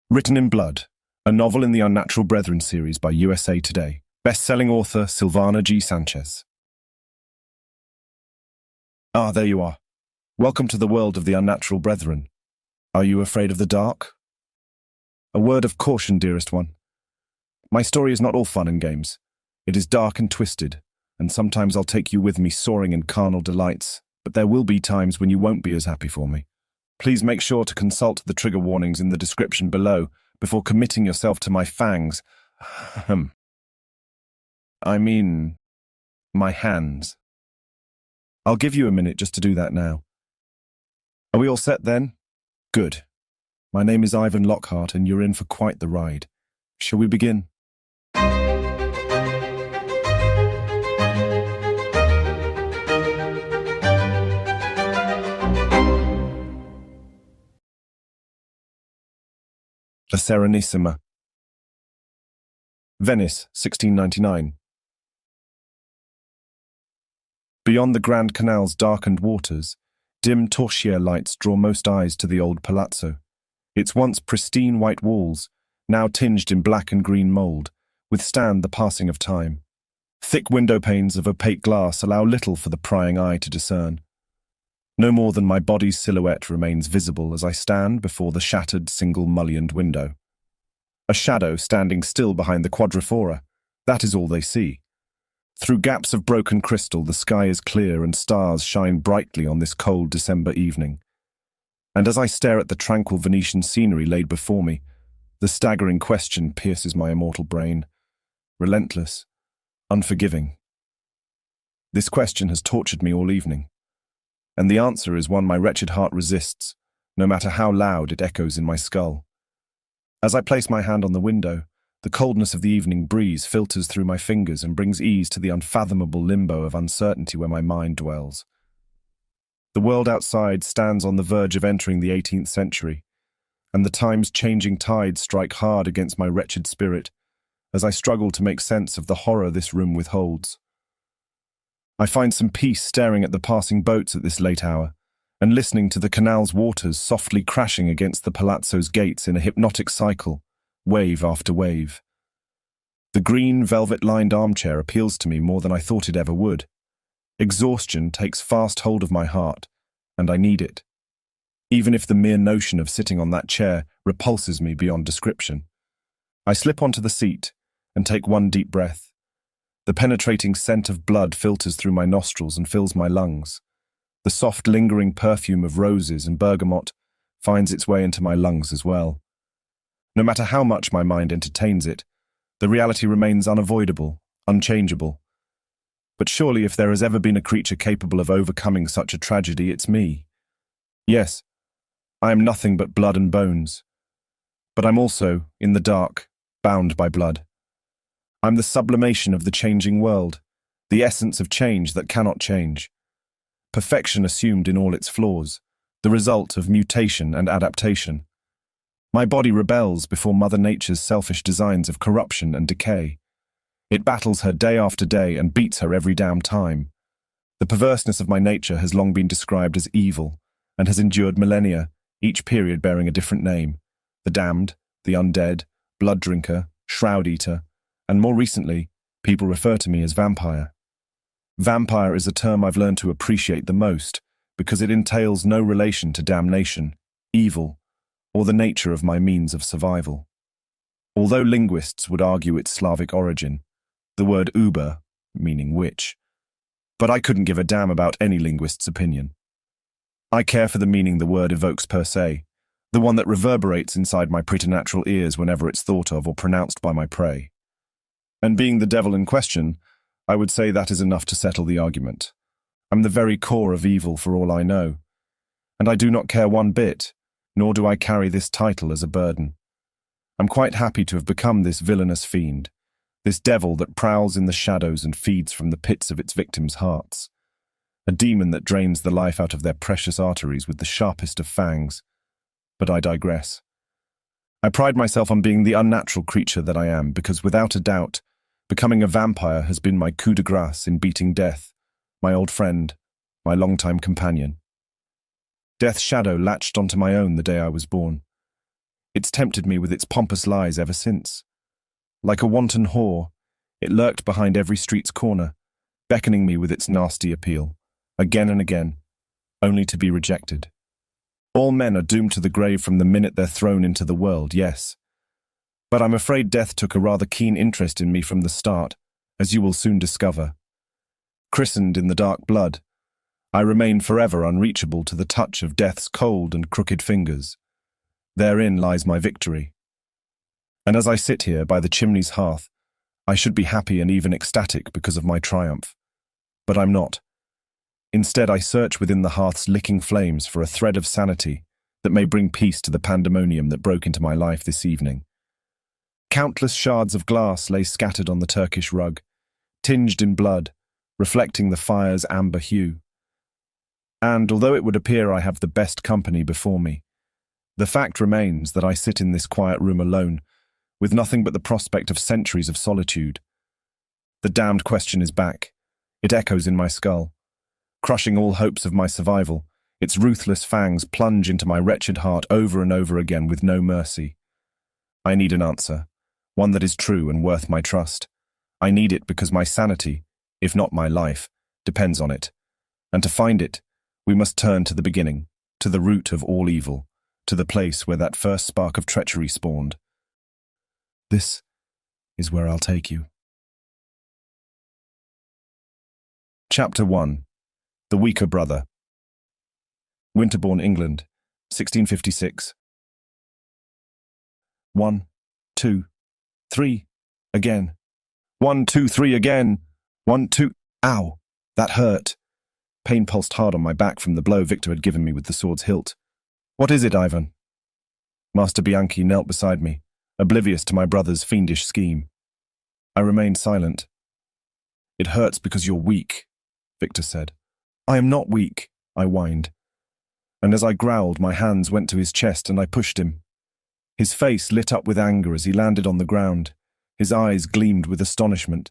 Written in Blood, a novel in the Unnatural Brethren series by USA Today. Best-selling author Silvana G. Sanchez. Ah, there you are. Welcome to the world of the Unnatural Brethren. Are you afraid of the dark? A word of caution, dearest one. My story is not all fun and games. It is dark and twisted, and sometimes I'll take you with me soaring in carnal delights, but there will be times when you won't be as happy for me. Please make sure to consult the trigger warnings in the description below before committing yourself to my fangs. I mean, my hands. I'll give you a minute just to do that now. Are we all set then? Good. My name is Ivan Lockhart and you're in for quite the ride. Shall we begin? La Serenissima. Venice, 1699. Beyond the Grand Canal's darkened waters, dim torchlight lights draw most eyes to the old palazzo. Its once pristine white walls, now tinged in black and green mould, withstand the passing of time. Thick window panes of opaque glass allow little for the prying eye to discern. No more than my body's silhouette remains visible as I stand before the shattered single-mullioned window. A shadow standing still behind the quadrifora, that is all they see. Through gaps of broken crystal, the sky is clear and stars shine brightly on this cold December evening. And as I stare at the tranquil Venetian scenery laid before me, the staggering question pierces my immortal brain. Relentless, unforgiving. This question has tortured me all evening. And the answer is one my wretched heart resists, no matter how loud it echoes in my skull. As I place my hand on the window, the coldness of the evening breeze filters through my fingers and brings ease to the unfathomable limbo of uncertainty where my mind dwells. The world outside stands on the verge of entering the 18th century, and the time's changing tides strike hard against my wretched spirit as I struggle to make sense of the horror this room withholds. I find some peace staring at the passing boats at this late hour, and listening to the canal's waters softly crashing against the palazzo's gates in a hypnotic cycle, wave after wave. The green, velvet-lined armchair appeals to me more than I thought it ever would. Exhaustion takes fast hold of my heart, and I need it. Even if the mere notion of sitting on that chair repulses me beyond description. I slip onto the seat and take one deep breath. The penetrating scent of blood filters through my nostrils and fills my lungs. The soft, lingering perfume of roses and bergamot finds its way into my lungs as well. No matter how much my mind entertains it, the reality remains unavoidable, unchangeable. But surely if there has ever been a creature capable of overcoming such a tragedy, it's me. Yes, I am nothing but blood and bones. But I'm also, in the dark, bound by blood. I'm the sublimation of the changing world, the essence of change that cannot change. Perfection assumed in all its flaws, the result of mutation and adaptation. My body rebels before Mother Nature's selfish designs of corruption and decay. It battles her day after day and beats her every damn time. The perverseness of my nature has long been described as evil and has endured millennia, each period bearing a different name: the damned, the undead, blood drinker, shroud eater, and more recently, people refer to me as vampire. Vampire is a term I've learned to appreciate the most because it entails no relation to damnation, evil, or the nature of my means of survival. Although linguists would argue its Slavic origin, the word uber, meaning witch, but I couldn't give a damn about any linguist's opinion. I care for the meaning the word evokes per se, the one that reverberates inside my preternatural ears whenever it's thought of or pronounced by my prey. And being the devil in question, I would say that is enough to settle the argument. I'm the very core of evil for all I know, and I do not care one bit, nor do I carry this title as a burden. I'm quite happy to have become this villainous fiend, this devil that prowls in the shadows and feeds from the pits of its victims' hearts, a demon that drains the life out of their precious arteries with the sharpest of fangs. But I digress. I pride myself on being the unnatural creature that I am because, without a doubt, becoming a vampire has been my coup de grace in beating death, my old friend, my longtime companion. Death's shadow latched onto my own the day I was born. It's tempted me with its pompous lies ever since. Like a wanton whore, it lurked behind every street's corner, beckoning me with its nasty appeal, again and again, only to be rejected. All men are doomed to the grave from the minute they're thrown into the world, yes. But I'm afraid death took a rather keen interest in me from the start, as you will soon discover. Christened in the dark blood, I remain forever unreachable to the touch of death's cold and crooked fingers. Therein lies my victory. And as I sit here by the chimney's hearth, I should be happy and even ecstatic because of my triumph. But I'm not. Instead, I search within the hearth's licking flames for a thread of sanity that may bring peace to the pandemonium that broke into my life this evening. Countless shards of glass lay scattered on the Turkish rug, tinged in blood, reflecting the fire's amber hue. And although it would appear I have the best company before me, the fact remains that I sit in this quiet room alone, with nothing but the prospect of centuries of solitude. The damned question is back. It echoes in my skull. Crushing all hopes of my survival, its ruthless fangs plunge into my wretched heart over and over again with no mercy. I need an answer, one that is true and worth my trust. I need it because my sanity, if not my life, depends on it. And to find it, we must turn to the beginning, to the root of all evil, to the place where that first spark of treachery spawned. This is where I'll take you. Chapter 1. The Weaker Brother. Winterbourne, England, 1656. 1, 2, 3, again. 1, 2, 3, again. 1, 2, ow, that hurt. Pain pulsed hard on my back from the blow Victor had given me with the sword's hilt. What is it, Ivan? Master Bianchi knelt beside me, oblivious to my brother's fiendish scheme. I remained silent. It hurts because you're weak, Victor said. I am not weak, I whined. And as I growled, my hands went to his chest and I pushed him. His face lit up with anger as he landed on the ground. His eyes gleamed with astonishment.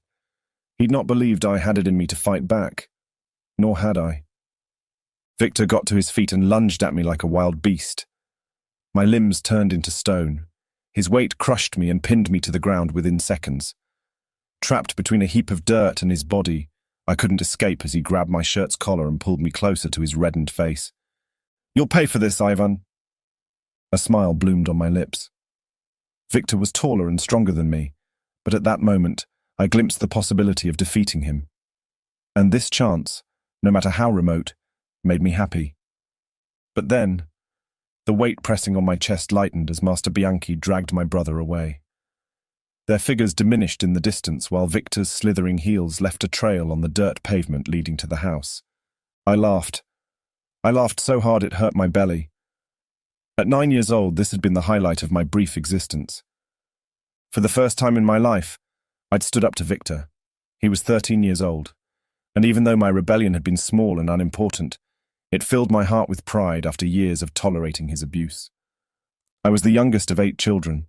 He'd not believed I had it in me to fight back. Nor had I. Victor got to his feet and lunged at me like a wild beast. My limbs turned into stone. His weight crushed me and pinned me to the ground within seconds. Trapped between a heap of dirt and his body, I couldn't escape as he grabbed my shirt's collar and pulled me closer to his reddened face. You'll pay for this, Ivan. A smile bloomed on my lips. Victor was taller and stronger than me, but at that moment, I glimpsed the possibility of defeating him. And this chance, no matter how remote, made me happy. But then, the weight pressing on my chest lightened as Master Bianchi dragged my brother away. Their figures diminished in the distance while Victor's slithering heels left a trail on the dirt pavement leading to the house. I laughed. I laughed so hard it hurt my belly. At 9 years old, this had been the highlight of my brief existence. For the first time in my life, I'd stood up to Victor. He was 13 years old, and even though my rebellion had been small and unimportant, it filled my heart with pride after years of tolerating his abuse. I was the youngest of 8 children.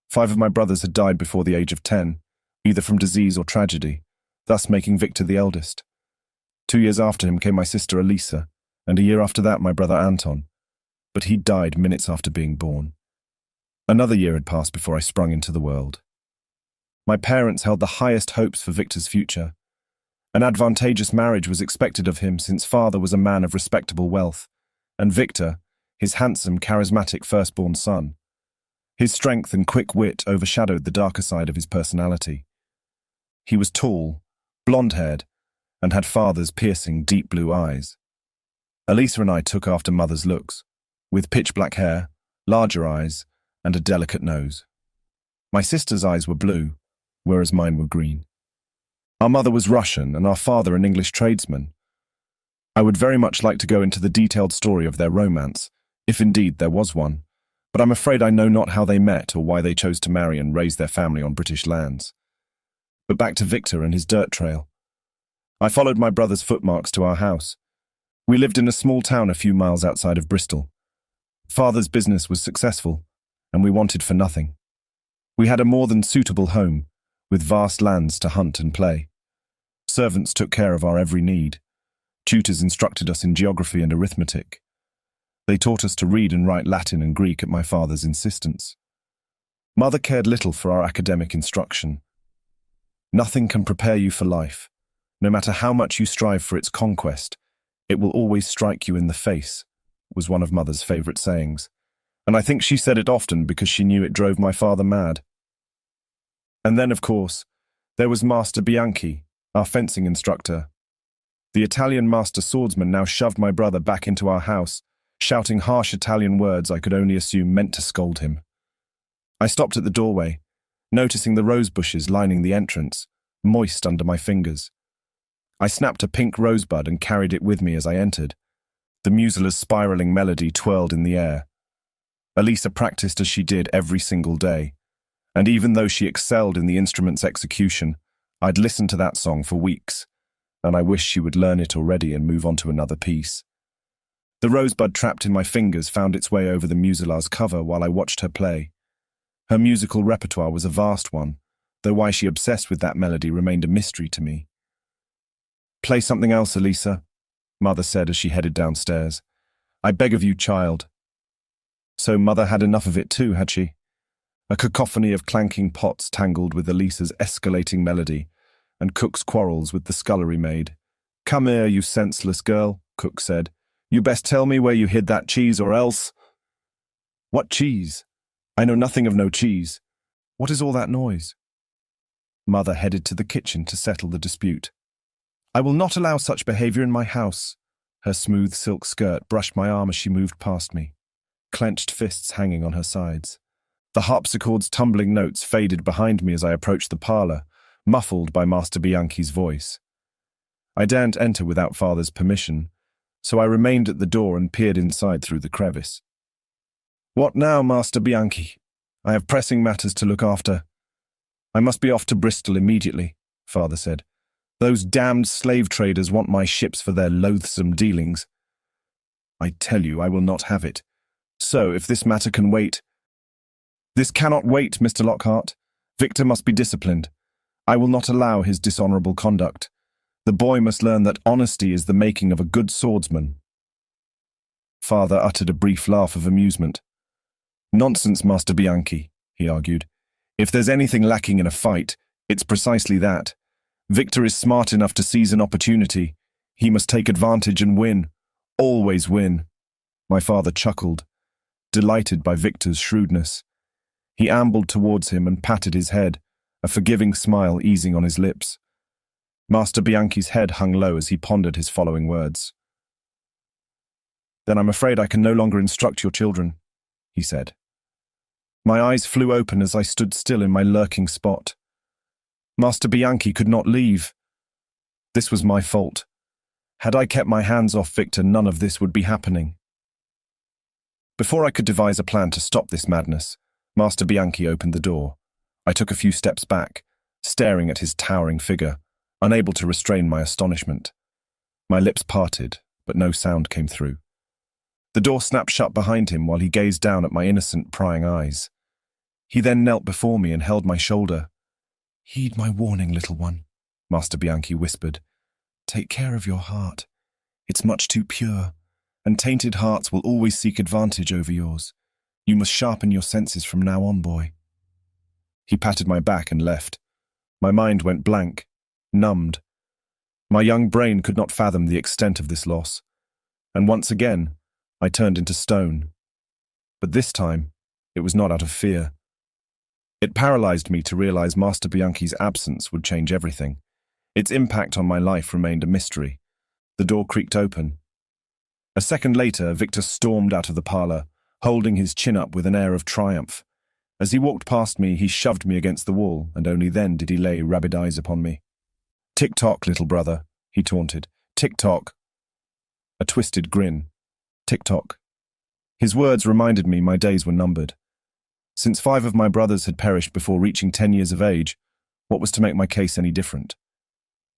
5 of my brothers had died before the age of 10, either from disease or tragedy, thus making Victor the eldest. 2 years after him came my sister Elisa, and a year after that my brother Anton, but he died minutes after being born. Another year had passed before I sprung into the world. My parents held the highest hopes for Victor's future. An advantageous marriage was expected of him since father was a man of respectable wealth, and Victor, his handsome, charismatic firstborn son. His strength and quick wit overshadowed the darker side of his personality. He was tall, blonde-haired, and had father's piercing, deep blue eyes. Elisa and I took after mother's looks, with pitch-black hair, larger eyes, and a delicate nose. My sister's eyes were blue, whereas mine were green. Our mother was Russian and our father an English tradesman. I would very much like to go into the detailed story of their romance, if indeed there was one, but I'm afraid I know not how they met or why they chose to marry and raise their family on British lands. But back to Victor and his dirt trail. I followed my brother's footmarks to our house. We lived in a small town a few miles outside of Bristol. Father's business was successful, and we wanted for nothing. We had a more than suitable home, with vast lands to hunt and play. Servants took care of our every need. Tutors instructed us in geography and arithmetic. They taught us to read and write Latin and Greek at my father's insistence. Mother cared little for our academic instruction. Nothing can prepare you for life. No matter how much you strive for its conquest, it will always strike you in the face, was one of Mother's favorite sayings. And I think she said it often because she knew it drove my father mad. And then, of course, there was Master Bianchi, our fencing instructor. The Italian master swordsman now shoved my brother back into our house, shouting harsh Italian words I could only assume meant to scold him. I stopped at the doorway, noticing the rose bushes lining the entrance, moist under my fingers. I snapped a pink rosebud and carried it with me as I entered. The musela's spiraling melody twirled in the air. Elisa practiced as she did every single day, and even though she excelled in the instrument's execution, I'd listened to that song for weeks, and I wished she would learn it already and move on to another piece. The rosebud trapped in my fingers found its way over the musela's cover while I watched her play. Her musical repertoire was a vast one, though why she obsessed with that melody remained a mystery to me. "Play something else, Elisa," Mother said as she headed downstairs. "I beg of you, child." So Mother had enough of it too, had she? A cacophony of clanking pots tangled with Elisa's escalating melody, and Cook's quarrels with the scullery maid. "Come here, you senseless girl," Cook said. "You best tell me where you hid that cheese or else—" "What cheese? I know nothing of no cheese. What is all that noise?" Mother headed to the kitchen to settle the dispute. "I will not allow such behavior in my house." Her smooth silk skirt brushed my arm as she moved past me, clenched fists hanging on her sides. The harpsichord's tumbling notes faded behind me as I approached the parlor, muffled by Master Bianchi's voice. I daren't enter without Father's permission, so I remained at the door and peered inside through the crevice. "What now, Master Bianchi? I have pressing matters to look after." "I must be off to Bristol immediately," Father said. "Those damned slave traders want my ships for their loathsome dealings. I tell you, I will not have it. So, if this matter can wait—" "This cannot wait, Mr. Lockhart. Victor must be disciplined. I will not allow his dishonorable conduct. The boy must learn that honesty is the making of a good swordsman." Father uttered a brief laugh of amusement. "Nonsense, Master Bianchi," he argued. "If there's anything lacking in a fight, it's precisely that. Victor is smart enough to seize an opportunity. He must take advantage and win. Always win." My father chuckled, delighted by Victor's shrewdness. He ambled towards him and patted his head, a forgiving smile easing on his lips. Master Bianchi's head hung low as he pondered his following words. "Then I'm afraid I can no longer instruct your children," he said. My eyes flew open as I stood still in my lurking spot. Master Bianchi could not leave. This was my fault. Had I kept my hands off Victor, none of this would be happening. Before I could devise a plan to stop this madness, Master Bianchi opened the door. I took a few steps back, staring at his towering figure, unable to restrain my astonishment. My lips parted, but no sound came through. The door snapped shut behind him while he gazed down at my innocent, prying eyes. He then knelt before me and held my shoulder. "Heed my warning, little one," Master Bianchi whispered. "Take care of your heart. It's much too pure, and tainted hearts will always seek advantage over yours. You must sharpen your senses from now on, boy." He patted my back and left. My mind went blank, numbed. My young brain could not fathom the extent of this loss, and once again, I turned into stone. But this time, it was not out of fear. It paralyzed me to realize Master Bianchi's absence would change everything. Its impact on my life remained a mystery. The door creaked open. A second later, Victor stormed out of the parlor, holding his chin up with an air of triumph. As he walked past me, he shoved me against the wall, and only then did he lay rabid eyes upon me. "Tick-tock, little brother," he taunted. "Tick-tock." A twisted grin. Tick-tock. His words reminded me my days were numbered. Since 5 of my brothers had perished before reaching 10 years of age, what was to make my case any different?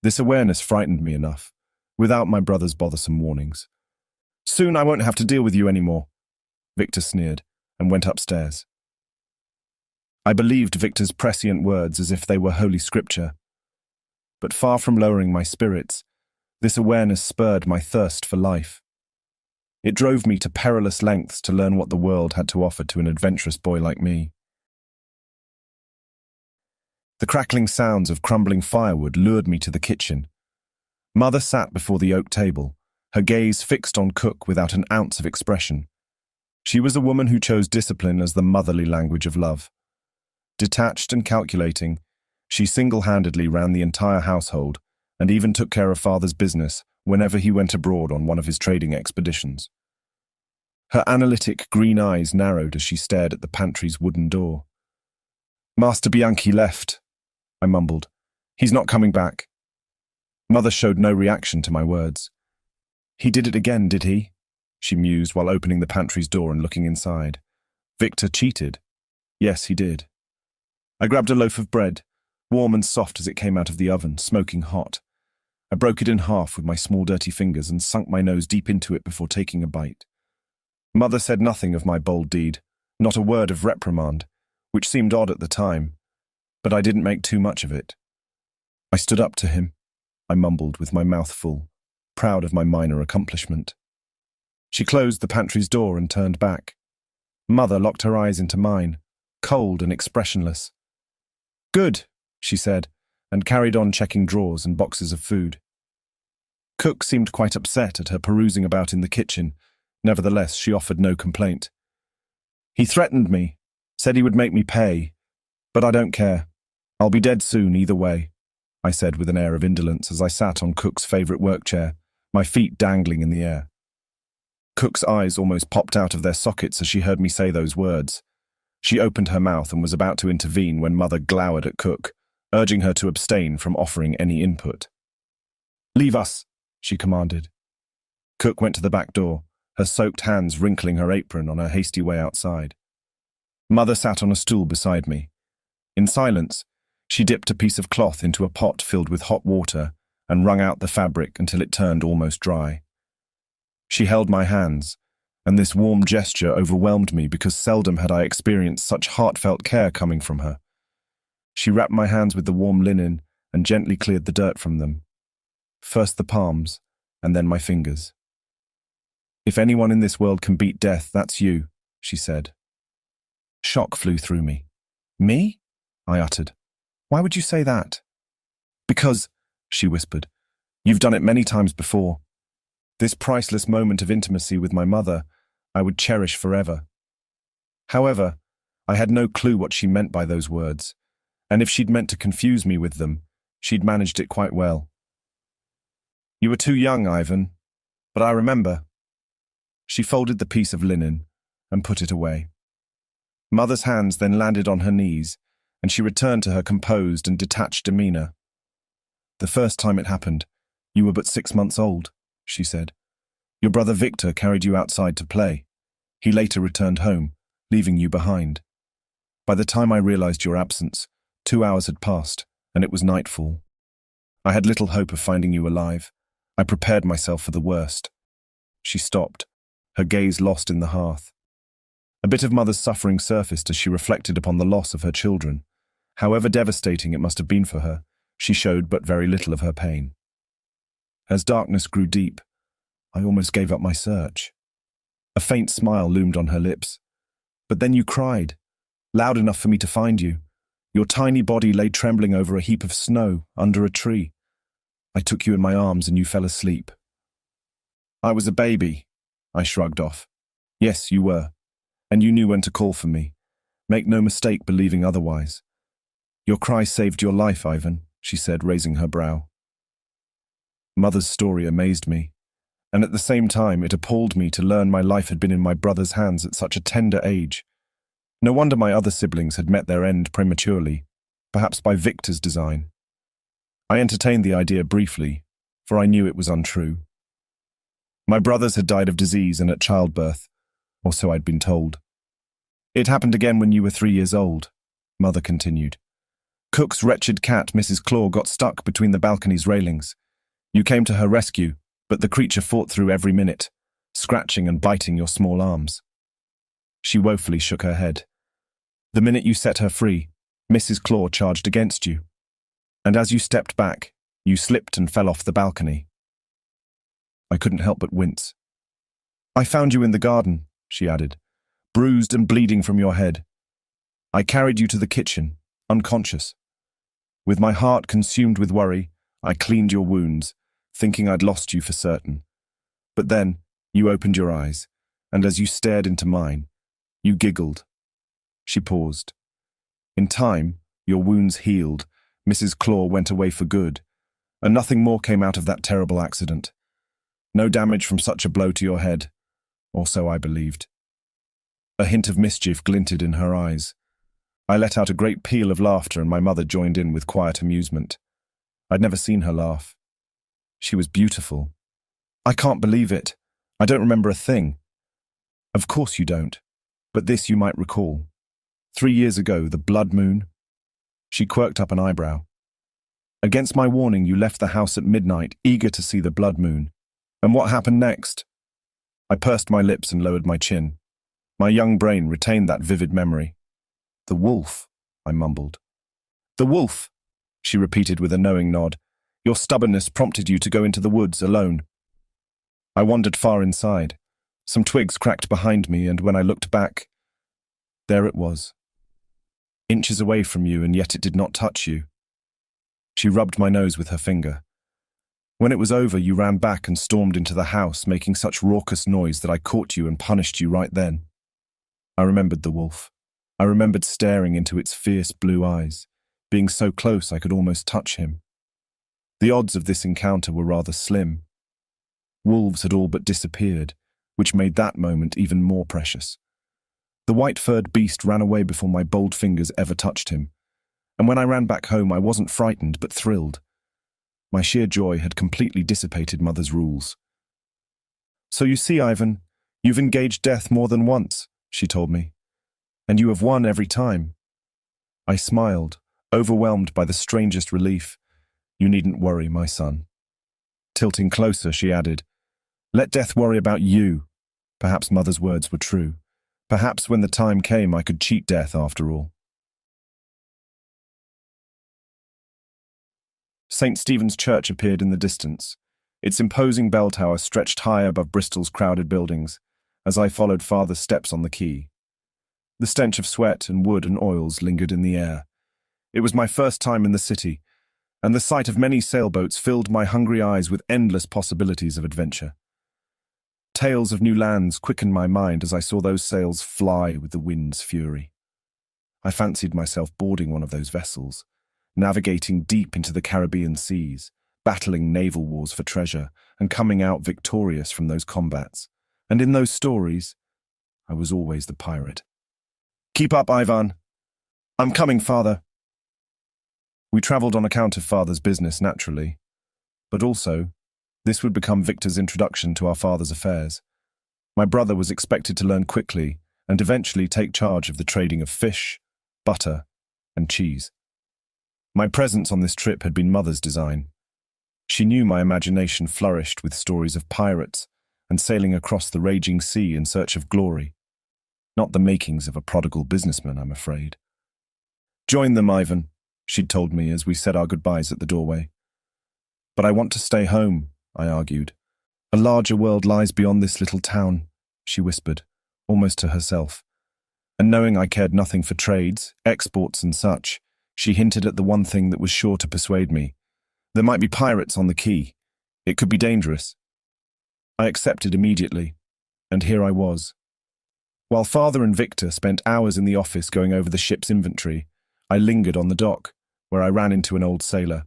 This awareness frightened me enough, without my brother's bothersome warnings. "Soon I won't have to deal with you anymore," Victor sneered, and went upstairs. I believed Victor's prescient words as if they were holy scripture. But far from lowering my spirits, this awareness spurred my thirst for life. It drove me to perilous lengths to learn what the world had to offer to an adventurous boy like me. The crackling sounds of crumbling firewood lured me to the kitchen. Mother sat before the oak table, her gaze fixed on Cook without an ounce of expression. She was a woman who chose discipline as the motherly language of love. Detached and calculating, she single-handedly ran the entire household and even took care of father's business whenever he went abroad on one of his trading expeditions. Her analytic green eyes narrowed as she stared at the pantry's wooden door. "Master Bianchi left," I mumbled. "He's not coming back." Mother showed no reaction to my words. "He did it again, did he?" she mused while opening the pantry's door and looking inside. "Victor cheated." "Yes, he did." I grabbed a loaf of bread, warm and soft as it came out of the oven, smoking hot. I broke it in half with my small dirty fingers and sunk my nose deep into it before taking a bite. Mother said nothing of my bold deed, not a word of reprimand, which seemed odd at the time, but I didn't make too much of it. "I stood up to him," I mumbled with my mouth full, proud of my minor accomplishment. She closed the pantry's door and turned back. Mother locked her eyes into mine, cold and expressionless. "Good," she said, and carried on checking drawers and boxes of food. Cook seemed quite upset at her perusing about in the kitchen. Nevertheless, she offered no complaint. "He threatened me, said he would make me pay, but I don't care. I'll be dead soon either way," I said with an air of indolence as I sat on Cook's favourite work chair, my feet dangling in the air. Cook's eyes almost popped out of their sockets as she heard me say those words. She opened her mouth and was about to intervene when Mother glowered at Cook, urging her to abstain from offering any input. "Leave us," she commanded. Cook went to the back door, her soaked hands wrinkling her apron on her hasty way outside. Mother sat on a stool beside me. In silence, she dipped a piece of cloth into a pot filled with hot water and wrung out the fabric until it turned almost dry. She held my hands, and this warm gesture overwhelmed me because seldom had I experienced such heartfelt care coming from her. She wrapped my hands with the warm linen and gently cleared the dirt from them. First the palms, and then my fingers. "If anyone in this world can beat death, that's you," she said. Shock flew through me. "Me?" I uttered. "Why would you say that?" "Because," she whispered, "you've done it many times before. This priceless moment of intimacy with my mother I would cherish forever." However, I had no clue what she meant by those words, and if she'd meant to confuse me with them, she'd managed it quite well. "You were too young, Ivan, but I remember." She folded the piece of linen and put it away. Mother's hands then landed on her knees, and she returned to her composed and detached demeanour. "The first time it happened, you were but 6 months old," she said. "Your brother Victor carried you outside to play. He later returned home, leaving you behind. By the time I realised your absence, 2 hours had passed, and it was nightfall. I had little hope of finding you alive. I prepared myself for the worst." She stopped, her gaze lost in the hearth. A bit of Mother's suffering surfaced as she reflected upon the loss of her children. However devastating it must have been for her, she showed but very little of her pain. As darkness grew deep, I almost gave up my search. A faint smile loomed on her lips. "But then you cried, loud enough for me to find you. Your tiny body lay trembling over a heap of snow under a tree. I took you in my arms and you fell asleep." "I was a baby," I shrugged off. "Yes, you were. And you knew when to call for me. Make no mistake believing otherwise. Your cry saved your life, Ivan," she said, raising her brow. Mother's story amazed me, and at the same time it appalled me to learn my life had been in my brother's hands at such a tender age. No wonder my other siblings had met their end prematurely, perhaps by Victor's design. I entertained the idea briefly, for I knew it was untrue. My brothers had died of disease and at childbirth, or so I'd been told. "It happened again when you were 3 years old," Mother continued. "Cook's wretched cat, Mrs. Claw, got stuck between the balcony's railings. You came to her rescue, but the creature fought through every minute, scratching and biting your small arms." She woefully shook her head. "The minute you set her free, Mrs. Claw charged against you. And as you stepped back, you slipped and fell off the balcony." I couldn't help but wince. I found you in the garden, she added, bruised and bleeding from your head. I carried you to the kitchen, unconscious. With my heart consumed with worry, I cleaned your wounds, thinking I'd lost you for certain. But then, you opened your eyes, and as you stared into mine, you giggled. She paused. In time, your wounds healed, Mrs. Claw went away for good, and nothing more came out of that terrible accident. No damage from such a blow to your head, or so I believed. A hint of mischief glinted in her eyes. I let out a great peal of laughter and my mother joined in with quiet amusement. I'd never seen her laugh. She was beautiful. I can't believe it. I don't remember a thing. Of course you don't, but this you might recall. 3 years ago, the blood moon. She quirked up an eyebrow. Against my warning, you left the house at midnight, eager to see the blood moon. And what happened next? I pursed my lips and lowered my chin. My young brain retained that vivid memory. The wolf, I mumbled. The wolf, she repeated with a knowing nod. Your stubbornness prompted you to go into the woods alone. I wandered far inside. Some twigs cracked behind me, and when I looked back, there it was. Inches away from you, and yet it did not touch you. She rubbed my nose with her finger. When it was over, you ran back and stormed into the house, making such raucous noise that I caught you and punished you right then. I remembered the wolf. I remembered staring into its fierce blue eyes, being so close I could almost touch him. The odds of this encounter were rather slim. Wolves had all but disappeared, which made that moment even more precious. The white-furred beast ran away before my bold fingers ever touched him, and when I ran back home I wasn't frightened but thrilled. My sheer joy had completely dissipated Mother's rules. So you see, Ivan, you've engaged death more than once, she told me, and you have won every time. I smiled, overwhelmed by the strangest relief. You needn't worry, my son. Tilting closer, she added, let death worry about you. Perhaps Mother's words were true. Perhaps when the time came I could cheat death after all. St. Stephen's Church appeared in the distance. Its imposing bell tower stretched high above Bristol's crowded buildings, as I followed Father's steps on the quay. The stench of sweat and wood and oils lingered in the air. It was my first time in the city, and the sight of many sailboats filled my hungry eyes with endless possibilities of adventure. Tales of new lands quickened my mind as I saw those sails fly with the wind's fury. I fancied myself boarding one of those vessels, navigating deep into the Caribbean seas, battling naval wars for treasure, and coming out victorious from those combats. And in those stories, I was always the pirate. Keep up, Ivan. I'm coming, Father. We travelled on account of Father's business, naturally, but also, this would become Victor's introduction to our father's affairs. My brother was expected to learn quickly and eventually take charge of the trading of fish, butter, and cheese. My presence on this trip had been Mother's design. She knew my imagination flourished with stories of pirates and sailing across the raging sea in search of glory. Not the makings of a prodigal businessman, I'm afraid. Join them, Ivan, she'd told me as we said our goodbyes at the doorway. But I want to stay home, I argued. A larger world lies beyond this little town, she whispered, almost to herself. And knowing I cared nothing for trades, exports and such, she hinted at the one thing that was sure to persuade me. There might be pirates on the quay. It could be dangerous. I accepted immediately, and here I was. While Father and Victor spent hours in the office going over the ship's inventory, I lingered on the dock, where I ran into an old sailor.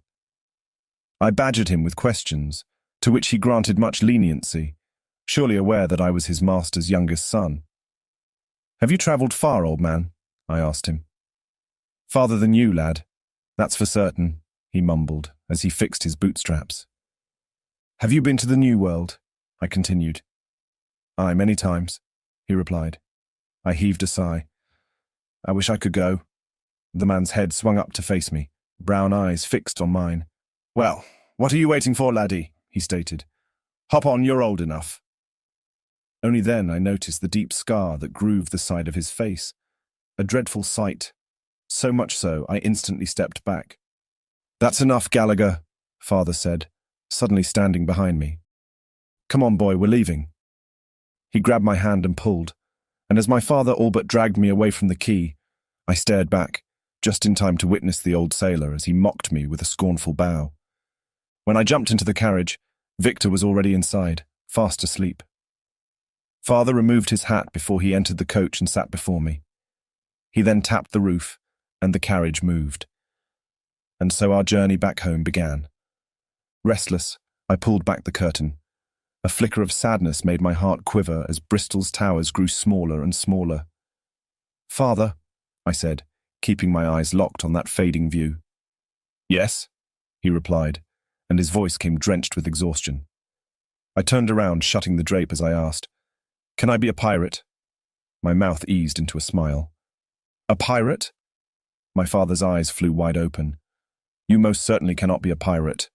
I badgered him with questions, to which he granted much leniency, surely aware that I was his master's youngest son. Have you travelled far, old man? I asked him. Farther than you, lad. That's for certain, he mumbled, as he fixed his bootstraps. Have you been to the New World? I continued. Aye, many times, he replied. I heaved a sigh. I wish I could go. The man's head swung up to face me, brown eyes fixed on mine. Well, what are you waiting for, laddie? He stated. Hop on, you're old enough. Only then I noticed the deep scar that grooved the side of his face. A dreadful sight. So much so, I instantly stepped back. That's enough, Gallagher, Father said, suddenly standing behind me. Come on, boy, we're leaving. He grabbed my hand and pulled, and as my father all but dragged me away from the quay, I stared back, just in time to witness the old sailor as he mocked me with a scornful bow. When I jumped into the carriage, Victor was already inside, fast asleep. Father removed his hat before he entered the coach and sat before me. He then tapped the roof, and the carriage moved. And so our journey back home began. Restless, I pulled back the curtain. A flicker of sadness made my heart quiver as Bristol's towers grew smaller and smaller. "Father," I said, keeping my eyes locked on that fading view. "Yes," he replied, and his voice came drenched with exhaustion. I turned around, shutting the drape as I asked, "Can I be a pirate?" My mouth eased into a smile. "A pirate?" My father's eyes flew wide open. "You most certainly cannot be a pirate,"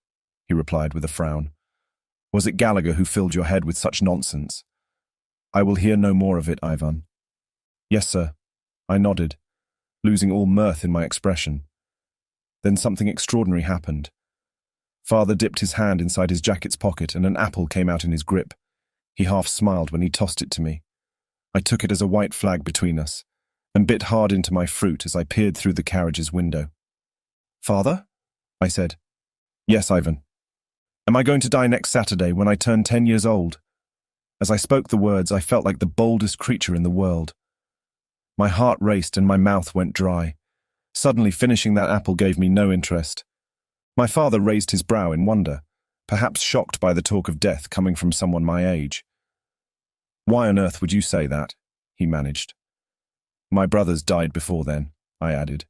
he replied with a frown. "Was it Gallagher who filled your head with such nonsense?" "I will hear no more of it, Ivan." "Yes, sir." I nodded, losing all mirth in my expression. Then something extraordinary happened. Father dipped his hand inside his jacket's pocket and an apple came out in his grip. He half smiled when he tossed it to me. I took it as a white flag between us, and bit hard into my fruit as I peered through the carriage's window. "Father?" I said. "Yes, Ivan." "Am I going to die next Saturday when I turn 10 years old?" As I spoke the words, I felt like the boldest creature in the world. My heart raced and my mouth went dry. Suddenly, finishing that apple gave me no interest. My father raised his brow in wonder, perhaps shocked by the talk of death coming from someone my age. "Why on earth would you say that?" he managed. "My brothers died before then," I added,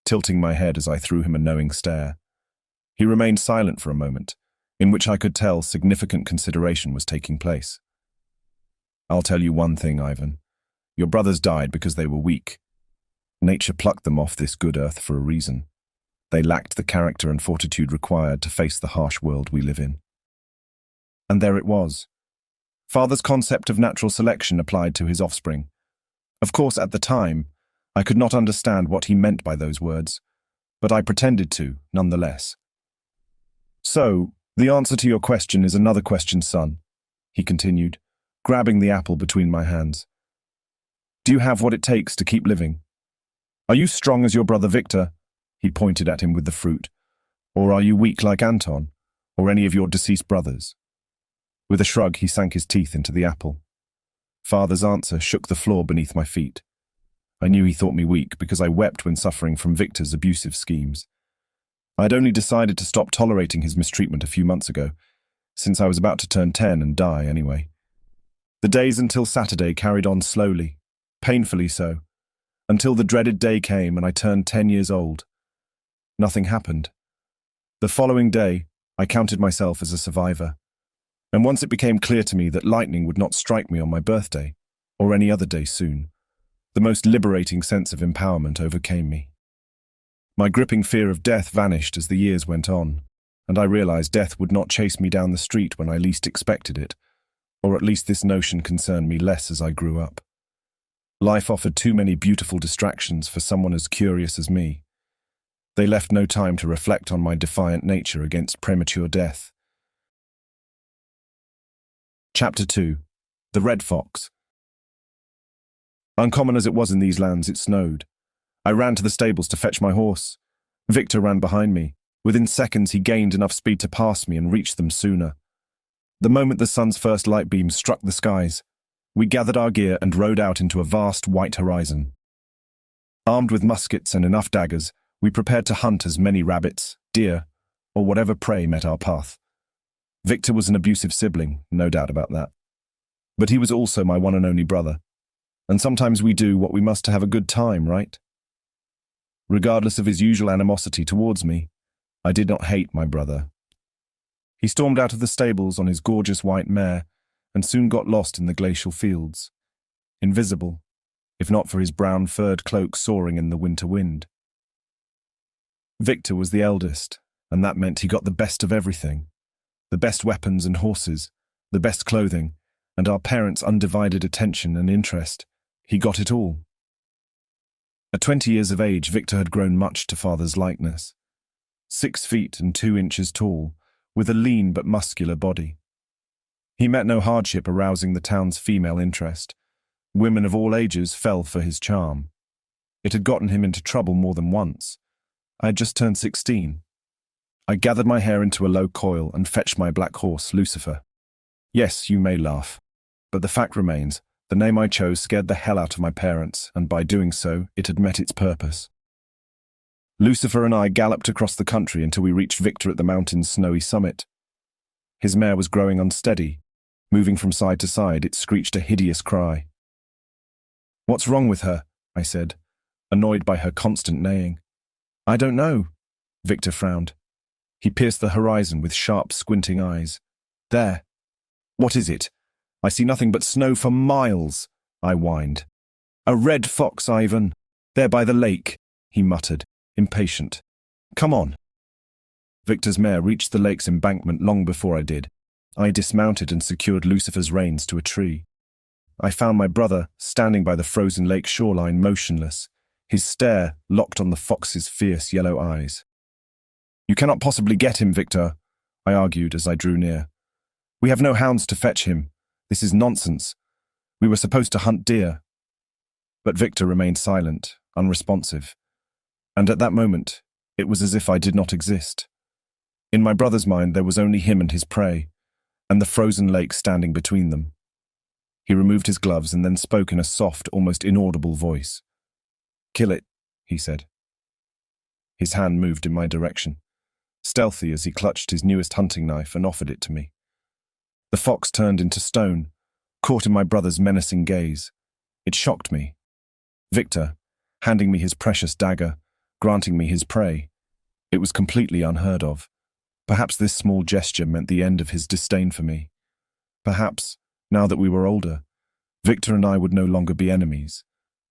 tilting my head as I threw him a knowing stare. He remained silent for a moment, in which I could tell significant consideration was taking place. "I'll tell you one thing, Ivan. Your brothers died because they were weak. Nature plucked them off this good earth for a reason. They lacked the character and fortitude required to face the harsh world we live in." And there it was. Father's concept of natural selection applied to his offspring. Of course, at the time, I could not understand what he meant by those words, but I pretended to, nonetheless. "So, the answer to your question is another question, son," he continued, grabbing the apple between my hands. "Do you have what it takes to keep living? Are you strong as your brother Victor?" He pointed at him with the fruit. "Or are you weak like Anton, or any of your deceased brothers?" With a shrug, he sank his teeth into the apple. Father's answer shook the floor beneath my feet. I knew he thought me weak because I wept when suffering from Victor's abusive schemes. I had only decided to stop tolerating his mistreatment a few months ago, since I was about to turn 10 and die anyway. The days until Saturday carried on slowly, painfully so, until the dreaded day came and I turned 10 years old. Nothing happened. The following day, I counted myself as a survivor. And once it became clear to me that lightning would not strike me on my birthday, or any other day soon, the most liberating sense of empowerment overcame me. My gripping fear of death vanished as the years went on, and I realized death would not chase me down the street when I least expected it, or at least this notion concerned me less as I grew up. Life offered too many beautiful distractions for someone as curious as me. They left no time to reflect on my defiant nature against premature death. Chapter 2. The Red Fox. Uncommon as it was in these lands, it snowed. I ran to the stables to fetch my horse. Victor ran behind me. Within seconds, he gained enough speed to pass me and reach them sooner. The moment the sun's first light beams struck the skies, we gathered our gear and rode out into a vast white horizon. Armed with muskets and enough daggers, we prepared to hunt as many rabbits, deer, or whatever prey met our path. Victor was an abusive sibling, no doubt about that. But he was also my one and only brother. And sometimes we do what we must to have a good time, right? Regardless of his usual animosity towards me, I did not hate my brother. He stormed out of the stables on his gorgeous white mare and soon got lost in the glacial fields, invisible, if not for his brown furred cloak soaring in the winter wind. Victor was the eldest, and that meant he got the best of everything. The best weapons and horses, the best clothing, and our parents' undivided attention and interest. He got it all. At 20 years of age, Victor had grown much to father's likeness. 6 feet and 2 inches tall, with a lean but muscular body. He met no hardship arousing the town's female interest. Women of all ages fell for his charm. It had gotten him into trouble more than once. I had just turned 16. I gathered my hair into a low coil and fetched my black horse, Lucifer. Yes, you may laugh, but the fact remains, the name I chose scared the hell out of my parents, and by doing so, it had met its purpose. Lucifer and I galloped across the country until we reached Victor at the mountain's snowy summit. His mare was growing unsteady. Moving from side to side, it screeched a hideous cry. "What's wrong with her?" I said, annoyed by her constant neighing. "I don't know," Victor frowned. He pierced the horizon with sharp, squinting eyes. "There. What is it? I see nothing but snow for miles," I whined. "A red fox, Ivan. There by the lake," he muttered, impatient. "Come on." Victor's mare reached the lake's embankment long before I did. I dismounted and secured Lucifer's reins to a tree. I found my brother standing by the frozen lake shoreline, motionless, his stare locked on the fox's fierce yellow eyes. "You cannot possibly get him, Victor," I argued as I drew near. "We have no hounds to fetch him. This is nonsense. We were supposed to hunt deer." But Victor remained silent, unresponsive. And at that moment, it was as if I did not exist. In my brother's mind, there was only him and his prey, and the frozen lake standing between them. He removed his gloves and then spoke in a soft, almost inaudible voice. "Kill it," he said. His hand moved in my direction, stealthy as he clutched his newest hunting knife and offered it to me. The fox turned into stone, caught in my brother's menacing gaze. It shocked me. Victor, handing me his precious dagger, granting me his prey. It was completely unheard of. Perhaps this small gesture meant the end of his disdain for me. Perhaps, now that we were older, Victor and I would no longer be enemies,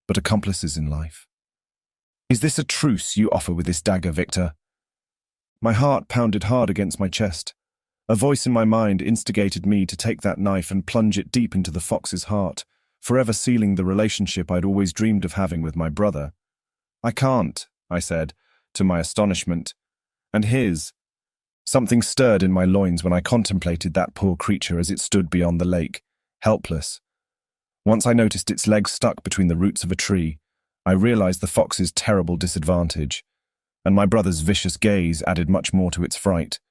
but accomplices in life. "Is this a truce you offer with this dagger, Victor?" My heart pounded hard against my chest. A voice in my mind instigated me to take that knife and plunge it deep into the fox's heart, forever sealing the relationship I'd always dreamed of having with my brother. "I can't," I said, to my astonishment, and his. Something stirred in my loins when I contemplated that poor creature as it stood beyond the lake, helpless. Once I noticed its legs stuck between the roots of a tree, I realized the fox's terrible disadvantage, and my brother's vicious gaze added much more to its fright.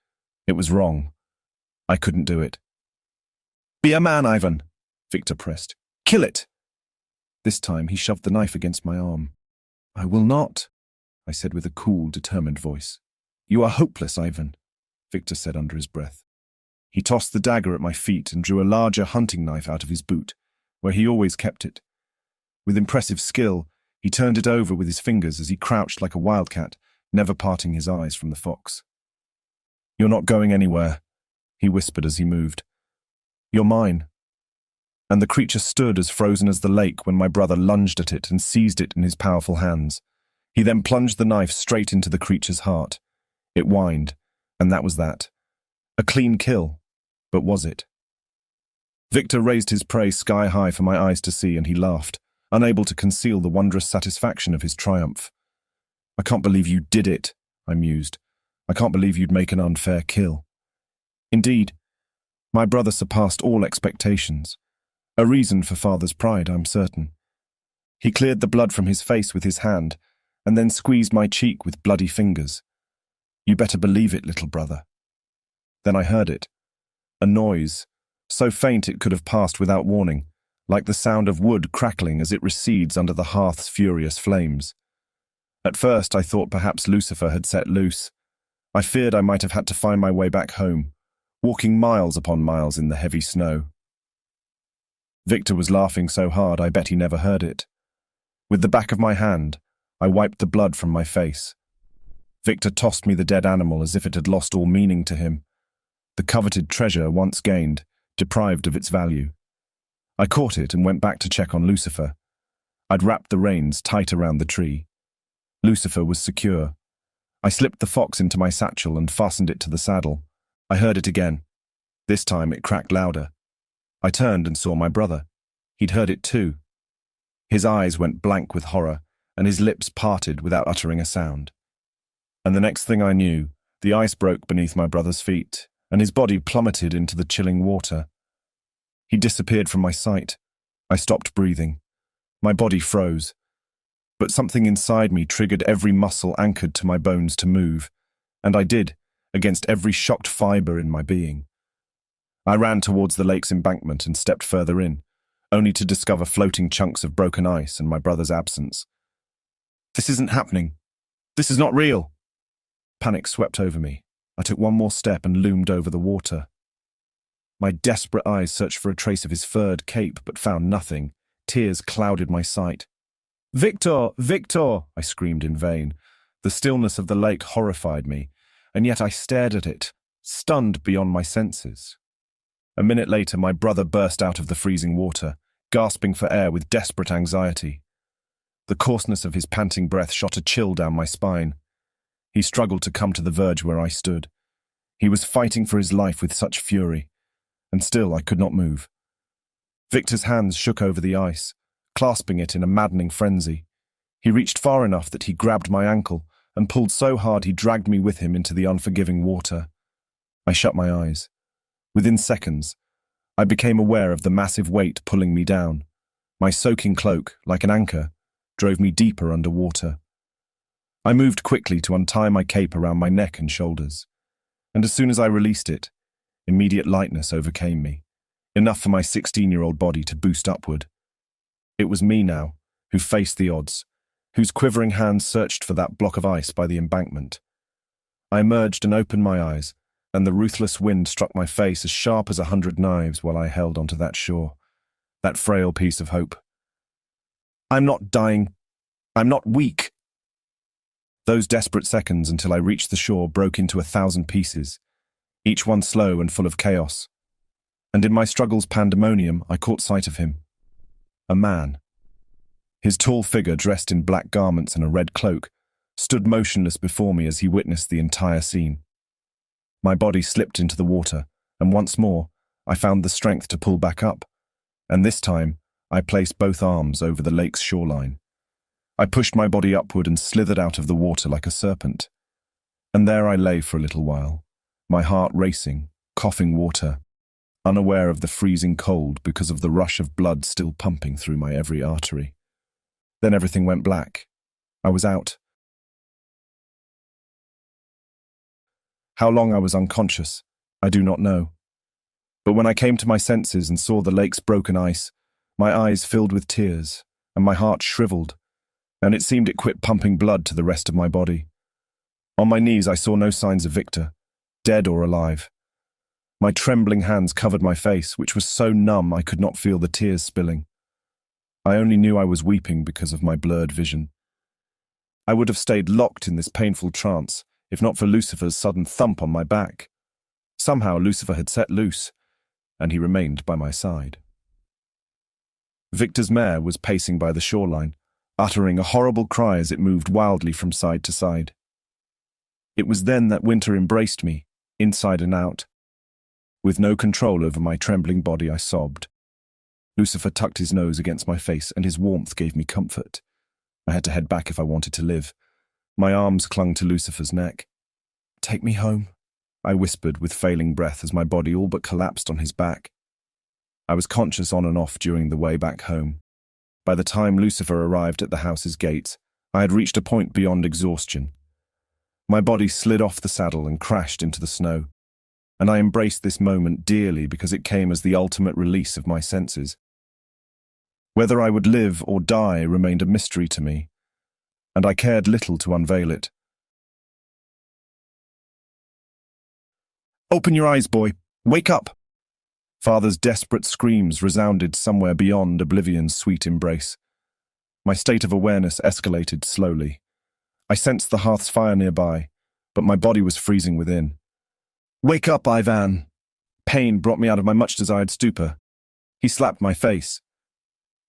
It was wrong. I couldn't do it. "Be a man, Ivan," Victor pressed. "Kill it." This time he shoved the knife against my arm. "I will not," I said with a cool, determined voice. "You are hopeless, Ivan," Victor said under his breath. He tossed the dagger at my feet and drew a larger hunting knife out of his boot, where he always kept it. With impressive skill, he turned it over with his fingers as he crouched like a wildcat, never parting his eyes from the fox. "You're not going anywhere," he whispered as he moved. "You're mine." And the creature stood as frozen as the lake when my brother lunged at it and seized it in his powerful hands. He then plunged the knife straight into the creature's heart. It whined, and that was that. A clean kill, but was it? Victor raised his prey sky high for my eyes to see, and he laughed, unable to conceal the wondrous satisfaction of his triumph. "I can't believe you did it," I mused. "I can't believe you'd make an unfair kill." Indeed, my brother surpassed all expectations. A reason for father's pride, I'm certain. He cleared the blood from his face with his hand, and then squeezed my cheek with bloody fingers. "You better believe it, little brother." Then I heard it. A noise, so faint it could have passed without warning, like the sound of wood crackling as it recedes under the hearth's furious flames. At first I thought perhaps Lucifer had set loose. I feared I might have had to find my way back home, walking miles upon miles in the heavy snow. Victor was laughing so hard I bet he never heard it. With the back of my hand, I wiped the blood from my face. Victor tossed me the dead animal as if it had lost all meaning to him. The coveted treasure once gained, deprived of its value. I caught it and went back to check on Lucifer. I'd wrapped the reins tight around the tree. Lucifer was secure. I slipped the fox into my satchel and fastened it to the saddle. I heard it again. This time it cracked louder. I turned and saw my brother. He'd heard it too. His eyes went blank with horror, and his lips parted without uttering a sound. And the next thing I knew, the ice broke beneath my brother's feet, and his body plummeted into the chilling water. He disappeared from my sight. I stopped breathing. My body froze. But something inside me triggered every muscle anchored to my bones to move, and I did, against every shocked fiber in my being. I ran towards the lake's embankment and stepped further in, only to discover floating chunks of broken ice and my brother's absence. This isn't happening. This is not real. Panic swept over me. I took one more step and loomed over the water. My desperate eyes searched for a trace of his furred cape, but found nothing. Tears clouded my sight. "Victor! Victor!" I screamed in vain. The stillness of the lake horrified me, and yet I stared at it, stunned beyond my senses. A minute later, my brother burst out of the freezing water, gasping for air with desperate anxiety. The coarseness of his panting breath shot a chill down my spine. He struggled to come to the verge where I stood. He was fighting for his life with such fury, and still I could not move. Victor's hands shook over the ice, clasping it in a maddening frenzy. He reached far enough that he grabbed my ankle and pulled so hard he dragged me with him into the unforgiving water. I shut my eyes. Within seconds, I became aware of the massive weight pulling me down. My soaking cloak, like an anchor, drove me deeper underwater. I moved quickly to untie my cape around my neck and shoulders, and as soon as I released it, immediate lightness overcame me, enough for my 16-year-old body to boost upward. It was me now, who faced the odds, whose quivering hands searched for that block of ice by the embankment. I emerged and opened my eyes, and the ruthless wind struck my face as sharp as 100 knives while I held onto that shore, that frail piece of hope. I'm not dying. I'm not weak. Those desperate seconds until I reached the shore broke into 1,000 pieces, each one slow and full of chaos. And in my struggle's pandemonium, I caught sight of him. A man. His tall figure, dressed in black garments and a red cloak, stood motionless before me as he witnessed the entire scene. My body slipped into the water, and once more, I found the strength to pull back up, and this time, I placed both arms over the lake's shoreline. I pushed my body upward and slithered out of the water like a serpent. And there I lay for a little while, my heart racing, coughing water, unaware of the freezing cold because of the rush of blood still pumping through my every artery. Then everything went black. I was out. How long I was unconscious, I do not know. But when I came to my senses and saw the lake's broken ice, my eyes filled with tears, and my heart shriveled, and it seemed it quit pumping blood to the rest of my body. On my knees I saw no signs of Victor, dead or alive. My trembling hands covered my face, which was so numb I could not feel the tears spilling. I only knew I was weeping because of my blurred vision. I would have stayed locked in this painful trance, if not for Lucifer's sudden thump on my back. Somehow Lucifer had set loose, and he remained by my side. Victor's mare was pacing by the shoreline, uttering a horrible cry as it moved wildly from side to side. It was then that Winter embraced me, inside and out. With no control over my trembling body, I sobbed. Lucifer tucked his nose against my face, and his warmth gave me comfort. I had to head back if I wanted to live. My arms clung to Lucifer's neck. "Take me home," I whispered with failing breath as my body all but collapsed on his back. I was conscious on and off during the way back home. By the time Lucifer arrived at the house's gates, I had reached a point beyond exhaustion. My body slid off the saddle and crashed into the snow, and I embraced this moment dearly because it came as the ultimate release of my senses. Whether I would live or die remained a mystery to me, and I cared little to unveil it. "Open your eyes, boy. Wake up!" Father's desperate screams resounded somewhere beyond oblivion's sweet embrace. My state of awareness escalated slowly. I sensed the hearth's fire nearby, but my body was freezing within. "Wake up, Ivan!" Pain brought me out of my much-desired stupor. He slapped my face.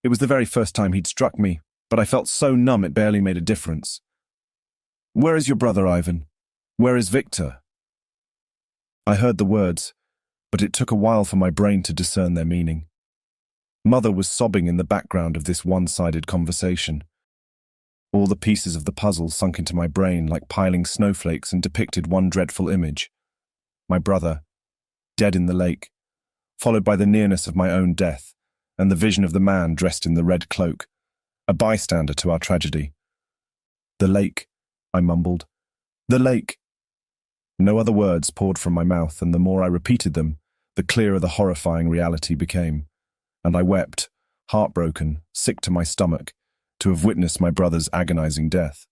It was the very first time he'd struck me, but I felt so numb it barely made a difference. "Where is your brother, Ivan? Where is Victor?" I heard the words, but it took a while for my brain to discern their meaning. Mother was sobbing in the background of this one-sided conversation. All the pieces of the puzzle sunk into my brain like piling snowflakes and depicted one dreadful image. My brother, dead in the lake, followed by the nearness of my own death, and the vision of the man dressed in the red cloak, a bystander to our tragedy. "The lake," I mumbled. "The lake." No other words poured from my mouth, and the more I repeated them, the clearer the horrifying reality became, and I wept, heartbroken, sick to my stomach, to have witnessed my brother's agonizing death.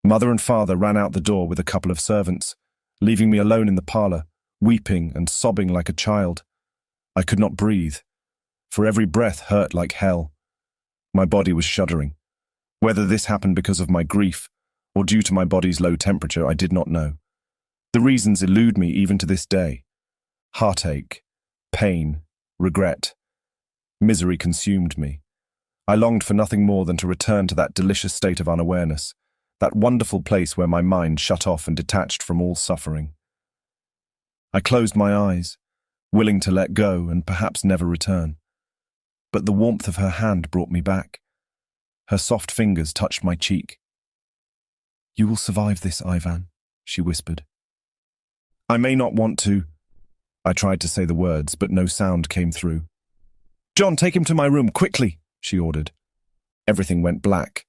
Mother and father ran out the door with a couple of servants, leaving me alone in the parlor, weeping and sobbing like a child. I could not breathe, for every breath hurt like hell. My body was shuddering. Whether this happened because of my grief or due to my body's low temperature, I did not know. The reasons elude me even to this day. Heartache, pain, regret, misery consumed me. I longed for nothing more than to return to that delicious state of unawareness, that wonderful place where my mind shut off and detached from all suffering. I closed my eyes, willing to let go and perhaps never return. But the warmth of her hand brought me back. Her soft fingers touched my cheek. "You will survive this, Ivan," she whispered. "I may not want to." I tried to say the words, but no sound came through. "John, take him to my room, quickly," she ordered. Everything went black.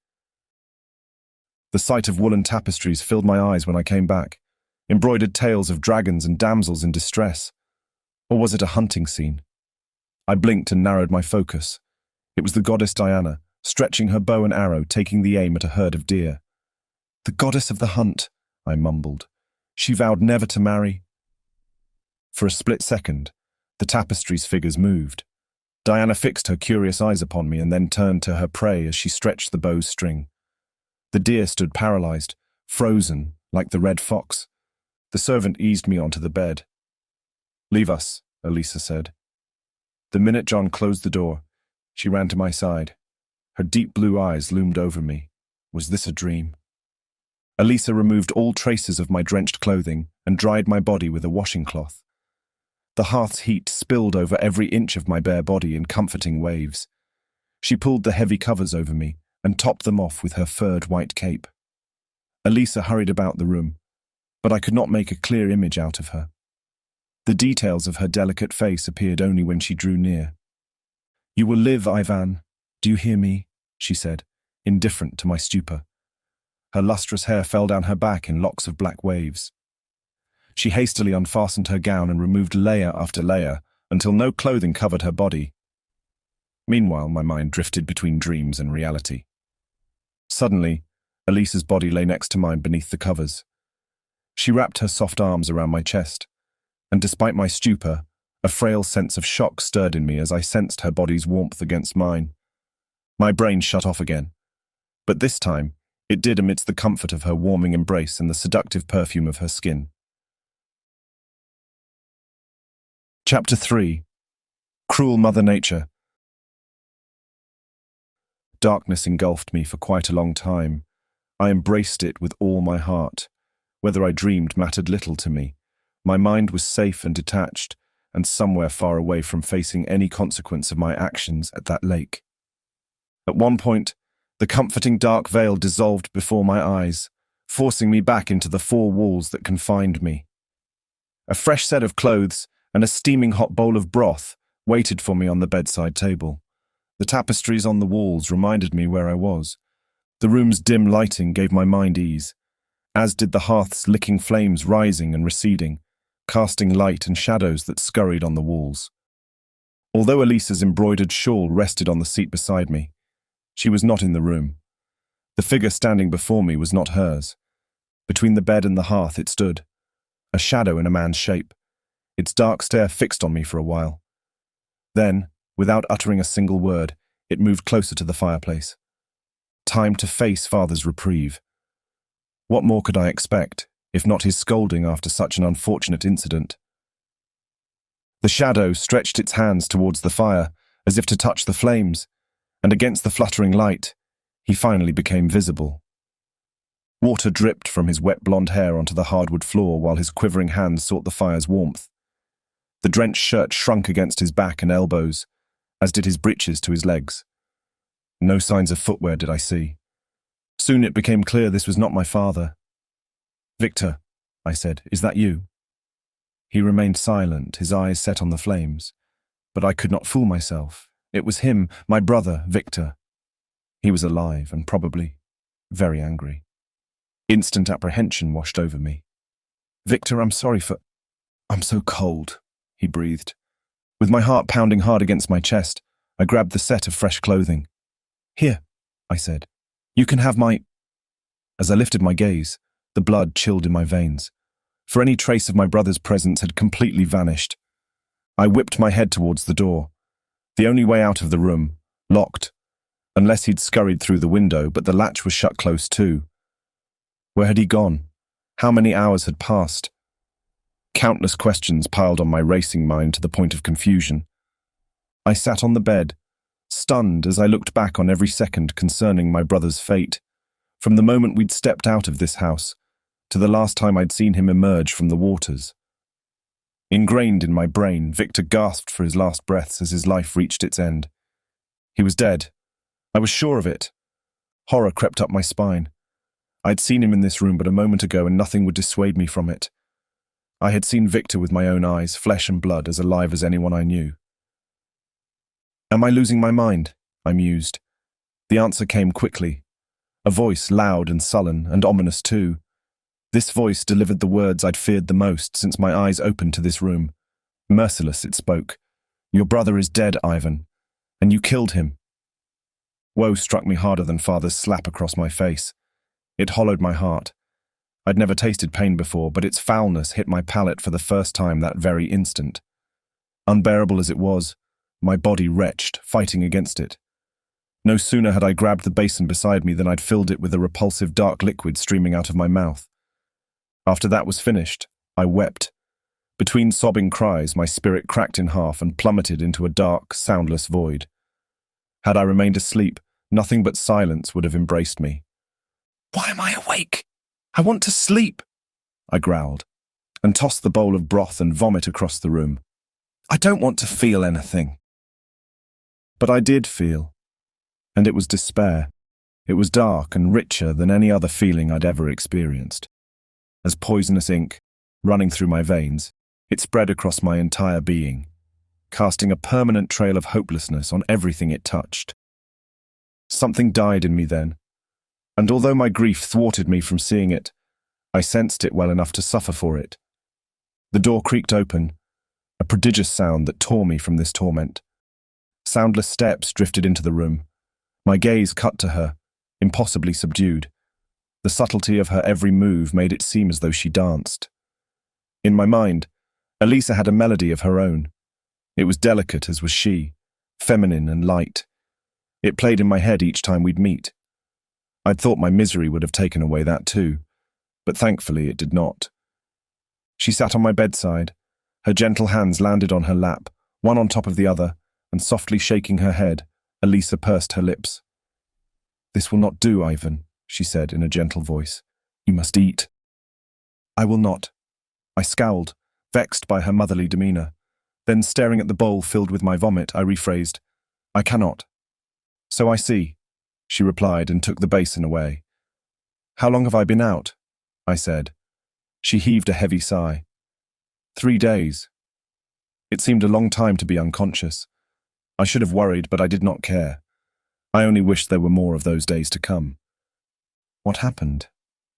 The sight of woolen tapestries filled my eyes when I came back, embroidered tales of dragons and damsels in distress. Or was it a hunting scene? I blinked and narrowed my focus. It was the goddess Diana, stretching her bow and arrow, taking the aim at a herd of deer. "The goddess of the hunt," I mumbled. "She vowed never to marry." For a split second, the tapestry's figures moved. Diana fixed her curious eyes upon me and then turned to her prey as she stretched the bow's string. The deer stood paralyzed, frozen, like the red fox. The servant eased me onto the bed. "Leave us," Elisa said. The minute John closed the door, she ran to my side. Her deep blue eyes loomed over me. Was this a dream? Elisa removed all traces of my drenched clothing and dried my body with a washing cloth. The hearth's heat spilled over every inch of my bare body in comforting waves. She pulled the heavy covers over me and topped them off with her furred white cape. Elisa hurried about the room, but I could not make a clear image out of her. The details of her delicate face appeared only when she drew near. "You will live, Ivan. Do you hear me?" she said, indifferent to my stupor. Her lustrous hair fell down her back in locks of black waves. She hastily unfastened her gown and removed layer after layer until no clothing covered her body. Meanwhile, my mind drifted between dreams and reality. Suddenly, Elisa's body lay next to mine beneath the covers. She wrapped her soft arms around my chest, and despite my stupor, a frail sense of shock stirred in me as I sensed her body's warmth against mine. My brain shut off again, but this time it did amidst the comfort of her warming embrace and the seductive perfume of her skin. Chapter 3. Cruel Mother Nature. Darkness engulfed me for quite a long time. I embraced it with all my heart. Whether I dreamed mattered little to me. My mind was safe and detached, and somewhere far away from facing any consequence of my actions at that lake. At one point, the comforting dark veil dissolved before my eyes, forcing me back into the four walls that confined me. A fresh set of clothes and a steaming hot bowl of broth waited for me on the bedside table. The tapestries on the walls reminded me where I was. The room's dim lighting gave my mind ease, as did the hearth's licking flames rising and receding, casting light and shadows that scurried on the walls. Although Elisa's embroidered shawl rested on the seat beside me, she was not in the room. The figure standing before me was not hers. Between the bed and the hearth it stood, a shadow in a man's shape, its dark stare fixed on me for a while. Then, without uttering a single word, it moved closer to the fireplace. Time to face father's reprieve. What more could I expect, if not his scolding after such an unfortunate incident? The shadow stretched its hands towards the fire, as if to touch the flames, and against the fluttering light, he finally became visible. Water dripped from his wet blonde hair onto the hardwood floor while his quivering hands sought the fire's warmth. The drenched shirt shrunk against his back and elbows, as did his breeches to his legs. No signs of footwear did I see. Soon it became clear this was not my father. "Victor," I said, "is that you?" He remained silent, his eyes set on the flames. But I could not fool myself. It was him, my brother, Victor. He was alive and probably very angry. Instant apprehension washed over me. "Victor, I'm so cold," he breathed. With my heart pounding hard against my chest, I grabbed the set of fresh clothing. "Here," I said. "You can have my—" As I lifted my gaze, the blood chilled in my veins, for any trace of my brother's presence had completely vanished. I whipped my head towards the door. The only way out of the room, locked, unless he'd scurried through the window, but the latch was shut close too. Where had he gone? How many hours had passed? Countless questions piled on my racing mind to the point of confusion. I sat on the bed, stunned as I looked back on every second concerning my brother's fate, from the moment we'd stepped out of this house to the last time I'd seen him emerge from the waters. Ingrained in my brain, Victor gasped for his last breaths as his life reached its end. He was dead. I was sure of it. Horror crept up my spine. I'd seen him in this room but a moment ago, and nothing would dissuade me from it. I had seen Victor with my own eyes, flesh and blood, as alive as anyone I knew. Am I losing my mind? I mused. The answer came quickly. A voice, loud and sullen, and ominous too. This voice delivered the words I'd feared the most since my eyes opened to this room. Merciless, it spoke. "Your brother is dead, Ivan, and you killed him." Woe struck me harder than father's slap across my face. It hollowed my heart. I'd never tasted pain before, but its foulness hit my palate for the first time that very instant. Unbearable as it was, my body retched, fighting against it. No sooner had I grabbed the basin beside me than I'd filled it with a repulsive dark liquid streaming out of my mouth. After that was finished, I wept. Between sobbing cries, my spirit cracked in half and plummeted into a dark, soundless void. Had I remained asleep, nothing but silence would have embraced me. "Why am I awake? I want to sleep," I growled, and tossed the bowl of broth and vomit across the room. "I don't want to feel anything." But I did feel, and it was despair. It was dark and richer than any other feeling I'd ever experienced. As poisonous ink, running through my veins, it spread across my entire being, casting a permanent trail of hopelessness on everything it touched. Something died in me then, and although my grief thwarted me from seeing it, I sensed it well enough to suffer for it. The door creaked open, a prodigious sound that tore me from this torment. Soundless steps drifted into the room. My gaze cut to her, impossibly subdued. The subtlety of her every move made it seem as though she danced. In my mind, Elisa had a melody of her own. It was delicate as was she, feminine and light. It played in my head each time we'd meet. I'd thought my misery would have taken away that too, but thankfully it did not. She sat on my bedside. Her gentle hands landed on her lap, one on top of the other, and softly shaking her head, Elisa pursed her lips. "This will not do, Ivan," she said in a gentle voice. "You must eat." "I will not." I scowled, vexed by her motherly demeanor. Then, staring at the bowl filled with my vomit, I rephrased, "I cannot." "So I see," she replied and took the basin away. "How long have I been out?" I said. She heaved a heavy sigh. 3 days. It seemed a long time to be unconscious. I should have worried, but I did not care. I only wished there were more of those days to come. "What happened?"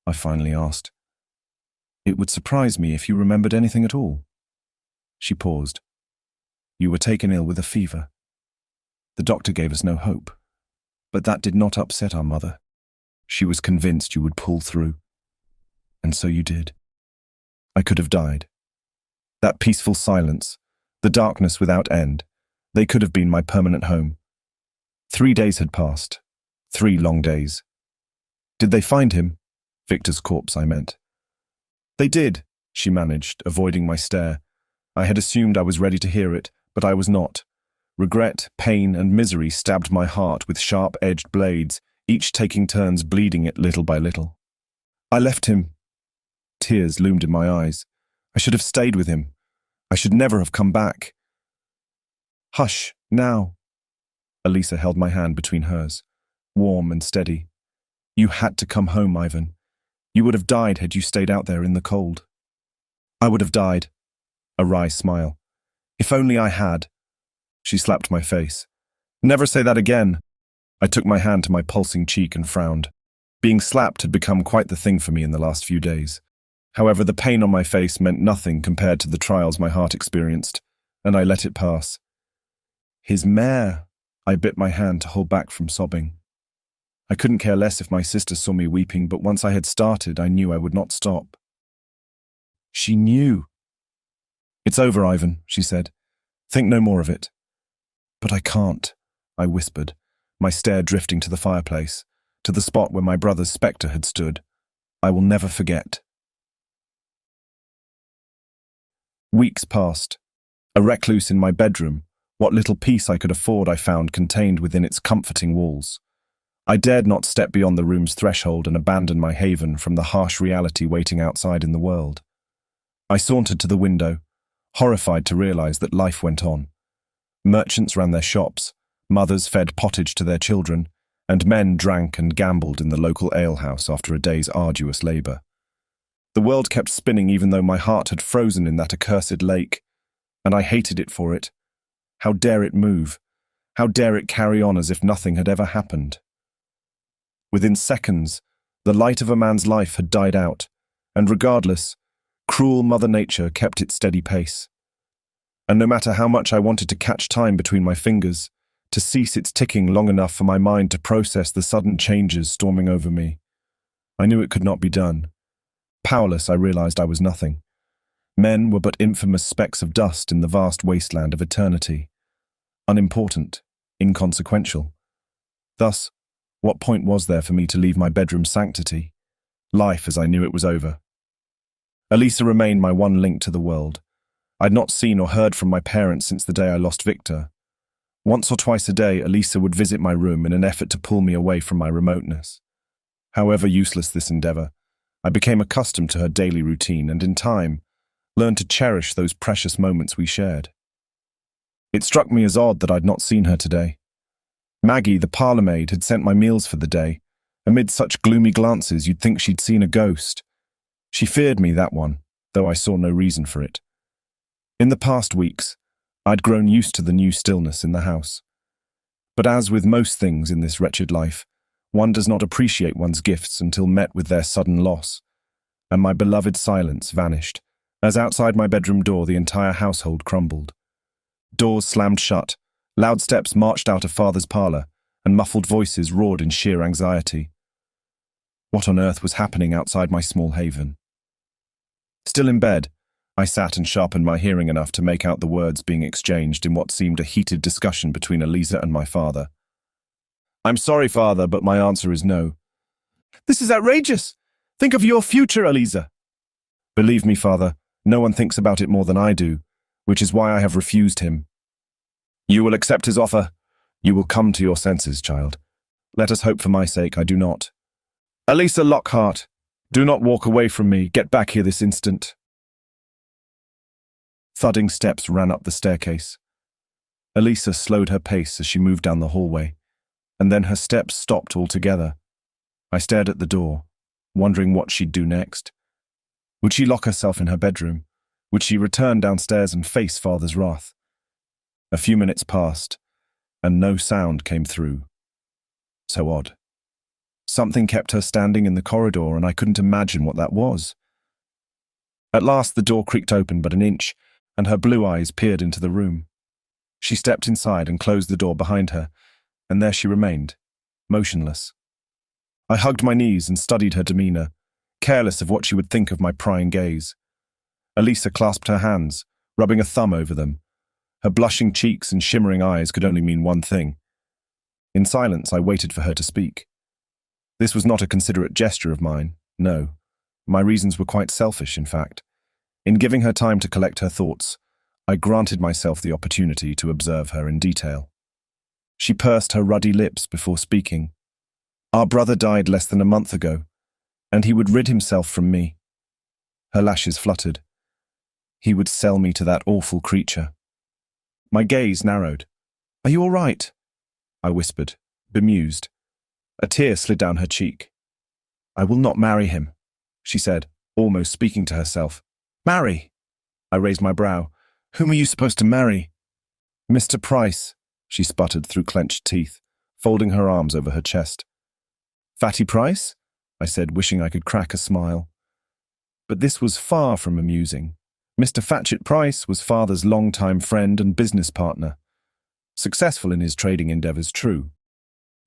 I finally asked. "It would surprise me if you remembered anything at all." She paused. "You were taken ill with a fever. The doctor gave us no hope, but that did not upset our mother. She was convinced you would pull through. And so you did. I could have died. That peaceful silence, the darkness without end, they could have been my permanent home. 3 days had passed. 3 long days. Did they find him? Victor's corpse, I meant. They did, she managed, avoiding my stare. I had assumed I was ready to hear it, but I was not. Regret, pain, and misery stabbed my heart with sharp-edged blades, each taking turns bleeding it little by little. I left him. Tears loomed in my eyes. I should have stayed with him. I should never have come back. Hush, now. Elisa held my hand between hers, warm and steady. You had to come home, Ivan. You would have died had you stayed out there in the cold. I would have died. a wry smile. If only I had. She slapped my face. Never say that again. I took my hand to my pulsing cheek and frowned. Being slapped had become quite the thing for me in the last few days. However, the pain on my face meant nothing compared to the trials my heart experienced, and I let it pass. His mare. I bit my hand to hold back from sobbing. I couldn't care less if my sister saw me weeping, but once I had started, I knew I would not stop. She knew. It's over, Ivan, she said. Think no more of it. But I can't, I whispered, my stare drifting to the fireplace, to the spot where my brother's spectre had stood. I will never forget. Weeks passed. A recluse in my bedroom, what little peace I could afford I found contained within its comforting walls. I dared not step beyond the room's threshold and abandon my haven from the harsh reality waiting outside in the world. I sauntered to the window, horrified to realize that life went on. Merchants ran their shops, mothers fed pottage to their children, and men drank and gambled in the local alehouse after a day's arduous labor. The world kept spinning even though my heart had frozen in that accursed lake, and I hated it for it. How dare it move? How dare it carry on as if nothing had ever happened? Within seconds, the light of a man's life had died out, and regardless, cruel Mother Nature kept its steady pace. And no matter how much I wanted to catch time between my fingers, to cease its ticking long enough for my mind to process the sudden changes storming over me, I knew it could not be done. Powerless, I realized I was nothing. Men were but infamous specks of dust in the vast wasteland of eternity. Unimportant, inconsequential. Thus, what point was there for me to leave my bedroom sanctity? Life as I knew it was over. Elisa remained my one link to the world. I'd not seen or heard from my parents since the day I lost Victor. Once or twice a day, Elisa would visit my room in an effort to pull me away from my remoteness. However useless this endeavor, I became accustomed to her daily routine and, in time, learned to cherish those precious moments we shared. It struck me as odd that I'd not seen her today. Maggie, the parlour maid, had sent my meals for the day. Amid such gloomy glances, you'd think she'd seen a ghost. She feared me, that one, though I saw no reason for it. In the past weeks, I'd grown used to the new stillness in the house. But as with most things in this wretched life, one does not appreciate one's gifts until met with their sudden loss, and my beloved silence vanished, as outside my bedroom door the entire household crumbled. Doors slammed shut, loud steps marched out of Father's parlour, and muffled voices roared in sheer anxiety. What on earth was happening outside my small haven? Still in bed, I sat and sharpened my hearing enough to make out the words being exchanged in what seemed a heated discussion between Elisa and my father. I'm sorry, Father, but my answer is no. This is outrageous. Think of your future, Elisa. Believe me, Father, no one thinks about it more than I do, which is why I have refused him. You will accept his offer. You will come to your senses, child. Let us hope for my sake I do not. Elisa Lockhart, do not walk away from me. Get back here this instant. Thudding steps ran up the staircase. Elisa slowed her pace as she moved down the hallway, and then her steps stopped altogether. I stared at the door, wondering what she'd do next. Would she lock herself in her bedroom? Would she return downstairs and face Father's wrath? A few minutes passed, and no sound came through. So odd. Something kept her standing in the corridor, and I couldn't imagine what that was. At last the door creaked open but an inch, and her blue eyes peered into the room. She stepped inside and closed the door behind her, and there she remained, motionless. I hugged my knees and studied her demeanor, careless of what she would think of my prying gaze. Elisa clasped her hands, rubbing a thumb over them. Her blushing cheeks and shimmering eyes could only mean one thing. In silence, I waited for her to speak. This was not a considerate gesture of mine, no. My reasons were quite selfish, in fact. In giving her time to collect her thoughts, I granted myself the opportunity to observe her in detail. She pursed her ruddy lips before speaking. Our brother died less than a month ago, and he would rid himself from me. Her lashes fluttered. He would sell me to that awful creature. My gaze narrowed. Are you all right? I whispered, bemused. A tear slid down her cheek. I will not marry him, she said, almost speaking to herself. Marry! I raised my brow. Whom are you supposed to marry? Mr. Price, she sputtered through clenched teeth, folding her arms over her chest. Fatty Price? I said, wishing I could crack a smile. But this was far from amusing. Mr. Fatchet Price was father's long-time friend and business partner. Successful in his trading endeavours, true.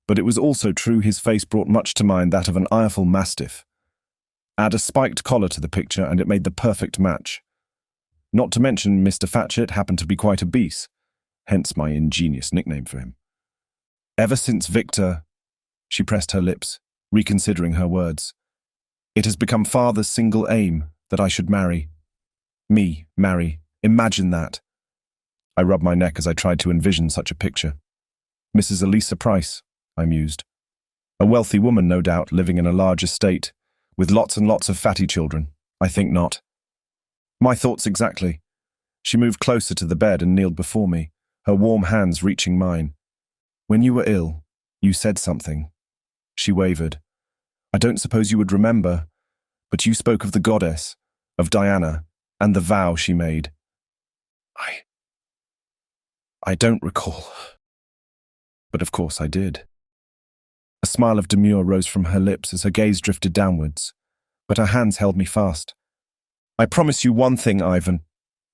But it was also true his face brought much to mind that of an ireful mastiff. Add a spiked collar to the picture and it made the perfect match. Not to mention Mr. Fatchet happened to be quite obese, hence my ingenious nickname for him. Ever since Victor, she pressed her lips, reconsidering her words. It has become father's single aim that I should marry. Me, marry. Imagine that. I rubbed my neck as I tried to envision such a picture. Mrs. Elisa Price, I mused. A wealthy woman, no doubt, living in a large estate, with lots and lots of fatty children. I think not. My thoughts exactly. She moved closer to the bed and kneeled before me, her warm hands reaching mine. When you were ill, you said something. She wavered. I don't suppose you would remember, but you spoke of the goddess, of Diana, and the vow she made. I don't recall. But of course I did. A smile of demur rose from her lips as her gaze drifted downwards, but her hands held me fast. I promise you one thing, Ivan,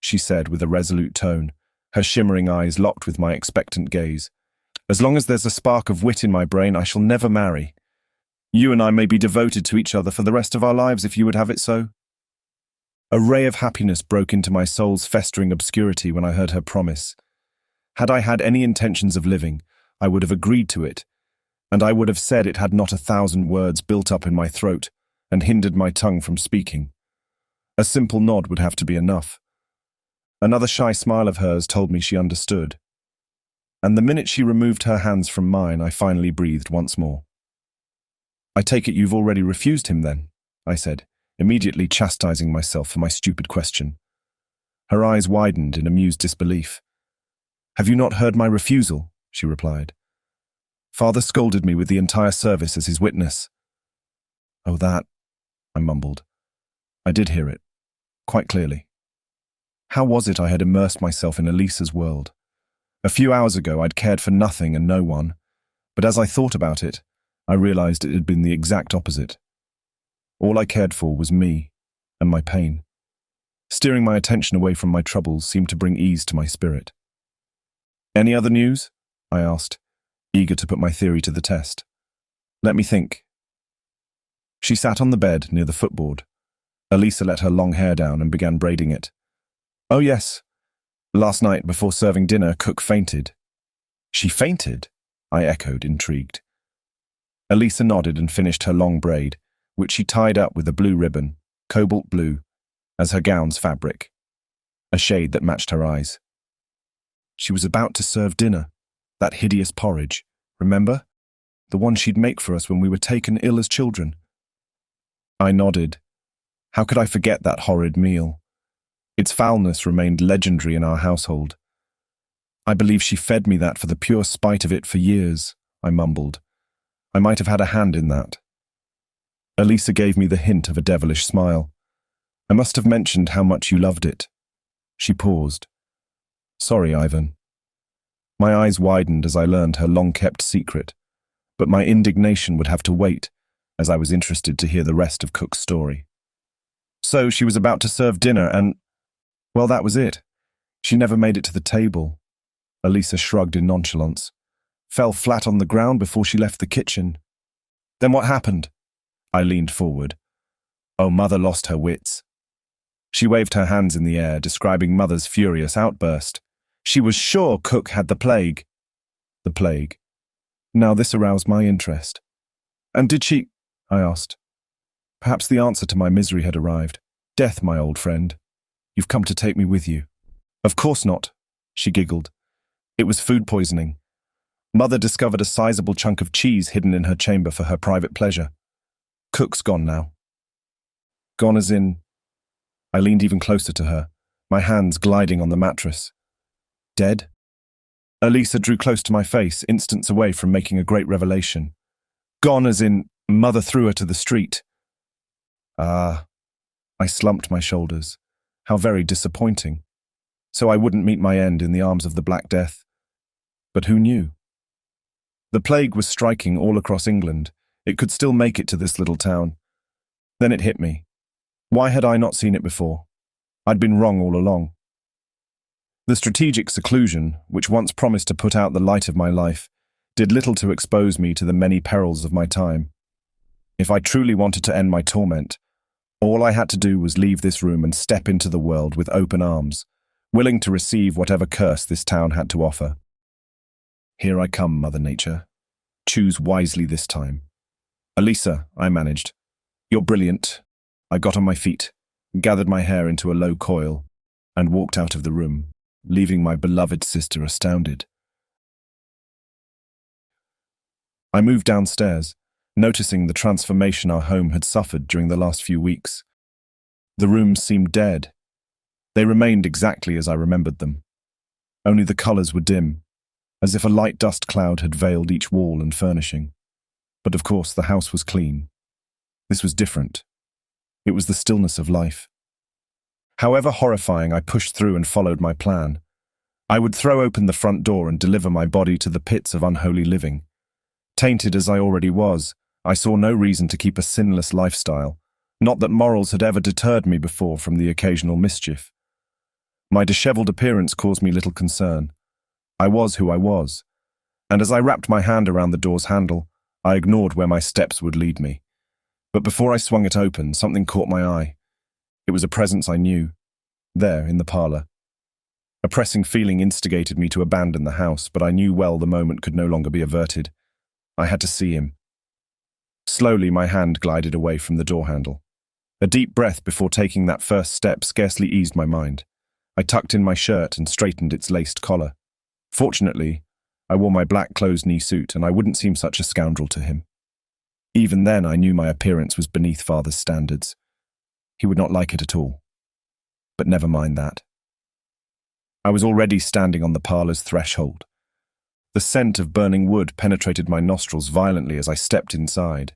she said with a resolute tone, her shimmering eyes locked with my expectant gaze. As long as there's a spark of wit in my brain, I shall never marry. You and I may be devoted to each other for the rest of our lives if you would have it so. A ray of happiness broke into my soul's festering obscurity when I heard her promise. Had I had any intentions of living, I would have agreed to it, and I would have said it had not 1,000 words built up in my throat and hindered my tongue from speaking. A simple nod would have to be enough. Another shy smile of hers told me she understood. And the minute she removed her hands from mine, I finally breathed once more. I take it you've already refused him then, I said, immediately chastising myself for my stupid question. Her eyes widened in amused disbelief. Have you not heard my refusal? She replied. Father scolded me with the entire service as his witness. Oh, that, I mumbled. I did hear it, quite clearly. How was it I had immersed myself in Elisa's world? A few hours ago I'd cared for nothing and no one, but as I thought about it, I realized it had been the exact opposite. All I cared for was me and my pain. Steering my attention away from my troubles seemed to bring ease to my spirit. Any other news? I asked, eager to put my theory to the test. Let me think. She sat on the bed near the footboard. Elisa let her long hair down and began braiding it. Oh yes. Last night, before serving dinner, Cook fainted. She fainted? I echoed, intrigued. Elisa nodded and finished her long braid, which she tied up with a blue ribbon, cobalt blue, as her gown's fabric, a shade that matched her eyes. She was about to serve dinner, that hideous porridge, remember? The one she'd make for us when we were taken ill as children. I nodded. How could I forget that horrid meal? Its foulness remained legendary in our household. I believe she fed me that for the pure spite of it for years, I mumbled. I might have had a hand in that. Elisa gave me the hint of a devilish smile. I must have mentioned how much you loved it. She paused. Sorry, Ivan. My eyes widened as I learned her long-kept secret, but my indignation would have to wait, as I was interested to hear the rest of Cook's story. So she was about to serve dinner and... Well, that was it. She never made it to the table. Elisa shrugged in nonchalance. Fell flat on the ground before she left the kitchen. Then what happened? I leaned forward. Oh, Mother lost her wits. She waved her hands in the air, describing Mother's furious outburst. She was sure Cook had the plague. The plague. Now this aroused my interest. And did she... I asked. Perhaps the answer to my misery had arrived. Death, my old friend. You've come to take me with you. Of course not, she giggled. It was food poisoning. Mother discovered a sizable chunk of cheese hidden in her chamber for her private pleasure. Cook's gone now. Gone as in... I leaned even closer to her, my hands gliding on the mattress. Dead? Elisa drew close to my face, instants away from making a great revelation. Gone as in, Mother threw her to the street. Ah. I slumped my shoulders. How very disappointing. So I wouldn't meet my end in the arms of the Black Death. But who knew? The plague was striking all across England. It could still make it to this little town. Then it hit me. Why had I not seen it before? I'd been wrong all along. The strategic seclusion, which once promised to put out the light of my life, did little to expose me to the many perils of my time. If I truly wanted to end my torment, all I had to do was leave this room and step into the world with open arms, willing to receive whatever curse this town had to offer. Here I come, Mother Nature. Choose wisely this time. Elisa, I managed. You're brilliant. I got on my feet, gathered my hair into a low coil, and walked out of the room, leaving my beloved sister astounded. I moved downstairs, noticing the transformation our home had suffered during the last few weeks. The rooms seemed dead. They remained exactly as I remembered them. Only the colours were dim, as if a light dust cloud had veiled each wall and furnishing. But of course the house was clean. This was different. It was the stillness of life. However horrifying, I pushed through and followed my plan. I would throw open the front door and deliver my body to the pits of unholy living. Tainted as I already was, I saw no reason to keep a sinless lifestyle, not that morals had ever deterred me before from the occasional mischief. My dishevelled appearance caused me little concern. I was who I was, and as I wrapped my hand around the door's handle, I ignored where my steps would lead me. But before I swung it open, something caught my eye. It was a presence I knew, there in the parlour. A pressing feeling instigated me to abandon the house, but I knew well the moment could no longer be averted. I had to see him. Slowly, my hand glided away from the door handle. A deep breath before taking that first step scarcely eased my mind. I tucked in my shirt and straightened its laced collar. Fortunately, I wore my black closed-knee suit, and I wouldn't seem such a scoundrel to him. Even then, I knew my appearance was beneath Father's standards. He would not like it at all. But never mind that. I was already standing on the parlour's threshold. The scent of burning wood penetrated my nostrils violently as I stepped inside.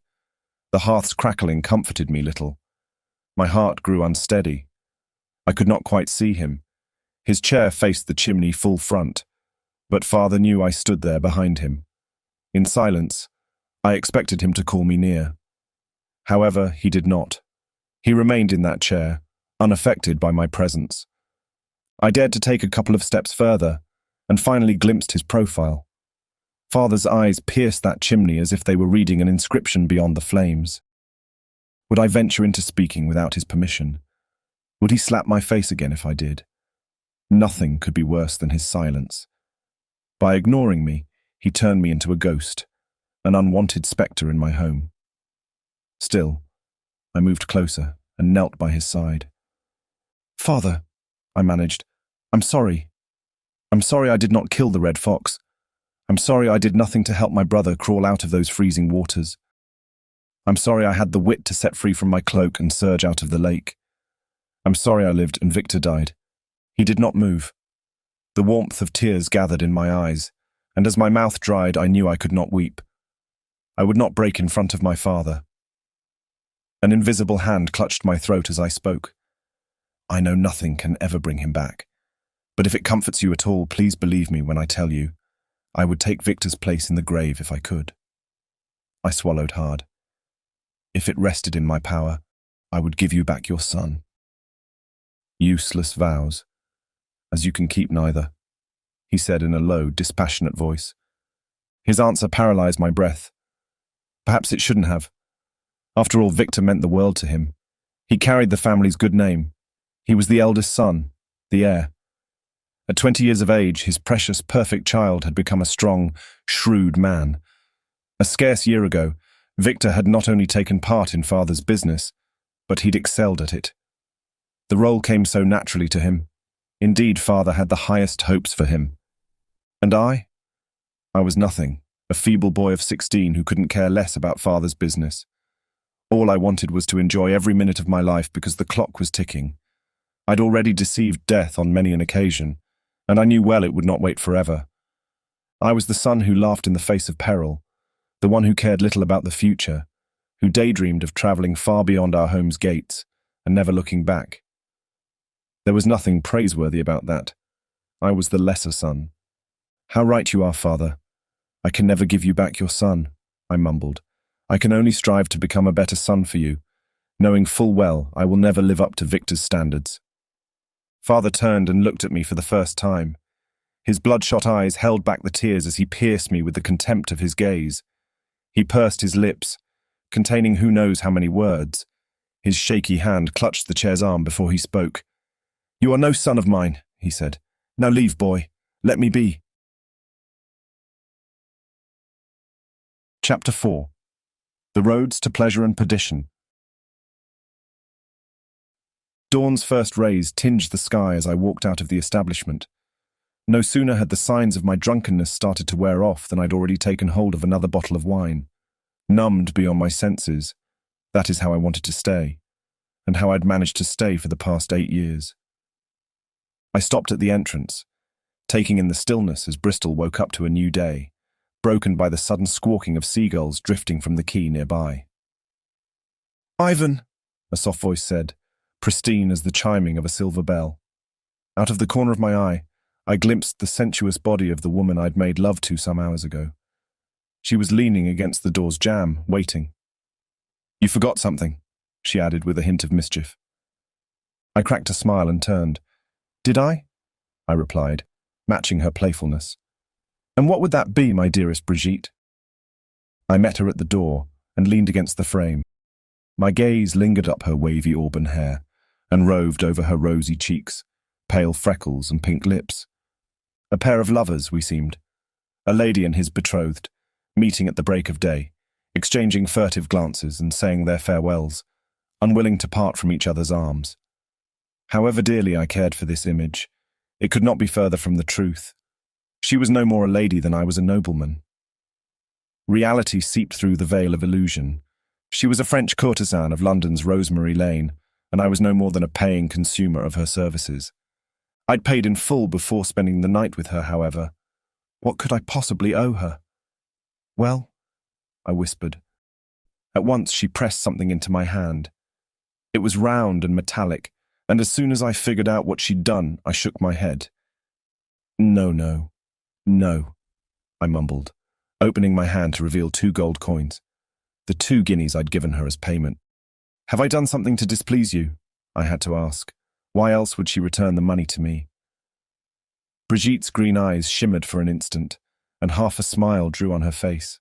The hearth's crackling comforted me little. My heart grew unsteady. I could not quite see him. His chair faced the chimney full front, but Father knew I stood there behind him. In silence, I expected him to call me near. However, he did not. He remained in that chair, unaffected by my presence. I dared to take a couple of steps further, and finally glimpsed his profile. Father's eyes pierced that chimney as if they were reading an inscription beyond the flames. Would I venture into speaking without his permission? Would he slap my face again if I did? Nothing could be worse than his silence. By ignoring me, he turned me into a ghost, an unwanted spectre in my home. Still, I moved closer and knelt by his side. "Father," I managed, I'm sorry. I'm sorry I did not kill the red fox. I'm sorry I did nothing to help my brother crawl out of those freezing waters. I'm sorry I had the wit to set free from my cloak and surge out of the lake. I'm sorry I lived and Victor died." He did not move. The warmth of tears gathered in my eyes, and as my mouth dried, I knew I could not weep. I would not break in front of my father. An invisible hand clutched my throat as I spoke. "I know nothing can ever bring him back. But if it comforts you at all, please believe me when I tell you, I would take Victor's place in the grave if I could." I swallowed hard. "If it rested in my power, I would give you back your son." "Useless vows, as you can keep neither," he said in a low, dispassionate voice. His answer paralyzed my breath. Perhaps it shouldn't have. After all, Victor meant the world to him. He carried the family's good name. He was the eldest son, the heir. At 20 years of age, his precious, perfect child had become a strong, shrewd man. A scarce year ago, Victor had not only taken part in Father's business, but he'd excelled at it. The role came so naturally to him. Indeed, Father had the highest hopes for him. And I was nothing, a feeble boy of 16 who couldn't care less about Father's business. All I wanted was to enjoy every minute of my life because the clock was ticking. I'd already deceived death on many an occasion, and I knew well it would not wait forever. I was the son who laughed in the face of peril, the one who cared little about the future, who daydreamed of travelling far beyond our home's gates and never looking back. There was nothing praiseworthy about that. I was the lesser son. "How right you are, father. I can never give you back your son," I mumbled. "I can only strive to become a better son for you, knowing full well I will never live up to Victor's standards." Father turned and looked at me for the first time. His bloodshot eyes held back the tears as he pierced me with the contempt of his gaze. He pursed his lips, containing who knows how many words. His shaky hand clutched the chair's arm before he spoke. "You are no son of mine," he said. "Now leave, boy. Let me be." Chapter 4. The Roads to Pleasure and Perdition. Dawn's first rays tinged the sky as I walked out of the establishment. No sooner had the signs of my drunkenness started to wear off than I'd already taken hold of another bottle of wine. Numbed beyond my senses, that is how I wanted to stay, and how I'd managed to stay for the past 8 years. I stopped at the entrance, taking in the stillness as Bristol woke up to a new day, broken by the sudden squawking of seagulls drifting from the quay nearby. "Ivan," a soft voice said, pristine as the chiming of a silver bell. Out of the corner of my eye, I glimpsed the sensuous body of the woman I'd made love to some hours ago. She was leaning against the door's jamb, waiting. "You forgot something," she added with a hint of mischief. I cracked a smile and turned. "Did I?" I replied, matching her playfulness. "And what would that be, my dearest Brigitte?" I met her at the door and leaned against the frame. My gaze lingered up her wavy auburn hair and roved over her rosy cheeks, pale freckles and pink lips. A pair of lovers, we seemed. A lady and his betrothed, meeting at the break of day, exchanging furtive glances and saying their farewells, unwilling to part from each other's arms. However dearly I cared for this image, it could not be further from the truth. She was no more a lady than I was a nobleman. Reality seeped through the veil of illusion. She was a French courtesan of London's Rosemary Lane, and I was no more than a paying consumer of her services. I'd paid in full before spending the night with her, however. What could I possibly owe her? "Well," I whispered. At once she pressed something into my hand. It was round and metallic, and as soon as I figured out what she'd done, I shook my head. No, I mumbled, opening my hand to reveal 2 gold coins. The 2 guineas I'd given her as payment. "Have I done something to displease you?" I had to ask. Why else would she return the money to me? Brigitte's green eyes shimmered for an instant, and half a smile drew on her face.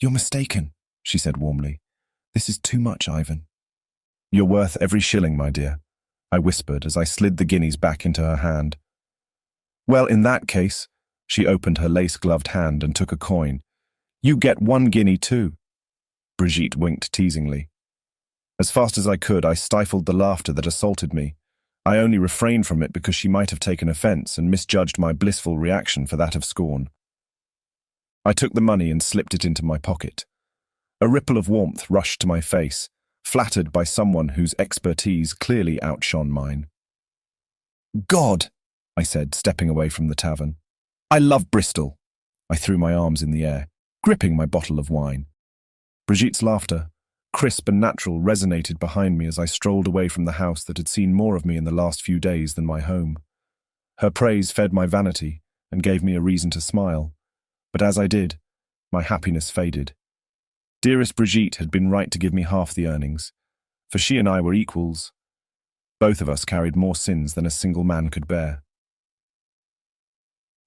"You're mistaken," she said warmly. "This is too much, Ivan." "You're worth every shilling, my dear," I whispered as I slid the guineas back into her hand. "Well, in that case," she opened her lace-gloved hand and took a coin. "You get 1 guinea too." Brigitte winked teasingly. As fast as I could, I stifled the laughter that assaulted me. I only refrained from it because she might have taken offense and misjudged my blissful reaction for that of scorn. I took the money and slipped it into my pocket. A ripple of warmth rushed to my face, flattered by someone whose expertise clearly outshone mine. "God," I said, stepping away from the tavern. "I love Bristol." I threw my arms in the air, gripping my bottle of wine. Brigitte's laughter, crisp and natural, resonated behind me as I strolled away from the house that had seen more of me in the last few days than my home. Her praise fed my vanity and gave me a reason to smile, but as I did, my happiness faded. Dearest Brigitte had been right to give me half the earnings, for she and I were equals. Both of us carried more sins than a single man could bear.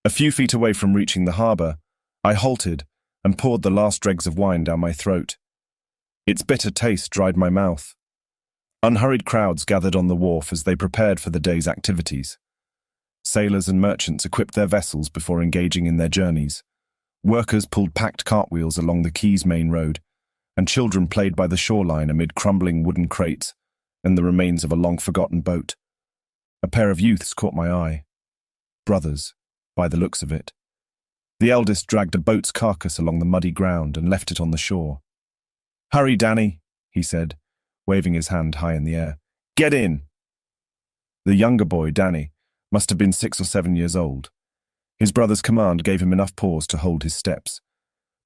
A few feet away from reaching the harbour, I halted and poured the last dregs of wine down my throat. Its bitter taste dried my mouth. Unhurried crowds gathered on the wharf as they prepared for the day's activities. Sailors and merchants equipped their vessels before engaging in their journeys. Workers pulled packed cartwheels along the quay's main road, and children played by the shoreline amid crumbling wooden crates and the remains of a long-forgotten boat. A pair of youths caught my eye. Brothers, by the looks of it. The eldest dragged a boat's carcass along the muddy ground and left it on the shore. "Hurry, Danny," he said, waving his hand high in the air. "Get in!" The younger boy, Danny, must have been 6 or 7 years old. His brother's command gave him enough pause to hold his steps,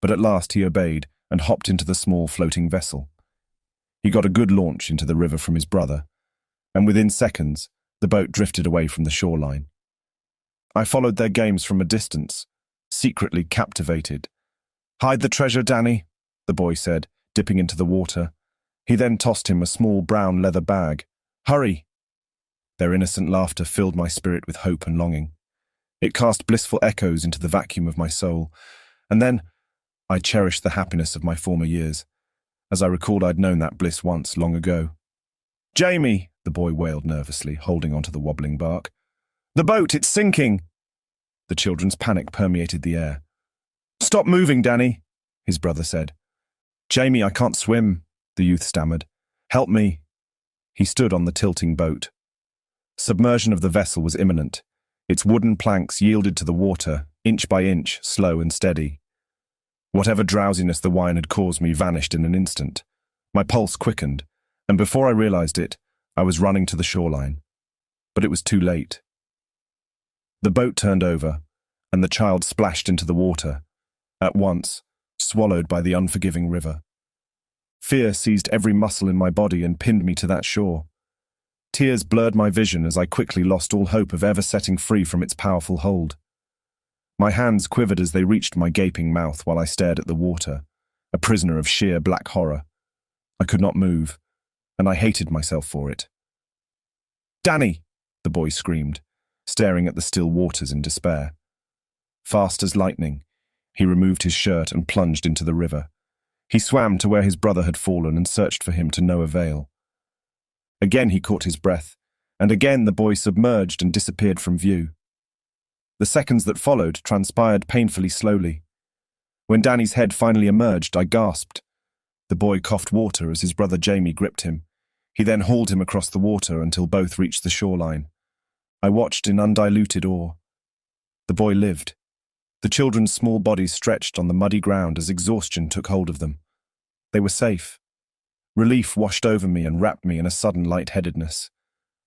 but at last he obeyed and hopped into the small floating vessel. He got a good launch into the river from his brother, and within seconds, The boat drifted away from the shoreline. I followed their games from a distance, secretly captivated. "Hide the treasure, Danny," the boy said, dipping into the water. He then tossed him a small brown leather bag. "Hurry!" Their innocent laughter filled my spirit with hope and longing. It cast blissful echoes into the vacuum of my soul. And then I cherished the happiness of my former years, as I recalled I'd known that bliss once, long ago. "Jamie!" the boy wailed nervously, holding onto the wobbling bark. "The boat, it's sinking!" The children's panic permeated the air. "Stop moving, Danny," his brother said. "Jamie, I can't swim," the youth stammered. "Help me." He stood on the tilting boat. Submersion of the vessel was imminent. Its wooden planks yielded to the water, inch by inch, slow and steady. Whatever drowsiness the wine had caused me vanished in an instant. My pulse quickened, and before I realized it, I was running to the shoreline. But it was too late. The boat turned over, and the child splashed into the water, at once, swallowed by the unforgiving river. Fear seized every muscle in my body and pinned me to that shore. Tears blurred my vision as I quickly lost all hope of ever setting free from its powerful hold. My hands quivered as they reached my gaping mouth while I stared at the water, a prisoner of sheer black horror. I could not move, and I hated myself for it. "Danny!" the boy screamed, staring at the still waters in despair. Fast as lightning, he removed his shirt and plunged into the river. He swam to where his brother had fallen and searched for him to no avail. Again he caught his breath, and again the boy submerged and disappeared from view. The seconds that followed transpired painfully slowly. When Danny's head finally emerged, I gasped. The boy coughed water as his brother Jamie gripped him. He then hauled him across the water until both reached the shoreline. I watched in undiluted awe. The boy lived. The children's small bodies stretched on the muddy ground as exhaustion took hold of them. They were safe. Relief washed over me and wrapped me in a sudden lightheadedness.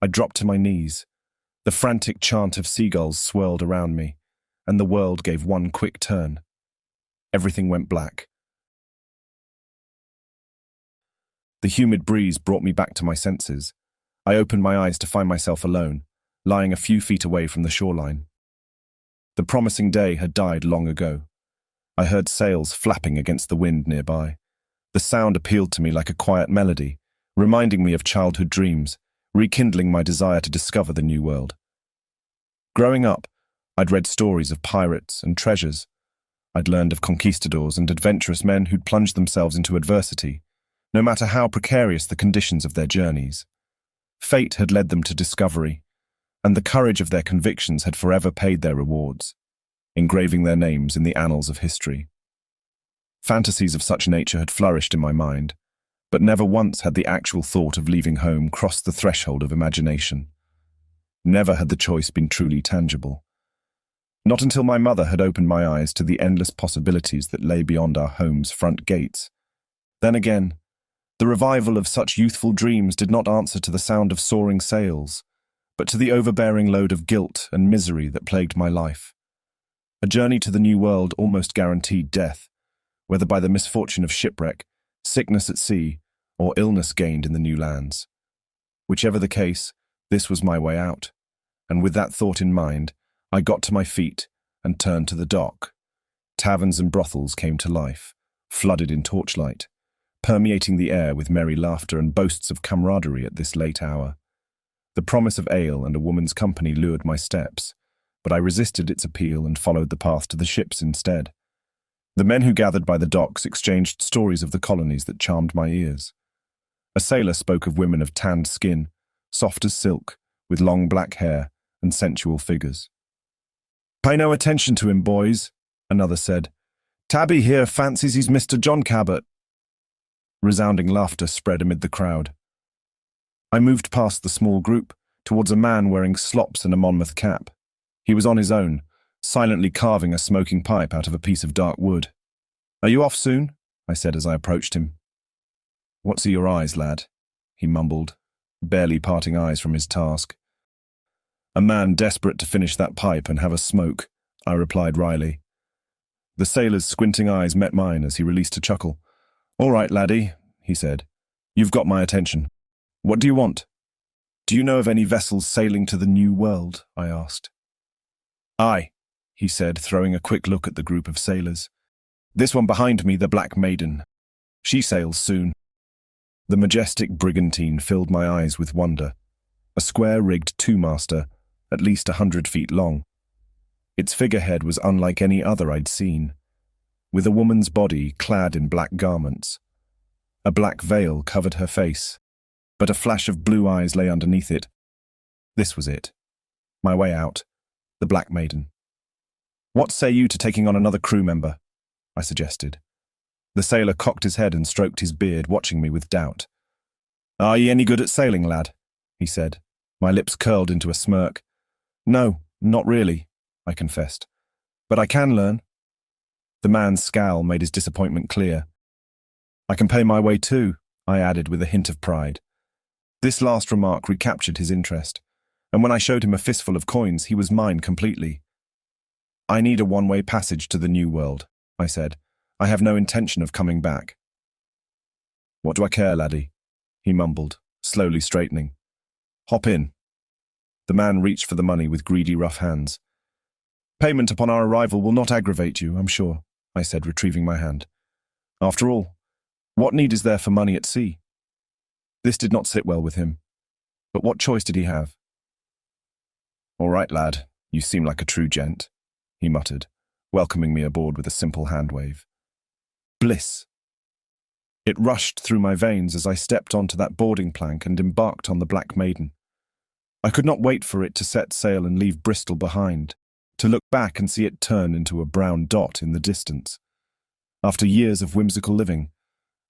I dropped to my knees. The frantic chant of seagulls swirled around me, and the world gave one quick turn. Everything went black. The humid breeze brought me back to my senses. I opened my eyes to find myself alone, lying a few feet away from the shoreline. The promising day had died long ago. I heard sails flapping against the wind nearby. The sound appealed to me like a quiet melody, reminding me of childhood dreams, rekindling my desire to discover the new world. Growing up, I'd read stories of pirates and treasures. I'd learned of conquistadors and adventurous men who'd plunged themselves into adversity, no matter how precarious the conditions of their journeys. Fate had led them to discovery, and the courage of their convictions had forever paid their rewards, engraving their names in the annals of history. Fantasies of such nature had flourished in my mind, but never once had the actual thought of leaving home crossed the threshold of imagination. Never had the choice been truly tangible. Not until my mother had opened my eyes to the endless possibilities that lay beyond our home's front gates. Then again, the revival of such youthful dreams did not answer to the sound of soaring sails, but to the overbearing load of guilt and misery that plagued my life. A journey to the new world almost guaranteed death, whether by the misfortune of shipwreck, sickness at sea, or illness gained in the new lands. Whichever the case, this was my way out, and with that thought in mind, I got to my feet and turned to the dock. Taverns and brothels came to life, flooded in torchlight, permeating the air with merry laughter and boasts of camaraderie at this late hour. The promise of ale and a woman's company lured my steps, but I resisted its appeal and followed the path to the ships instead. The men who gathered by the docks exchanged stories of the colonies that charmed my ears. A sailor spoke of women of tanned skin, soft as silk, with long black hair and sensual figures. "Pay no attention to him, boys," another said. "Tabby here fancies he's Mr. John Cabot." Resounding laughter spread amid the crowd. I moved past the small group, towards a man wearing slops and a Monmouth cap. He was on his own, silently carving a smoking pipe out of a piece of dark wood. "Are you off soon?" I said as I approached him. "What's in your eyes, lad?" he mumbled, barely parting eyes from his task. "A man desperate to finish that pipe and have a smoke," I replied wryly. The sailor's squinting eyes met mine as he released a chuckle. "All right, laddie," he said. "You've got my attention. What do you want?" Do you know of any vessels sailing to the New World? I asked. Aye, he said, throwing a quick look at the group of sailors. This one behind me, the Black Maiden. She sails soon. The majestic brigantine filled my eyes with wonder. A square-rigged two-master, at least 100 feet long. Its figurehead was unlike any other I'd seen, with a woman's body clad in black garments. A black veil covered her face, but a flash of blue eyes lay underneath it. This was it. My way out. The Black Maiden. What say you to taking on another crew member? I suggested. The sailor cocked his head and stroked his beard, watching me with doubt. Are ye any good at sailing, lad? He said. My lips curled into a smirk. No, not really, I confessed. But I can learn. The man's scowl made his disappointment clear. I can pay my way too, I added with a hint of pride. This last remark recaptured his interest, and when I showed him a fistful of coins, he was mine completely. I need a one-way passage to the New World, I said. I have no intention of coming back. What do I care, laddie? He mumbled, slowly straightening. Hop in. The man reached for the money with greedy, rough hands. Payment upon our arrival will not aggravate you, I'm sure, I said, retrieving my hand. After all, what need is there for money at sea? This did not sit well with him. But what choice did he have? All right, lad, you seem like a true gent, he muttered, welcoming me aboard with a simple hand wave. Bliss. It rushed through my veins as I stepped onto that boarding plank and embarked on the Black Maiden. I could not wait for it to set sail and leave Bristol behind, to look back and see it turn into a brown dot in the distance. After years of whimsical living,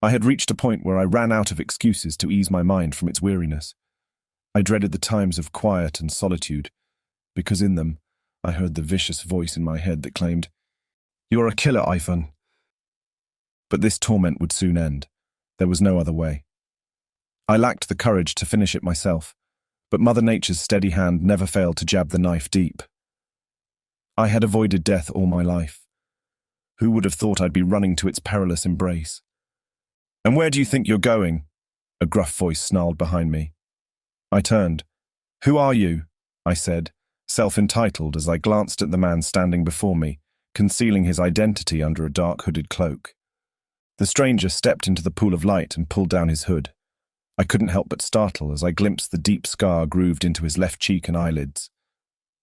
I had reached a point where I ran out of excuses to ease my mind from its weariness. I dreaded the times of quiet and solitude, because in them I heard the vicious voice in my head that claimed, "You're a killer, Ivan." But this torment would soon end. There was no other way. I lacked the courage to finish it myself, but Mother Nature's steady hand never failed to jab the knife deep. I had avoided death all my life. Who would have thought I'd be running to its perilous embrace? "And where do you think you're going?" a gruff voice snarled behind me. I turned. "Who are you?" I said, self-entitled as I glanced at the man standing before me, concealing his identity under a dark hooded cloak. The stranger stepped into the pool of light and pulled down his hood. I couldn't help but startle as I glimpsed the deep scar grooved into his left cheek and eyelids.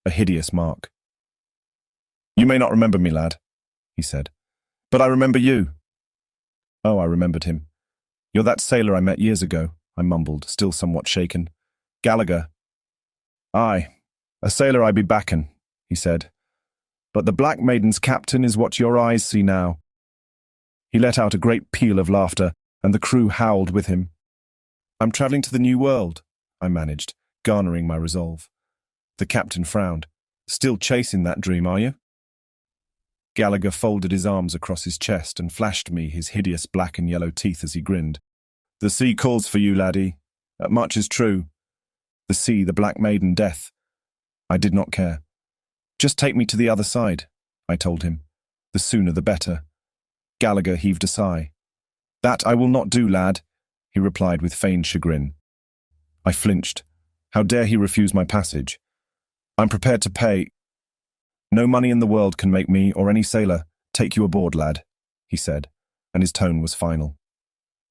A hideous mark. "You may not remember me, lad," he said, "but I remember you." Oh, I remembered him. "You're that sailor I met years ago," I mumbled, still somewhat shaken. "Gallagher." "Aye, a sailor I be backin'," he said. "But the Black Maiden's captain is what your eyes see now." He let out a great peal of laughter, and the crew howled with him. "I'm travelling to the New World," I managed, garnering my resolve. The captain frowned. "Still chasing that dream, are you?" Gallagher folded his arms across his chest and flashed me his hideous black and yellow teeth as he grinned. "The sea calls for you, laddie. That much is true. The sea, the Black Maiden, death." I did not care. "Just take me to the other side," I told him. "The sooner the better." Gallagher heaved a sigh. "That I will not do, lad," he replied with feigned chagrin. I flinched. How dare he refuse my passage? "I'm prepared to pay." "No money in the world can make me, or any sailor, take you aboard, lad," he said, and his tone was final.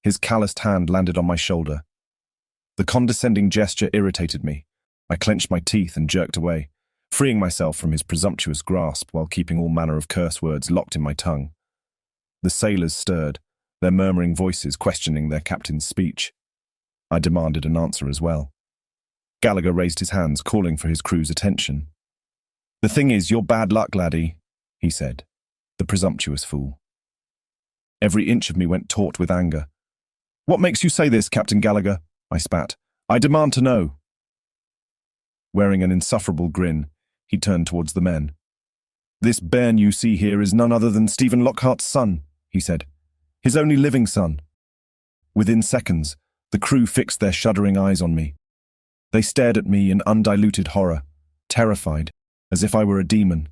His calloused hand landed on my shoulder. The condescending gesture irritated me. I clenched my teeth and jerked away, freeing myself from his presumptuous grasp while keeping all manner of curse words locked in my tongue. The sailors stirred, their murmuring voices questioning their captain's speech. I demanded an answer as well. Gallagher raised his hands, calling for his crew's attention. "The thing is, you're bad luck, laddie," he said, the presumptuous fool. Every inch of me went taut with anger. "What makes you say this, Captain Gallagher?" I spat. "I demand to know." Wearing an insufferable grin, he turned towards the men. "This bairn you see here is none other than Stephen Lockhart's son," he said. "His only living son." Within seconds, the crew fixed their shuddering eyes on me. They stared at me in undiluted horror, terrified, as if I were a demon.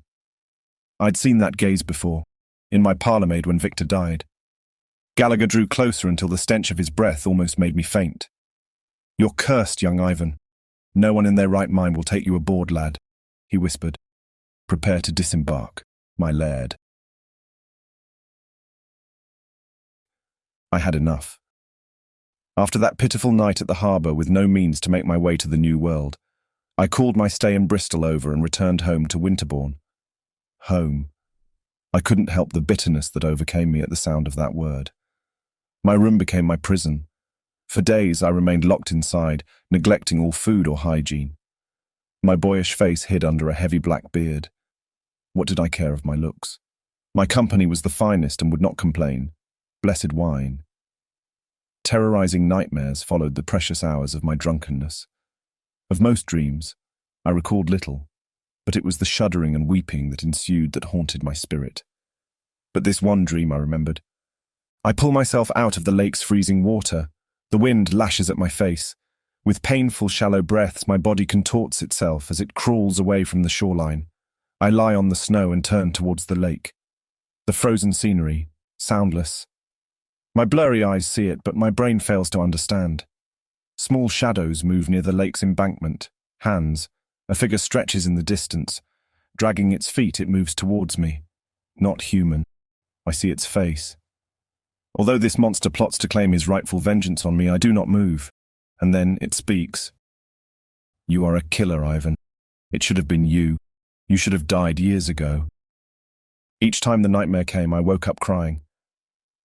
I'd seen that gaze before, in my parlourmaid when Victor died. Gallagher drew closer until the stench of his breath almost made me faint. "You're cursed, young Ivan. No one in their right mind will take you aboard, lad, he whispered. Prepare to disembark, my laird. I had enough. After that pitiful night at the harbour with no means to make my way to the new world, I called my stay in Bristol over and returned home to Winterbourne. Home. I couldn't help the bitterness that overcame me at the sound of that word. My room became my prison. For days I remained locked inside, neglecting all food or hygiene. My boyish face hid under a heavy black beard. What did I care of my looks? My company was the finest and would not complain. Blessed wine. Terrorizing nightmares followed the precious hours of my drunkenness. Of most dreams, I recalled little, but it was the shuddering and weeping that ensued that haunted my spirit. But this one dream I remembered. I pull myself out of the lake's freezing water. The wind lashes at my face. With painful, shallow breaths, my body contorts itself as it crawls away from the shoreline. I lie on the snow and turn towards the lake. The frozen scenery, soundless. My blurry eyes see it, but my brain fails to understand. Small shadows move near the lake's embankment. Hands. A figure stretches in the distance. Dragging its feet, it moves towards me. Not human. I see its face. Although this monster plots to claim his rightful vengeance on me, I do not move. And then it speaks. You are a killer, Ivan. It should have been you. You should have died years ago. Each time the nightmare came, I woke up crying.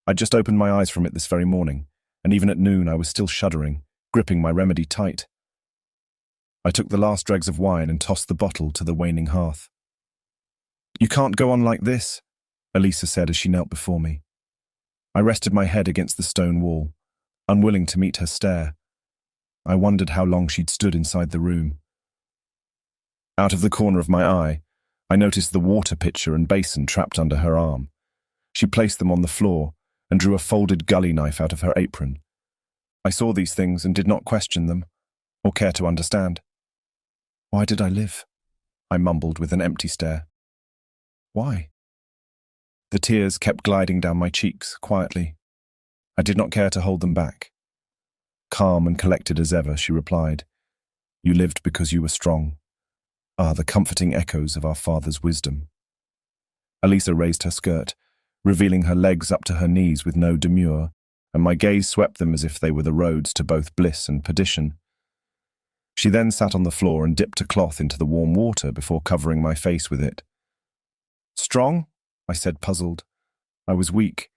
I'd just opened my eyes from it this very morning, and even at noon I was still shuddering, gripping my remedy tight. I took the last dregs of wine and tossed the bottle to the waning hearth. You can't go on like this, Elisa said as she knelt before me. I rested my head against the stone wall, unwilling to meet her stare. I wondered how long she'd stood inside the room. Out of the corner of my eye, I noticed the water pitcher and basin trapped under her arm. She placed them on the floor and drew a folded gully knife out of her apron. I saw these things and did not question them, or care to understand. Why did I live? I mumbled with an empty stare. Why? The tears kept gliding down my cheeks, quietly. I did not care to hold them back. Calm and collected as ever, she replied, You lived because you were strong. Ah, the comforting echoes of our father's wisdom. Elisa raised her skirt, revealing her legs up to her knees with no demur, and my gaze swept them as if they were the roads to both bliss and perdition. She then sat on the floor and dipped a cloth into the warm water before covering my face with it. Strong? I said, puzzled. I was weak.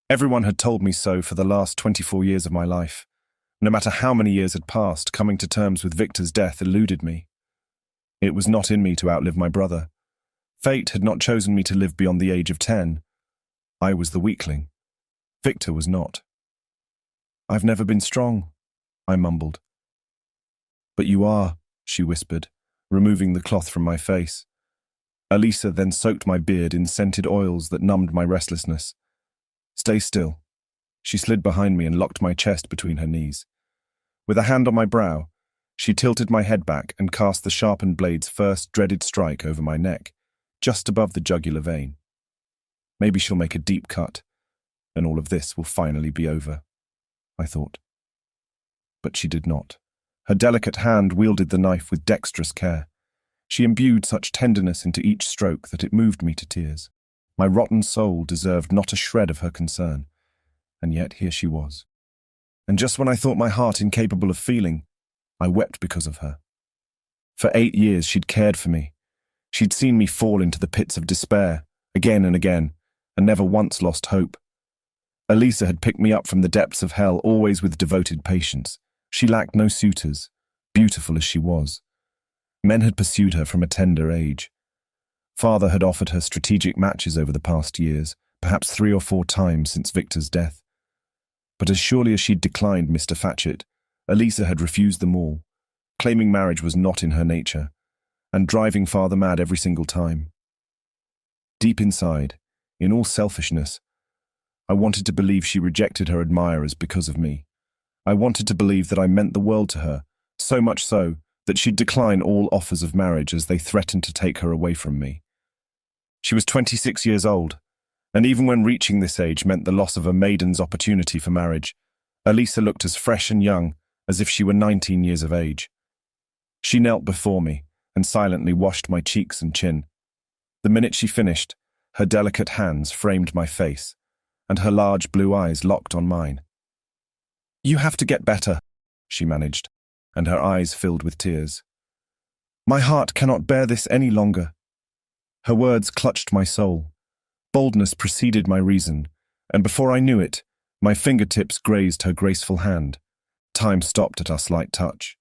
Everyone had told me so for the last 24 years of my life. No matter how many years had passed, coming to terms with Victor's death eluded me. It was not in me to outlive my brother. Fate had not chosen me to live beyond the age of 10. I was the weakling. Victor was not. I've never been strong, I mumbled. But you are, she whispered, removing the cloth from my face. Elisa then soaked my beard in scented oils that numbed my restlessness. Stay still. She slid behind me and locked my chest between her knees. With a hand on my brow, she tilted my head back and cast the sharpened blade's first dreaded strike over my neck, just above the jugular vein. Maybe she'll make a deep cut, and all of this will finally be over, I thought. But she did not. Her delicate hand wielded the knife with dexterous care. She imbued such tenderness into each stroke that it moved me to tears. My rotten soul deserved not a shred of her concern, and yet here she was. And just when I thought my heart incapable of feeling, I wept because of her. For 8 years she'd cared for me. She'd seen me fall into the pits of despair, again and again, and never once lost hope. Elisa had picked me up from the depths of hell, always with devoted patience. She lacked no suitors, beautiful as she was. Men had pursued her from a tender age. Father had offered her strategic matches over the past years, perhaps 3 or 4 times since Victor's death. But as surely as she'd declined Mr. Fatchett, Elisa had refused them all, claiming marriage was not in her nature, and driving father mad every single time. Deep inside, in all selfishness, I wanted to believe she rejected her admirers because of me. I wanted to believe that I meant the world to her, so much so that she'd decline all offers of marriage as they threatened to take her away from me. She was 26 years old, and even when reaching this age meant the loss of a maiden's opportunity for marriage, Elisa looked as fresh and young as if she were 19 years of age. She knelt before me and silently washed my cheeks and chin. The minute she finished, her delicate hands framed my face, and her large blue eyes locked on mine. "You have to get better," she managed, and her eyes filled with tears. "My heart cannot bear this any longer." Her words clutched my soul. Boldness preceded my reason, and before I knew it, my fingertips grazed her graceful hand. Time stopped at our slight touch.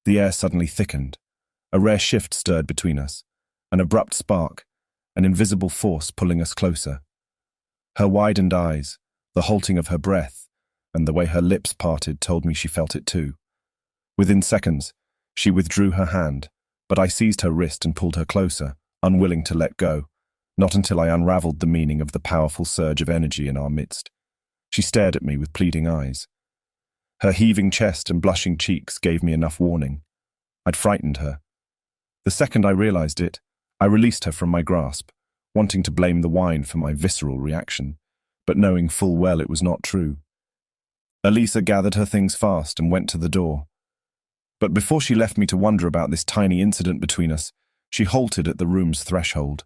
The air suddenly thickened. A rare shift stirred between us, an abrupt spark, an invisible force pulling us closer. Her widened eyes, the halting of her breath, and the way her lips parted told me she felt it too. Within seconds, she withdrew her hand, but I seized her wrist and pulled her closer, unwilling to let go, not until I unraveled the meaning of the powerful surge of energy in our midst. She stared at me with pleading eyes. Her heaving chest and blushing cheeks gave me enough warning. I'd frightened her. The second I realized it, I released her from my grasp, wanting to blame the wine for my visceral reaction, but knowing full well it was not true. Elisa gathered her things fast and went to the door. But before she left me to wonder about this tiny incident between us, she halted at the room's threshold.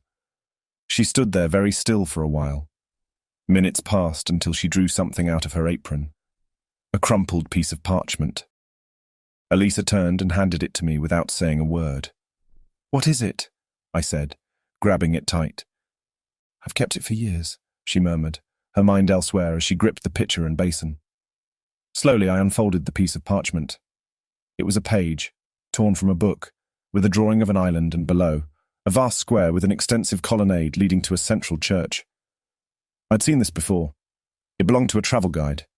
She stood there very still for a while. Minutes passed until she drew something out of her apron. A crumpled piece of parchment. Elisa turned and handed it to me without saying a word. "What is it?" I said, grabbing it tight. "I've kept it for years," she murmured, her mind elsewhere as she gripped the pitcher and basin. Slowly I unfolded the piece of parchment. It was a page, torn from a book, with a drawing of an island and below, a vast square with an extensive colonnade leading to a central church. I'd seen this before. It belonged to a travel guide.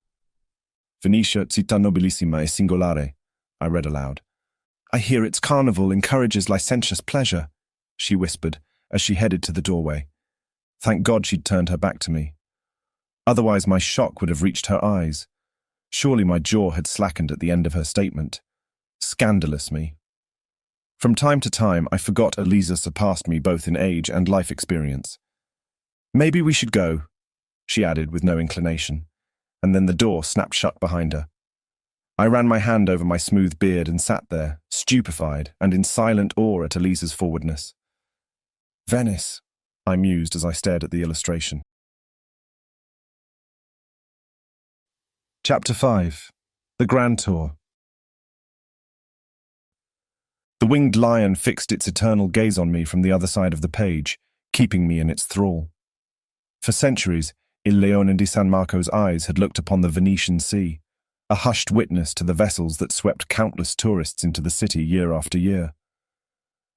"Venetia, città nobilissima e singolare," I read aloud. "I hear its carnival encourages licentious pleasure," she whispered as she headed to the doorway. Thank God she'd turned her back to me. Otherwise my shock would have reached her eyes. Surely my jaw had slackened at the end of her statement. Scandalous me. From time to time, I forgot Elisa surpassed me both in age and life experience. "Maybe we should go," she added with no inclination, and then the door snapped shut behind her. I ran my hand over my smooth beard and sat there, stupefied and in silent awe at Elisa's forwardness. "Venice," I mused as I stared at the illustration. Chapter 5. The Grand Tour. The winged lion fixed its eternal gaze on me from the other side of the page, keeping me in its thrall. For centuries, Il Leone di San Marco's eyes had looked upon the Venetian sea, a hushed witness to the vessels that swept countless tourists into the city year after year.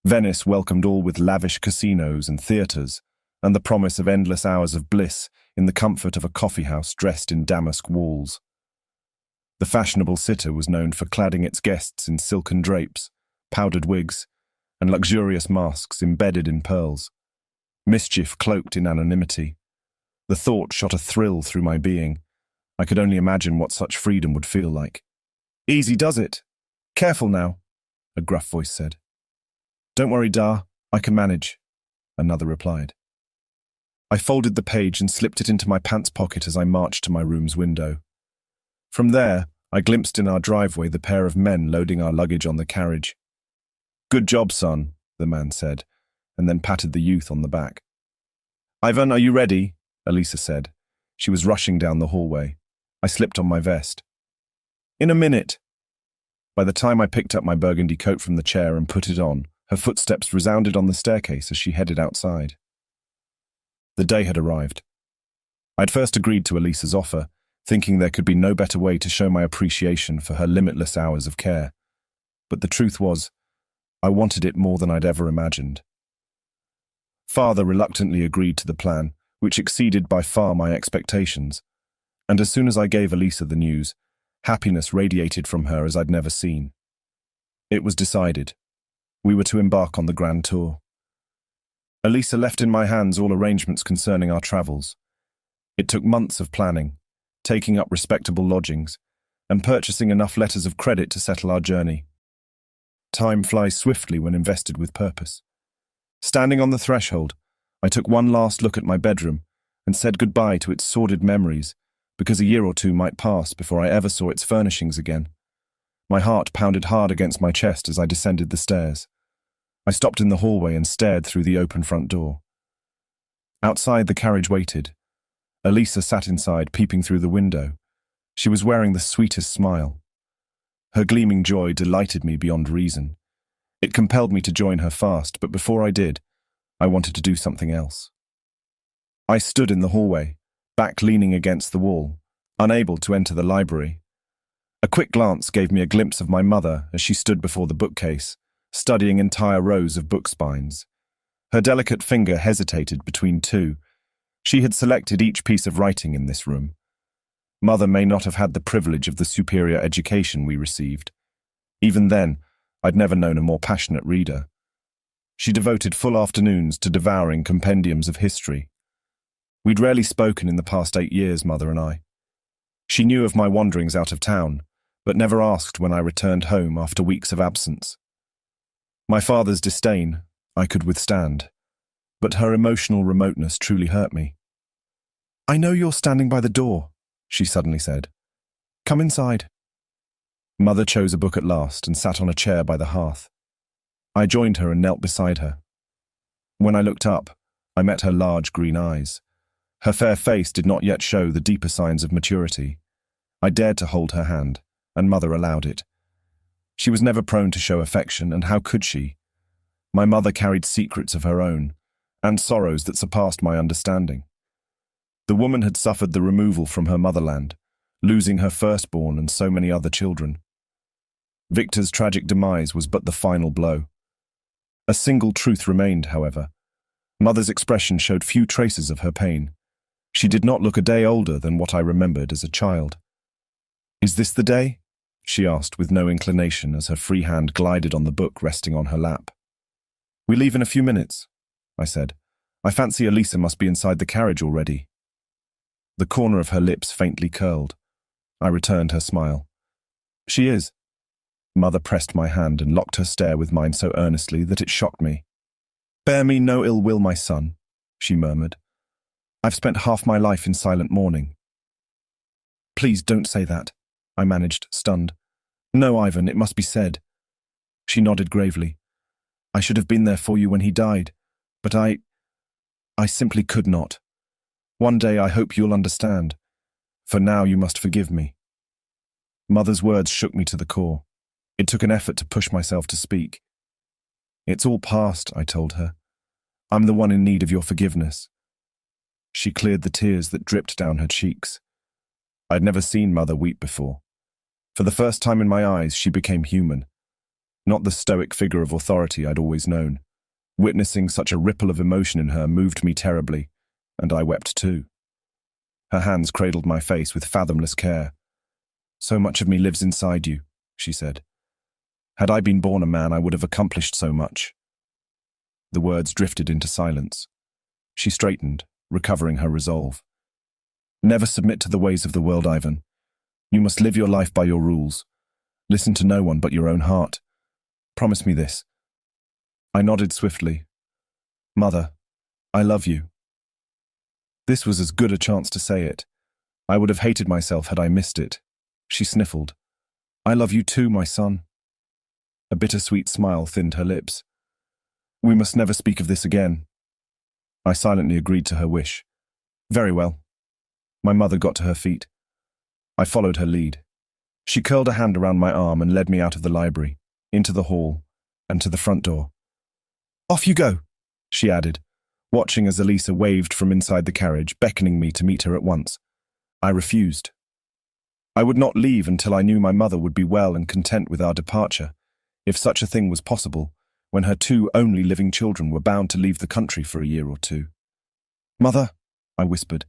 Venice welcomed all with lavish casinos and theatres, and the promise of endless hours of bliss in the comfort of a coffeehouse dressed in damask walls. The fashionable sitter was known for cladding its guests in silken drapes, powdered wigs, and luxurious masks embedded in pearls. Mischief cloaked in anonymity. The thought shot a thrill through my being. I could only imagine what such freedom would feel like. "Easy does it. Careful now," a gruff voice said. "Don't worry, Da, I can manage," another replied. I folded the page and slipped it into my pants pocket as I marched to my room's window. From there, I glimpsed in our driveway the pair of men loading our luggage on the carriage. "Good job, son," the man said, and then patted the youth on the back. "Ivan, are you ready?" Elisa said. She was rushing down the hallway. I slipped on my vest. "In a minute." By the time I picked up my burgundy coat from the chair and put it on, her footsteps resounded on the staircase as she headed outside. The day had arrived. I'd first agreed to Elisa's offer, thinking there could be no better way to show my appreciation for her limitless hours of care. But the truth was, I wanted it more than I'd ever imagined. Father reluctantly agreed to the plan, which exceeded by far my expectations, and as soon as I gave Elisa the news, happiness radiated from her as I'd never seen. It was decided. We were to embark on the grand tour. Elisa left in my hands all arrangements concerning our travels. It took months of planning, taking up respectable lodgings, and purchasing enough letters of credit to settle our journey. Time flies swiftly when invested with purpose. Standing on the threshold, I took one last look at my bedroom and said goodbye to its sordid memories, because a year or two might pass before I ever saw its furnishings again. My heart pounded hard against my chest as I descended the stairs. I stopped in the hallway and stared through the open front door. Outside, the carriage waited. Elisa sat inside, peeping through the window. She was wearing the sweetest smile. Her gleaming joy delighted me beyond reason. It compelled me to join her fast, but before I did, I wanted to do something else. I stood in the hallway, back leaning against the wall, unable to enter the library. A quick glance gave me a glimpse of my mother as she stood before the bookcase, studying entire rows of book spines. Her delicate finger hesitated between two. She had selected each piece of writing in this room. Mother may not have had the privilege of the superior education we received. Even then, I'd never known a more passionate reader. She devoted full afternoons to devouring compendiums of history. We'd rarely spoken in the past 8 years, Mother and I. She knew of my wanderings out of town, but never asked when I returned home after weeks of absence. My father's disdain I could withstand, but her emotional remoteness truly hurt me. "I know you're standing by the door," she suddenly said. "Come inside." Mother chose a book at last and sat on a chair by the hearth. I joined her and knelt beside her. When I looked up, I met her large green eyes. Her fair face did not yet show the deeper signs of maturity. I dared to hold her hand, and Mother allowed it. She was never prone to show affection, and how could she? My mother carried secrets of her own, and sorrows that surpassed my understanding. The woman had suffered the removal from her motherland, losing her firstborn and so many other children. Victor's tragic demise was but the final blow. A single truth remained, however. Mother's expression showed few traces of her pain. She did not look a day older than what I remembered as a child. "Is this the day?" she asked with no inclination as her free hand glided on the book resting on her lap. "We leave in a few minutes," I said. "I fancy Elisa must be inside the carriage already." The corner of her lips faintly curled. I returned her smile. "She is." Mother pressed my hand and locked her stare with mine so earnestly that it shocked me. "Bear me no ill will, my son," she murmured. "I've spent half my life in silent mourning." "Please don't say that," I managed, stunned. "No, Ivan, it must be said." She nodded gravely. "I should have been there for you when he died, but I simply could not. One day I hope you'll understand. For now you must forgive me." Mother's words shook me to the core. It took an effort to push myself to speak. "It's all past," I told her. "I'm the one in need of your forgiveness." She cleared the tears that dripped down her cheeks. I'd never seen Mother weep before. For the first time in my eyes, she became human. Not the stoic figure of authority I'd always known. Witnessing such a ripple of emotion in her moved me terribly, and I wept too. Her hands cradled my face with fathomless care. "So much of me lives inside you," she said. "Had I been born a man, I would have accomplished so much." The words drifted into silence. She straightened, recovering her resolve. "Never submit to the ways of the world, Ivan. You must live your life by your rules. Listen to no one but your own heart. Promise me this." I nodded swiftly. "Mother, I love you." This was as good a chance to say it. I would have hated myself had I missed it. She sniffled. "I love you too, my son." A bittersweet smile thinned her lips. "We must never speak of this again." I silently agreed to her wish. "Very well." My mother got to her feet. I followed her lead. She curled a hand around my arm and led me out of the library, into the hall, and to the front door. "Off you go," she added, watching as Elisa waved from inside the carriage, beckoning me to meet her at once. I refused. I would not leave until I knew my mother would be well and content with our departure, if such a thing was possible, when her 2 only living children were bound to leave the country for a year or 2. "Mother," I whispered,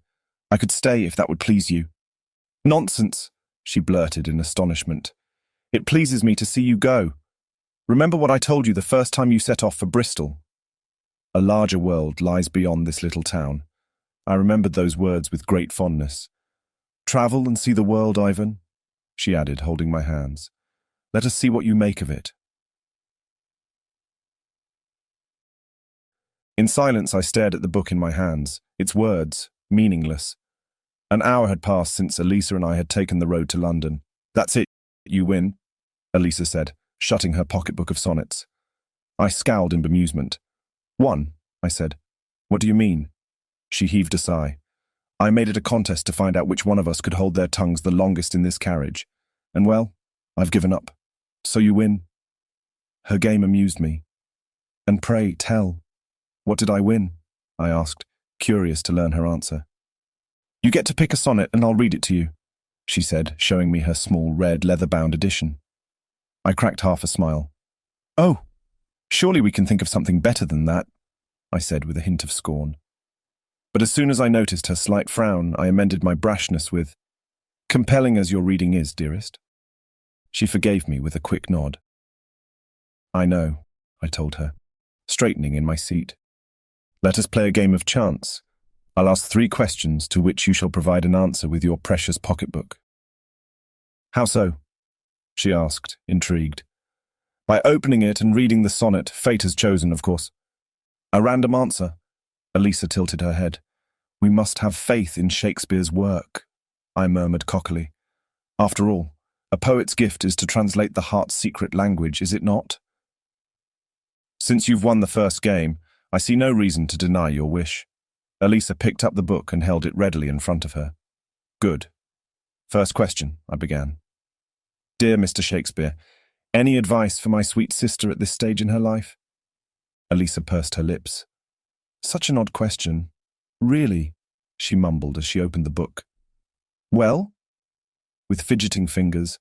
"I could stay if that would please you." "Nonsense," she blurted in astonishment. "It pleases me to see you go. Remember what I told you the first time you set off for Bristol. A larger world lies beyond this little town." I remembered those words with great fondness. "Travel and see the world, Ivan," she added, holding my hands. "Let us see what you make of it." In silence, I stared at the book in my hands, its words meaningless. An hour had passed since Elisa and I had taken the road to London. "That's it, you win," Elisa said, shutting her pocketbook of sonnets. I scowled in bemusement. One, I said. What do you mean? She heaved a sigh. I made it a contest to find out which one of us could hold their tongues the longest in this carriage. And well, I've given up. So you win. Her game amused me. And pray, tell, what did I win? I asked, curious to learn her answer. You get to pick a sonnet and I'll read it to you, she said, showing me her small red leather-bound edition. I cracked half a smile. Oh, surely we can think of something better than that, I said with a hint of scorn. But as soon as I noticed her slight frown, I amended my brashness with, compelling as your reading is, dearest. She forgave me with a quick nod. I know, I told her, straightening in my seat. Let us play a game of chance. I'll ask 3 questions to which you shall provide an answer with your precious pocketbook. How so? She asked, intrigued. By opening it and reading the sonnet fate has chosen, of course. A random answer. Elisa tilted her head. We must have faith in Shakespeare's work, I murmured cockily. After all, a poet's gift is to translate the heart's secret language, is it not? Since you've won the first game, I see no reason to deny your wish. Elisa picked up the book and held it readily in front of her. Good. First question, I began. Dear Mr. Shakespeare, any advice for my sweet sister at this stage in her life? Elisa pursed her lips. Such an odd question. Really? She mumbled as she opened the book. Well? With fidgeting fingers,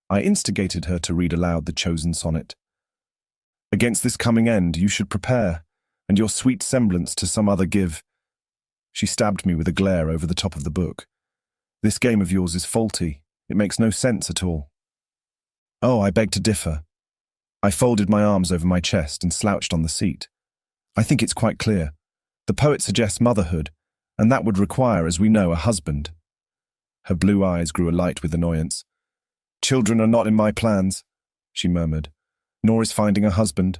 I instigated her to read aloud the chosen sonnet. Against this coming end you should prepare, and your sweet semblance to some other give. She stabbed me with a glare over the top of the book. This game of yours is faulty. It makes no sense at all. Oh, I beg to differ. I folded my arms over my chest and slouched on the seat. I think it's quite clear. The poet suggests motherhood, and that would require, as we know, a husband. Her blue eyes grew alight with annoyance. Children are not in my plans, she murmured, nor is finding a husband.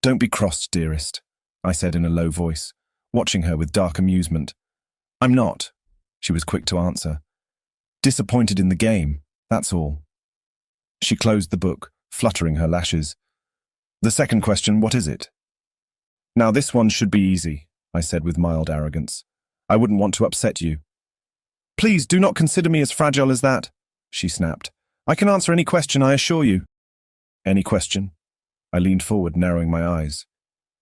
Don't be cross, dearest, I said in a low voice, watching her with dark amusement. I'm not, she was quick to answer. Disappointed in the game, that's all. She closed the book, fluttering her lashes. The second question, what is it? Now this one should be easy, I said with mild arrogance. I wouldn't want to upset you. Please do not consider me as fragile as that, she snapped. I can answer any question, I assure you. Any question? I leaned forward, narrowing my eyes.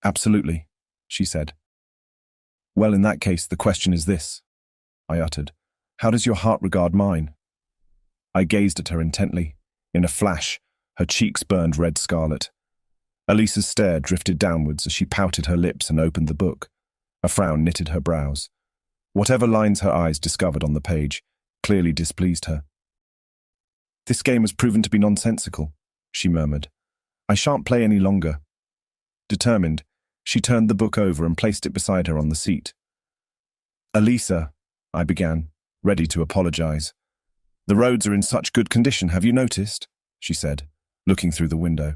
Absolutely, she said. Well, in that case, the question is this, I uttered. How does your heart regard mine? I gazed at her intently. In a flash, her cheeks burned red scarlet. Elisa's stare drifted downwards as she pouted her lips and opened the book. A frown knitted her brows. Whatever lines her eyes discovered on the page clearly displeased her. This game has proven to be nonsensical, she murmured. I shan't play any longer. Determined, she turned the book over and placed it beside her on the seat. Elisa, I began, ready to apologize. The roads are in such good condition, have you noticed? She said, looking through the window.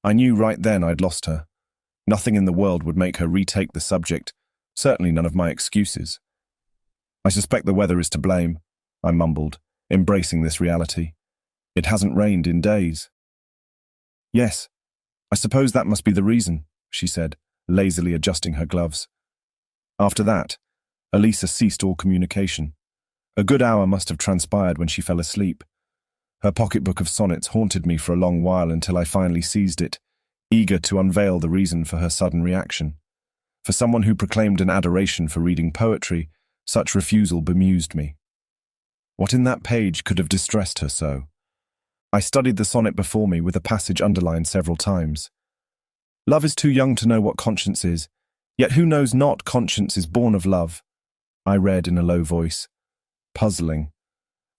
I knew right then I'd lost her. Nothing in the world would make her retake the subject, certainly none of my excuses. I suspect the weather is to blame, I mumbled, embracing this reality. It hasn't rained in days. Yes, I suppose that must be the reason, she said, lazily adjusting her gloves. After that, Elisa ceased all communication. A good hour must have transpired when she fell asleep. Her pocketbook of sonnets haunted me for a long while until I finally seized it, eager to unveil the reason for her sudden reaction. For someone who proclaimed an adoration for reading poetry, such refusal bemused me. What in that page could have distressed her so? I studied the sonnet before me with a passage underlined several times. Love is too young to know what conscience is, yet who knows not conscience is born of love, I read in a low voice. Puzzling.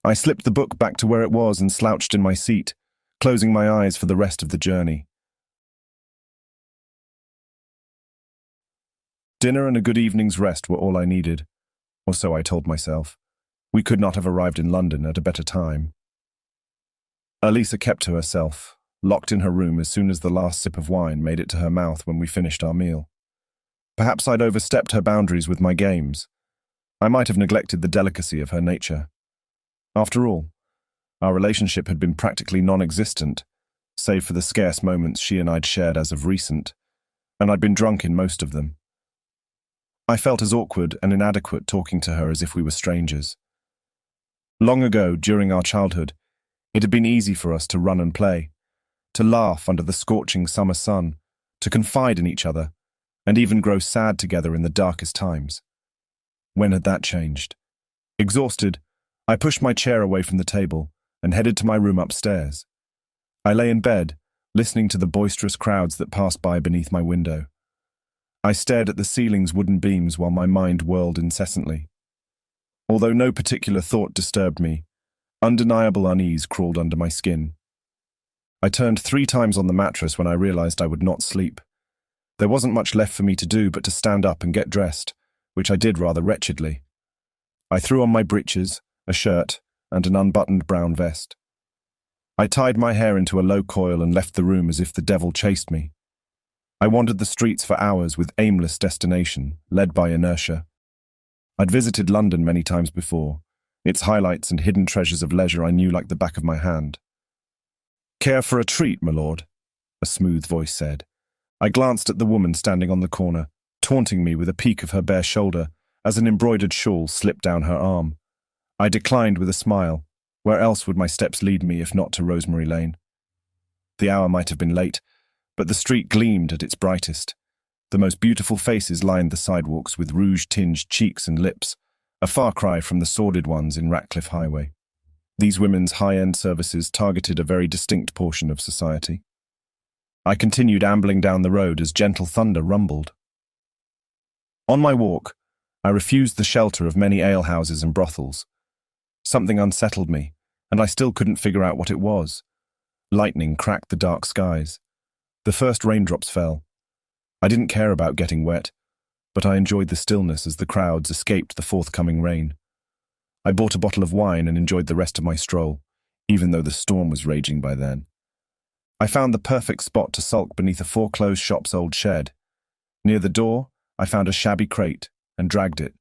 I slipped the book back to where it was and slouched in my seat, closing my eyes for the rest of the journey. Dinner and a good evening's rest were all I needed, or so I told myself. We could not have arrived in London at a better time. Elisa kept to herself, locked in her room as soon as the last sip of wine made it to her mouth when we finished our meal. Perhaps I'd overstepped her boundaries with my games. I might have neglected the delicacy of her nature. After all, Our relationship had been practically non-existent, save for the scarce moments she and I'd shared as of recent, and I'd been drunk in most of them. I felt as awkward and inadequate talking to her as if we were strangers. Long ago, during our childhood, it had been easy for us to run and play, to laugh under the scorching summer sun, to confide in each other, and even grow sad together in the darkest times. When had that changed? Exhausted, I pushed my chair away from the table and headed to my room upstairs. I lay in bed, listening to the boisterous crowds that passed by beneath my window. I stared at the ceiling's wooden beams while my mind whirled incessantly. Although no particular thought disturbed me, undeniable unease crawled under my skin. I turned 3 times on the mattress when I realized I would not sleep. There wasn't much left for me to do but to stand up and get dressed, which I did rather wretchedly. I threw on my breeches, a shirt, and an unbuttoned brown vest. I tied my hair into a low coil and left the room as if the devil chased me. I wandered the streets for hours with aimless destination, led by inertia. I'd visited London many times before. Its highlights and hidden treasures of leisure I knew like the back of my hand. "Care for a treat, my lord?" a smooth voice said. I glanced at the woman standing on the corner, taunting me with a peek of her bare shoulder as an embroidered shawl slipped down her arm. I declined with a smile. Where else would my steps lead me if not to Rosemary Lane? The hour might have been late, but the street gleamed at its brightest. The most beautiful faces lined the sidewalks with rouge-tinged cheeks and lips, a far cry from the sordid ones in Ratcliffe Highway. These women's high-end services targeted a very distinct portion of society. I continued ambling down the road as gentle thunder rumbled. On my walk, I refused the shelter of many alehouses and brothels. Something unsettled me, and I still couldn't figure out what it was. Lightning cracked the dark skies. The first raindrops fell. I didn't care about getting wet, but I enjoyed the stillness as the crowds escaped the forthcoming rain. I bought a bottle of wine and enjoyed the rest of my stroll, even though the storm was raging by then. I found the perfect spot to sulk beneath a foreclosed shop's old shed. Near the door, I found a shabby crate and dragged it.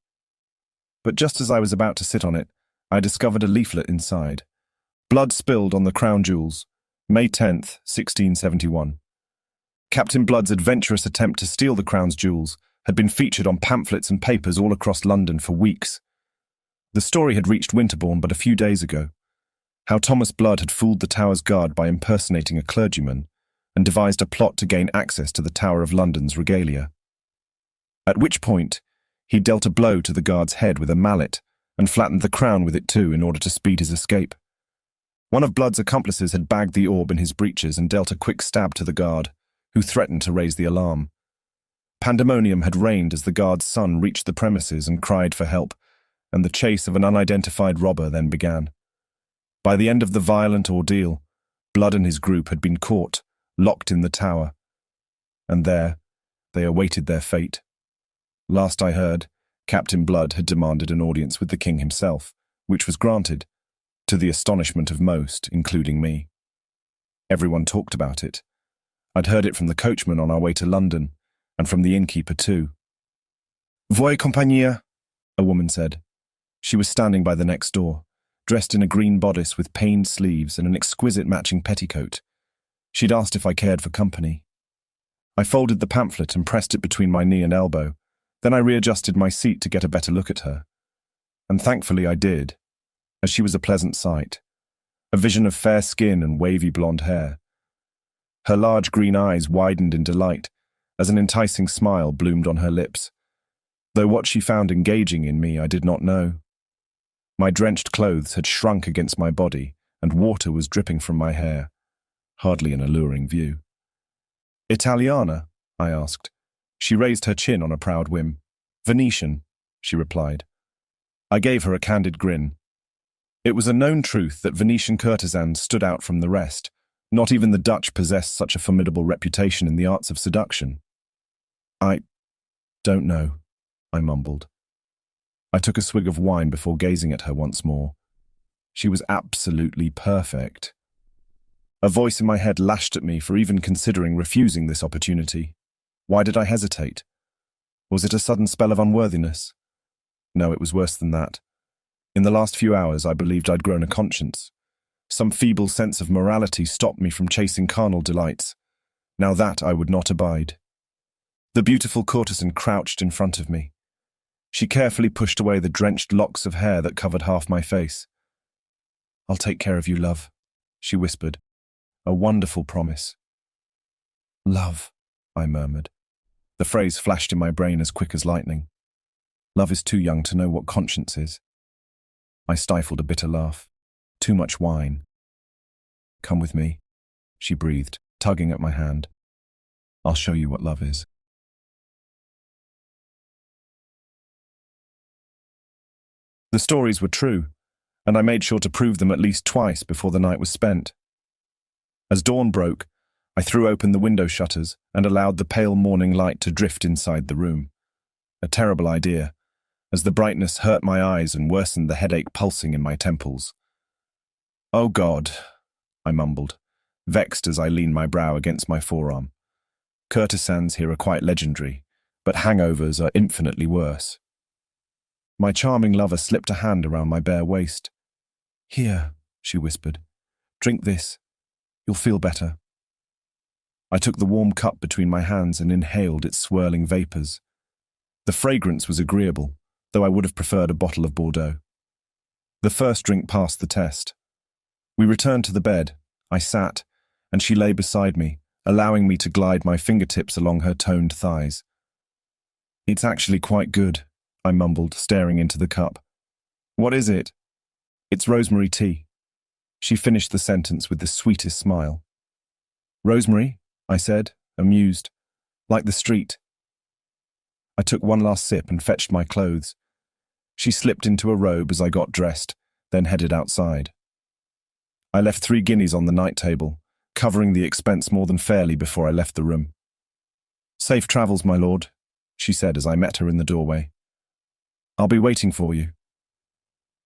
But just as I was about to sit on it, I discovered a leaflet inside. Blood spilled on the crown jewels, May 10th, 1671. Captain Blood's adventurous attempt to steal the crown's jewels had been featured on pamphlets and papers all across London for weeks. The story had reached Winterbourne but a few days ago. How Thomas Blood had fooled the Tower's guard by impersonating a clergyman and devised a plot to gain access to the Tower of London's regalia. At which point, he dealt a blow to the guard's head with a mallet and flattened the crown with it too in order to speed his escape. One of Blood's accomplices had bagged the orb in his breeches and dealt a quick stab to the guard, who threatened to raise the alarm. Pandemonium had reigned as the guard's son reached the premises and cried for help, and the chase of an unidentified robber then began. By the end of the violent ordeal, Blood and his group had been caught, locked in the tower. And there, they awaited their fate. Last I heard, Captain Blood had demanded an audience with the king himself, which was granted, to the astonishment of most, including me. Everyone talked about it. I'd heard it from the coachman on our way to London, and from the innkeeper too. "Voy compagnia," a woman said. She was standing by the next door, dressed in a green bodice with paned sleeves and an exquisite matching petticoat. She'd asked if I cared for company. I folded the pamphlet and pressed it between my knee and elbow. Then I readjusted my seat to get a better look at her. And thankfully I did, as she was a pleasant sight, a vision of fair skin and wavy blonde hair. Her large green eyes widened in delight as an enticing smile bloomed on her lips, though what she found engaging in me I did not know. My drenched clothes had shrunk against my body, and water was dripping from my hair. Hardly an alluring view. "Italiana?" I asked. She raised her chin on a proud whim. "Venetian," she replied. I gave her a candid grin. It was a known truth that Venetian courtesans stood out from the rest. Not even the Dutch possessed such a formidable reputation in the arts of seduction. "I don't know," I mumbled. I took a swig of wine before gazing at her once more. She was absolutely perfect. A voice in my head lashed at me for even considering refusing this opportunity. Why did I hesitate? Was it a sudden spell of unworthiness? No, it was worse than that. In the last few hours, I believed I'd grown a conscience. Some feeble sense of morality stopped me from chasing carnal delights. Now that I would not abide. The beautiful courtesan crouched in front of me. She carefully pushed away the drenched locks of hair that covered half my face. "I'll take care of you, love," she whispered. A wonderful promise. "Love," I murmured. The phrase flashed in my brain as quick as lightning. Love is too young to know what conscience is. I stifled a bitter laugh. Too much wine. "Come with me," she breathed, tugging at my hand. "I'll show you what love is." The stories were true, and I made sure to prove them at least twice before the night was spent. As dawn broke, I threw open the window shutters and allowed the pale morning light to drift inside the room. A terrible idea, as the brightness hurt my eyes and worsened the headache pulsing in my temples. "Oh God," I mumbled, vexed as I leaned my brow against my forearm. Courtesans here are quite legendary, but hangovers are infinitely worse. My charming lover slipped a hand around my bare waist. "Here," she whispered. "Drink this. You'll feel better." I took the warm cup between my hands and inhaled its swirling vapors. The fragrance was agreeable, though I would have preferred a bottle of Bordeaux. The first drink passed the test. We returned to the bed. I sat, and she lay beside me, allowing me to glide my fingertips along her toned thighs. "It's actually quite good," I mumbled, staring into the cup. "What is it?" "It's rosemary tea." She finished the sentence with the sweetest smile. "Rosemary?" I said, amused. "Like the street." I took one last sip and fetched my clothes. She slipped into a robe as I got dressed, then headed outside. I left 3 guineas on the night table, covering the expense more than fairly before I left the room. "Safe travels, my lord," she said as I met her in the doorway. "I'll be waiting for you."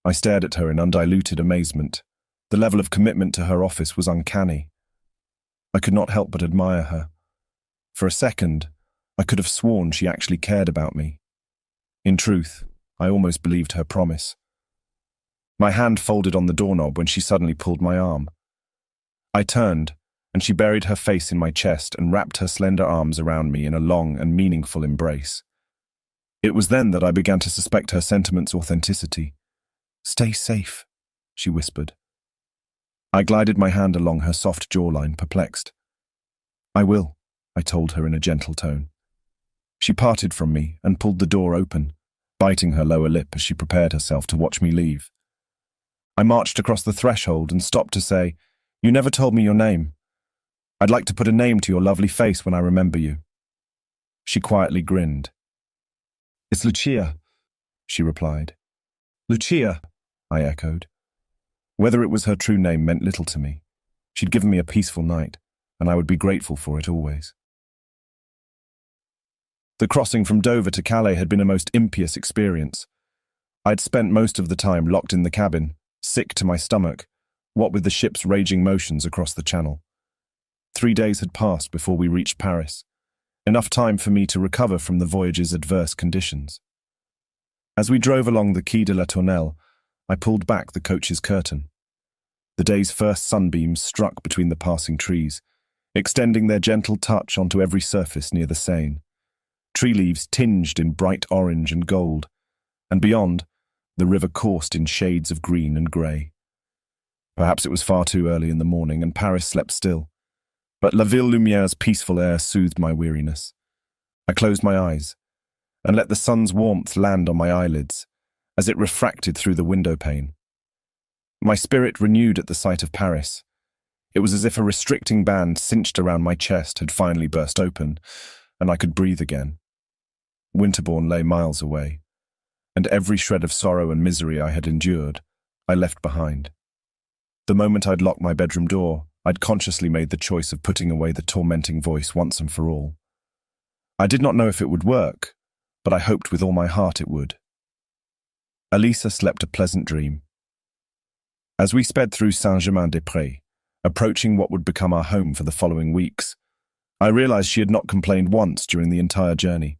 I stared at her in undiluted amazement. The level of commitment to her office was uncanny. I could not help but admire her. For a second, I could have sworn she actually cared about me. In truth, I almost believed her promise. My hand folded on the doorknob when she suddenly pulled my arm. I turned, and she buried her face in my chest and wrapped her slender arms around me in a long and meaningful embrace. It was then that I began to suspect her sentiments' authenticity. "Stay safe," she whispered. I glided my hand along her soft jawline, perplexed. "I will," I told her in a gentle tone. She parted from me and pulled the door open, biting her lower lip as she prepared herself to watch me leave. I marched across the threshold and stopped to say, "You never told me your name. I'd like to put a name to your lovely face when I remember you." She quietly grinned. "It's Lucia," she replied. "Lucia," I echoed. Whether it was her true name meant little to me. She'd given me a peaceful night, and I would be grateful for it always. The crossing from Dover to Calais had been a most impious experience. I'd spent most of the time locked in the cabin, sick to my stomach, what with the ship's raging motions across the channel. 3 days had passed before we reached Paris, enough time for me to recover from the voyage's adverse conditions. As we drove along the Quai de la Tournelle, I pulled back the coach's curtain. The day's first sunbeams struck between the passing trees, extending their gentle touch onto every surface near the Seine. Tree leaves tinged in bright orange and gold, and beyond, the river coursed in shades of green and grey. Perhaps it was far too early in the morning and Paris slept still, but La Ville Lumiere's peaceful air soothed my weariness. I closed my eyes and let the sun's warmth land on my eyelids as it refracted through the window pane. My spirit renewed at the sight of Paris. It was as if a restricting band cinched around my chest had finally burst open, and I could breathe again. Winterbourne lay miles away, and every shred of sorrow and misery I had endured, I left behind. The moment I'd locked my bedroom door, I'd consciously made the choice of putting away the tormenting voice once and for all. I did not know if it would work, but I hoped with all my heart it would. Elisa slept a pleasant dream. As we sped through Saint-Germain-des-Prés, approaching what would become our home for the following weeks, I realized she had not complained once during the entire journey.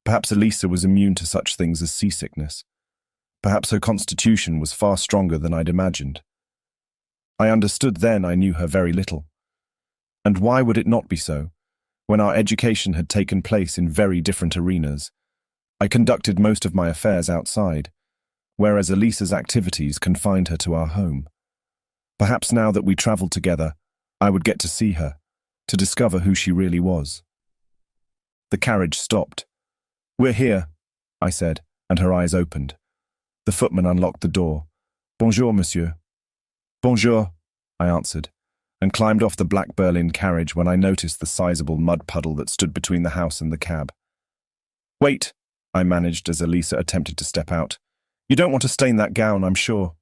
Perhaps Elisa was immune to such things as seasickness. Perhaps her constitution was far stronger than I'd imagined. I understood then I knew her very little. And why would it not be so, when our education had taken place in very different arenas? I conducted most of my affairs outside, whereas Elisa's activities confined her to our home. Perhaps now that we travelled together, I would get to see her, to discover who she really was. The carriage stopped. "We're here," I said, and her eyes opened. The footman unlocked the door. "Bonjour, monsieur." "Bonjour," I answered, and climbed off the black Berlin carriage when I noticed the sizable mud puddle that stood between the house and the cab. "Wait," I managed as Elisa attempted to step out. "You don't want to stain that gown, I'm sure."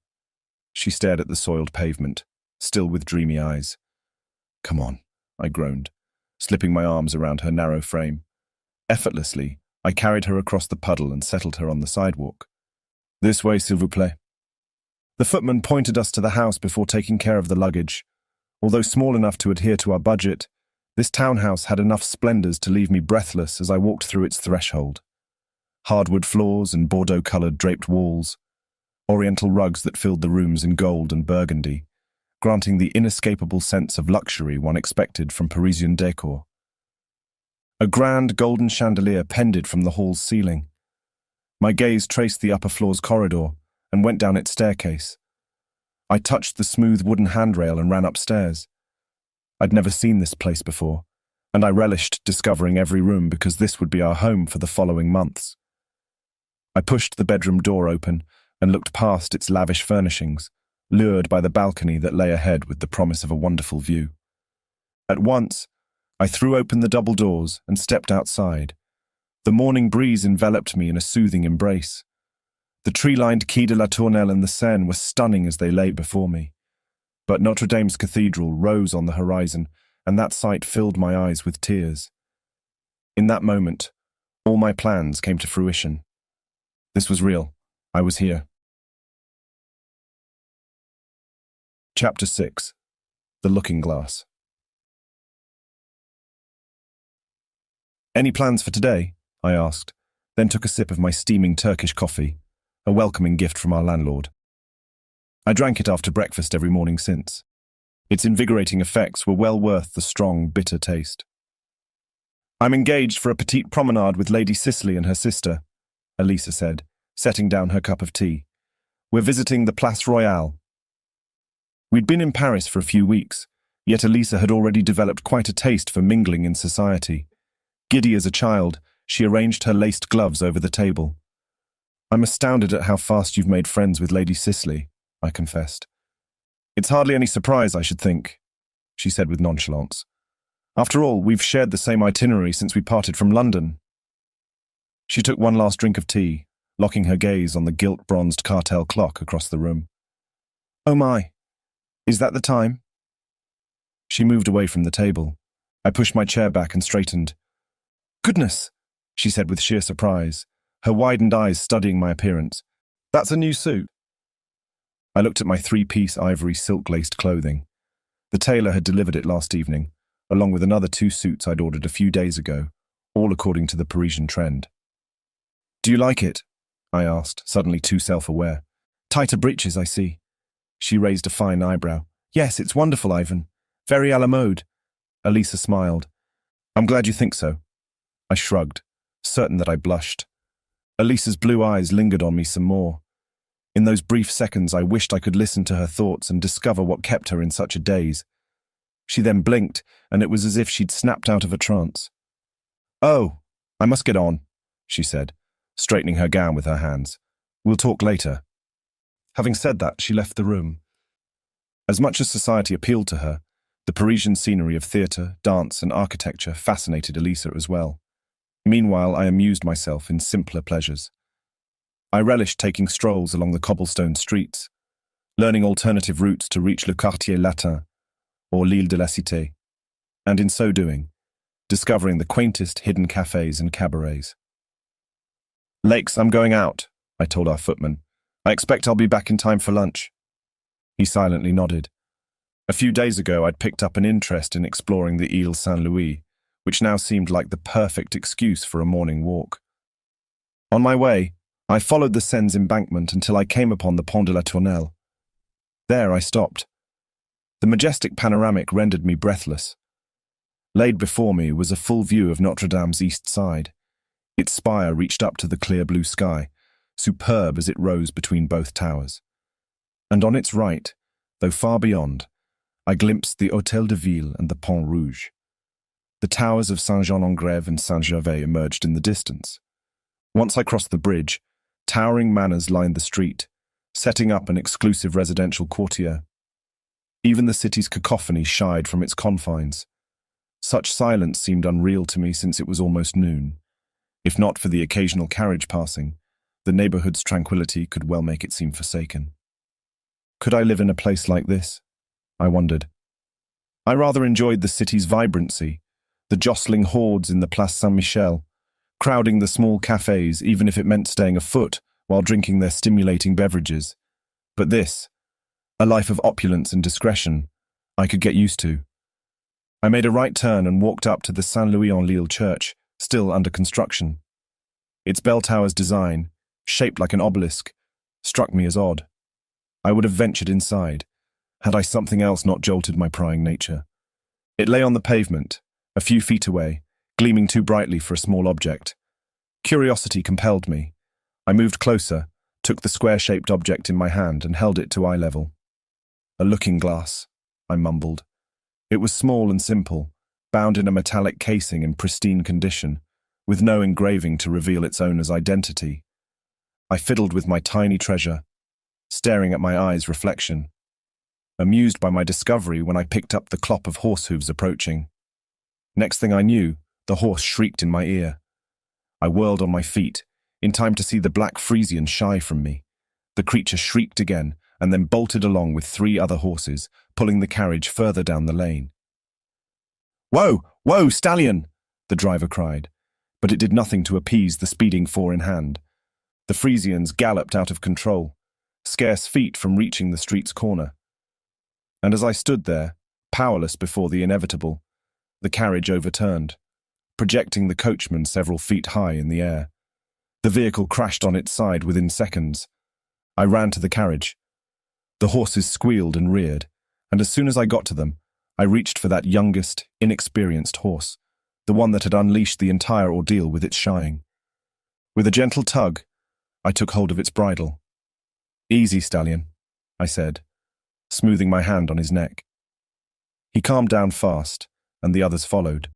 She stared at the soiled pavement, still with dreamy eyes. "Come on," I groaned, slipping my arms around her narrow frame. Effortlessly, I carried her across the puddle and settled her on the sidewalk. "This way, s'il vous plaît." The footman pointed us to the house before taking care of the luggage. Although small enough to adhere to our budget, this townhouse had enough splendors to leave me breathless as I walked through its threshold. Hardwood floors and Bordeaux-colored draped walls, oriental rugs that filled the rooms in gold and burgundy, granting the inescapable sense of luxury one expected from Parisian decor. A grand golden chandelier pended from the hall's ceiling. My gaze traced the upper floor's corridor and went down its staircase. I touched the smooth wooden handrail and ran upstairs. I'd never seen this place before, and I relished discovering every room because this would be our home for the following months. I pushed the bedroom door open and looked past its lavish furnishings, lured by the balcony that lay ahead with the promise of a wonderful view. At once, I threw open the double doors and stepped outside. The morning breeze enveloped me in a soothing embrace. The tree-lined Quai de la Tournelle and the Seine were stunning as they lay before me. But Notre Dame's cathedral rose on the horizon, and that sight filled my eyes with tears. In that moment, all my plans came to fruition. This was real. I was here. Chapter 6. The Looking Glass. "Any plans for today?" I asked, then took a sip of my steaming Turkish coffee, a welcoming gift from our landlord. I drank it after breakfast every morning since. Its invigorating effects were well worth the strong, bitter taste. "I'm engaged for a petite promenade with Lady Cicely and her sister," Elisa said, setting down her cup of tea. "We're visiting the Place Royale." We'd been in Paris for a few weeks, yet Elisa had already developed quite a taste for mingling in society. Giddy as a child, she arranged her laced gloves over the table. "I'm astounded at how fast you've made friends with Lady Cicely," I confessed. "It's hardly any surprise, I should think," she said with nonchalance. "After all, we've shared the same itinerary since we parted from London." She took one last drink of tea, locking her gaze on the gilt-bronzed cartel clock across the room. "Oh my, is that the time?" She moved away from the table. I pushed my chair back and straightened. "Goodness," she said with sheer surprise, her widened eyes studying my appearance. "That's a new suit." I looked at my three-piece ivory silk-laced clothing. The tailor had delivered it last evening, along with another 2 suits I'd ordered a few days ago, all according to the Parisian trend. "Do you like it?" I asked, suddenly too self-aware. "Tighter breeches, I see." She raised a fine eyebrow. "Yes, it's wonderful, Ivan. Very à la mode." Elisa smiled. "I'm glad you think so." I shrugged, certain that I blushed. Elisa's blue eyes lingered on me some more. In those brief seconds, I wished I could listen to her thoughts and discover what kept her in such a daze. She then blinked, and it was as if she'd snapped out of a trance. "Oh, I must get on," she said, straightening her gown with her hands. "We'll talk later." Having said that, she left the room. As much as society appealed to her, the Parisian scenery of theatre, dance, and architecture fascinated Elisa as well. Meanwhile, I amused myself in simpler pleasures. I relished taking strolls along the cobblestone streets, learning alternative routes to reach Le Quartier Latin or l'Île de la Cité, and in so doing, discovering the quaintest hidden cafes and cabarets. "Lakes, I'm going out," I told our footman. "I expect I'll be back in time for lunch." He silently nodded. A few days ago, I'd picked up an interest in exploring the Île Saint-Louis, which now seemed like the perfect excuse for a morning walk. On my way, I followed the Seine's embankment until I came upon the Pont de la Tournelle. There I stopped. The majestic panoramic rendered me breathless. Laid before me was a full view of Notre Dame's east side. Its spire reached up to the clear blue sky, superb as it rose between both towers. And on its right, though far beyond, I glimpsed the Hôtel de Ville and the Pont Rouge. The towers of Saint-Jean-en-Grève and Saint-Gervais emerged in the distance. Once I crossed the bridge, towering manors lined the street, setting up an exclusive residential quartier. Even the city's cacophony shied from its confines. Such silence seemed unreal to me since it was almost noon. If not for the occasional carriage passing, the neighborhood's tranquility could well make it seem forsaken. Could I live in a place like this? I wondered. I rather enjoyed the city's vibrancy, the jostling hordes in the Place Saint-Michel, crowding the small cafes even if it meant staying afoot while drinking their stimulating beverages. But this, a life of opulence and discretion, I could get used to. I made a right turn and walked up to the Saint-Louis-en-Lille church, still under construction. Its bell tower's design, shaped like an obelisk, struck me as odd. I would have ventured inside, had I something else not jolted my prying nature. It lay on the pavement, a few feet away, gleaming too brightly for a small object. Curiosity compelled me. I moved closer, took the square-shaped object in my hand and held it to eye level. A looking glass, I mumbled. It was small and simple, bound in a metallic casing in pristine condition, with no engraving to reveal its owner's identity. I fiddled with my tiny treasure, staring at my eye's reflection, amused by my discovery when I picked up the clop of horse hooves approaching. Next thing I knew, the horse shrieked in my ear. I whirled on my feet, in time to see the black Frisian shy from me. The creature shrieked again, and then bolted along with 3 other horses, pulling the carriage further down the lane. "Whoa! Whoa, stallion!" the driver cried, but it did nothing to appease the speeding 4 in hand. The Frisians galloped out of control, scarce feet from reaching the street's corner. And as I stood there, powerless before the inevitable, the carriage overturned, projecting the coachman several feet high in the air. The vehicle crashed on its side within seconds. I ran to the carriage. The horses squealed and reared, and as soon as I got to them, I reached for that youngest, inexperienced horse, the one that had unleashed the entire ordeal with its shying. With a gentle tug, I took hold of its bridle. "Easy, stallion," I said, smoothing my hand on his neck. He calmed down fast, and the others followed.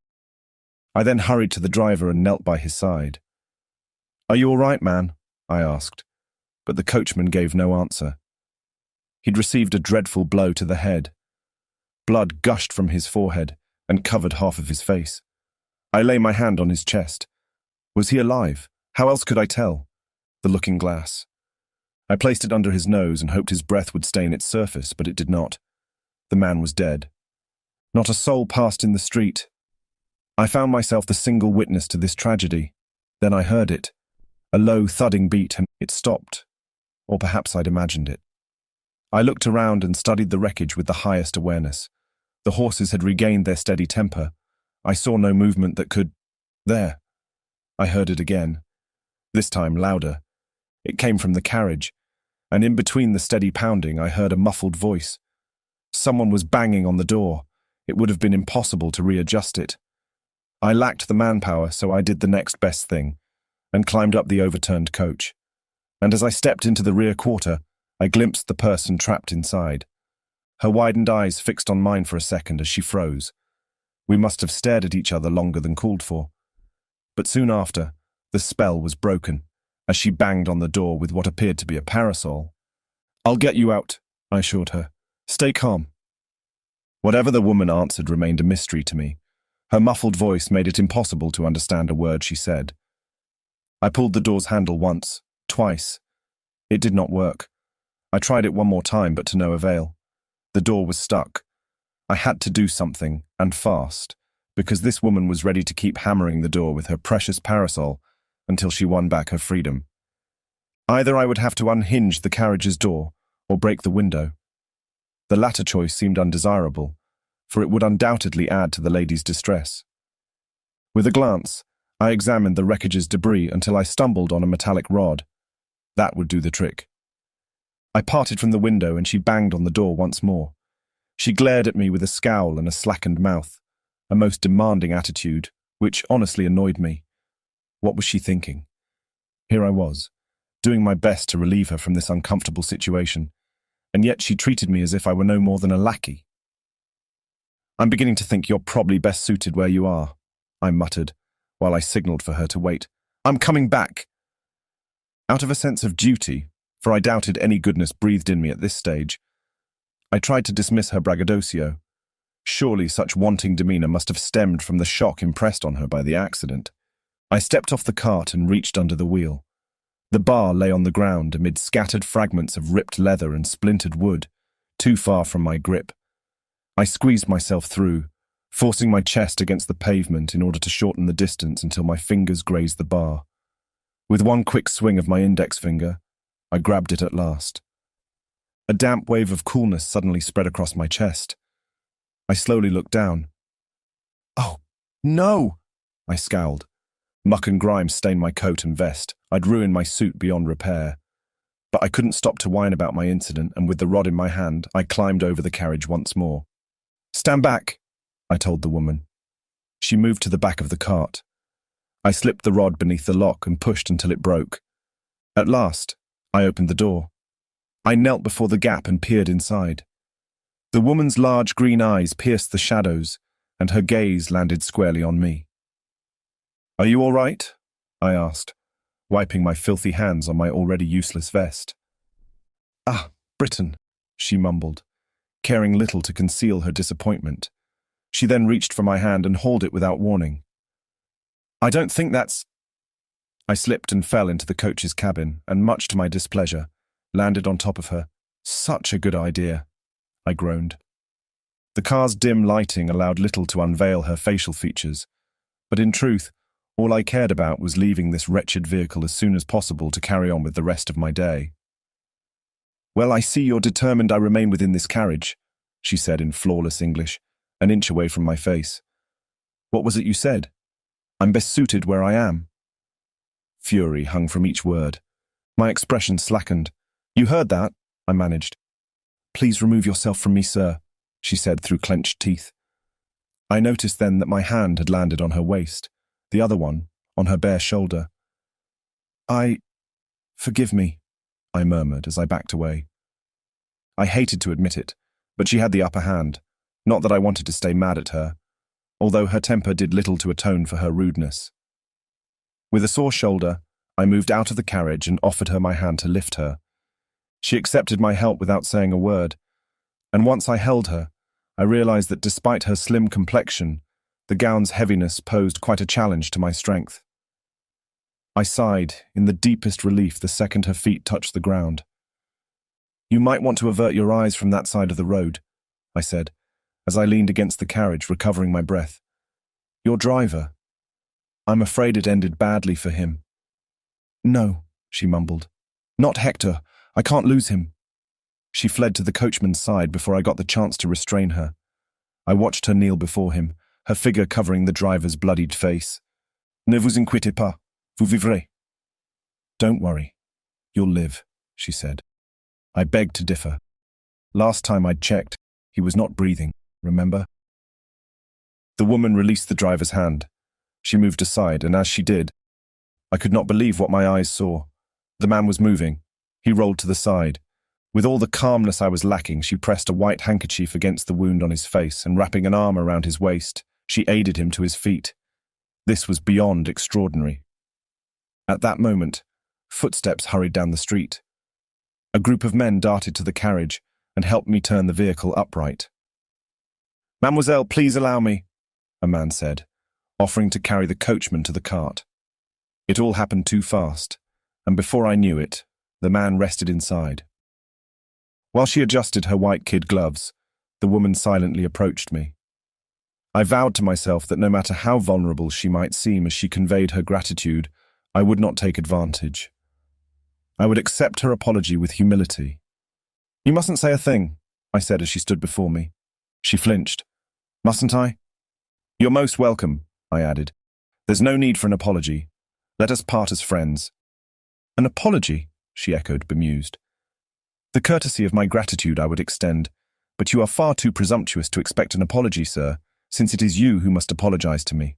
I then hurried to the driver and knelt by his side. "Are you all right, man?" I asked, but the coachman gave no answer. He'd received a dreadful blow to the head. Blood gushed from his forehead and covered half of his face. I lay my hand on his chest. Was he alive? How else could I tell? The looking glass. I placed it under his nose and hoped his breath would stain its surface, but it did not. The man was dead. Not a soul passed in the street. I found myself the single witness to this tragedy. Then I heard it. A low, thudding beat, and it stopped. Or perhaps I'd imagined it. I looked around and studied the wreckage with the highest awareness. The horses had regained their steady temper. I saw no movement that could... There. I heard it again. This time louder. It came from the carriage, and in between the steady pounding I heard a muffled voice. Someone was banging on the door. It would have been impossible to readjust it. I lacked the manpower, so I did the next best thing, and climbed up the overturned coach. And as I stepped into the rear quarter, I glimpsed the person trapped inside. Her widened eyes fixed on mine for a second as she froze. We must have stared at each other longer than called for. But soon after, the spell was broken, as she banged on the door with what appeared to be a parasol. "I'll get you out," I assured her. "Stay calm." Whatever the woman answered remained a mystery to me. Her muffled voice made it impossible to understand a word she said. I pulled the door's handle once, twice. It did not work. I tried it one more time, but to no avail. The door was stuck. I had to do something, and fast, because this woman was ready to keep hammering the door with her precious parasol until she won back her freedom. Either I would have to unhinge the carriage's door or break the window. The latter choice seemed undesirable, for it would undoubtedly add to the lady's distress. With a glance, I examined the wreckage's debris until I stumbled on a metallic rod. That would do the trick. I parted from the window and she banged on the door once more. She glared at me with a scowl and a slackened mouth, a most demanding attitude, which honestly annoyed me. What was she thinking? Here I was, doing my best to relieve her from this uncomfortable situation, and yet she treated me as if I were no more than a lackey. "I'm beginning to think you're probably best suited where you are," I muttered, while I signalled for her to wait. "I'm coming back." Out of a sense of duty, for I doubted any goodness breathed in me at this stage, I tried to dismiss her braggadocio. Surely such wanting demeanour must have stemmed from the shock impressed on her by the accident. I stepped off the cart and reached under the wheel. The bar lay on the ground amid scattered fragments of ripped leather and splintered wood, too far from my grip. I squeezed myself through, forcing my chest against the pavement in order to shorten the distance until my fingers grazed the bar. With one quick swing of my index finger, I grabbed it at last. A damp wave of coolness suddenly spread across my chest. I slowly looked down. "Oh, no!" I scowled. Muck and grime stained my coat and vest. I'd ruined my suit beyond repair. But I couldn't stop to whine about my incident, and with the rod in my hand, I climbed over the carriage once more. "Stand back," I told the woman. She moved to the back of the cart. I slipped the rod beneath the lock and pushed until it broke. At last, I opened the door. I knelt before the gap and peered inside. The woman's large green eyes pierced the shadows, and her gaze landed squarely on me. "Are you all right?" I asked, wiping my filthy hands on my already useless vest. "Ah, Britain," she mumbled, caring little to conceal her disappointment. She then reached for my hand and hauled it without warning. "I don't think that's—" I slipped and fell into the coach's cabin, and much to my displeasure, landed on top of her. "Such a good idea," I groaned. The car's dim lighting allowed little to unveil her facial features, but in truth, all I cared about was leaving this wretched vehicle as soon as possible to carry on with the rest of my day. "Well, I see you're determined I remain within this carriage," she said in flawless English, an inch away from my face. "What was it you said? I'm best suited where I am." Fury hung from each word. My expression slackened. "You heard that?" I managed. "Please remove yourself from me, sir," she said through clenched teeth. I noticed then that my hand had landed on her waist, the other one on her bare shoulder. Forgive me," I murmured as I backed away. I hated to admit it, but she had the upper hand. Not that I wanted to stay mad at her, although her temper did little to atone for her rudeness. With a sore shoulder, I moved out of the carriage and offered her my hand to lift her. She accepted my help without saying a word, and once I held her, I realized that despite her slim complexion, the gown's heaviness posed quite a challenge to my strength. I sighed in the deepest relief the second her feet touched the ground. "You might want to avert your eyes from that side of the road," I said, as I leaned against the carriage, recovering my breath. "Your driver. I'm afraid it ended badly for him." "No," she mumbled. "Not Hector. I can't lose him." She fled to the coachman's side before I got the chance to restrain her. I watched her kneel before him, her figure covering the driver's bloodied face. "Ne vous inquiétez pas, vous vivrez." "Don't worry. You'll live," she said. I begged to differ. Last time I'd checked, he was not breathing, remember? The woman released the driver's hand. She moved aside, and as she did, I could not believe what my eyes saw. The man was moving. He rolled to the side. With all the calmness I was lacking, she pressed a white handkerchief against the wound on his face, and wrapping an arm around his waist, she aided him to his feet. This was beyond extraordinary. At that moment, footsteps hurried down the street. A group of men darted to the carriage and helped me turn the vehicle upright. "Mademoiselle, please allow me," a man said, offering to carry the coachman to the cart. It all happened too fast, and before I knew it, the man rested inside. While she adjusted her white kid gloves, the woman silently approached me. I vowed to myself that no matter how vulnerable she might seem as she conveyed her gratitude, I would not take advantage. I would accept her apology with humility. "You mustn't say a thing," I said as she stood before me. She flinched. "Mustn't I?" "You're most welcome," I added. "There's no need for an apology. Let us part as friends." "An apology?" she echoed, bemused. "The courtesy of my gratitude I would extend, But you are far too presumptuous to expect an apology, sir, since it is you who must apologize to me.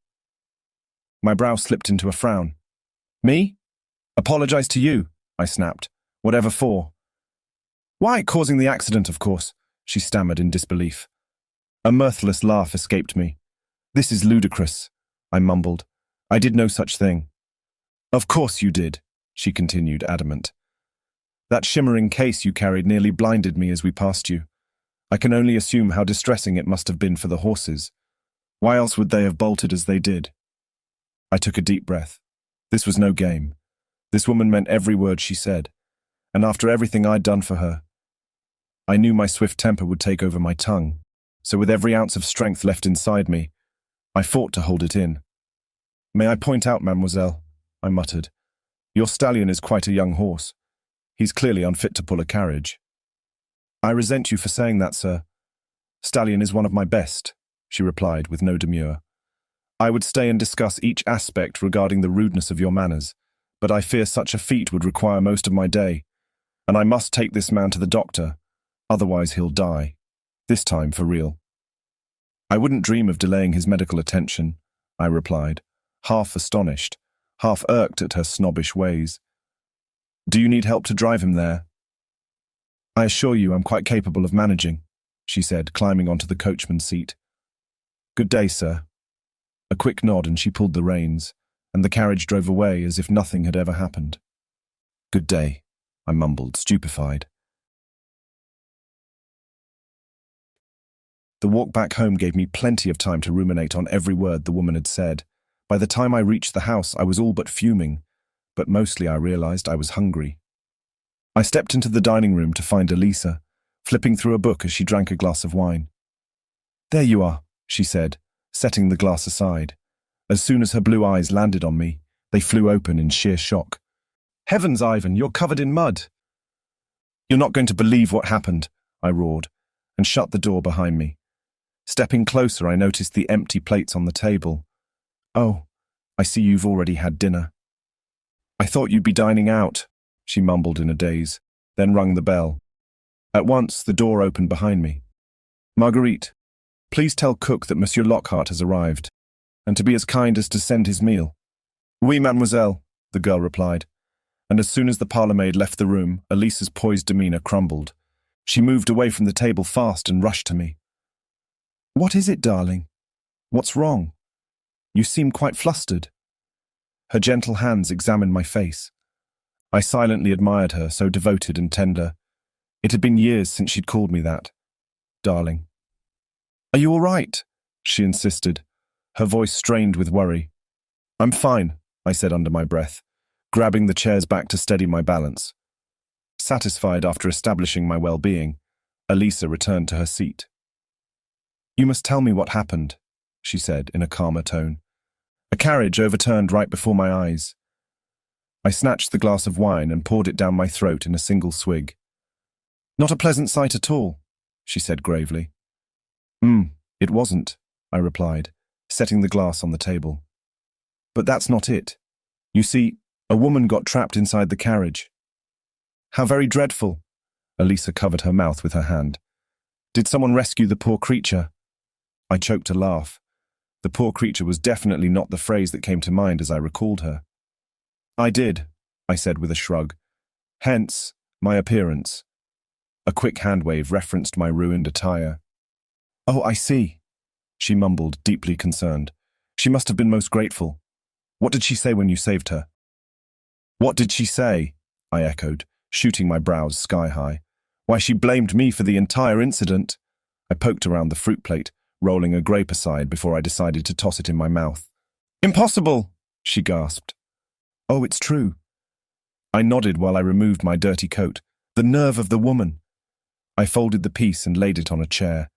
My brow slipped into a frown. Me? Apologize to you, I snapped. Whatever for? Why, causing the accident, of course, she stammered in disbelief. A mirthless laugh escaped me. This is ludicrous, I mumbled. I did no such thing. Of course you did, she continued, adamant. That shimmering case you carried nearly blinded me as we passed you. I can only assume how distressing it must have been for the horses. Why else would they have bolted as they did? I took a deep breath. This was no game. This woman meant every word she said, and after everything I'd done for her, I knew my swift temper would take over my tongue, so with every ounce of strength left inside me, I fought to hold it in. May I point out, mademoiselle, I muttered, your stallion is quite a young horse. He's clearly unfit to pull a carriage. I resent you for saying that, sir. Stallion is one of my best, she replied with no demur. I would stay and discuss each aspect regarding the rudeness of your manners, but I fear such a feat would require most of my day, and I must take this man to the doctor, otherwise he'll die. This time for real. I wouldn't dream of delaying his medical attention, I replied, half astonished, half irked at her snobbish ways. Do you need help to drive him there? I assure you I'm quite capable of managing, she said, climbing onto the coachman's seat. Good day, sir. A quick nod and she pulled the reins, and the carriage drove away as if nothing had ever happened. Good day, I mumbled, stupefied. The walk back home gave me plenty of time to ruminate on every word the woman had said. By the time I reached the house, I was all but fuming, but mostly I realized I was hungry. I stepped into the dining room to find Elisa, flipping through a book as she drank a glass of wine. There you are, she said, setting the glass aside. As soon as her blue eyes landed on me, they flew open in sheer shock. Heavens, Ivan, you're covered in mud. You're not going to believe what happened, I roared, and shut the door behind me. Stepping closer, I noticed the empty plates on the table. Oh, I see you've already had dinner. I thought you'd be dining out, she mumbled in a daze, then rung the bell. At once, the door opened behind me. Marguerite, please tell cook that Monsieur Lockhart has arrived, and to be as kind as to send his meal. Oui, mademoiselle, the girl replied, and as soon as the parlour-maid left the room, Elisa's poised demeanour crumbled. She moved away from the table fast and rushed to me. What is it, darling? What's wrong? You seem quite flustered. Her gentle hands examined my face. I silently admired her, so devoted and tender. It had been years since she'd called me that. Darling. Are you all right? She insisted, her voice strained with worry. I'm fine, I said under my breath, grabbing the chairs back to steady my balance. Satisfied after establishing my well-being, Elisa returned to her seat. You must tell me what happened, she said in a calmer tone. A carriage overturned right before my eyes. I snatched the glass of wine and poured it down my throat in a single swig. Not a pleasant sight at all, she said gravely. It wasn't, I replied, setting the glass on the table. But that's not it. You see, a woman got trapped inside the carriage. How very dreadful. Elisa covered her mouth with her hand. Did someone rescue the poor creature? I choked a laugh. The poor creature was definitely not the phrase that came to mind as I recalled her. I did, I said with a shrug. Hence, my appearance. A quick handwave referenced my ruined attire. Oh, I see, she mumbled, deeply concerned. She must have been most grateful. What did she say when you saved her? What did she say? I echoed, shooting my brows sky high. Why, she blamed me for the entire incident. I poked around the fruit plate, rolling a grape aside before I decided to toss it in my mouth. Impossible, she gasped. Oh, it's true. I nodded while I removed my dirty coat. The nerve of the woman. I folded the piece and laid it on a chair.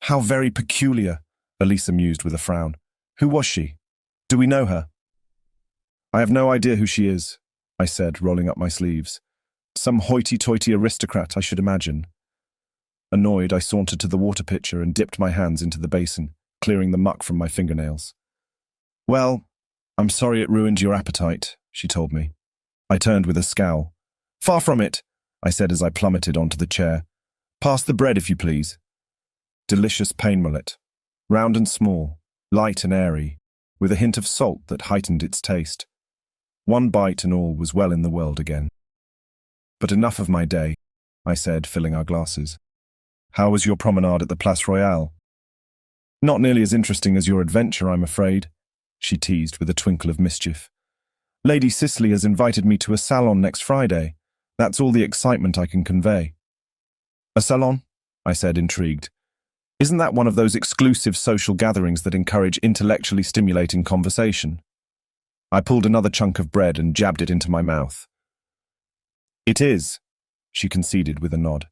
How very peculiar, Elisa mused with a frown. Who was she? Do we know her? I have no idea who she is, I said, rolling up my sleeves. Some hoity-toity aristocrat, I should imagine. Annoyed, I sauntered to the water pitcher and dipped my hands into the basin, clearing the muck from my fingernails. Well, I'm sorry it ruined your appetite, she told me. I turned with a scowl. Far from it, I said as I plummeted onto the chair. Pass the bread, if you please. delicious pain mullet, round and small, light and airy, with a hint of salt that heightened its taste. One bite and all was well in the world again. But enough of my day, I said, filling our glasses. How was your promenade at the Place Royale? Not nearly as interesting as your adventure, I'm afraid, she teased with a twinkle of mischief. Lady Cicely has invited me to a salon next Friday. That's all the excitement I can convey. A salon? I said, intrigued. Isn't that one of those exclusive social gatherings that encourage intellectually stimulating conversation? I pulled another chunk of bread and jabbed it into my mouth. It is, she conceded with a nod.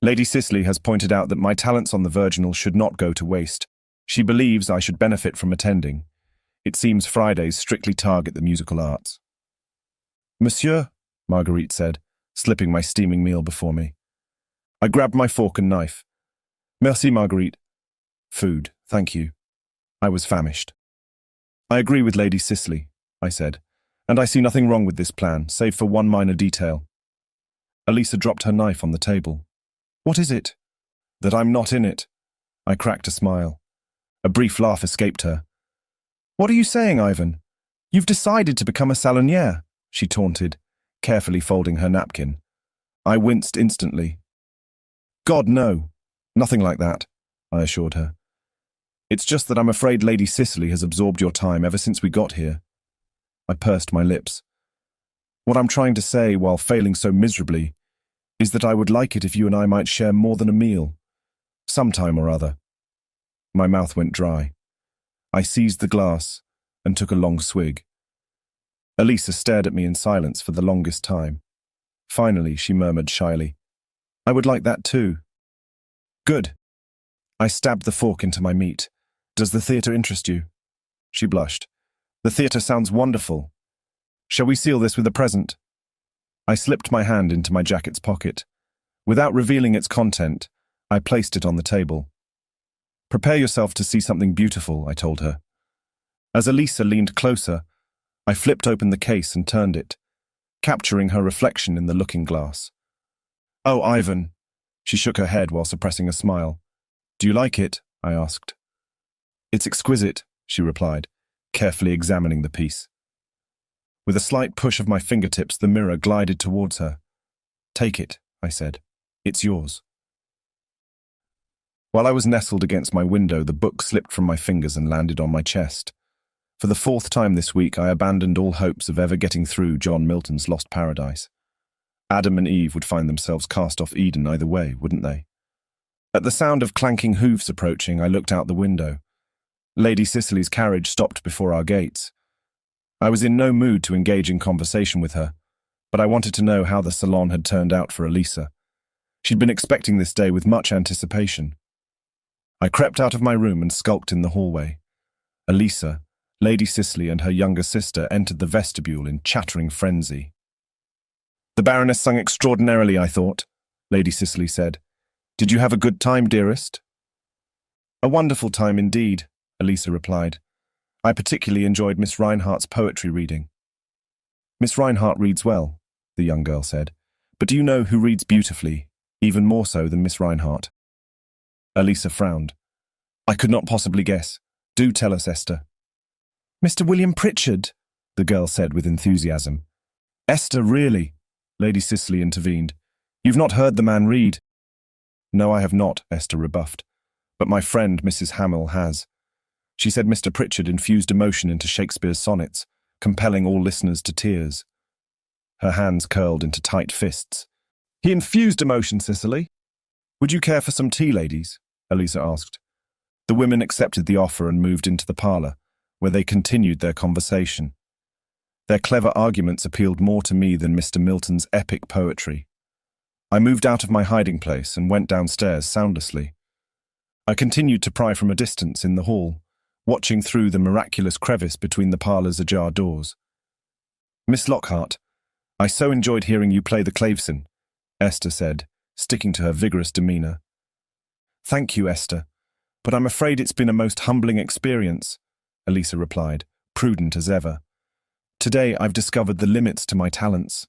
Lady Cicely has pointed out that my talents on the virginal should not go to waste. She believes I should benefit from attending. It seems Fridays strictly target the musical arts. Monsieur, Marguerite said, slipping my steaming meal before me. I grabbed my fork and knife. Merci, Marguerite. Food, thank you. I was famished. I agree with Lady Cicely, I said, and I see nothing wrong with this plan, save for one minor detail. Elisa dropped her knife on the table. What is it? That I'm not in it. I cracked a smile. A brief laugh escaped her. What are you saying, Ivan? You've decided to become a salonière, she taunted, carefully folding her napkin. I winced instantly. God, no. Nothing like that, I assured her. It's just that I'm afraid Lady Cicely has absorbed your time ever since we got here. I pursed my lips. What I'm trying to say, while failing so miserably, is that I would like it if you and I might share more than a meal, sometime or other. My mouth went dry. I seized the glass and took a long swig. Elisa stared at me in silence for the longest time. Finally, she murmured shyly, I would like that too. Good. I stabbed the fork into my meat. Does the theatre interest you? She blushed. The theatre sounds wonderful. Shall we seal this with a present? I slipped my hand into my jacket's pocket. Without revealing its content, I placed it on the table. Prepare yourself to see something beautiful, I told her. As Elisa leaned closer, I flipped open the case and turned it, capturing her reflection in the looking-glass. Oh, Ivan. She shook her head while suppressing a smile. Do you like it? I asked. It's exquisite, she replied, carefully examining the piece. With a slight push of my fingertips, the mirror glided towards her. Take it, I said. It's yours. While I was nestled against my window, the book slipped from my fingers and landed on my chest. For the fourth time this week, I abandoned all hopes of ever getting through John Milton's Lost Paradise. Adam and Eve would find themselves cast off Eden either way, wouldn't they? At the sound of clanking hooves approaching, I looked out the window. Lady Cicely's carriage stopped before our gates. I was in no mood to engage in conversation with her, but I wanted to know how the salon had turned out for Elisa. She'd been expecting this day with much anticipation. I crept out of my room and skulked in the hallway. Elisa, Lady Cicely and her younger sister entered the vestibule in chattering frenzy. The Baroness sung extraordinarily, I thought, Lady Cicely said. Did you have a good time, dearest? A wonderful time indeed, Elisa replied. I particularly enjoyed Miss Reinhardt's poetry reading. Miss Reinhardt reads well, the young girl said. But do you know who reads beautifully, even more so than Miss Reinhardt? Elisa frowned. I could not possibly guess. Do tell us, Esther. Mr. William Pritchard, the girl said with enthusiasm. Esther, really? Lady Cicely intervened. You've not heard the man read. No, I have not, Esther rebuffed. But my friend, Mrs. Hamill, has. She said Mr. Pritchard infused emotion into Shakespeare's sonnets, compelling all listeners to tears. Her hands curled into tight fists. He infused emotion, Cicely. Would you care for some tea, ladies? Elisa asked. The women accepted the offer and moved into the parlour, where they continued their conversation. Their clever arguments appealed more to me than Mr. Milton's epic poetry. I moved out of my hiding place and went downstairs soundlessly. I continued to pry from a distance in the hall, watching through the miraculous crevice between the parlour's ajar doors. Miss Lockhart, I so enjoyed hearing you play the clavecin, Esther said, sticking to her vigorous demeanour. Thank you, Esther, but I'm afraid it's been a most humbling experience, Elisa replied, prudent as ever. Today I've discovered the limits to my talents.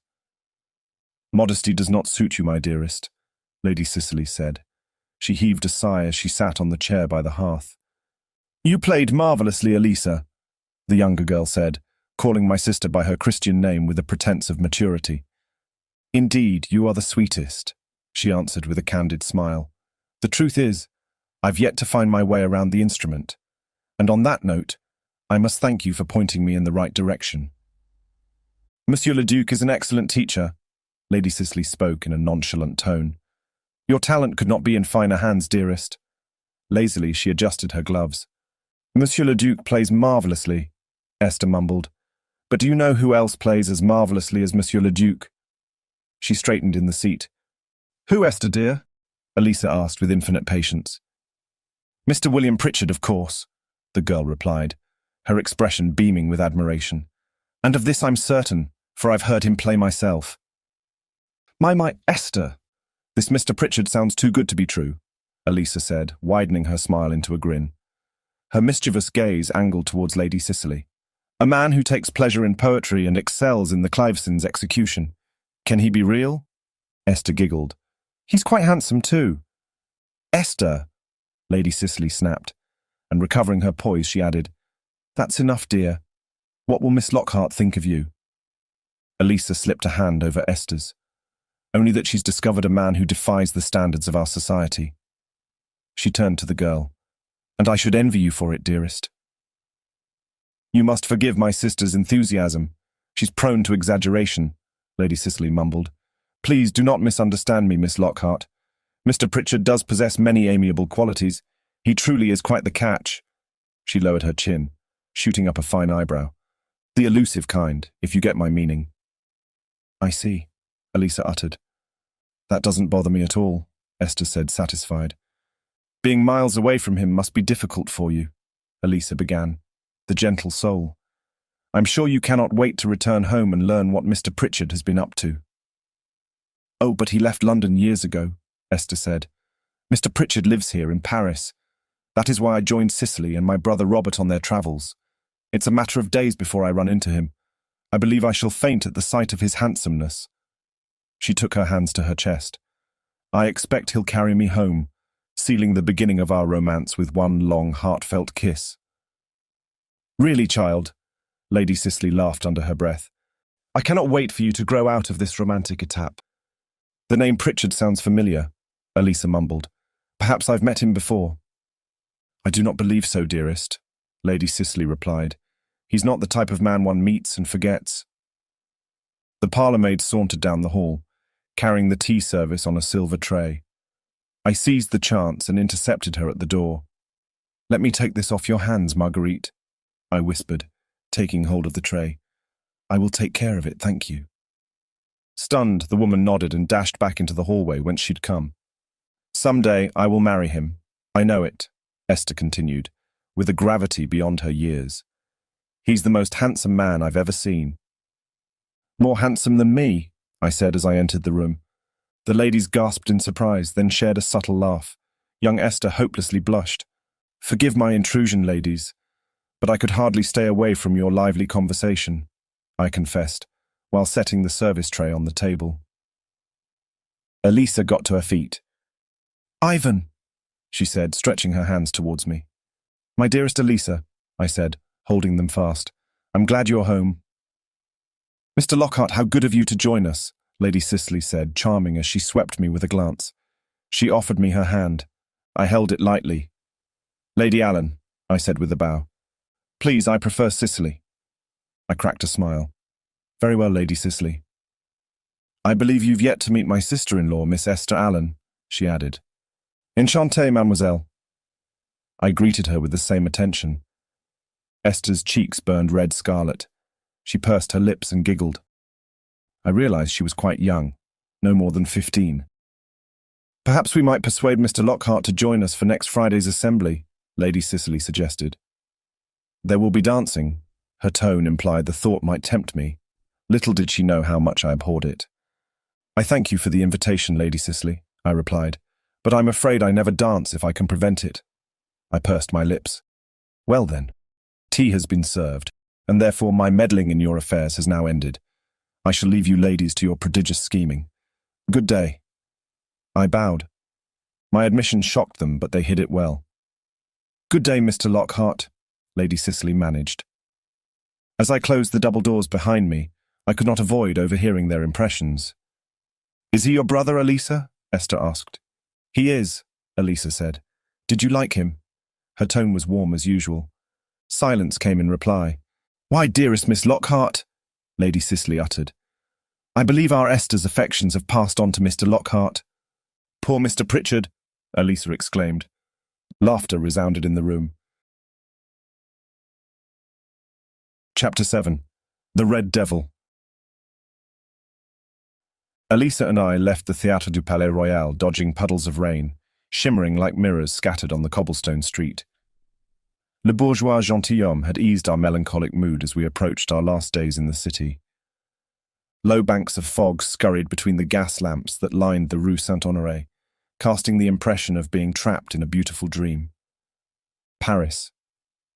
Modesty does not suit you, my dearest, Lady Cicely said. She heaved a sigh as she sat on the chair by the hearth. "You played marvelously, Elisa," the younger girl said, calling my sister by her Christian name with a pretense of maturity. "Indeed, you are the sweetest," she answered with a candid smile. "The truth is, I've yet to find my way around the instrument. And on that note, I must thank you for pointing me in the right direction." "Monsieur le Duc is an excellent teacher," Lady Cicely spoke in a nonchalant tone. "Your talent could not be in finer hands, dearest." Lazily, she adjusted her gloves. "Monsieur le Duc plays marvelously," Esther mumbled. "But do you know who else plays as marvelously as Monsieur le Duc?" She straightened in the seat. "Who, Esther, dear?" Elisa asked with infinite patience. "Mr. William Pritchard, of course," the girl replied, her expression beaming with admiration. "And of this I'm certain, for I've heard him play myself." My, Esther! This Mr. Pritchard sounds too good to be true," Elisa said, widening her smile into a grin. Her mischievous gaze angled towards Lady Cicely. "A man who takes pleasure in poetry and excels in the Cliveson's execution. Can he be real?" Esther giggled. "He's quite handsome too." "Esther!" Lady Cicely snapped, and recovering her poise, she added, "That's enough, dear. What will Miss Lockhart think of you?" Elisa slipped a hand over Esther's. "Only that she's discovered a man who defies the standards of our society." She turned to the girl. "And I should envy you for it, dearest." "You must forgive my sister's enthusiasm. She's prone to exaggeration," Lady Cicely mumbled. "Please do not misunderstand me, Miss Lockhart. Mr. Pritchard does possess many amiable qualities. He truly is quite the catch." She lowered her chin, shooting up a fine eyebrow. "The elusive kind, if you get my meaning." "I see," Elisa uttered. "That doesn't bother me at all," Esther said, satisfied. "Being miles away from him must be difficult for you," Elisa began, the gentle soul. "I'm sure you cannot wait to return home and learn what Mr. Pritchard has been up to." "Oh, but he left London years ago," Esther said. "Mr. Pritchard lives here in Paris. That is why I joined Cicely and my brother Robert on their travels. It's a matter of days before I run into him. I believe I shall faint at the sight of his handsomeness." She took her hands to her chest. "I expect he'll carry me home, sealing the beginning of our romance with one long, heartfelt kiss." "Really, child?" Lady Cicely laughed under her breath. "I cannot wait for you to grow out of this romantic etap." "The name Pritchard sounds familiar," Elisa mumbled. "Perhaps I've met him before." "I do not believe so, dearest," Lady Cicely replied. "He's not the type of man one meets and forgets." The parlour-maid sauntered down the hall, carrying the tea service on a silver tray. I seized the chance and intercepted her at the door. "Let me take this off your hands, Marguerite," I whispered, taking hold of the tray. "I will take care of it, thank you." Stunned, the woman nodded and dashed back into the hallway whence she'd come. "Someday I will marry him. I know it," Esther continued, with a gravity beyond her years. "He's the most handsome man I've ever seen." "More handsome than me," I said as I entered the room. The ladies gasped in surprise, then shared a subtle laugh. Young Esther hopelessly blushed. "Forgive my intrusion, ladies, but I could hardly stay away from your lively conversation," I confessed, while setting the service tray on the table. Elisa got to her feet. "Ivan," she said, stretching her hands towards me. "My dearest Elisa," I said, holding them fast, "I'm glad you're home." "Mr. Lockhart, how good of you to join us," Lady Cicely said, charming as she swept me with a glance. She offered me her hand. I held it lightly. "Lady Allen," I said with a bow. "Please, I prefer Cicely." I cracked a smile. "Very well, Lady Cicely." "I believe you've yet to meet my sister-in-law, Miss Esther Allen," she added. "Enchantée, mademoiselle." I greeted her with the same attention. Esther's cheeks burned red scarlet. She pursed her lips and giggled. I realized she was quite young, no more than 15. "Perhaps we might persuade Mr. Lockhart to join us for next Friday's assembly," Lady Cicely suggested. "There will be dancing." Her tone implied the thought might tempt me. Little did she know how much I abhorred it. "I thank you for the invitation, Lady Cicely," I replied, "but I'm afraid I never dance if I can prevent it." I pursed my lips. "Well then, tea has been served, and therefore my meddling in your affairs has now ended. I shall leave you ladies to your prodigious scheming. Good day." I bowed. My admission shocked them, but they hid it well. "Good day, Mr. Lockhart," Lady Cicely managed. As I closed the double doors behind me, I could not avoid overhearing their impressions. "Is he your brother, Elisa?" Esther asked. "He is," Elisa said. "Did you like him?" Her tone was warm as usual. Silence came in reply. "Why, dearest Miss Lockhart," Lady Cicely uttered. "I believe our Esther's affections have passed on to Mr. Lockhart." "Poor Mr. Pritchard," Elisa exclaimed. Laughter resounded in the room. Chapter 7. The Red Devil. Elisa and I left the Théâtre du Palais Royal dodging puddles of rain, shimmering like mirrors scattered on the cobblestone street. Le bourgeois gentilhomme had eased our melancholic mood as we approached our last days in the city. Low banks of fog scurried between the gas lamps that lined the Rue Saint-Honoré, casting the impression of being trapped in a beautiful dream. Paris,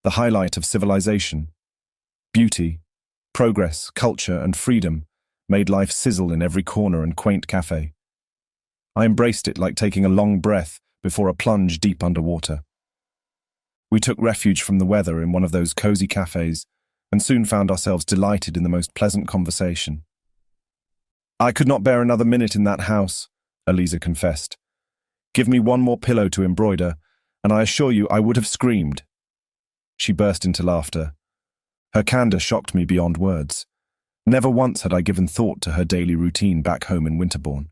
the highlight of civilization, beauty, progress, culture, and freedom made life sizzle in every corner and quaint cafe. I embraced it like taking a long breath before a plunge deep underwater. We took refuge from the weather in one of those cozy cafes and soon found ourselves delighted in the most pleasant conversation. "I could not bear another minute in that house," Elisa confessed. "Give me one more pillow to embroider, and I assure you I would have screamed." She burst into laughter. Her candor shocked me beyond words. Never once had I given thought to her daily routine back home in Winterbourne.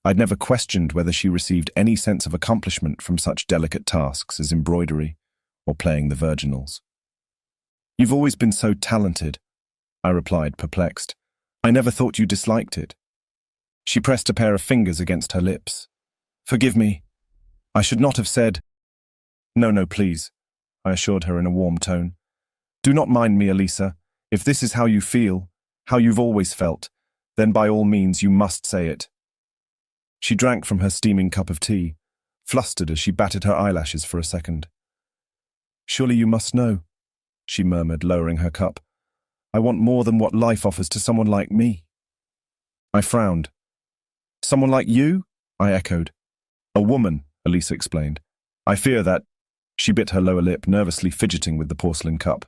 I'd never questioned whether she received any sense of accomplishment from such delicate tasks as embroidery or playing the virginals. "You've always been so talented," I replied, perplexed. "I never thought you disliked it." She pressed a pair of fingers against her lips. "Forgive me. I should not have said—" No, please," I assured her in a warm tone. "Do not mind me, Elisa. If this is how you feel, how you've always felt, then by all means you must say it." She drank from her steaming cup of tea, flustered as she batted her eyelashes for a second. "Surely you must know," she murmured, lowering her cup. "I want more than what life offers to someone like me." I frowned. "Someone like you?" I echoed. "A woman," Elisa explained. "I fear that—" She bit her lower lip, nervously fidgeting with the porcelain cup.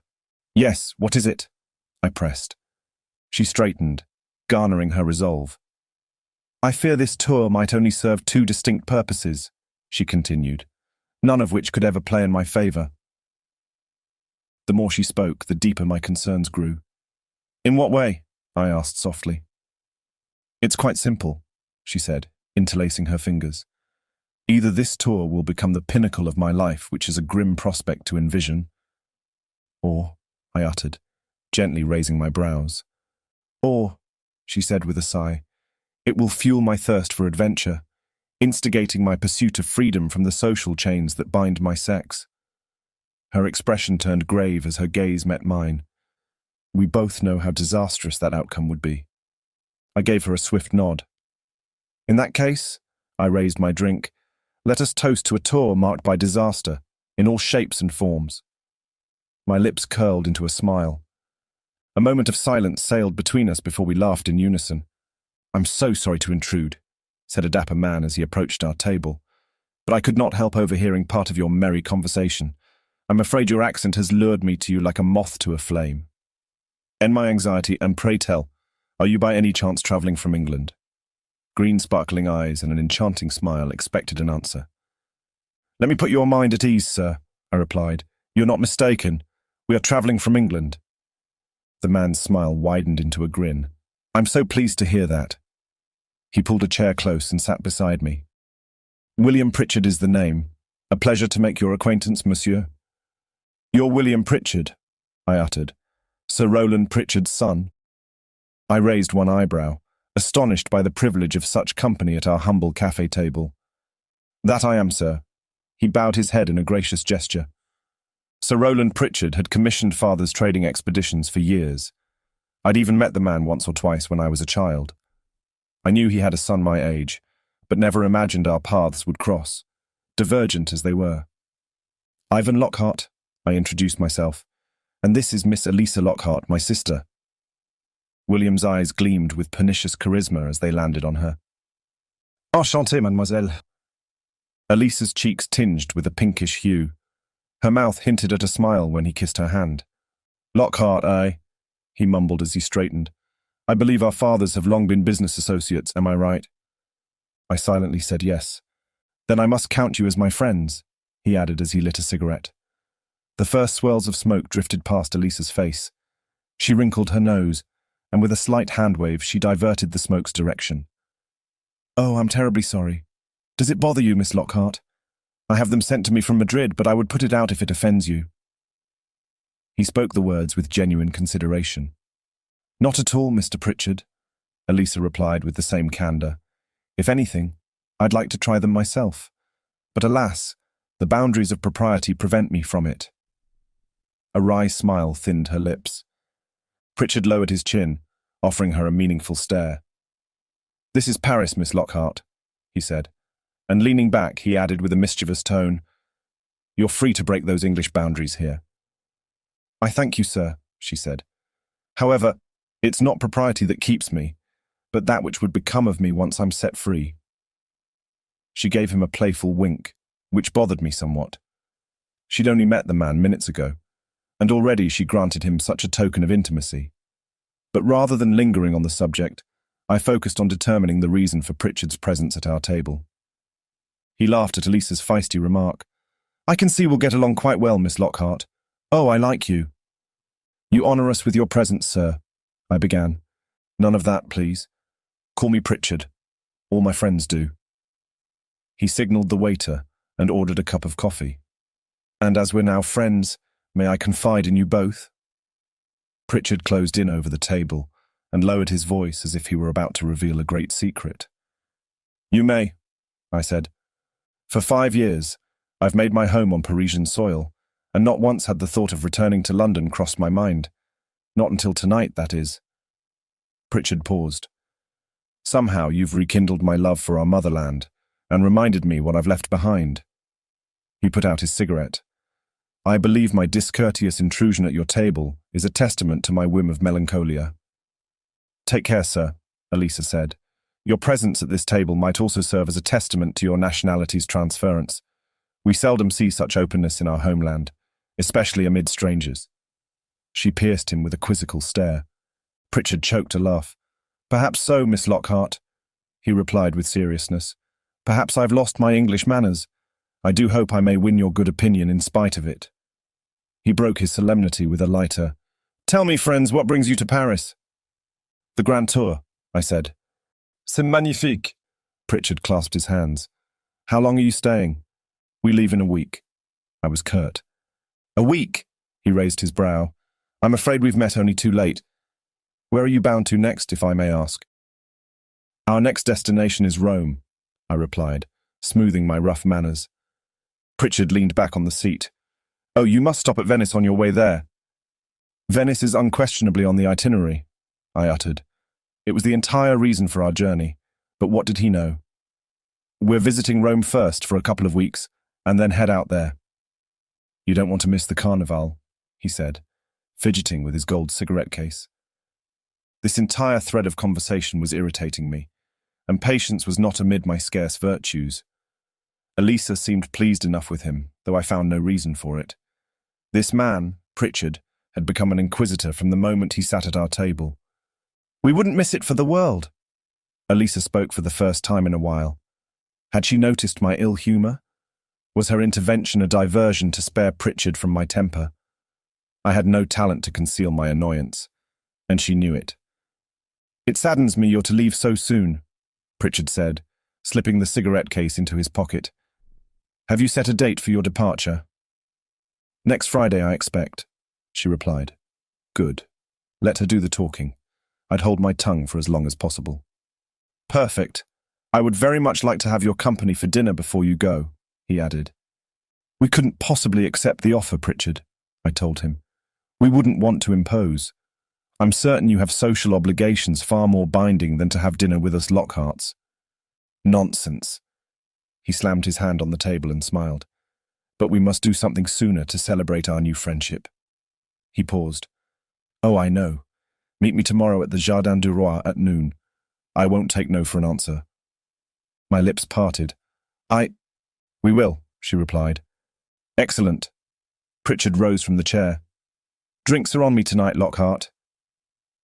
"Yes, what is it?" I pressed. She straightened, garnering her resolve. "I fear this tour might only serve two distinct purposes," she continued, "none of which could ever play in my favor." The more she spoke, the deeper my concerns grew. "In what way?" I asked softly. "It's quite simple," she said, interlacing her fingers. "Either this tour will become the pinnacle of my life, which is a grim prospect to envision, or," I uttered, gently raising my brows. "Or," she said with a sigh, "it will fuel my thirst for adventure, instigating my pursuit of freedom from the social chains that bind my sex." Her expression turned grave as her gaze met mine. We both know how disastrous that outcome would be. I gave her a swift nod. "In that case," I raised my drink, "let us toast to a tour marked by disaster, in all shapes and forms." My lips curled into a smile. A moment of silence sailed between us before we laughed in unison. "I'm so sorry to intrude," said a dapper man as he approached our table, "but I could not help overhearing part of your merry conversation. I'm afraid your accent has lured me to you like a moth to a flame. End my anxiety, and pray tell, are you by any chance travelling from England?" Green sparkling eyes and an enchanting smile expected an answer. "Let me put your mind at ease, sir," I replied. "You're not mistaken. We are travelling from England." The man's smile widened into a grin. "I'm so pleased to hear that." He pulled a chair close and sat beside me. "William Pritchard is the name. A pleasure to make your acquaintance, monsieur." "You're William Pritchard," I uttered. "Sir Rowland Pritchard's son?" I raised one eyebrow, astonished by the privilege of such company at our humble cafe table. "That I am, sir." He bowed his head in a gracious gesture. Sir Rowland Pritchard had commissioned Father's trading expeditions for years. I'd even met the man once or twice when I was a child. I knew he had a son my age, but never imagined our paths would cross, divergent as they were. "Ivan Lockhart," I introduced myself, "and this is Miss Elisa Lockhart, my sister." William's eyes gleamed with pernicious charisma as they landed on her. "Enchanté, mademoiselle." Elisa's cheeks tinged with a pinkish hue. Her mouth hinted at a smile when he kissed her hand. "Lockhart, eh?" he mumbled as he straightened. "I believe our fathers have long been business associates, am I right?" I silently said yes. "Then I must count you as my friends," he added as he lit a cigarette. The first swirls of smoke drifted past Elisa's face. She wrinkled her nose, and with a slight hand wave she diverted the smoke's direction. "Oh, I'm terribly sorry. Does it bother you, Miss Lockhart? I have them sent to me from Madrid, but I would put it out if it offends you." He spoke the words with genuine consideration. "Not at all, Mr. Pritchard," Elisa replied with the same candour. "If anything, I'd like to try them myself. But alas, the boundaries of propriety prevent me from it." A wry smile thinned her lips. Pritchard lowered his chin, offering her a meaningful stare. "This is Paris, Miss Lockhart," he said, and leaning back, he added with a mischievous tone, "You're free to break those English boundaries here." "I thank you, sir," she said. "However, it's not propriety that keeps me, but that which would become of me once I'm set free." She gave him a playful wink, which bothered me somewhat. She'd only met the man minutes ago, and already she granted him such a token of intimacy. But rather than lingering on the subject, I focused on determining the reason for Pritchard's presence at our table. He laughed at Elisa's feisty remark. "I can see we'll get along quite well, Miss Lockhart. Oh, I like you." "You honour us with your presence, sir," I began. "None of that, please. Call me Pritchard. All my friends do." He signalled the waiter and ordered a cup of coffee. "And as we're now friends, may I confide in you both?" Pritchard closed in over the table and lowered his voice as if he were about to reveal a great secret. "You may," I said. "For 5 years, I've made my home on Parisian soil, and not once had the thought of returning to London crossed my mind. Not until tonight, that is." Pritchard paused. "Somehow you've rekindled my love for our motherland and reminded me what I've left behind." He put out his cigarette. "I believe my discourteous intrusion at your table is a testament to my whim of melancholia." "Take care, sir," Elisa said. "Your presence at this table might also serve as a testament to your nationality's transference. We seldom see such openness in our homeland, especially amid strangers." She pierced him with a quizzical stare. Pritchard choked a laugh. "Perhaps so, Miss Lockhart," he replied with seriousness. "Perhaps I've lost my English manners. I do hope I may win your good opinion in spite of it." He broke his solemnity with a lighter. "Tell me, friends, what brings you to Paris?" "The Grand Tour," I said. "C'est magnifique." Pritchard clasped his hands. "How long are you staying?" "We leave in a week." I was curt. "A week?" He raised his brow. "I'm afraid we've met only too late. Where are you bound to next, if I may ask?" "Our next destination is Rome," I replied, smoothing my rough manners. Pritchard leaned back on the seat. "Oh, you must stop at Venice on your way there." "Venice is unquestionably on the itinerary," I uttered. It was the entire reason for our journey, but what did he know? "We're visiting Rome first for a couple of weeks, and then head out there." "You don't want to miss the carnival," he said, fidgeting with his gold cigarette case. This entire thread of conversation was irritating me, and patience was not amid my scarce virtues. Elisa seemed pleased enough with him, though I found no reason for it. This man, Pritchard, had become an inquisitor from the moment he sat at our table. "We wouldn't miss it for the world." Elisa spoke for the first time in a while. Had she noticed my ill humour? Was her intervention a diversion to spare Pritchard from my temper? I had no talent to conceal my annoyance, and she knew it. "It saddens me you're to leave so soon," Pritchard said, slipping the cigarette case into his pocket. "Have you set a date for your departure?" "Next Friday, I expect," she replied. "Good. Let her do the talking. I'd hold my tongue for as long as possible." "Perfect. I would very much like to have your company for dinner before you go," he added. "We couldn't possibly accept the offer, Pritchard," I told him. "We wouldn't want to impose. I'm certain you have social obligations far more binding than to have dinner with us Lockharts." "Nonsense." He slammed his hand on the table and smiled. "But we must do something sooner to celebrate our new friendship." He paused. "Oh, I know. Meet me tomorrow at the Jardin du Roi at noon. I won't take no for an answer." My lips parted. We will, she replied. Excellent. Pritchard rose from the chair. Drinks are on me tonight, Lockhart.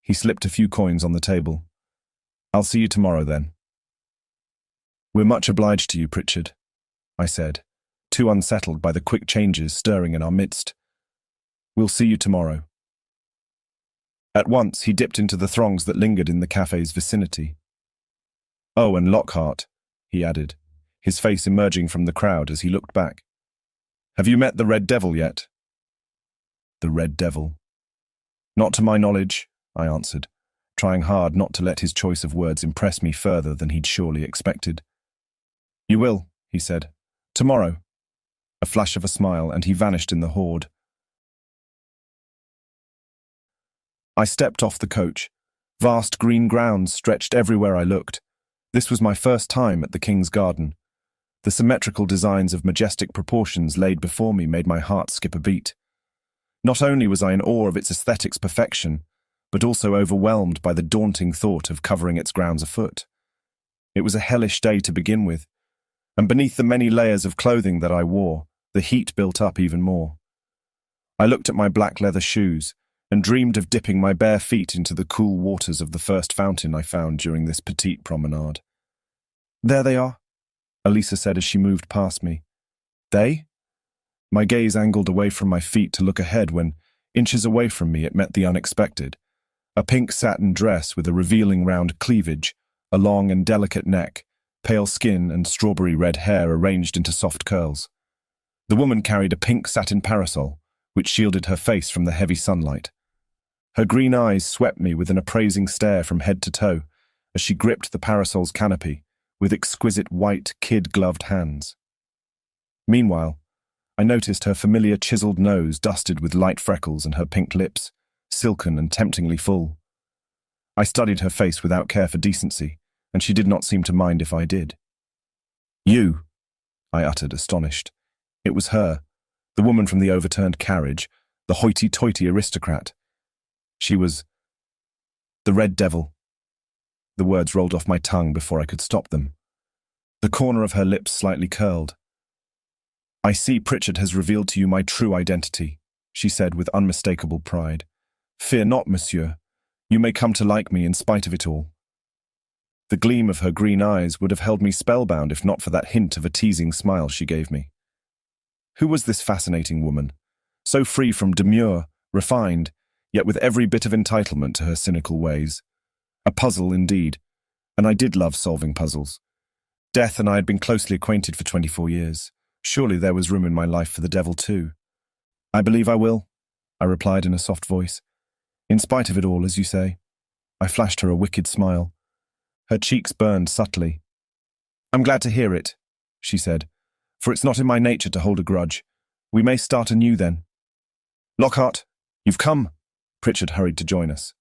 He slipped a few coins on the table. I'll see you tomorrow, then. We're much obliged to you, Pritchard, I said, too unsettled by the quick changes stirring in our midst. We'll see you tomorrow. At once he dipped into the throngs that lingered in the cafe's vicinity. Oh, and Lockhart, he added, his face emerging from the crowd as he looked back. Have you met the Red Devil yet? The Red Devil? Not to my knowledge, I answered, trying hard not to let his choice of words impress me further than he'd surely expected. You will, he said. Tomorrow. A flash of a smile, and he vanished in the horde. I stepped off the coach. Vast green grounds stretched everywhere I looked. This was my first time at the King's Garden. The symmetrical designs of majestic proportions laid before me made my heart skip a beat. Not only was I in awe of its aesthetic's perfection, but also overwhelmed by the daunting thought of covering its grounds afoot. It was a hellish day to begin with, and beneath the many layers of clothing that I wore, the heat built up even more. I looked at my black leather shoes and dreamed of dipping my bare feet into the cool waters of the first fountain I found during this petite promenade. There they are, Elisa said as she moved past me. They? My gaze angled away from my feet to look ahead when, inches away from me, it met the unexpected. A pink satin dress with a revealing round cleavage, a long and delicate neck, pale skin and strawberry red hair arranged into soft curls. The woman carried a pink satin parasol, which shielded her face from the heavy sunlight. Her green eyes swept me with an appraising stare from head to toe as she gripped the parasol's canopy with exquisite white, kid-gloved hands. Meanwhile, I noticed her familiar chiseled nose dusted with light freckles and her pink lips, silken and temptingly full. I studied her face without care for decency, and she did not seem to mind if I did. You, I uttered, astonished. It was her, the woman from the overturned carriage, the hoity-toity aristocrat. She was the Red Devil. The words rolled off my tongue before I could stop them. The corner of her lips slightly curled. I see Pritchard has revealed to you my true identity, she said with unmistakable pride. Fear not, monsieur. You may come to like me in spite of it all. The gleam of her green eyes would have held me spellbound if not for that hint of a teasing smile she gave me. Who was this fascinating woman? So free from demure, refined, yet with every bit of entitlement to her cynical ways. A puzzle indeed, and I did love solving puzzles. Death and I had been closely acquainted for 24 years. Surely there was room in my life for the devil too. I believe I will, I replied in a soft voice. In spite of it all, as you say. I flashed her a wicked smile. Her cheeks burned subtly. I'm glad to hear it, she said, for it's not in my nature to hold a grudge. We may start anew then. Lockhart, you've come. Pritchard hurried to join us.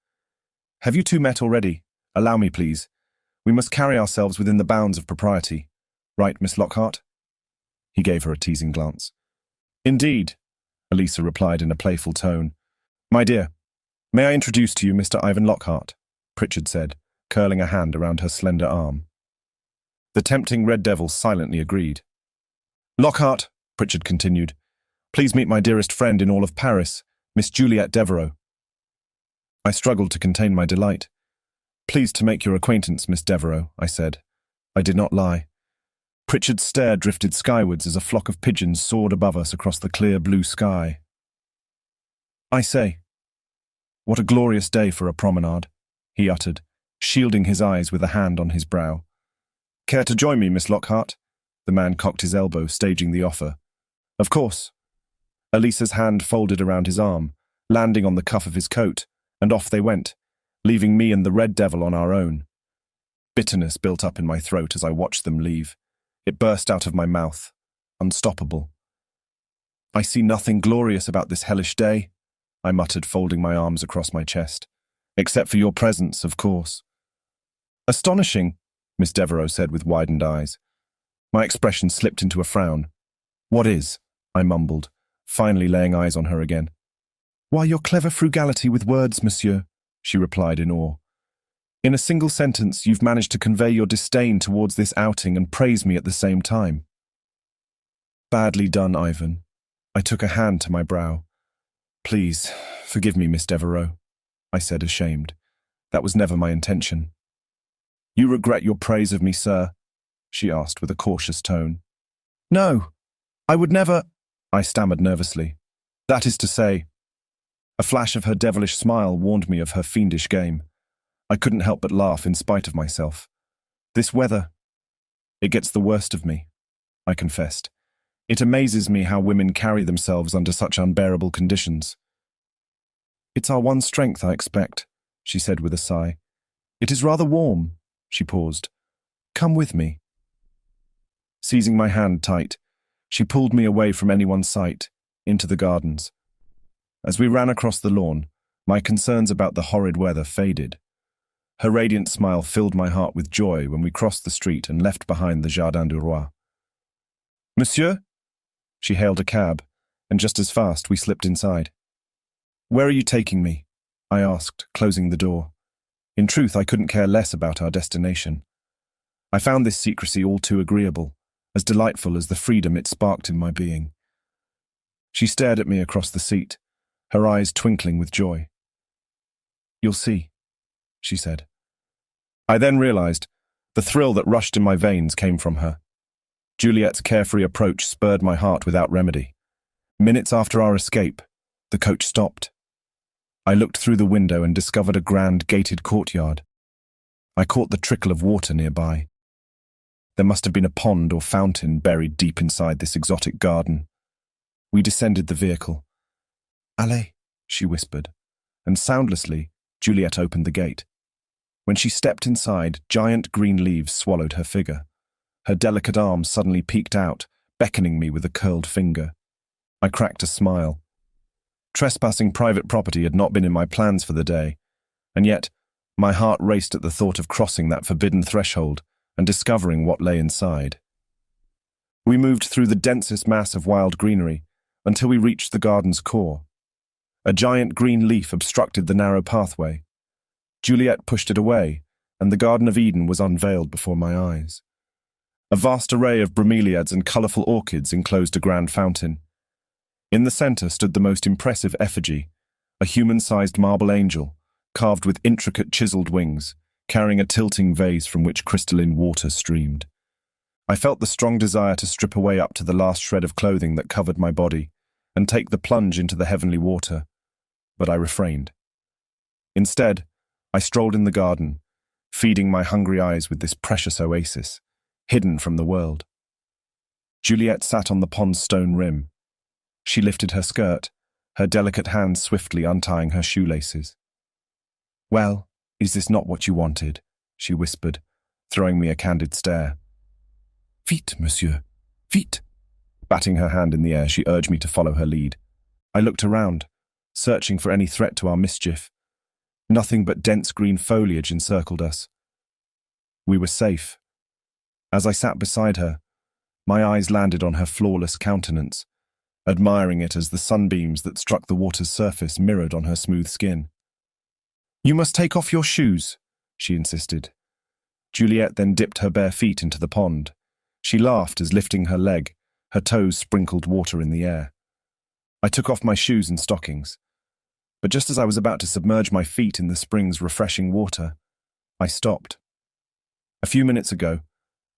Have you two met already? Allow me, please. We must carry ourselves within the bounds of propriety. Right, Miss Lockhart? He gave her a teasing glance. Indeed, Elisa replied in a playful tone. My dear, may I introduce to you Mr. Ivan Lockhart? Pritchard said, curling a hand around her slender arm. The tempting Red Devil silently agreed. Lockhart, Pritchard continued, please meet my dearest friend in all of Paris, Miss Juliet Devereux. I struggled to contain my delight. Pleased to make your acquaintance, Miss Devereux, I said. I did not lie. Pritchard's stare drifted skywards as a flock of pigeons soared above us across the clear blue sky. I say, what a glorious day for a promenade, he uttered, shielding his eyes with a hand on his brow. Care to join me, Miss Lockhart? The man cocked his elbow, staging the offer. Of course. Elisa's hand folded around his arm, landing on the cuff of his coat, and off they went, leaving me and the Red Devil on our own. Bitterness built up in my throat as I watched them leave. It burst out of my mouth, unstoppable. I see nothing glorious about this hellish day, I muttered, folding my arms across my chest. Except for your presence, of course. Astonishing, Miss Devereux said with widened eyes. My expression slipped into a frown. What is? I mumbled, finally laying eyes on her again. Why, your clever frugality with words, monsieur, she replied in awe. In a single sentence, you've managed to convey your disdain towards this outing and praise me at the same time. Badly done, Ivan. I took a hand to my brow. Please, forgive me, Miss Devereux, I said, ashamed. That was never my intention. You regret your praise of me, sir? She asked with a cautious tone. No, I would never, I stammered nervously. That is to say, a flash of her devilish smile warned me of her fiendish game. I couldn't help but laugh in spite of myself. This weather, it gets the worst of me, I confessed. It amazes me how women carry themselves under such unbearable conditions. It's our one strength, I expect, she said with a sigh. It is rather warm, she paused. Come with me. Seizing my hand tight, she pulled me away from anyone's sight, into the gardens. As we ran across the lawn, my concerns about the horrid weather faded. Her radiant smile filled my heart with joy when we crossed the street and left behind the Jardin du Roi. Monsieur? She hailed a cab, and just as fast we slipped inside. Where are you taking me? I asked, closing the door. In truth, I couldn't care less about our destination. I found this secrecy all too agreeable, as delightful as the freedom it sparked in my being. She stared at me across the seat, her eyes twinkling with joy. You'll see, she said. I then realized the thrill that rushed in my veins came from her. Juliet's carefree approach spurred my heart without remedy. Minutes after our escape, the coach stopped. I looked through the window and discovered a grand gated courtyard. I caught the trickle of water nearby. There must have been a pond or fountain buried deep inside this exotic garden. We descended the vehicle. Allez, she whispered, and soundlessly, Juliet opened the gate. When she stepped inside, giant green leaves swallowed her figure. Her delicate arms suddenly peeked out, beckoning me with a curled finger. I cracked a smile. Trespassing private property had not been in my plans for the day, and yet my heart raced at the thought of crossing that forbidden threshold and discovering what lay inside. We moved through the densest mass of wild greenery until we reached the garden's core. A giant green leaf obstructed the narrow pathway. Juliet pushed it away, and the Garden of Eden was unveiled before my eyes. A vast array of bromeliads and colourful orchids enclosed a grand fountain. In the centre stood the most impressive effigy, a human-sized marble angel, carved with intricate chiselled wings, carrying a tilting vase from which crystalline water streamed. I felt the strong desire to strip away up to the last shred of clothing that covered my body and take the plunge into the heavenly water, but I refrained. Instead, I strolled in the garden, feeding my hungry eyes with this precious oasis, hidden from the world. Juliet sat on the pond's stone rim. She lifted her skirt, her delicate hands swiftly untying her shoelaces. Well, is this not what you wanted? She whispered, throwing me a candid stare. Vite, monsieur, vite. Batting her hand in the air, she urged me to follow her lead. I looked around, searching for any threat to our mischief. Nothing but dense green foliage encircled us. We were safe. As I sat beside her, my eyes landed on her flawless countenance, admiring it as the sunbeams that struck the water's surface mirrored on her smooth skin. You must take off your shoes, she insisted. Juliet then dipped her bare feet into the pond. She laughed as, lifting her leg, her toes sprinkled water in the air. I took off my shoes and stockings, but just as I was about to submerge my feet in the spring's refreshing water, I stopped. A few minutes ago,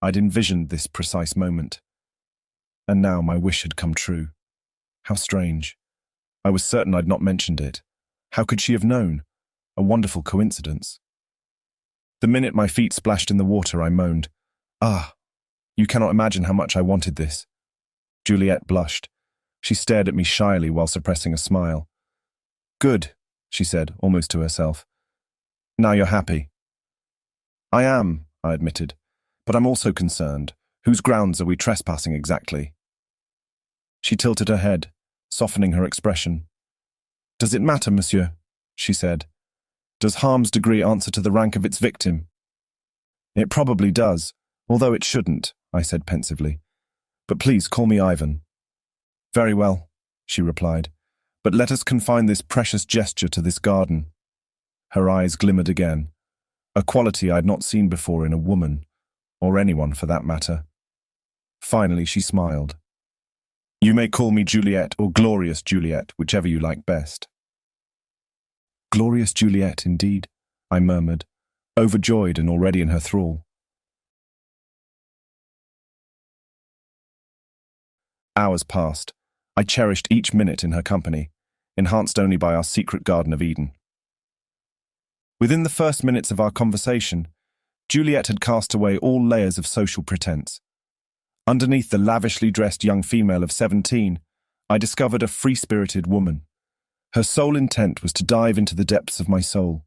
I'd envisioned this precise moment, and now my wish had come true. How strange. I was certain I'd not mentioned it. How could she have known? A wonderful coincidence. The minute my feet splashed in the water, I moaned, "Ah, you cannot imagine how much I wanted this." Juliet blushed. She stared at me shyly while suppressing a smile. Good, she said, almost to herself. Now you're happy. I am, I admitted, but I'm also concerned. Whose grounds are we trespassing exactly? She tilted her head, softening her expression. Does it matter, monsieur? She said. Does harm's degree answer to the rank of its victim? It probably does, although it shouldn't, I said pensively. But please call me Ivan. Very well, she replied, but let us confine this precious gesture to this garden. Her eyes glimmered again, a quality I had not seen before in a woman, or anyone for that matter. Finally she smiled. You may call me Juliet or Glorious Juliet, whichever you like best. Glorious Juliet, indeed, I murmured, overjoyed and already in her thrall. Hours passed. I cherished each minute in her company, enhanced only by our secret Garden of Eden. Within the first minutes of our conversation, Juliet had cast away all layers of social pretense. Underneath the lavishly dressed young female of 17, I discovered a free-spirited woman. Her sole intent was to dive into the depths of my soul,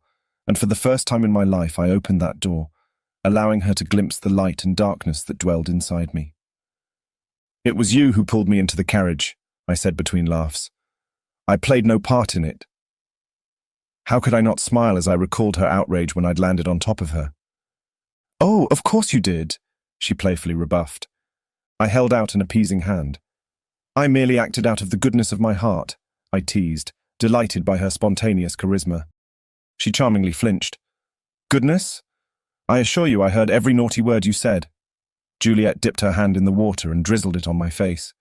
and for the first time in my life I opened that door, allowing her to glimpse the light and darkness that dwelled inside me. It was you who pulled me into the carriage, I said between laughs. I played no part in it. How could I not smile as I recalled her outrage when I'd landed on top of her? Oh, of course you did, she playfully rebuffed. I held out an appeasing hand. I merely acted out of the goodness of my heart, I teased, delighted by her spontaneous charisma. She charmingly flinched. Goodness? I assure you I heard every naughty word you said. Juliet dipped her hand in the water and drizzled it on my face.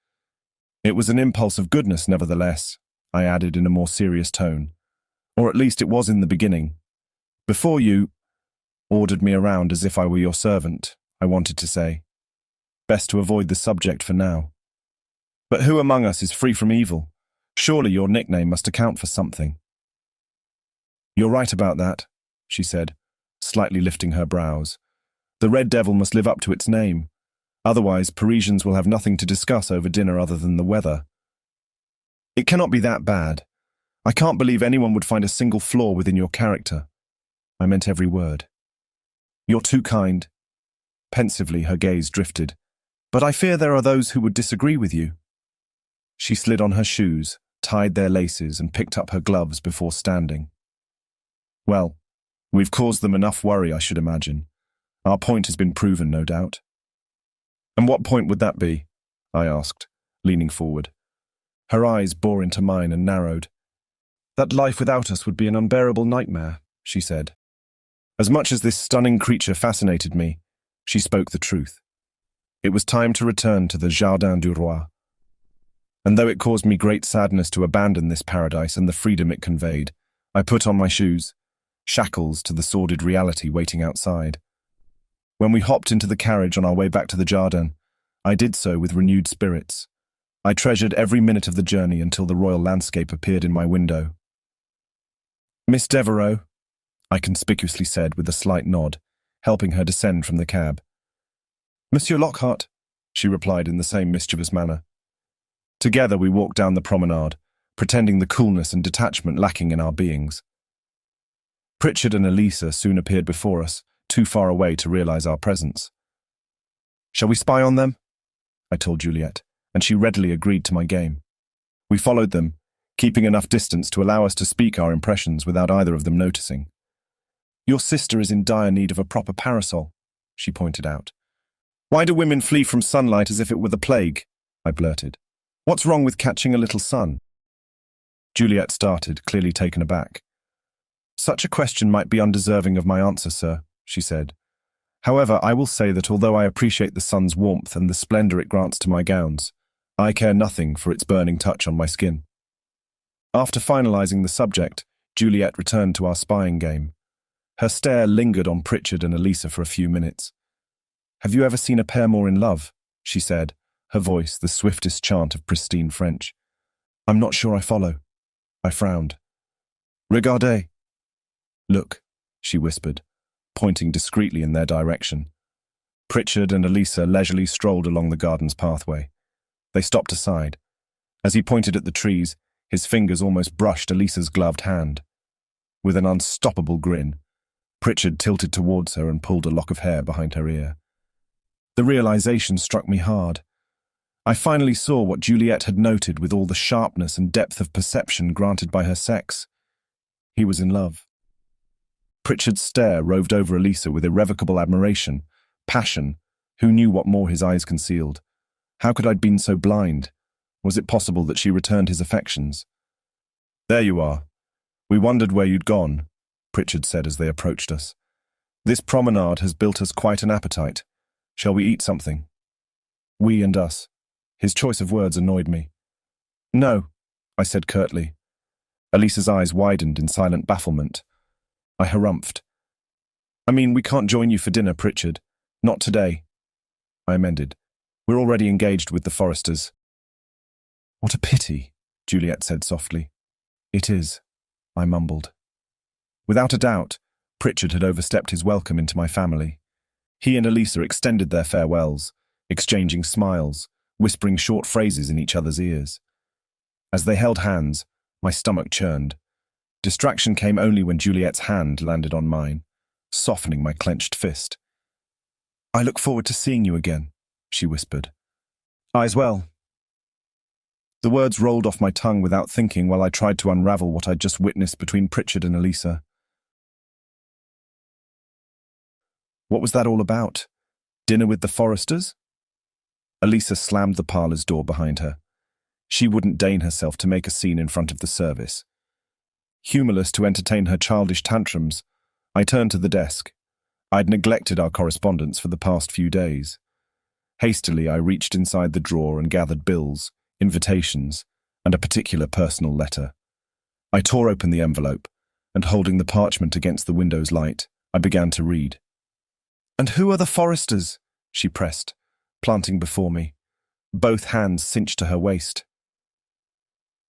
It was an impulse of goodness, nevertheless, I added in a more serious tone. Or at least it was in the beginning. Before you ordered me around as if I were your servant, I wanted to say. Best to avoid the subject for now. But who among us is free from evil? Surely your nickname must account for something. You're right about that, she said, slightly lifting her brows. The Red Devil must live up to its name. Otherwise, Parisians will have nothing to discuss over dinner other than the weather. It cannot be that bad. I can't believe anyone would find a single flaw within your character. I meant every word. You're too kind. Pensively, her gaze drifted. But I fear there are those who would disagree with you. She slid on her shoes, tied their laces, and picked up her gloves before standing. Well, we've caused them enough worry, I should imagine. Our point has been proven, no doubt. And what point would that be? I asked, leaning forward. Her eyes bore into mine and narrowed. That life without us would be an unbearable nightmare, she said. As much as this stunning creature fascinated me, she spoke the truth. It was time to return to the Jardin du Roi. And though it caused me great sadness to abandon this paradise and the freedom it conveyed, I put on my shoes, shackles to the sordid reality waiting outside. When we hopped into the carriage on our way back to the Jardin, I did so with renewed spirits. I treasured every minute of the journey until the royal landscape appeared in my window. Miss Devereux, I conspicuously said with a slight nod, helping her descend from the cab. Monsieur Lockhart, she replied in the same mischievous manner. Together we walked down the promenade, pretending the coolness and detachment lacking in our beings. Pritchard and Elisa soon appeared before us, too far away to realize our presence. Shall we spy on them? I told Juliet, and she readily agreed to my game. We followed them, keeping enough distance to allow us to speak our impressions without either of them noticing. Your sister is in dire need of a proper parasol, she pointed out. Why do women flee from sunlight as if it were the plague? I blurted. What's wrong with catching a little sun? Juliet started, clearly taken aback. Such a question might be undeserving of my answer, sir, she said. However, I will say that although I appreciate the sun's warmth and the splendor it grants to my gowns, I care nothing for its burning touch on my skin. After finalizing the subject, Juliet returned to our spying game. Her stare lingered on Pritchard and Elisa for a few minutes. Have you ever seen a pair more in love? She said, her voice the swiftest chant of pristine French. I'm not sure I follow. I frowned. Regardez. Look, she whispered, pointing discreetly in their direction. Pritchard and Elisa leisurely strolled along the garden's pathway. They stopped aside. As he pointed at the trees, his fingers almost brushed Elisa's gloved hand. With an unstoppable grin, Pritchard tilted towards her and pulled a lock of hair behind her ear. The realization struck me hard. I finally saw what Juliet had noted with all the sharpness and depth of perception granted by her sex. He was in love. Pritchard's stare roved over Elisa with irrevocable admiration, passion. Who knew what more his eyes concealed? How could I'd been so blind? Was it possible that she returned his affections? There you are. We wondered where you'd gone, Pritchard said as they approached us. This promenade has built us quite an appetite. Shall we eat something? We and us, His choice of words annoyed me. "No," I said curtly. Elisa's eyes widened in silent bafflement. I harumphed. "I mean, we can't join you for dinner, Pritchard. Not today," I amended. "We're already engaged with the Foresters." "What a pity," Juliet said softly. "It is," I mumbled. Without a doubt, Pritchard had overstepped his welcome into my family. He and Elisa extended their farewells, exchanging smiles, whispering short phrases in each other's ears. As they held hands, my stomach churned. Distraction came only when Juliet's hand landed on mine, softening my clenched fist. "I look forward to seeing you again," she whispered. "I as well." The words rolled off my tongue without thinking while I tried to unravel what I'd just witnessed between Pritchard and Elisa. What was that all about? Dinner with the Foresters? Elisa slammed the parlour's door behind her. She wouldn't deign herself to make a scene in front of the service. Humorless to entertain her childish tantrums, I turned to the desk. I'd neglected our correspondence for the past few days. Hastily, I reached inside the drawer and gathered bills, invitations, and a particular personal letter. I tore open the envelope, and holding the parchment against the window's light, I began to read. "And who are the Foresters?" she pressed, planting before me, both hands cinched to her waist.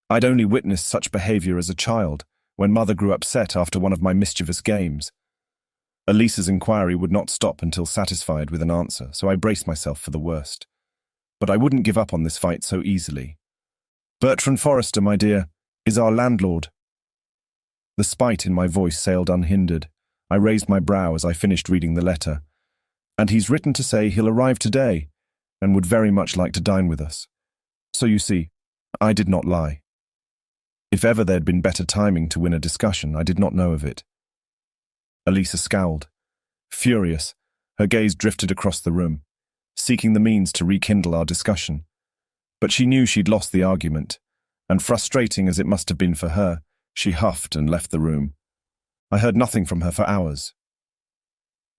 I'd only witnessed such behaviour as a child, when Mother grew upset after one of my mischievous games. Elisa's inquiry would not stop until satisfied with an answer, so I braced myself for the worst. But I wouldn't give up on this fight so easily. "Bertrand Forrester, my dear, is our landlord." The spite in my voice sailed unhindered. I raised my brow as I finished reading the letter. "And he's written to say he'll arrive today, and would very much like to dine with us." So you see, I did not lie. If ever there'd been better timing to win a discussion, I did not know of it. Elisa scowled. Furious, her gaze drifted across the room, seeking the means to rekindle our discussion. But she knew she'd lost the argument, and frustrating as it must have been for her, she huffed and left the room. I heard nothing from her for hours.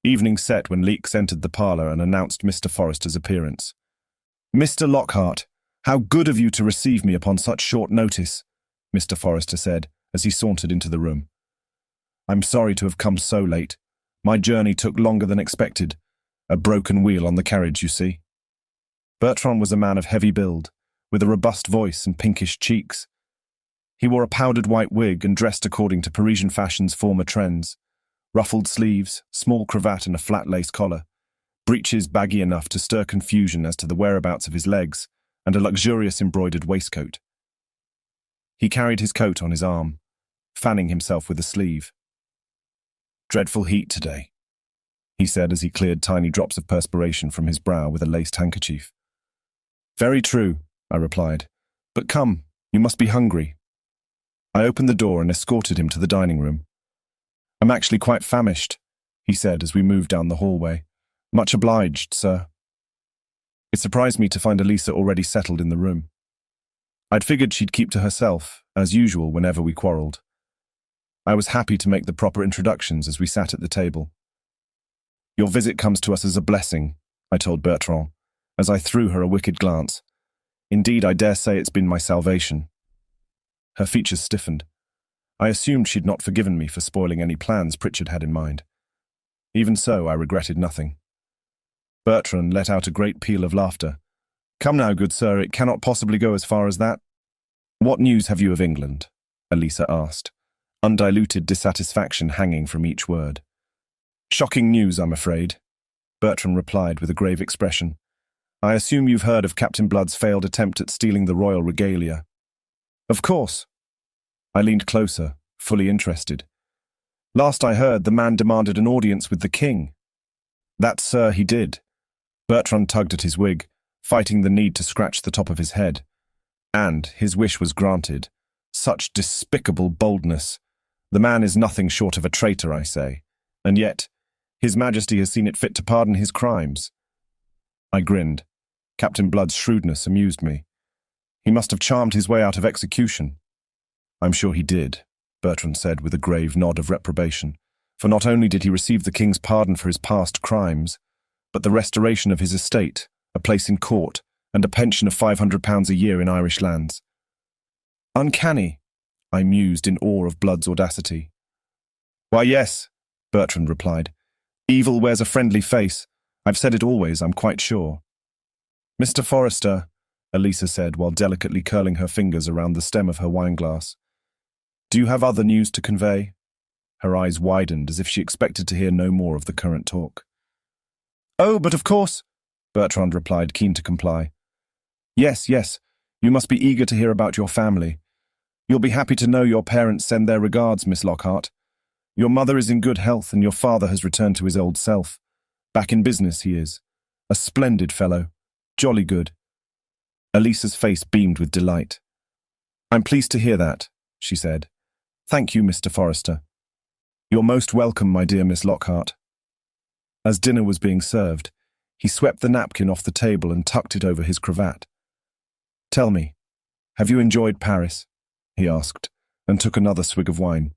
Evening set when Leeks entered the parlour and announced Mr. Forrester's appearance. "Mr. Lockhart, how good of you to receive me upon such short notice," Mr. Forrester said as he sauntered into the room. "I'm sorry to have come so late. My journey took longer than expected. A broken wheel on the carriage, you see." Bertrand was a man of heavy build, with a robust voice and pinkish cheeks. He wore a powdered white wig and dressed according to Parisian fashion's former trends. Ruffled sleeves, small cravat and a flat lace collar, breeches baggy enough to stir confusion as to the whereabouts of his legs, and a luxurious embroidered waistcoat. He carried his coat on his arm, fanning himself with a sleeve. "Dreadful heat today," he said as he cleared tiny drops of perspiration from his brow with a laced handkerchief. "Very true," I replied. "But come, you must be hungry." I opened the door and escorted him to the dining room. "I'm actually quite famished," he said as we moved down the hallway. "Much obliged, sir." It surprised me to find Elisa already settled in the room. I'd figured she'd keep to herself, as usual whenever we quarrelled. I was happy to make the proper introductions as we sat at the table. "Your visit comes to us as a blessing," I told Bertrand, as I threw her a wicked glance. "Indeed, I dare say it's been my salvation." Her features stiffened. I assumed she'd not forgiven me for spoiling any plans Pritchard had in mind. Even so, I regretted nothing. Bertrand let out a great peal of laughter. "Come now, good sir, it cannot possibly go as far as that." "What news have you of England?" Elisa asked, undiluted dissatisfaction hanging from each word. "Shocking news, I'm afraid," Bertrand replied with a grave expression. "I assume you've heard of Captain Blood's failed attempt at stealing the royal regalia." "Of course." I leaned closer, fully interested. "Last I heard, the man demanded an audience with the king." "That, sir, he did." Bertrand tugged at his wig, fighting the need to scratch the top of his head. And his wish was granted. Such despicable boldness. The man is nothing short of a traitor, I say. And yet, His Majesty has seen it fit to pardon his crimes. I grinned. Captain Blood's shrewdness amused me. He must have charmed his way out of execution. "I'm sure he did," Bertrand said with a grave nod of reprobation, "for not only did he receive the king's pardon for his past crimes, but the restoration of his estate, a place in court, and a pension of £500 a year in Irish lands. Uncanny, I mused in awe of Blood's audacity. Why, yes, Bertrand replied. Evil wears a friendly face. I've said it always, I'm quite sure. Mr. Forrester, Elisa said while delicately curling her fingers around the stem of her wineglass. Do you have other news to convey? Her eyes widened as if she expected to hear no more of the current talk. Oh, but of course, Bertrand replied, keen to comply. Yes, you must be eager to hear about your family. You'll be happy to know your parents send their regards, Miss Lockhart. Your mother is in good health and your father has returned to his old self. Back in business he is. A splendid fellow. Jolly good. Elisa's face beamed with delight. I'm pleased to hear that, she said. Thank you, Mr. Forrester. You're most welcome, my dear Miss Lockhart. As dinner was being served, he swept the napkin off the table and tucked it over his cravat. Tell me, have you enjoyed Paris? He asked, and took another swig of wine.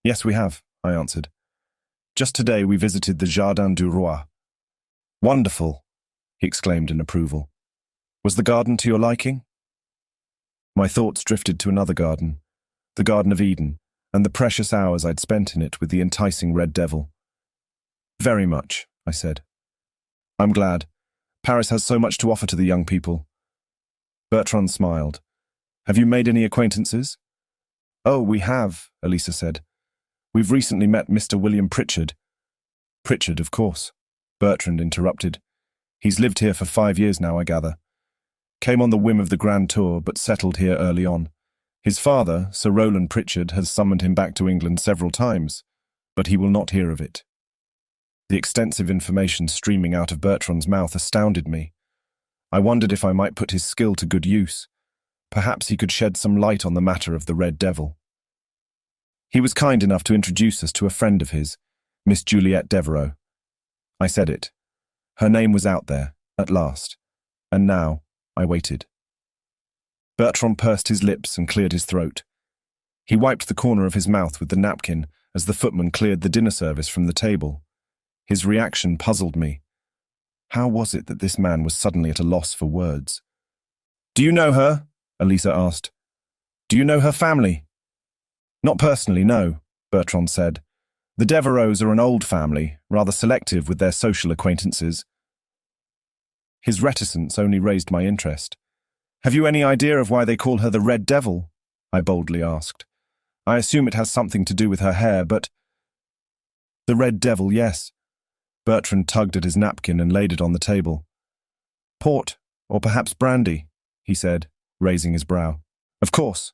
Yes, we have, I answered. Just today we visited the Jardin du Roi. Wonderful, he exclaimed in approval. Was the garden to your liking? My thoughts drifted to another garden, the Garden of Eden, and the precious hours I'd spent in it with the enticing Red Devil. Very much, I said. I'm glad. Paris has so much to offer to the young people. Bertrand smiled. Have you made any acquaintances? Oh, we have, Elisa said. We've recently met Mr. William Pritchard. Pritchard, of course, Bertrand interrupted. He's lived here for 5 years now, I gather. Came on the whim of the Grand Tour, but settled here early on. His father, Sir Rowland Pritchard, has summoned him back to England several times, but he will not hear of it. The extensive information streaming out of Bertrand's mouth astounded me. I wondered if I might put his skill to good use. Perhaps he could shed some light on the matter of the Red Devil. He was kind enough to introduce us to a friend of his, Miss Juliet Devereux. I said it. Her name was out there, at last, and now I waited. Bertrand pursed his lips and cleared his throat. He wiped the corner of his mouth with the napkin as the footman cleared the dinner service from the table. His reaction puzzled me. How was it that this man was suddenly at a loss for words? Do you know her? Elisa asked. Do you know her family? Not personally, no, Bertrand said. The Devereux are an old family, rather selective with their social acquaintances. His reticence only raised my interest. Have you any idea of why they call her the Red Devil? I boldly asked. I assume it has something to do with her hair, but... The Red Devil, yes. Bertrand tugged at his napkin and laid it on the table. Port, or perhaps brandy, he said, raising his brow. Of course.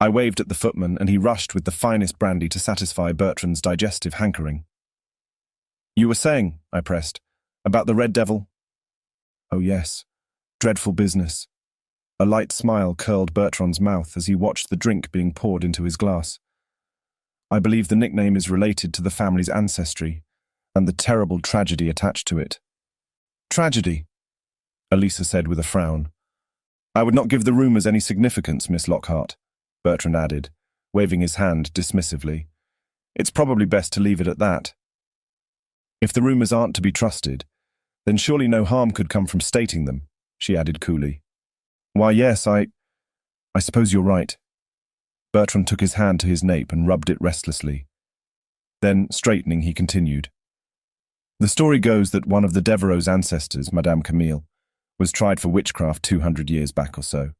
I waved at the footman, and he rushed with the finest brandy to satisfy Bertrand's digestive hankering. You were saying, I pressed, about the Red Devil? Oh yes, dreadful business. A light smile curled Bertrand's mouth as he watched the drink being poured into his glass. I believe the nickname is related to the family's ancestry, and the terrible tragedy attached to it. Tragedy, Elisa said with a frown. I would not give the rumours any significance, Miss Lockhart, Bertrand added, waving his hand dismissively. It's probably best to leave it at that. If the rumours aren't to be trusted, then surely no harm could come from stating them, she added coolly. Why, yes, I suppose you're right. Bertrand took his hand to his nape and rubbed it restlessly. Then, straightening, he continued. The story goes that one of the Devereux's ancestors, Madame Camille, was tried for witchcraft 200 years back or so.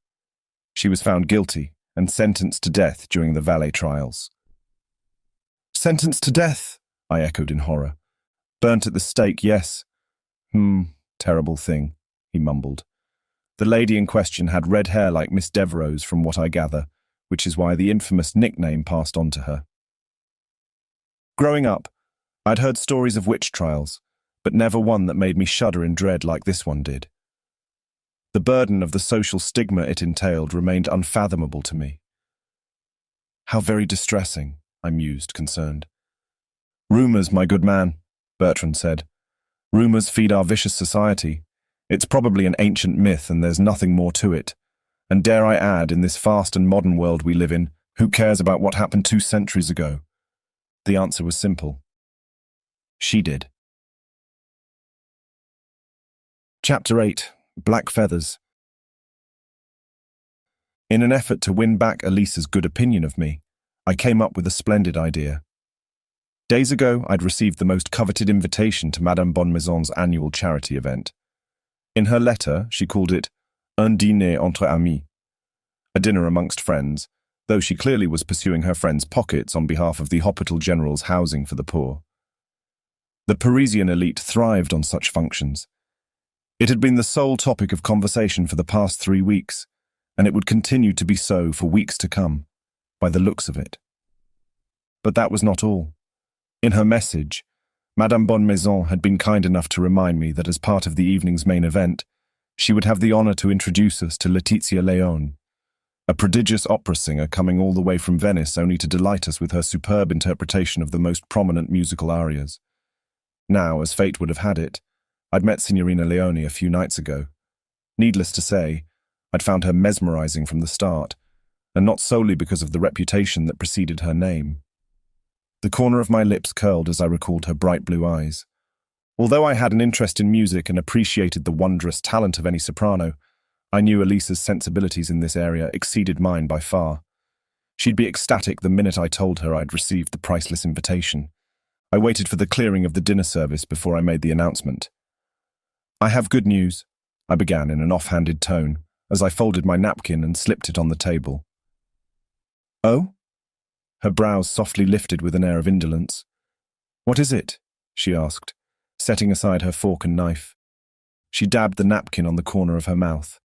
She was found guilty and sentenced to death during the Valais trials. Sentenced to death? I echoed in horror. Burnt at the stake, yes. Terrible thing, he mumbled. The lady in question had red hair like Miss Devereux's, from what I gather, which is why the infamous nickname passed on to her. Growing up, I'd heard stories of witch trials, but never one that made me shudder in dread like this one did. The burden of the social stigma it entailed remained unfathomable to me. How very distressing, I mused, concerned. Rumours, my good man, Bertrand said. Rumours feed our vicious society. It's probably an ancient myth and there's nothing more to it. And dare I add, in this fast and modern world we live in, who cares about what happened 2 centuries ago? The answer was simple. She did. Chapter 8. Black feathers. In an effort to win back Elisa's good opinion of me, I came up with a splendid idea. Days ago, I'd received the most coveted invitation to Madame Bonmaison's annual charity event. In her letter, she called it un dîner entre amis, a dinner amongst friends, though she clearly was pursuing her friends' pockets on behalf of the Hospital General's housing for the poor. The Parisian elite thrived on such functions. It had been the sole topic of conversation for the past 3 weeks, and it would continue to be so for weeks to come, by the looks of it. But that was not all. In her message, Madame Bonmaison had been kind enough to remind me that as part of the evening's main event, she would have the honor to introduce us to Laetitia Leone, a prodigious opera singer coming all the way from Venice only to delight us with her superb interpretation of the most prominent musical arias. Now, as fate would have had it, I'd met Signorina Leone a few nights ago. Needless to say, I'd found her mesmerizing from the start, and not solely because of the reputation that preceded her name. The corner of my lips curled as I recalled her bright blue eyes. Although I had an interest in music and appreciated the wondrous talent of any soprano, I knew Elisa's sensibilities in this area exceeded mine by far. She'd be ecstatic the minute I told her I'd received the priceless invitation. I waited for the clearing of the dinner service before I made the announcement. "I have good news," I began in an offhanded tone, as I folded my napkin and slipped it on the table. "Oh?" Her brows softly lifted with an air of indolence. "What is it?" she asked, setting aside her fork and knife. She dabbed the napkin on the corner of her mouth.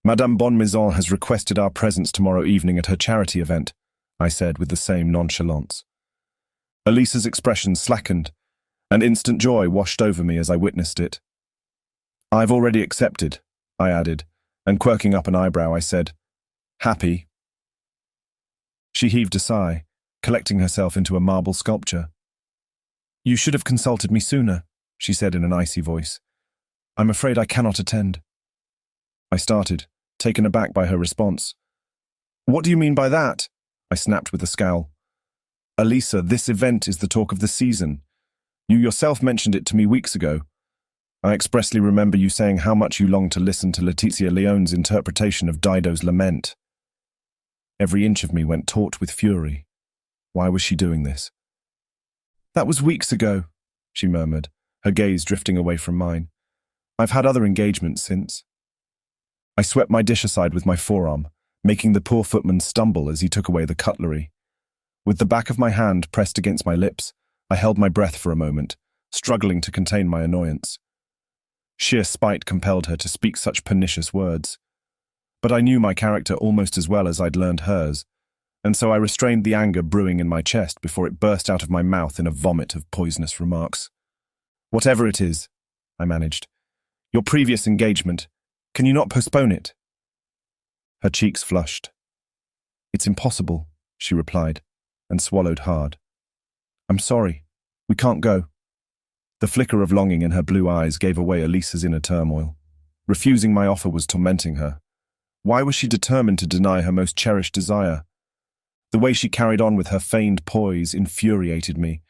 "Madame Bonmaison has requested our presence tomorrow evening at her charity event," I said with the same nonchalance. Elisa's expression slackened, and instant joy washed over me as I witnessed it. "I've already accepted," I added, and quirking up an eyebrow, I said, "Happy?" She heaved a sigh, collecting herself into a marble sculpture. "You should have consulted me sooner," she said in an icy voice. "I'm afraid I cannot attend." I started, taken aback by her response. "What do you mean by that?" I snapped with a scowl. "Elisa, this event is the talk of the season. You yourself mentioned it to me weeks ago. I expressly remember you saying how much you longed to listen to Laetitia Leone's interpretation of Dido's lament." Every inch of me went taut with fury. Why was she doing this? "That was weeks ago," she murmured, her gaze drifting away from mine. "I've had other engagements since." I swept my dish aside with my forearm, making the poor footman stumble as he took away the cutlery. With the back of my hand pressed against my lips, I held my breath for a moment, struggling to contain my annoyance. Sheer spite compelled her to speak such pernicious words. But I knew my character almost as well as I'd learned hers, and so I restrained the anger brewing in my chest before it burst out of my mouth in a vomit of poisonous remarks. "Whatever it is," I managed, "your previous engagement, can you not postpone it?" Her cheeks flushed. "It's impossible," she replied, and swallowed hard. "I'm sorry. We can't go." The flicker of longing in her blue eyes gave away Elisa's inner turmoil. Refusing my offer was tormenting her. Why was she determined to deny her most cherished desire? The way she carried on with her feigned poise infuriated me.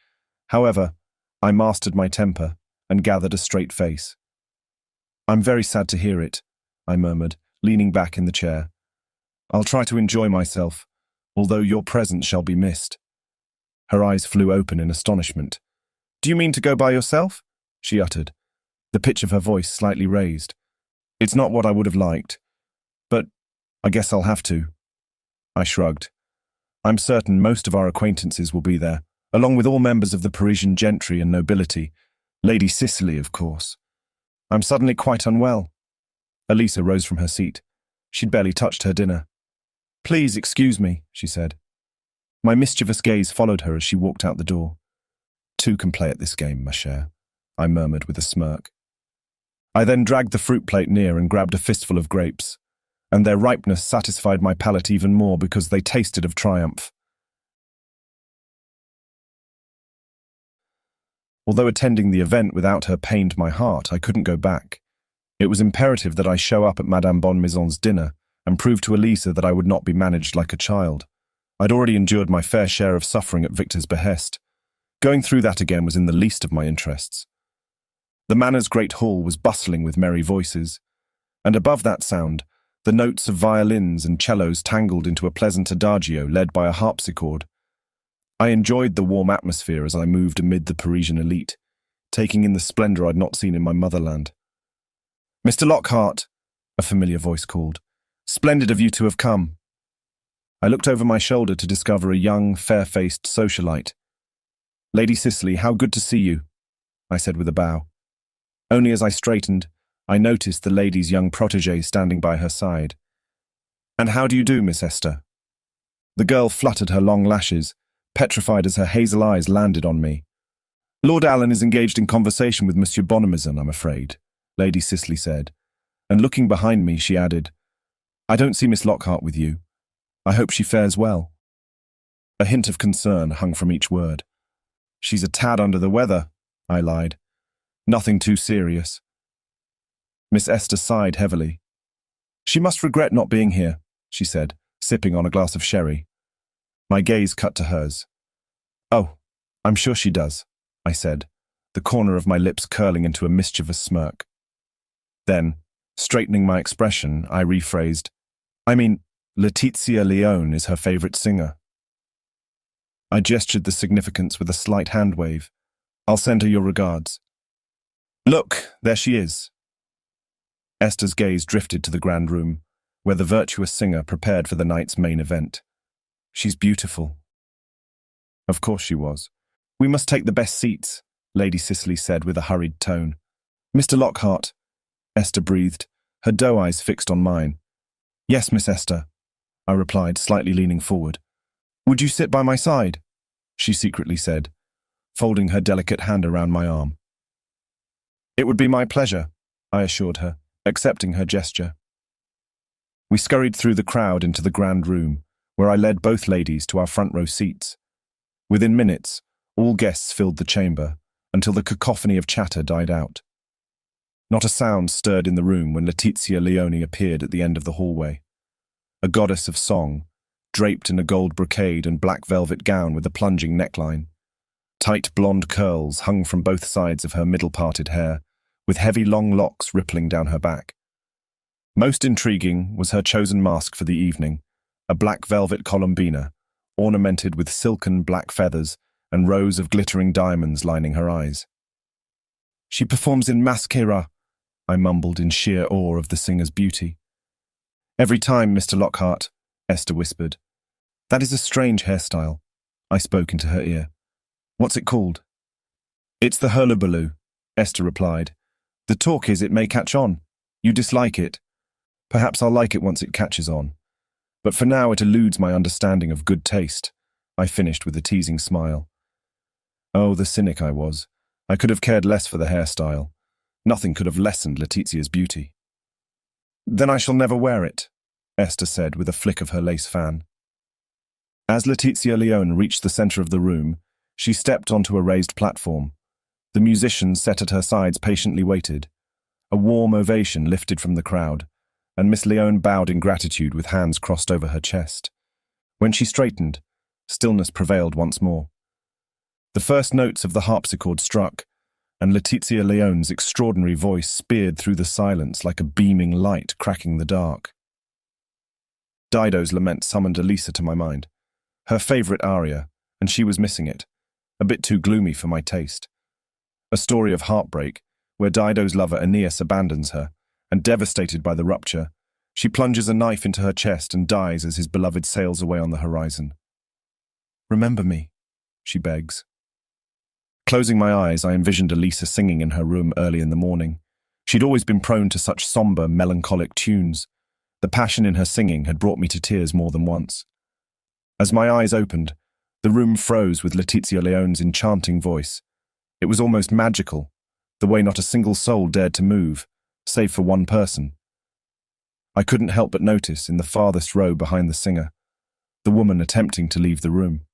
However, I mastered my temper and gathered a straight face. "I'm very sad to hear it," I murmured, leaning back in the chair. "I'll try to enjoy myself, although your presence shall be missed." Her eyes flew open in astonishment. "Do you mean to go by yourself?" she uttered, the pitch of her voice slightly raised. "It's not what I would have liked, but I guess I'll have to." I shrugged. "I'm certain most of our acquaintances will be there, along with all members of the Parisian gentry and nobility. Lady Cicely, of course. I'm suddenly quite unwell." Elisa rose from her seat. She'd barely touched her dinner. "Please excuse me," she said. My mischievous gaze followed her as she walked out the door. "Two can play at this game, ma chère," I murmured with a smirk. I then dragged the fruit plate near and grabbed a fistful of grapes, and their ripeness satisfied my palate even more because they tasted of triumph. Although attending the event without her pained my heart, I couldn't go back. It was imperative that I show up at Madame Bonmaison's dinner and prove to Elisa that I would not be managed like a child. I'd already endured my fair share of suffering at Victor's behest. Going through that again was in the least of my interests. The manor's great hall was bustling with merry voices. and above that sound, the notes of violins and cellos tangled into a pleasant adagio led by a harpsichord. I enjoyed the warm atmosphere as I moved amid the Parisian elite, taking in the splendor I'd not seen in my motherland. "Mr. Lockhart," a familiar voice called. "Splendid of you to have come." I looked over my shoulder to discover a young, fair-faced socialite. "Lady Cicely, how good to see you," I said with a bow. Only as I straightened, I noticed the lady's young protégé standing by her side. "And how do you do, Miss Esther?" The girl fluttered her long lashes, petrified as her hazel eyes landed on me. "Lord Allen is engaged in conversation with Monsieur Bonamazon, I'm afraid," Lady Cicely said, and looking behind me, she added, "I don't see Miss Lockhart with you. I hope she fares well." A hint of concern hung from each word. "She's a tad under the weather," I lied. "Nothing too serious." Miss Esther sighed heavily. "She must regret not being here," she said, sipping on a glass of sherry. My gaze cut to hers. "Oh, I'm sure she does," I said, the corner of my lips curling into a mischievous smirk. Then, straightening my expression, I rephrased, "I mean, Letizia Leone is her favorite singer." I gestured the significance with a slight hand wave. "I'll send her your regards." "Look, there she is." Esther's gaze drifted to the grand room, where the virtuous singer prepared for the night's main event. "She's beautiful." Of course she was. "We must take the best seats," Lady Cicely said with a hurried tone. "Mr. Lockhart," Esther breathed, her doe eyes fixed on mine. "Yes, Miss Esther," I replied, slightly leaning forward. "Would you sit by my side?" she secretly said, folding her delicate hand around my arm. "It would be my pleasure," I assured her, accepting her gesture. We scurried through the crowd into the grand room, where I led both ladies to our front row seats. Within minutes, all guests filled the chamber, until the cacophony of chatter died out. Not a sound stirred in the room when Letizia Leone appeared at the end of the hallway. A goddess of song, draped in a gold brocade and black velvet gown with a plunging neckline. Tight blonde curls hung from both sides of her middle-parted hair, with heavy long locks rippling down her back. Most intriguing was her chosen mask for the evening, a black velvet colombina, ornamented with silken black feathers and rows of glittering diamonds lining her eyes. "She performs in mascara," I mumbled in sheer awe of the singer's beauty. "Every time, Mr. Lockhart," Esther whispered. "That is a strange hairstyle," I spoke into her ear. "What's it called?" "It's the hurluberlu," Esther replied. "The talk is it may catch on. You dislike it. Perhaps I'll like it once it catches on. But for now it eludes my understanding of good taste," I finished with a teasing smile. Oh, the cynic I was. I could have cared less for the hairstyle. Nothing could have lessened Letizia's beauty. "Then I shall never wear it," Esther said with a flick of her lace fan. As Letizia Leone reached the center of the room, she stepped onto a raised platform. The musicians set at her sides patiently waited. A warm ovation lifted from the crowd, and Miss Leone bowed in gratitude with hands crossed over her chest. When she straightened, stillness prevailed once more. The first notes of the harpsichord struck, and Letizia Leone's extraordinary voice speared through the silence like a beaming light cracking the dark. Dido's lament summoned Elisa to my mind. Her favorite aria, and she was missing it. A bit too gloomy for my taste. A story of heartbreak, where Dido's lover Aeneas abandons her, and devastated by the rupture, she plunges a knife into her chest and dies as his beloved sails away on the horizon. "Remember me," she begs. Closing my eyes, I envisioned Elisa singing in her room early in the morning. She'd always been prone to such somber, melancholic tunes. The passion in her singing had brought me to tears more than once. As my eyes opened, the room froze with Letizia Leone's enchanting voice. It was almost magical, the way not a single soul dared to move, save for one person. I couldn't help but notice, in the farthest row behind the singer, the woman attempting to leave the room.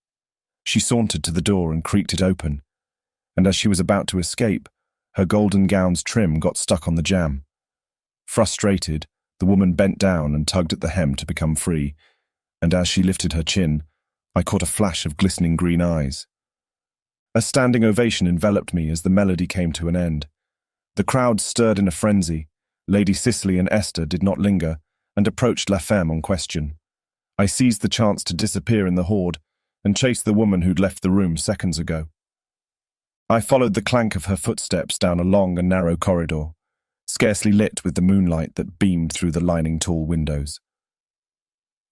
She sauntered to the door and creaked it open, and as she was about to escape, her golden gown's trim got stuck on the jamb. Frustrated, the woman bent down and tugged at the hem to become free, and as she lifted her chin, I caught a flash of glistening green eyes. A standing ovation enveloped me as the melody came to an end. The crowd stirred in a frenzy, Lady Cicely and Esther did not linger and approached La Femme en question. I seized the chance to disappear in the horde and chase the woman who'd left the room seconds ago. I followed the clank of her footsteps down a long and narrow corridor, scarcely lit with the moonlight that beamed through the lining tall windows.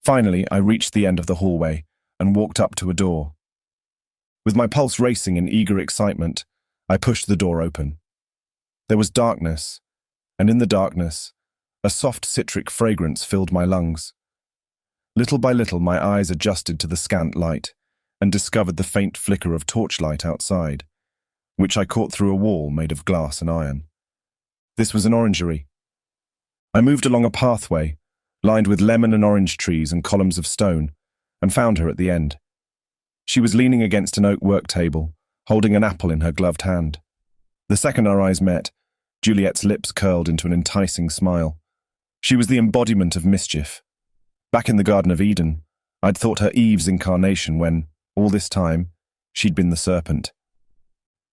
Finally, I reached the end of the hallway and walked up to a door. With my pulse racing in eager excitement, I pushed the door open. There was darkness, and in the darkness, a soft citric fragrance filled my lungs. Little by little, my eyes adjusted to the scant light and discovered the faint flicker of torchlight outside, which I caught through a wall made of glass and iron. This was an orangery. I moved along a pathway, lined with lemon and orange trees and columns of stone, and found her at the end. She was leaning against an oak work table, holding an apple in her gloved hand. The second our eyes met, Juliet's lips curled into an enticing smile. She was the embodiment of mischief. Back in the Garden of Eden, I'd thought her Eve's incarnation when, all this time, she'd been the serpent.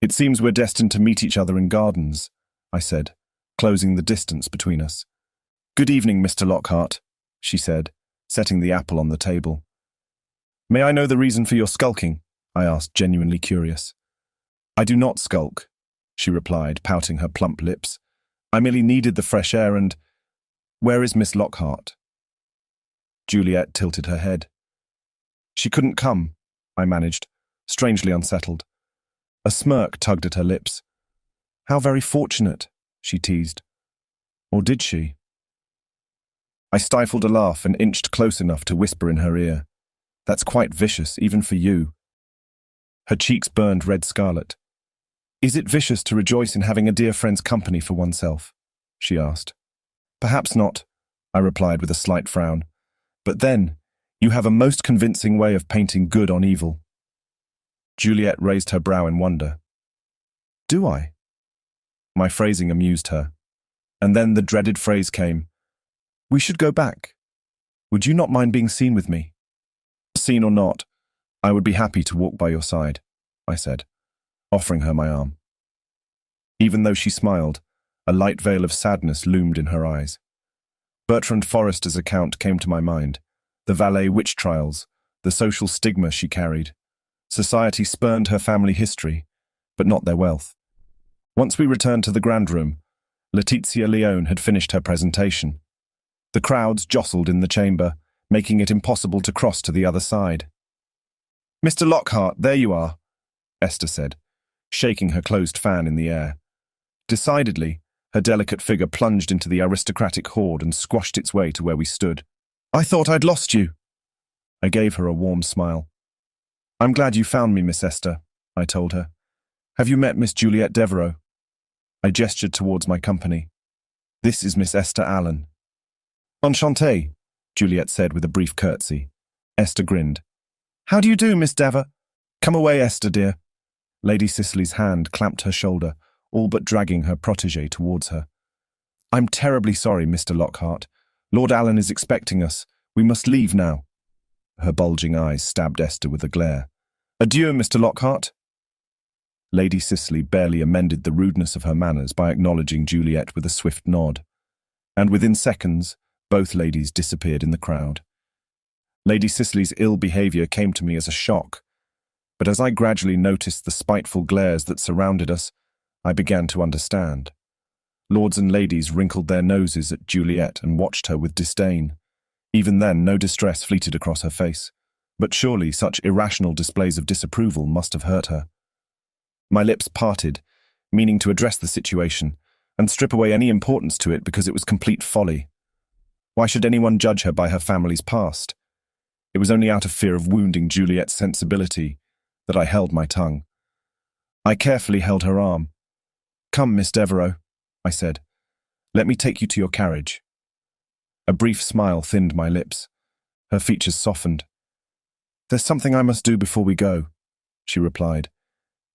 "It seems we're destined to meet each other in gardens," I said, closing the distance between us. "Good evening, Mr. Lockhart," she said, setting the apple on the table. "May I know the reason for your skulking?" I asked, genuinely curious. "I do not skulk," she replied, pouting her plump lips. "I merely needed the fresh air and— Where is Miss Lockhart?" Juliet tilted her head. "She couldn't come," I managed, strangely unsettled. A smirk tugged at her lips. "How very fortunate," she teased. Or did she? I stifled a laugh and inched close enough to whisper in her ear. "That's quite vicious, even for you." Her cheeks burned red scarlet. "Is it vicious to rejoice in having a dear friend's company for oneself?" she asked. "Perhaps not," I replied with a slight frown. "But then, you have a most convincing way of painting good on evil." Juliet raised her brow in wonder. "Do I?" My phrasing amused her. And then the dreaded phrase came. "We should go back. Would you not mind being seen with me?" "Seen or not, I would be happy to walk by your side," I said, offering her my arm. Even though she smiled, a light veil of sadness loomed in her eyes. Bertrand Forrester's account came to my mind, the valet witch trials, the social stigma she carried. Society spurned her family history, but not their wealth. Once we returned to the grand room, Letizia Leone had finished her presentation. The crowds jostled in the chamber, making it impossible to cross to the other side. "Mr. Lockhart, there you are," Esther said, shaking her closed fan in the air. Decidedly, her delicate figure plunged into the aristocratic horde and squashed its way to where we stood. "I thought I'd lost you." I gave her a warm smile. "I'm glad you found me, Miss Esther," I told her. "Have you met Miss Juliet Devereux?" I gestured towards my company. "This is Miss Esther Allen." "Enchantée," Juliet said with a brief curtsy. Esther grinned. "How do you do, Miss Dever?" "Come away, Esther, dear." Lady Cicely's hand clamped her shoulder, all but dragging her protégé towards her. "I'm terribly sorry, Mr. Lockhart. Lord Allen is expecting us. We must leave now." Her bulging eyes stabbed Esther with a glare. "Adieu, Mr. Lockhart." Lady Cicely barely amended the rudeness of her manners by acknowledging Juliet with a swift nod. And within seconds, both ladies disappeared in the crowd. Lady Cicely's ill behaviour came to me as a shock, but as I gradually noticed the spiteful glares that surrounded us, I began to understand. Lords and ladies wrinkled their noses at Juliet and watched her with disdain. Even then, no distress fleeted across her face, but surely such irrational displays of disapproval must have hurt her. My lips parted, meaning to address the situation and strip away any importance to it because it was complete folly. Why should anyone judge her by her family's past? It was only out of fear of wounding Juliet's sensibility that I held my tongue. I carefully held her arm. "Come, Miss Devereux," I said. "Let me take you to your carriage." A brief smile thinned my lips. Her features softened. "There's something I must do before we go," she replied,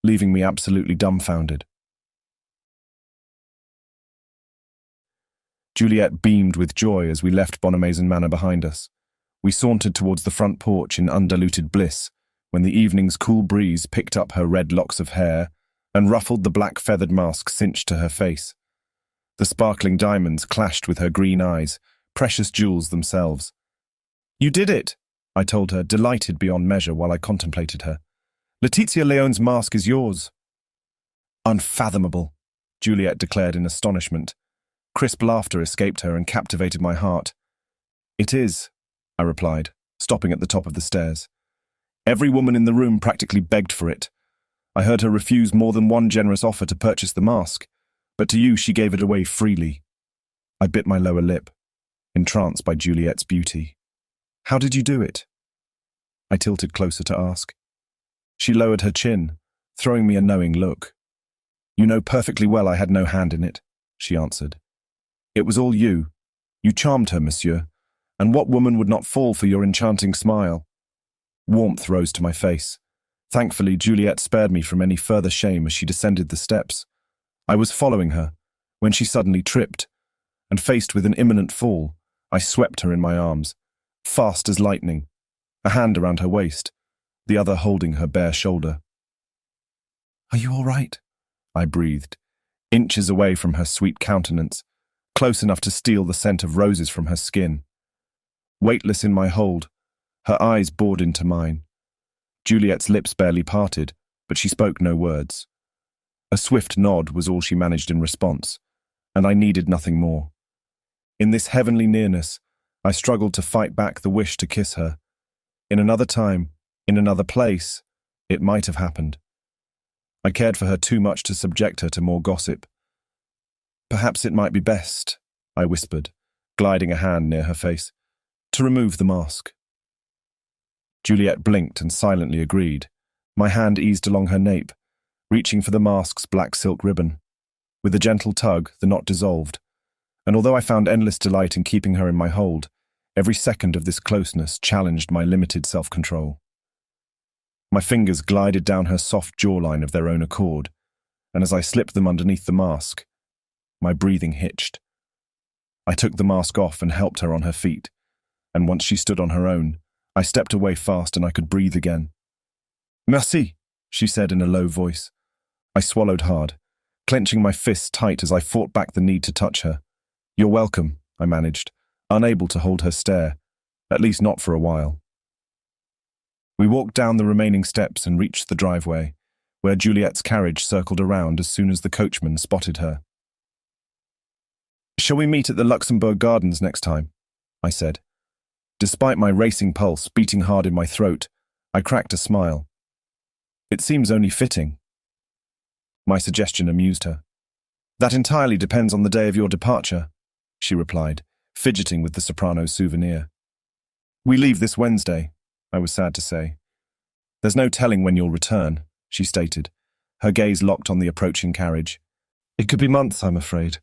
leaving me absolutely dumbfounded. Juliet beamed with joy as we left Bonamaison Manor behind us. We sauntered towards the front porch in undiluted bliss when the evening's cool breeze picked up her red locks of hair and ruffled the black feathered mask cinched to her face. The sparkling diamonds clashed with her green eyes, precious jewels themselves. "You did it," I told her, delighted beyond measure while I contemplated her. "Letizia Leone's mask is yours." "Unfathomable," Juliet declared in astonishment. Crisp laughter escaped her and captivated my heart. "It is," I replied, stopping at the top of the stairs. "Every woman in the room practically begged for it. I heard her refuse more than one generous offer to purchase the mask, but to you she gave it away freely." I bit my lower lip, entranced by Juliet's beauty. "How did you do it?" I tilted closer to ask. She lowered her chin, throwing me a knowing look. "You know perfectly well I had no hand in it," she answered. "It was all you. You charmed her, monsieur, and what woman would not fall for your enchanting smile?" Warmth rose to my face. Thankfully, Juliet spared me from any further shame as she descended the steps. I was following her, when she suddenly tripped, and faced with an imminent fall, I swept her in my arms, fast as lightning, a hand around her waist, the other holding her bare shoulder. "Are you all right?" I breathed, inches away from her sweet countenance, close enough to steal the scent of roses from her skin. Weightless in my hold, her eyes bored into mine. Juliet's lips barely parted, but she spoke no words. A swift nod was all she managed in response, and I needed nothing more. In this heavenly nearness, I struggled to fight back the wish to kiss her. In another time, in another place, it might have happened. I cared for her too much to subject her to more gossip. "Perhaps it might be best," I whispered, gliding a hand near her face, "to remove the mask." Juliet blinked and silently agreed. My hand eased along her nape, reaching for the mask's black silk ribbon. With a gentle tug, the knot dissolved, and although I found endless delight in keeping her in my hold, every second of this closeness challenged my limited self-control. My fingers glided down her soft jawline of their own accord, and as I slipped them underneath the mask, my breathing hitched. I took the mask off and helped her on her feet, and once she stood on her own, I stepped away fast and I could breathe again. "Merci," she said in a low voice. I swallowed hard, clenching my fists tight as I fought back the need to touch her. "You're welcome," I managed, unable to hold her stare, at least not for a while. We walked down the remaining steps and reached the driveway, where Juliet's carriage circled around as soon as the coachman spotted her. "Shall we meet at the Luxembourg Gardens next time?" I said. Despite my racing pulse beating hard in my throat, I cracked a smile. "It seems only fitting." My suggestion amused her. "That entirely depends on the day of your departure," she replied, fidgeting with the soprano's souvenir. "We leave this Wednesday," I was sad to say. "There's no telling when you'll return," she stated, her gaze locked on the approaching carriage. "It could be months, I'm afraid."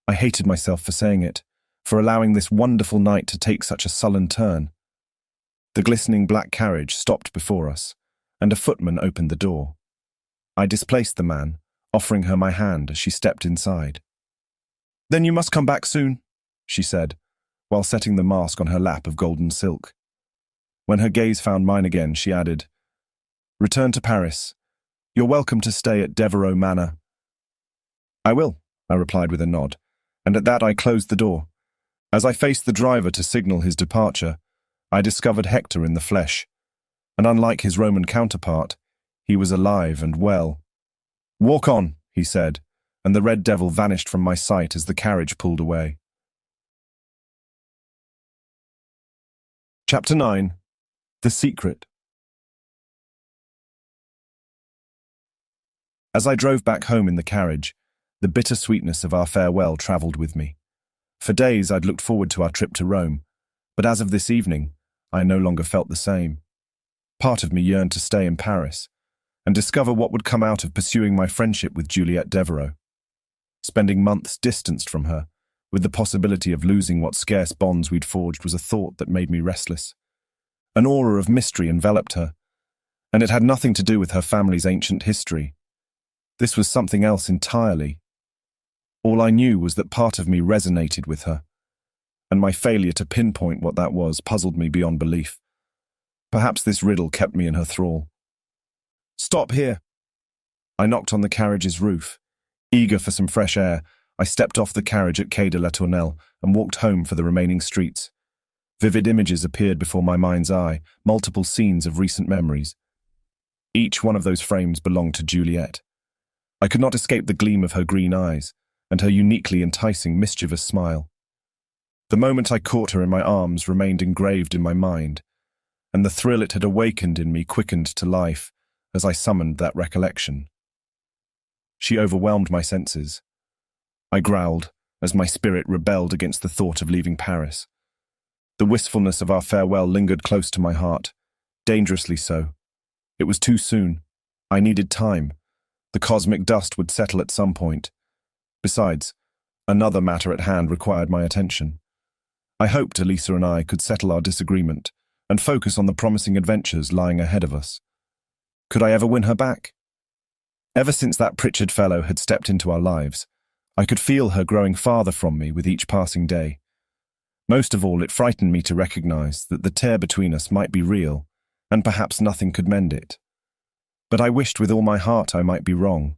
I hated myself for saying it, for allowing this wonderful night to take such a sullen turn. The glistening black carriage stopped before us, and a footman opened the door. I displaced the man, offering her my hand as she stepped inside. "Then you must come back soon," she said, while setting the mask on her lap of golden silk. When her gaze found mine again, she added, "Return to Paris. You're welcome to stay at Devereux Manor." "I will," I replied with a nod, and at that I closed the door. As I faced the driver to signal his departure, I discovered Hector in the flesh, and unlike his Roman counterpart, he was alive and well. "Walk on," he said, and the red devil vanished from my sight as the carriage pulled away. Chapter 9. The Secret. As I drove back home in the carriage, the bitter sweetness of our farewell travelled with me. For days I'd looked forward to our trip to Rome, but as of this evening, I no longer felt the same. Part of me yearned to stay in Paris and discover what would come out of pursuing my friendship with Juliet Devereux. Spending months distanced from her, with the possibility of losing what scarce bonds we'd forged, was a thought that made me restless. An aura of mystery enveloped her, and it had nothing to do with her family's ancient history. This was something else entirely. All I knew was that part of me resonated with her, and my failure to pinpoint what that was puzzled me beyond belief. Perhaps this riddle kept me in her thrall. "Stop here." I knocked on the carriage's roof, Eager for some fresh air, I stepped off the carriage at Quai de la Tournelle and walked home for the remaining streets. Vivid images appeared before my mind's eye, multiple scenes of recent memories. Each one of those frames belonged to Juliet. I could not escape the gleam of her green eyes and her uniquely enticing, mischievous smile. The moment I caught her in my arms remained engraved in my mind, and the thrill it had awakened in me quickened to life as I summoned that recollection. She overwhelmed my senses. I growled as my spirit rebelled against the thought of leaving Paris. The wistfulness of our farewell lingered close to my heart, dangerously so. It was too soon. I needed time. The cosmic dust would settle at some point. Besides, another matter at hand required my attention. I hoped Elisa and I could settle our disagreement and focus on the promising adventures lying ahead of us. Could I ever win her back? Ever since that Pritchard fellow had stepped into our lives, I could feel her growing farther from me with each passing day. Most of all, it frightened me to recognize that the tear between us might be real, and perhaps nothing could mend it. But I wished with all my heart I might be wrong,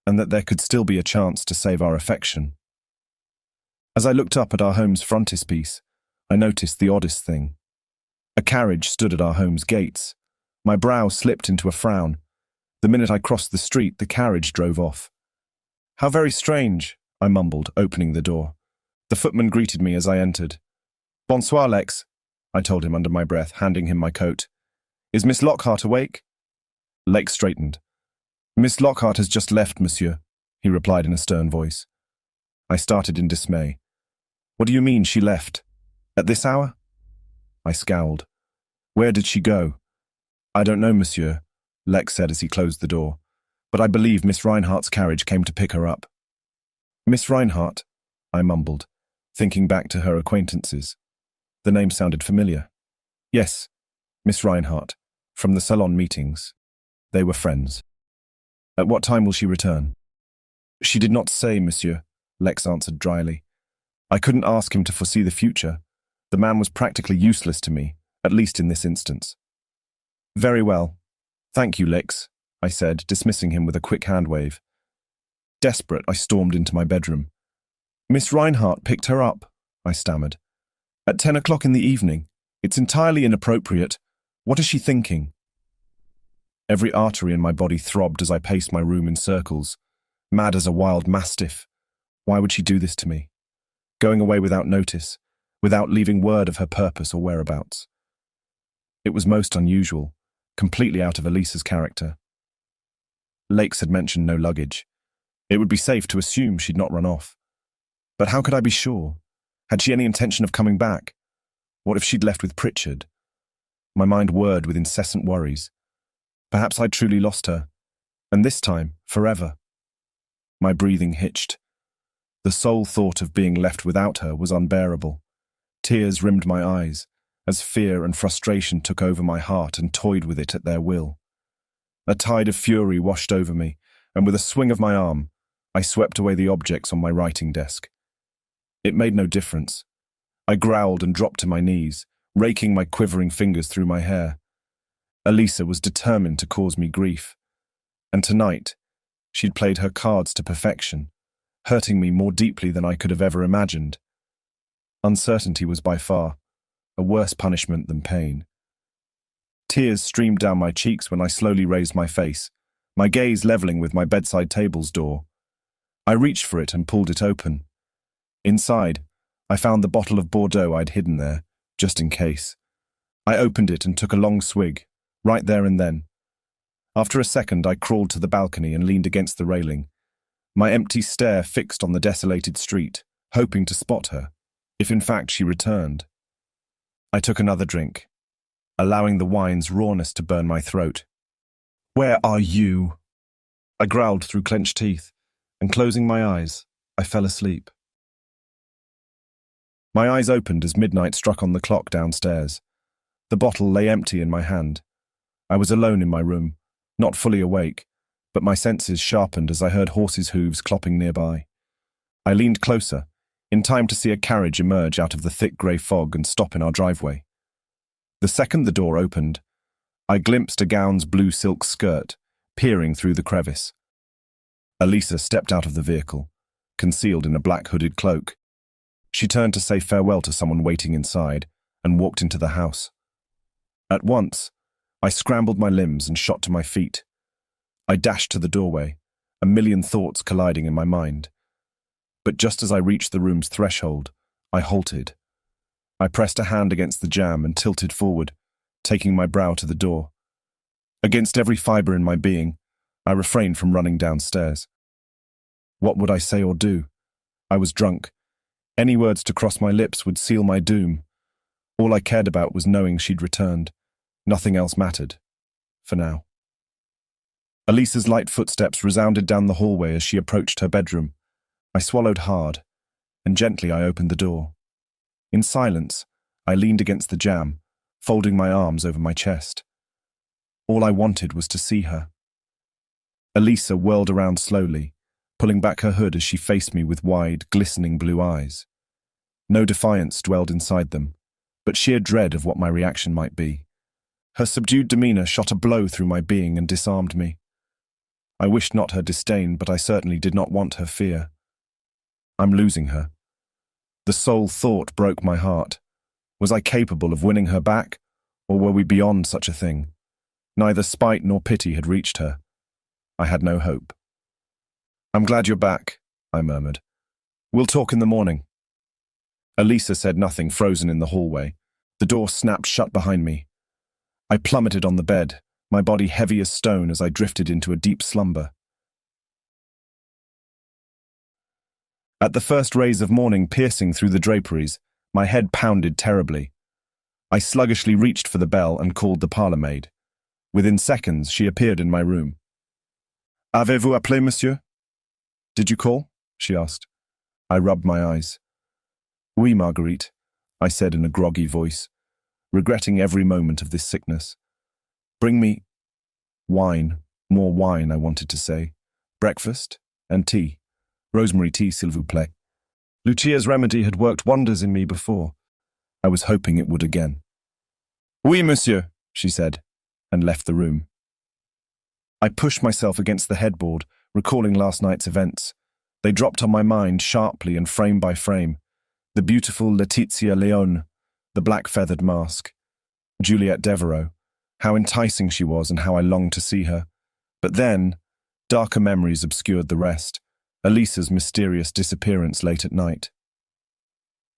and that there could still be a chance to save our affection. As I looked up at our home's frontispiece, I noticed the oddest thing. A carriage stood at our home's gates. My brow slipped into a frown. The minute I crossed the street, the carriage drove off. "How very strange," I mumbled, opening the door. The footman greeted me as I entered. "Bonsoir, Lex," I told him under my breath, handing him my coat. "Is Miss Lockhart awake?" Lex straightened. "Miss Lockhart has just left, monsieur," he replied in a stern voice. I started in dismay. "What do you mean, she left? At this hour?" I scowled. "Where did she go?" "I don't know, monsieur," Lex said as he closed the door, "but I believe Miss Reinhardt's carriage came to pick her up." "Miss Reinhardt," I mumbled, thinking back to her acquaintances. The name sounded familiar. Yes, Miss Reinhardt, from the salon meetings. They were friends. "At what time will she return?" "She did not say, monsieur," Lex answered dryly. I couldn't ask him to foresee the future. The man was practically useless to me, at least in this instance. "Very well. Thank you, Lex," I said, dismissing him with a quick hand wave. Desperate, I stormed into my bedroom. "Miss Reinhardt picked her up," I stammered. "At 10 o'clock in the evening. It's entirely inappropriate. What is she thinking?" Every artery in my body throbbed as I paced my room in circles, mad as a wild mastiff. Why would she do this to me? Going away without notice, without leaving word of her purpose or whereabouts. It was most unusual, completely out of Elisa's character. Lex had mentioned no luggage. It would be safe to assume she'd not run off. But how could I be sure? Had she any intention of coming back? What if she'd left with Pritchard? My mind whirred with incessant worries. Perhaps I'd truly lost her, and this time, forever. My breathing hitched. The sole thought of being left without her was unbearable. Tears rimmed my eyes, as fear and frustration took over my heart and toyed with it at their will. A tide of fury washed over me, and with a swing of my arm, I swept away the objects on my writing desk. It made no difference. I growled and dropped to my knees, raking my quivering fingers through my hair. Elisa was determined to cause me grief. And tonight, she'd played her cards to perfection, hurting me more deeply than I could have ever imagined. Uncertainty was by far a worse punishment than pain. Tears streamed down my cheeks when I slowly raised my face, my gaze leveling with my bedside table's door. I reached for it and pulled it open. Inside, I found the bottle of Bordeaux I'd hidden there, just in case. I opened it and took a long swig, right there and then. After a second, I crawled to the balcony and leaned against the railing, my empty stare fixed on the desolated street, hoping to spot her, if in fact she returned. I took another drink, allowing the wine's rawness to burn my throat. "Where are you?" I growled through clenched teeth, and closing my eyes, I fell asleep. My eyes opened as midnight struck on the clock downstairs. The bottle lay empty in my hand. I was alone in my room, not fully awake, but my senses sharpened as I heard horses' hooves clopping nearby. I leaned closer, in time to see a carriage emerge out of the thick grey fog and stop in our driveway. The second the door opened, I glimpsed a gown's blue silk skirt, peering through the crevice. Elisa stepped out of the vehicle, concealed in a black hooded cloak. She turned to say farewell to someone waiting inside and walked into the house. At once, I scrambled my limbs and shot to my feet. I dashed to the doorway, a million thoughts colliding in my mind. But just as I reached the room's threshold, I halted. I pressed a hand against the jamb and tilted forward, taking my brow to the door. Against every fibre in my being, I refrained from running downstairs. What would I say or do? I was drunk. Any words to cross my lips would seal my doom. All I cared about was knowing she'd returned. Nothing else mattered. For now. Elisa's light footsteps resounded down the hallway as she approached her bedroom. I swallowed hard, and gently I opened the door. In silence, I leaned against the jamb, folding my arms over my chest. All I wanted was to see her. Elisa whirled around slowly, pulling back her hood as she faced me with wide, glistening blue eyes. No defiance dwelled inside them, but sheer dread of what my reaction might be. Her subdued demeanor shot a blow through my being and disarmed me. I wished not her disdain, but I certainly did not want her fear. I'm losing her. The sole thought broke my heart. Was I capable of winning her back, or were we beyond such a thing? Neither spite nor pity had reached her. I had no hope. "I'm glad you're back," I murmured. "We'll talk in the morning." Elisa said nothing, frozen in the hallway. The door snapped shut behind me. I plummeted on the bed, my body heavy as stone as I drifted into a deep slumber. At the first rays of morning piercing through the draperies, my head pounded terribly. I sluggishly reached for the bell and called the parlour maid. Within seconds, she appeared in my room. "Avez-vous appelé, monsieur?" "Did you call?" she asked. I rubbed my eyes. "Oui, Marguerite," I said in a groggy voice, regretting every moment of this sickness. "Bring me wine, more wine, I wanted to say, breakfast, and tea. Rosemary tea, s'il vous plaît." Lucia's remedy had worked wonders in me before. I was hoping it would again. "Oui, monsieur," she said, and left the room. I pushed myself against the headboard, recalling last night's events. They dropped on my mind sharply and frame by frame. The beautiful Laetitia Leone, the black-feathered mask. Juliet Devereux, how enticing she was and how I longed to see her. But then, darker memories obscured the rest. Elisa's mysterious disappearance late at night.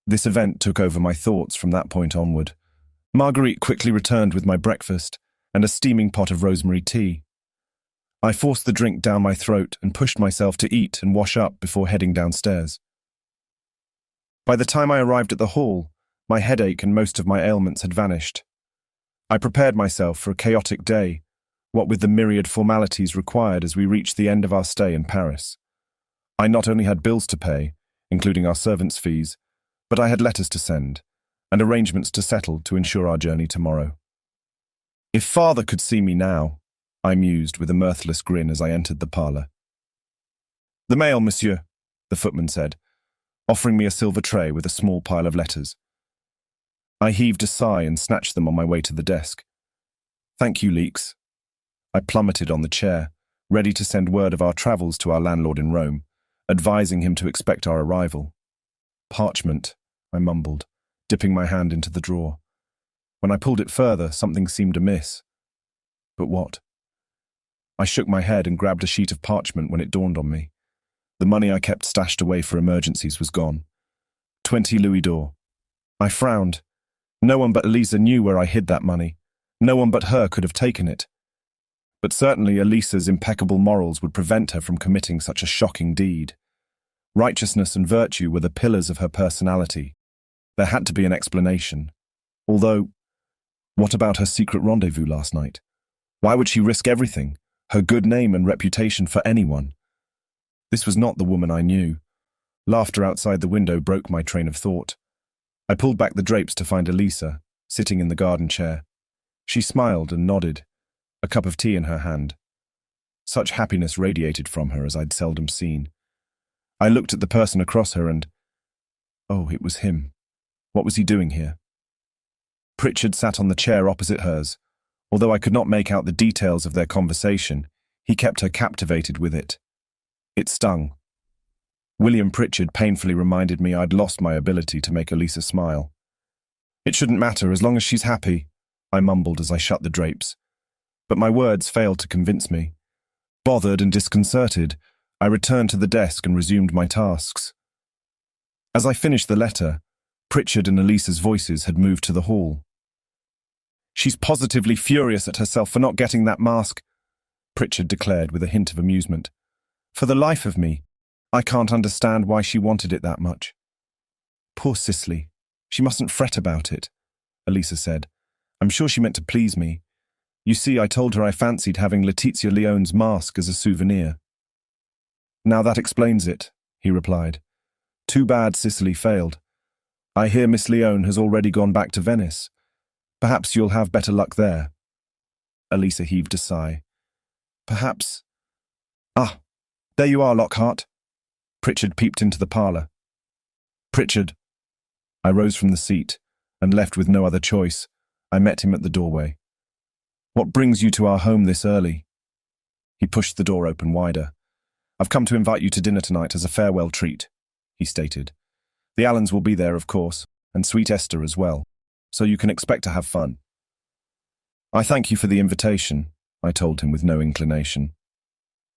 This event took over my thoughts from that point onward. Marguerite quickly returned with my breakfast and a steaming pot of rosemary tea. I forced the drink down my throat and pushed myself to eat and wash up before heading downstairs. By the time I arrived at the hall, my headache and most of my ailments had vanished. I prepared myself for a chaotic day, what with the myriad formalities required as we reached the end of our stay in Paris. I not only had bills to pay, including our servants' fees, but I had letters to send, and arrangements to settle to ensure our journey tomorrow. If father could see me now, I mused with a mirthless grin as I entered the parlour. "The mail, monsieur," the footman said, offering me a silver tray with a small pile of letters. I heaved a sigh and snatched them on my way to the desk. "Thank you, Leeks." I plummeted on the chair, ready to send word of our travels to our landlord in Rome, advising him to expect our arrival. "Parchment," I mumbled, dipping my hand into the drawer. When I pulled it further, something seemed amiss. But what? I shook my head and grabbed a sheet of parchment when it dawned on me. The money I kept stashed away for emergencies was gone. 20 louis d'or. I frowned. No one but Elisa knew where I hid that money. No one but her could have taken it. But certainly Elisa's impeccable morals would prevent her from committing such a shocking deed. Righteousness and virtue were the pillars of her personality. There had to be an explanation. Although, what about her secret rendezvous last night? Why would she risk everything, her good name and reputation, for anyone? This was not the woman I knew. Laughter outside the window broke my train of thought. I pulled back the drapes to find Elisa, sitting in the garden chair. She smiled and nodded, a cup of tea in her hand. Such happiness radiated from her as I'd seldom seen. I looked at the person across her and... oh, it was him. What was he doing here? Pritchard sat on the chair opposite hers. Although I could not make out the details of their conversation, he kept her captivated with it. It stung. William Pritchard painfully reminded me I'd lost my ability to make Elisa smile. It shouldn't matter as long as she's happy, I mumbled as I shut the drapes. But my words failed to convince me. Bothered and disconcerted, I returned to the desk and resumed my tasks. As I finished the letter, Pritchard and Elisa's voices had moved to the hall. "She's positively furious at herself for not getting that mask," Pritchard declared with a hint of amusement. "For the life of me, I can't understand why she wanted it that much." "Poor Cicely. She mustn't fret about it," Elisa said. "I'm sure she meant to please me. You see, I told her I fancied having Letizia Leone's mask as a souvenir." "Now that explains it," he replied. "Too bad Cicely failed. I hear Miss Leone has already gone back to Venice. Perhaps you'll have better luck there." Elisa heaved a sigh. "Perhaps... Ah, there you are, Lockhart." Pritchard peeped into the parlour. "Pritchard." I rose from the seat, and left with no other choice. I met him at the doorway. "What brings you to our home this early?" He pushed the door open wider. "I've come to invite you to dinner tonight as a farewell treat," he stated. "The Allens will be there, of course, and sweet Esther as well, so you can expect to have fun." "I thank you for the invitation," I told him with no inclination.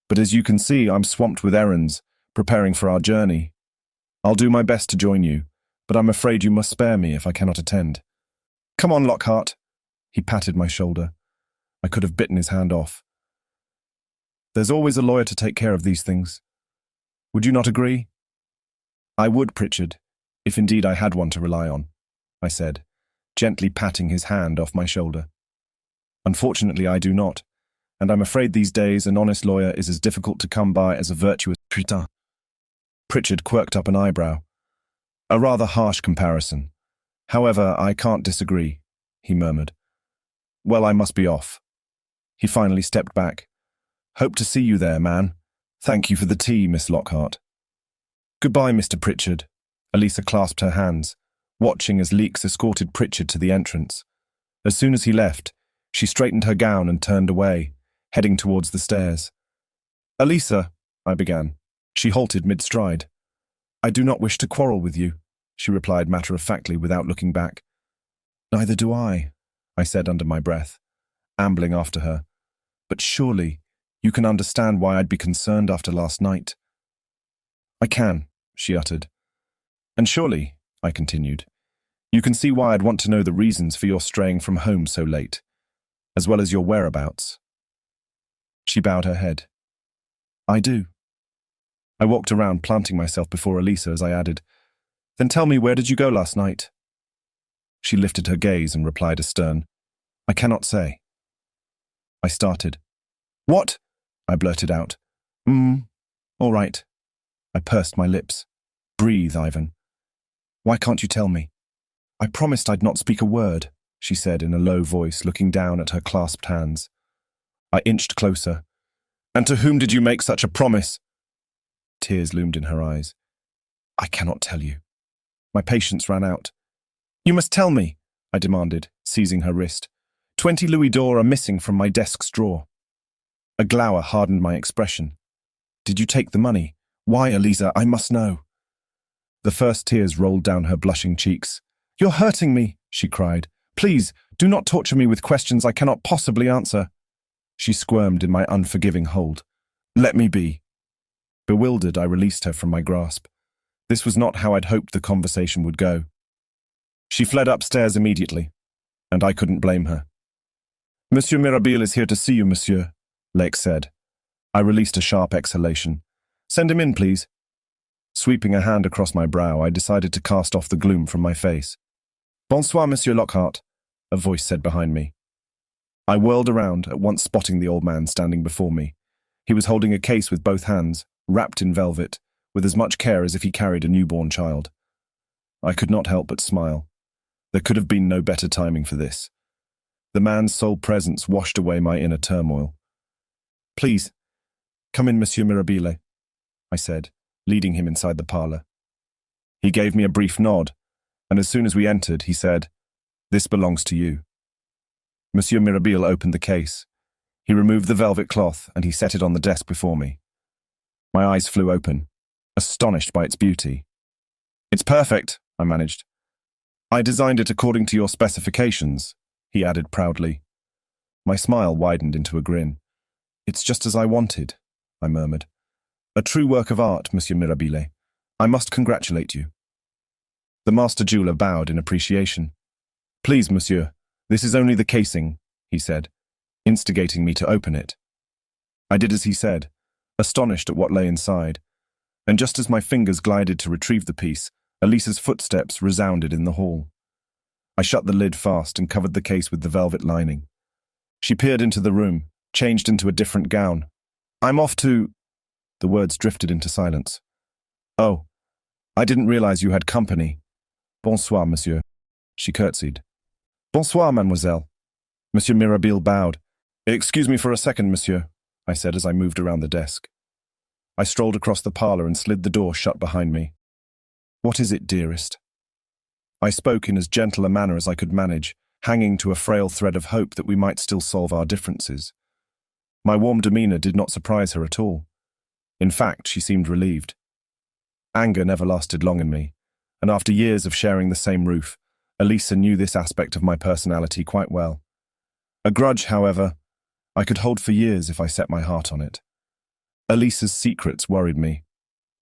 "But as you can see, I'm swamped with errands, preparing for our journey. I'll do my best to join you, but I'm afraid you must spare me if I cannot attend." "Come on, Lockhart." He patted my shoulder. I could have bitten his hand off. "There's always a lawyer to take care of these things. Would you not agree?" "I would, Pritchard, if indeed I had one to rely on," I said, gently patting his hand off my shoulder. "Unfortunately, I do not, and I'm afraid these days an honest lawyer is as difficult to come by as a virtuous putain." Pritchard quirked up an eyebrow. "A rather harsh comparison. However, I can't disagree," he murmured. "Well, I must be off." He finally stepped back. "Hope to see you there, man. Thank you for the tea, Miss Lockhart." "Goodbye, Mr. Pritchard." Elisa clasped her hands, watching as Leeks escorted Pritchard to the entrance. As soon as he left, she straightened her gown and turned away, heading towards the stairs. "Elisa," I began. She halted mid-stride. "I do not wish to quarrel with you," she replied matter-of-factly without looking back. "Neither do I said under my breath, ambling after her. "But surely you can understand why I'd be concerned after last night." "I can," she uttered. "And surely," I continued, "you can see why I'd want to know the reasons for your straying from home so late, as well as your whereabouts." She bowed her head. "I do." I walked around, planting myself before Elisa as I added, "Then tell me, where did you go last night?" She lifted her gaze and replied astern, "I cannot say." I started. "What?" I blurted out. All right." I pursed my lips. "Breathe, Ivan. Why can't you tell me?" "I promised I'd not speak a word," she said in a low voice, looking down at her clasped hands. I inched closer. "And to whom did you make such a promise?" Tears loomed in her eyes. "I cannot tell you." My patience ran out. "You must tell me," I demanded, seizing her wrist. 20 louis d'or are missing from my desk's drawer." A glower hardened my expression. "Did you take the money? Why, Elisa? I must know." The first tears rolled down her blushing cheeks. "You're hurting me," she cried. "Please, do not torture me with questions I cannot possibly answer." She squirmed in my unforgiving hold. "Let me be." Bewildered, I released her from my grasp. This was not how I'd hoped the conversation would go. She fled upstairs immediately, and I couldn't blame her. "Monsieur Mirabile is here to see you, monsieur," Lake said. I released a sharp exhalation. "Send him in, please." Sweeping a hand across my brow, I decided to cast off the gloom from my face. "Bonsoir, Monsieur Lockhart," a voice said behind me. I whirled around, at once spotting the old man standing before me. He was holding a case with both hands, wrapped in velvet, with as much care as if he carried a newborn child. I could not help but smile. There could have been no better timing for this. The man's sole presence washed away my inner turmoil. "Please, come in, Monsieur Mirabile," I said, leading him inside the parlour. He gave me a brief nod, and as soon as we entered, he said, "This belongs to you." Monsieur Mirabile opened the case. He removed the velvet cloth, and he set it on the desk before me. My eyes flew open, astonished by its beauty. "It's perfect," I managed. "I designed it according to your specifications," he added proudly. My smile widened into a grin. "It's just as I wanted," I murmured. "A true work of art, Monsieur Mirabile. I must congratulate you." The master jeweler bowed in appreciation. "Please, monsieur, this is only the casing," he said, instigating me to open it. I did as he said, astonished at what lay inside, and just as my fingers glided to retrieve the piece, Elisa's footsteps resounded in the hall. I shut the lid fast and covered the case with the velvet lining. She peered into the room, changed into a different gown. "I'm off to—" The words drifted into silence. "Oh, I didn't realize you had company." "Bonsoir, monsieur," she curtsied. "Bonsoir, mademoiselle." Monsieur Mirabile bowed. "Excuse me for a second, monsieur," I said as I moved around the desk. I strolled across the parlor and slid the door shut behind me. "What is it, dearest?" I spoke in as gentle a manner as I could manage, hanging to a frail thread of hope that we might still solve our differences. My warm demeanor did not surprise her at all. In fact, she seemed relieved. Anger never lasted long in me, and after years of sharing the same roof, Elisa knew this aspect of my personality quite well. A grudge, however, I could hold for years if I set my heart on it. Elisa's secrets worried me,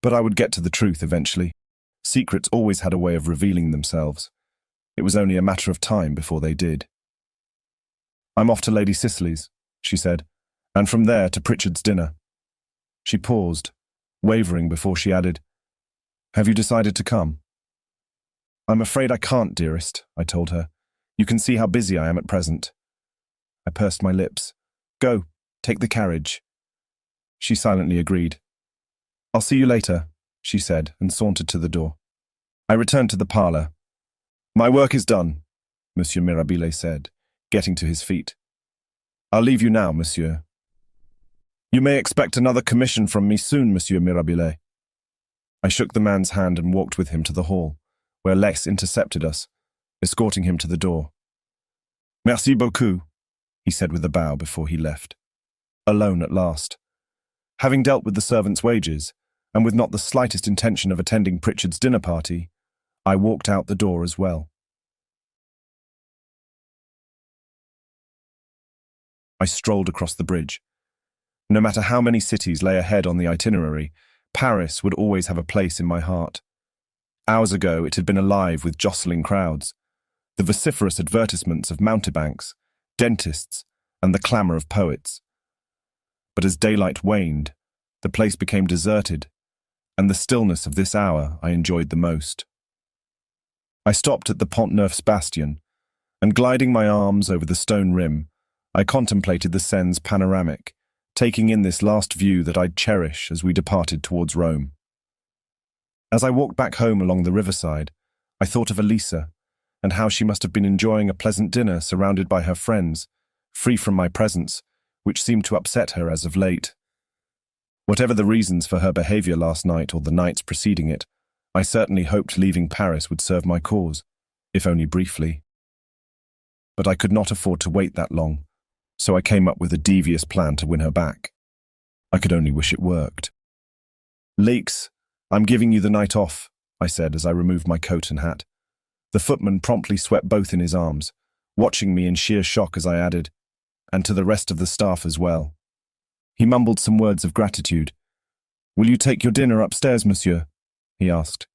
but I would get to the truth eventually. Secrets always had a way of revealing themselves. It was only a matter of time before they did. "I'm off to Lady Cicely's," she said, "and from there to Pritchard's dinner." She paused, wavering before she added, "Have you decided to come?" "I'm afraid I can't, dearest," I told her. "You can see how busy I am at present." I pursed my lips. "Go, take the carriage." She silently agreed. "I'll see you later," she said, and sauntered to the door. I returned to the parlor. "My work is done," Monsieur Mirabile said, getting to his feet. "I'll leave you now, monsieur." "You may expect another commission from me soon, Monsieur Mirabile." I shook the man's hand and walked with him to the hall, where Lex intercepted us, escorting him to the door. "Merci beaucoup," he said with a bow before he left. Alone at last. Having dealt with the servants' wages, and with not the slightest intention of attending Pritchard's dinner party, I walked out the door as well. I strolled across the bridge. No matter how many cities lay ahead on the itinerary, Paris would always have a place in my heart. Hours ago it had been alive with jostling crowds, the vociferous advertisements of mountebanks, dentists, and the clamour of poets. But as daylight waned, the place became deserted, and the stillness of this hour I enjoyed the most. I stopped at the Pont Neuf's bastion, and gliding my arms over the stone rim, I contemplated the Seine's panoramic, taking in this last view that I'd cherish as we departed towards Rome. As I walked back home along the riverside, I thought of Elisa, and how she must have been enjoying a pleasant dinner surrounded by her friends, free from my presence, which seemed to upset her as of late. Whatever the reasons for her behaviour last night or the nights preceding it, I certainly hoped leaving Paris would serve my cause, if only briefly. But I could not afford to wait that long, so I came up with a devious plan to win her back. I could only wish it worked. "Leaks, I'm giving you the night off," I said as I removed my coat and hat. The footman promptly swept both in his arms, watching me in sheer shock as I added, "and to the rest of the staff as well." He mumbled some words of gratitude. "Will you take your dinner upstairs, monsieur?" he asked.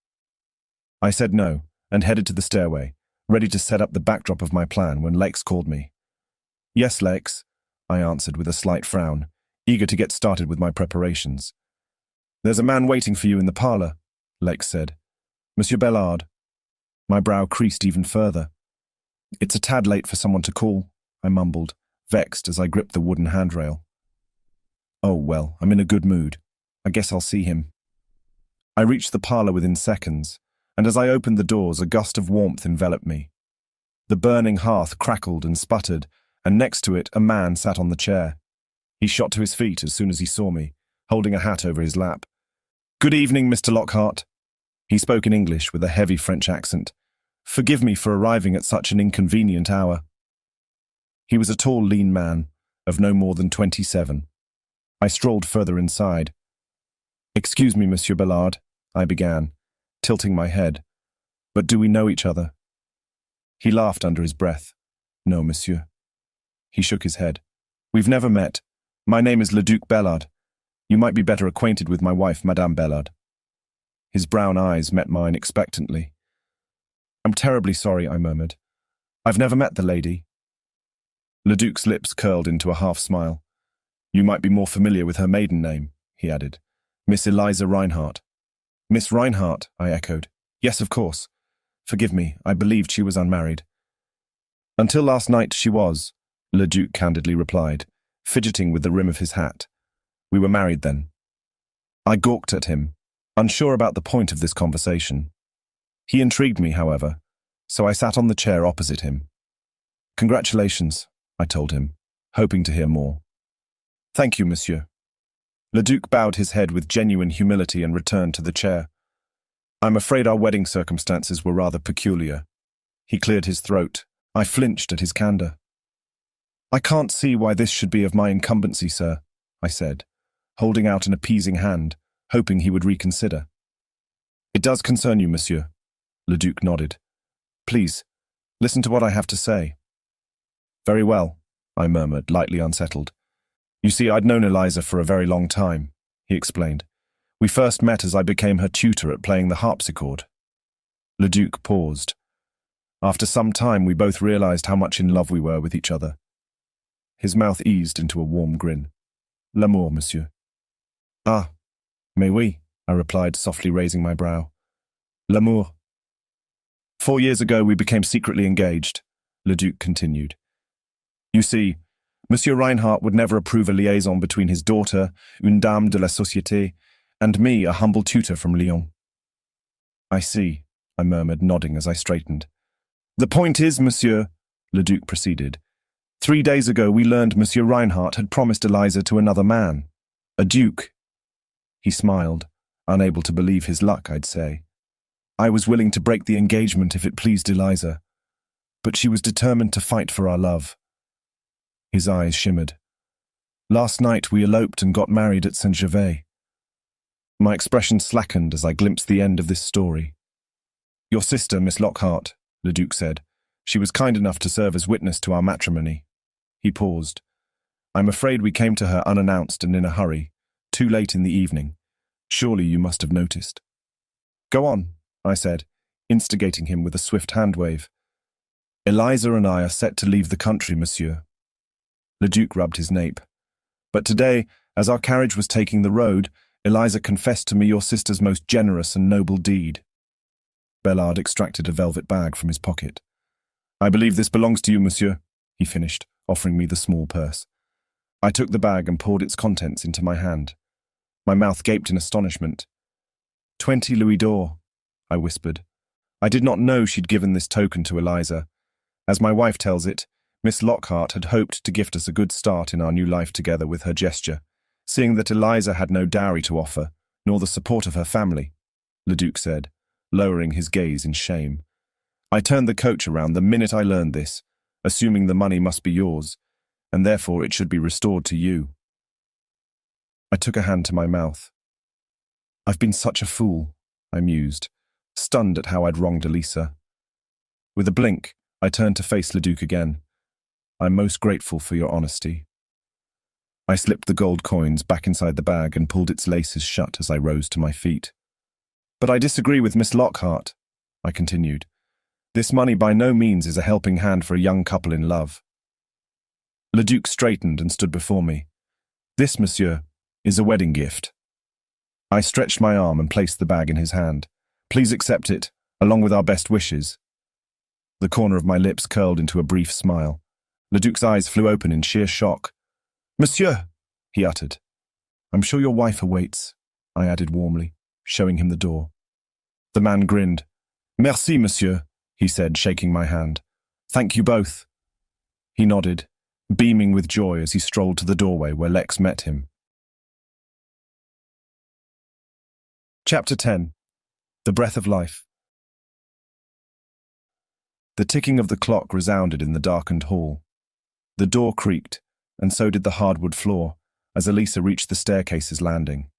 I said no, and headed to the stairway, ready to set up the backdrop of my plan when Lex called me. "Yes, Lex," I answered with a slight frown, eager to get started with my preparations. "There's a man waiting for you in the parlour," Lex said. "Monsieur Bellard." My brow creased even further. "It's a tad late for someone to call," I mumbled, vexed as I gripped the wooden handrail. "Oh, well, I'm in a good mood. I guess I'll see him." I reached the parlour within seconds, and as I opened the doors, a gust of warmth enveloped me. The burning hearth crackled and sputtered, and next to it a man sat on the chair. He shot to his feet as soon as he saw me, holding a hat over his lap. "Good evening, Mr. Lockhart." He spoke in English with a heavy French accent. "Forgive me for arriving at such an inconvenient hour." He was a tall, lean man, of no more than 27. I strolled further inside. Excuse me, Monsieur Ballard, I began, tilting my head. But do we know each other? He laughed under his breath. No, monsieur. He shook his head. We've never met. My name is Le Duc Bellard. You might be better acquainted with my wife, Madame Bellard. His brown eyes met mine expectantly. I'm terribly sorry, I murmured. I've never met the lady. Le Duc's lips curled into a half-smile. You might be more familiar with her maiden name, he added. Miss Eliza Reinhardt. Miss Reinhardt, I echoed. Yes, of course. Forgive me, I believed she was unmarried. Until last night she was, Le Duc candidly replied, fidgeting with the rim of his hat. We were married then. I gawked at him, unsure about the point of this conversation. He intrigued me, however, so I sat on the chair opposite him. Congratulations, I told him, hoping to hear more. Thank you, monsieur. Le Duc bowed his head with genuine humility and returned to the chair. I'm afraid our wedding circumstances were rather peculiar. He cleared his throat. I flinched at his candor. I can't see why this should be of my incumbency, sir, I said, holding out an appeasing hand, hoping he would reconsider. It does concern you, monsieur. Le Duc nodded. Please, listen to what I have to say. Very well, I murmured, lightly unsettled. You see, I'd known Eliza for a very long time, he explained. We first met as I became her tutor at playing the harpsichord. Le Duc paused. After some time, we both realized how much in love we were with each other. His mouth eased into a warm grin. L'amour, monsieur. Ah, mais oui, I replied, softly raising my brow. L'amour. 4 years ago, we became secretly engaged, Le Duc continued. You see, Monsieur Reinhardt would never approve a liaison between his daughter, une dame de la société, and me, a humble tutor from Lyon. I see, I murmured, nodding as I straightened. The point is, monsieur, Le Duc proceeded, 3 days ago we learned Monsieur Reinhardt had promised Eliza to another man, a duke. He smiled, unable to believe his luck, I'd say. I was willing to break the engagement if it pleased Eliza, but she was determined to fight for our love. His eyes shimmered. Last night we eloped and got married at Saint-Gervais. My expression slackened as I glimpsed the end of this story. Your sister, Miss Lockhart, Le Duc said. She was kind enough to serve as witness to our matrimony. He paused. I'm afraid we came to her unannounced and in a hurry, too late in the evening. Surely you must have noticed. Go on, I said, instigating him with a swift hand wave. Eliza and I are set to leave the country, monsieur. Le Duc rubbed his nape. But today, as our carriage was taking the road, Eliza confessed to me your sister's most generous and noble deed. Bellard extracted a velvet bag from his pocket. I believe this belongs to you, monsieur, he finished, offering me the small purse. I took the bag and poured its contents into my hand. My mouth gaped in astonishment. 20 louis d'or, I whispered. I did not know she'd given this token to Eliza. As my wife tells it, Miss Lockhart had hoped to gift us a good start in our new life together with her gesture, seeing that Eliza had no dowry to offer, nor the support of her family, Le Duc said, lowering his gaze in shame. I turned the coach around the minute I learned this, assuming the money must be yours, and therefore it should be restored to you. I took a hand to my mouth. I've been such a fool, I mused, stunned at how I'd wronged Elisa. With a blink, I turned to face Le Duc again. I'm most grateful for your honesty. I slipped the gold coins back inside the bag and pulled its laces shut as I rose to my feet. But I disagree with Miss Lockhart, I continued. This money by no means is a helping hand for a young couple in love. Le Duc straightened and stood before me. This, monsieur, is a wedding gift. I stretched my arm and placed the bag in his hand. Please accept it, along with our best wishes. The corner of my lips curled into a brief smile. Le Duc's eyes flew open in sheer shock. Monsieur, he uttered. I'm sure your wife awaits, I added warmly, showing him the door. The man grinned. Merci, monsieur, he said, shaking my hand. Thank you both. He nodded, beaming with joy as he strolled to the doorway where Lex met him. Chapter 10. The Breath of Life. The ticking of the clock resounded in the darkened hall. The door creaked, and so did the hardwood floor, as Elisa reached the staircase's landing.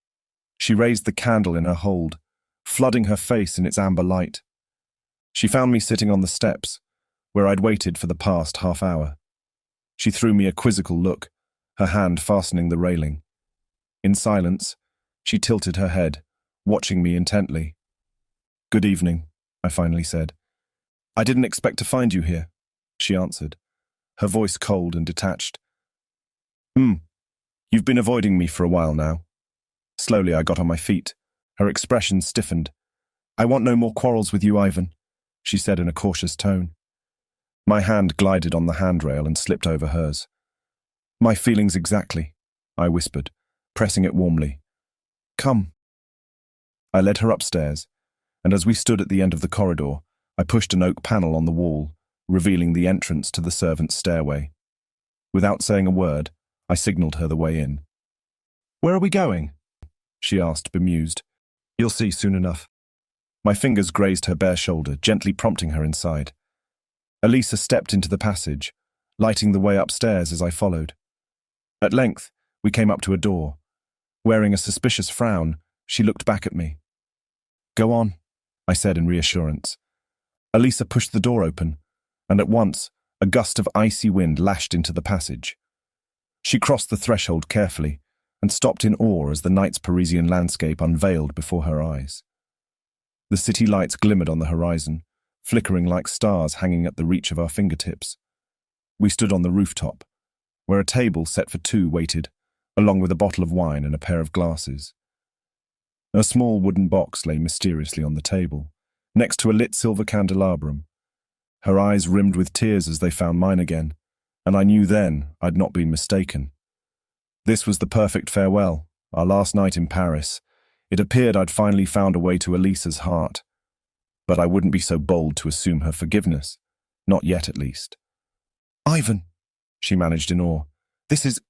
She raised the candle in her hold, flooding her face in its amber light. She found me sitting on the steps, where I'd waited for the past half hour. She threw me a quizzical look, her hand fastening the railing. In silence, she tilted her head, watching me intently. "Good evening," I finally said. "I didn't expect to find you here," she answered, her voice cold and detached. You've been avoiding me for a while now." Slowly I got on my feet. Her expression stiffened. "I want no more quarrels with you, Ivan," she said in a cautious tone. My hand glided on the handrail and slipped over hers. "My feelings exactly," I whispered, pressing it warmly. "Come." I led her upstairs, and as we stood at the end of the corridor, I pushed an oak panel on the wall, revealing the entrance to the servants' stairway. Without saying a word, I signaled her the way in. "Where are we going?" she asked, bemused. "You'll see soon enough." My fingers grazed her bare shoulder, gently prompting her inside. Elisa stepped into the passage, lighting the way upstairs as I followed. At length, we came up to a door. Wearing a suspicious frown, she looked back at me. "Go on," I said in reassurance. Elisa pushed the door open, and at once, a gust of icy wind lashed into the passage. She crossed the threshold carefully and stopped in awe as the night's Parisian landscape unveiled before her eyes. The city lights glimmered on the horizon, flickering like stars hanging at the reach of our fingertips. We stood on the rooftop, where a table set for two waited, along with a bottle of wine and a pair of glasses. A small wooden box lay mysteriously on the table, next to a lit silver candelabrum. Her eyes rimmed with tears as they found mine again, and I knew then I'd not been mistaken. This was the perfect farewell, our last night in Paris. It appeared I'd finally found a way to Elisa's heart. But I wouldn't be so bold to assume her forgiveness. Not yet, at least. "Ivan," she managed in awe, "this is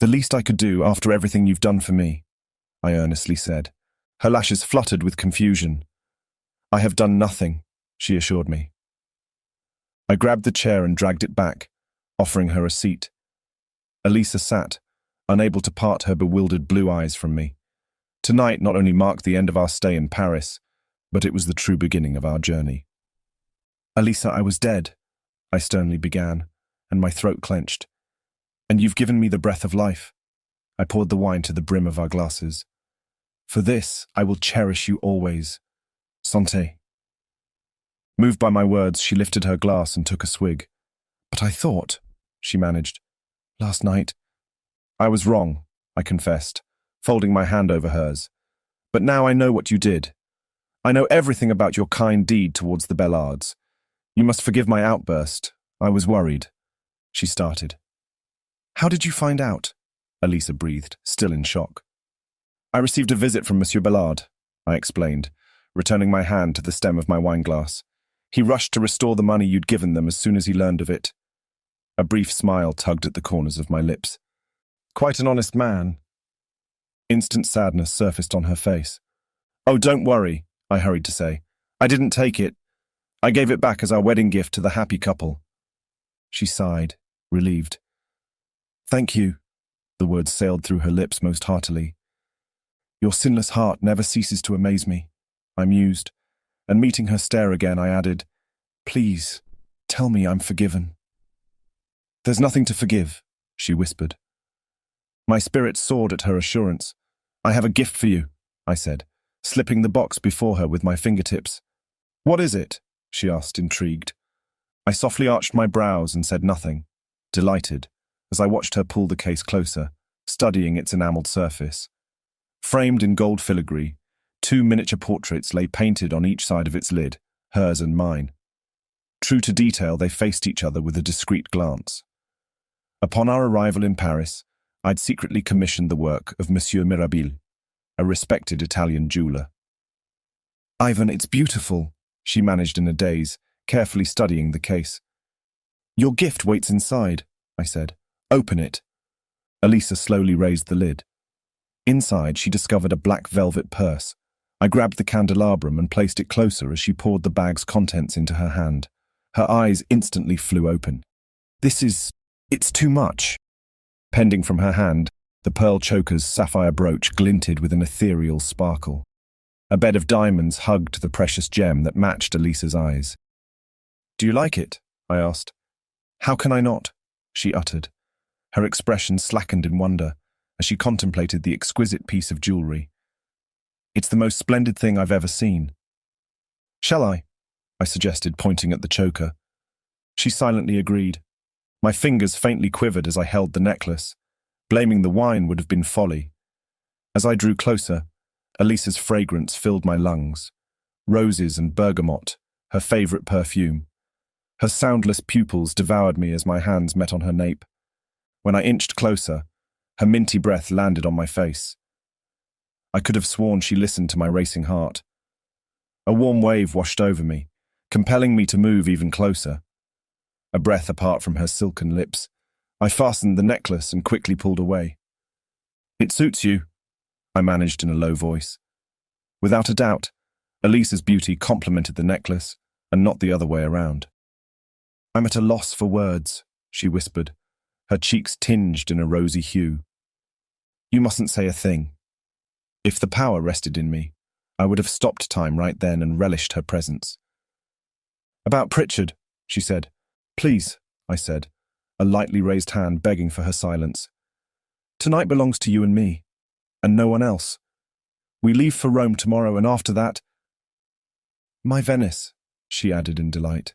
the least I could do after everything you've done for me," I earnestly said. Her lashes fluttered with confusion. "I have done nothing," she assured me. I grabbed the chair and dragged it back, offering her a seat. Elisa sat, unable to part her bewildered blue eyes from me. Tonight not only marked the end of our stay in Paris, but it was the true beginning of our journey. "Elisa, I was dead," I sternly began, and my throat clenched. "And you've given me the breath of life." I poured the wine to the brim of our glasses. "For this, I will cherish you always. Santé." Moved by my words, she lifted her glass and took a swig. "But I thought," she managed, "last night—" "I was wrong," I confessed, folding my hand over hers. "But now I know what you did. I know everything about your kind deed towards the Bellards. You must forgive my outburst. I was worried." She started. "How did you find out?" Elisa breathed, still in shock. "I received a visit from Monsieur Bellard," I explained, returning my hand to the stem of my wineglass. "He rushed to restore the money you'd given them as soon as he learned of it." A brief smile tugged at the corners of my lips. "Quite an honest man." Instant sadness surfaced on her face. "Oh, don't worry," I hurried to say. "I didn't take it. I gave it back as our wedding gift to the happy couple." She sighed, relieved. "Thank you," the words sailed through her lips most heartily. "Your sinless heart never ceases to amaze me," I mused, and meeting her stare again, I added, "Please, tell me I'm forgiven." "There's nothing to forgive," she whispered. My spirit soared at her assurance. "I have a gift for you," I said, slipping the box before her with my fingertips. "What is it?" she asked, intrigued. I softly arched my brows and said nothing, delighted, as I watched her pull the case closer, studying its enameled surface. Framed in gold filigree, 2 miniature portraits lay painted on each side of its lid, hers and mine. True to detail, they faced each other with a discreet glance. Upon our arrival in Paris, I'd secretly commissioned the work of Monsieur Mirabile, a respected Italian jeweler. "Ivan, it's beautiful," she managed in a daze, carefully studying the case. "Your gift waits inside," I said. "Open it." Elisa slowly raised the lid. Inside, she discovered a black velvet purse. I grabbed the candelabrum and placed it closer as she poured the bag's contents into her hand. Her eyes instantly flew open. It's too much." Pending from her hand, The pearl choker's sapphire brooch glinted with an ethereal sparkle. A bed of diamonds hugged the precious gem that matched Elisa's eyes. "Do you like it?" I asked. "How can I not?" she uttered. Her expression slackened in wonder as she contemplated the exquisite piece of jewelry. "It's the most splendid thing I've ever seen." "Shall I?" I suggested, pointing at the choker. She silently agreed. My fingers faintly quivered as I held the necklace. Blaming the wine would have been folly. As I drew closer, Elisa's fragrance filled my lungs. Roses and bergamot, her favorite perfume. Her soundless pupils devoured me as my hands met on her nape. When I inched closer, her minty breath landed on my face. I could have sworn she listened to my racing heart. A warm wave washed over me, compelling me to move even closer. A breath apart from her silken lips, I fastened the necklace and quickly pulled away. "It suits you," I managed in a low voice. Without a doubt, Elisa's beauty complemented the necklace, and not the other way around. "I'm at a loss for words," she whispered, her cheeks tinged in a rosy hue. "You mustn't say a thing." If the power rested in me, I would have stopped time right then and relished her presence. "About Pritchard," she said. "Please," I said, a lightly raised hand begging for her silence. "Tonight belongs to you and me, and no one else. We leave for Rome tomorrow, and after that—" "My Venice," she added in delight.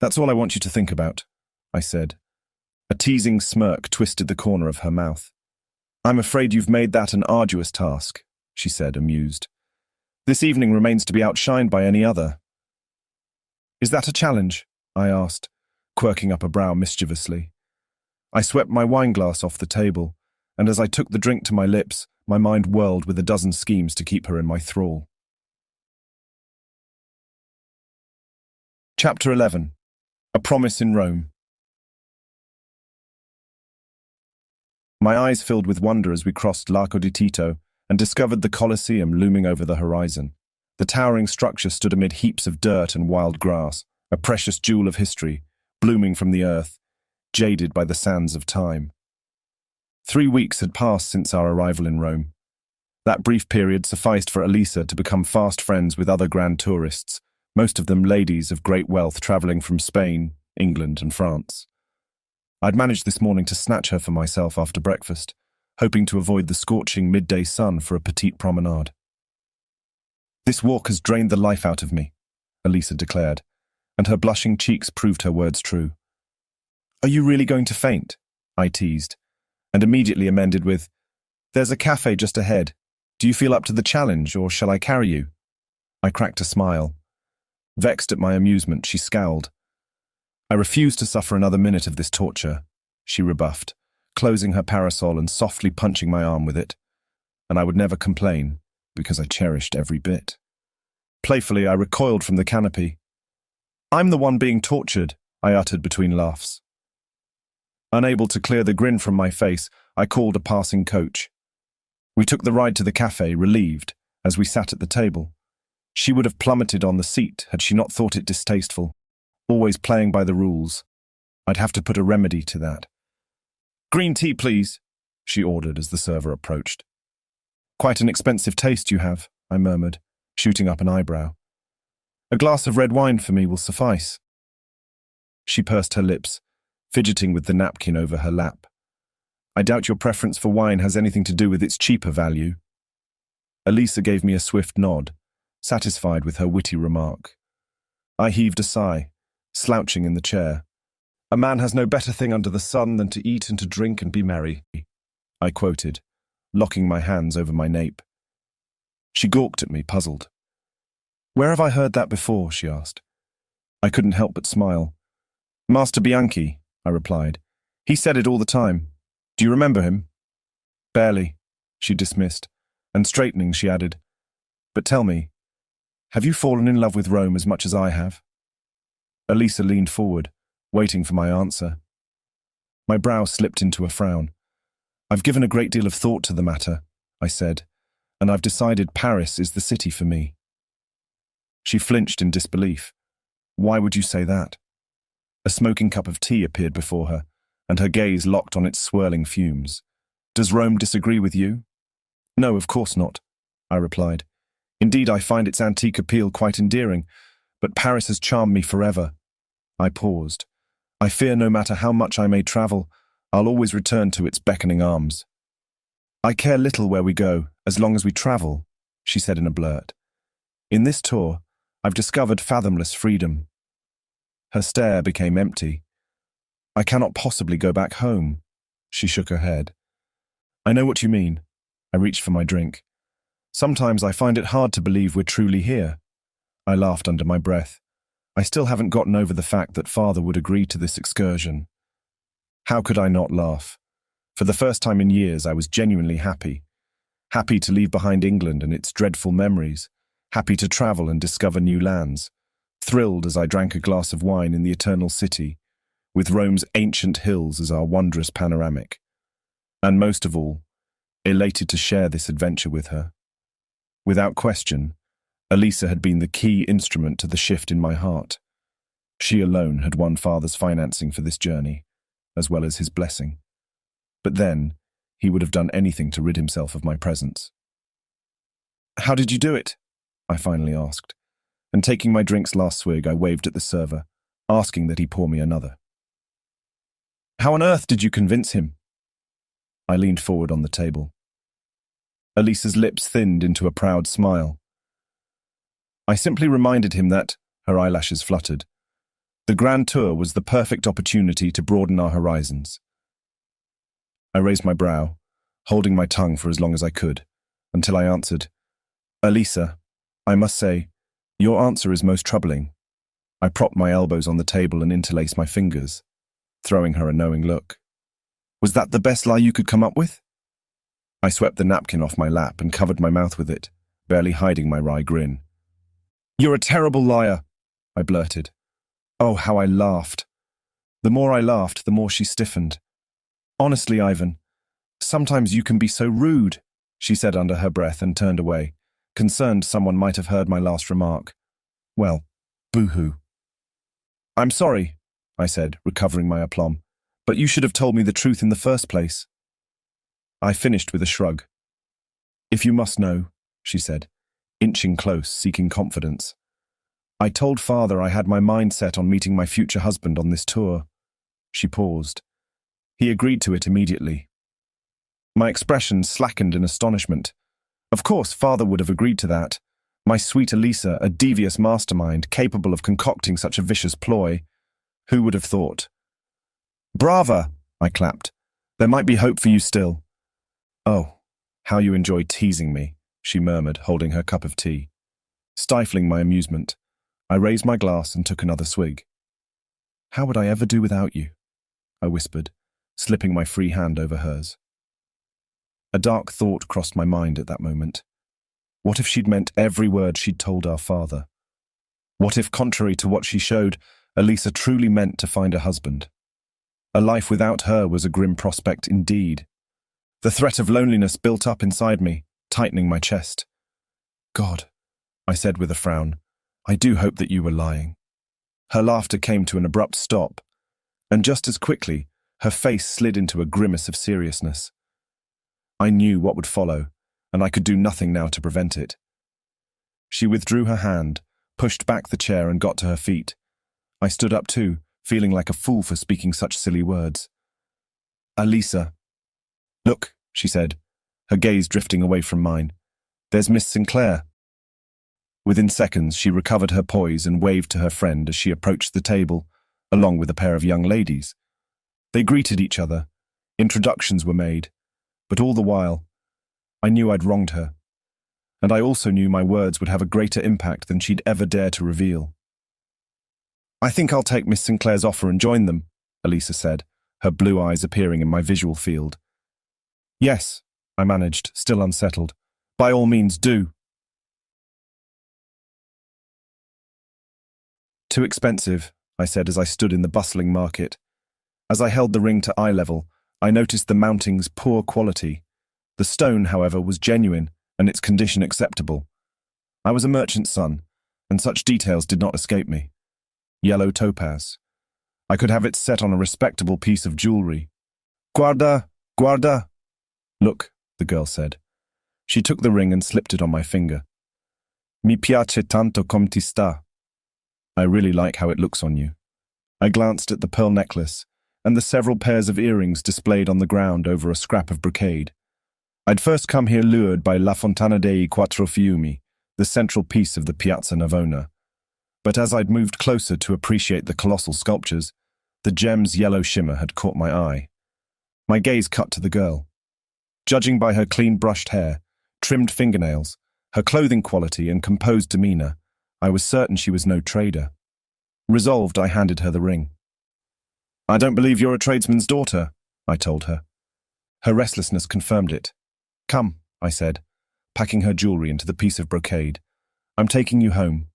"That's all I want you to think about," I said. A teasing smirk twisted the corner of her mouth. "I'm afraid you've made that an arduous task," she said, amused. "This evening remains to be outshined by any other." "Is that a challenge?" I asked, quirking up a brow mischievously. I swept my wineglass off the table, and as I took the drink to my lips, my mind whirled with a dozen schemes to keep her in my thrall. Chapter 11. A Promise in Rome. My eyes filled with wonder as we crossed Largo di Tito and discovered the Colosseum looming over the horizon. The towering structure stood amid heaps of dirt and wild grass, a precious jewel of history, blooming from the earth, jaded by the sands of time. 3 weeks had passed since our arrival in Rome. That brief period sufficed for Elisa to become fast friends with other grand tourists, most of them ladies of great wealth travelling from Spain, England, and France. I'd managed this morning to snatch her for myself after breakfast, hoping to avoid the scorching midday sun for a petite promenade. "This walk has drained the life out of me," Elisa declared, and her blushing cheeks proved her words true. "Are you really going to faint?" I teased, and immediately amended with, "There's a cafe just ahead. Do you feel up to the challenge, or shall I carry you?" I cracked a smile. Vexed at my amusement, she scowled. "I refuse to suffer another minute of this torture," she rebuffed, closing her parasol and softly punching my arm with it. And I would never complain, because I cherished every bit. Playfully, I recoiled from the canopy. "I'm the one being tortured," I uttered between laughs. Unable to clear the grin from my face, I called a passing coach. We took the ride to the cafe, relieved, as we sat at the table. She would have plummeted on the seat had she not thought it distasteful. Always playing by the rules. I'd have to put a remedy to that. "Green tea, please," she ordered as the server approached. "Quite an expensive taste you have," I murmured, shooting up an eyebrow. "A glass of red wine for me will suffice." She pursed her lips, fidgeting with the napkin over her lap. "I doubt your preference for wine has anything to do with its cheaper value." Elisa gave me a swift nod, satisfied with her witty remark. I heaved a sigh, slouching in the chair. "A man has no better thing under the sun than to eat and to drink and be merry," I quoted, locking my hands over my nape. She gawked at me, puzzled. "Where have I heard that before?" she asked. I couldn't help but smile. "Master Bianchi," I replied. "He said it all the time. Do you remember him?" "Barely," she dismissed, and straightening, she added, "But tell me, have you fallen in love with Rome as much as I have?" Elisa leaned forward, waiting for my answer. My brow slipped into a frown. "I've given a great deal of thought to the matter," I said, "and I've decided Paris is the city for me." She flinched in disbelief. "Why would you say that?" A smoking cup of tea appeared before her, and her gaze locked on its swirling fumes. Does Rome disagree with you? No, of course not, I replied. Indeed, I find its antique appeal quite endearing, but Paris has charmed me forever. I paused. I fear no matter how much I may travel, I'll always return to its beckoning arms. I care little where we go, as long as we travel, she said in a blurt. In this tour, I've discovered fathomless freedom. Her stare became empty. I cannot possibly go back home. She shook her head. I know what you mean. I reached for my drink. Sometimes I find it hard to believe we're truly here. I laughed under my breath. I still haven't gotten over the fact that Father would agree to this excursion. How could I not laugh? For the first time in years, I was genuinely happy. Happy to leave behind England and its dreadful memories. Happy to travel and discover new lands. Thrilled as I drank a glass of wine in the Eternal City, with Rome's ancient hills as our wondrous panoramic. And most of all, elated to share this adventure with her. Without question, Elisa had been the key instrument to the shift in my heart. She alone had won Father's financing for this journey, as well as his blessing. But then, he would have done anything to rid himself of my presence. How did you do it? I finally asked, and taking my drink's last swig, I waved at the server, asking that he pour me another. How on earth did you convince him? I leaned forward on the table. Elisa's lips thinned into a proud smile. I simply reminded him that, her eyelashes fluttered, the Grand Tour was the perfect opportunity to broaden our horizons. I raised my brow, holding my tongue for as long as I could, until I answered, Elisa, I must say, your answer is most troubling. I propped my elbows on the table and interlaced my fingers, throwing her a knowing look. Was that the best lie you could come up with? I swept the napkin off my lap and covered my mouth with it, barely hiding my wry grin. You're a terrible liar, I blurted. Oh, how I laughed. The more I laughed, the more she stiffened. Honestly, Ivan, sometimes you can be so rude, she said under her breath and turned away, concerned someone might have heard my last remark. Well, boo-hoo. I'm sorry, I said, recovering my aplomb, but you should have told me the truth in the first place. I finished with a shrug. If you must know, she said, inching close, seeking confidence. I told Father I had my mind set on meeting my future husband on this tour. She paused. He agreed to it immediately. My expression slackened in astonishment. Of course, Father would have agreed to that. My sweet Elisa, a devious mastermind, capable of concocting such a vicious ploy. Who would have thought? Brava, I clapped. There might be hope for you still. Oh, how you enjoy teasing me, she murmured, holding her cup of tea. Stifling my amusement, I raised my glass and took another swig. How would I ever do without you? I whispered, slipping my free hand over hers. A dark thought crossed my mind at that moment. What if she'd meant every word she'd told our father? What if, contrary to what she showed, Elisa truly meant to find a husband? A life without her was a grim prospect indeed. The threat of loneliness built up inside me, tightening my chest. God, I said with a frown, I do hope that you were lying. Her laughter came to an abrupt stop, and just as quickly, her face slid into a grimace of seriousness. I knew what would follow, and I could do nothing now to prevent it. She withdrew her hand, pushed back the chair and got to her feet. I stood up too, feeling like a fool for speaking such silly words. Elisa. Look, she said, her gaze drifting away from mine. There's Miss Sinclair. Within seconds, she recovered her poise and waved to her friend as she approached the table, along with a pair of young ladies. They greeted each other. Introductions were made. But all the while, I knew I'd wronged her. And I also knew my words would have a greater impact than she'd ever dare to reveal. I think I'll take Miss Sinclair's offer and join them, Elisa said, her blue eyes appearing in my visual field. Yes, I managed, still unsettled. By all means, do. Too expensive, I said as I stood in the bustling market. As I held the ring to eye level, I noticed the mounting's poor quality. The stone, however, was genuine, and its condition acceptable. I was a merchant's son, and such details did not escape me. Yellow topaz. I could have it set on a respectable piece of jewelry. Guarda, guarda, Look, the girl said. She took the ring and slipped it on my finger. Mi piace tanto come ti sta. I really like how it looks on you. I glanced at the pearl necklace and the several pairs of earrings displayed on the ground over a scrap of brocade. I'd first come here lured by La Fontana dei Quattro Fiumi, the central piece of the Piazza Navona. But as I'd moved closer to appreciate the colossal sculptures, the gem's yellow shimmer had caught my eye. My gaze cut to the girl. Judging by her clean-brushed hair, trimmed fingernails, her clothing quality and composed demeanor, I was certain she was no trader. Resolved, I handed her the ring. I don't believe you're a tradesman's daughter, I told her. Her restlessness confirmed it. Come, I said, packing her jewelry into the piece of brocade. I'm taking you home.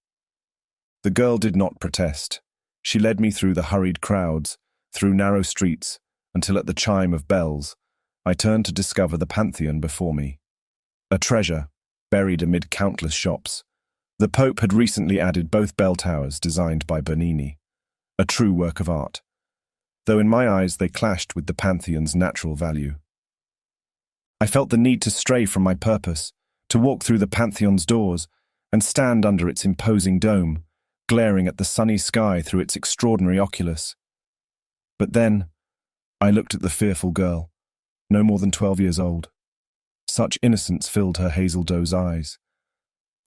The girl did not protest. She led me through the hurried crowds, through narrow streets, until at the chime of bells, I turned to discover the Pantheon before me. A treasure, buried amid countless shops. The Pope had recently added both bell towers designed by Bernini. A true work of art, though in my eyes they clashed with the Pantheon's natural value. I felt the need to stray from my purpose, to walk through the Pantheon's doors and stand under its imposing dome, glaring at the sunny sky through its extraordinary oculus. But then, I looked at the fearful girl, no more than 12 years old. Such innocence filled her hazel doe's eyes.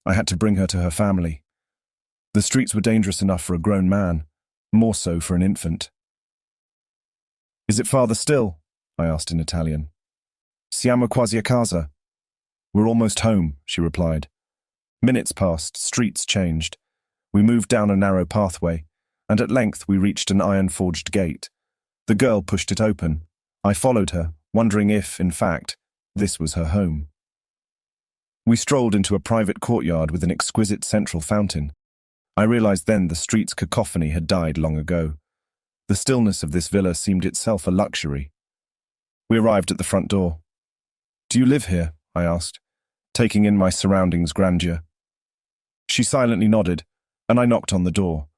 I had to bring her to her family. The streets were dangerous enough for a grown man, more so for an infant. Is it farther still? I asked in Italian. Siamo quasi a casa. We're almost home, she replied. Minutes passed, streets changed. We moved down a narrow pathway, and at length we reached an iron-forged gate. The girl pushed it open. I followed her, wondering if, in fact, this was her home. We strolled into a private courtyard with an exquisite central fountain. I realized then the street's cacophony had died long ago. The stillness of this villa seemed itself a luxury. We arrived at the front door. Do you live here? I asked, taking in my surroundings' grandeur. She silently nodded, and I knocked on the door.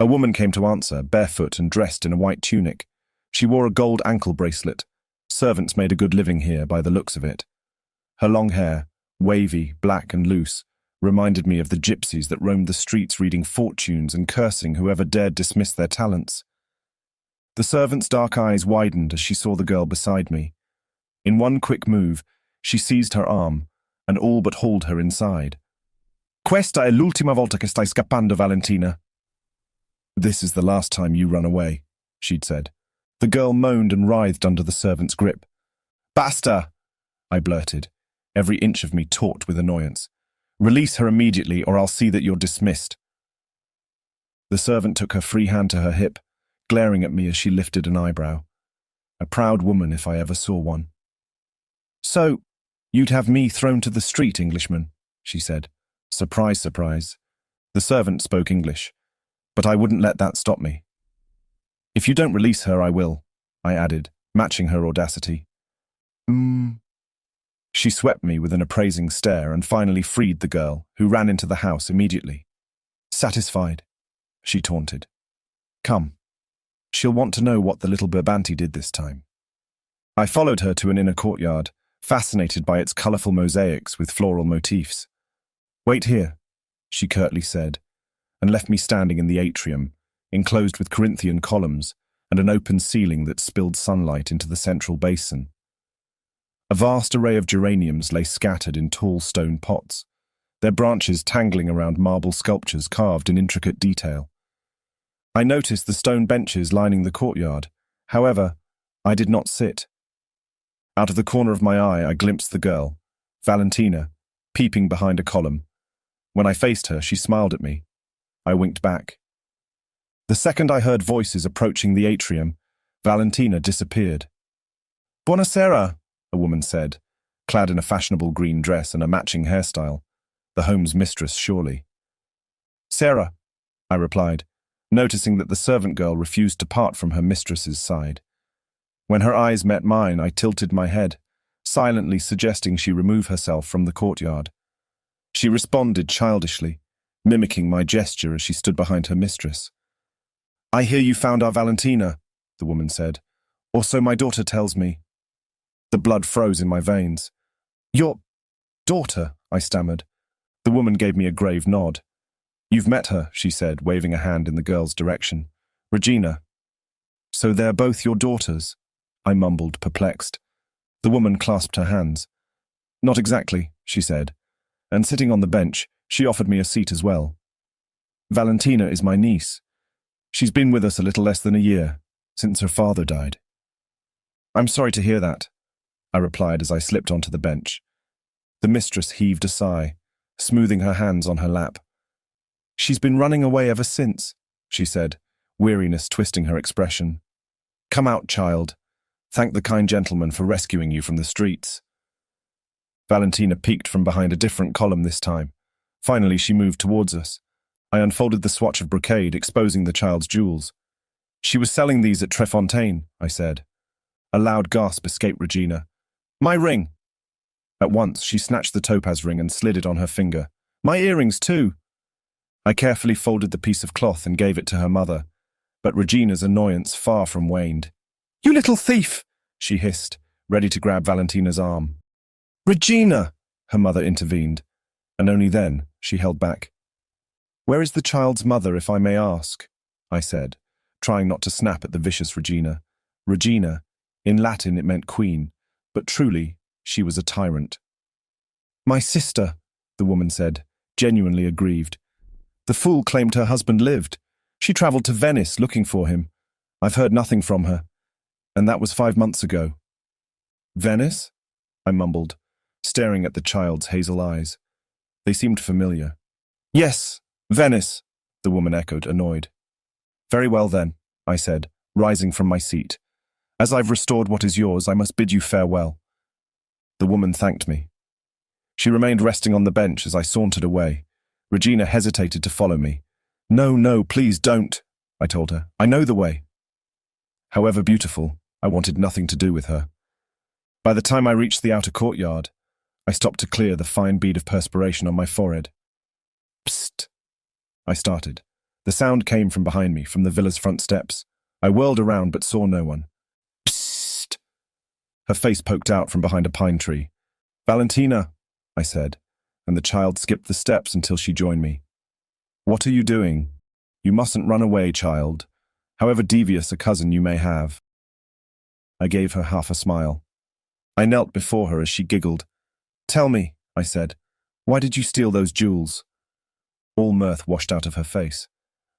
A woman came to answer, barefoot and dressed in a white tunic. She wore a gold ankle bracelet. Servants made a good living here by the looks of it. Her long hair, wavy, black and loose, reminded me of the gypsies that roamed the streets reading fortunes and cursing whoever dared dismiss their talents. The servant's dark eyes widened as she saw the girl beside me. In one quick move, she seized her arm and all but hauled her inside. Questa è l'ultima volta che stai scappando, Valentina. This is the last time you run away, she'd said. The girl moaned and writhed under the servant's grip. Basta, I blurted, every inch of me taut with annoyance. Release her immediately or I'll see that you're dismissed. The servant took her free hand to her hip, glaring at me as she lifted an eyebrow. A proud woman if I ever saw one. So, you'd have me thrown to the street, Englishman, she said. Surprise, surprise. The servant spoke English, but I wouldn't let that stop me. If you don't release her, I will, I added, matching her audacity. She swept me with an appraising stare and finally freed the girl, who ran into the house immediately. Satisfied, she taunted. Come. She'll want to know what the little Birbanti did this time. I followed her to an inner courtyard, fascinated by its colourful mosaics with floral motifs. Wait here, she curtly said, and left me standing in the atrium, enclosed with Corinthian columns and an open ceiling that spilled sunlight into the central basin. A vast array of geraniums lay scattered in tall stone pots, their branches tangling around marble sculptures carved in intricate detail. I noticed the stone benches lining the courtyard. However, I did not sit. Out of the corner of my eye, I glimpsed the girl, Valentina, peeping behind a column. When I faced her, she smiled at me. I winked back. The second I heard voices approaching the atrium, Valentina disappeared. Buonasera, a woman said, clad in a fashionable green dress and a matching hairstyle, the home's mistress surely. Sarah, I replied, noticing that the servant girl refused to part from her mistress's side. When her eyes met mine, I tilted my head, silently suggesting she remove herself from the courtyard. She responded childishly, mimicking my gesture as she stood behind her mistress. I hear you found our Valentina, the woman said, or so my daughter tells me. The blood froze in my veins. "Your daughter," I stammered. The woman gave me a grave nod. "You've met her," she said, waving a hand in the girl's direction. "Regina." "So they're both your daughters?" I mumbled, perplexed. The woman clasped her hands. "Not exactly," she said, and sitting on the bench, she offered me a seat as well. "Valentina is my niece. She's been with us a little less than a year, since her father died." "I'm sorry to hear that," I replied as I slipped onto the bench. The mistress heaved a sigh, smoothing her hands on her lap. "She's been running away ever since," she said, weariness twisting her expression. "Come out, child. Thank the kind gentleman for rescuing you from the streets." Valentina peeked from behind a different column this time. Finally, she moved towards us. I unfolded the swatch of brocade, exposing the child's jewels. "She was selling these at Trefontaine," I said. A loud gasp escaped Regina. "My ring!" At once, she snatched the topaz ring and slid it on her finger. "My earrings, too!" I carefully folded the piece of cloth and gave it to her mother, but Regina's annoyance far from waned. "You little thief!" she hissed, ready to grab Valentina's arm. "Regina!" her mother intervened, and only then she held back. "Where is the child's mother, if I may ask?" I said, trying not to snap at the vicious Regina. Regina, in Latin it meant queen, but truly she was a tyrant. "My sister," the woman said, genuinely aggrieved. "The fool claimed her husband lived. She travelled to Venice looking for him. I've heard nothing from her, and that was 5 months ago." "Venice?" I mumbled, staring at the child's hazel eyes. They seemed familiar. "Yes, Venice," the woman echoed, annoyed. "Very well then," I said, rising from my seat. "As I've restored what is yours, I must bid you farewell." The woman thanked me. She remained resting on the bench as I sauntered away. Regina hesitated to follow me. No, please don't," I told her. "I know the way." However beautiful, I wanted nothing to do with her. By the time I reached the outer courtyard, I stopped to clear the fine bead of perspiration on my forehead. "Psst," I started. The sound came from behind me, from the villa's front steps. I whirled around but saw no one. "Psst!" Her face poked out from behind a pine tree. "Valentina," I said, and the child skipped the steps until she joined me. "What are you doing? You mustn't run away, child, however devious a cousin you may have." I gave her half a smile. I knelt before her as she giggled. "Tell me," I said, "why did you steal those jewels?" All mirth washed out of her face.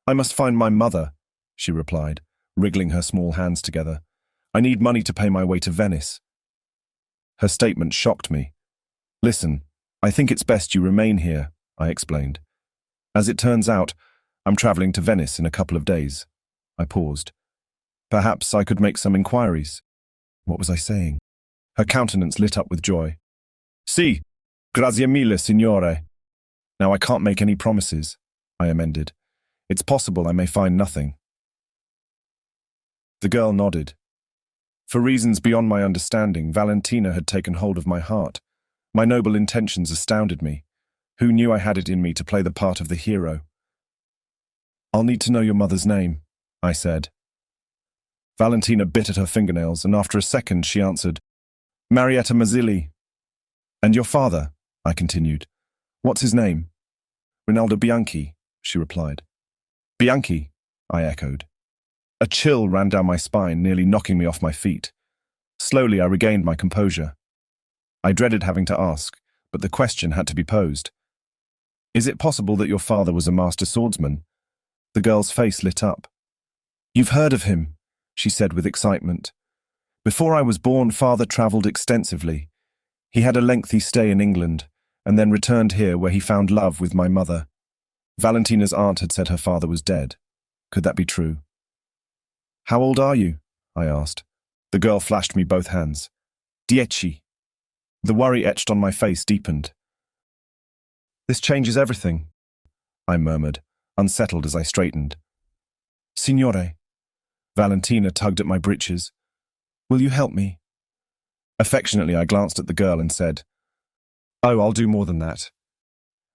"I must find my mother," she replied, wriggling her small hands together. "I need money to pay my way to Venice." Her statement shocked me. "Listen, I think it's best you remain here," I explained. "As it turns out, I'm travelling to Venice in a couple of days." I paused. "Perhaps I could make some inquiries." What was I saying? Her countenance lit up with joy. "Si, grazie mille, signore." "Now I can't make any promises," I amended. "It's possible I may find nothing." The girl nodded. For reasons beyond my understanding, Valentina had taken hold of my heart. My noble intentions astounded me. Who knew I had it in me to play the part of the hero? "I'll need to know your mother's name," I said. Valentina bit at her fingernails, and after a second she answered, "Marietta Mazzilli." "And your father?" I continued. "What's his name?" "Rinaldo Bianchi," she replied. "Bianchi," I echoed. A chill ran down my spine, nearly knocking me off my feet. Slowly I regained my composure. I dreaded having to ask, but the question had to be posed. "Is it possible that your father was a master swordsman?" The girl's face lit up. "You've heard of him," she said with excitement. "Before I was born, father travelled extensively. He had a lengthy stay in England, and then returned here where he found love with my mother." Valentina's aunt had said her father was dead. Could that be true? "How old are you?" I asked. The girl flashed me both hands. "Dieci." The worry etched on my face deepened. "This changes everything," I murmured, unsettled as I straightened. "Signore." Valentina tugged at my breeches. "Will you help me?" Affectionately, I glanced at the girl and said, "Oh, I'll do more than that."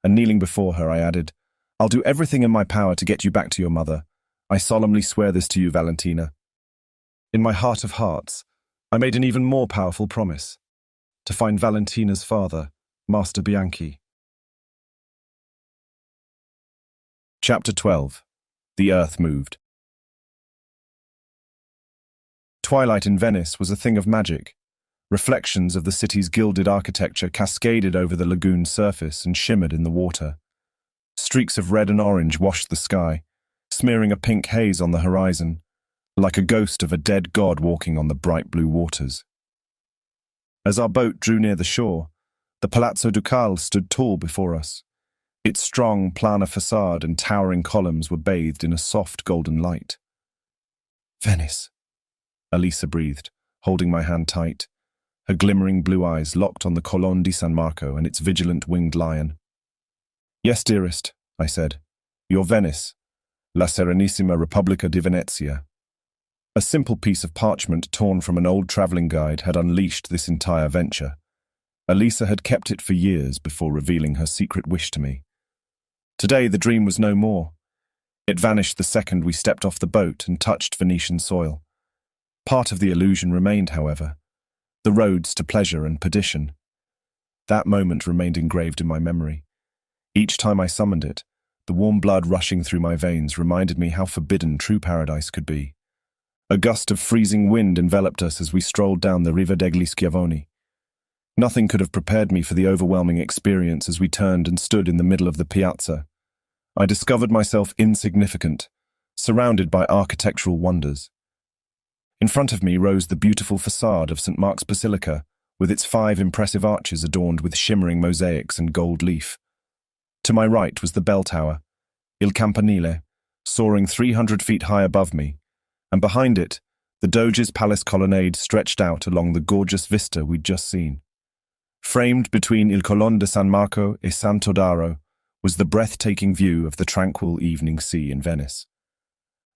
And kneeling before her, I added, "I'll do everything in my power to get you back to your mother. I solemnly swear this to you, Valentina." In my heart of hearts, I made an even more powerful promise: to find Valentina's father, Master Bianchi. Chapter 12. The Earth Moved. Twilight in Venice was a thing of magic. Reflections of the city's gilded architecture cascaded over the lagoon's surface and shimmered in the water. Streaks of red and orange washed the sky, smearing a pink haze on the horizon, like a ghost of a dead god walking on the bright blue waters. As our boat drew near the shore, the Palazzo Ducale stood tall before us. Its strong, planar facade and towering columns were bathed in a soft golden light. "Venice," Elisa breathed, holding my hand tight, her glimmering blue eyes locked on the Colonne di San Marco and its vigilant winged lion. "Yes, dearest," I said. "Your Venice, La Serenissima Repubblica di Venezia." A simple piece of parchment torn from an old travelling guide had unleashed this entire venture. Elisa had kept it for years before revealing her secret wish to me. Today the dream was no more. It vanished the second we stepped off the boat and touched Venetian soil. Part of the illusion remained, however: the roads to pleasure and perdition. That moment remained engraved in my memory. Each time I summoned it, the warm blood rushing through my veins reminded me how forbidden true paradise could be. A gust of freezing wind enveloped us as we strolled down the Riva degli Schiavoni. Nothing could have prepared me for the overwhelming experience as we turned and stood in the middle of the piazza. I discovered myself insignificant, surrounded by architectural wonders. In front of me rose the beautiful facade of St. Mark's Basilica, with its 5 impressive arches adorned with shimmering mosaics and gold leaf. To my right was the bell tower, Il Campanile, soaring 300 feet high above me, and behind it, the Doge's palace colonnade stretched out along the gorgeous vista we'd just seen. Framed between Il Colonne de San Marco e San Todaro was the breathtaking view of the tranquil evening sea in Venice.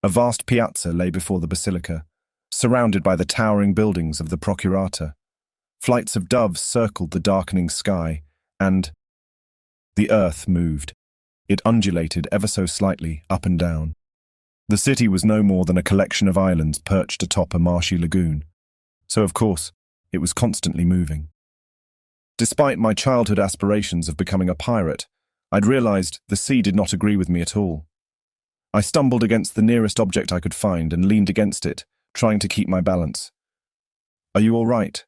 A vast piazza lay before the basilica, surrounded by the towering buildings of the Procurata. Flights of doves circled the darkening sky, and the earth moved. It undulated ever so slightly, up and down. The city was no more than a collection of islands perched atop a marshy lagoon, so of course, it was constantly moving. Despite my childhood aspirations of becoming a pirate, I'd realized the sea did not agree with me at all. I stumbled against the nearest object I could find and leaned against it, trying to keep my balance. "Are you all right?"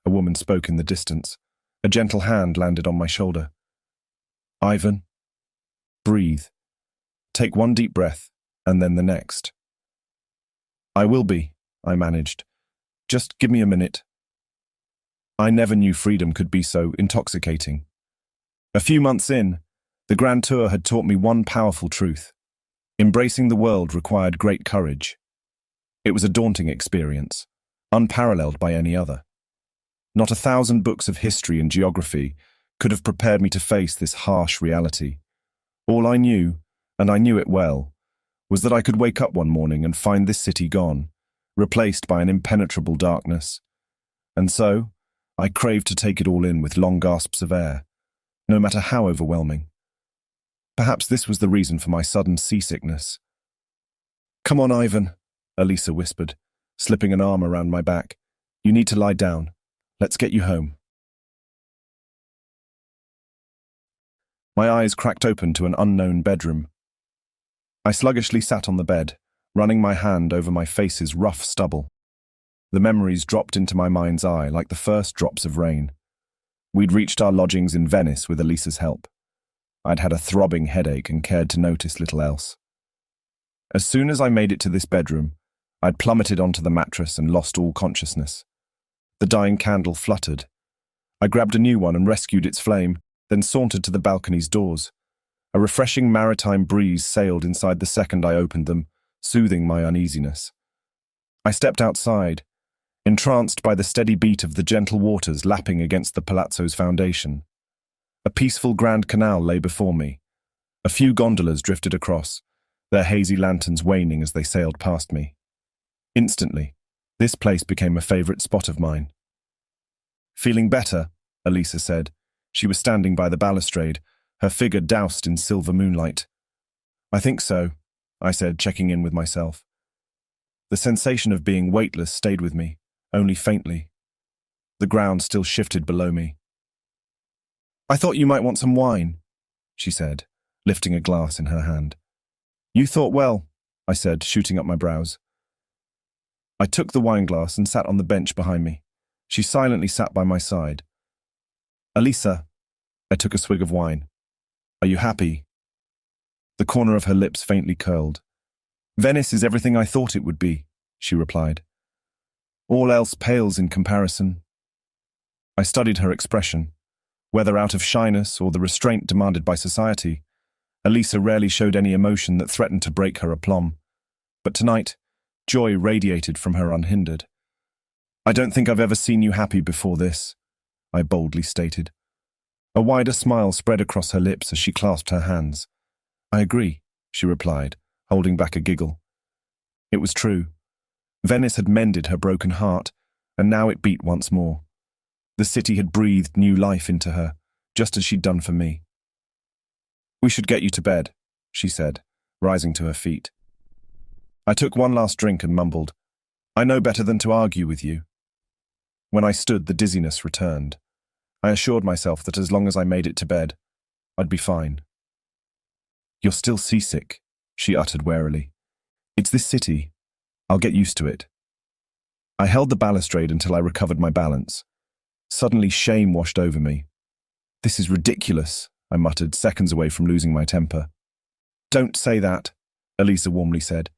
A woman spoke in the distance. A gentle hand landed on my shoulder. "Ivan, breathe. Take one deep breath, and then the next." "I will be," I managed. "Just give me a minute." I never knew freedom could be so intoxicating. A few months in, the Grand Tour had taught me one powerful truth: embracing the world required great courage. It was a daunting experience, unparalleled by any other. Not 1,000 books of history and geography could have prepared me to face this harsh reality. All I knew, and I knew it well, was that I could wake up one morning and find this city gone, replaced by an impenetrable darkness. And so, I craved to take it all in with long gasps of air, no matter how overwhelming. Perhaps this was the reason for my sudden seasickness. "Come on, Ivan," Elisa whispered, slipping an arm around my back. "You need to lie down. Let's get you home." My eyes cracked open to an unknown bedroom. I sluggishly sat on the bed, running my hand over my face's rough stubble. The memories dropped into my mind's eye like the first drops of rain. We'd reached our lodgings in Venice with Elisa's help. I'd had a throbbing headache and cared to notice little else. As soon as I made it to this bedroom, I'd plummeted onto the mattress and lost all consciousness. The dying candle fluttered. I grabbed a new one and rescued its flame, then sauntered to the balcony's doors. A refreshing maritime breeze sailed inside the second I opened them, soothing my uneasiness. I stepped outside, entranced by the steady beat of the gentle waters lapping against the palazzo's foundation. A peaceful Grand Canal lay before me. A few gondolas drifted across, their hazy lanterns waning as they sailed past me. Instantly, this place became a favorite spot of mine. "Feeling better?" Elisa said. She was standing by the balustrade, her figure doused in silver moonlight. "I think so," I said, checking in with myself. The sensation of being weightless stayed with me, only faintly. The ground still shifted below me. "I thought you might want some wine," she said, lifting a glass in her hand. "You thought well," I said, shooting up my brows. I took the wineglass and sat on the bench behind me. She silently sat by my side. "Elisa," I took a swig of wine. "Are you happy?" The corner of her lips faintly curled. "Venice is everything I thought it would be," she replied. "All else pales in comparison." I studied her expression. Whether out of shyness or the restraint demanded by society, Elisa rarely showed any emotion that threatened to break her aplomb. But tonight, joy radiated from her unhindered. "I don't think I've ever seen you happy before this," I boldly stated. A wider smile spread across her lips as she clasped her hands. "I agree," she replied, holding back a giggle. It was true. Venice had mended her broken heart, and now it beat once more. The city had breathed new life into her, just as she'd done for me. "We should get you to bed," she said, rising to her feet. I took one last drink and mumbled, "I know better than to argue with you." When I stood, the dizziness returned. I assured myself that as long as I made it to bed, I'd be fine. "You're still seasick," she uttered warily. "It's this city. I'll get used to it." I held the balustrade until I recovered my balance. Suddenly, shame washed over me. "This is ridiculous," I muttered, seconds away from losing my temper. "Don't say that," Elisa warmly said.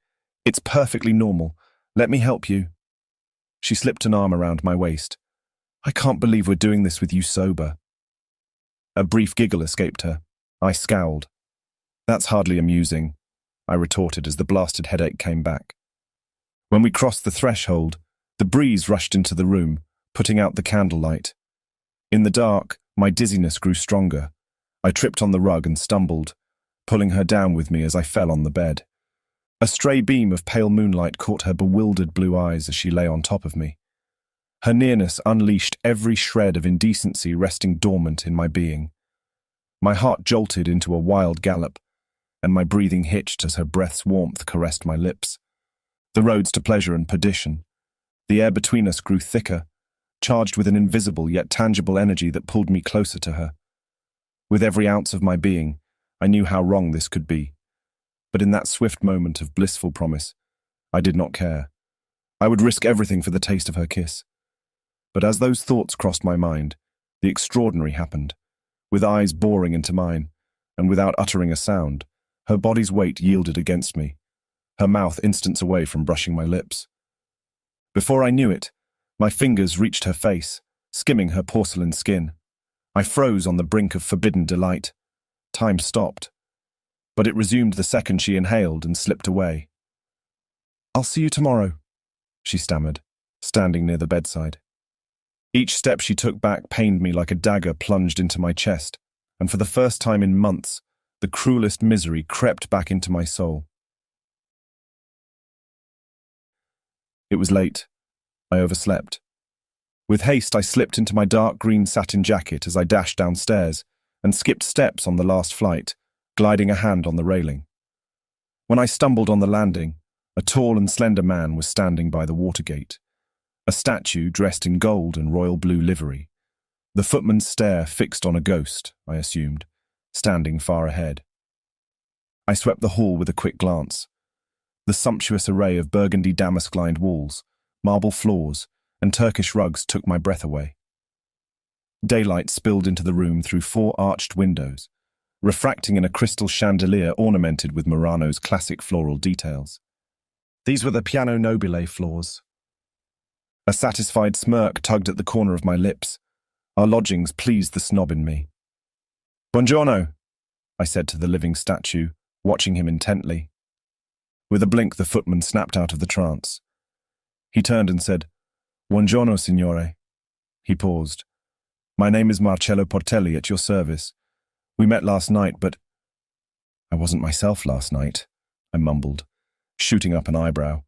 "It's perfectly normal. Let me help you." She slipped an arm around my waist. "I can't believe we're doing this with you sober." A brief giggle escaped her. I scowled. "That's hardly amusing," I retorted as the blasted headache came back. When we crossed the threshold, the breeze rushed into the room, putting out the candlelight. In the dark, my dizziness grew stronger. I tripped on the rug and stumbled, pulling her down with me as I fell on the bed. A stray beam of pale moonlight caught her bewildered blue eyes as she lay on top of me. Her nearness unleashed every shred of indecency resting dormant in my being. My heart jolted into a wild gallop, and my breathing hitched as her breath's warmth caressed my lips. The roads to pleasure and perdition. The air between us grew thicker, charged with an invisible yet tangible energy that pulled me closer to her. With every ounce of my being, I knew how wrong this could be. But in that swift moment of blissful promise, I did not care. I would risk everything for the taste of her kiss. But as those thoughts crossed my mind, the extraordinary happened. With eyes boring into mine, and without uttering a sound, her body's weight yielded against me, her mouth instants away from brushing my lips. Before I knew it, my fingers reached her face, skimming her porcelain skin. I froze on the brink of forbidden delight. Time stopped, but it resumed the second she inhaled and slipped away. "I'll see you tomorrow," she stammered, standing near the bedside. Each step she took back pained me like a dagger plunged into my chest, and for the first time in months, the cruelest misery crept back into my soul. It was late. I overslept. With haste, I slipped into my dark green satin jacket as I dashed downstairs and skipped steps on the last flight, gliding a hand on the railing. When I stumbled on the landing, a tall and slender man was standing by the water gate, a statue dressed in gold and royal blue livery. The footman's stare fixed on a ghost, I assumed, standing far ahead. I swept the hall with a quick glance. The sumptuous array of burgundy damask-lined walls, marble floors, and Turkish rugs took my breath away. Daylight spilled into the room through 4 arched windows, refracting in a crystal chandelier ornamented with Murano's classic floral details. These were the piano nobile floors. A satisfied smirk tugged at the corner of my lips. Our lodgings pleased the snob in me. "Buongiorno," I said to the living statue, watching him intently. With a blink, the footman snapped out of the trance. He turned and said, "Buongiorno, signore." He paused. "My name is Marcello Portelli, at your service. We met last night, but—" "I wasn't myself last night," I mumbled, shooting up an eyebrow.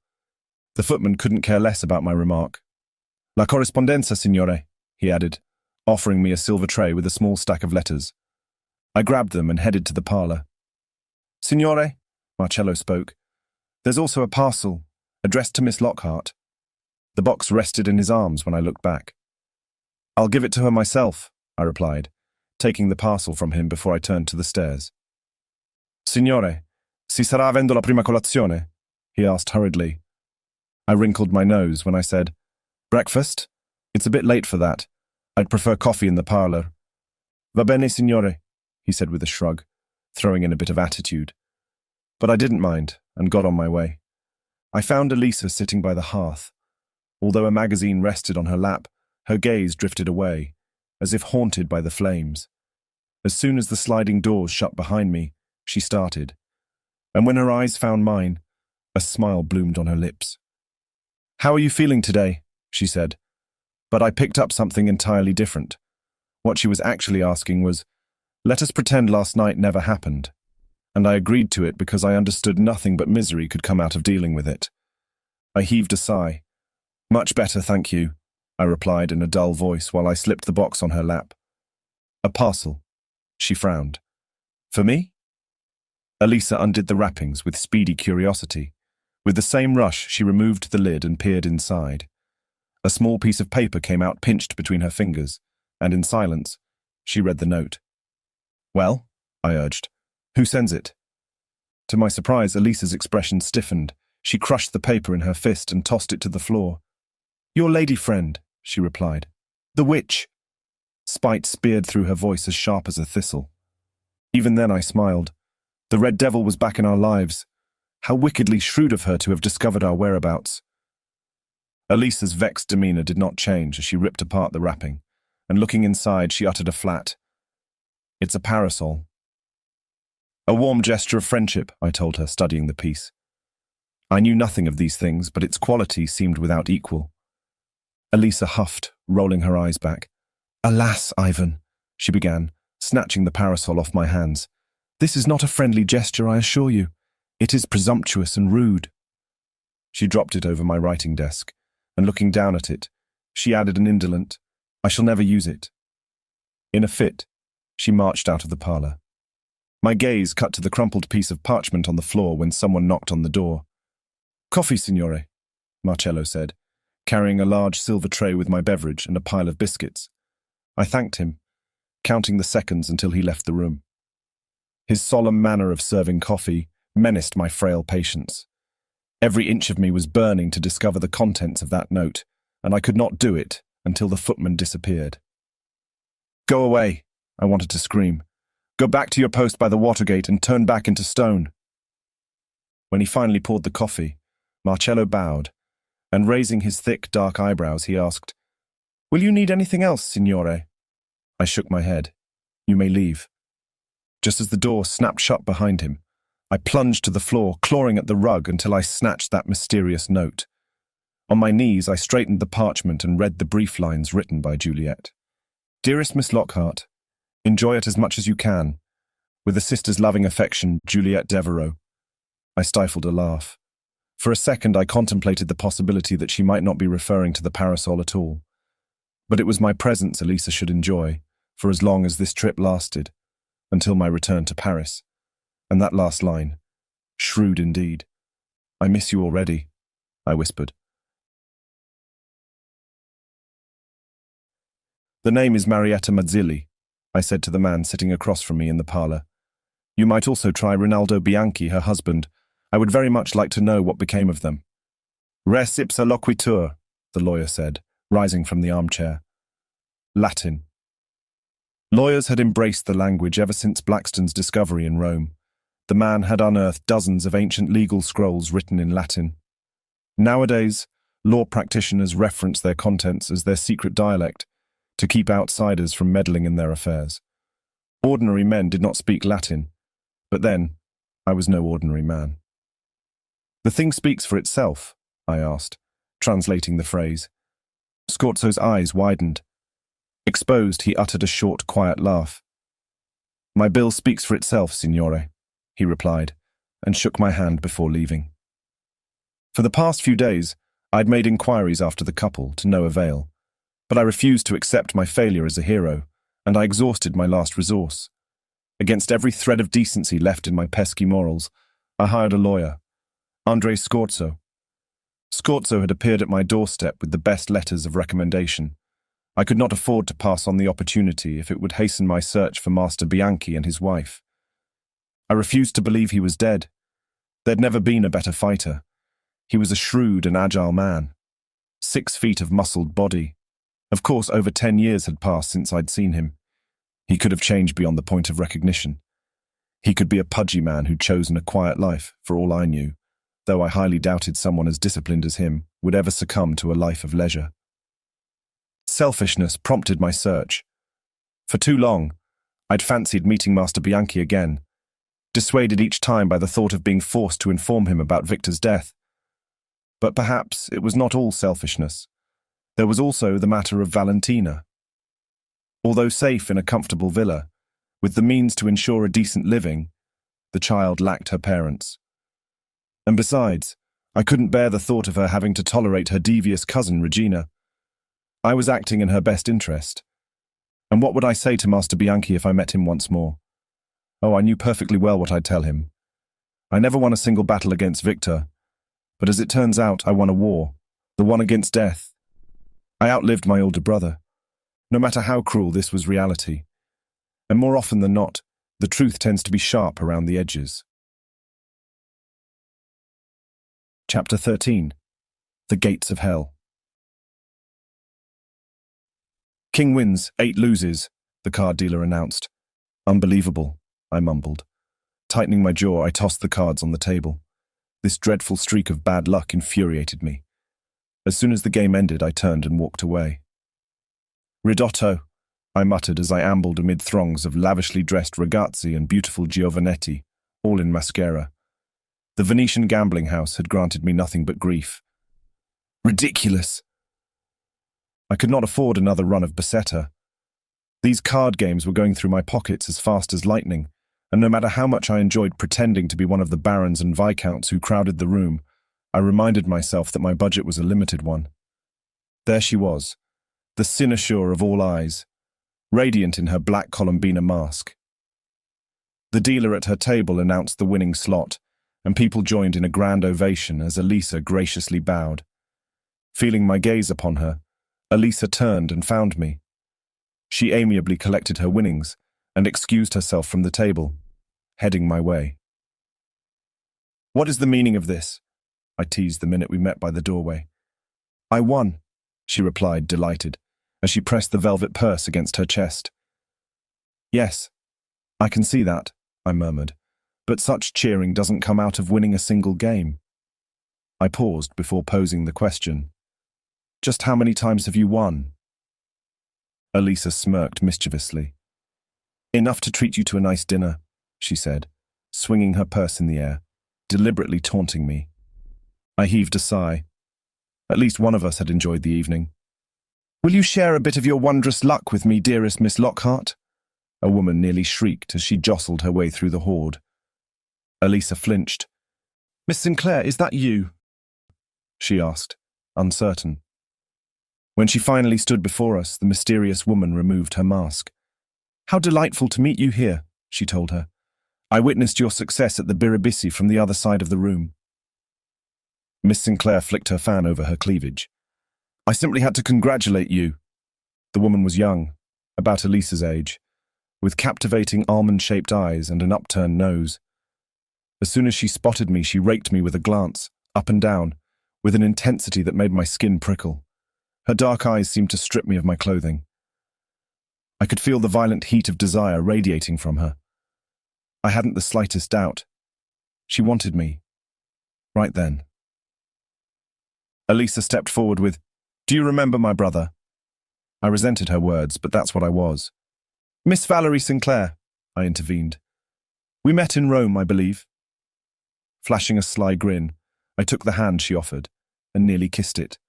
The footman couldn't care less about my remark. "La corrispondenza, signore," he added, offering me a silver tray with a small stack of letters. I grabbed them and headed to the parlour. "Signore," Marcello spoke, "there's also a parcel, addressed to Miss Lockhart." The box rested in his arms when I looked back. "I'll give it to her myself," I replied, taking the parcel from him before I turned to the stairs. "Signore, si sarà avendo la prima colazione?" he asked hurriedly. I wrinkled my nose when I said, "Breakfast? It's a bit late for that. I'd prefer coffee in the parlour." "Va bene, signore," he said with a shrug, throwing in a bit of attitude. But I didn't mind, and got on my way. I found Elisa sitting by the hearth. Although a magazine rested on her lap, her gaze drifted away, as if haunted by the flames. As soon as the sliding doors shut behind me, she started. And when her eyes found mine, a smile bloomed on her lips. "How are you feeling today?" she said. But I picked up something entirely different. What she was actually asking was, "Let us pretend last night never happened." And I agreed to it because I understood nothing but misery could come out of dealing with it. I heaved a sigh. "Much better, thank you," I replied in a dull voice while I slipped the box on her lap. "A parcel." She frowned. "For me?" Elisa undid the wrappings with speedy curiosity. With the same rush, she removed the lid and peered inside. A small piece of paper came out pinched between her fingers, and in silence, she read the note. "Well?" I urged. "Who sends it?" To my surprise, Elisa's expression stiffened. She crushed the paper in her fist and tossed it to the floor. "Your lady friend," she replied. "The witch." Spite speared through her voice as sharp as a thistle. Even then I smiled. The red devil was back in our lives. How wickedly shrewd of her to have discovered our whereabouts. Elisa's vexed demeanour did not change as she ripped apart the wrapping, and looking inside, she uttered a flat, "It's a parasol." "A warm gesture of friendship," I told her, studying the piece. I knew nothing of these things, but its quality seemed without equal. Elisa huffed, rolling her eyes back. "Alas, Ivan," she began, snatching the parasol off my hands. "This is not a friendly gesture, I assure you. It is presumptuous and rude." She dropped it over my writing desk, and looking down at it, she added an indolent, "I shall never use it." In a fit, she marched out of the parlour. My gaze cut to the crumpled piece of parchment on the floor when someone knocked on the door. "Coffee, signore," Marcello said, carrying a large silver tray with my beverage and a pile of biscuits. I thanked him, counting the seconds until he left the room. His solemn manner of serving coffee menaced my frail patience. Every inch of me was burning to discover the contents of that note, and I could not do it until the footman disappeared. "Go away," I wanted to scream. "Go back to your post by the Watergate and turn back into stone." When he finally poured the coffee, Marcello bowed, and raising his thick, dark eyebrows, he asked, "Will you need anything else, signore?" I shook my head. "You may leave." Just as the door snapped shut behind him, I plunged to the floor, clawing at the rug until I snatched that mysterious note. On my knees, I straightened the parchment and read the brief lines written by Juliet. "Dearest Miss Lockhart, enjoy it as much as you can. With a sister's loving affection, Juliet Devereux." I stifled a laugh. For a second, I contemplated the possibility that she might not be referring to the parasol at all. But it was my presence Elisa should enjoy, for as long as this trip lasted, until my return to Paris. And that last line, shrewd indeed. "I miss you already," I whispered. "The name is Marietta Mazzilli," I said to the man sitting across from me in the parlour. "You might also try Rinaldo Bianchi, her husband. I would very much like to know what became of them." "Res ipsa loquitur," the lawyer said, rising from the armchair. Latin. Lawyers had embraced the language ever since Blackstone's discovery in Rome. The man had unearthed dozens of ancient legal scrolls written in Latin. Nowadays, law practitioners reference their contents as their secret dialect to keep outsiders from meddling in their affairs. Ordinary men did not speak Latin, but then, I was no ordinary man. "The thing speaks for itself?" I asked, translating the phrase. Scorzo's eyes widened. Exposed, he uttered a short, quiet laugh. "My bill speaks for itself, signore," he replied, and shook my hand before leaving. For the past few days, I'd made inquiries after the couple, to no avail, but I refused to accept my failure as a hero, and I exhausted my last resource. Against every thread of decency left in my pesky morals, I hired a lawyer, André Scorzo. Scorzo had appeared at my doorstep with the best letters of recommendation. I could not afford to pass on the opportunity if it would hasten my search for Master Bianchi and his wife. I refused to believe he was dead. There'd never been a better fighter. He was a shrewd and agile man. 6 feet of muscled body. Of course, over 10 years had passed since I'd seen him. He could have changed beyond the point of recognition. He could be a pudgy man who'd chosen a quiet life, for all I knew, though I highly doubted someone as disciplined as him would ever succumb to a life of leisure. Selfishness prompted my search. For too long, I'd fancied meeting Master Bianchi again, dissuaded each time by the thought of being forced to inform him about Victor's death. But perhaps it was not all selfishness. There was also the matter of Valentina. Although safe in a comfortable villa, with the means to ensure a decent living, the child lacked her parents. And besides, I couldn't bear the thought of her having to tolerate her devious cousin, Regina. I was acting in her best interest. And what would I say to Master Bianchi if I met him once more? Oh, I knew perfectly well what I'd tell him. I never won a single battle against Victor, but as it turns out, I won a war, the one against death. I outlived my older brother. No matter how cruel, this was reality. And more often than not, the truth tends to be sharp around the edges. Chapter 13. The Gates of Hell. King wins, 8 loses, the card dealer announced. Unbelievable, I mumbled. Tightening my jaw, I tossed the cards on the table. This dreadful streak of bad luck infuriated me. As soon as the game ended, I turned and walked away. Ridotto, I muttered as I ambled amid throngs of lavishly dressed ragazzi and beautiful giovanetti, all in mascara. The Venetian gambling house had granted me nothing but grief. Ridiculous! I could not afford another run of Basetta. These card games were going through my pockets as fast as lightning, and no matter how much I enjoyed pretending to be one of the barons and viscounts who crowded the room, I reminded myself that my budget was a limited one. There she was, the cynosure of all eyes, radiant in her black Colombina mask. The dealer at her table announced the winning slot, and people joined in a grand ovation as Elisa graciously bowed. Feeling my gaze upon her, Elisa turned and found me. She amiably collected her winnings and excused herself from the table, heading my way. "What is the meaning of this?" I teased the minute we met by the doorway. "I won," she replied, delighted, as she pressed the velvet purse against her chest. "Yes, I can see that," I murmured, "but such cheering doesn't come out of winning a single game." I paused before posing the question. "Just how many times have you won?" Elisa smirked mischievously. "Enough to treat you to a nice dinner," she said, swinging her purse in the air, deliberately taunting me. I heaved a sigh. At least one of us had enjoyed the evening. "Will you share a bit of your wondrous luck with me, dearest Miss Lockhart?" A woman nearly shrieked as she jostled her way through the horde. Elisa flinched. "Miss Sinclair, is that you?" she asked, uncertain. When she finally stood before us, the mysterious woman removed her mask. "How delightful to meet you here," she told her. "I witnessed your success at the Biribisi from the other side of the room." Miss Sinclair flicked her fan over her cleavage. "I simply had to congratulate you." The woman was young, about Elisa's age, with captivating almond-shaped eyes and an upturned nose. As soon as she spotted me, she raked me with a glance, up and down, with an intensity that made my skin prickle. Her dark eyes seemed to strip me of my clothing. I could feel the violent heat of desire radiating from her. I hadn't the slightest doubt. She wanted me. Right then. Elisa stepped forward with, "Do you remember my brother?" I resented her words, but that's what I was. "Miss Valerie Sinclair," I intervened. "We met in Rome, I believe." Flashing a sly grin, I took the hand she offered and nearly kissed it.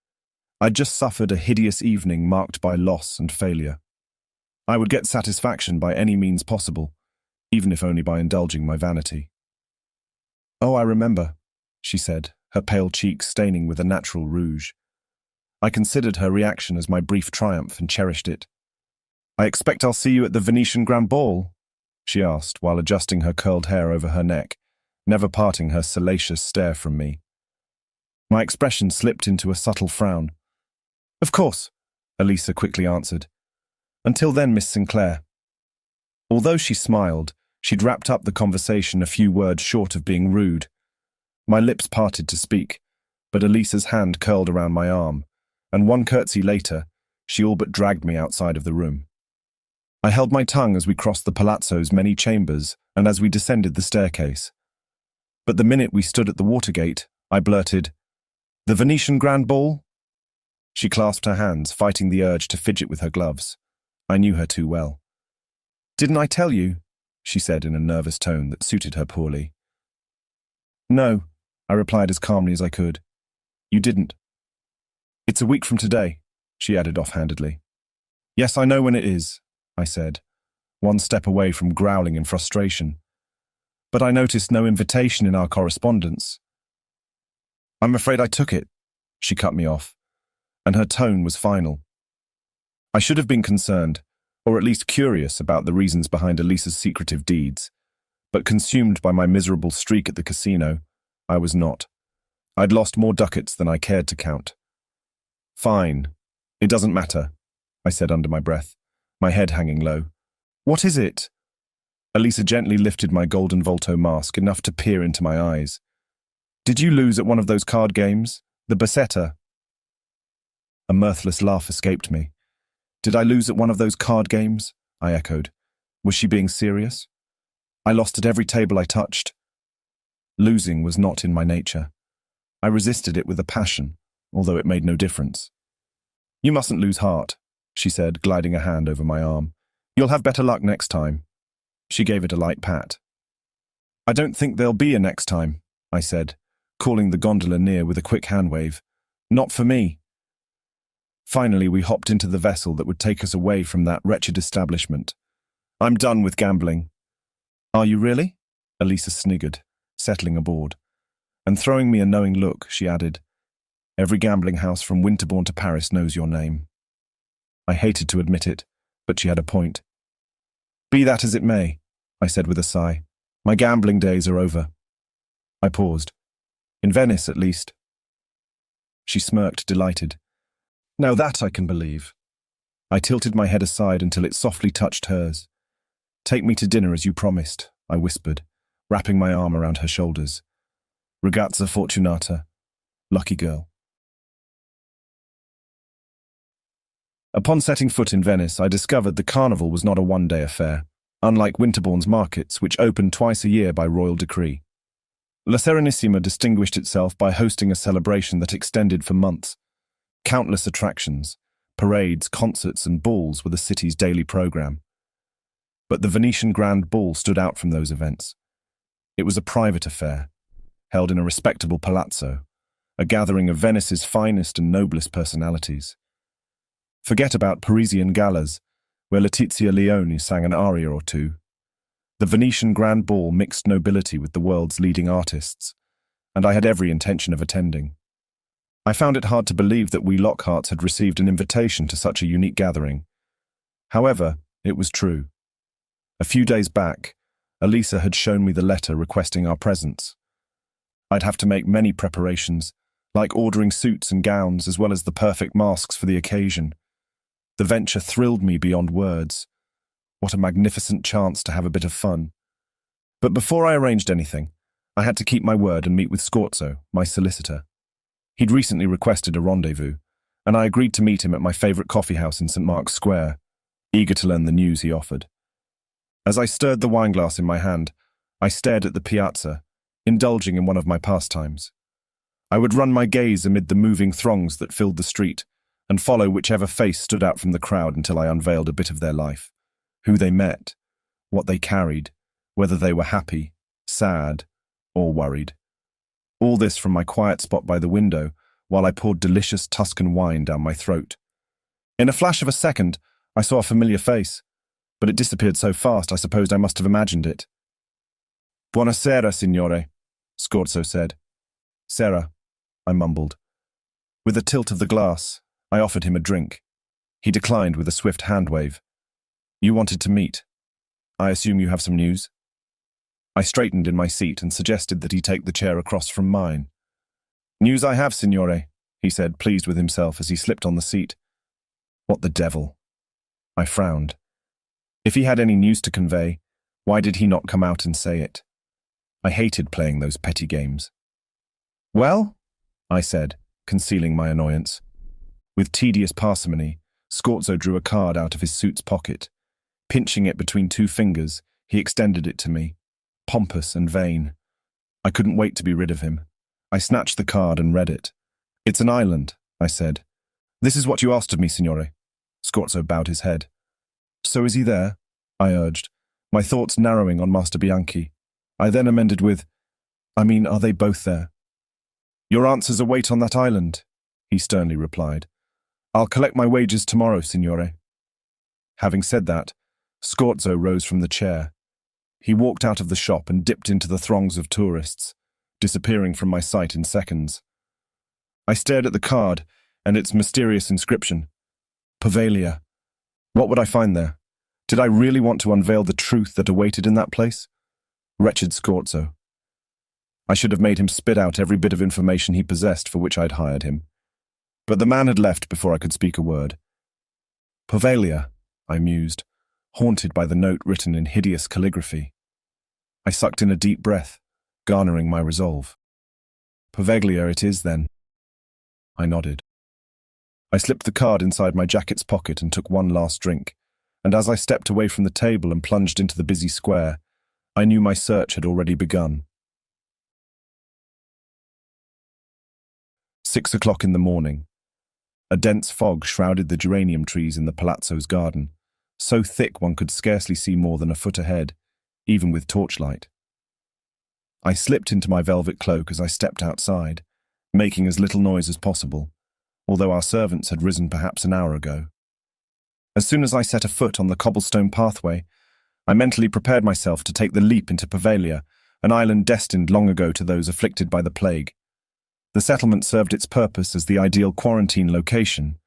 I'd just suffered a hideous evening marked by loss and failure. I would get satisfaction by any means possible, even if only by indulging my vanity. "Oh, I remember," she said, her pale cheeks staining with a natural rouge. I considered her reaction as my brief triumph and cherished it. "I expect I'll see you at the Venetian Grand Ball?" she asked while adjusting her curled hair over her neck, never parting her salacious stare from me. My expression slipped into a subtle frown. "Of course," Elisa quickly answered. "Until then, Miss Sinclair." Although she smiled, she'd wrapped up the conversation a few words short of being rude. My lips parted to speak, but Elisa's hand curled around my arm, and one curtsy later, she all but dragged me outside of the room. I held my tongue as we crossed the palazzo's many chambers and as we descended the staircase. But the minute we stood at the watergate, I blurted, "The Venetian Grand Ball?" She clasped her hands, fighting the urge to fidget with her gloves. I knew her too well. "Didn't I tell you?" she said in a nervous tone that suited her poorly. "No," I replied as calmly as I could. "You didn't." "It's a week from today," she added offhandedly. "Yes, I know when it is," I said, one step away from growling in frustration. "But I noticed no invitation in our correspondence." "I'm afraid I took it," she cut me off, and her tone was final. I should have been concerned, or at least curious about the reasons behind Elisa's secretive deeds, but consumed by my miserable streak at the casino, I was not. I'd lost more ducats than I cared to count. "Fine. It doesn't matter," I said under my breath, my head hanging low. "What is it?" Elisa gently lifted my golden Volto mask enough to peer into my eyes. "Did you lose at one of those card games? The Basetta?" A mirthless laugh escaped me. "Did I lose at one of those card games?" I echoed. Was she being serious? "I lost at every table I touched." Losing was not in my nature. I resisted it with a passion, although it made no difference. "You mustn't lose heart," she said, gliding a hand over my arm. "You'll have better luck next time." She gave it a light pat. "I don't think there'll be a next time," I said, calling the gondola near with a quick hand wave. "Not for me." Finally, we hopped into the vessel that would take us away from that wretched establishment. "I'm done with gambling." "Are you really?" Elisa sniggered, settling aboard. And throwing me a knowing look, she added, "Every gambling house from Winterbourne to Paris knows your name." I hated to admit it, but she had a point. "Be that as it may," I said with a sigh. "My gambling days are over." I paused. "In Venice, at least." She smirked, delighted. "Now that I can believe." I tilted my head aside until it softly touched hers. "Take me to dinner as you promised," I whispered, wrapping my arm around her shoulders. "Ragazza fortunata." Lucky girl. Upon setting foot in Venice, I discovered the carnival was not a one-day affair, unlike Winterbourne's markets, which opened twice a year by royal decree. La Serenissima distinguished itself by hosting a celebration that extended for months. Countless attractions, parades, concerts, and balls were the city's daily program. But the Venetian Grand Ball stood out from those events. It was a private affair, held in a respectable palazzo, a gathering of Venice's finest and noblest personalities. Forget about Parisian galas, where Letizia Leone sang an aria or two. The Venetian Grand Ball mixed nobility with the world's leading artists, and I had every intention of attending. I found it hard to believe that we Lockharts had received an invitation to such a unique gathering. However, it was true. A few days back, Elisa had shown me the letter requesting our presence. I'd have to make many preparations, like ordering suits and gowns as well as the perfect masks for the occasion. The venture thrilled me beyond words. What a magnificent chance to have a bit of fun. But before I arranged anything, I had to keep my word and meet with Scorzo, my solicitor. He'd recently requested a rendezvous, and I agreed to meet him at my favourite coffee house in St. Mark's Square, eager to learn the news he offered. As I stirred the wineglass in my hand, I stared at the piazza, indulging in one of my pastimes. I would run my gaze amid the moving throngs that filled the street, and follow whichever face stood out from the crowd until I unveiled a bit of their life. Who they met, what they carried, whether they were happy, sad, or worried. All this from my quiet spot by the window, while I poured delicious Tuscan wine down my throat. In a flash of a second, I saw a familiar face, but it disappeared so fast I supposed I must have imagined it. "Buonasera, signore," Scorzo said. "Sera," I mumbled. With a tilt of the glass, I offered him a drink. He declined with a swift hand wave. "You wanted to meet. I assume you have some news?" I straightened in my seat and suggested that he take the chair across from mine. News I have, signore, he said, pleased with himself as he slipped on the seat. What the devil? I frowned. If he had any news to convey, why did he not come out and say it? I hated playing those petty games. Well, I said, concealing my annoyance. With tedious parsimony, Scorzo drew a card out of his suit's pocket. Pinching it between two fingers, he extended it to me, pompous and vain. I couldn't wait to be rid of him. I snatched the card and read it. It's an island, I said. This is what you asked of me, signore. Scorzo bowed his head. So is he there? I urged, my thoughts narrowing on Master Bianchi. I then amended with, are they both there? Your answers await on that island, he sternly replied. I'll collect my wages tomorrow, signore. Having said that, Scorzo rose from the chair. He walked out of the shop and dipped into the throngs of tourists, disappearing from my sight in seconds. I stared at the card and its mysterious inscription. Poveglia. What would I find there? Did I really want to unveil the truth that awaited in that place? Wretched Scorzo. I should have made him spit out every bit of information he possessed for which I'd hired him. But the man had left before I could speak a word. Poveglia, I mused, haunted by the note written in hideous calligraphy. I sucked in a deep breath, garnering my resolve. Poveglia it is, then. I nodded. I slipped the card inside my jacket's pocket and took one last drink, and as I stepped away from the table and plunged into the busy square, I knew my search had already begun. 6 o'clock in the morning. A dense fog shrouded the geranium trees in the palazzo's garden, so thick one could scarcely see more than a foot ahead, even with torchlight. I slipped into my velvet cloak as I stepped outside, making as little noise as possible, although our servants had risen perhaps an hour ago. As soon as I set a foot on the cobblestone pathway, I mentally prepared myself to take the leap into Poveglia, an island destined long ago to those afflicted by the plague. The settlement served its purpose as the ideal quarantine location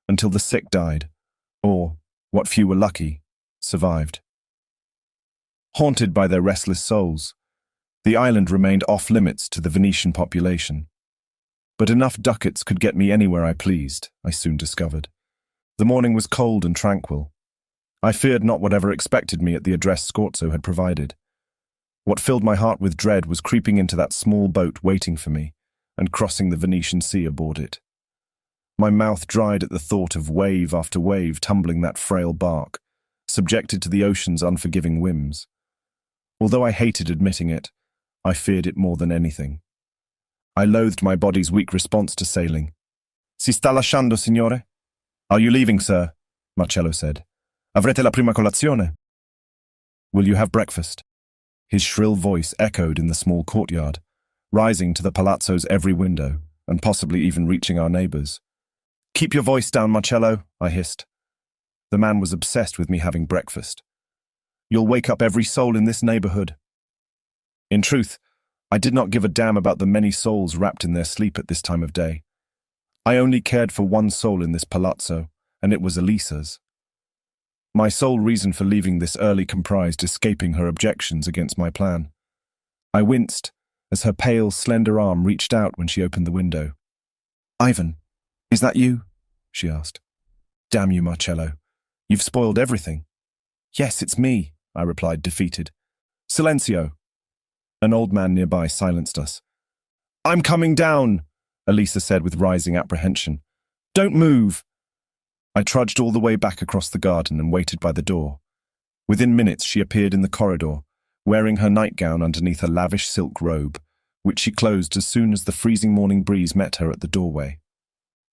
until the sick died, or, what few were lucky, survived. Haunted by their restless souls, the island remained off-limits to the Venetian population. But enough ducats could get me anywhere I pleased, I soon discovered. The morning was cold and tranquil. I feared not whatever expected me at the address Scorzo had provided. What filled my heart with dread was creeping into that small boat waiting for me, and crossing the Venetian sea aboard it. My mouth dried at the thought of wave after wave tumbling that frail bark, subjected to the ocean's unforgiving whims. Although I hated admitting it, I feared it more than anything. I loathed my body's weak response to sailing. Si sta lasciando, signore? Are you leaving, sir? Marcello said. Avrete la prima colazione? Will you have breakfast? His shrill voice echoed in the small courtyard, rising to the palazzo's every window, and possibly even reaching our neighbours. Keep your voice down, Marcello, I hissed. The man was obsessed with me having breakfast. You'll wake up every soul in this neighbourhood. In truth, I did not give a damn about the many souls wrapped in their sleep at this time of day. I only cared for one soul in this palazzo, and it was Elisa's. My sole reason for leaving this early comprised escaping her objections against my plan. I winced as her pale, slender arm reached out when she opened the window. Ivan, is that you? She asked. Damn you, Marcello. You've spoiled everything. Yes, it's me, I replied, defeated. Silencio. An old man nearby silenced us. I'm coming down, Elisa said with rising apprehension. Don't move. I trudged all the way back across the garden and waited by the door. Within minutes she appeared in the corridor, wearing her nightgown underneath a lavish silk robe, which she closed as soon as the freezing morning breeze met her at the doorway.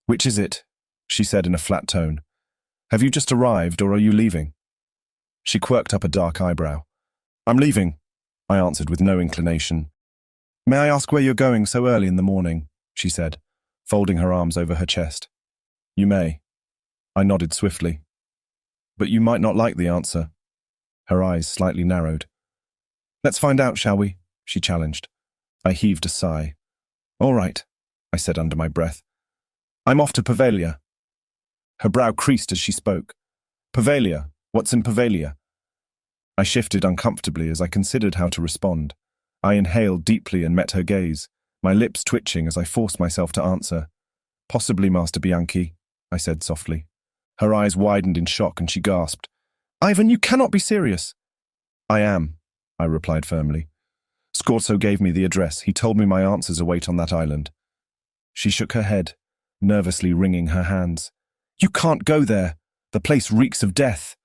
Which is it? She said in a flat tone. Have you just arrived, or are you leaving? She quirked up a dark eyebrow. I'm leaving, I answered with no inclination. May I ask where you're going so early in the morning? She said, folding her arms over her chest. You may. I nodded swiftly. But you might not like the answer. Her eyes slightly narrowed. Let's find out, shall we? She challenged. I heaved a sigh. All right, I said under my breath. I'm off to Poveglia. Her brow creased as she spoke. Poveglia? What's in Poveglia? I shifted uncomfortably as I considered how to respond. I inhaled deeply and met her gaze, my lips twitching as I forced myself to answer. "Possibly, Master Bianchi," I said softly. Her eyes widened in shock and she gasped. "Ivan, you cannot be serious." "I am," I replied firmly. "Scorzo gave me the address. He told me my answers await on that island." She shook her head, nervously wringing her hands. "You can't go there. The place reeks of death."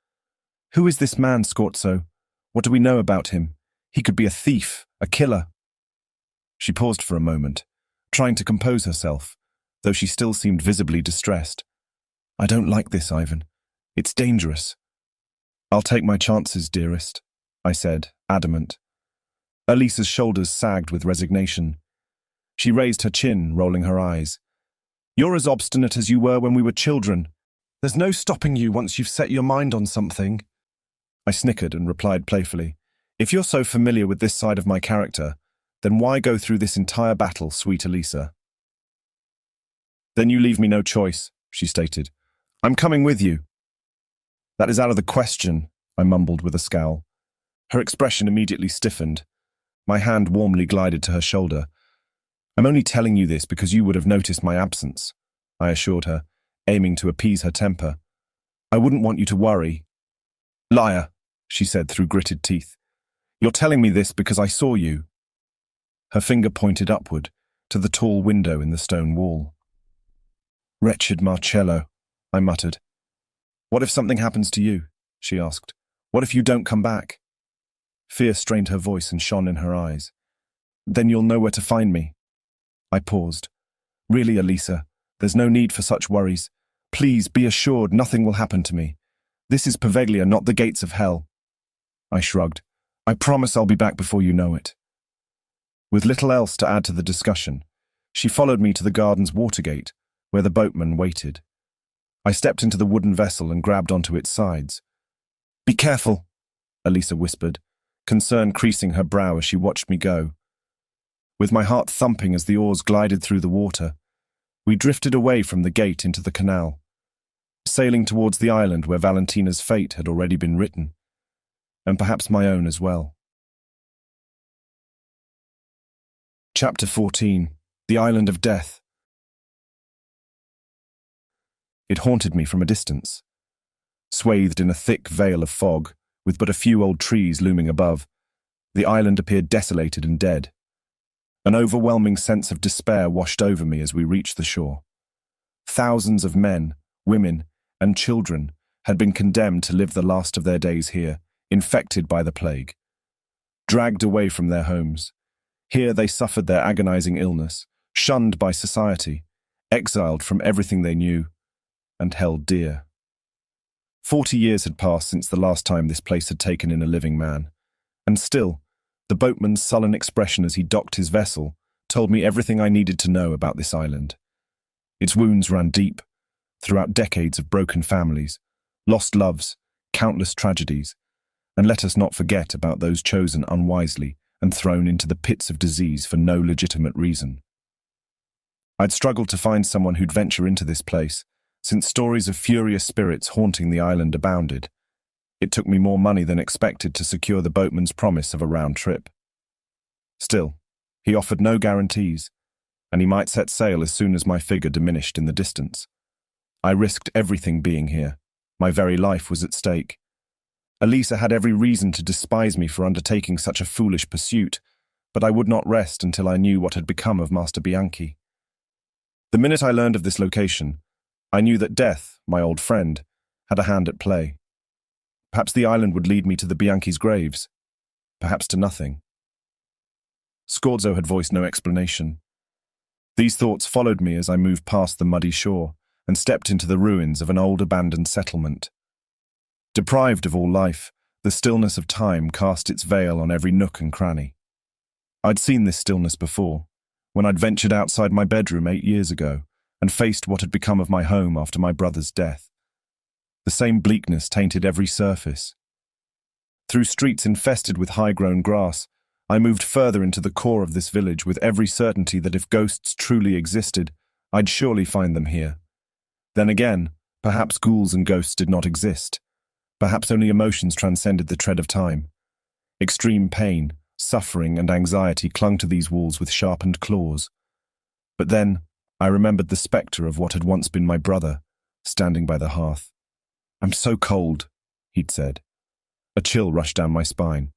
"Who is this man, Scorzo? What do we know about him? He could be a thief, a killer." She paused for a moment, trying to compose herself, though she still seemed visibly distressed. "I don't like this, Ivan. It's dangerous." "I'll take my chances, dearest," I said, adamant. Elisa's shoulders sagged with resignation. She raised her chin, rolling her eyes. "You're as obstinate as you were when we were children. There's no stopping you once you've set your mind on something." I snickered and replied playfully, "If you're so familiar with this side of my character, then why go through this entire battle, sweet Elisa?" "Then you leave me no choice," she stated. "I'm coming with you." "That is out of the question," I mumbled with a scowl. Her expression immediately stiffened. My hand warmly glided to her shoulder. "I'm only telling you this because you would have noticed my absence," I assured her, aiming to appease her temper. "I wouldn't want you to worry." "Liar," she said through gritted teeth. "You're telling me this because I saw you." Her finger pointed upward, to the tall window in the stone wall. "Wretched Marcello," I muttered. "What if something happens to you?" she asked. "What if you don't come back?" Fear strained her voice and shone in her eyes. "Then you'll know where to find me." I paused. "Really, Elisa, there's no need for such worries. Please be assured nothing will happen to me. This is Poveglia, not the gates of hell." I shrugged. "I promise I'll be back before you know it." With little else to add to the discussion, she followed me to the garden's watergate, where the boatman waited. I stepped into the wooden vessel and grabbed onto its sides. "Be careful," Elisa whispered, concern creasing her brow as she watched me go. With my heart thumping as the oars glided through the water, we drifted away from the gate into the canal, sailing towards the island where Valentina's fate had already been written, and perhaps my own as well. Chapter 14. The Island of Death. It haunted me from a distance. Swathed in a thick veil of fog, with but a few old trees looming above, the island appeared desolated and dead. An overwhelming sense of despair washed over me as we reached the shore. Thousands of men, women, and children had been condemned to live the last of their days here, infected by the plague. Dragged away from their homes, here they suffered their agonizing illness, shunned by society, exiled from everything they knew, and held dear. 40 years had passed since the last time this place had taken in a living man, and still, the boatman's sullen expression as he docked his vessel told me everything I needed to know about this island. Its wounds ran deep, throughout decades of broken families, lost loves, countless tragedies, and let us not forget about those chosen unwisely and thrown into the pits of disease for no legitimate reason. I'd struggled to find someone who'd venture into this place, since stories of furious spirits haunting the island abounded. It took me more money than expected to secure the boatman's promise of a round trip. Still, he offered no guarantees, and he might set sail as soon as my figure diminished in the distance. I risked everything being here. My very life was at stake. Elisa had every reason to despise me for undertaking such a foolish pursuit, but I would not rest until I knew what had become of Master Bianchi. The minute I learned of this location, I knew that death, my old friend, had a hand at play. Perhaps the island would lead me to the Bianchi's graves. Perhaps to nothing. Scorzo had voiced no explanation. These thoughts followed me as I moved past the muddy shore and stepped into the ruins of an old abandoned settlement. Deprived of all life, the stillness of time cast its veil on every nook and cranny. I'd seen this stillness before, when I'd ventured outside my bedroom 8 years ago and faced what had become of my home after my brother's death. The same bleakness tainted every surface. Through streets infested with high-grown grass, I moved further into the core of this village with every certainty that if ghosts truly existed, I'd surely find them here. Then again, perhaps ghouls and ghosts did not exist. Perhaps only emotions transcended the tread of time. Extreme pain, suffering, and anxiety clung to these walls with sharpened claws. But then I remembered the spectre of what had once been my brother, standing by the hearth. "I'm so cold," he'd said. A chill rushed down my spine.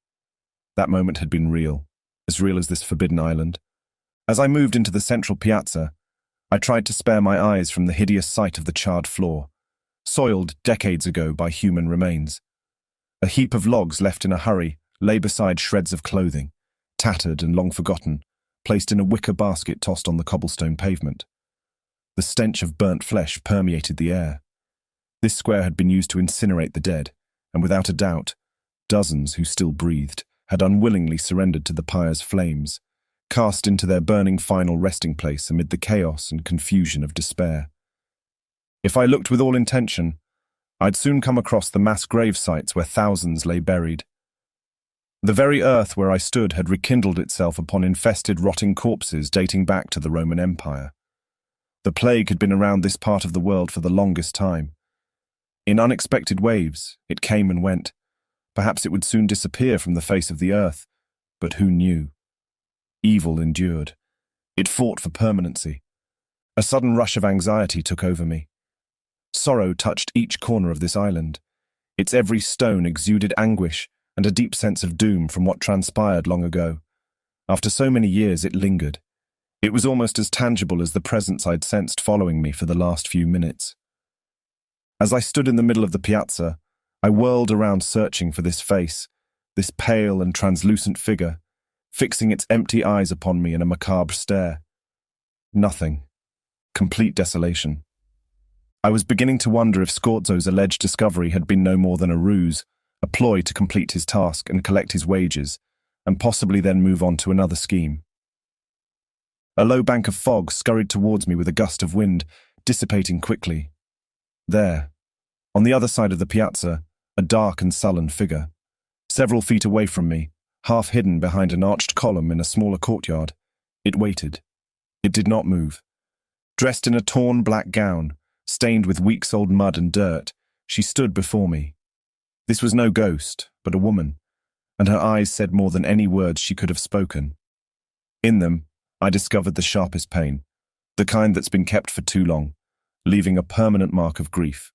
That moment had been real as this forbidden island. As I moved into the central piazza, I tried to spare my eyes from the hideous sight of the charred floor, soiled decades ago by human remains. A heap of logs left in a hurry lay beside shreds of clothing, tattered and long forgotten, placed in a wicker basket tossed on the cobblestone pavement. The stench of burnt flesh permeated the air. This square had been used to incinerate the dead, and without a doubt, dozens who still breathed had unwillingly surrendered to the pyre's flames, cast into their burning final resting place amid the chaos and confusion of despair. If I looked with all intention, I'd soon come across the mass grave sites where thousands lay buried. The very earth where I stood had rekindled itself upon infested, rotting corpses dating back to the Roman Empire. The plague had been around this part of the world for the longest time. In unexpected waves, it came and went. Perhaps it would soon disappear from the face of the earth, but who knew? Evil endured. It fought for permanency. A sudden rush of anxiety took over me. Sorrow touched each corner of this island. Its every stone exuded anguish and a deep sense of doom from what transpired long ago. After so many years, it lingered. It was almost as tangible as the presence I'd sensed following me for the last few minutes. As I stood in the middle of the piazza, I whirled around searching for this face, this pale and translucent figure, fixing its empty eyes upon me in a macabre stare. Nothing. Complete desolation. I was beginning to wonder if Scorzo's alleged discovery had been no more than a ruse, a ploy to complete his task and collect his wages, and possibly then move on to another scheme. A low bank of fog scurried towards me with a gust of wind, dissipating quickly. There, on the other side of the piazza, a dark and sullen figure. Several feet away from me, half hidden behind an arched column in a smaller courtyard, it waited. It did not move. Dressed in a torn black gown, stained with weeks-old mud and dirt, she stood before me. This was no ghost, but a woman, and her eyes said more than any words she could have spoken. In them, I discovered the sharpest pain, the kind that's been kept for too long, leaving a permanent mark of grief.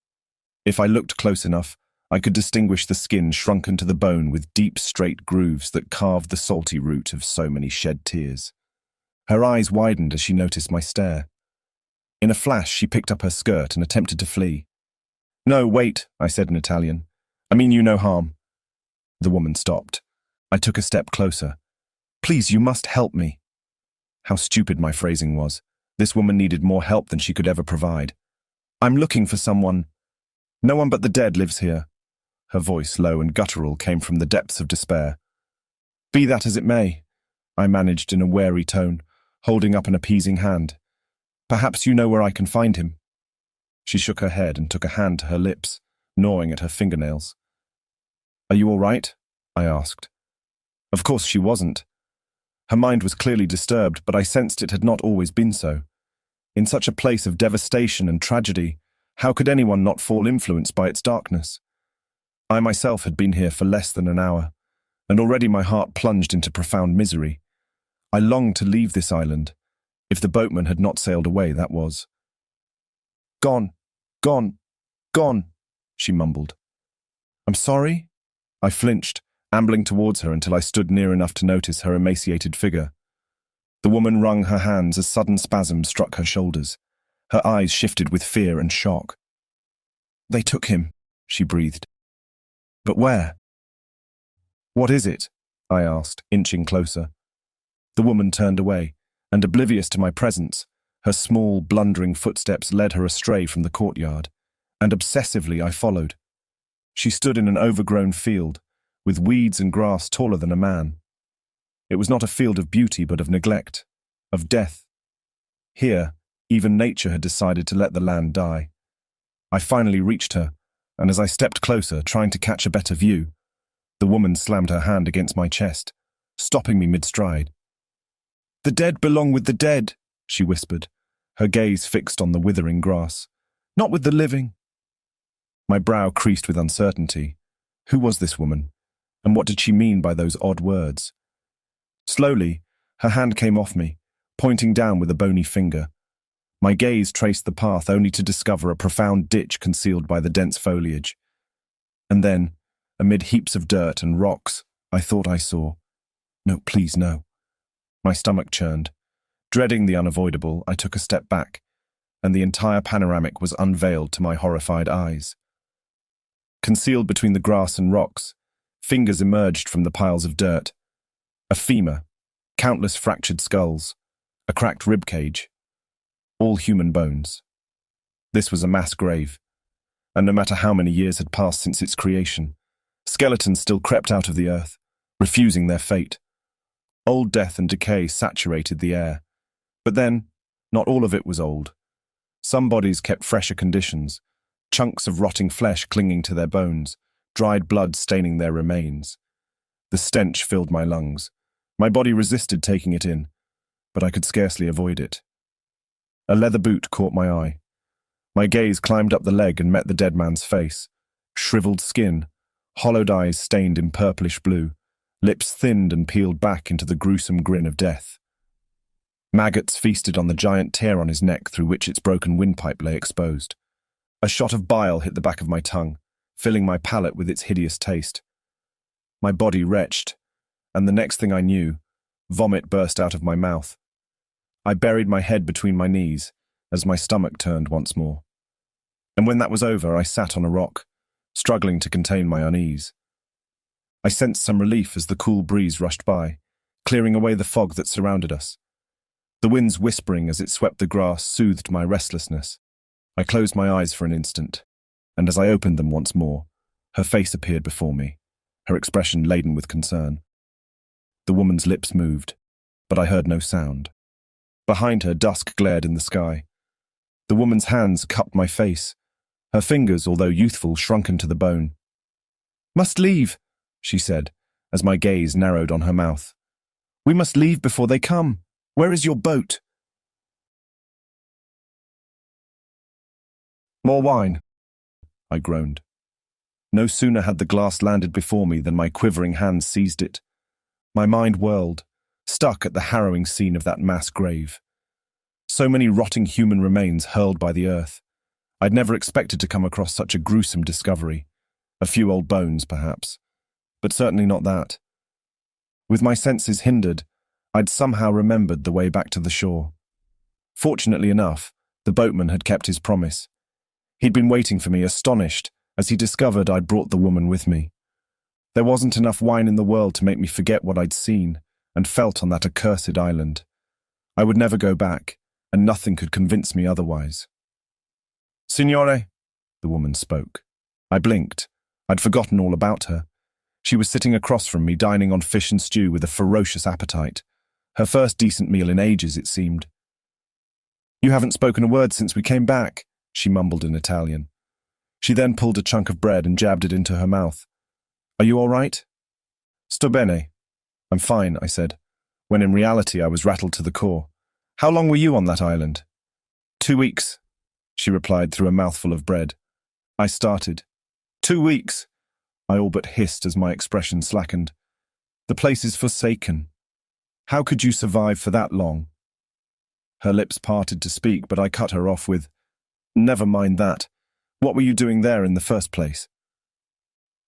If I looked close enough, I could distinguish the skin shrunken to the bone with deep, straight grooves that carved the salty root of so many shed tears. Her eyes widened as she noticed my stare. In a flash, she picked up her skirt and attempted to flee. "No, wait," I said in Italian. "I mean you no harm." The woman stopped. I took a step closer. "Please, you must help me." How stupid my phrasing was. This woman needed more help than she could ever provide. "I'm looking for someone. No one but the dead lives here." Her voice, low and guttural, came from the depths of despair. "Be that as it may," I managed in a wary tone, holding up an appeasing hand. "Perhaps you know where I can find him." She shook her head and took a hand to her lips, gnawing at her fingernails. "Are you all right?" I asked. Of course she wasn't. Her mind was clearly disturbed, but I sensed it had not always been so. In such a place of devastation and tragedy, how could anyone not fall influenced by its darkness? I myself had been here for less than an hour, and already my heart plunged into profound misery. I longed to leave this island. If the boatman had not sailed away, that was. "Gone, gone, gone," she mumbled. "I'm sorry?" I flinched, ambling towards her until I stood near enough to notice her emaciated figure. The woman wrung her hands as sudden spasms struck her shoulders. Her eyes shifted with fear and shock. "They took him," she breathed. "But where?" "What is it?" I asked, inching closer. The woman turned away, and oblivious to my presence, her small, blundering footsteps led her astray from the courtyard, and obsessively I followed. She stood in an overgrown field, with weeds and grass taller than a man. It was not a field of beauty, but of neglect, of death. Here, even nature had decided to let the land die. I finally reached her, and as I stepped closer, trying to catch a better view, the woman slammed her hand against my chest, stopping me mid-stride. "The dead belong with the dead," she whispered, her gaze fixed on the withering grass. "Not with the living." My brow creased with uncertainty. Who was this woman? And what did she mean by those odd words? Slowly, her hand came off me, pointing down with a bony finger. My gaze traced the path only to discover a profound ditch concealed by the dense foliage. And then, amid heaps of dirt and rocks, I thought I saw— No, please, no. My stomach churned. Dreading the unavoidable, I took a step back, and the entire panoramic was unveiled to my horrified eyes. Concealed between the grass and rocks, fingers emerged from the piles of dirt. A femur, countless fractured skulls, a cracked ribcage, all human bones. This was a mass grave, and no matter how many years had passed since its creation, skeletons still crept out of the earth, refusing their fate. Old death and decay saturated the air. But then, not all of it was old. Some bodies kept fresher conditions, chunks of rotting flesh clinging to their bones, dried blood staining their remains. The stench filled my lungs. My body resisted taking it in, but I could scarcely avoid it. A leather boot caught my eye. My gaze climbed up the leg and met the dead man's face. Shriveled skin, hollowed eyes stained in purplish blue, lips thinned and peeled back into the gruesome grin of death. Maggots feasted on the giant tear on his neck through which its broken windpipe lay exposed. A shot of bile hit the back of my tongue, filling my palate with its hideous taste. My body retched, and the next thing I knew, vomit burst out of my mouth. I buried my head between my knees as my stomach turned once more. And when that was over, I sat on a rock, struggling to contain my unease. I sensed some relief as the cool breeze rushed by, clearing away the fog that surrounded us. The wind's whispering as it swept the grass soothed my restlessness. I closed my eyes for an instant, and as I opened them once more, her face appeared before me, her expression laden with concern. The woman's lips moved, but I heard no sound. Behind her, dusk glared in the sky. The woman's hands cupped my face, her fingers, although youthful, shrunken to the bone. "Must leave," she said, as my gaze narrowed on her mouth. "We must leave before they come. Where is your boat?" "More wine," I groaned. No sooner had the glass landed before me than my quivering hands seized it. My mind whirled, stuck at the harrowing scene of that mass grave. So many rotting human remains hurled by the earth. I'd never expected to come across such a gruesome discovery. A few old bones, perhaps, but certainly not that. With my senses hindered, I'd somehow remembered the way back to the shore. Fortunately enough, the boatman had kept his promise. He'd been waiting for me, astonished, as he discovered I'd brought the woman with me. There wasn't enough wine in the world to make me forget what I'd seen and felt on that accursed island. I would never go back, and nothing could convince me otherwise. "Signore," the woman spoke. I blinked. I'd forgotten all about her. She was sitting across from me, dining on fish and stew with a ferocious appetite. Her first decent meal in ages, it seemed. "You haven't spoken a word since we came back," she mumbled in Italian. She then pulled a chunk of bread and jabbed it into her mouth. "Are you all right?" "Sto bene. I'm fine," I said, when in reality I was rattled to the core. "How long were you on that island?" 2 weeks, she replied through a mouthful of bread. I started. 2 weeks, I all but hissed as my expression slackened. "The place is forsaken. How could you survive for that long?" Her lips parted to speak, but I cut her off with, "Never mind that. What were you doing there in the first place?"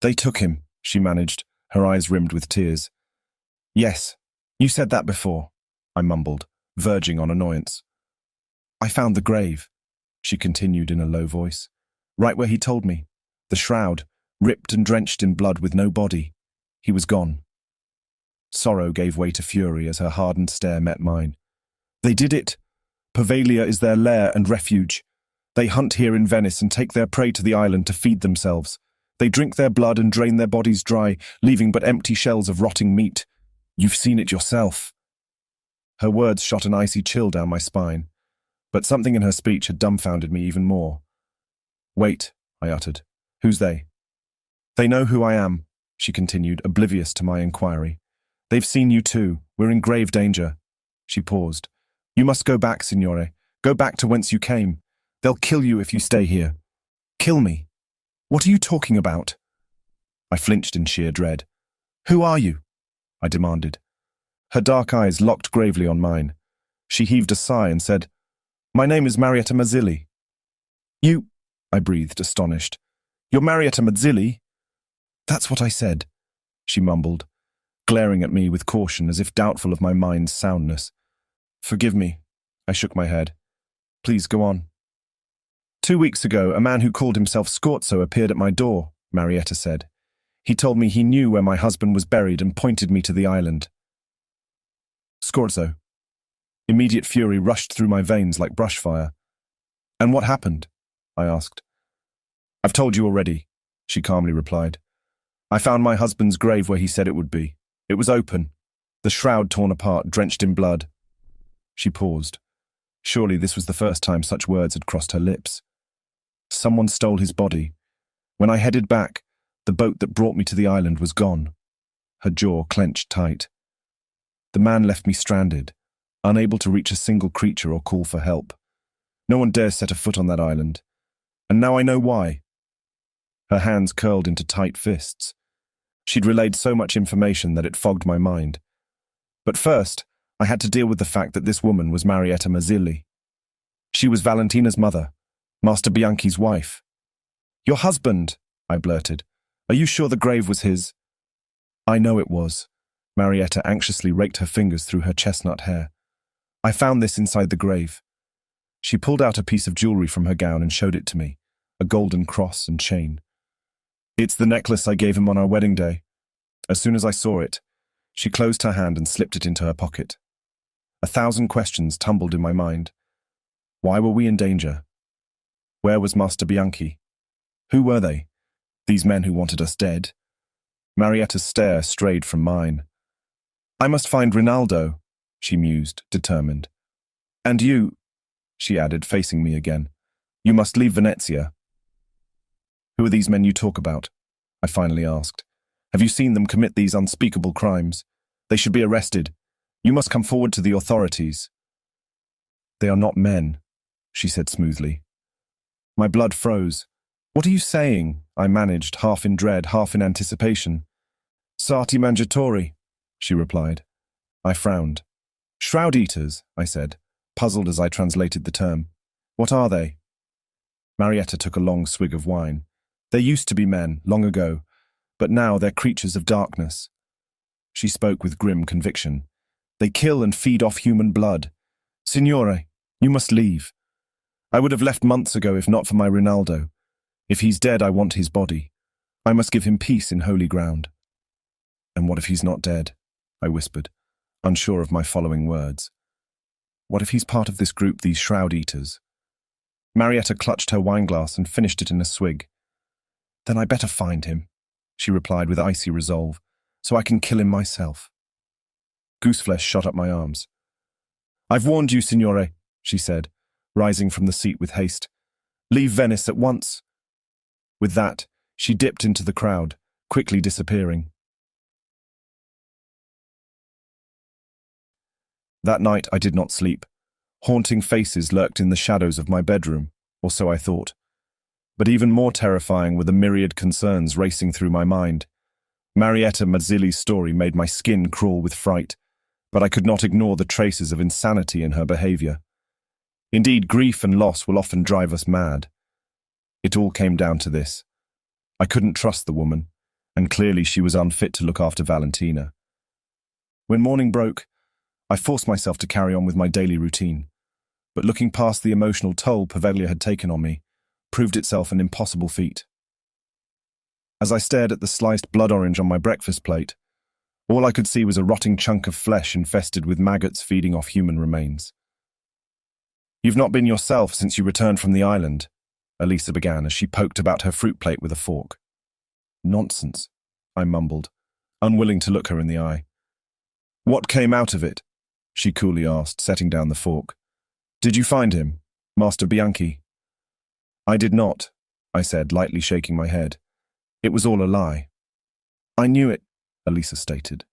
"They took him," she managed, her eyes rimmed with tears. "Yes, you said that before," I mumbled, verging on annoyance. "I found the grave," she continued in a low voice, "right where he told me. The shroud, ripped and drenched in blood with no body. He was gone." Sorrow gave way to fury as her hardened stare met mine. "They did it. Poveglia is their lair and refuge. They hunt here in Venice and take their prey to the island to feed themselves. They drink their blood and drain their bodies dry, leaving but empty shells of rotting meat. You've seen it yourself." Her words shot an icy chill down my spine, but something in her speech had dumbfounded me even more. "Wait," I uttered. "Who's they?" "They know who I am," she continued, oblivious to my inquiry. "They've seen you too. We're in grave danger." She paused. "You must go back, signore. Go back to whence you came. They'll kill you if you stay here." "Kill me? What are you talking about?" I flinched in sheer dread. "Who are you?" I demanded. Her dark eyes locked gravely on mine. She heaved a sigh and said, "My name is Marietta Mazzilli." "You," I breathed, astonished. "You're Marietta Mazzilli?" "That's what I said," she mumbled, glaring at me with caution as if doubtful of my mind's soundness. "Forgive me," I shook my head. "Please go on." "2 weeks ago, a man who called himself Scorzo appeared at my door," Marietta said. "He told me he knew where my husband was buried and pointed me to the island." Scorzo. Immediate fury rushed through my veins like brushfire. "And what happened?" I asked. "I've told you already," she calmly replied. "I found my husband's grave where he said it would be. It was open, the shroud torn apart, drenched in blood." She paused. Surely this was the first time such words had crossed her lips. "Someone stole his body. When I headed back, the boat that brought me to the island was gone." Her jaw clenched tight. "The man left me stranded, unable to reach a single creature or call for help. No one dares set a foot on that island. And now I know why." Her hands curled into tight fists. She'd relayed so much information that it fogged my mind. But first, I had to deal with the fact that this woman was Marietta Mazzilli. She was Valentina's mother, Master Bianchi's wife. "Your husband," I blurted. "Are you sure the grave was his?" "I know it was." Marietta anxiously raked her fingers through her chestnut hair. "I found this inside the grave." She pulled out a piece of jewelry from her gown and showed it to me, a golden cross and chain. "It's the necklace I gave him on our wedding day." As soon as I saw it, she closed her hand and slipped it into her pocket. 1,000 questions tumbled in my mind. Why were we in danger? Where was Master Bianchi? Who were they? These men who wanted us dead? Marietta's stare strayed from mine. "I must find Rinaldo," she mused, determined. "And you," she added, facing me again. "You must leave Venezia." "Who are these men you talk about?" I finally asked. "Have you seen them commit these unspeakable crimes? They should be arrested. You must come forward to the authorities." "They are not men," she said smoothly. My blood froze. "What are you saying?" I managed, half in dread, half in anticipation. "Sarti mangiatori," she replied. I frowned. "Shroud eaters," I said, puzzled as I translated the term. "What are they?" Marietta took a long swig of wine. "There used to be men, long ago, but now they're creatures of darkness." She spoke with grim conviction. "They kill and feed off human blood. Signore, you must leave. I would have left months ago if not for my Rinaldo. If he's dead, I want his body. I must give him peace in holy ground." "And what if he's not dead?" I whispered, unsure of my following words. "What if he's part of this group, these shroud eaters?" Marietta clutched her wineglass and finished it in a swig. "Then I better find him," she replied with icy resolve, "so I can kill him myself." Gooseflesh shot up my arms. "I've warned you, signore," she said, rising from the seat with haste. "Leave Venice at once." With that, she dipped into the crowd, quickly disappearing. That night I did not sleep. Haunting faces lurked in the shadows of my bedroom, or so I thought. But even more terrifying were the myriad concerns racing through my mind. Marietta Mazzilli's story made my skin crawl with fright, but I could not ignore the traces of insanity in her behavior. Indeed, grief and loss will often drive us mad. It all came down to this. I couldn't trust the woman, and clearly she was unfit to look after Valentina. When morning broke, I forced myself to carry on with my daily routine, but looking past the emotional toll Poveglia had taken on me proved itself an impossible feat. As I stared at the sliced blood orange on my breakfast plate, all I could see was a rotting chunk of flesh infested with maggots feeding off human remains. "You've not been yourself since you returned from the island," Elisa began as she poked about her fruit plate with a fork. "Nonsense," I mumbled, unwilling to look her in the eye. "What came out of it?" she coolly asked, setting down the fork. "Did you find him, Master Bianchi?" "I did not," I said, lightly shaking my head. "It was all a lie." "I knew it," Elisa stated.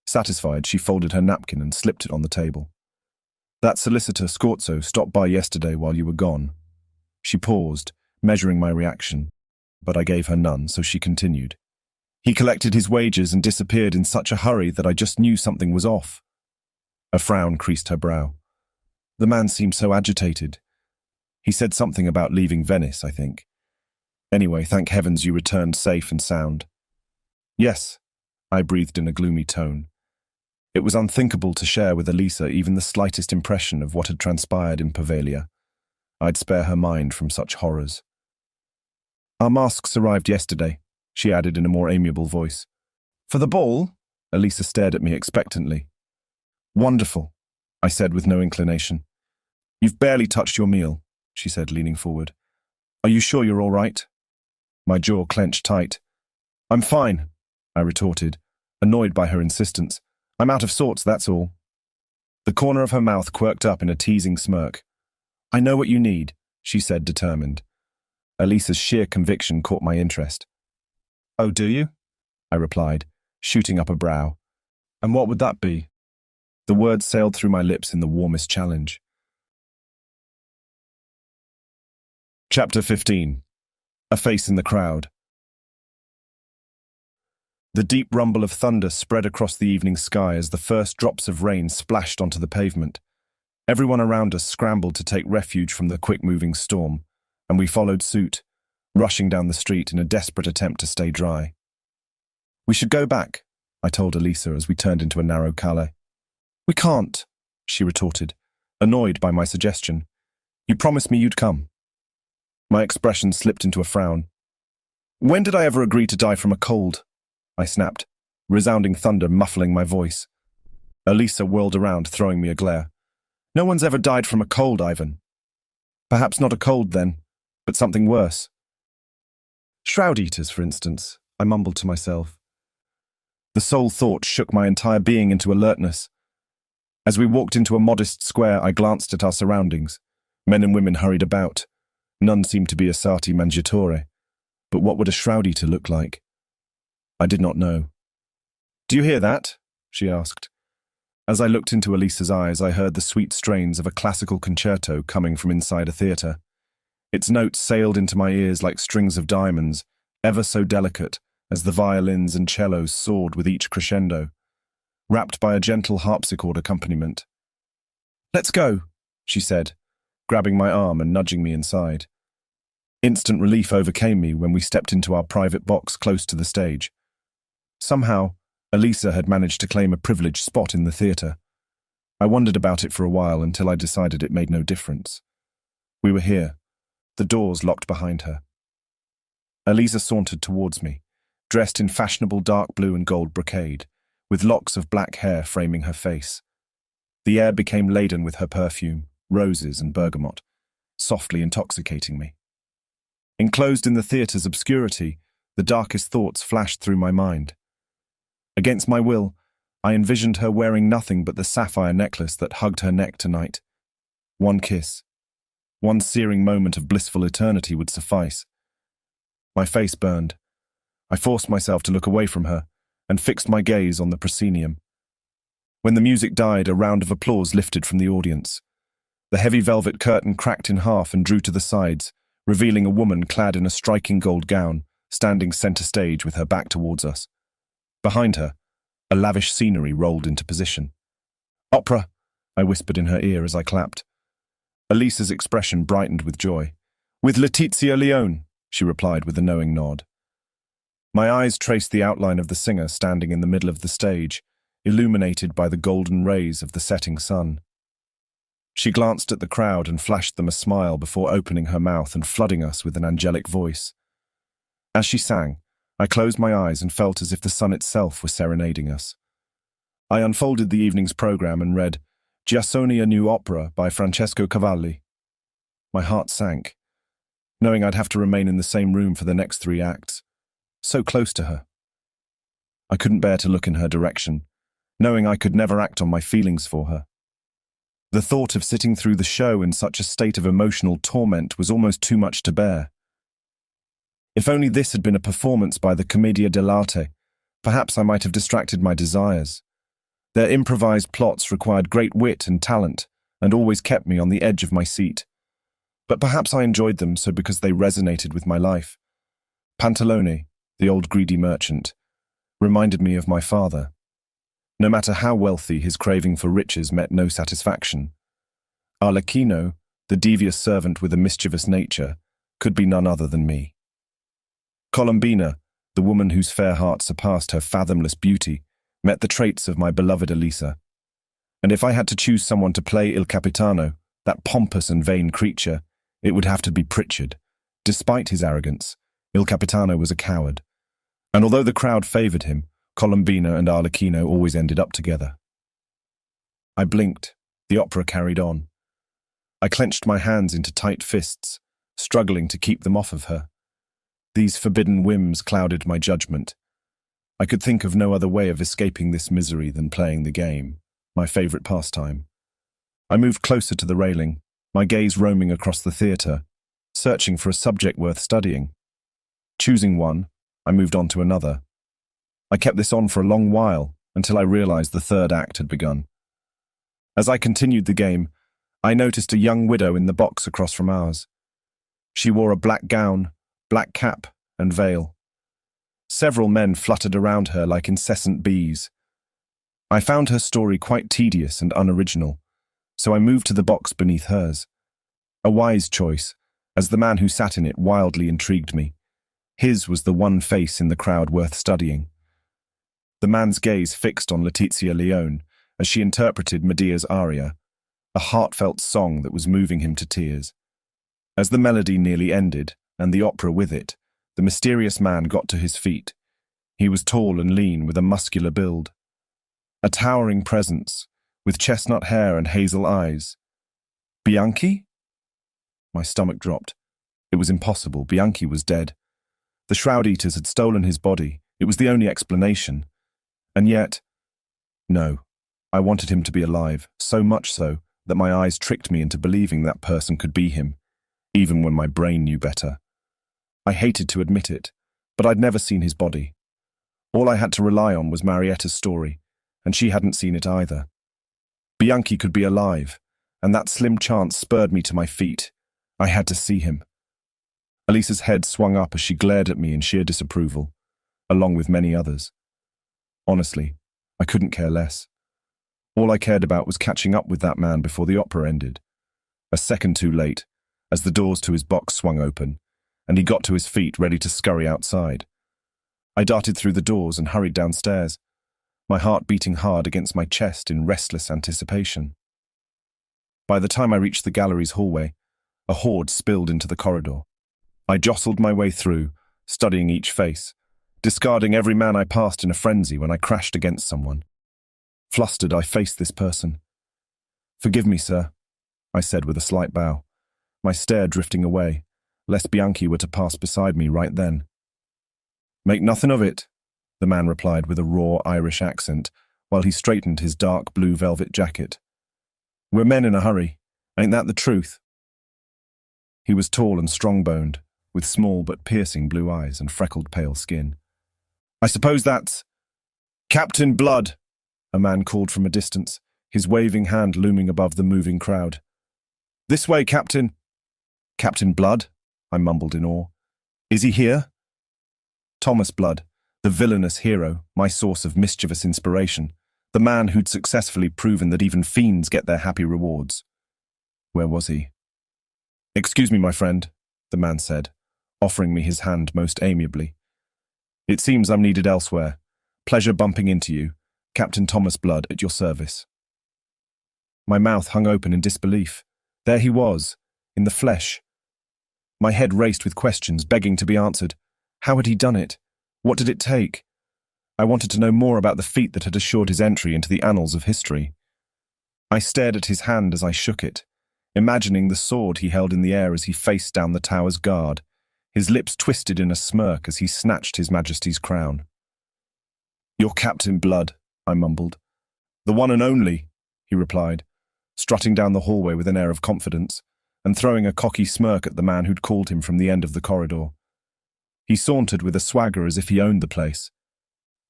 Satisfied, she folded her napkin and slipped it on the table. "That solicitor, Scorzo, stopped by yesterday while you were gone." She paused, measuring my reaction, but I gave her none, so she continued. He collected his wages and disappeared in such a hurry that I just knew something was off. A frown creased her brow. The man seemed so agitated. He said something about leaving Venice, I think. Anyway, thank heavens you returned safe and sound. Yes, I breathed in a gloomy tone. It was unthinkable to share with Elisa even the slightest impression of what had transpired in Poveglia. I'd spare her mind from such horrors. Our masks arrived yesterday, she added in a more amiable voice. For the ball? Elisa stared at me expectantly. Wonderful, I said with no inclination. You've barely touched your meal, she said, leaning forward. Are you sure you're all right? My jaw clenched tight. I'm fine, I retorted, annoyed by her insistence. I'm out of sorts, that's all. The corner of her mouth quirked up in a teasing smirk. I know what you need, she said, determined. Elisa's sheer conviction caught my interest. Oh, do you? I replied, shooting up a brow. And what would that be? The words sailed through my lips in the warmest challenge. Chapter 15. A Face in the Crowd. The deep rumble of thunder spread across the evening sky as the first drops of rain splashed onto the pavement. Everyone around us scrambled to take refuge from the quick-moving storm, and we followed suit, rushing down the street in a desperate attempt to stay dry. We should go back, I told Elisa as we turned into a narrow calle. We can't, she retorted, annoyed by my suggestion. You promised me you'd come. My expression slipped into a frown. When did I ever agree to die from a cold? I snapped, resounding thunder muffling my voice. Elisa whirled around, throwing me a glare. No one's ever died from a cold, Ivan. Perhaps not a cold, then, but something worse. Shroud eaters, for instance, I mumbled to myself. The sole thought shook my entire being into alertness. As we walked into a modest square, I glanced at our surroundings. Men and women hurried about. None seemed to be assati mangiatore. But what would a shroud eater look like? I did not know. Do you hear that? She asked. As I looked into Elisa's eyes, I heard the sweet strains of a classical concerto coming from inside a theatre. Its notes sailed into my ears like strings of diamonds, ever so delicate, as the violins and cellos soared with each crescendo, wrapped by a gentle harpsichord accompaniment. Let's go, she said, grabbing my arm and nudging me inside. Instant relief overcame me when we stepped into our private box close to the stage. Somehow, Elisa had managed to claim a privileged spot in the theatre. I wondered about it for a while until I decided it made no difference. We were here, the doors locked behind her. Elisa sauntered towards me, dressed in fashionable dark blue and gold brocade, with locks of black hair framing her face. The air became laden with her perfume, roses and bergamot, softly intoxicating me. Enclosed in the theatre's obscurity, the darkest thoughts flashed through my mind. Against my will, I envisioned her wearing nothing but the sapphire necklace that hugged her neck tonight. One kiss, one searing moment of blissful eternity would suffice. My face burned. I forced myself to look away from her and fixed my gaze on the proscenium. When the music died, a round of applause lifted from the audience. The heavy velvet curtain cracked in half and drew to the sides, revealing a woman clad in a striking gold gown, standing center stage with her back towards us. Behind her, a lavish scenery rolled into position. Opera, I whispered in her ear as I clapped. Elisa's expression brightened with joy. With Letizia Leone, she replied with a knowing nod. My eyes traced the outline of the singer standing in the middle of the stage, illuminated by the golden rays of the setting sun. She glanced at the crowd and flashed them a smile before opening her mouth and flooding us with an angelic voice. As she sang, I closed my eyes and felt as if the sun itself were serenading us. I unfolded the evening's program and read Giassone, a New Opera by Francesco Cavalli. My heart sank, knowing I'd have to remain in the same room for the next 3 acts, so close to her. I couldn't bear to look in her direction, knowing I could never act on my feelings for her. The thought of sitting through the show in such a state of emotional torment was almost too much to bear. If only this had been a performance by the Commedia dell'arte, perhaps I might have distracted my desires. Their improvised plots required great wit and talent, and always kept me on the edge of my seat. But perhaps I enjoyed them so because they resonated with my life. Pantalone, the old greedy merchant, reminded me of my father. No matter how wealthy, his craving for riches met no satisfaction. Arlecchino, the devious servant with a mischievous nature, could be none other than me. Colombina, the woman whose fair heart surpassed her fathomless beauty, met the traits of my beloved Elisa. And if I had to choose someone to play Il Capitano, that pompous and vain creature, it would have to be Pritchard. Despite his arrogance, Il Capitano was a coward. And although the crowd favoured him, Colombina and Arlecchino always ended up together. I blinked. The opera carried on. I clenched my hands into tight fists, struggling to keep them off of her. These forbidden whims clouded my judgment. I could think of no other way of escaping this misery than playing the game, my favourite pastime. I moved closer to the railing, my gaze roaming across the theatre, searching for a subject worth studying. Choosing one, I moved on to another. I kept this on for a long while, until I realised the third act had begun. As I continued the game, I noticed a young widow in the box across from ours. She wore a black gown, black cap, and veil. Several men fluttered around her like incessant bees. I found her story quite tedious and unoriginal, so I moved to the box beneath hers. A wise choice, as the man who sat in it wildly intrigued me. His was the one face in the crowd worth studying. The man's gaze fixed on Letizia Leone as she interpreted Medea's aria, a heartfelt song that was moving him to tears. As the melody nearly ended, and the opera with it, the mysterious man got to his feet. He was tall and lean, with a muscular build. A towering presence, with chestnut hair and hazel eyes. Bianchi? My stomach dropped. It was impossible. Bianchi was dead. The Shroud Eaters had stolen his body. It was the only explanation. And yet, no, I wanted him to be alive, so much so that my eyes tricked me into believing that person could be him, even when my brain knew better. I hated to admit it, but I'd never seen his body. All I had to rely on was Marietta's story, and she hadn't seen it either. Bianchi could be alive, and that slim chance spurred me to my feet. I had to see him. Elisa's head swung up as she glared at me in sheer disapproval, along with many others. Honestly, I couldn't care less. All I cared about was catching up with that man before the opera ended. A second too late, as the doors to his box swung open, and he got to his feet ready to scurry outside. I darted through the doors and hurried downstairs, my heart beating hard against my chest in restless anticipation. By the time I reached the gallery's hallway, a horde spilled into the corridor. I jostled my way through, studying each face, discarding every man I passed in a frenzy when I crashed against someone. Flustered, I faced this person. "Forgive me, sir," I said with a slight bow, my stare drifting away, lest Bianchi were to pass beside me right then. "Make nothing of it," the man replied with a raw Irish accent, while he straightened his dark blue velvet jacket. "We're men in a hurry. Ain't that the truth?" He was tall and strong-boned, with small but piercing blue eyes and freckled pale skin. "I suppose that's Captain Blood," a man called from a distance, his waving hand looming above the moving crowd. "This way, Captain." "Captain Blood?" I mumbled in awe. "Is he here?" Thomas Blood, the villainous hero, my source of mischievous inspiration, the man who'd successfully proven that even fiends get their happy rewards. Where was he? "Excuse me, my friend," the man said, offering me his hand most amiably. "It seems I'm needed elsewhere. Pleasure bumping into you. Captain Thomas Blood, at your service." My mouth hung open in disbelief. There he was, in the flesh. My head raced with questions, begging to be answered. How had he done it? What did it take? I wanted to know more about the feat that had assured his entry into the annals of history. I stared at his hand as I shook it, imagining the sword he held in the air as he faced down the tower's guard, his lips twisted in a smirk as he snatched His Majesty's crown. "You're Captain Blood," I mumbled. "The one and only," he replied, strutting down the hallway with an air of confidence, and throwing a cocky smirk at the man who'd called him from the end of the corridor. He sauntered with a swagger as if he owned the place.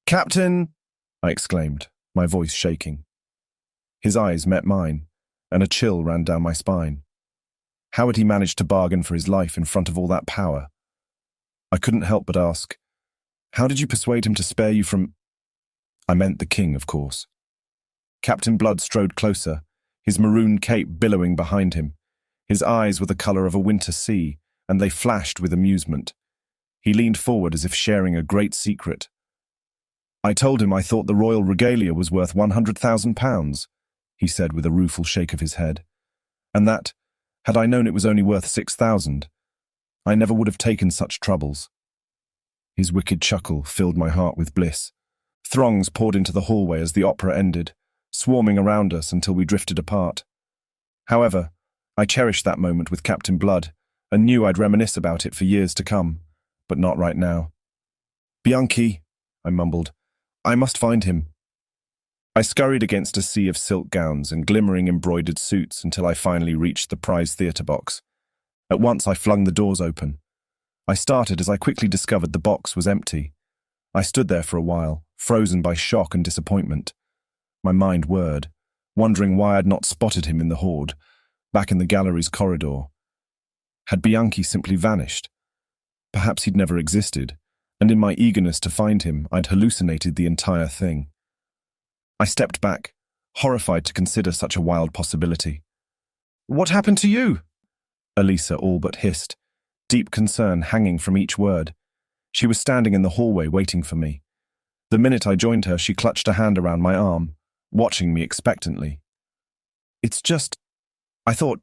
"Captain!" I exclaimed, my voice shaking. His eyes met mine, and a chill ran down my spine. How had he managed to bargain for his life in front of all that power? I couldn't help but ask, How did you persuade him to spare you from— I meant the king, of course. Captain Blood strode closer, his maroon cape billowing behind him. His eyes were the colour of a winter sea, and they flashed with amusement. He leaned forward as if sharing a great secret. I told him I thought the royal regalia was worth £100,000, he said with a rueful shake of his head, and that, had I known it was only worth 6,000, I never would have taken such troubles. His wicked chuckle filled my heart with bliss. Throngs poured into the hallway as the opera ended, swarming around us until we drifted apart. However, I cherished that moment with Captain Blood and knew I'd reminisce about it for years to come, but not right now. Bianchi, I mumbled. I must find him. I scurried against a sea of silk gowns and glimmering embroidered suits until I finally reached the prize theatre box. At once I flung the doors open. I started as I quickly discovered the box was empty. I stood there for a while, frozen by shock and disappointment. My mind whirred, wondering why I'd not spotted him in the horde, back in the gallery's corridor. Had Bianchi simply vanished? Perhaps he'd never existed, and in my eagerness to find him, I'd hallucinated the entire thing. I stepped back, horrified to consider such a wild possibility. "What happened to you?" Elisa all but hissed, deep concern hanging from each word. She was standing in the hallway waiting for me. The minute I joined her, she clutched a hand around my arm, watching me expectantly. "It's just— I thought—"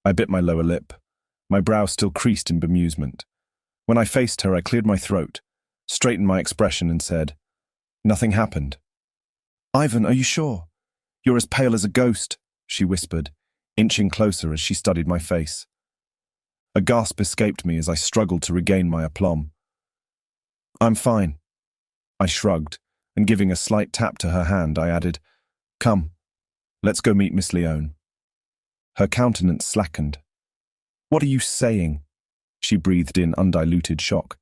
I bit my lower lip, my brow still creased in bemusement. When I faced her, I cleared my throat, straightened my expression and said, "Nothing happened." "Ivan, are you sure? You're as pale as a ghost," she whispered, inching closer as she studied my face. A gasp escaped me as I struggled to regain my aplomb. "I'm fine." I shrugged, and giving a slight tap to her hand, I added, "Come, let's go meet Miss Leone." Her countenance slackened. "What are you saying?" She breathed in undiluted shock.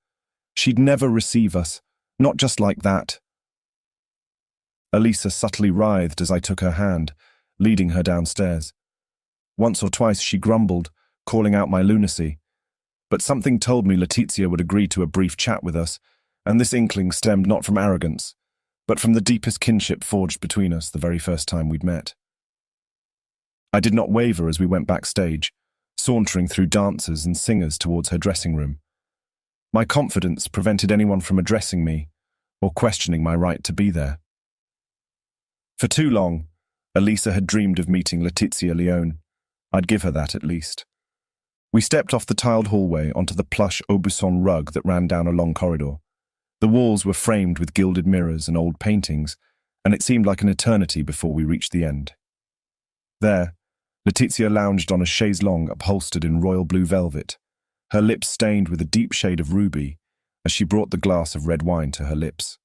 "She'd never receive us, not just like that." Elisa subtly writhed as I took her hand, leading her downstairs. Once or twice she grumbled, calling out my lunacy, but something told me Letizia would agree to a brief chat with us, and this inkling stemmed not from arrogance, but from the deepest kinship forged between us the very first time we'd met. I did not waver as we went backstage, sauntering through dancers and singers towards her dressing room. My confidence prevented anyone from addressing me or questioning my right to be there. For too long, Elisa had dreamed of meeting Letizia Leone. I'd give her that at least. We stepped off the tiled hallway onto the plush Aubusson rug that ran down a long corridor. The walls were framed with gilded mirrors and old paintings, and it seemed like an eternity before we reached the end. There, Letizia lounged on a chaise longue upholstered in royal blue velvet, her lips stained with a deep shade of ruby as she brought the glass of red wine to her lips.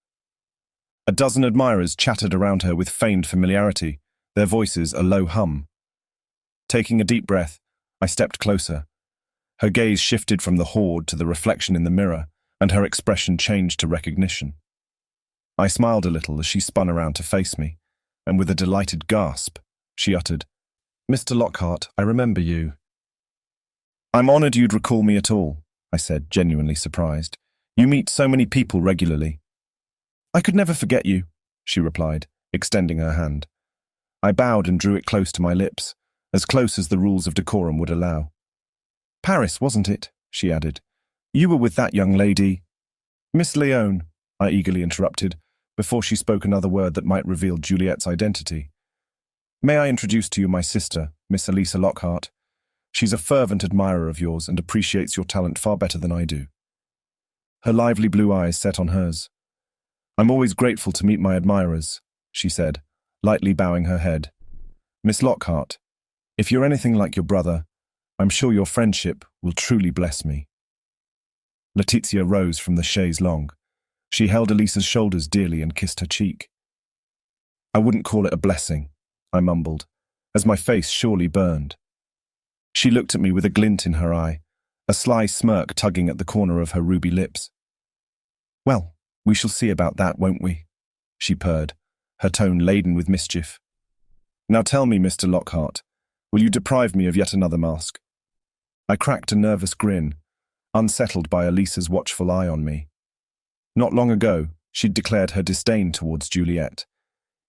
A dozen admirers chattered around her with feigned familiarity, their voices a low hum. Taking a deep breath, I stepped closer. Her gaze shifted from the horde to the reflection in the mirror, and her expression changed to recognition. I smiled a little as she spun around to face me, and with a delighted gasp, she uttered, "Mr. Lockhart, I remember you." "I'm honoured you'd recall me at all," I said, genuinely surprised. "You meet so many people regularly." "I could never forget you," she replied, extending her hand. I bowed and drew it close to my lips, as close as the rules of decorum would allow. "Paris, wasn't it?" she added. "You were with that young lady—" "Miss Leone," I eagerly interrupted, before she spoke another word that might reveal Juliet's identity. "May I introduce to you my sister, Miss Elisa Lockhart? She's a fervent admirer of yours and appreciates your talent far better than I do." Her lively blue eyes set on hers. "I'm always grateful to meet my admirers," she said, lightly bowing her head. "Miss Lockhart, if you're anything like your brother, I'm sure your friendship will truly bless me." Letizia rose from the chaise longue. She held Elisa's shoulders dearly and kissed her cheek. "I wouldn't call it a blessing," I mumbled, as my face surely burned. She looked at me with a glint in her eye, a sly smirk tugging at the corner of her ruby lips. "Well, we shall see about that, won't we?" she purred, her tone laden with mischief. "Now tell me, Mr. Lockhart, will you deprive me of yet another mask?" I cracked a nervous grin, unsettled by Elisa's watchful eye on me. Not long ago, she'd declared her disdain towards Juliet.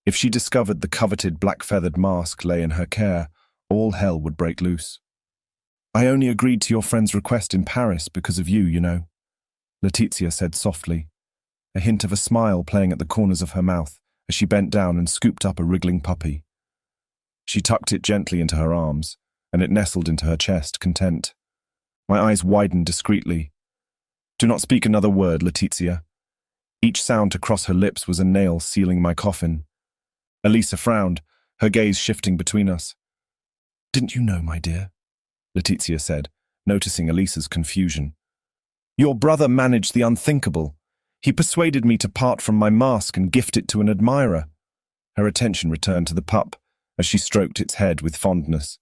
If she discovered the coveted black-feathered mask lay in her care, all hell would break loose. "I only agreed to your friend's request in Paris because of you, you know," Letizia said softly, a hint of a smile playing at the corners of her mouth as she bent down and scooped up a wriggling puppy. She tucked it gently into her arms, and it nestled into her chest, content. My eyes widened discreetly. "Do not speak another word, Letizia." Each sound to cross her lips was a nail sealing my coffin. Elisa frowned, her gaze shifting between us. "Didn't you know, my dear?" Letizia said, noticing Elisa's confusion. "Your brother managed the unthinkable. He persuaded me to part from my mask and gift it to an admirer." Her attention returned to the pup as she stroked its head with fondness.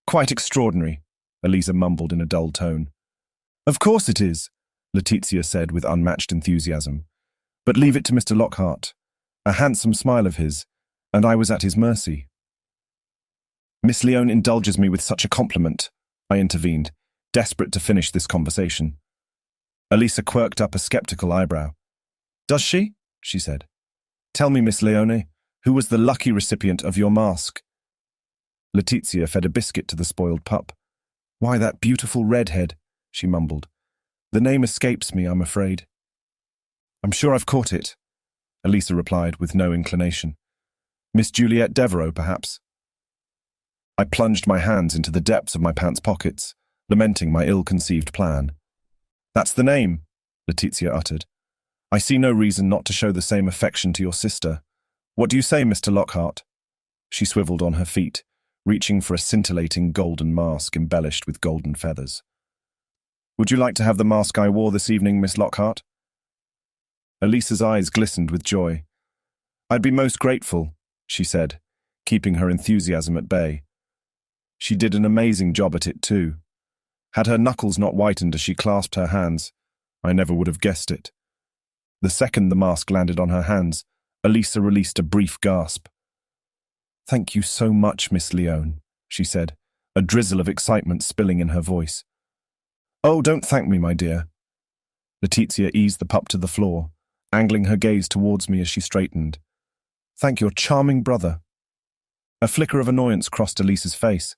"Quite extraordinary," Elisa mumbled in a dull tone. "Of course it is," Letizia said with unmatched enthusiasm. "But leave it to Mr. Lockhart." A handsome smile of his, and I was at his mercy. "Miss Leone indulges me with such a compliment," I intervened, desperate to finish this conversation. Elisa quirked up a skeptical eyebrow. "Does she?" she said. "Tell me, Miss Leone, who was the lucky recipient of your mask?" Letizia fed a biscuit to the spoiled pup. "Why, that beautiful redhead," she mumbled. "The name escapes me, I'm afraid." "I'm sure I've caught it," Elisa replied with no inclination. "Miss Juliet Devereux, perhaps?" I plunged my hands into the depths of my pants pockets, lamenting my ill-conceived plan. "That's the name," Letizia uttered. "I see no reason not to show the same affection to your sister. What do you say, Mr. Lockhart?" She swiveled on her feet, reaching for a scintillating golden mask embellished with golden feathers. "Would you like to have the mask I wore this evening, Miss Lockhart?" Elisa's eyes glistened with joy. "I'd be most grateful," she said, keeping her enthusiasm at bay. She did an amazing job at it, too. Had her knuckles not whitened as she clasped her hands, I never would have guessed it. The second the mask landed on her hands, Elisa released a brief gasp. "Thank you so much, Miss Leone," she said, a drizzle of excitement spilling in her voice. "Oh, don't thank me, my dear." Letizia eased the pup to the floor, angling her gaze towards me as she straightened. "Thank your charming brother." A flicker of annoyance crossed Elisa's face.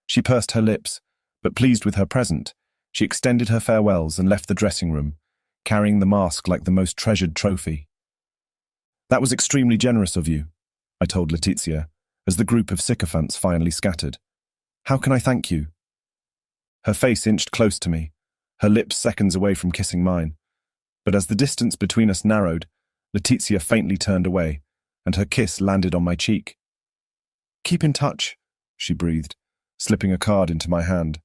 She pursed her lips, but pleased with her present, she extended her farewells and left the dressing room, carrying the mask like the most treasured trophy. "That was extremely generous of you," I told Letizia, as the group of sycophants finally scattered. "How can I thank you?" Her face inched close to me, her lips seconds away from kissing mine. But as the distance between us narrowed, Letizia faintly turned away, and her kiss landed on my cheek. "Keep in touch," she breathed, slipping a card into my hand.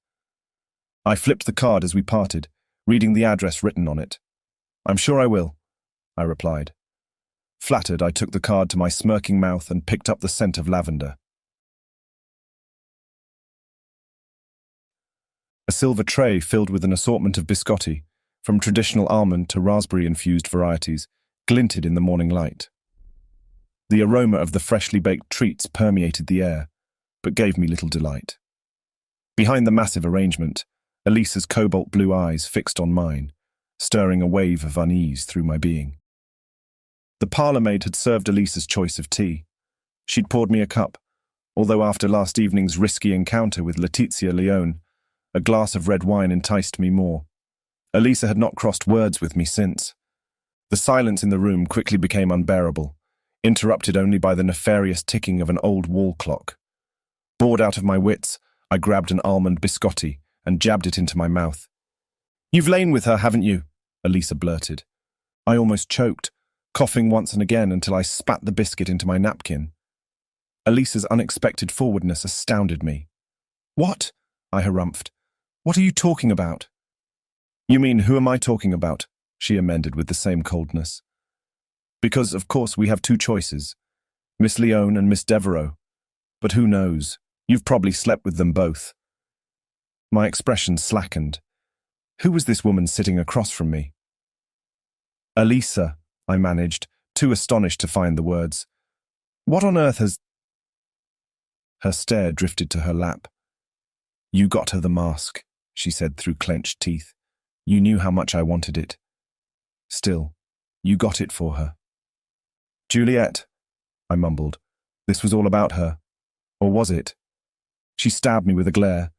I flipped the card as we parted, reading the address written on it. "I'm sure I will," I replied. Flattered, I took the card to my smirking mouth and picked up the scent of lavender. A silver tray filled with an assortment of biscotti, from traditional almond to raspberry-infused varieties, glinted in the morning light. The aroma of the freshly baked treats permeated the air, but gave me little delight. Behind the massive arrangement, Elisa's cobalt blue eyes fixed on mine, stirring a wave of unease through my being. The parlour-maid had served Elisa's choice of tea. She'd poured me a cup, although after last evening's risky encounter with Letizia Leone, a glass of red wine enticed me more. Elisa had not crossed words with me since. The silence in the room quickly became unbearable, interrupted only by the nefarious ticking of an old wall clock. Bored out of my wits, I grabbed an almond biscotti and jabbed it into my mouth. "You've lain with her, haven't you?" Elisa blurted. I almost choked, coughing once and again until I spat the biscuit into my napkin. Elisa's unexpected forwardness astounded me. "What?" I harumphed. "What are you talking about?" "You mean, who am I talking about?" she amended with the same coldness. "Because, of course, we have two choices, Miss Leone and Miss Devereux. But who knows? You've probably slept with them both." My expression slackened. Who was this woman sitting across from me? "Elisa," I managed, too astonished to find the words. "What on earth has—" Her stare drifted to her lap. "You got her the mask," she said through clenched teeth. "You knew how much I wanted it. Still, You got it for her. Juliet, I mumbled. This was all about her. Or was it? She stabbed me with a glare.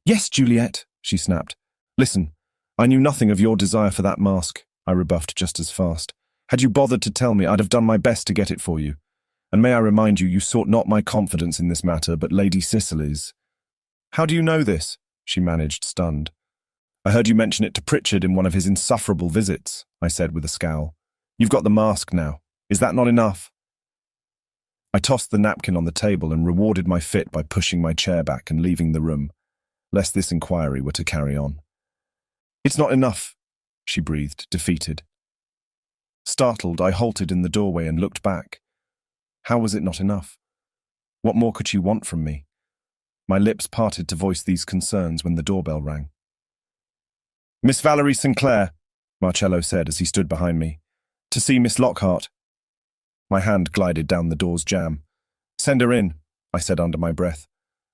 Yes, Juliet, she snapped. Listen, I knew nothing of your desire for that mask, I rebuffed just as fast. Had you bothered to tell me, I'd have done my best to get it for you. And may I remind you, you sought not my confidence in this matter, but Lady Cicely's. How do you know this? She managed, stunned. I heard you mention it to Pritchard in one of his insufferable visits, I said with a scowl. You've got the mask now. Is that not enough? I tossed the napkin on the table and rewarded my fit by pushing my chair back and leaving the room, lest this inquiry were to carry on. It's not enough, she breathed, defeated. Startled, I halted in the doorway and looked back. How was it not enough? What more could she want from me? My lips parted to voice these concerns when the doorbell rang. Miss Valerie Sinclair, Marcello said as he stood behind me. To see Miss Lockhart. My hand glided down the door's jamb. Send her in, I said under my breath.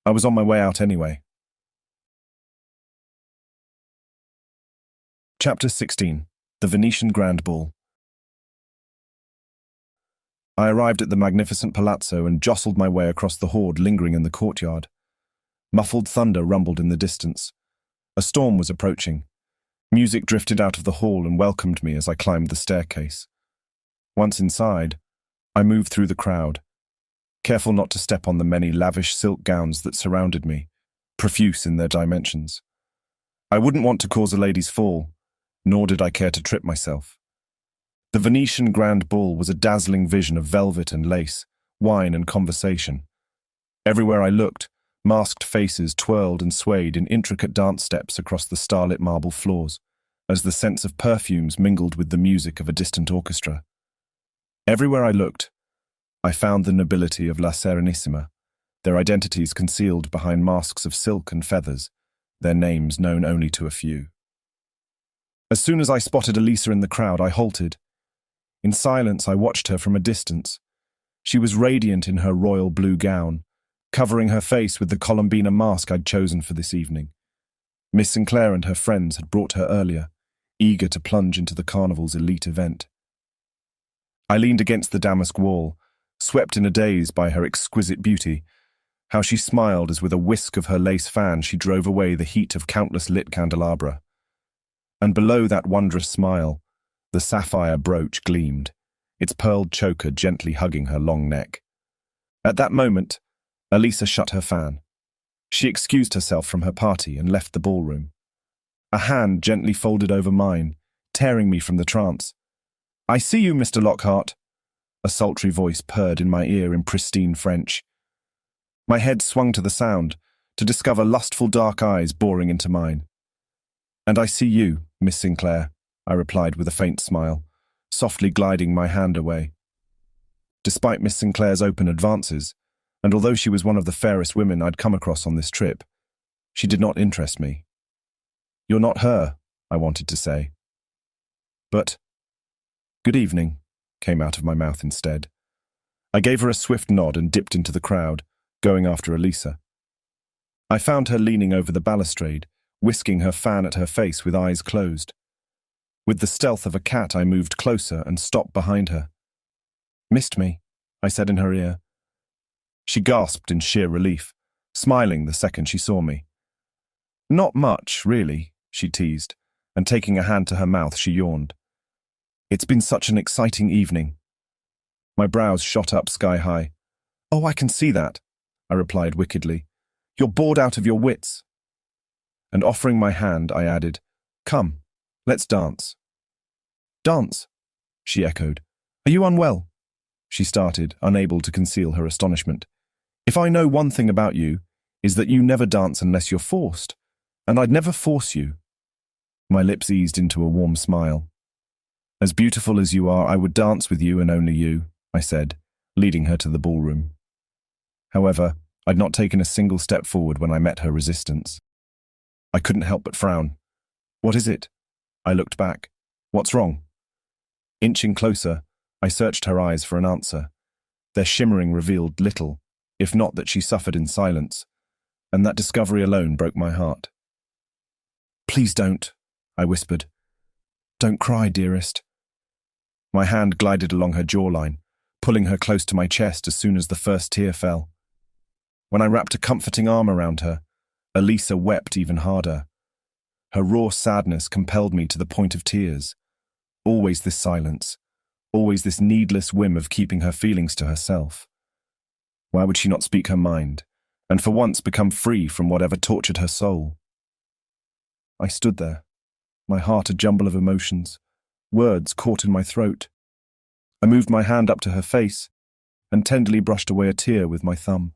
I was on my way out anyway. Chapter 16. The Venetian Grand Ball. I arrived at the magnificent palazzo and jostled my way across the horde lingering in the courtyard. Muffled thunder rumbled in the distance. A storm was approaching. Music drifted out of the hall and welcomed me as I climbed the staircase. Once inside, I moved through the crowd, careful not to step on the many lavish silk gowns that surrounded me, profuse in their dimensions. I wouldn't want to cause a lady's fall, nor did I care to trip myself. The Venetian Grand Ball was a dazzling vision of velvet and lace, wine and conversation. Everywhere I looked, masked faces twirled and swayed in intricate dance steps across the starlit marble floors, as the scents of perfumes mingled with the music of a distant orchestra. Everywhere I looked, I found the nobility of La Serenissima, their identities concealed behind masks of silk and feathers, their names known only to a few. As soon as I spotted Elisa in the crowd, I halted. In silence, I watched her from a distance. She was radiant in her royal blue gown, covering her face with the Columbina mask I'd chosen for this evening. Miss Sinclair and her friends had brought her earlier, eager to plunge into the carnival's elite event. I leaned against the damask wall, swept in a daze by her exquisite beauty, how she smiled as with a whisk of her lace fan she drove away the heat of countless lit candelabra. And below that wondrous smile, the sapphire brooch gleamed, its pearled choker gently hugging her long neck. At that moment, Elisa shut her fan. She excused herself from her party and left the ballroom. A hand gently folded over mine, tearing me from the trance. I see you, Mr. Lockhart. A sultry voice purred in my ear in pristine French. My head swung to the sound, to discover lustful dark eyes boring into mine. And I see you, Miss Sinclair, I replied with a faint smile, softly gliding my hand away. Despite Miss Sinclair's open advances, and although she was one of the fairest women I'd come across on this trip, she did not interest me. You're not her, I wanted to say. But, good evening, came out of my mouth instead. I gave her a swift nod and dipped into the crowd, going after Elisa. I found her leaning over the balustrade, whisking her fan at her face with eyes closed. With the stealth of a cat, I moved closer and stopped behind her. Missed me, I said in her ear. She gasped in sheer relief, smiling the second she saw me. Not much, really, she teased, and taking a hand to her mouth, she yawned. It's been such an exciting evening. My brows shot up sky-high. Oh, I can see that, I replied wickedly. You're bored out of your wits. And offering my hand, I added, Come, let's dance. Dance? She echoed. Are you unwell? She started, unable to conceal her astonishment. If I know one thing about you, is that you never dance unless you're forced, and I'd never force you. My lips eased into a warm smile. As beautiful as you are, I would dance with you and only you, I said, leading her to the ballroom. However, I'd not taken a single step forward when I met her resistance. I couldn't help but frown. What is it? I looked back. What's wrong? Inching closer, I searched her eyes for an answer. Their shimmering revealed little, if not that she suffered in silence, and that discovery alone broke my heart. Please don't, I whispered. Don't cry, dearest. My hand glided along her jawline, pulling her close to my chest as soon as the first tear fell. When I wrapped a comforting arm around her, Elisa wept even harder. Her raw sadness compelled me to the point of tears. Always this silence, always this needless whim of keeping her feelings to herself. Why would she not speak her mind, and for once become free from whatever tortured her soul? I stood there, my heart a jumble of emotions, words caught in my throat. I moved my hand up to her face and tenderly brushed away a tear with my thumb.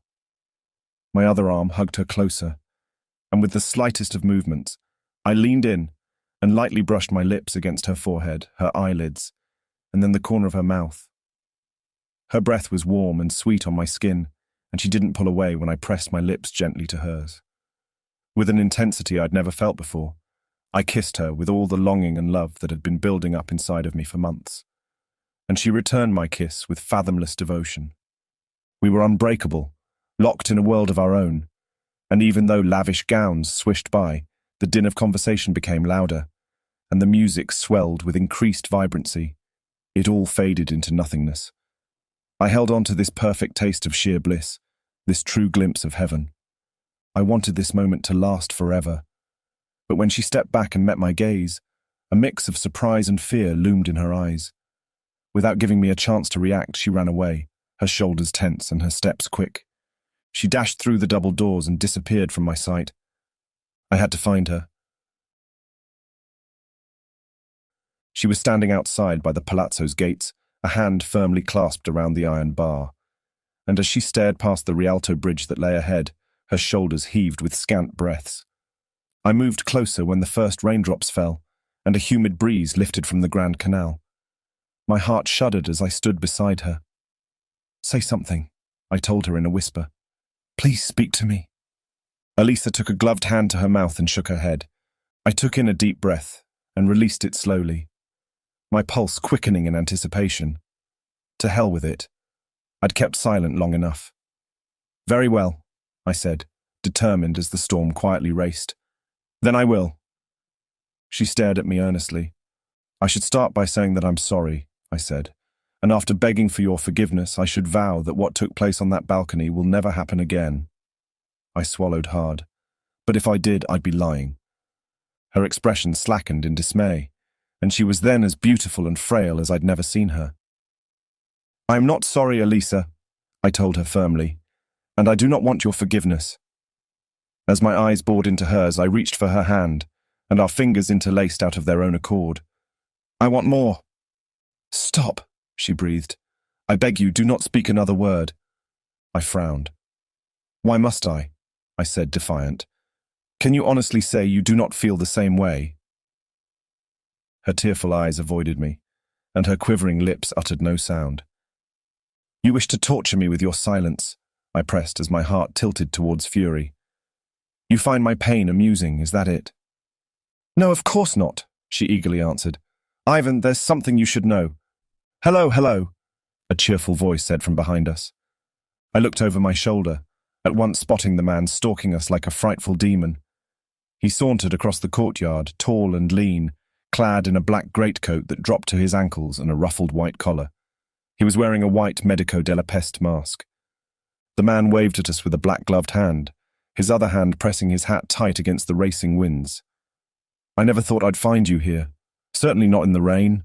My other arm hugged her closer, and with the slightest of movements, I leaned in and lightly brushed my lips against her forehead, her eyelids, and then the corner of her mouth. Her breath was warm and sweet on my skin, and she didn't pull away when I pressed my lips gently to hers. With an intensity I'd never felt before, I kissed her with all the longing and love that had been building up inside of me for months, and she returned my kiss with fathomless devotion. We were unbreakable, locked in a world of our own, and even though lavish gowns swished by, the din of conversation became louder, and the music swelled with increased vibrancy. It all faded into nothingness. I held on to this perfect taste of sheer bliss, this true glimpse of heaven. I wanted this moment to last forever. But when she stepped back and met my gaze, a mix of surprise and fear loomed in her eyes. Without giving me a chance to react, she ran away, her shoulders tense and her steps quick. She dashed through the double doors and disappeared from my sight. I had to find her. She was standing outside by the palazzo's gates, a hand firmly clasped around the iron bar. And as she stared past the Rialto bridge that lay ahead, her shoulders heaved with scant breaths. I moved closer when the first raindrops fell, and a humid breeze lifted from the Grand Canal. My heart shuddered as I stood beside her. "Say something," I told her in a whisper. "Please speak to me." Elisa took a gloved hand to her mouth and shook her head. I took in a deep breath and released it slowly, my pulse quickening in anticipation. To hell with it. I'd kept silent long enough. "Very well," I said, determined as the storm quietly raced. "Then I will." She stared at me earnestly. "I should start by saying that I'm sorry," I said, "and after begging for your forgiveness, I should vow that what took place on that balcony will never happen again." I swallowed hard. But if I did, I'd be lying. Her expression slackened in dismay, and she was then as beautiful and frail as I'd never seen her. "I am not sorry, Elisa," I told her firmly, "and I do not want your forgiveness." As my eyes bored into hers, I reached for her hand, and our fingers interlaced out of their own accord. "I want more." "Stop," she breathed. "I beg you, do not speak another word." I frowned. "Why must I?" I said, defiant. "Can you honestly say you do not feel the same way?" Her tearful eyes avoided me, and her quivering lips uttered no sound. "You wish to torture me with your silence," I pressed as my heart tilted towards fury. "You find my pain amusing, is that it?" "No, of course not," she eagerly answered. "Ivan, there's something you should know." "Hello, hello," a cheerful voice said from behind us. I looked over my shoulder, at once spotting the man stalking us like a frightful demon. He sauntered across the courtyard, tall and lean, clad in a black greatcoat that dropped to his ankles and a ruffled white collar. He was wearing a white Medico della Peste mask. The man waved at us with a black-gloved hand, his other hand pressing his hat tight against the racing winds. "I never thought I'd find you here. Certainly not in the rain,"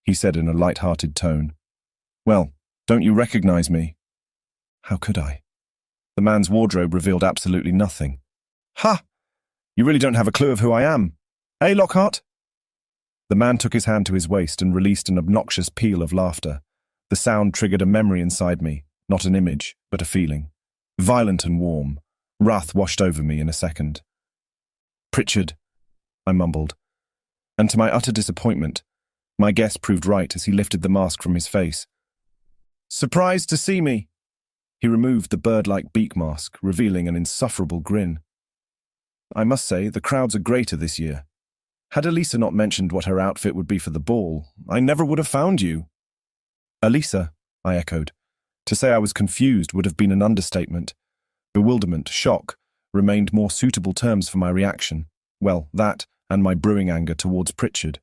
he said in a light-hearted tone. "Well, don't you recognize me?" How could I? The man's wardrobe revealed absolutely nothing. "Ha! You really don't have a clue of who I am. Eh, Lockhart?" The man took his hand to his waist and released an obnoxious peal of laughter. The sound triggered a memory inside me, not an image, but a feeling. Violent and warm. Wrath washed over me in a second. "Pritchard," I mumbled. And to my utter disappointment, my guess proved right as he lifted the mask from his face. "Surprised to see me?" He removed the bird-like beak mask, revealing an insufferable grin. "I must say, the crowds are greater this year. Had Elisa not mentioned what her outfit would be for the ball, I never would have found you." "Elisa," I echoed. To say I was confused would have been an understatement. Bewilderment, shock, remained more suitable terms for my reaction. Well, that, and my brewing anger towards Pritchard.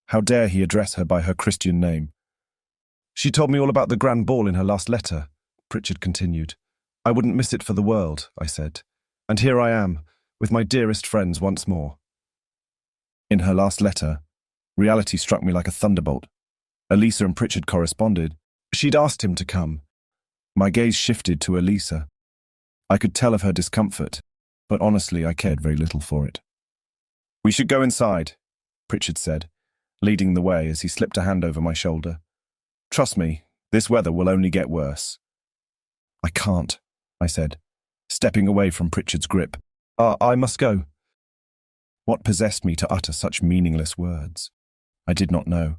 How dare he address her by her Christian name? She told me all about the grand ball in her last letter, Pritchard continued. I wouldn't miss it for the world, I said. And here I am, with my dearest friends once more. In her last letter, reality struck me like a thunderbolt. Elisa and Pritchard corresponded. She'd asked him to come. My gaze shifted to Elisa. I could tell of her discomfort, but honestly I cared very little for it. We should go inside, Pritchard said, leading the way as he slipped a hand over my shoulder. Trust me, this weather will only get worse. I can't, I said, stepping away from Pritchard's grip. I must go. What possessed me to utter such meaningless words? I did not know.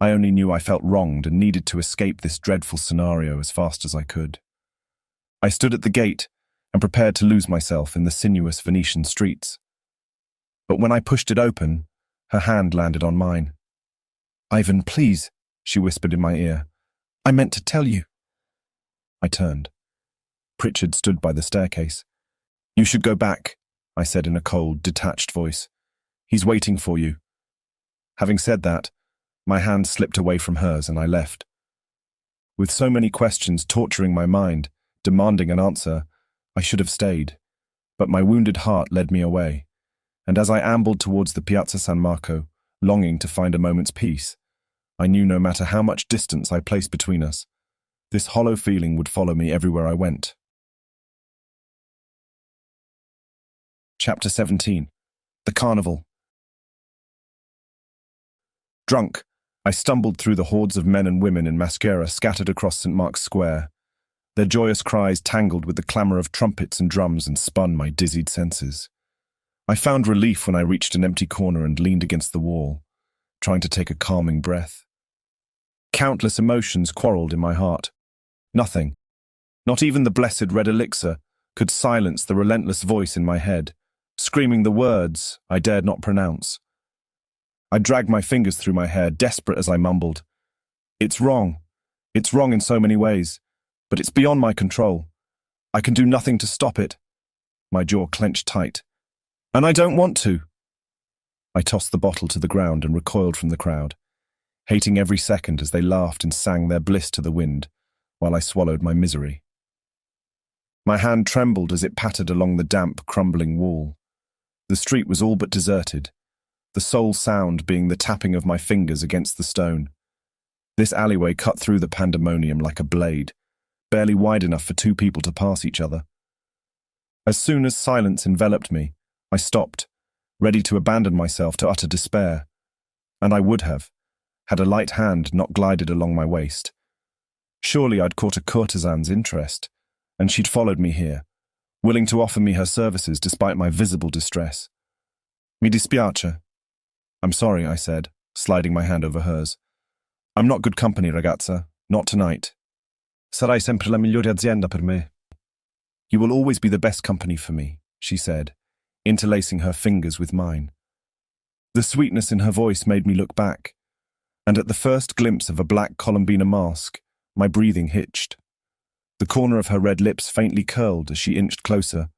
I only knew I felt wronged and needed to escape this dreadful scenario as fast as I could. I stood at the gate and prepared to lose myself in the sinuous Venetian streets. But when I pushed it open, her hand landed on mine. Ivan, please, she whispered in my ear. I meant to tell you. I turned. Pritchard stood by the staircase. You should go back, I said in a cold, detached voice. He's waiting for you. Having said that, my hand slipped away from hers and I left. With so many questions torturing my mind, demanding an answer, I should have stayed. But my wounded heart led me away, and as I ambled towards the Piazza San Marco, longing to find a moment's peace, I knew no matter how much distance I placed between us, this hollow feeling would follow me everywhere I went. Chapter 17. The Carnival. Drunk, I stumbled through the hordes of men and women in mascara scattered across St. Mark's Square. Their joyous cries tangled with the clamour of trumpets and drums and spun my dizzied senses. I found relief when I reached an empty corner and leaned against the wall, trying to take a calming breath. Countless emotions quarrelled in my heart. Nothing, not even the blessed red elixir, could silence the relentless voice in my head, screaming the words I dared not pronounce. I dragged my fingers through my hair, desperate as I mumbled. It's wrong. It's wrong in so many ways, but it's beyond my control. I can do nothing to stop it. My jaw clenched tight. And I don't want to. I tossed the bottle to the ground and recoiled from the crowd, hating every second as they laughed and sang their bliss to the wind, while I swallowed my misery. My hand trembled as it pattered along the damp, crumbling wall. The street was all but deserted, the sole sound being the tapping of my fingers against the stone. This alleyway cut through the pandemonium like a blade, barely wide enough for two people to pass each other. As soon as silence enveloped me, I stopped, ready to abandon myself to utter despair. And I would have, had a light hand not glided along my waist. Surely I'd caught a courtesan's interest, and she'd followed me here, willing to offer me her services despite my visible distress. Mi dispiace. I'm sorry, I said, sliding my hand over hers. I'm not good company, ragazza, not tonight. Sarai sempre la migliore azienda per me. You will always be the best company for me, she said, interlacing her fingers with mine. The sweetness in her voice made me look back, and at the first glimpse of a black Columbina mask, my breathing hitched. The corner of her red lips faintly curled as she inched closer,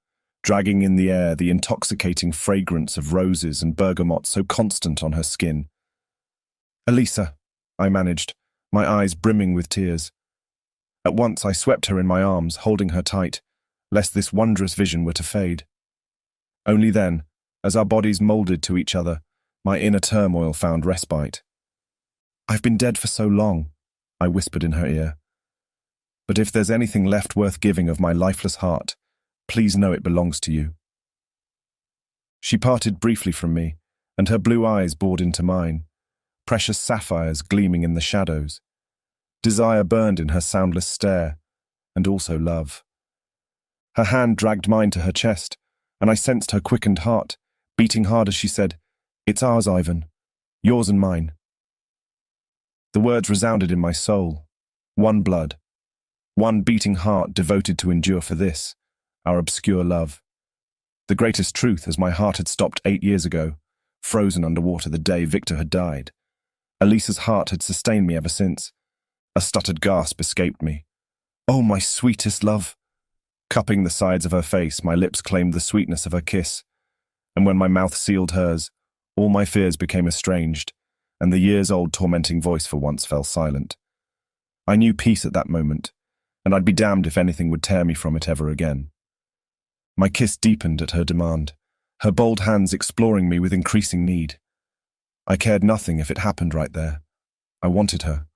dragging in the air the intoxicating fragrance of roses and bergamot so constant on her skin. Elisa, I managed, my eyes brimming with tears. At once I swept her in my arms, holding her tight, lest this wondrous vision were to fade. Only then, as our bodies moulded to each other, my inner turmoil found respite. I've been dead for so long, I whispered in her ear. But if there's anything left worth giving of my lifeless heart, please know it belongs to you. She parted briefly from me, and her blue eyes bored into mine, precious sapphires gleaming in the shadows. Desire burned in her soundless stare, and also love. Her hand dragged mine to her chest, and I sensed her quickened heart, beating hard as she said, "It's ours, Ivan. Yours and mine." The words resounded in my soul. One blood. One beating heart devoted to endure for this, our obscure love. The greatest truth, as my heart had stopped 8 years ago, frozen underwater the day Victor had died. Elisa's heart had sustained me ever since. A stuttered gasp escaped me. "Oh, my sweetest love." Cupping the sides of her face, my lips claimed the sweetness of her kiss, and when my mouth sealed hers, all my fears became estranged, and the years-old tormenting voice for once fell silent. I knew peace at that moment, and I'd be damned if anything would tear me from it ever again. My kiss deepened at her demand, her bold hands exploring me with increasing need. I cared nothing if it happened right there. I wanted her,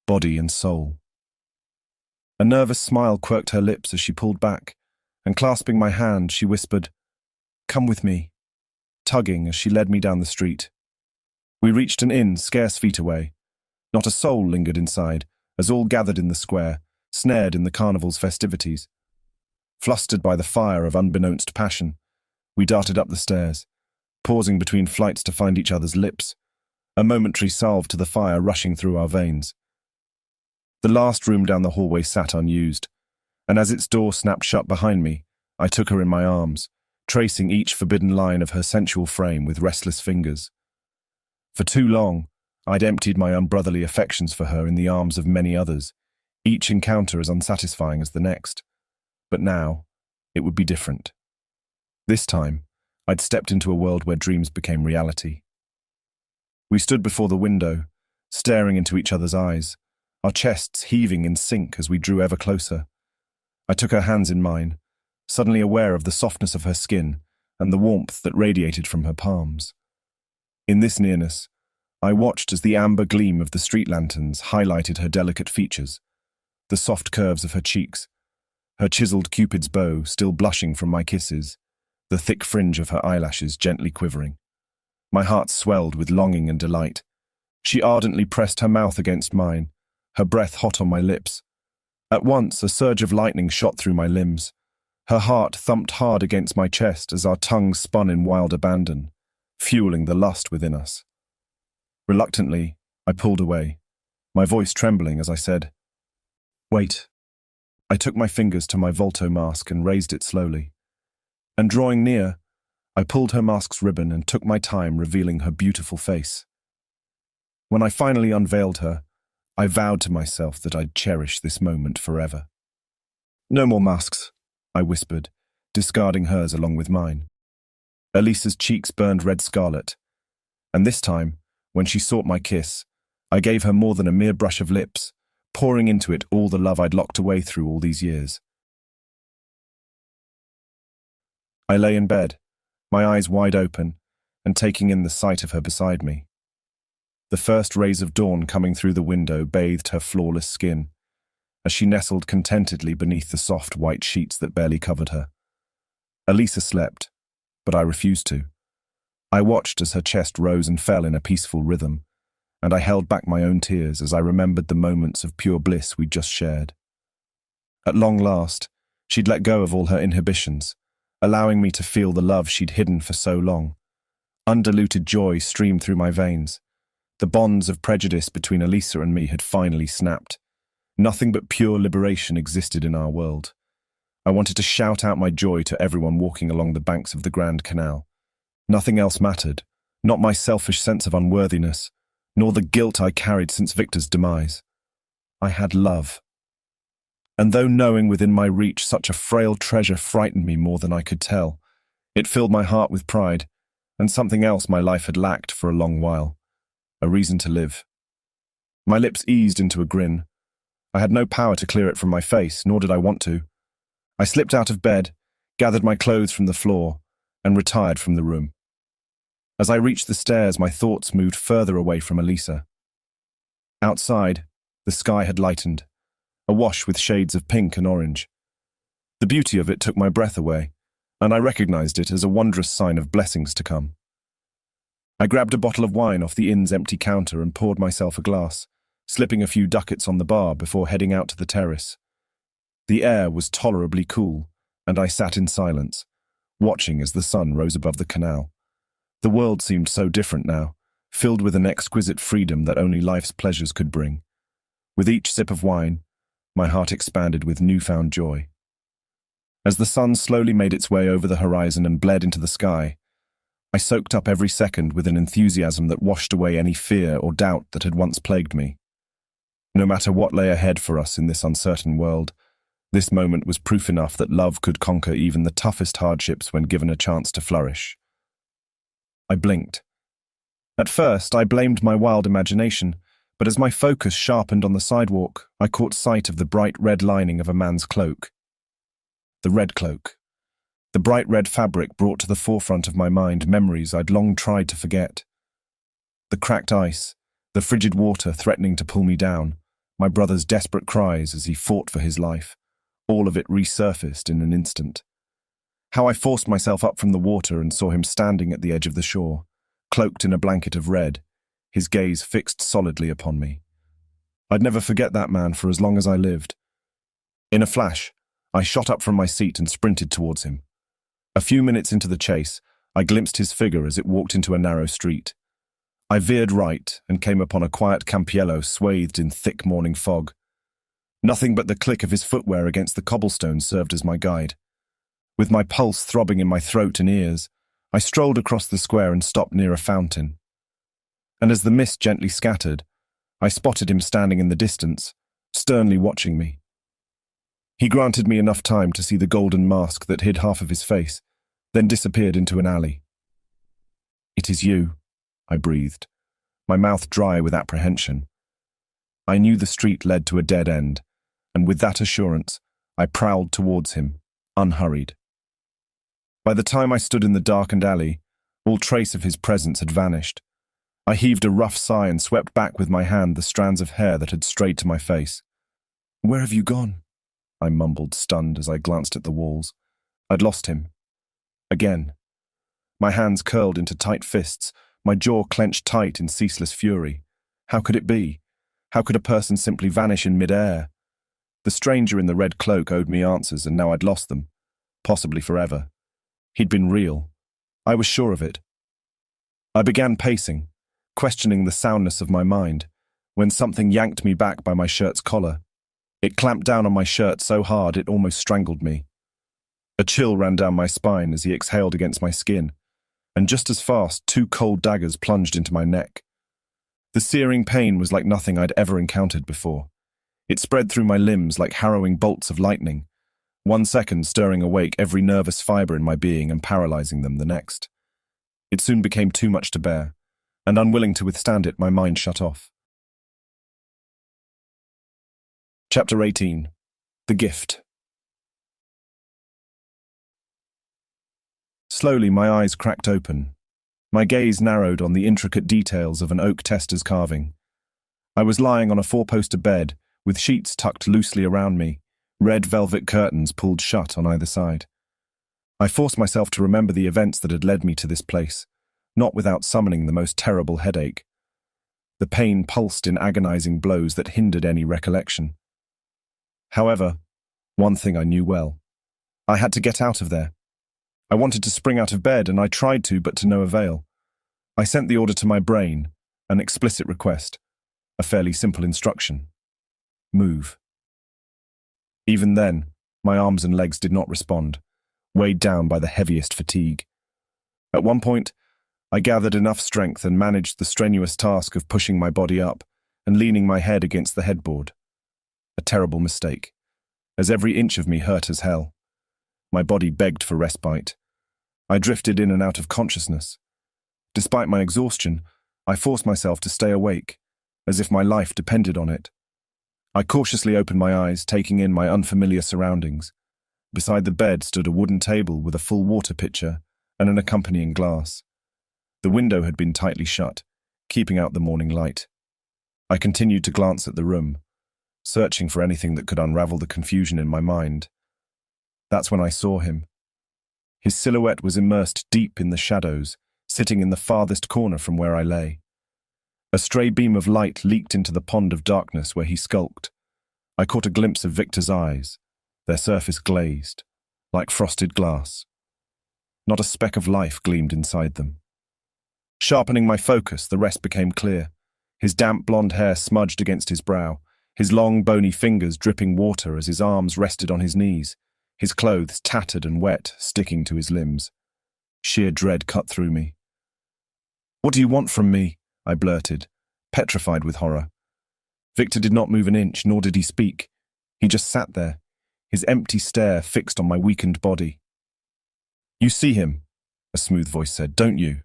body and soul. A nervous smile quirked her lips as she pulled back, and clasping my hand, she whispered, "Come with me," tugging as she led me down the street. We reached an inn scarce feet away. Not a soul lingered inside, as all gathered in the square, snared in the carnival's festivities. Flustered by the fire of unbeknownst passion, we darted up the stairs, pausing between flights to find each other's lips, a momentary salve to the fire rushing through our veins. The last room down the hallway sat unused, and as its door snapped shut behind me, I took her in my arms, tracing each forbidden line of her sensual frame with restless fingers. For too long, I'd emptied my unbrotherly affections for her in the arms of many others, each encounter as unsatisfying as the next. But now, it would be different. This time, I'd stepped into a world where dreams became reality. We stood before the window, staring into each other's eyes, our chests heaving in sync as we drew ever closer. I took her hands in mine, suddenly aware of the softness of her skin and the warmth that radiated from her palms. In this nearness, I watched as the amber gleam of the street lanterns highlighted her delicate features, the soft curves of her cheeks, her chiseled Cupid's bow still blushing from my kisses, the thick fringe of her eyelashes gently quivering. My heart swelled with longing and delight. She ardently pressed her mouth against mine, her breath hot on my lips. At once, a surge of lightning shot through my limbs. Her heart thumped hard against my chest as our tongues spun in wild abandon, fueling the lust within us. Reluctantly, I pulled away, my voice trembling as I said, "Wait." I took my fingers to my Volto mask and raised it slowly. And drawing near, I pulled her mask's ribbon and took my time revealing her beautiful face. When I finally unveiled her, I vowed to myself that I'd cherish this moment forever. "No more masks," I whispered, discarding hers along with mine. Elisa's cheeks burned red scarlet, and this time, when she sought my kiss, I gave her more than a mere brush of lips, pouring into it all the love I'd locked away through all these years. I lay in bed, my eyes wide open, and taking in the sight of her beside me. The first rays of dawn coming through the window bathed her flawless skin, as she nestled contentedly beneath the soft white sheets that barely covered her. Elisa slept, but I refused to. I watched as her chest rose and fell in a peaceful rhythm, and I held back my own tears as I remembered the moments of pure bliss we'd just shared. At long last, she'd let go of all her inhibitions, allowing me to feel the love she'd hidden for so long. Undiluted joy streamed through my veins. The bonds of prejudice between Elisa and me had finally snapped. Nothing but pure liberation existed in our world. I wanted to shout out my joy to everyone walking along the banks of the Grand Canal. Nothing else mattered, not my selfish sense of unworthiness, nor the guilt I carried since Victor's demise. I had love. And though knowing within my reach such a frail treasure frightened me more than I could tell, it filled my heart with pride, and something else my life had lacked for a long while, a reason to live. My lips eased into a grin. I had no power to clear it from my face, nor did I want to. I slipped out of bed, gathered my clothes from the floor, and retired from the room. As I reached the stairs, my thoughts moved further away from Elisa. Outside, the sky had lightened, awash with shades of pink and orange. The beauty of it took my breath away, and I recognized it as a wondrous sign of blessings to come. I grabbed a bottle of wine off the inn's empty counter and poured myself a glass, slipping a few ducats on the bar before heading out to the terrace. The air was tolerably cool, and I sat in silence, watching as the sun rose above the canal. The world seemed so different now, filled with an exquisite freedom that only life's pleasures could bring. With each sip of wine, my heart expanded with newfound joy. As the sun slowly made its way over the horizon and bled into the sky, I soaked up every second with an enthusiasm that washed away any fear or doubt that had once plagued me. No matter what lay ahead for us in this uncertain world, this moment was proof enough that love could conquer even the toughest hardships when given a chance to flourish. I blinked. At first, I blamed my wild imagination, But as my focus sharpened on the sidewalk, I caught sight of the bright red lining of a man's cloak. The red cloak. The bright red fabric brought to the forefront of my mind memories I'd long tried to forget. The cracked ice, the frigid water threatening to pull me down, my brother's desperate cries as he fought for his life, all of it resurfaced in an instant. How I forced myself up from the water and saw him standing at the edge of the shore, cloaked in a blanket of red, his gaze fixed solidly upon me. I'd never forget that man for as long as I lived. In a flash, I shot up from my seat and sprinted towards him. A few minutes into the chase, I glimpsed his figure as it walked into a narrow street. I veered right and came upon a quiet campiello swathed in thick morning fog. Nothing but the click of his footwear against the cobblestones served as my guide. With my pulse throbbing in my throat and ears, I strolled across the square and stopped near a fountain. And as the mist gently scattered, I spotted him standing in the distance, sternly watching me. He granted me enough time to see the golden mask that hid half of his face, then disappeared into an alley. "It is you," I breathed, my mouth dry with apprehension. I knew the street led to a dead end, and with that assurance, I prowled towards him, unhurried. By the time I stood in the darkened alley, all trace of his presence had vanished. I heaved a rough sigh and swept back with my hand the strands of hair that had strayed to my face. "Where have you gone?" I mumbled, stunned, as I glanced at the walls. I'd lost him. Again. My hands curled into tight fists, my jaw clenched tight in ceaseless fury. How could it be? How could a person simply vanish in mid-air? The stranger in the red cloak owed me answers, and now I'd lost them. Possibly forever. He'd been real. I was sure of it. I began pacing, questioning the soundness of my mind, when something yanked me back by my shirt's collar. It clamped down on my shirt so hard it almost strangled me. A chill ran down my spine as he exhaled against my skin, and just as fast, 2 cold daggers plunged into my neck. The searing pain was like nothing I'd ever encountered before. It spread through my limbs like harrowing bolts of lightning, 1 second stirring awake every nervous fibre in my being and paralyzing them the next. It soon became too much to bear, and unwilling to withstand it, my mind shut off. Chapter 18. The Gift. Slowly my eyes cracked open. My gaze narrowed on the intricate details of an oak tester's carving. I was lying on a 4-poster bed, with sheets tucked loosely around me, red velvet curtains pulled shut on either side. I forced myself to remember the events that had led me to this place, not without summoning the most terrible headache. The pain pulsed in agonizing blows that hindered any recollection. However, one thing I knew well. I had to get out of there. I wanted to spring out of bed, and I tried to, but to no avail. I sent the order to my brain, an explicit request, a fairly simple instruction. Move. Even then, my arms and legs did not respond, weighed down by the heaviest fatigue. At one point, I gathered enough strength and managed the strenuous task of pushing my body up and leaning my head against the headboard. A terrible mistake, as every inch of me hurt as hell. My body begged for respite. I drifted in and out of consciousness. Despite my exhaustion, I forced myself to stay awake, as if my life depended on it. I cautiously opened my eyes, taking in my unfamiliar surroundings. Beside the bed stood a wooden table with a full water pitcher and an accompanying glass. The window had been tightly shut, keeping out the morning light. I continued to glance at the room, searching for anything that could unravel the confusion in my mind. That's when I saw him. His silhouette was immersed deep in the shadows, sitting in the farthest corner from where I lay. A stray beam of light leaked into the pond of darkness where he skulked. I caught a glimpse of Victor's eyes, their surface glazed, like frosted glass. Not a speck of life gleamed inside them. Sharpening my focus, the rest became clear. His damp blonde hair smudged against his brow, his long bony fingers dripping water as his arms rested on his knees, his clothes tattered and wet, sticking to his limbs. Sheer dread cut through me. "What do you want from me?" I blurted, petrified with horror. Victor did not move an inch, nor did he speak. He just sat there, his empty stare fixed on my weakened body. "You see him," a smooth voice said, "don't you?"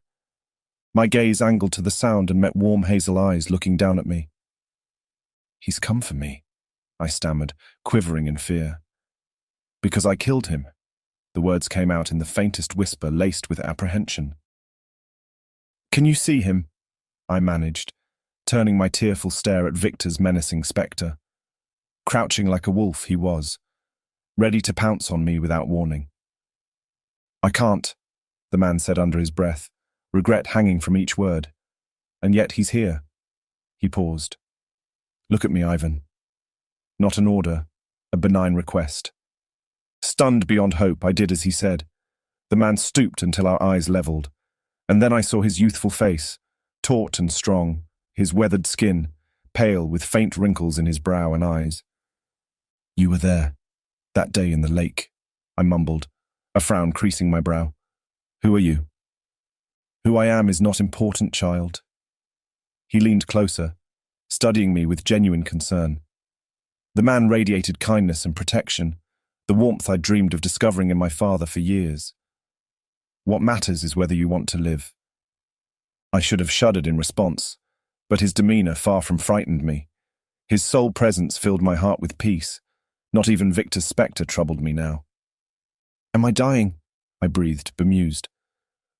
My gaze angled to the sound and met warm hazel eyes looking down at me. He's come for me, I stammered, quivering in fear. Because I killed him. The words came out in the faintest whisper laced with apprehension. Can you see him? I managed, turning my tearful stare at Victor's menacing spectre. Crouching like a wolf he was, ready to pounce on me without warning. I can't, the man said under his breath, regret hanging from each word. And yet he's here. He paused. Look at me, Ivan. Not an order, a benign request. Stunned beyond hope, I did as he said. The man stooped until our eyes leveled, and then I saw his youthful face, taut and strong, his weathered skin, pale with faint wrinkles in his brow and eyes. You were there, that day in the lake, I mumbled, a frown creasing my brow. Who are you? Who I am is not important, child. He leaned closer, studying me with genuine concern. The man radiated kindness and protection, the warmth I'd dreamed of discovering in my father for years. What matters is whether you want to live. I should have shuddered in response, but his demeanor far from frightened me. His sole presence filled my heart with peace. Not even Victor's spectre troubled me now. Am I dying? I breathed, bemused.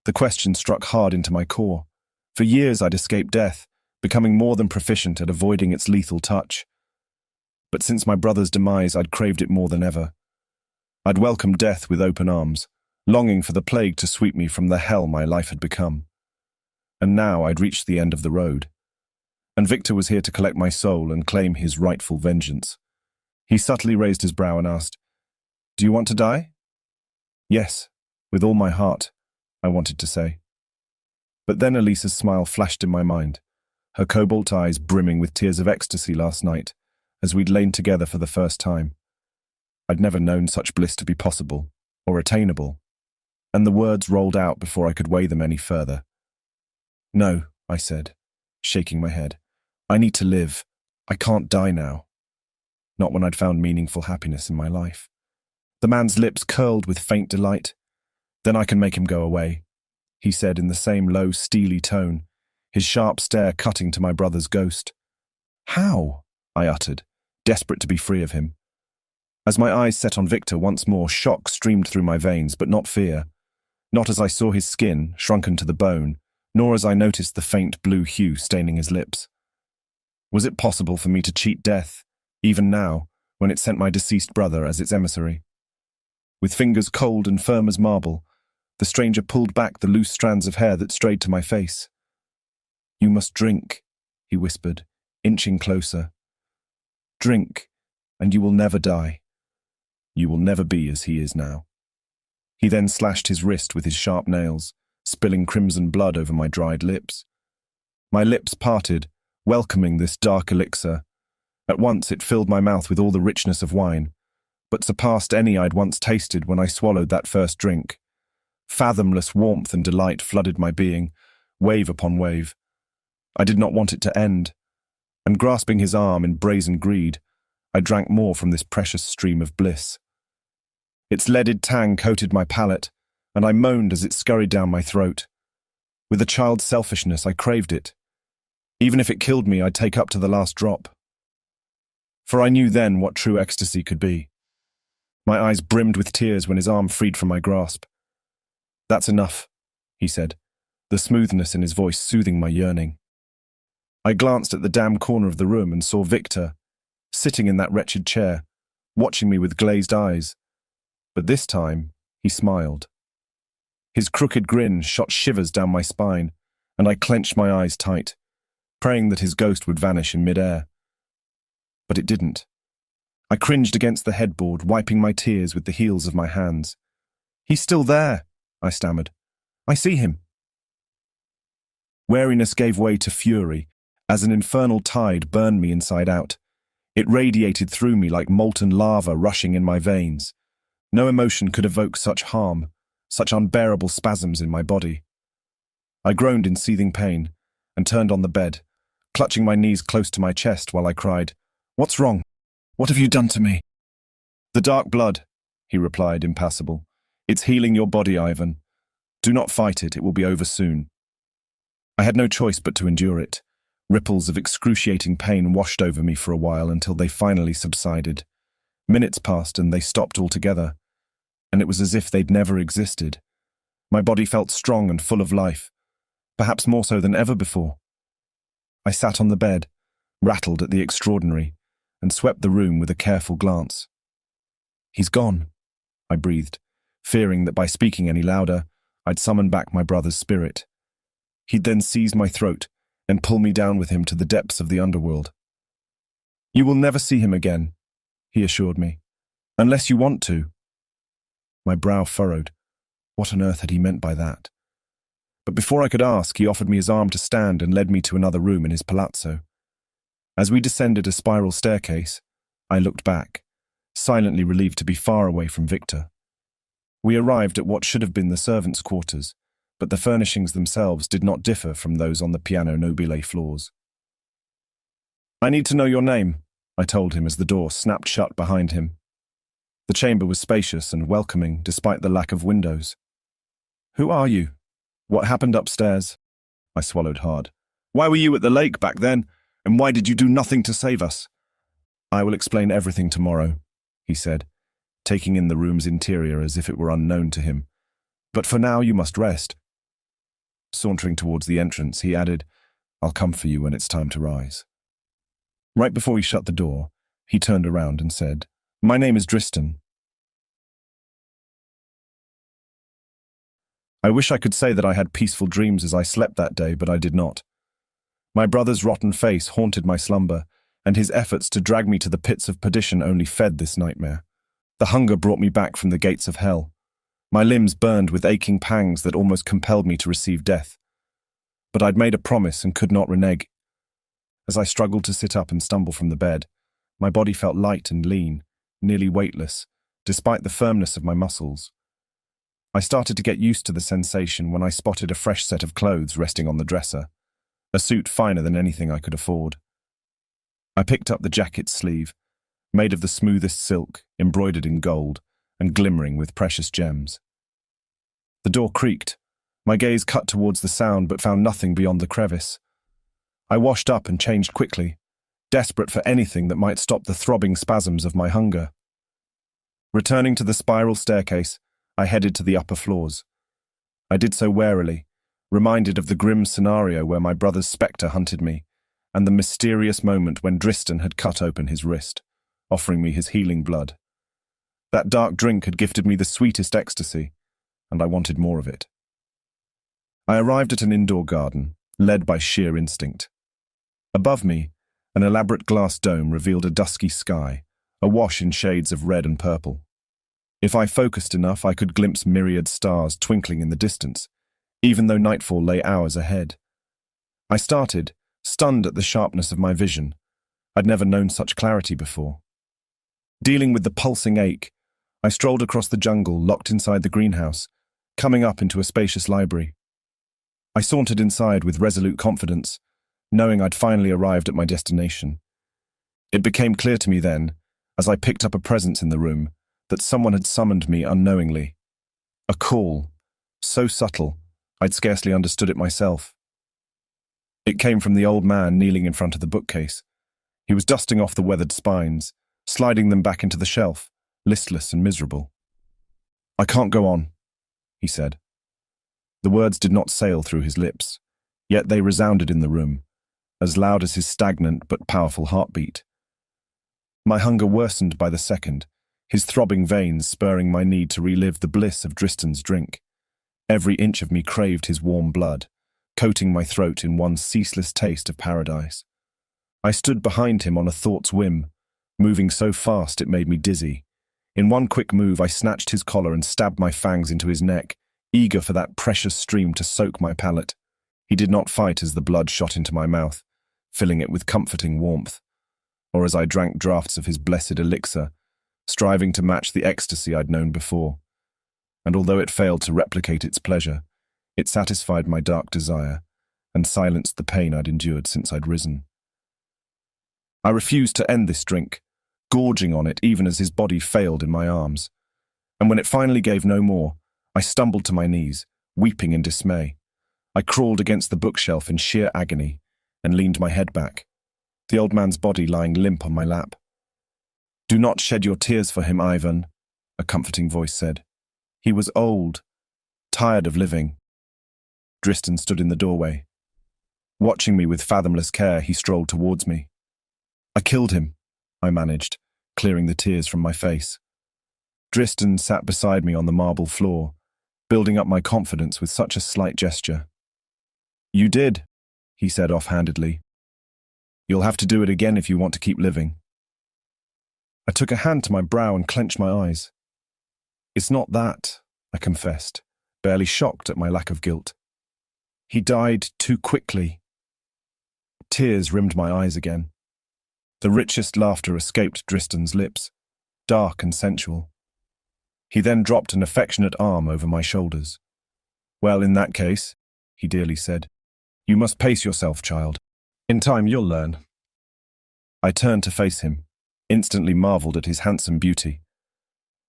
The question struck hard into my core. For years I'd escaped death, becoming more than proficient at avoiding its lethal touch. But since my brother's demise, I'd craved it more than ever. I'd welcomed death with open arms, longing for the plague to sweep me from the hell my life had become. And now I'd reached the end of the road. And Victor was here to collect my soul and claim his rightful vengeance. He subtly raised his brow and asked, Do you want to die? Yes, with all my heart, I wanted to say. But then Elisa's smile flashed in my mind, her cobalt eyes brimming with tears of ecstasy last night, as we'd lain together for the first time. I'd never known such bliss to be possible, or attainable, and the words rolled out before I could weigh them any further. No, I said, shaking my head. I need to live. I can't die now. Not when I'd found meaningful happiness in my life. The man's lips curled with faint delight. Then I can make him go away, he said in the same low, steely tone, his sharp stare cutting to my brother's ghost. How? I uttered, desperate to be free of him. As my eyes set on Victor once more, shock streamed through my veins, but not fear. Not as I saw his skin, shrunken to the bone, nor as I noticed the faint blue hue staining his lips. Was it possible for me to cheat death, even now, when it sent my deceased brother as its emissary? With fingers cold and firm as marble, the stranger pulled back the loose strands of hair that strayed to my face. You must drink, he whispered, inching closer. Drink, and you will never die. You will never be as he is now. He then slashed his wrist with his sharp nails, spilling crimson blood over my dried lips. My lips parted, welcoming this dark elixir. At once it filled my mouth with all the richness of wine, but surpassed any I'd once tasted when I swallowed that first drink. Fathomless warmth and delight flooded my being, wave upon wave. I did not want it to end, and grasping his arm in brazen greed, I drank more from this precious stream of bliss. Its leaded tang coated my palate, and I moaned as it scurried down my throat. With a child's selfishness, I craved it. Even if it killed me, I'd take up to the last drop. For I knew then what true ecstasy could be. My eyes brimmed with tears when his arm freed from my grasp. That's enough, he said, the smoothness in his voice soothing my yearning. I glanced at the damp corner of the room and saw Victor, sitting in that wretched chair, watching me with glazed eyes. But this time, he smiled. His crooked grin shot shivers down my spine, and I clenched my eyes tight, praying that his ghost would vanish in mid-air. But it didn't. I cringed against the headboard, wiping my tears with the heels of my hands. He's still there, I stammered. I see him. Wariness gave way to fury, as an infernal tide burned me inside out. It radiated through me like molten lava rushing in my veins. No emotion could evoke such harm, such unbearable spasms in my body. I groaned in seething pain and turned on the bed, clutching my knees close to my chest while I cried, What's wrong? What have you done to me? The dark blood, he replied, impassible. It's healing your body, Ivan. Do not fight it, it will be over soon. I had no choice but to endure it, Ripples of excruciating pain washed over me for a while until they finally subsided. Minutes passed and they stopped altogether, and it was as if they'd never existed. My body felt strong and full of life, perhaps more so than ever before. I sat on the bed, rattled at the extraordinary, and swept the room with a careful glance. "He's gone," I breathed, fearing that by speaking any louder, I'd summon back my brother's spirit. He'd then seize my throat and pull me down with him to the depths of the underworld. "You will never see him again," he assured me, "unless you want to." My brow furrowed. What on earth had he meant by that? But before I could ask, he offered me his arm to stand and led me to another room in his palazzo. As we descended a spiral staircase, I looked back, silently relieved to be far away from Victor. We arrived at what should have been the servants' quarters, but the furnishings themselves did not differ from those on the piano nobile floors. "I need to know your name," I told him as the door snapped shut behind him. The chamber was spacious and welcoming despite the lack of windows. "Who are you? What happened upstairs?" I swallowed hard. "Why were you at the lake back then, and why did you do nothing to save us?" "I will explain everything tomorrow," he said, taking in the room's interior as if it were unknown to him. "But for now you must rest." Sauntering towards the entrance, he added, "I'll come for you when it's time to rise." Right before he shut the door, he turned around and said, "My name is Dristan." I wish I could say that I had peaceful dreams as I slept that day, but I did not. My brother's rotten face haunted my slumber, and his efforts to drag me to the pits of perdition only fed this nightmare. The hunger brought me back from the gates of hell. My limbs burned with aching pangs that almost compelled me to receive death. But I'd made a promise and could not renege. As I struggled to sit up and stumble from the bed, my body felt light and lean, nearly weightless, despite the firmness of my muscles. I started to get used to the sensation when I spotted a fresh set of clothes resting on the dresser, a suit finer than anything I could afford. I picked up the jacket's sleeve, made of the smoothest silk, embroidered in gold, and glimmering with precious gems. The door creaked. My gaze cut towards the sound but found nothing beyond the crevice. I washed up and changed quickly, desperate for anything that might stop the throbbing spasms of my hunger. Returning to the spiral staircase, I headed to the upper floors. I did so warily, reminded of the grim scenario where my brother's spectre hunted me, and the mysterious moment when Dristan had cut open his wrist, offering me his healing blood. That dark drink had gifted me the sweetest ecstasy, and I wanted more of it. I arrived at an indoor garden, led by sheer instinct. Above me, an elaborate glass dome revealed a dusky sky, awash in shades of red and purple. If I focused enough, I could glimpse myriad stars twinkling in the distance, even though nightfall lay hours ahead. I started, stunned at the sharpness of my vision. I'd never known such clarity before. Dealing with the pulsing ache, I strolled across the jungle, locked inside the greenhouse, coming up into a spacious library. I sauntered inside with resolute confidence, knowing I'd finally arrived at my destination. It became clear to me then, as I picked up a presence in the room, that someone had summoned me unknowingly. A call, so subtle, I'd scarcely understood it myself. It came from the old man kneeling in front of the bookcase. He was dusting off the weathered spines, sliding them back into the shelf, listless and miserable. "I can't go on," he said. The words did not sail through his lips, yet they resounded in the room, as loud as his stagnant but powerful heartbeat. My hunger worsened by the second, his throbbing veins spurring my need to relive the bliss of Dristan's drink. Every inch of me craved his warm blood, coating my throat in one ceaseless taste of paradise. I stood behind him on a thought's whim, moving so fast it made me dizzy. In one quick move, I snatched his collar and stabbed my fangs into his neck, eager for that precious stream to soak my palate. He did not fight as the blood shot into my mouth, filling it with comforting warmth, or as I drank draughts of his blessed elixir, striving to match the ecstasy I'd known before. And although it failed to replicate its pleasure, it satisfied my dark desire and silenced the pain I'd endured since I'd risen. I refused to end this drink, gorging on it even as his body failed in my arms. And when it finally gave no more, I stumbled to my knees, weeping in dismay. I crawled against the bookshelf in sheer agony, and leaned my head back, the old man's body lying limp on my lap. "Do not shed your tears for him, Ivan," a comforting voice said. "He was old, tired of living." Dristan stood in the doorway. Watching me with fathomless care, he strolled towards me. "I killed him," I managed, clearing the tears from my face. Dristan sat beside me on the marble floor, building up my confidence with such a slight gesture. "You did," he said offhandedly. "You'll have to do it again if you want to keep living." I took a hand to my brow and clenched my eyes. "It's not that," I confessed, barely shocked at my lack of guilt. "He died too quickly." Tears rimmed my eyes again. The richest laughter escaped Dristan's lips, dark and sensual. He then dropped an affectionate arm over my shoulders. "Well, in that case," he dearly said, "you must pace yourself, child. In time you'll learn." I turned to face him, instantly marveled at his handsome beauty.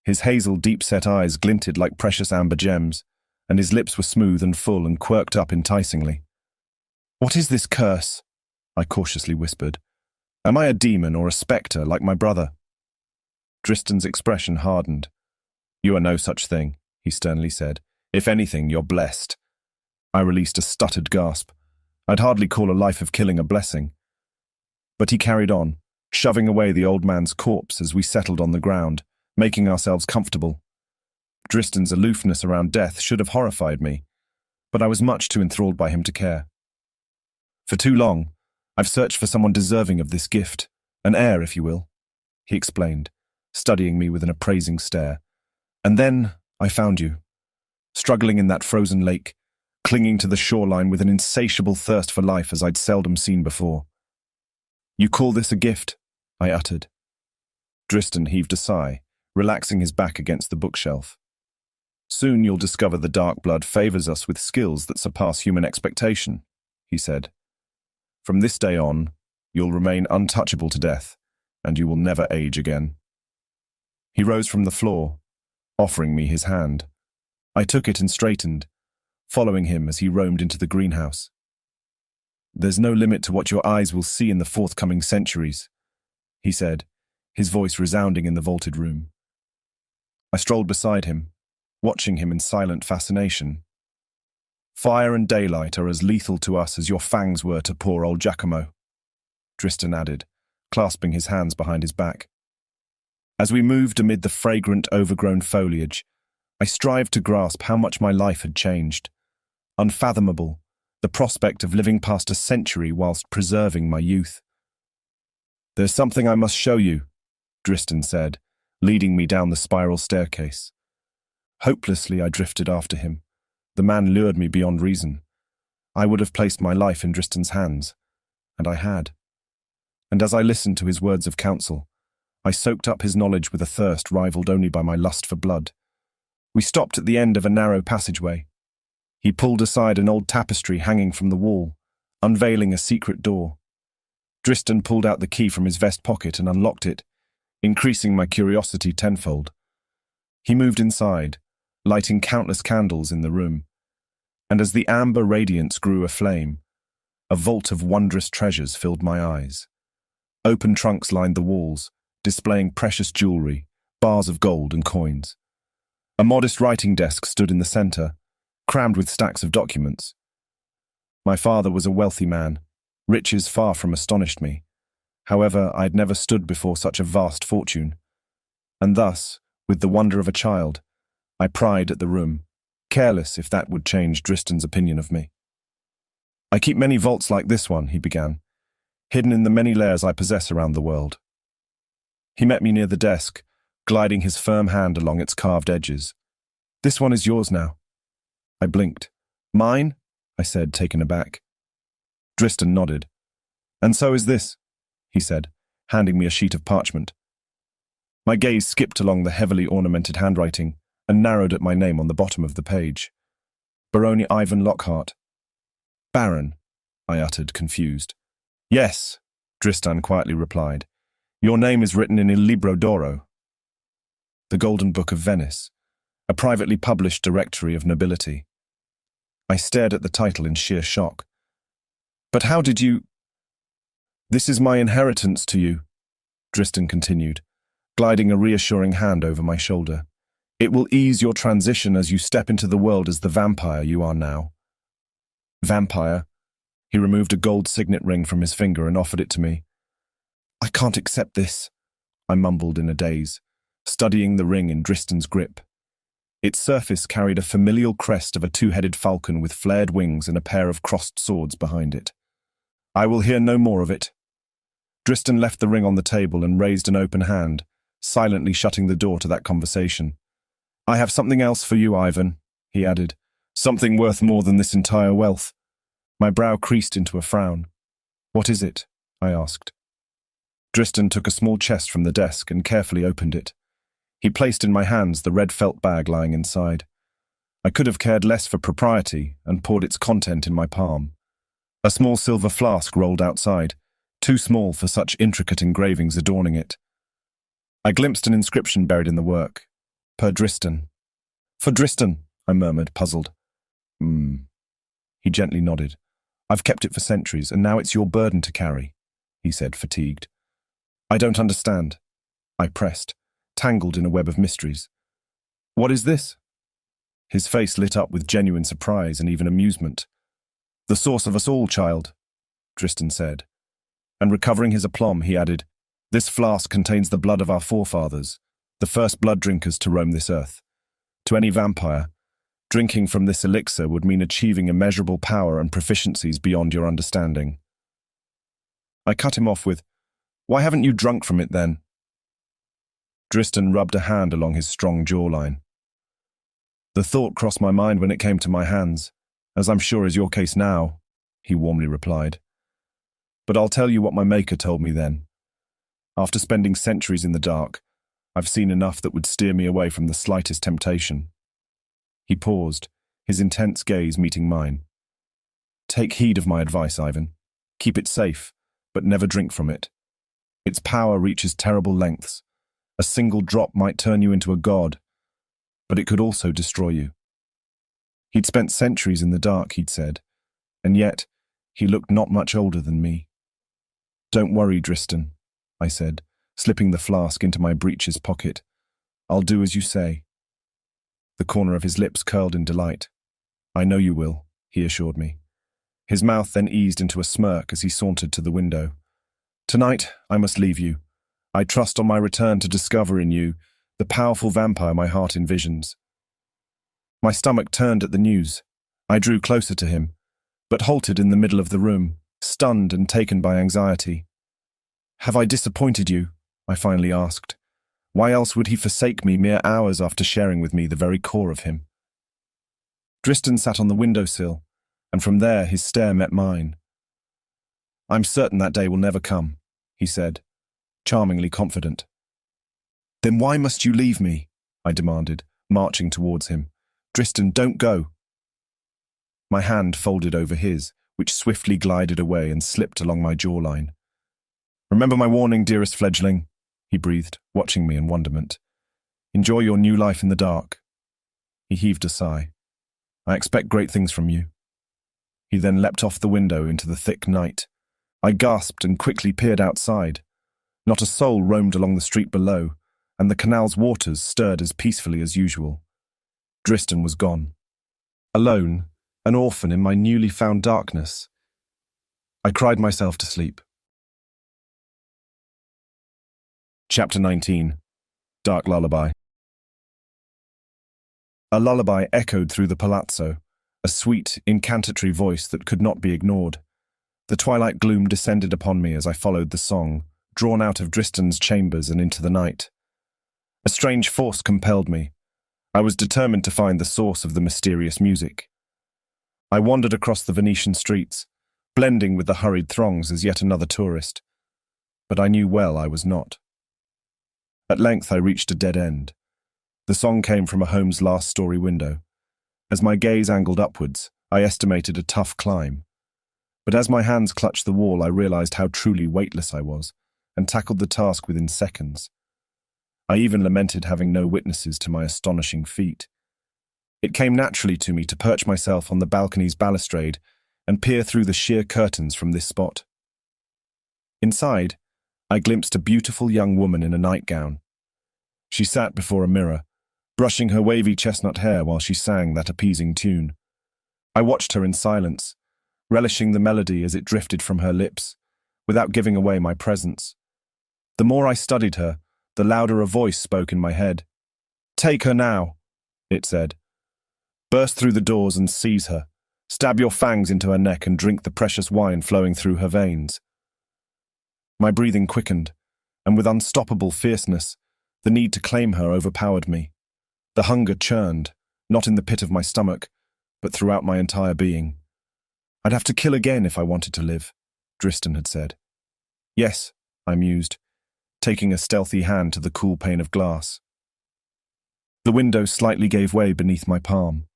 His hazel, deep-set eyes glinted like precious amber gems, and his lips were smooth and full and quirked up enticingly. "What is this curse?" I cautiously whispered. "Am I a demon or a spectre like my brother?" Dristan's expression hardened. "You are no such thing," he sternly said. "If anything, you're blessed." I released a stuttered gasp. I'd hardly call a life of killing a blessing. But he carried on, shoving away the old man's corpse as we settled on the ground, making ourselves comfortable. Dristan's aloofness around death should have horrified me, but I was much too enthralled by him to care. "For too long, I've searched for someone deserving of this gift, an heir, if you will," he explained, studying me with an appraising stare. "And then I found you, struggling in that frozen lake, clinging to the shoreline with an insatiable thirst for life as I'd seldom seen before." "You call this a gift?" I uttered. Dristan heaved a sigh, relaxing his back against the bookshelf. "Soon you'll discover the dark blood favors us with skills that surpass human expectation," he said. "From this day on, you'll remain untouchable to death, and you will never age again." He rose from the floor, offering me his hand. I took it and straightened, following him as he roamed into the greenhouse. "There's no limit to what your eyes will see in the forthcoming centuries," he said, his voice resounding in the vaulted room. I strolled beside him, watching him in silent fascination. "Fire and daylight are as lethal to us as your fangs were to poor old Giacomo," Dristan added, clasping his hands behind his back. As we moved amid the fragrant, overgrown foliage, I strived to grasp how much my life had changed. Unfathomable, the prospect of living past a century whilst preserving my youth. "There's something I must show you," Dristan said, leading me down the spiral staircase. Hopelessly, I drifted after him. The man lured me beyond reason. I would have placed my life in Dristan's hands, and I had. And as I listened to his words of counsel, I soaked up his knowledge with a thirst rivaled only by my lust for blood. We stopped at the end of a narrow passageway. He pulled aside an old tapestry hanging from the wall, unveiling a secret door. Dristan pulled out the key from his vest pocket and unlocked it, increasing my curiosity tenfold. He moved inside, lighting countless candles in the room, and as the amber radiance grew aflame, a vault of wondrous treasures filled my eyes. Open trunks lined the walls, displaying precious jewelry, bars of gold and coins. A modest writing desk stood in the center, crammed with stacks of documents. My father was a wealthy man. Riches far from astonished me. However, I had never stood before such a vast fortune. And thus, with the wonder of a child, I pried at the room, careless if that would change Dristan's opinion of me. "I keep many vaults like this one," he began, "hidden in the many layers I possess around the world." He met me near the desk, gliding his firm hand along its carved edges. "This one is yours now." I blinked. "Mine?" I said, taken aback. Dristan nodded. "And so is this," he said, handing me a sheet of parchment. My gaze skipped along the heavily ornamented handwriting and narrowed at my name on the bottom of the page. Barony Ivan Lockhart. "Baron," I uttered, confused. "Yes," Dristan quietly replied. "Your name is written in Il Libro d'Oro." The Golden Book of Venice, a privately published directory of nobility. I stared at the title in sheer shock. "But how did you—" This is my inheritance to you, Driston continued, gliding a reassuring hand over my shoulder. It will ease your transition as you step into the world as the vampire you are now. Vampire? He removed a gold signet ring from his finger and offered it to me. I can't accept this, I mumbled in a daze, studying the ring in Driston's grip. Its surface carried a familial crest of a two-headed falcon with flared wings and a pair of crossed swords behind it. I will hear no more of it. Driston left the ring on the table and raised an open hand, silently shutting the door to that conversation. I have something else for you, Ivan, he added. Something worth more than this entire wealth. My brow creased into a frown. What is it? I asked. Driston took a small chest from the desk and carefully opened it. He placed in my hands the red felt bag lying inside. I could have cared less for propriety and poured its content in my palm. A small silver flask rolled outside, too small for such intricate engravings adorning it. I glimpsed an inscription buried in the work. Per Driston. For Driston, I murmured, puzzled. He gently nodded. I've kept it for centuries, and now it's your burden to carry, he said, fatigued. I don't understand. I pressed, tangled in a web of mysteries. What is this? His face lit up with genuine surprise and even amusement. The source of us all, child, Driston said. And recovering his aplomb, he added, This flask contains the blood of our forefathers, the first blood drinkers to roam this earth. To any vampire, drinking from this elixir would mean achieving immeasurable power and proficiencies beyond your understanding. I cut him off with, Why haven't you drunk from it then? Driston rubbed a hand along his strong jawline. The thought crossed my mind when it came to my hands, as I'm sure is your case now, he warmly replied. But I'll tell you what my maker told me then. After spending centuries in the dark, I've seen enough that would steer me away from the slightest temptation. He paused, his intense gaze meeting mine. Take heed of my advice, Ivan. Keep it safe, but never drink from it. Its power reaches terrible lengths. A single drop might turn you into a god, but it could also destroy you. He'd spent centuries in the dark, he'd said, and yet he looked not much older than me. Don't worry, Driston, I said, slipping the flask into my breeches pocket. I'll do as you say. The corner of his lips curled in delight. I know you will, he assured me. His mouth then eased into a smirk as he sauntered to the window. Tonight, I must leave you. I trust on my return to discover in you the powerful vampire my heart envisions. My stomach turned at the news. I drew closer to him, but halted in the middle of the room, stunned and taken by anxiety. Have I disappointed you? I finally asked. Why else would he forsake me mere hours after sharing with me the very core of him? Driston sat on the windowsill, and from there his stare met mine. I'm certain that day will never come, he said, charmingly confident. Then why must you leave me? I demanded, marching towards him. Driston, don't go. My hand folded over his, which swiftly glided away and slipped along my jawline. Remember my warning, dearest fledgling, he breathed, watching me in wonderment. Enjoy your new life in the dark. He heaved a sigh. I expect great things from you. He then leapt off the window into the thick night. I gasped and quickly peered outside. Not a soul roamed along the street below, and the canal's waters stirred as peacefully as usual. Driston was gone. Alone, an orphan in my newly found darkness. I cried myself to sleep. Chapter 19. Dark Lullaby. A lullaby echoed through the palazzo, a sweet, incantatory voice that could not be ignored. The twilight gloom descended upon me as I followed the song, drawn out of Driston's chambers and into the night. A strange force compelled me. I was determined to find the source of the mysterious music. I wandered across the Venetian streets, blending with the hurried throngs as yet another tourist. But I knew well I was not. At length I reached a dead end. The song came from a home's last-story window. As my gaze angled upwards, I estimated a tough climb. But as my hands clutched the wall, I realized how truly weightless I was, and tackled the task within seconds. I even lamented having no witnesses to my astonishing feat. It came naturally to me to perch myself on the balcony's balustrade and peer through the sheer curtains from this spot. Inside, I glimpsed a beautiful young woman in a nightgown. She sat before a mirror, brushing her wavy chestnut hair while she sang that appeasing tune. I watched her in silence, relishing the melody as it drifted from her lips, without giving away my presence. The more I studied her, the louder a voice spoke in my head. "Take her now," it said. "Burst through the doors and seize her. Stab your fangs into her neck and drink the precious wine flowing through her veins." My breathing quickened, and with unstoppable fierceness, the need to claim her overpowered me. The hunger churned, not in the pit of my stomach, but throughout my entire being. "I'd have to kill again if I wanted to live," Driston had said. "Yes," I mused, taking a stealthy hand to the cool pane of glass. The window slightly gave way beneath my palm.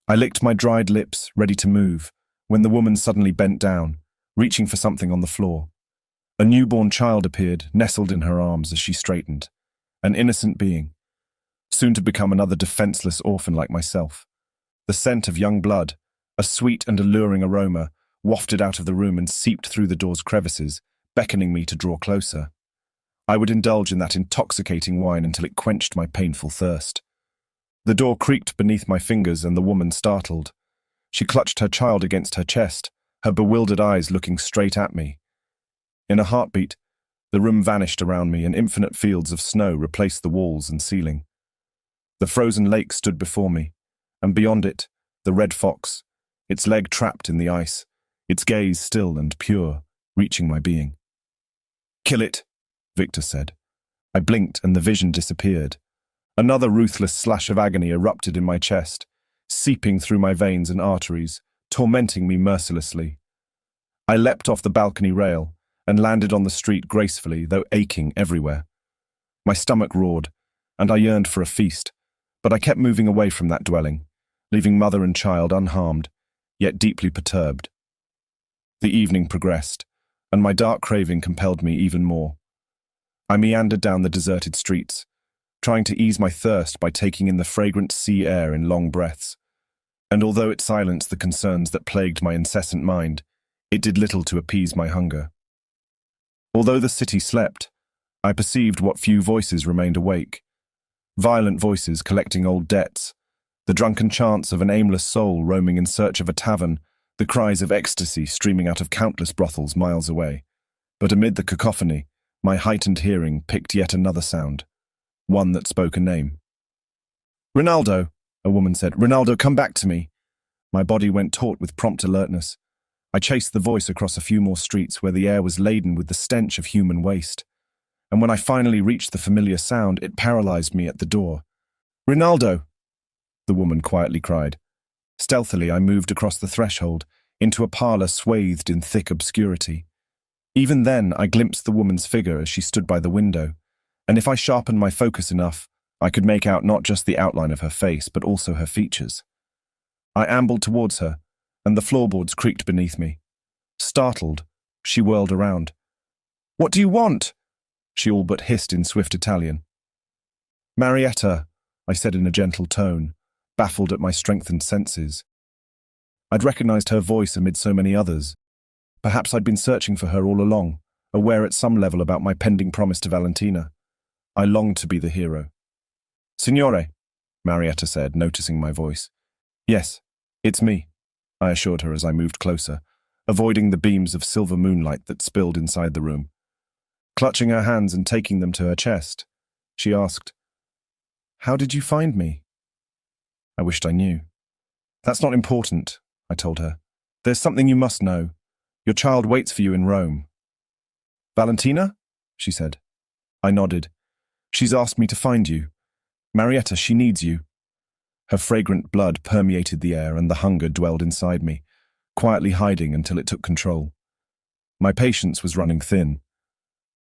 I licked my dried lips, ready to move, when the woman suddenly bent down, reaching for something on the floor. A newborn child appeared, nestled in her arms as she straightened. An innocent being, soon to become another defenseless orphan like myself. The scent of young blood, a sweet and alluring aroma, wafted out of the room and seeped through the door's crevices, beckoning me to draw closer. I would indulge in that intoxicating wine until it quenched my painful thirst. The door creaked beneath my fingers and the woman startled. She clutched her child against her chest, her bewildered eyes looking straight at me. In a heartbeat, the room vanished around me and infinite fields of snow replaced the walls and ceiling. The frozen lake stood before me, and beyond it, the red fox, its leg trapped in the ice, its gaze still and pure, reaching my being. "Kill it," Victor said. I blinked and the vision disappeared. Another ruthless slash of agony erupted in my chest, seeping through my veins and arteries, tormenting me mercilessly. I leapt off the balcony rail and landed on the street gracefully, though aching everywhere. My stomach roared, and I yearned for a feast, but I kept moving away from that dwelling, leaving mother and child unharmed, yet deeply perturbed. The evening progressed, and my dark craving compelled me even more. I meandered down the deserted streets, trying to ease my thirst by taking in the fragrant sea air in long breaths, and although it silenced the concerns that plagued my incessant mind, it did little to appease my hunger. Although the city slept, I perceived what few voices remained awake. Violent voices collecting old debts, the drunken chants of an aimless soul roaming in search of a tavern, the cries of ecstasy streaming out of countless brothels miles away. But amid the cacophony, my heightened hearing picked yet another sound, one that spoke a name. "Rinaldo," a woman said. "Rinaldo, come back to me." My body went taut with prompt alertness. I chased the voice across a few more streets where the air was laden with the stench of human waste. And when I finally reached the familiar sound, it paralyzed me at the door. "Rinaldo!" the woman quietly cried. Stealthily, I moved across the threshold, into a parlor swathed in thick obscurity. Even then, I glimpsed the woman's figure as she stood by the window, and if I sharpened my focus enough, I could make out not just the outline of her face, but also her features. I ambled towards her, and the floorboards creaked beneath me. Startled, she whirled around. "What do you want?" she all but hissed in swift Italian. "Marietta," I said in a gentle tone, baffled at my strengthened senses. I'd recognized her voice amid so many others. Perhaps I'd been searching for her all along, aware at some level about my pending promise to Valentina. I longed to be the hero. "Signore," Marietta said, noticing my voice. "Yes, it's me," I assured her as I moved closer, avoiding the beams of silver moonlight that spilled inside the room. Clutching her hands and taking them to her chest, she asked, "How did you find me?" I wished I knew. "That's not important," I told her. "There's something you must know. Your child waits for you in Rome." "Valentina?" she said. I nodded. "She's asked me to find you. Marietta, she needs you." Her fragrant blood permeated the air and the hunger dwelled inside me, quietly hiding until it took control. My patience was running thin.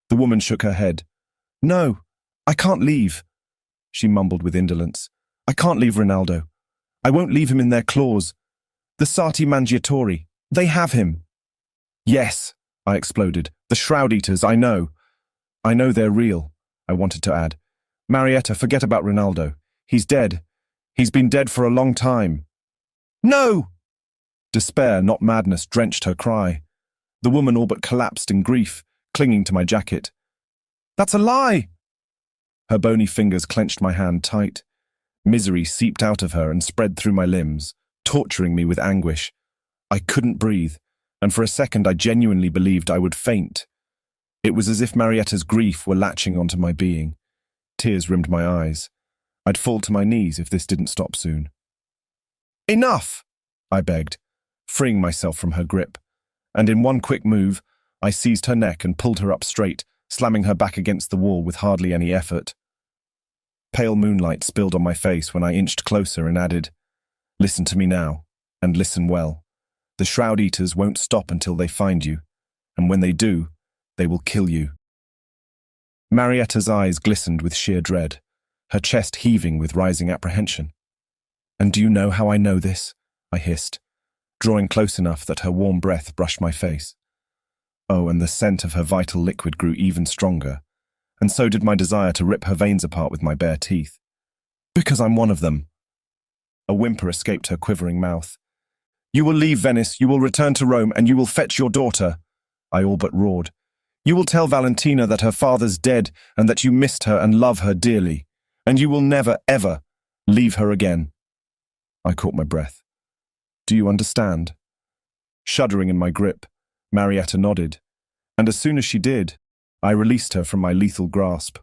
The woman shook her head. "No, I can't leave," she mumbled with indolence. "I can't leave Rinaldo. I won't leave him in their claws. The Sarti Mangiatori, they have him." "Yes," I exploded. "The Shroud Eaters, I know. I know they're real," I wanted to add. "Marietta, forget about Rinaldo. He's dead. He's been dead for a long time." "No!" Despair, not madness, drenched her cry. The woman all but collapsed in grief, clinging to my jacket. "That's a lie!" Her bony fingers clenched my hand tight. Misery seeped out of her and spread through my limbs, torturing me with anguish. I couldn't breathe, and for a second I genuinely believed I would faint. It was as if Marietta's grief were latching onto my being. Tears rimmed my eyes. I'd fall to my knees if this didn't stop soon. "Enough!" I begged, freeing myself from her grip, and in one quick move, I seized her neck and pulled her up straight, slamming her back against the wall with hardly any effort. Pale moonlight spilled on my face when I inched closer and added, "Listen to me now, and listen well. The Shroud Eaters won't stop until they find you, and when they do, they will kill you." Marietta's eyes glistened with sheer dread, her chest heaving with rising apprehension. "And do you know how I know this?" I hissed, drawing close enough that her warm breath brushed my face. Oh, and the scent of her vital liquid grew even stronger, and so did my desire to rip her veins apart with my bare teeth. "Because I'm one of them." A whimper escaped her quivering mouth. "You will leave Venice, you will return to Rome, and you will fetch your daughter," I all but roared. "You will tell Valentina that her father's dead and that you missed her and love her dearly, and you will never, ever leave her again." I caught my breath. "Do you understand?" Shuddering in my grip, Marietta nodded, and as soon as she did, I released her from my lethal grasp.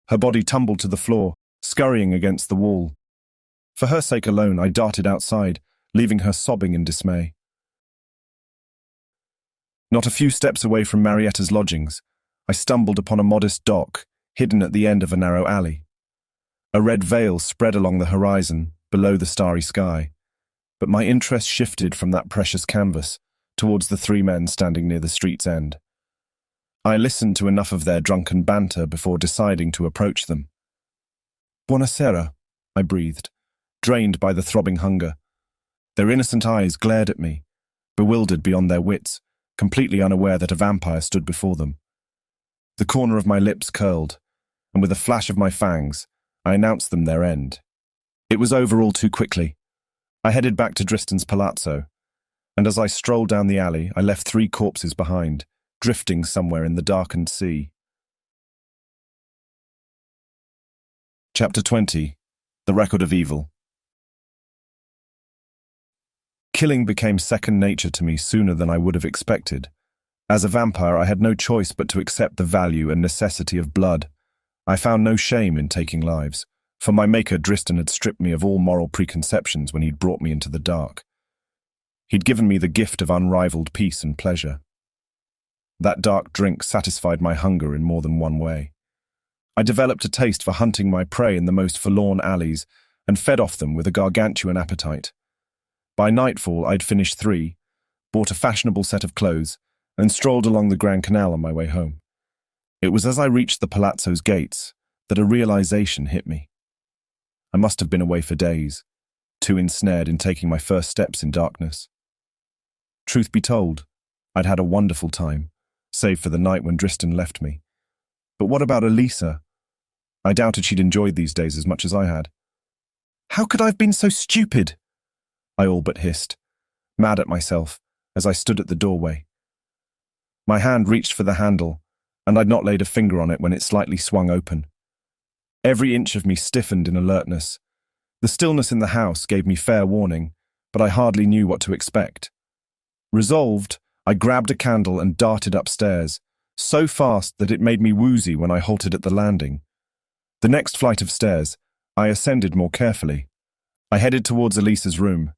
Her body tumbled to the floor, scurrying against the wall. For her sake alone, I darted outside, leaving her sobbing in dismay. Not a few steps away from Marietta's lodgings, I stumbled upon a modest dock, hidden at the end of a narrow alley. A red veil spread along the horizon, below the starry sky, but my interest shifted from that precious canvas towards the three men standing near the street's end. I listened to enough of their drunken banter before deciding to approach them. "Buonasera," I breathed, drained by the throbbing hunger. Their innocent eyes glared at me, bewildered beyond their wits, completely unaware that a vampire stood before them. The corner of my lips curled, and with a flash of my fangs, I announced them their end. It was over all too quickly. I headed back to Dristan's palazzo, and as I strolled down the alley, I left 3 corpses behind, drifting somewhere in the darkened sea. Chapter 20. The Record of Evil. Killing became second nature to me sooner than I would have expected. As a vampire, I had no choice but to accept the value and necessity of blood. I found no shame in taking lives, for my maker Dristan had stripped me of all moral preconceptions when he'd brought me into the dark. He'd given me the gift of unrivaled peace and pleasure. That dark drink satisfied my hunger in more than one way. I developed a taste for hunting my prey in the most forlorn alleys and fed off them with a gargantuan appetite. By nightfall, I'd finished 3, bought a fashionable set of clothes, and strolled along the Grand Canal on my way home. It was as I reached the palazzo's gates that a realization hit me. I must have been away for days, too ensnared in taking my first steps in darkness. Truth be told, I'd had a wonderful time, save for the night when Dristan left me. But what about Elisa? I doubted she'd enjoyed these days as much as I had. How could I have been so stupid? I all but hissed, mad at myself, as I stood at the doorway. My hand reached for the handle, and I'd not laid a finger on it when it slightly swung open. Every inch of me stiffened in alertness. The stillness in the house gave me fair warning, but I hardly knew what to expect. Resolved, I grabbed a candle and darted upstairs, so fast that it made me woozy when I halted at the landing. The next flight of stairs, I ascended more carefully. I headed towards Elisa's room.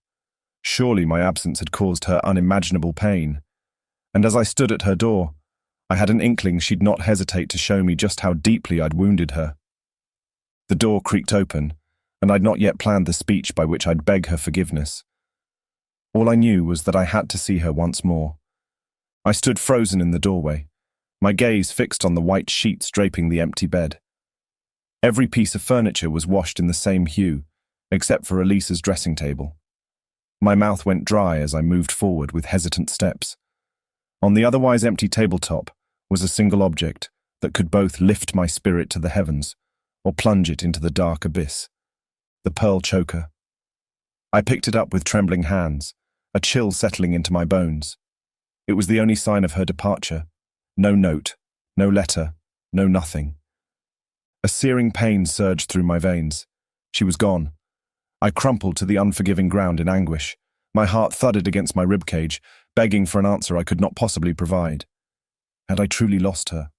Surely my absence had caused her unimaginable pain, and as I stood at her door, I had an inkling she'd not hesitate to show me just how deeply I'd wounded her. The door creaked open, and I'd not yet planned the speech by which I'd beg her forgiveness. All I knew was that I had to see her once more. I stood frozen in the doorway, my gaze fixed on the white sheets draping the empty bed. Every piece of furniture was washed in the same hue, except for Elisa's dressing table. My mouth went dry as I moved forward with hesitant steps. On the otherwise empty tabletop was a single object that could both lift my spirit to the heavens or plunge it into the dark abyss. The pearl choker. I picked it up with trembling hands, a chill settling into my bones. It was the only sign of her departure, No note, no letter, no nothing. A searing pain surged through my veins. She was gone. I crumpled to the unforgiving ground in anguish. My heart thudded against my ribcage, begging for an answer I could not possibly provide. Had I truly lost her?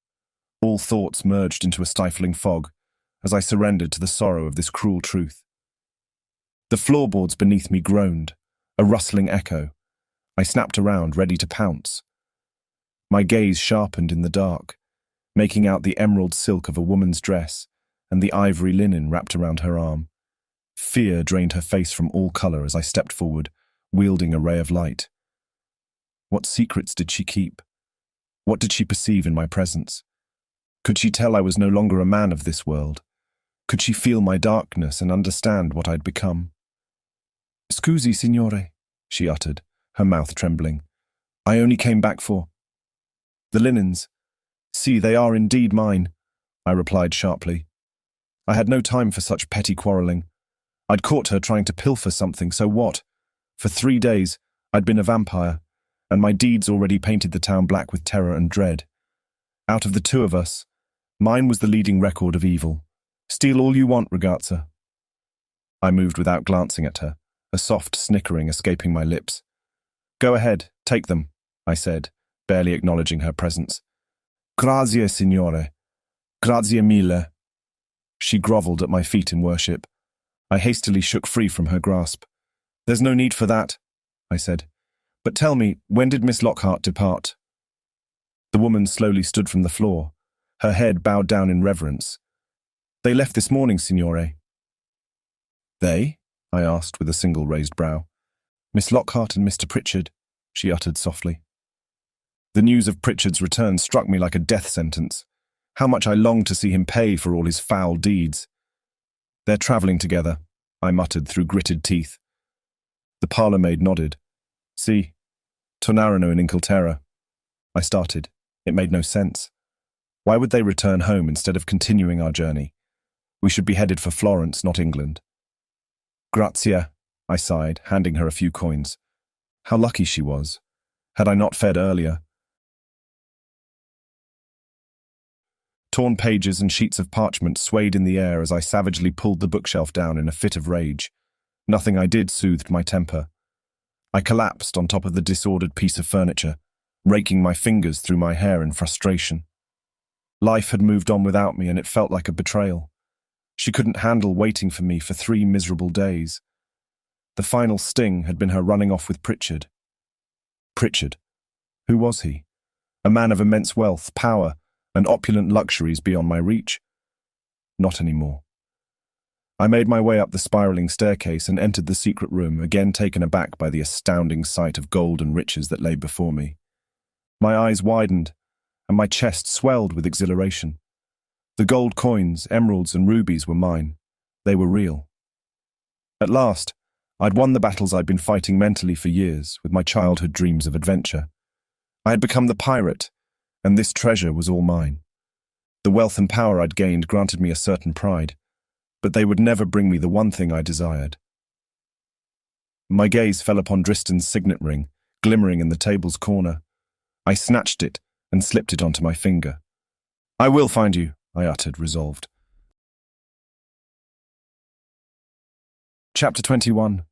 All thoughts merged into a stifling fog as I surrendered to the sorrow of this cruel truth. The floorboards beneath me groaned, a rustling echo. I snapped around, ready to pounce. My gaze sharpened in the dark, making out the emerald silk of a woman's dress and the ivory linen wrapped around her arm. Fear drained her face from all color as I stepped forward, wielding a ray of light. What secrets did she keep? What did she perceive in my presence? Could she tell I was no longer a man of this world? Could she feel my darkness and understand what I'd become? "Scusi, signore," she uttered, her mouth trembling. "I only came back for—" "The linens. See, they are indeed mine," I replied sharply. I had no time for such petty quarrelling. I'd caught her trying to pilfer something, so what? For 3 days, I'd been a vampire, and my deeds already painted the town black with terror and dread. Out of the two of us, mine was the leading record of evil. Steal all you want, ragazza. I moved without glancing at her, a soft snickering escaping my lips. "Go ahead, take them," I said, barely acknowledging her presence. "Grazie, signore. Grazie mille." She grovelled at my feet in worship. I hastily shook free from her grasp. "There's no need for that," I said. "But tell me, when did Miss Lockhart depart?" The woman slowly stood from the floor, her head bowed down in reverence. "They left this morning, signore." "They?" I asked with a single raised brow. "Miss Lockhart and Mr. Pritchard," she uttered softly. The news of Pritchard's return struck me like a death sentence. How much I longed to see him pay for all his foul deeds. "They're travelling together," I muttered through gritted teeth. The parlour-maid nodded. "Si, tornarono in Inghilterra." I started. It made no sense. Why would they return home instead of continuing our journey? We should be headed for Florence, not England. "Grazia," I sighed, handing her a few coins. How lucky she was. Had I not fed earlier? Torn pages and sheets of parchment swayed in the air as I savagely pulled the bookshelf down in a fit of rage. Nothing I did soothed my temper. I collapsed on top of the disordered piece of furniture, raking my fingers through my hair in frustration. Life had moved on without me, and it felt like a betrayal. She couldn't handle waiting for me for 3 miserable days. The final sting had been her running off with Pritchard. Pritchard. Who was he? A man of immense wealth, power, and opulent luxuries beyond my reach? Not anymore. I made my way up the spiraling staircase and entered the secret room, again taken aback by the astounding sight of gold and riches that lay before me. My eyes widened, and my chest swelled with exhilaration. The gold coins, emeralds, and rubies were mine. They were real. At last, I'd won the battles I'd been fighting mentally for years, with my childhood dreams of adventure. I had become the pirate, and this treasure was all mine. The wealth and power I'd gained granted me a certain pride, but they would never bring me the one thing I desired. My gaze fell upon Dristan's signet ring, glimmering in the table's corner. I snatched it and slipped it onto my finger. "I will find you," I uttered, resolved. Chapter 21.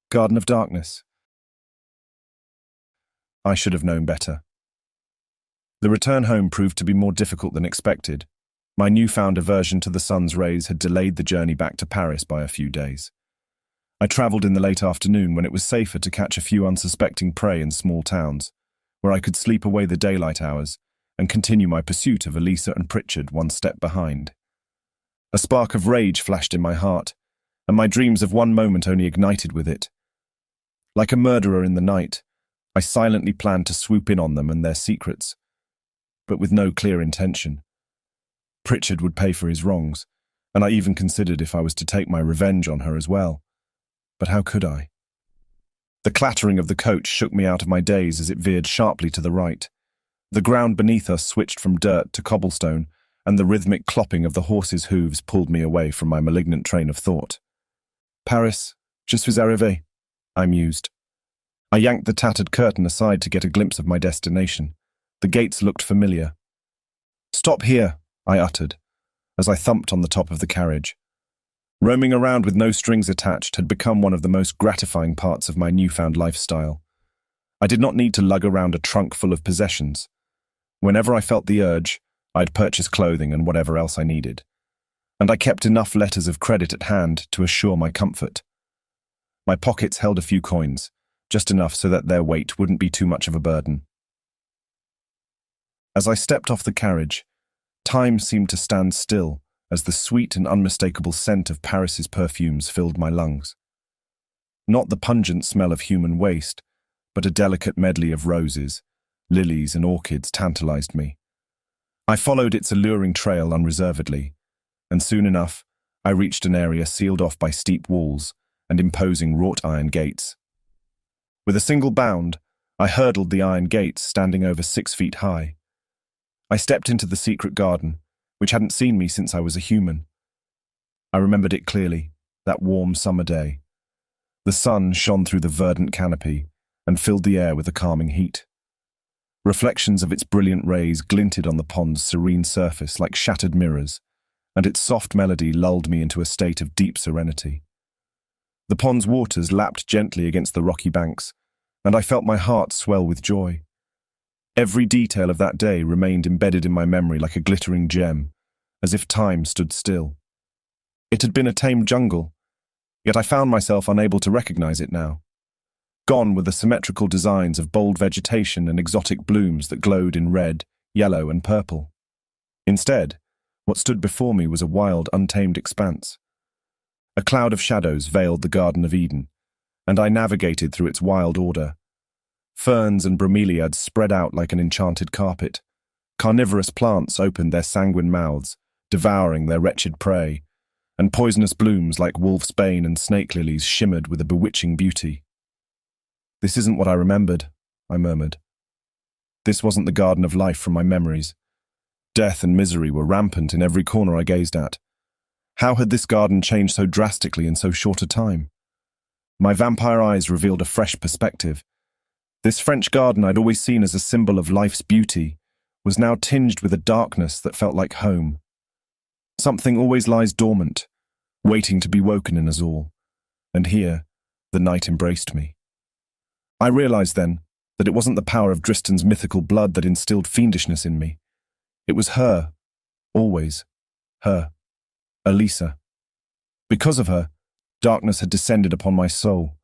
Garden of Darkness. I should have known better. The return home proved to be more difficult than expected. My newfound aversion to the sun's rays had delayed the journey back to Paris by a few days. I travelled in the late afternoon when it was safer to catch a few unsuspecting prey in small towns, where I could sleep away the daylight hours and continue my pursuit of Elisa and Pritchard one step behind. A spark of rage flashed in my heart, and my dreams of one moment only ignited with it. Like a murderer in the night, I silently planned to swoop in on them and their secrets, but with no clear intention. Pritchard would pay for his wrongs, and I even considered if I was to take my revenge on her as well. But how could I? The clattering of the coach shook me out of my daze as it veered sharply to the right. The ground beneath us switched from dirt to cobblestone, and the rhythmic clopping of the horses' hooves pulled me away from my malignant train of thought. "Paris, je suis arrivé," I mused. I yanked the tattered curtain aside to get a glimpse of my destination. The gates looked familiar. "Stop here," I uttered, as I thumped on the top of the carriage. Roaming around with no strings attached had become one of the most gratifying parts of my newfound lifestyle. I did not need to lug around a trunk full of possessions. Whenever I felt the urge, I'd purchase clothing and whatever else I needed. And I kept enough letters of credit at hand to assure my comfort. My pockets held a few coins, just enough so that their weight wouldn't be too much of a burden. As I stepped off the carriage, time seemed to stand still as the sweet and unmistakable scent of Paris's perfumes filled my lungs. Not the pungent smell of human waste, but a delicate medley of roses, lilies and orchids tantalized me. I followed its alluring trail unreservedly, and soon enough I reached an area sealed off by steep walls and imposing wrought iron gates. With a single bound, I hurdled the iron gates standing over 6 feet high. I stepped into the secret garden, which hadn't seen me since I was a human. I remembered it clearly, that warm summer day. The sun shone through the verdant canopy and filled the air with a calming heat. Reflections of its brilliant rays glinted on the pond's serene surface like shattered mirrors, and its soft melody lulled me into a state of deep serenity. The pond's waters lapped gently against the rocky banks, and I felt my heart swell with joy. Every detail of that day remained embedded in my memory like a glittering gem, as if time stood still. It had been a tame jungle, yet I found myself unable to recognize it now. Gone were the symmetrical designs of bold vegetation and exotic blooms that glowed in red, yellow, and purple. Instead, what stood before me was a wild, untamed expanse. A cloud of shadows veiled the Garden of Eden, and I navigated through its wild order. Ferns and bromeliads spread out like an enchanted carpet. Carnivorous plants opened their sanguine mouths, devouring their wretched prey, and poisonous blooms like wolf's bane and snake lilies shimmered with a bewitching beauty. "This isn't what I remembered," I murmured. This wasn't the garden of life from my memories. Death and misery were rampant in every corner I gazed at. How had this garden changed so drastically in so short a time? My vampire eyes revealed a fresh perspective. This French garden I'd always seen as a symbol of life's beauty was now tinged with a darkness that felt like home. Something always lies dormant, waiting to be woken in us all, and here the night embraced me. I realized then that it wasn't the power of Dristan's mythical blood that instilled fiendishness in me. It was her, always, her, Elisa. Because of her, darkness had descended upon my soul,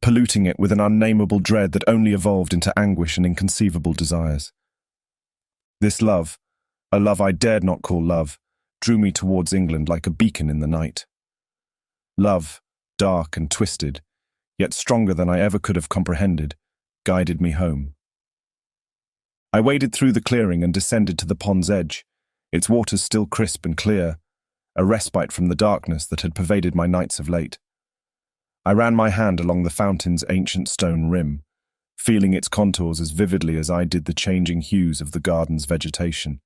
polluting it with an unnameable dread that only evolved into anguish and inconceivable desires. This love, a love I dared not call love, drew me towards England like a beacon in the night. Love, dark and twisted, yet stronger than I ever could have comprehended, guided me home. I waded through the clearing and descended to the pond's edge, its waters still crisp and clear, a respite from the darkness that had pervaded my nights of late. I ran my hand along the fountain's ancient stone rim, feeling its contours as vividly as I did the changing hues of the garden's vegetation,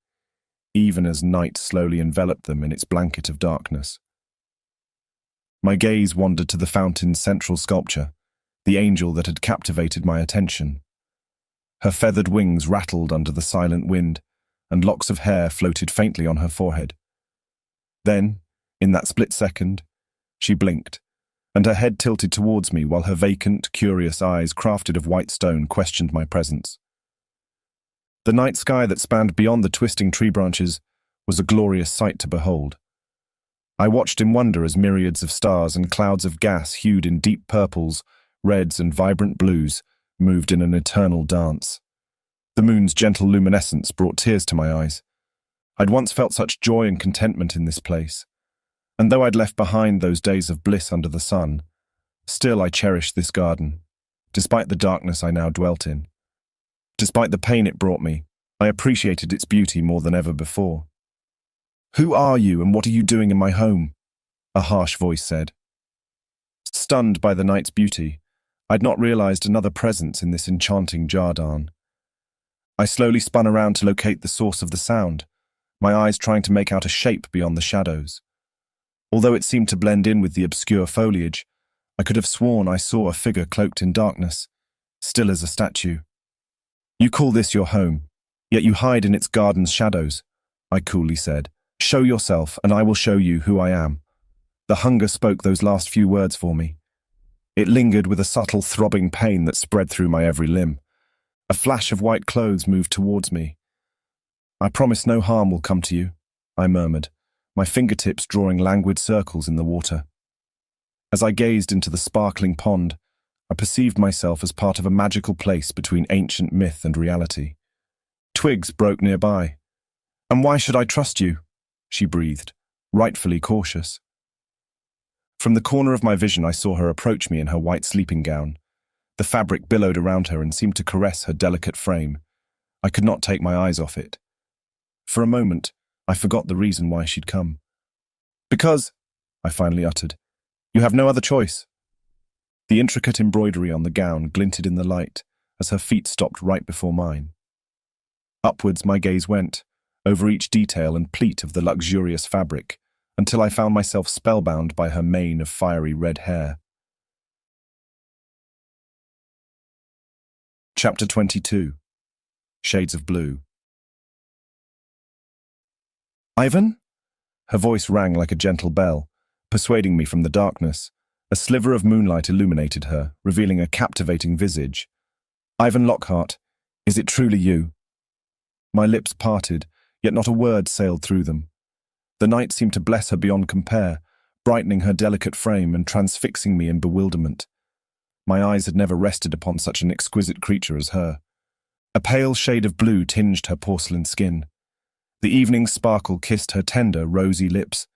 even as night slowly enveloped them in its blanket of darkness. My gaze wandered to the fountain's central sculpture, the angel that had captivated my attention. Her feathered wings rattled under the silent wind, and locks of hair floated faintly on her forehead. Then, in that split second, she blinked, and her head tilted towards me while her vacant, curious eyes, crafted of white stone, questioned my presence. The night sky that spanned beyond the twisting tree branches was a glorious sight to behold. I watched in wonder as myriads of stars and clouds of gas hued in deep purples, reds and vibrant blues moved in an eternal dance. The moon's gentle luminescence brought tears to my eyes. I'd once felt such joy and contentment in this place, and though I'd left behind those days of bliss under the sun, still I cherished this garden, despite the darkness I now dwelt in. Despite the pain it brought me, I appreciated its beauty more than ever before. "Who are you and what are you doing in my home?" a harsh voice said. Stunned by the night's beauty, I'd not realized another presence in this enchanting jardin. I slowly spun around to locate the source of the sound, my eyes trying to make out a shape beyond the shadows. Although it seemed to blend in with the obscure foliage, I could have sworn I saw a figure cloaked in darkness, still as a statue. "You call this your home?" Yet you hide in its garden's shadows, I coolly said. Show yourself, and I will show you who I am. The hunger spoke those last few words for me. It lingered with a subtle throbbing pain that spread through my every limb. A flash of white clothes moved towards me. I promise no harm will come to you, I murmured, my fingertips drawing languid circles in the water. As I gazed into the sparkling pond, I perceived myself as part of a magical place between ancient myth and reality. Twigs broke nearby. And why should I trust you? She breathed, rightfully cautious. From the corner of my vision, I saw her approach me in her white sleeping gown. The fabric billowed around her and seemed to caress her delicate frame. I could not take my eyes off it. For a moment, I forgot the reason why she'd come. Because, I finally uttered, you have no other choice. The intricate embroidery on the gown glinted in the light as her feet stopped right before mine. Upwards my gaze went, over each detail and pleat of the luxurious fabric, until I found myself spellbound by her mane of fiery red hair. Chapter 22. Shades of Blue. Ivan? Her voice rang like a gentle bell, persuading me from the darkness. A sliver of moonlight illuminated her, revealing a captivating visage. Ivan Lockhart, is it truly you? My lips parted, yet not a word sailed through them. The night seemed to bless her beyond compare, brightening her delicate frame and transfixing me in bewilderment. My eyes had never rested upon such an exquisite creature as her. A pale shade of blue tinged her porcelain skin. The evening sparkle kissed her tender, rosy lips.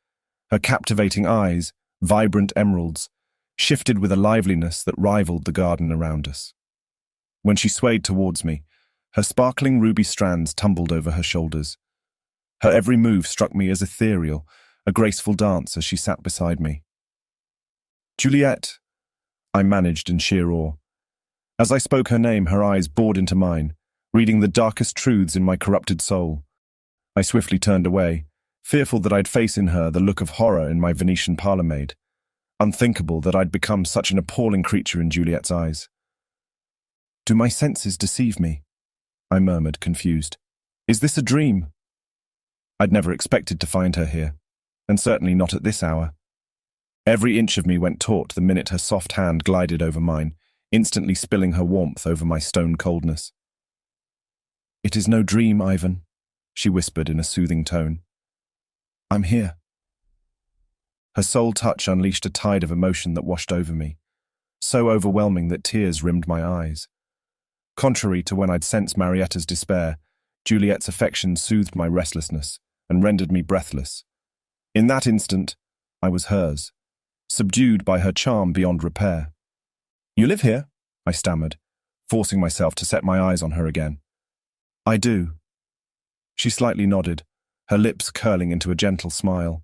Her captivating eyes, vibrant emeralds, shifted with a liveliness that rivaled the garden around us. When she swayed towards me, her sparkling ruby strands tumbled over her shoulders. Her every move struck me as ethereal, a graceful dance as she sat beside me. Juliet, I managed in sheer awe. As I spoke her name, her eyes bored into mine, reading the darkest truths in my corrupted soul. I swiftly turned away, fearful that I'd face in her the look of horror in my Venetian parlour-maid. Unthinkable that I'd become such an appalling creature in Juliet's eyes. Do my senses deceive me? I murmured, confused. Is this a dream? I'd never expected to find her here, and certainly not at this hour. Every inch of me went taut the minute her soft hand glided over mine, instantly spilling her warmth over my stone coldness. It is no dream, Ivan, she whispered in a soothing tone. I'm here. Her sole touch unleashed a tide of emotion that washed over me, so overwhelming that tears rimmed my eyes. Contrary to when I'd sensed Marietta's despair, Juliet's affection soothed my restlessness and rendered me breathless. In that instant, I was hers, subdued by her charm beyond repair. You live here? I stammered, forcing myself to set my eyes on her again. I do. She slightly nodded, her lips curling into a gentle smile.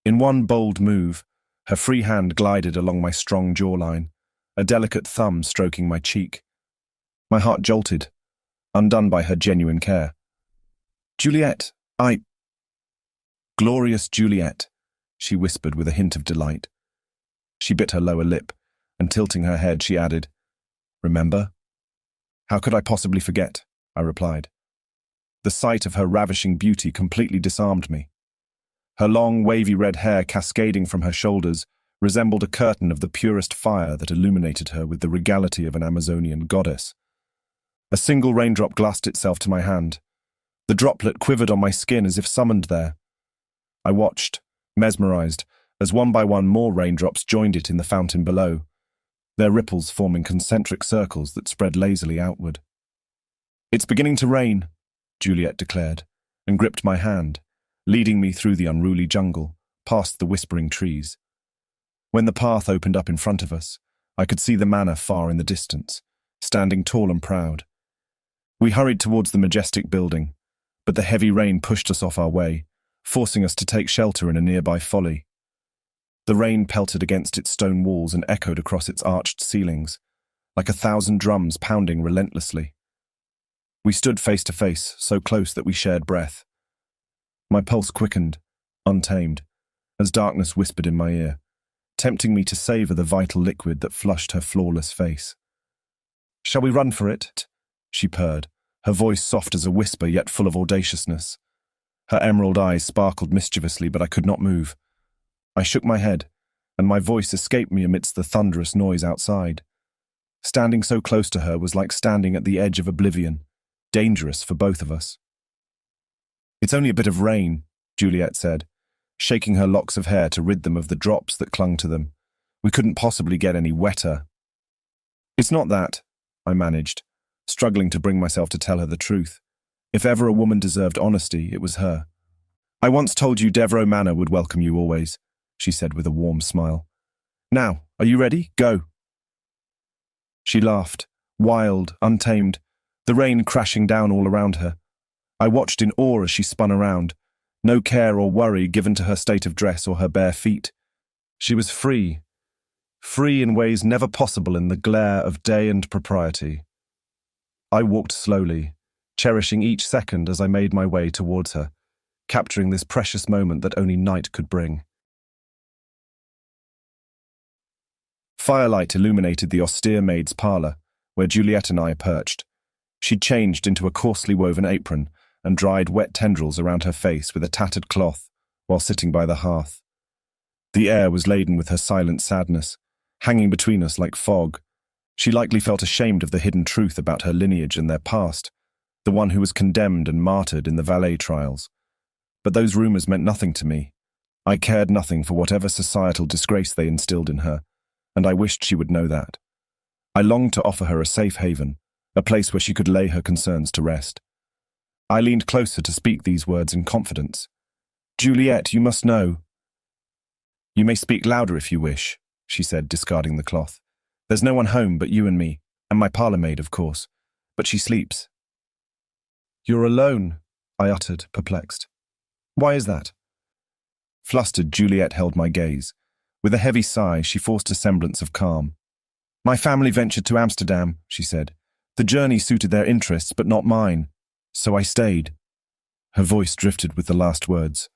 In one bold move, her free hand glided along my strong jawline, a delicate thumb stroking my cheek. My heart jolted, undone by her genuine care. Juliet, Glorious Juliet, she whispered with a hint of delight. She bit her lower lip, and tilting her head, she added, Remember? How could I possibly forget? I replied. The sight of her ravishing beauty completely disarmed me. Her long, wavy red hair cascading from her shoulders resembled a curtain of the purest fire that illuminated her with the regality of an Amazonian goddess. A single raindrop glanced itself to my hand. The droplet quivered on my skin as if summoned there. I watched, mesmerized, as one by one more raindrops joined it in the fountain below, their ripples forming concentric circles that spread lazily outward. It's beginning to rain, Juliet declared, and gripped my hand, leading me through the unruly jungle, past the whispering trees. When the path opened up in front of us, I could see the manor far in the distance, standing tall and proud. We hurried towards the majestic building, but the heavy rain pushed us off our way, forcing us to take shelter in a nearby folly. The rain pelted against its stone walls and echoed across its arched ceilings, like 1,000 drums pounding relentlessly. We stood face to face, so close that we shared breath. My pulse quickened, untamed, as darkness whispered in my ear, tempting me to savor the vital liquid that flushed her flawless face. Shall we run for it? She purred, her voice soft as a whisper yet full of audaciousness. Her emerald eyes sparkled mischievously, but I could not move. I shook my head, and my voice escaped me amidst the thunderous noise outside. Standing so close to her was like standing at the edge of oblivion, dangerous for both of us. "It's only a bit of rain," Juliet said, shaking her locks of hair to rid them of the drops that clung to them. "We couldn't possibly get any wetter." "It's not that," I managed, struggling to bring myself to tell her the truth. If ever a woman deserved honesty, it was her. "I once told you Devereux Manor would welcome you always," she said with a warm smile. "Now, are you ready? Go." She laughed, wild, untamed, the rain crashing down all around her. I watched in awe as she spun around, no care or worry given to her state of dress or her bare feet. She was free in ways never possible in the glare of day and propriety. I walked slowly, cherishing each second as I made my way towards her, capturing this precious moment that only night could bring. Firelight illuminated the austere maid's parlour, where Juliet and I perched. She'd changed into a coarsely woven apron and dried wet tendrils around her face with a tattered cloth while sitting by the hearth. The air was laden with her silent sadness, hanging between us like fog. She likely felt ashamed of the hidden truth about her lineage and their past, the one who was condemned and martyred in the Valais trials. But those rumours meant nothing to me. I cared nothing for whatever societal disgrace they instilled in her, and I wished she would know that. I longed to offer her a safe haven, a place where she could lay her concerns to rest. I leaned closer to speak these words in confidence. "Juliet, you must know." "You may speak louder if you wish," she said, discarding the cloth. "There's no one home but you and me, and my parlour-maid, of course, but she sleeps." "You're alone," I uttered, perplexed. "Why is that?" Flustered, Juliet held my gaze. With a heavy sigh, she forced a semblance of calm. "My family ventured to Amsterdam," she said. "The journey suited their interests, but not mine. So I stayed." Her voice drifted with the last words.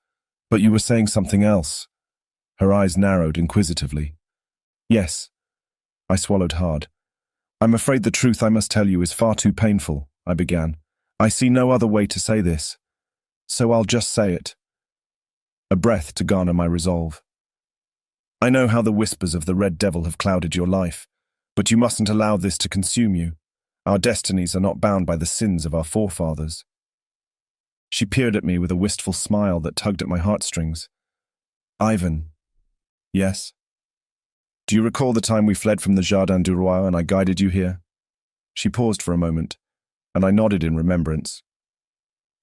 "But you were saying something else." Her eyes narrowed inquisitively. "Yes." I swallowed hard. "I'm afraid the truth I must tell you is far too painful," I began. "I see no other way to say this. So I'll just say it." A breath to garner my resolve. "I know how the whispers of the Red Devil have clouded your life, but you mustn't allow this to consume you. Our destinies are not bound by the sins of our forefathers." She peered at me with a wistful smile that tugged at my heartstrings. "Ivan." "Yes?" "Do you recall the time we fled from the Jardin du Roi and I guided you here?" She paused for a moment, and I nodded in remembrance.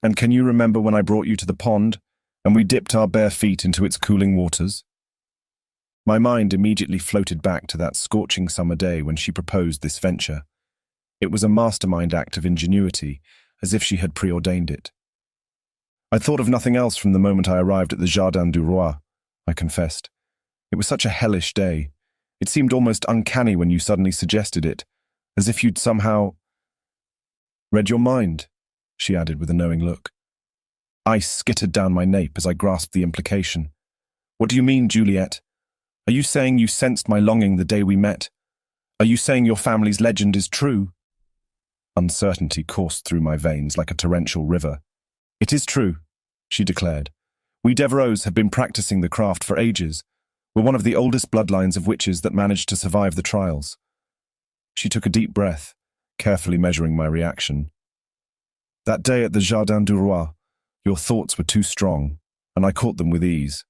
"And can you remember when I brought you to the pond, and we dipped our bare feet into its cooling waters?" My mind immediately floated back to that scorching summer day when she proposed this venture. It was a mastermind act of ingenuity, as if she had preordained it. "I'd thought of nothing else from the moment I arrived at the Jardin du Roi," I confessed. "It was such a hellish day. It seemed almost uncanny when you suddenly suggested it, as if you'd somehow—" "Read your mind," she added with a knowing look. Ice skittered down my nape as I grasped the implication. "What do you mean, Juliet? Are you saying you sensed my longing the day we met? Are you saying your family's legend is true?" Uncertainty coursed through my veins like a torrential river. "It is true," she declared. "We Devereux have been practicing the craft for ages. We're one of the oldest bloodlines of witches that managed to survive the trials." She took a deep breath, carefully measuring my reaction. "That day at the Jardin du Roi, your thoughts were too strong, and I caught them with ease.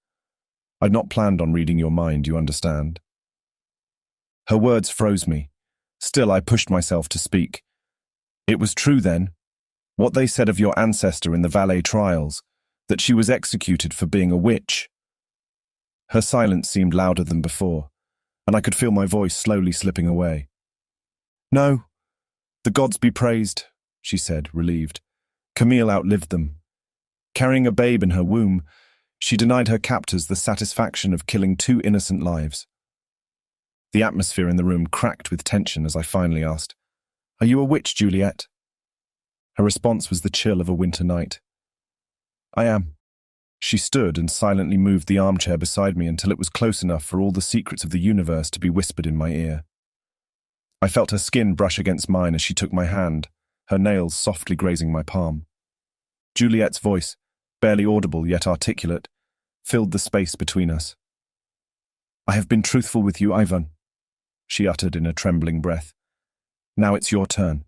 I'd not planned on reading your mind, you understand." Her words froze me. Still, I pushed myself to speak. "It was true then, what they said of your ancestor in the Valais trials, that she was executed for being a witch." Her silence seemed louder than before, and I could feel my voice slowly slipping away. "No, the gods be praised," she said, relieved. "Camille outlived them. Carrying a babe in her womb, she denied her captors the satisfaction of killing 2 innocent lives." The atmosphere in the room cracked with tension as I finally asked, "Are you a witch, Juliet?" Her response was the chill of a winter night. "I am." She stood and silently moved the armchair beside me until it was close enough for all the secrets of the universe to be whispered in my ear. I felt her skin brush against mine as she took my hand, her nails softly grazing my palm. Juliet's voice, barely audible yet articulate, filled the space between us. "I have been truthful with you, Ivan," she uttered in a trembling breath. "Now it's your turn."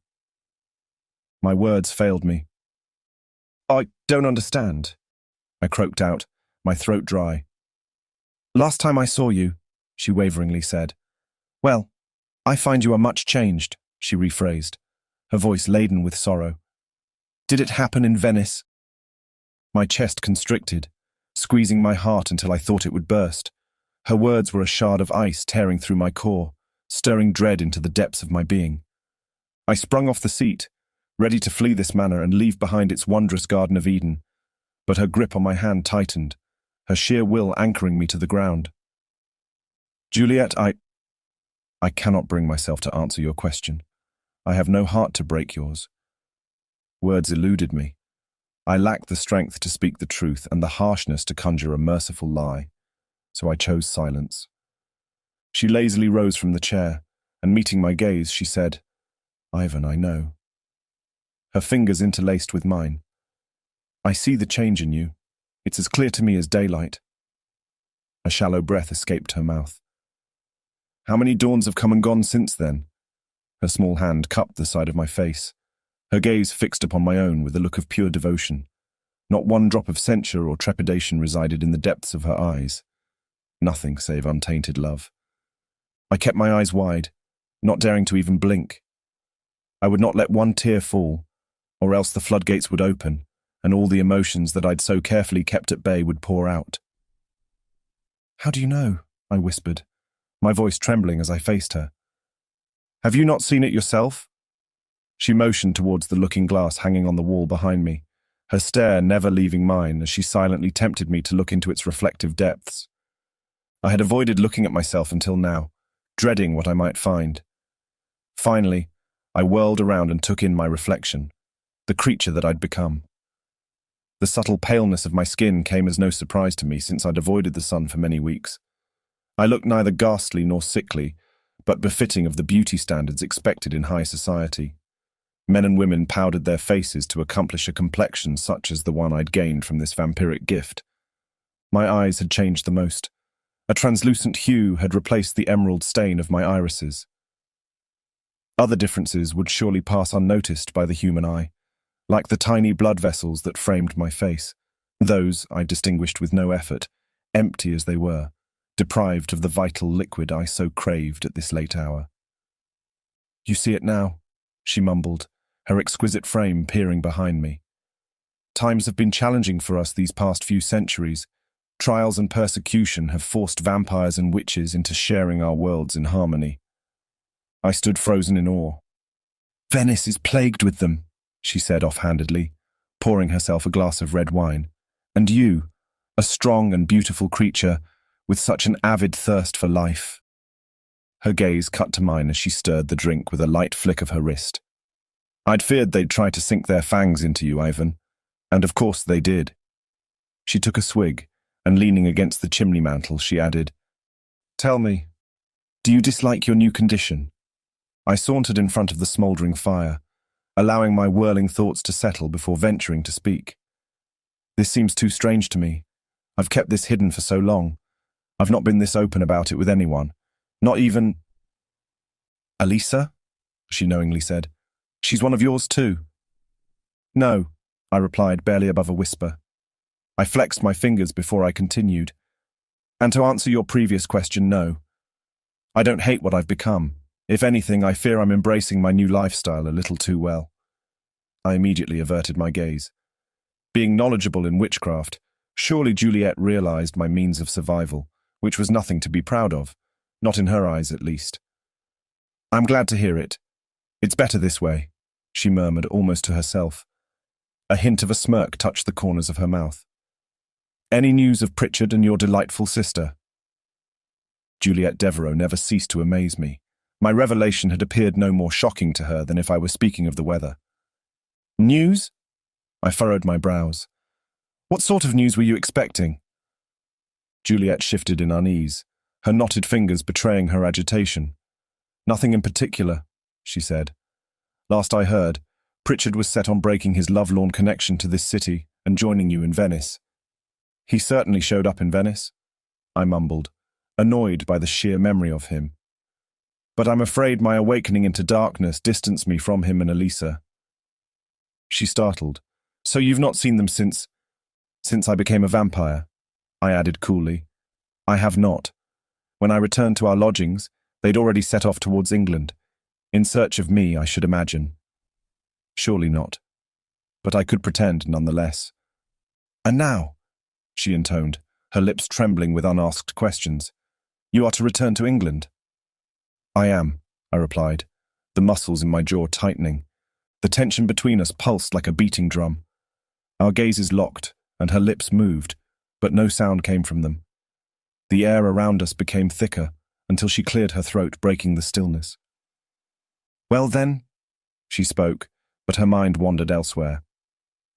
My words failed me. "I don't understand," I croaked out, my throat dry. "Last time I saw you," she waveringly said. "Well, I find you are much changed," she rephrased, her voice laden with sorrow. "Did it happen in Venice?" My chest constricted, squeezing my heart until I thought it would burst. Her words were a shard of ice tearing through my core, stirring dread into the depths of my being. I sprung off the seat, ready to flee this manor and leave behind its wondrous Garden of Eden, but her grip on my hand tightened, her sheer will anchoring me to the ground. "Juliet, I cannot bring myself to answer your question. I have no heart to break yours." Words eluded me. I lacked the strength to speak the truth and the harshness to conjure a merciful lie, so I chose silence. She lazily rose from the chair, and meeting my gaze, she said, "Ivan, I know." Her fingers interlaced with mine. "I see the change in you. It's as clear to me as daylight." A shallow breath escaped her mouth. "How many dawns have come and gone since then?" Her small hand cupped the side of my face, her gaze fixed upon my own with a look of pure devotion. Not one drop of censure or trepidation resided in the depths of her eyes. Nothing save untainted love. I kept my eyes wide, not daring to even blink. I would not let one tear fall, or else the floodgates would open, and all the emotions that I'd so carefully kept at bay would pour out. "How do you know?" I whispered, my voice trembling as I faced her. "Have you not seen it yourself?" She motioned towards the looking glass hanging on the wall behind me, her stare never leaving mine as she silently tempted me to look into its reflective depths. I had avoided looking at myself until now, dreading what I might find. Finally, I whirled around and took in my reflection, the creature that I'd become. The subtle paleness of my skin came as no surprise to me since I'd avoided the sun for many weeks. I looked neither ghastly nor sickly, but befitting of the beauty standards expected in high society. Men and women powdered their faces to accomplish a complexion such as the one I'd gained from this vampiric gift. My eyes had changed the most. A translucent hue had replaced the emerald stain of my irises. Other differences would surely pass unnoticed by the human eye, like the tiny blood vessels that framed my face. Those I distinguished with no effort, empty as they were, deprived of the vital liquid I so craved at this late hour. "You see it now," she mumbled, her exquisite frame peering behind me. "Times have been challenging for us these past few centuries. Trials and persecution have forced vampires and witches into sharing our worlds in harmony." I stood frozen in awe. "Venice is plagued with them," she said offhandedly, pouring herself a glass of red wine. "And you, a strong and beautiful creature, with such an avid thirst for life." Her gaze cut to mine as she stirred the drink with a light flick of her wrist. "I'd feared they'd try to sink their fangs into you, Ivan. And of course they did." She took a swig, and leaning against the chimney mantel, she added, "Tell me, do you dislike your new condition?" I sauntered in front of the smouldering fire, allowing my whirling thoughts to settle before venturing to speak. "This seems too strange to me. I've kept this hidden for so long. I've not been this open about it with anyone. Not even—" "Elisa?" she knowingly said. "She's one of yours too." "No," I replied, barely above a whisper. I flexed my fingers before I continued. "And to answer your previous question, no. I don't hate what I've become. If anything, I fear I'm embracing my new lifestyle a little too well." I immediately averted my gaze. Being knowledgeable in witchcraft, surely Juliet realized my means of survival, which was nothing to be proud of, not in her eyes at least. "I'm glad to hear it. It's better this way," she murmured almost to herself. A hint of a smirk touched the corners of her mouth. "Any news of Pritchard and your delightful sister?" Juliet Devereux never ceased to amaze me. My revelation had appeared no more shocking to her than if I were speaking of the weather. "News?" I furrowed my brows. "What sort of news were you expecting?" Juliet shifted in unease, her knotted fingers betraying her agitation. "Nothing in particular," she said. "Last I heard, Pritchard was set on breaking his lovelorn connection to this city and joining you in Venice. He certainly showed up in Venice, I mumbled, annoyed by the sheer memory of him. But I'm afraid my awakening into darkness distanced me from him and Elisa. She startled. So you've not seen them since I became a vampire? I added coolly. I have not. When I returned to our lodgings, they'd already set off towards England. In search of me, I should imagine. Surely not. But I could pretend nonetheless. And now, she intoned, her lips trembling with unasked questions, you are to return to England? I am, I replied, the muscles in my jaw tightening. The tension between us pulsed like a beating drum. Our gazes locked, and her lips moved, but no sound came from them. The air around us became thicker, until she cleared her throat, breaking the stillness. Well then, she spoke, but her mind wandered elsewhere.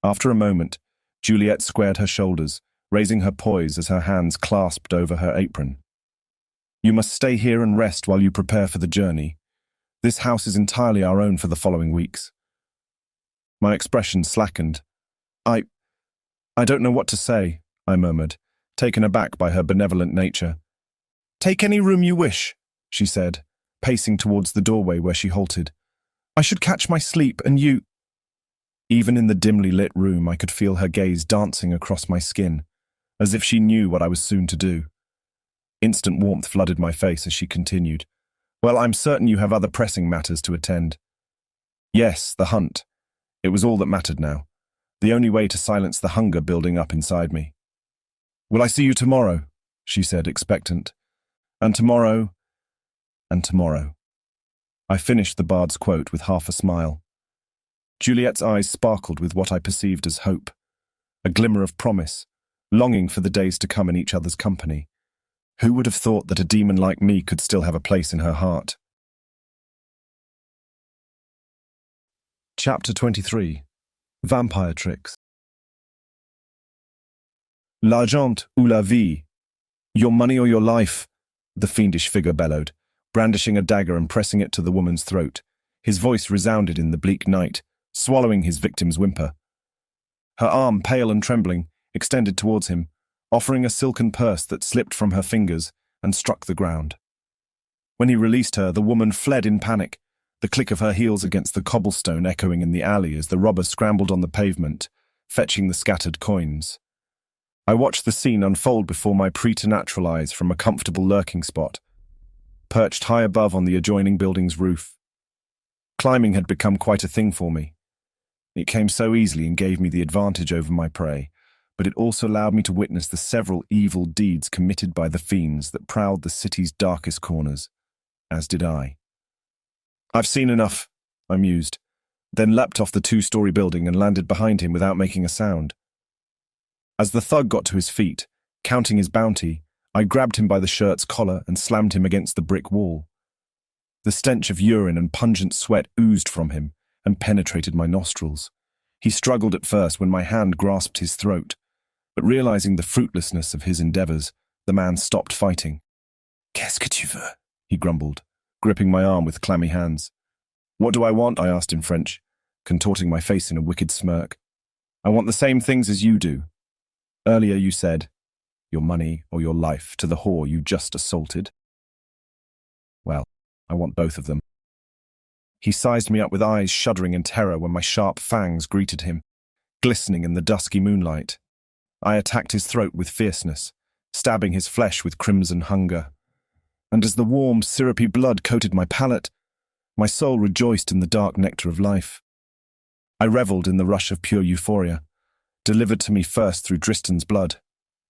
After a moment, Juliet squared her shoulders, raising her poise as her hands clasped over her apron. You must stay here and rest while you prepare for the journey. This house is entirely our own for the following weeks. My expression slackened. I don't know what to say, I murmured, taken aback by her benevolent nature. Take any room you wish, she said, pacing towards the doorway where she halted. I should catch my sleep, and you— Even in the dimly lit room, I could feel her gaze dancing across my skin, as if she knew what I was soon to do. Instant warmth flooded my face as she continued. Well, I'm certain you have other pressing matters to attend. Yes, the hunt. It was all that mattered now. The only way to silence the hunger building up inside me. Will I see you tomorrow? She said, expectant. And tomorrow, and tomorrow. I finished the bard's quote with half a smile. Juliet's eyes sparkled with what I perceived as hope, a glimmer of promise, longing for the days to come in each other's company. Who would have thought that a demon like me could still have a place in her heart? Chapter 23. Vampire Tricks. L'argent ou la vie. Your money or your life, the fiendish figure bellowed, brandishing a dagger and pressing it to the woman's throat. His voice resounded in the bleak night, swallowing his victim's whimper. Her arm, pale and trembling, extended towards him, offering a silken purse that slipped from her fingers and struck the ground. When he released her, the woman fled in panic, the click of her heels against the cobblestone echoing in the alley as the robber scrambled on the pavement, fetching the scattered coins. I watched the scene unfold before my preternatural eyes from a comfortable lurking spot, perched high above on the adjoining building's roof. Climbing had become quite a thing for me. It came so easily and gave me the advantage over my prey, but it also allowed me to witness the several evil deeds committed by the fiends that prowled the city's darkest corners, as did I. I've seen enough, I mused, then leapt off the 2-story building and landed behind him without making a sound. As the thug got to his feet, counting his bounty, I grabbed him by the shirt's collar and slammed him against the brick wall. The stench of urine and pungent sweat oozed from him and penetrated my nostrils. He struggled at first when my hand grasped his throat, but realizing the fruitlessness of his endeavors, the man stopped fighting. Qu'est-ce que tu veux? He grumbled, gripping my arm with clammy hands. What do I want? I asked in French, contorting my face in a wicked smirk. I want the same things as you do. Earlier you said, your money or your life to the whore you just assaulted. Well, I want both of them. He sized me up with eyes shuddering in terror when my sharp fangs greeted him, glistening in the dusky moonlight. I attacked his throat with fierceness, stabbing his flesh with crimson hunger. And as the warm, syrupy blood coated my palate, my soul rejoiced in the dark nectar of life. I revelled in the rush of pure euphoria, delivered to me first through Dristan's blood.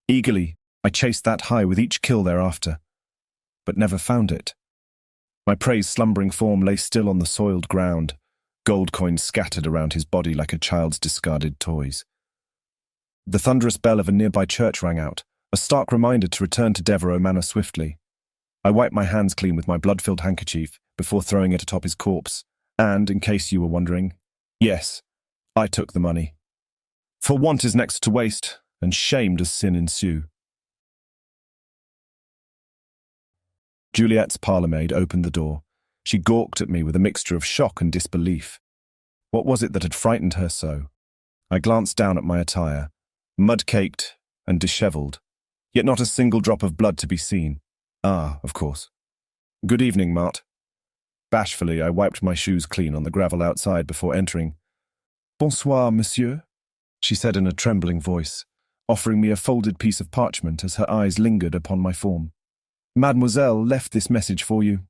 Eagerly, I chased that high with each kill thereafter, but never found it. My prey's slumbering form lay still on the soiled ground, gold coins scattered around his body like a child's discarded toys. The thunderous bell of a nearby church rang out, a stark reminder to return to Devereux Manor swiftly. I wiped my hands clean with my blood-filled handkerchief before throwing it atop his corpse, and, in case you were wondering, yes, I took the money. For want is next to waste, and shame does sin ensue. Juliet's parlour-maid opened the door. She gawked at me with a mixture of shock and disbelief. What was it that had frightened her so? I glanced down at my attire, mud-caked and dishevelled, yet not a single drop of blood to be seen. Ah, of course. Good evening, Mart. Bashfully, I wiped my shoes clean on the gravel outside before entering. Bonsoir, monsieur, she said in a trembling voice, offering me a folded piece of parchment as her eyes lingered upon my form. Mademoiselle left this message for you.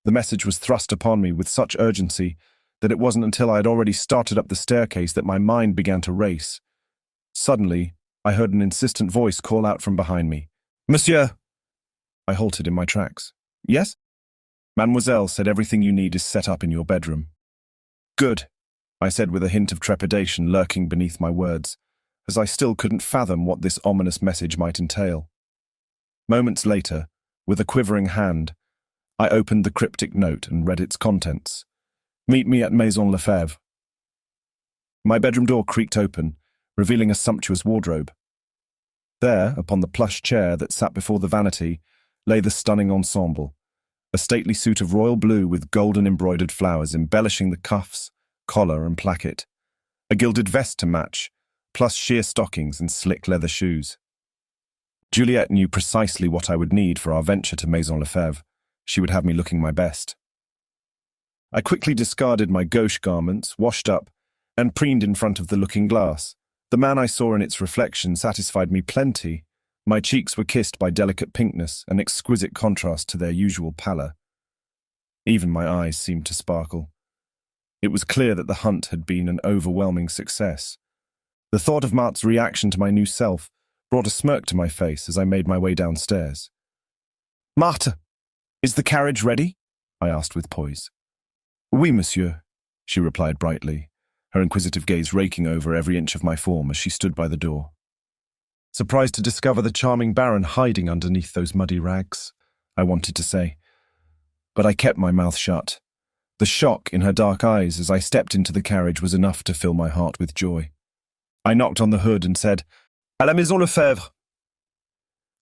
The message was thrust upon me with such urgency that it wasn't until I had already started up the staircase that my mind began to race. Suddenly, I heard an insistent voice call out from behind me. Monsieur! I halted in my tracks. Yes? Mademoiselle said everything you need is set up in your bedroom. Good, I said with a hint of trepidation lurking beneath my words, as I still couldn't fathom what this ominous message might entail. Moments later, with a quivering hand, I opened the cryptic note and read its contents. Meet me at Maison Lefebvre. My bedroom door creaked open, revealing a sumptuous wardrobe. There, upon the plush chair that sat before the vanity, lay the stunning ensemble, a stately suit of royal blue with golden embroidered flowers embellishing the cuffs, collar and placket, a gilded vest to match, plus sheer stockings and slick leather shoes. Juliet knew precisely what I would need for our venture to Maison Lefebvre. She would have me looking my best. I quickly discarded my gauche garments, washed up, and preened in front of the looking-glass. The man I saw in its reflection satisfied me plenty. My cheeks were kissed by delicate pinkness, an exquisite contrast to their usual pallor. Even my eyes seemed to sparkle. It was clear that the hunt had been an overwhelming success. The thought of Mart's reaction to my new self brought a smirk to my face as I made my way downstairs. Marthe, is the carriage ready? I asked with poise. Oui, monsieur, she replied brightly, her inquisitive gaze raking over every inch of my form as she stood by the door. Surprised to discover the charming Baron hiding underneath those muddy rags, I wanted to say. But I kept my mouth shut. The shock in her dark eyes as I stepped into the carriage was enough to fill my heart with joy. I knocked on the hood and said, À la Maison Lefebvre.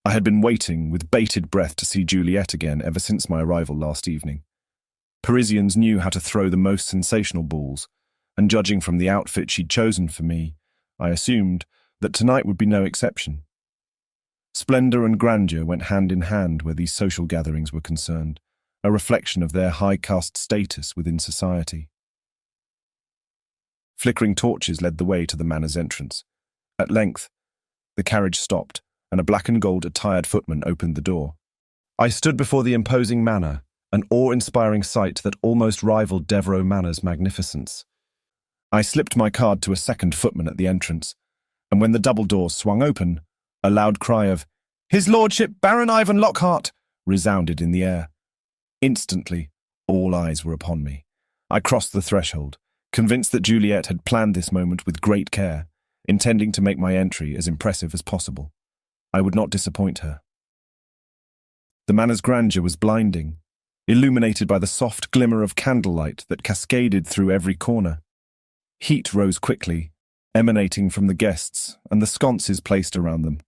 I had been waiting with bated breath to see Juliet again ever since my arrival last evening. Parisians knew how to throw the most sensational balls, and judging from the outfit she'd chosen for me, I assumed that tonight would be no exception. Splendor and grandeur went hand in hand where these social gatherings were concerned, a reflection of their high caste status within society. Flickering torches led the way to the manor's entrance. At length, the carriage stopped, and a black and gold attired footman opened the door. I stood before the imposing manor, an awe-inspiring sight that almost rivaled Devereux Manor's magnificence. I slipped my card to a second footman at the entrance, and when the double doors swung open, a loud cry of, His Lordship Baron Ivan Lockhart, resounded in the air. Instantly, all eyes were upon me. I crossed the threshold, convinced that Juliet had planned this moment with great care, intending to make my entry as impressive as possible. I would not disappoint her. The manor's grandeur was blinding, illuminated by the soft glimmer of candlelight that cascaded through every corner. Heat rose quickly, emanating from the guests and the sconces placed around them.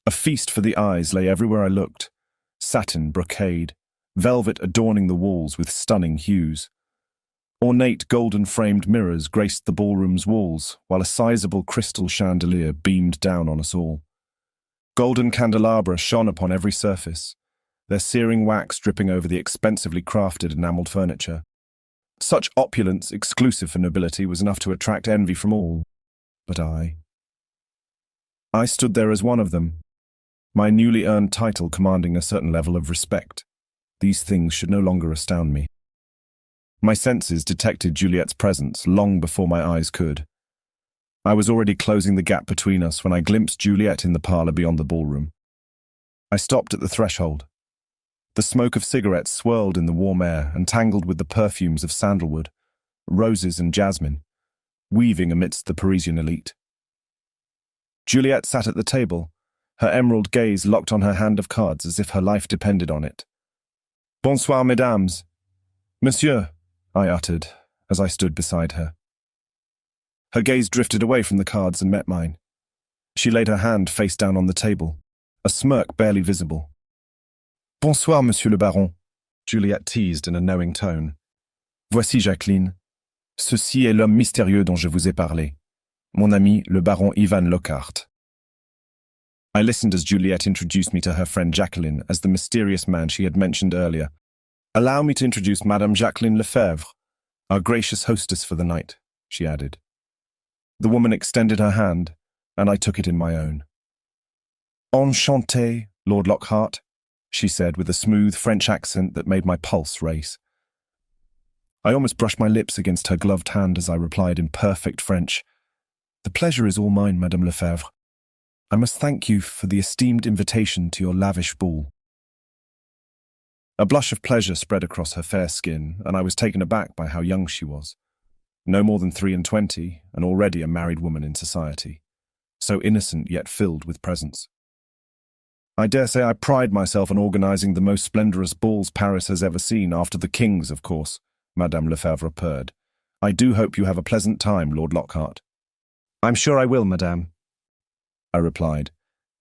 A feast for the eyes lay everywhere I looked. Satin, brocade, velvet adorning the walls with stunning hues. Ornate golden-framed mirrors graced the ballroom's walls, while a sizable crystal chandelier beamed down on us all. Golden candelabra shone upon every surface, their searing wax dripping over the expensively crafted enamelled furniture. Such opulence, exclusive for nobility, was enough to attract envy from all. But I stood there as one of them, my newly earned title commanding a certain level of respect. These things should no longer astound me. My senses detected Juliet's presence long before my eyes could. I was already closing the gap between us when I glimpsed Juliet in the parlour beyond the ballroom. I stopped at the threshold. The smoke of cigarettes swirled in the warm air and tangled with the perfumes of sandalwood, roses and jasmine, weaving amidst the Parisian elite. Juliet sat at the table, her emerald gaze locked on her hand of cards as if her life depended on it. Bonsoir, mesdames. Monsieur, I uttered as I stood beside her. Her gaze drifted away from the cards and met mine. She laid her hand face down on the table, a smirk barely visible. Bonsoir, monsieur le baron, Juliet teased in a knowing tone. Voici Jacqueline. Ceci est l'homme mystérieux dont je vous ai parlé. Mon ami, le baron Ivan Lockhart. I listened as Juliet introduced me to her friend Jacqueline as the mysterious man she had mentioned earlier. Allow me to introduce Madame Jacqueline Lefebvre, our gracious hostess for the night, she added. The woman extended her hand, and I took it in my own. Enchanté, Lord Lockhart, she said with a smooth French accent that made my pulse race. I almost brushed my lips against her gloved hand as I replied in perfect French. The pleasure is all mine, Madame Lefebvre. I must thank you for the esteemed invitation to your lavish ball. A blush of pleasure spread across her fair skin, and I was taken aback by how young she was. No more than 23, and already a married woman in society. So innocent yet filled with presence. I dare say I pride myself on organizing the most splendorous balls Paris has ever seen, after the King's, of course, Madame Lefebvre purred. I do hope you have a pleasant time, Lord Lockhart. I'm sure I will, Madame, I replied,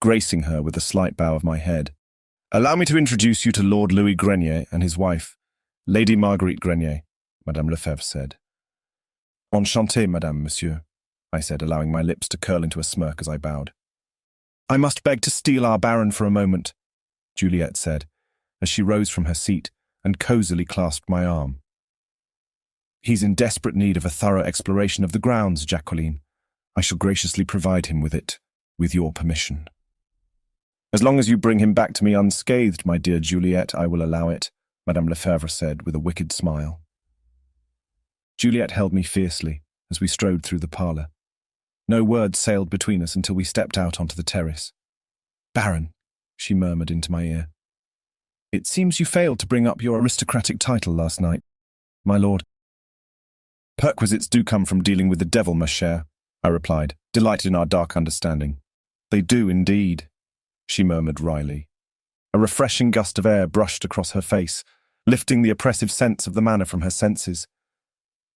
gracing her with a slight bow of my head. Allow me to introduce you to Lord Louis Grenier and his wife, Lady Marguerite Grenier, Madame Lefebvre said. Enchanté, Madame, Monsieur, I said, allowing my lips to curl into a smirk as I bowed. I must beg to steal our baron for a moment, Juliet said, as she rose from her seat and cosily clasped my arm. He's in desperate need of a thorough exploration of the grounds, Jacqueline. I shall graciously provide him with it, with your permission. As long as you bring him back to me unscathed, my dear Juliet, I will allow it, Madame Lefebvre said with a wicked smile. Juliet held me fiercely as we strode through the parlour. No word sailed between us until we stepped out onto the terrace. Baron, she murmured into my ear. It seems you failed to bring up your aristocratic title last night, my lord. Perquisites do come from dealing with the devil, ma chère, I replied, delighted in our dark understanding. They do indeed, she murmured wryly. A refreshing gust of air brushed across her face, lifting the oppressive sense of the manor from her senses.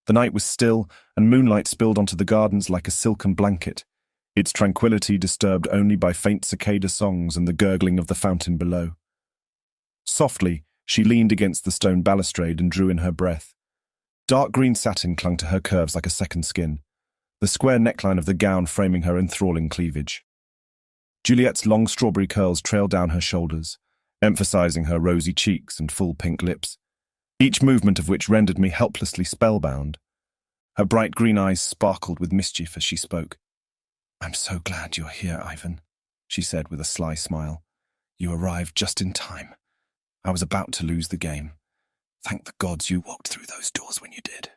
The night was still, and moonlight spilled onto the gardens like a silken blanket, its tranquillity disturbed only by faint cicada songs and the gurgling of the fountain below. Softly, she leaned against the stone balustrade and drew in her breath. Dark green satin clung to her curves like a second skin, the square neckline of the gown framing her enthralling cleavage. Juliet's long strawberry curls trailed down her shoulders, emphasizing her rosy cheeks and full pink lips, each movement of which rendered me helplessly spellbound. Her bright green eyes sparkled with mischief as she spoke. I'm so glad you're here, Ivan, she said with a sly smile. You arrived just in time. I was about to lose the game. Thank the gods you walked through those doors when you did.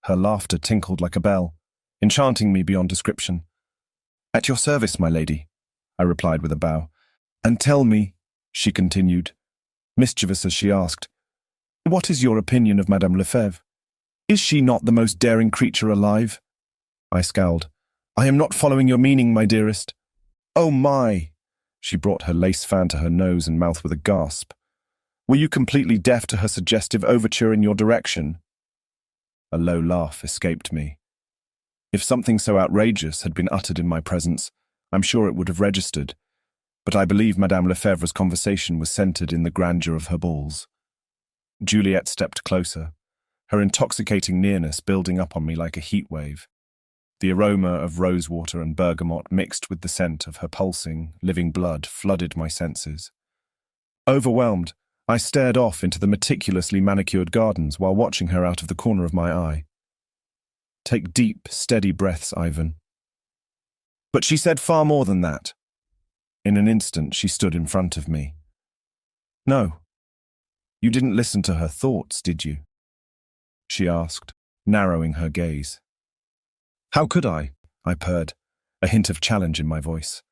Her laughter tinkled like a bell, enchanting me beyond description. At your service, my lady, I replied with a bow. And tell me, she continued, mischievous as she asked, what is your opinion of Madame Lefebvre? Is she not the most daring creature alive? I scowled. I am not following your meaning, my dearest. Oh my! She brought her lace fan to her nose and mouth with a gasp. Were you completely deaf to her suggestive overture in your direction? A low laugh escaped me. If something so outrageous had been uttered in my presence, I'm sure it would have registered, but I believe Madame Lefebvre's conversation was centered in the grandeur of her balls. Juliet stepped closer, her intoxicating nearness building up on me like a heat wave. The aroma of rosewater and bergamot mixed with the scent of her pulsing, living blood flooded my senses. Overwhelmed, I stared off into the meticulously manicured gardens while watching her out of the corner of my eye. Take deep, steady breaths, Ivan. But she said far more than that. In an instant, she stood in front of me. No. You didn't listen to her thoughts, did you? She asked, narrowing her gaze. How could I purred, a hint of challenge in my voice.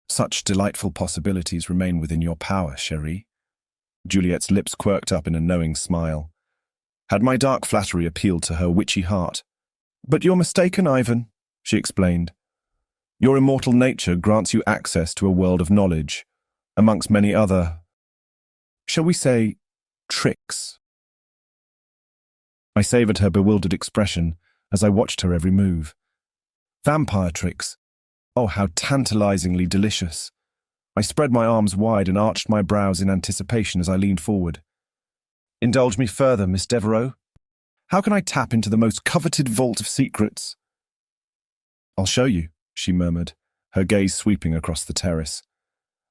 Such delightful possibilities remain within your power, chérie. Juliet's lips quirked up in a knowing smile. Had my dark flattery appealed to her witchy heart? But you're mistaken, Ivan, she explained. Your immortal nature grants you access to a world of knowledge, amongst many other, shall we say, tricks. I savoured her bewildered expression as I watched her every move. Vampire tricks. Oh, how tantalizingly delicious. I spread my arms wide and arched my brows in anticipation as I leaned forward. Indulge me further, Miss Devereux. How can I tap into the most coveted vault of secrets? I'll show you, she murmured, her gaze sweeping across the terrace.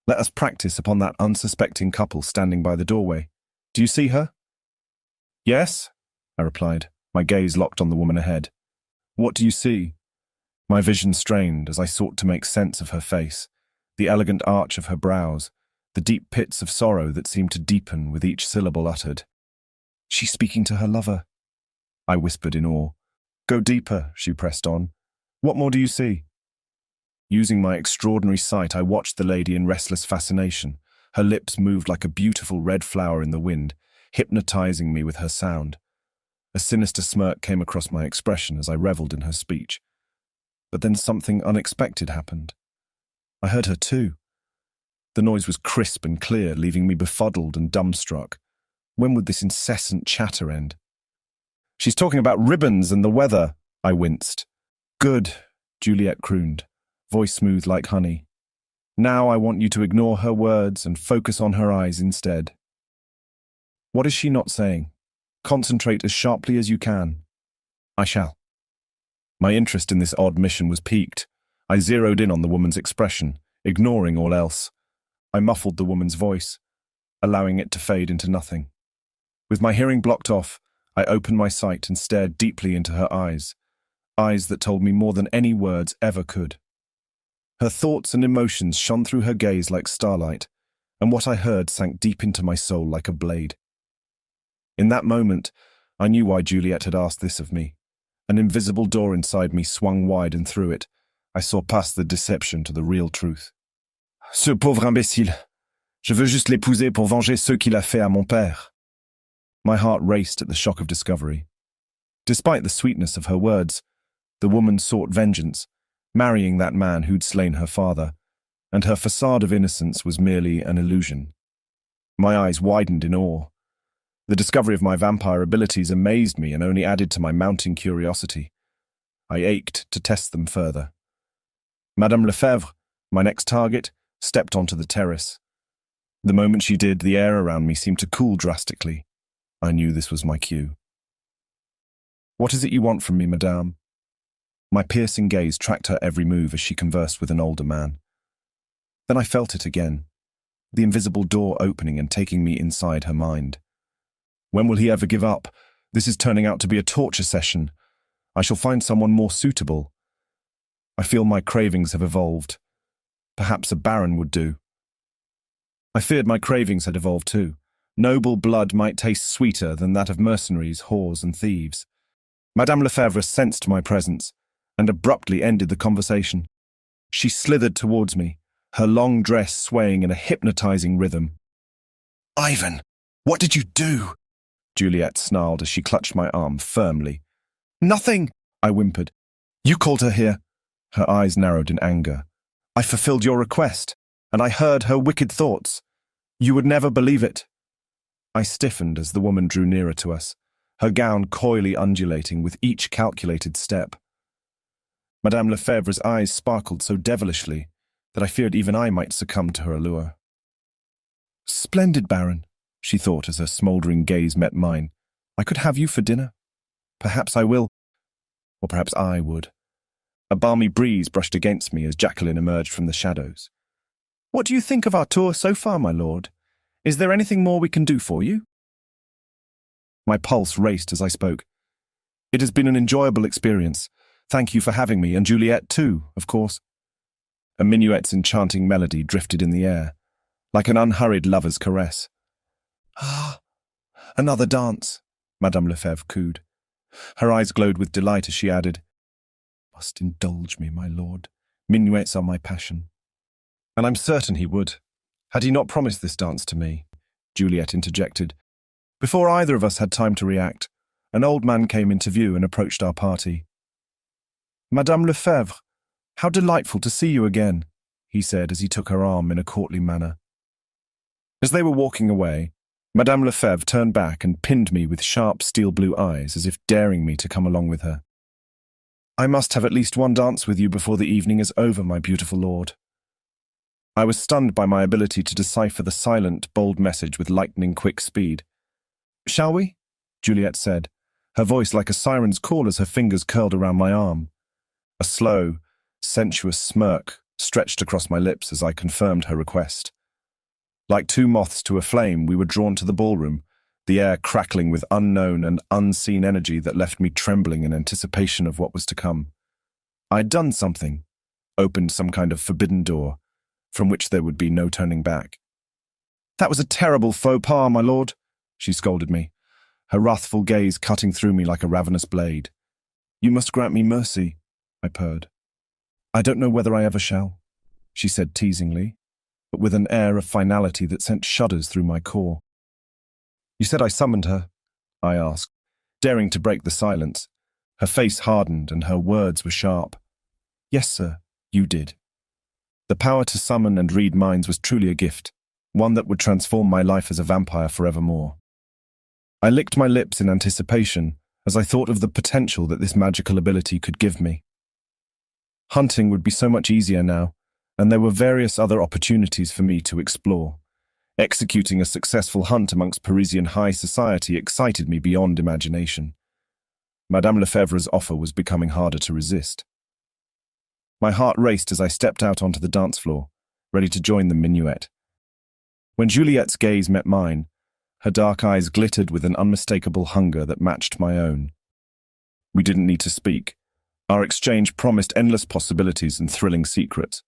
Let us practice upon that unsuspecting couple standing by the doorway. Do you see her? Yes, I replied, my gaze locked on the woman ahead. What do you see? My vision strained as I sought to make sense of her face, the elegant arch of her brows, the deep pits of sorrow that seemed to deepen with each syllable uttered. She's speaking to her lover, I whispered in awe. Go deeper, she pressed on. What more do you see? Using my extraordinary sight, I watched the lady in restless fascination. Her lips moved like a beautiful red flower in the wind, hypnotizing me with her sound. A sinister smirk came across my expression as I reveled in her speech. But then something unexpected happened. I heard her too. The noise was crisp and clear, leaving me befuddled and dumbstruck. When would this incessant chatter end? She's talking about ribbons and the weather, I winced. Good, Juliet crooned, voice smooth like honey. Now I want you to ignore her words and focus on her eyes instead. What is she not saying? Concentrate as sharply as you can. I shall. My interest in this odd mission was piqued. I zeroed in on the woman's expression, ignoring all else. I muffled the woman's voice, allowing it to fade into nothing. With my hearing blocked off, I opened my sight and stared deeply into her eyes that told me more than any words ever could. Her thoughts and emotions shone through her gaze like starlight, and what I heard sank deep into my soul like a blade. In that moment, I knew why Juliet had asked this of me. An invisible door inside me swung wide, and through it, I saw past the deception to the real truth. Ce pauvre imbécile. Je veux juste l'épouser pour venger ceux qu'il a fait à mon père. My heart raced at the shock of discovery. Despite the sweetness of her words, the woman sought vengeance, marrying that man who'd slain her father, and her facade of innocence was merely an illusion. My eyes widened in awe. The discovery of my vampire abilities amazed me and only added to my mounting curiosity. I ached to test them further. Madame Lefebvre, my next target, stepped onto the terrace. The moment she did, the air around me seemed to cool drastically. I knew this was my cue. What is it you want from me, madame? My piercing gaze tracked her every move as she conversed with an older man. Then I felt it again, the invisible door opening and taking me inside her mind. When will he ever give up? This is turning out to be a torture session. I shall find someone more suitable. I feel my cravings have evolved. Perhaps a baron would do. I feared my cravings had evolved too. Noble blood might taste sweeter than that of mercenaries, whores, and thieves. Madame Lefebvre sensed my presence and abruptly ended the conversation. She slithered towards me, her long dress swaying in a hypnotizing rhythm. Ivan, what did you do? Juliet snarled as she clutched my arm firmly. Nothing, I whimpered. You called her here. Her eyes narrowed in anger. I fulfilled your request, and I heard her wicked thoughts. You would never believe it. I stiffened as the woman drew nearer to us, her gown coyly undulating with each calculated step. Madame Lefebvre's eyes sparkled so devilishly that I feared even I might succumb to her allure. Splendid, Baron, she thought as her smouldering gaze met mine. I could have you for dinner. Perhaps I will, or perhaps I would. A balmy breeze brushed against me as Jacqueline emerged from the shadows. What do you think of our tour so far, my lord? Is there anything more we can do for you? My pulse raced as I spoke. It has been an enjoyable experience. Thank you for having me, and Juliet too, of course. A minuet's enchanting melody drifted in the air, like an unhurried lover's caress. Ah, another dance, Madame Lefebvre cooed. Her eyes glowed with delight as she added, Must indulge me, my lord. Minuets are my passion. And I'm certain he would. Had he not promised this dance to me? Juliet interjected. Before either of us had time to react, an old man came into view and approached our party. Madame Lefebvre, how delightful to see you again, he said as he took her arm in a courtly manner. As they were walking away, Madame Lefebvre turned back and pinned me with sharp steel-blue eyes as if daring me to come along with her. I must have at least one dance with you before the evening is over, my beautiful lord. I was stunned by my ability to decipher the silent, bold message with lightning-quick speed. Shall we? Juliet said, her voice like a siren's call as her fingers curled around my arm. A slow, sensuous smirk stretched across my lips as I confirmed her request. Like two moths to a flame, we were drawn to the ballroom, the air crackling with unknown and unseen energy that left me trembling in anticipation of what was to come. I had done something, opened some kind of forbidden door, from which there would be no turning back. "That was a terrible faux pas, my lord," she scolded me, her wrathful gaze cutting through me like a ravenous blade. "You must grant me mercy," I purred. "I don't know whether I ever shall," she said teasingly, but with an air of finality that sent shudders through my core. "You said I summoned her?" I asked, daring to break the silence. Her face hardened and her words were sharp. "Yes, sir, you did." The power to summon and read minds was truly a gift, one that would transform my life as a vampire forevermore. I licked my lips in anticipation as I thought of the potential that this magical ability could give me. Hunting would be so much easier now, and there were various other opportunities for me to explore. Executing a successful hunt amongst Parisian high society excited me beyond imagination. Madame Lefebvre's offer was becoming harder to resist. My heart raced as I stepped out onto the dance floor, ready to join the minuet. When Juliet's gaze met mine, her dark eyes glittered with an unmistakable hunger that matched my own. We didn't need to speak. Our exchange promised endless possibilities and thrilling secrets.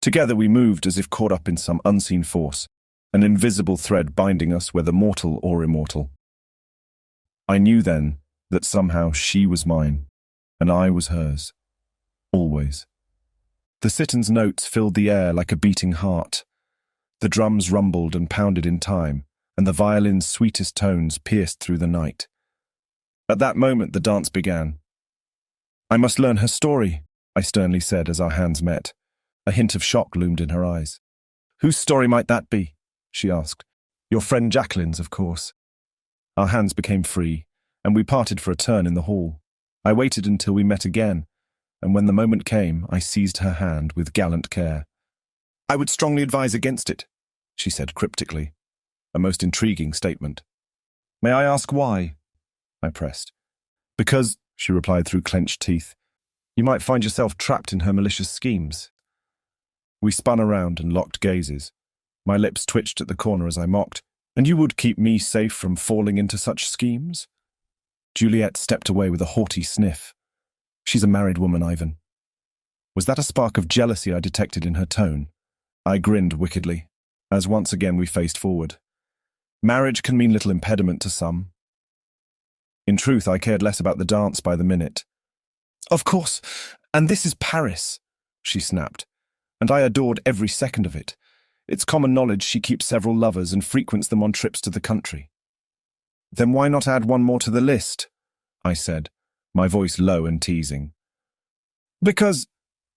Together we moved as if caught up in some unseen force, an invisible thread binding us whether mortal or immortal. I knew then that somehow she was mine, and I was hers. Always. The citon's notes filled the air like a beating heart. The drums rumbled and pounded in time, and the violin's sweetest tones pierced through the night. At that moment the dance began. "I must learn her story," I sternly said as our hands met. A hint of shock loomed in her eyes. "Whose story might that be?" she asked. "Your friend Jacqueline's, of course." Our hands became free, and we parted for a turn in the hall. I waited until we met again, and when the moment came, I seized her hand with gallant care. "I would strongly advise against it," she said cryptically, a most intriguing statement. "May I ask why?" I pressed. "Because," she replied through clenched teeth, "you might find yourself trapped in her malicious schemes." We spun around and locked gazes. My lips twitched at the corner as I mocked. "And you would keep me safe from falling into such schemes?" Juliet stepped away with a haughty sniff. "She's a married woman, Ivan." Was that a spark of jealousy I detected in her tone? I grinned wickedly, as once again we faced forward. Marriage can mean little impediment to some. In truth, I cared less about the dance by the minute. "Of course, and this is Paris," she snapped, "and I adored every second of it. It's common knowledge she keeps several lovers and frequents them on trips to the country." "Then why not add one more to the list?" I said, my voice low and teasing. "Because,"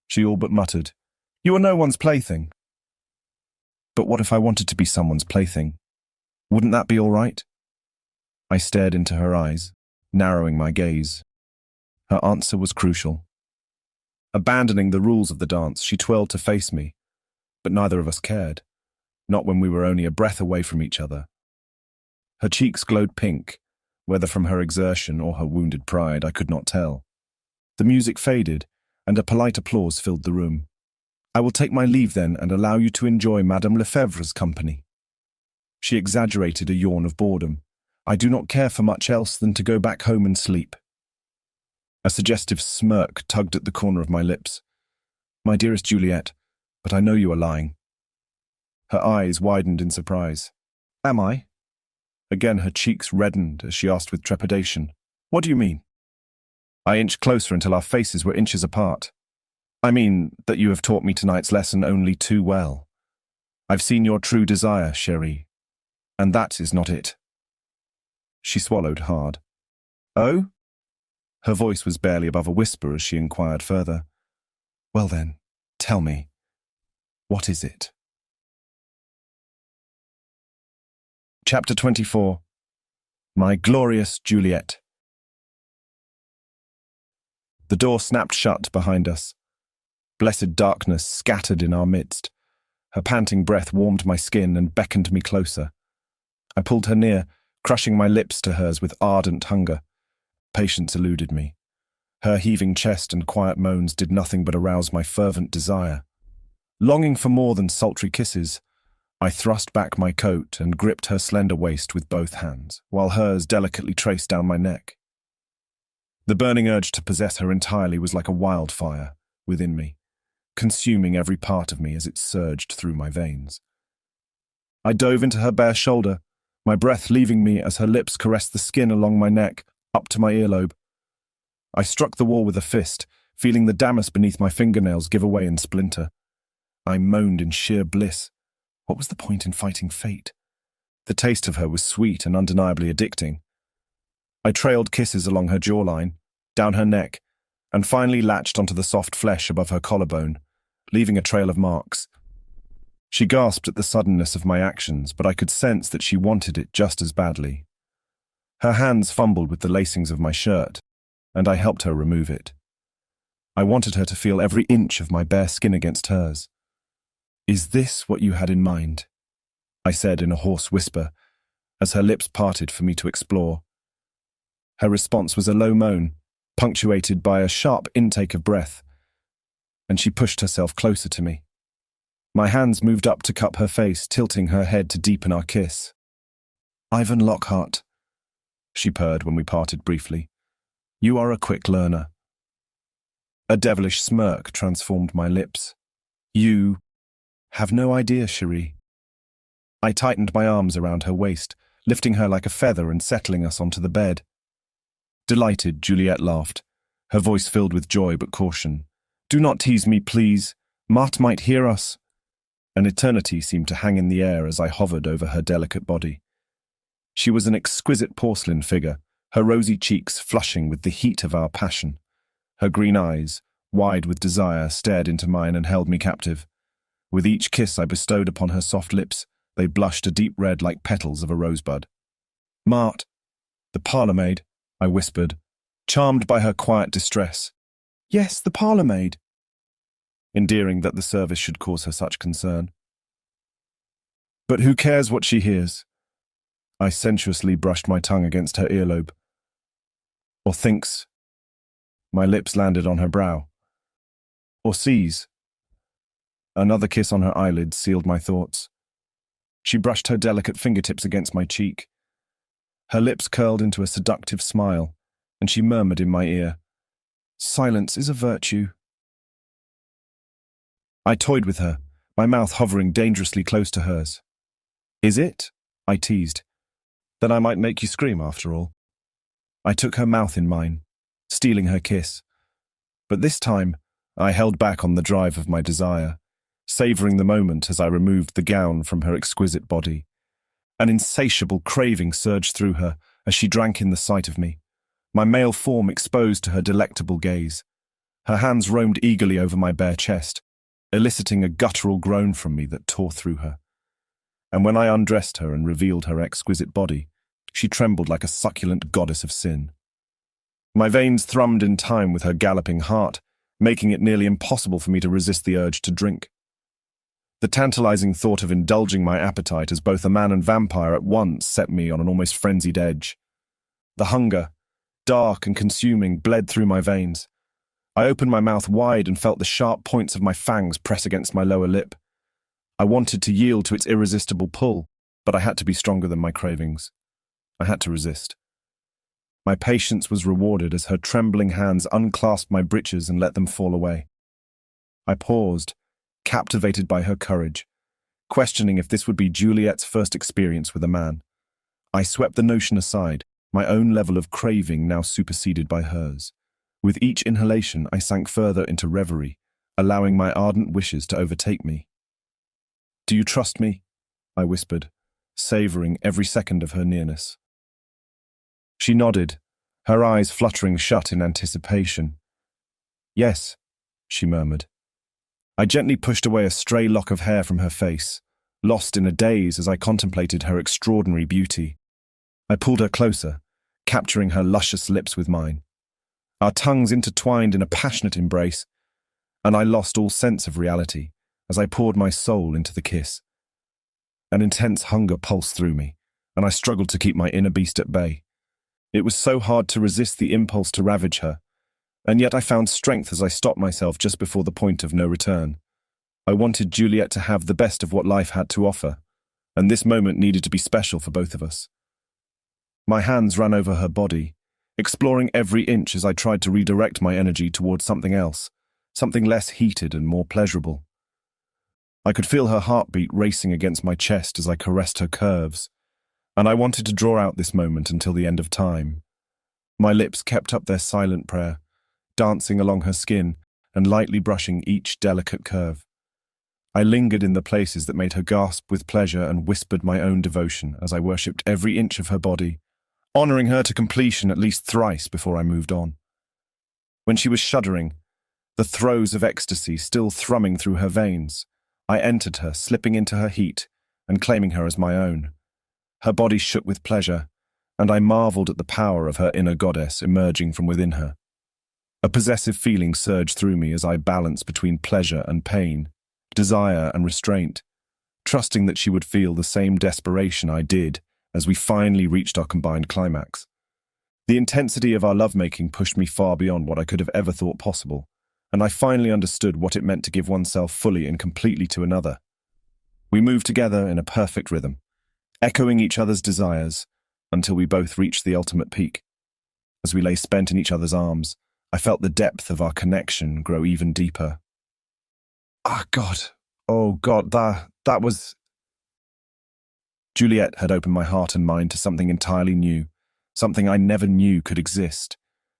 she all but muttered, "you are no one's plaything." But what if I wanted to be someone's plaything? Wouldn't that be all right? I stared into her eyes, narrowing my gaze. Her answer was crucial. Abandoning the rules of the dance, she twirled to face me, but neither of us cared, not when we were only a breath away from each other. Her cheeks glowed pink, whether from her exertion or her wounded pride, I could not tell. The music faded, and a polite applause filled the room. "I will take my leave then and allow you to enjoy Madame Lefebvre's company." She exaggerated a yawn of boredom. "I do not care for much else than to go back home and sleep." A suggestive smirk tugged at the corner of my lips. "My dearest Juliet, but I know you are lying." Her eyes widened in surprise. "Am I?" Again her cheeks reddened as she asked with trepidation, "What do you mean?" I inched closer until our faces were inches apart. "I mean that you have taught me tonight's lesson only too well. I've seen your true desire, chérie, and that is not it." She swallowed hard. "Oh?" Her voice was barely above a whisper as she inquired further. "Well then, tell me, what is it?" Chapter 24. My Glorious Juliet. The door snapped shut behind us. Blessed darkness scattered in our midst. Her panting breath warmed my skin and beckoned me closer. I pulled her near, crushing my lips to hers with ardent hunger. Patience eluded me. Her heaving chest and quiet moans did nothing but arouse my fervent desire. Longing for more than sultry kisses, I thrust back my coat and gripped her slender waist with both hands, while hers delicately traced down my neck. The burning urge to possess her entirely was like a wildfire within me, consuming every part of me as it surged through my veins. I dove into her bare shoulder, my breath leaving me as her lips caressed the skin along my neck, up to my earlobe. I struck the wall with a fist, feeling the damask beneath my fingernails give away and splinter. I moaned in sheer bliss. What was the point in fighting fate? The taste of her was sweet and undeniably addicting. I trailed kisses along her jawline, down her neck, and finally latched onto the soft flesh above her collarbone, leaving a trail of marks. She gasped at the suddenness of my actions, but I could sense that she wanted it just as badly. Her hands fumbled with the lacings of my shirt, and I helped her remove it. I wanted her to feel every inch of my bare skin against hers. "Is this what you had in mind?" I said in a hoarse whisper, as her lips parted for me to explore. Her response was a low moan, punctuated by a sharp intake of breath, and she pushed herself closer to me. My hands moved up to cup her face, tilting her head to deepen our kiss. "Ivan Lockhart," she purred when we parted briefly. "You are a quick learner." A devilish smirk transformed my lips. "You have no idea, Cherie." I tightened my arms around her waist, lifting her like a feather and settling us onto the bed. Delighted, Juliet laughed, her voice filled with joy but caution. "Do not tease me, please. Mart might hear us." An eternity seemed to hang in the air as I hovered over her delicate body. She was an exquisite porcelain figure, her rosy cheeks flushing with the heat of our passion. Her green eyes, wide with desire, stared into mine and held me captive. With each kiss I bestowed upon her soft lips, they blushed a deep red like petals of a rosebud. "Mart, the parlour maid," I whispered, charmed by her quiet distress. "Yes, the parlour maid." Endearing that the service should cause her such concern. "But who cares what she hears?" I sensuously brushed my tongue against her earlobe. "Or thinks." My lips landed on her brow. "Or sees." Another kiss on her eyelids sealed my thoughts. She brushed her delicate fingertips against my cheek. Her lips curled into a seductive smile, and she murmured in my ear, "Silence is a virtue." I toyed with her, my mouth hovering dangerously close to hers. "Is it?" I teased. "Then I might make you scream after all." I took her mouth in mine, stealing her kiss. But this time, I held back on the drive of my desire, savouring the moment as I removed the gown from her exquisite body. An insatiable craving surged through her as she drank in the sight of me, my male form exposed to her delectable gaze. Her hands roamed eagerly over my bare chest, eliciting a guttural groan from me that tore through her. And when I undressed her and revealed her exquisite body, she trembled like a succulent goddess of sin. My veins thrummed in time with her galloping heart, making it nearly impossible for me to resist the urge to drink. The tantalizing thought of indulging my appetite as both a man and vampire at once set me on an almost frenzied edge. The hunger, dark and consuming, bled through my veins. I opened my mouth wide and felt the sharp points of my fangs press against my lower lip. I wanted to yield to its irresistible pull, but I had to be stronger than my cravings. I had to resist. My patience was rewarded as her trembling hands unclasped my breeches and let them fall away. I paused, captivated by her courage, questioning if this would be Juliet's first experience with a man. I swept the notion aside, my own level of craving now superseded by hers. With each inhalation, I sank further into reverie, allowing my ardent wishes to overtake me. "Do you trust me?" I whispered, savouring every second of her nearness. She nodded, her eyes fluttering shut in anticipation. "Yes," she murmured. I gently pushed away a stray lock of hair from her face, lost in a daze as I contemplated her extraordinary beauty. I pulled her closer, capturing her luscious lips with mine. Our tongues intertwined in a passionate embrace, and I lost all sense of reality as I poured my soul into the kiss. An intense hunger pulsed through me, and I struggled to keep my inner beast at bay. It was so hard to resist the impulse to ravage her, and yet I found strength as I stopped myself just before the point of no return. I wanted Juliet to have the best of what life had to offer, and this moment needed to be special for both of us. My hands ran over her body, exploring every inch as I tried to redirect my energy towards something else, something less heated and more pleasurable. I could feel her heartbeat racing against my chest as I caressed her curves, and I wanted to draw out this moment until the end of time. My lips kept up their silent prayer, dancing along her skin and lightly brushing each delicate curve. I lingered in the places that made her gasp with pleasure and whispered my own devotion as I worshipped every inch of her body, honoring her to completion at least thrice before I moved on. When she was shuddering, the throes of ecstasy still thrumming through her veins, I entered her, slipping into her heat and claiming her as my own. Her body shook with pleasure, and I marveled at the power of her inner goddess emerging from within her. A possessive feeling surged through me as I balanced between pleasure and pain, desire and restraint, trusting that she would feel the same desperation I did as we finally reached our combined climax. The intensity of our lovemaking pushed me far beyond what I could have ever thought possible, and I finally understood what it meant to give oneself fully and completely to another. We moved together in a perfect rhythm, echoing each other's desires until we both reached the ultimate peak. As we lay spent in each other's arms, I felt the depth of our connection grow even deeper. Oh God, that was... Juliet had opened my heart and mind to something entirely new, something I never knew could exist.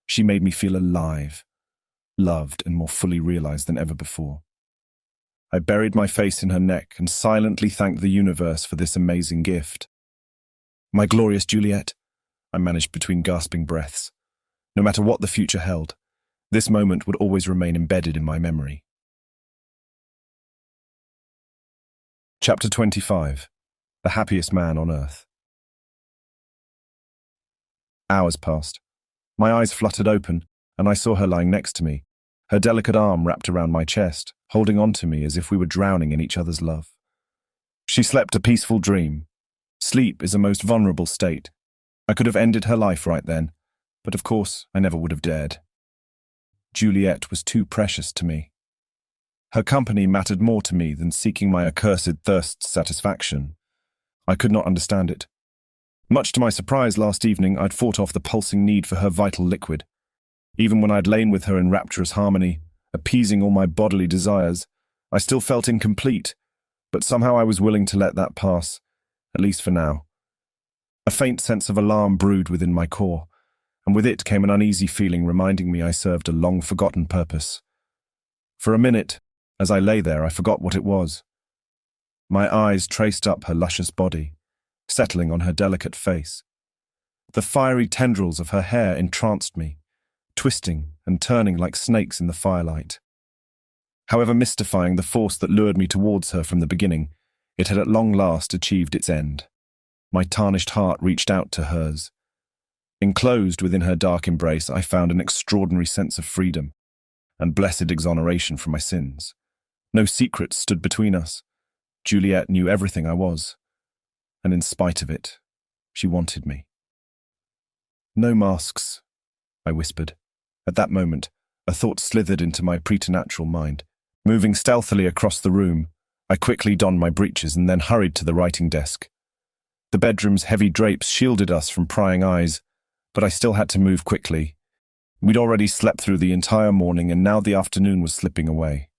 She made me feel alive, loved and more fully realized than ever before. I buried my face in her neck and silently thanked the universe for this amazing gift. My glorious Juliet, I managed between gasping breaths. No matter what the future held, this moment would always remain embedded in my memory. Chapter 25. The Happiest Man on Earth. Hours passed. My eyes fluttered open, and I saw her lying next to me, her delicate arm wrapped around my chest, holding on to me as if we were drowning in each other's love. She slept a peaceful dream. Sleep is a most vulnerable state. I could have ended her life right then, but of course I never would have dared. Juliet was too precious to me. Her company mattered more to me than seeking my accursed thirst's satisfaction. I could not understand it. Much to my surprise last evening, I'd fought off the pulsing need for her vital liquid. Even when I'd lain with her in rapturous harmony, appeasing all my bodily desires, I still felt incomplete, but somehow I was willing to let that pass, at least for now. A faint sense of alarm brewed within my core, and with it came an uneasy feeling reminding me I served a long-forgotten purpose. For a minute, as I lay there, I forgot what it was. My eyes traced up her luscious body, settling on her delicate face. The fiery tendrils of her hair entranced me, twisting and turning like snakes in the firelight. However mystifying the force that lured me towards her from the beginning, it had at long last achieved its end. My tarnished heart reached out to hers. Enclosed within her dark embrace, I found an extraordinary sense of freedom and blessed exoneration from my sins. No secrets stood between us. Juliet knew everything I was, and in spite of it, she wanted me. "No masks," I whispered. At that moment, a thought slithered into my preternatural mind. Moving stealthily across the room, I quickly donned my breeches and then hurried to the writing desk. The bedroom's heavy drapes shielded us from prying eyes, but I still had to move quickly. We'd already slept through the entire morning, and now the afternoon was slipping away.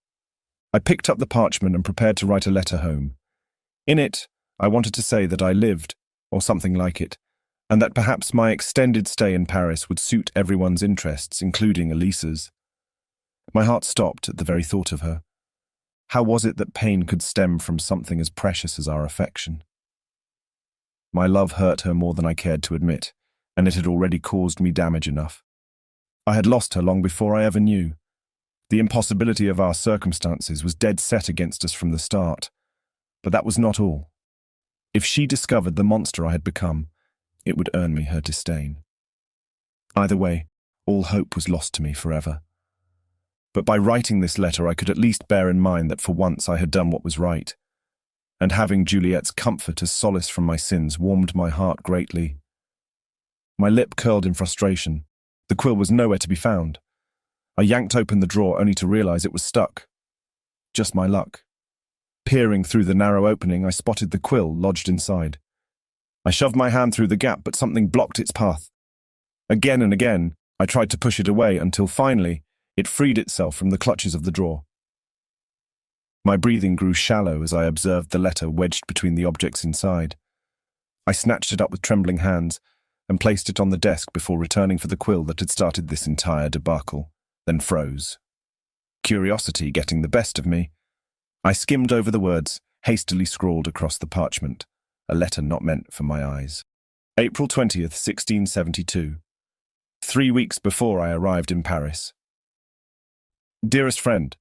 I picked up the parchment and prepared to write a letter home. In it, I wanted to say that I lived, or something like it, and that perhaps my extended stay in Paris would suit everyone's interests, including Elisa's. My heart stopped at the very thought of her. How was it that pain could stem from something as precious as our affection? My love hurt her more than I cared to admit, and it had already caused me damage enough. I had lost her long before I ever knew. The impossibility of our circumstances was dead set against us from the start. But that was not all. If she discovered the monster I had become, it would earn me her disdain. Either way, all hope was lost to me forever. But by writing this letter, I could at least bear in mind that for once I had done what was right, and having Juliet's comfort as solace from my sins warmed my heart greatly. My lip curled in frustration. The quill was nowhere to be found. I yanked open the drawer only to realize it was stuck. Just my luck. Peering through the narrow opening, I spotted the quill lodged inside. I shoved my hand through the gap, but something blocked its path. Again and again, I tried to push it away until finally it freed itself from the clutches of the drawer. My breathing grew shallow as I observed the letter wedged between the objects inside. I snatched it up with trembling hands and placed it on the desk before returning for the quill that had started this entire debacle, then froze. Curiosity getting the best of me, I skimmed over the words hastily scrawled across the parchment, a letter not meant for my eyes. April 20th, 1672. 3 weeks before I arrived in Paris. Dearest friend,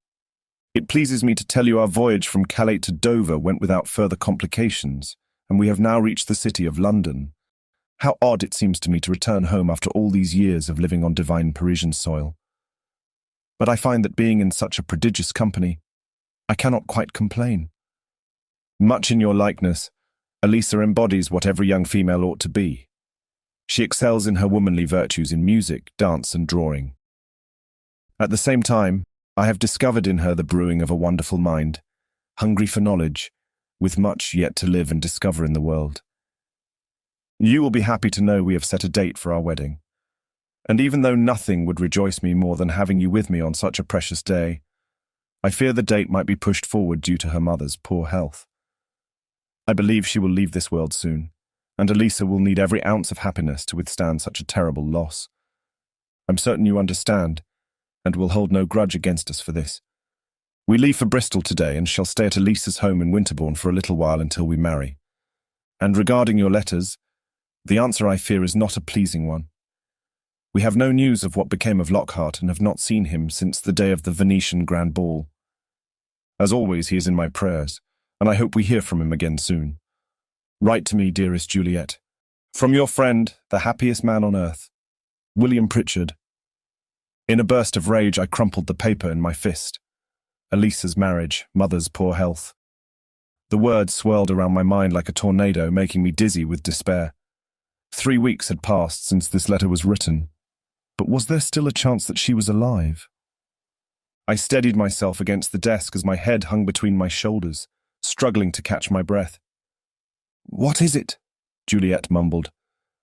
it pleases me to tell you our voyage from Calais to Dover went without further complications, and we have now reached the city of London. How odd it seems to me to return home after all these years of living on divine Parisian soil. But I find that being in such a prodigious company, I cannot quite complain. Much in your likeness, Elisa embodies what every young female ought to be. She excels in her womanly virtues in music, dance, and drawing. At the same time, I have discovered in her the brewing of a wonderful mind, hungry for knowledge, with much yet to live and discover in the world. You will be happy to know we have set a date for our wedding. And even though nothing would rejoice me more than having you with me on such a precious day, I fear the date might be pushed forward due to her mother's poor health. I believe she will leave this world soon, and Elisa will need every ounce of happiness to withstand such a terrible loss. I'm certain you understand, and will hold no grudge against us for this. We leave for Bristol today and shall stay at Elisa's home in Winterbourne for a little while until we marry. And regarding your letters, the answer I fear is not a pleasing one. We have no news of what became of Lockhart and have not seen him since the day of the Venetian grand ball. As always, he is in my prayers, and I hope we hear from him again soon. Write to me, dearest Juliet. From your friend, the happiest man on earth, William Pritchard. In a burst of rage, I crumpled the paper in my fist. Elisa's marriage, mother's poor health. The words swirled around my mind like a tornado, making me dizzy with despair. 3 weeks had passed since this letter was written, but was there still a chance that she was alive? I steadied myself against the desk as my head hung between my shoulders, struggling to catch my breath. "What is it?" Juliet mumbled,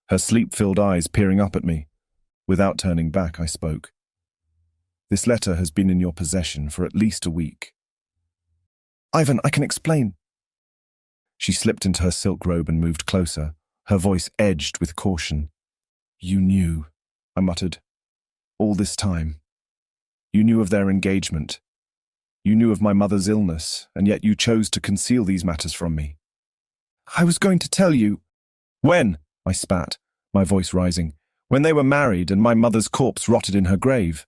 her sleep-filled eyes peering up at me. Without turning back, I spoke. "This letter has been in your possession for at least a week." "Ivan, I can explain." She slipped into her silk robe and moved closer, her voice edged with caution. "You knew," I muttered, "all this time. You knew of their engagement. You knew of my mother's illness, and yet you chose to conceal these matters from me." "I was going to tell you." "When?" I spat, my voice rising. "When they were married and my mother's corpse rotted in her grave?"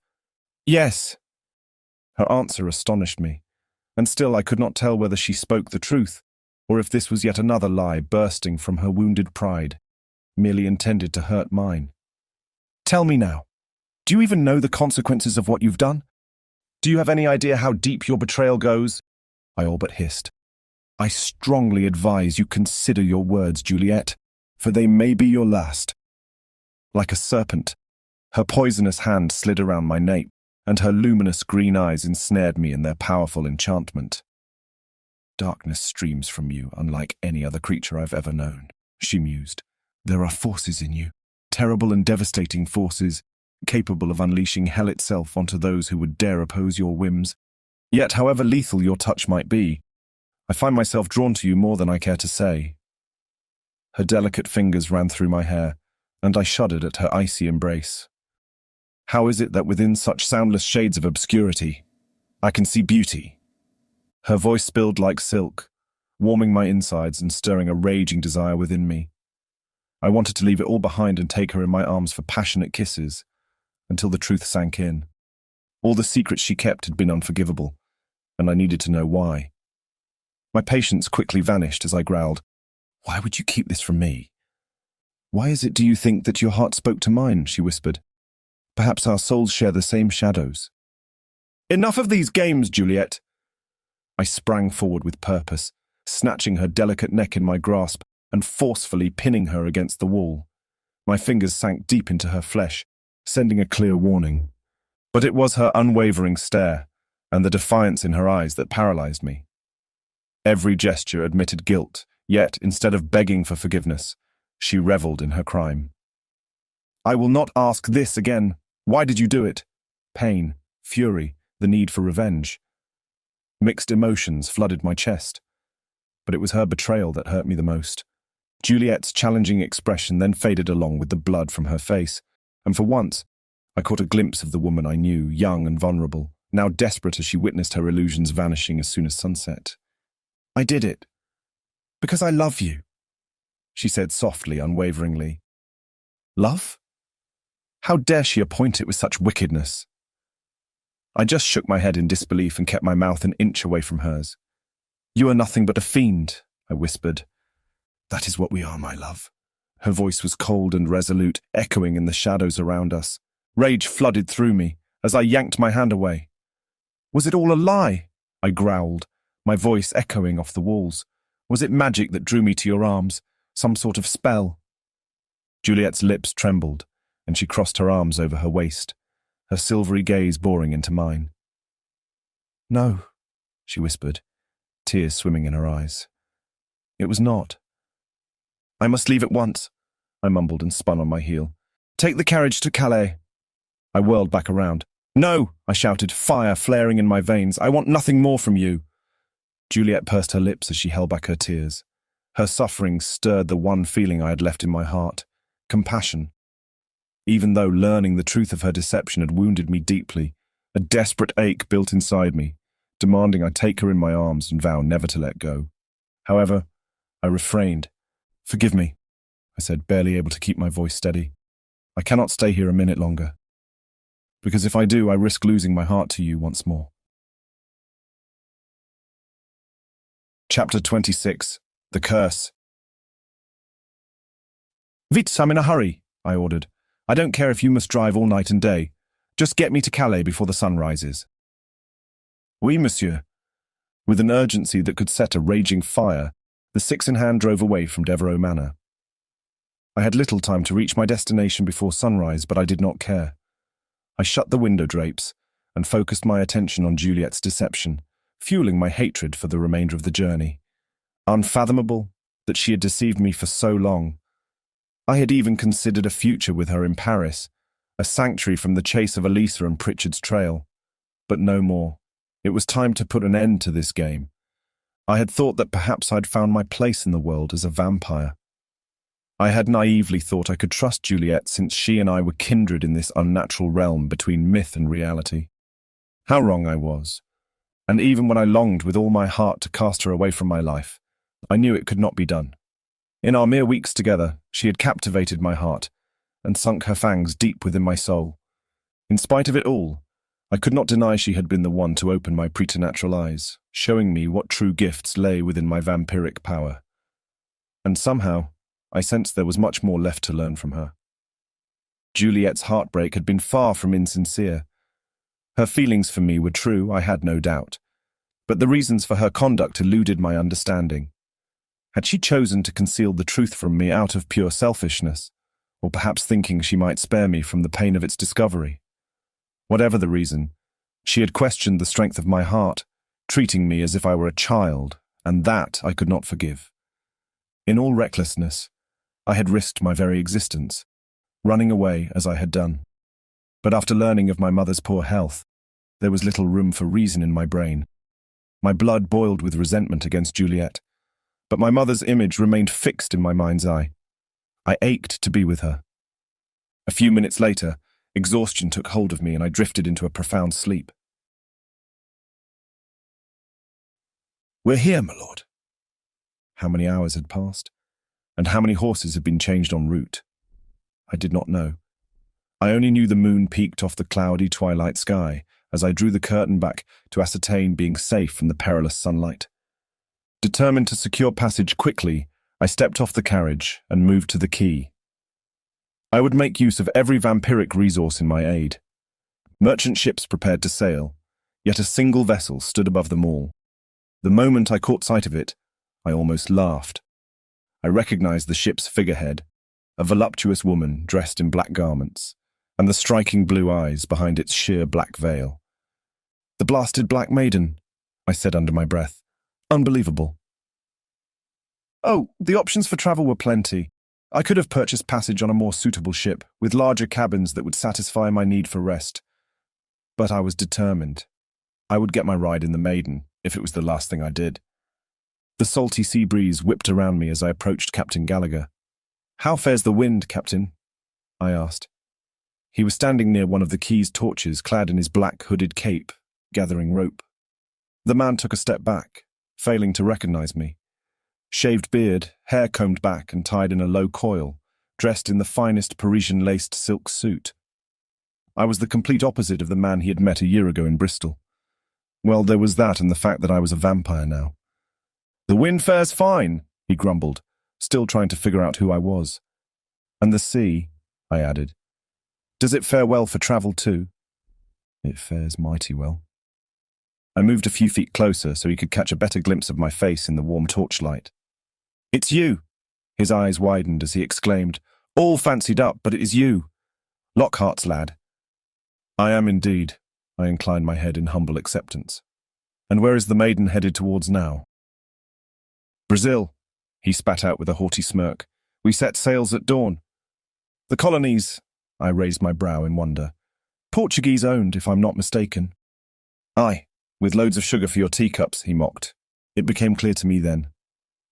"Yes." Her answer astonished me, and still I could not tell whether she spoke the truth, or if this was yet another lie bursting from her wounded pride, merely intended to hurt mine. "Tell me now, do you even know the consequences of what you've done? Do you have any idea how deep your betrayal goes?" I all but hissed. "I strongly advise you consider your words, Juliet, for they may be your last." Like a serpent, her poisonous hand slid around my nape, and her luminous green eyes ensnared me in their powerful enchantment. "Darkness streams from you, unlike any other creature I've ever known," she mused. "There are forces in you, terrible and devastating forces, capable of unleashing hell itself onto those who would dare oppose your whims. Yet, however lethal your touch might be, I find myself drawn to you more than I care to say." Her delicate fingers ran through my hair, and I shuddered at her icy embrace. How is it that within such soundless shades of obscurity, I can see beauty? Her voice spilled like silk, warming my insides and stirring a raging desire within me. I wanted to leave it all behind and take her in my arms for passionate kisses, until the truth sank in. All the secrets she kept had been unforgivable, and I needed to know why. My patience quickly vanished as I growled, "Why would you keep this from me?" "Why is it, do you think, that your heart spoke to mine?" she whispered. "Perhaps our souls share the same shadows." "Enough of these games, Juliet!" I sprang forward with purpose, snatching her delicate neck in my grasp and forcefully pinning her against the wall. My fingers sank deep into her flesh, sending a clear warning. But it was her unwavering stare and the defiance in her eyes that paralyzed me. Every gesture admitted guilt, yet, instead of begging for forgiveness, she reveled in her crime. "I will not ask this again. Why did you do it?" Pain, fury, the need for revenge. Mixed emotions flooded my chest. But it was her betrayal that hurt me the most. Juliet's challenging expression then faded along with the blood from her face, and for once, I caught a glimpse of the woman I knew, young and vulnerable, now desperate as she witnessed her illusions vanishing as soon as sunset. "I did it. Because I love you," she said softly, unwaveringly. Love? How dare she appoint it with such wickedness? I just shook my head in disbelief and kept my mouth an inch away from hers. "You are nothing but a fiend," I whispered. "That is what we are, my love." Her voice was cold and resolute, echoing in the shadows around us. Rage flooded through me as I yanked my hand away. "Was it all a lie?" I growled, my voice echoing off the walls. "Was it magic that drew me to your arms? Some sort of spell?" Juliet's lips trembled, and she crossed her arms over her waist, her silvery gaze boring into mine. "No," she whispered, tears swimming in her eyes. "It was not." "I must leave at once," I mumbled and spun on my heel. "Take the carriage to Calais." I whirled back around. "No!" I shouted, fire flaring in my veins. "I want nothing more from you." Juliet pursed her lips as she held back her tears. Her suffering stirred the one feeling I had left in my heart: compassion. Even though learning the truth of her deception had wounded me deeply, a desperate ache built inside me, demanding I take her in my arms and vow never to let go. However, I refrained. "Forgive me," I said, barely able to keep my voice steady. "I cannot stay here a minute longer. Because if I do, I risk losing my heart to you once more." Chapter 26. The Curse. "Vite, I'm in a hurry," I ordered. "I don't care if you must drive all night and day. Just get me to Calais before the sun rises." "Oui, monsieur." With an urgency that could set a raging fire, the six-in-hand drove away from Devereux Manor. I had little time to reach my destination before sunrise, but I did not care. I shut the window drapes and focused my attention on Juliet's deception, fueling my hatred for the remainder of the journey. Unfathomable that she had deceived me for so long. I had even considered a future with her in Paris, a sanctuary from the chase of Elisa and Pritchard's trail. But no more. It was time to put an end to this game. I had thought that perhaps I'd found my place in the world as a vampire. I had naively thought I could trust Juliet since she and I were kindred in this unnatural realm between myth and reality. How wrong I was. And even when I longed with all my heart to cast her away from my life, I knew it could not be done. In our mere weeks together, she had captivated my heart and sunk her fangs deep within my soul. In spite of it all, I could not deny she had been the one to open my preternatural eyes, showing me what true gifts lay within my vampiric power. And somehow, I sensed there was much more left to learn from her. Juliet's heartbreak had been far from insincere. Her feelings for me were true, I had no doubt, but the reasons for her conduct eluded my understanding. Had she chosen to conceal the truth from me out of pure selfishness, or perhaps thinking she might spare me from the pain of its discovery? Whatever the reason, she had questioned the strength of my heart, treating me as if I were a child, and that I could not forgive. In all recklessness, I had risked my very existence, running away as I had done. But after learning of my mother's poor health, there was little room for reason in my brain. My blood boiled with resentment against Juliet, but my mother's image remained fixed in my mind's eye. I ached to be with her. A few minutes later, exhaustion took hold of me and I drifted into a profound sleep. "We're here, my lord." How many hours had passed? And how many horses had been changed en route? I did not know. I only knew the moon peeked off the cloudy twilight sky as I drew the curtain back to ascertain being safe from the perilous sunlight. Determined to secure passage quickly, I stepped off the carriage and moved to the quay. I would make use of every vampiric resource in my aid. Merchant ships prepared to sail, yet a single vessel stood above them all. The moment I caught sight of it, I almost laughed. I recognized the ship's figurehead, a voluptuous woman dressed in black garments, and the striking blue eyes behind its sheer black veil. "The blasted black maiden," I said under my breath. "Unbelievable." "Oh, the options for travel were plenty. I could have purchased passage on a more suitable ship, with larger cabins that would satisfy my need for rest. But I was determined. I would get my ride in the Maiden, if it was the last thing I did." The salty sea breeze whipped around me as I approached Captain Gallagher. "How fares the wind, Captain?" I asked. He was standing near one of the quay's torches, clad in his black hooded cape, gathering rope. The man took a step back, failing to recognize me. Shaved beard, hair combed back and tied in a low coil, dressed in the finest Parisian laced silk suit. I was the complete opposite of the man he had met a year ago in Bristol. Well, there was that and the fact that I was a vampire now. "The wind fares fine," he grumbled, still trying to figure out who I was. "And the sea," I added. "Does it fare well for travel too?" "It fares mighty well." I moved a few feet closer so he could catch a better glimpse of my face in the warm torchlight. "It's you!" His eyes widened as he exclaimed, "All fancied up, but it is you. Lockhart's lad." "I am indeed." I inclined my head in humble acceptance. "And where is the maiden headed towards now?" "Brazil," he spat out with a haughty smirk. "We set sails at dawn." "The colonies," I raised my brow in wonder. "Portuguese-owned, if I'm not mistaken." "Aye, with loads of sugar for your teacups," he mocked. It became clear to me then.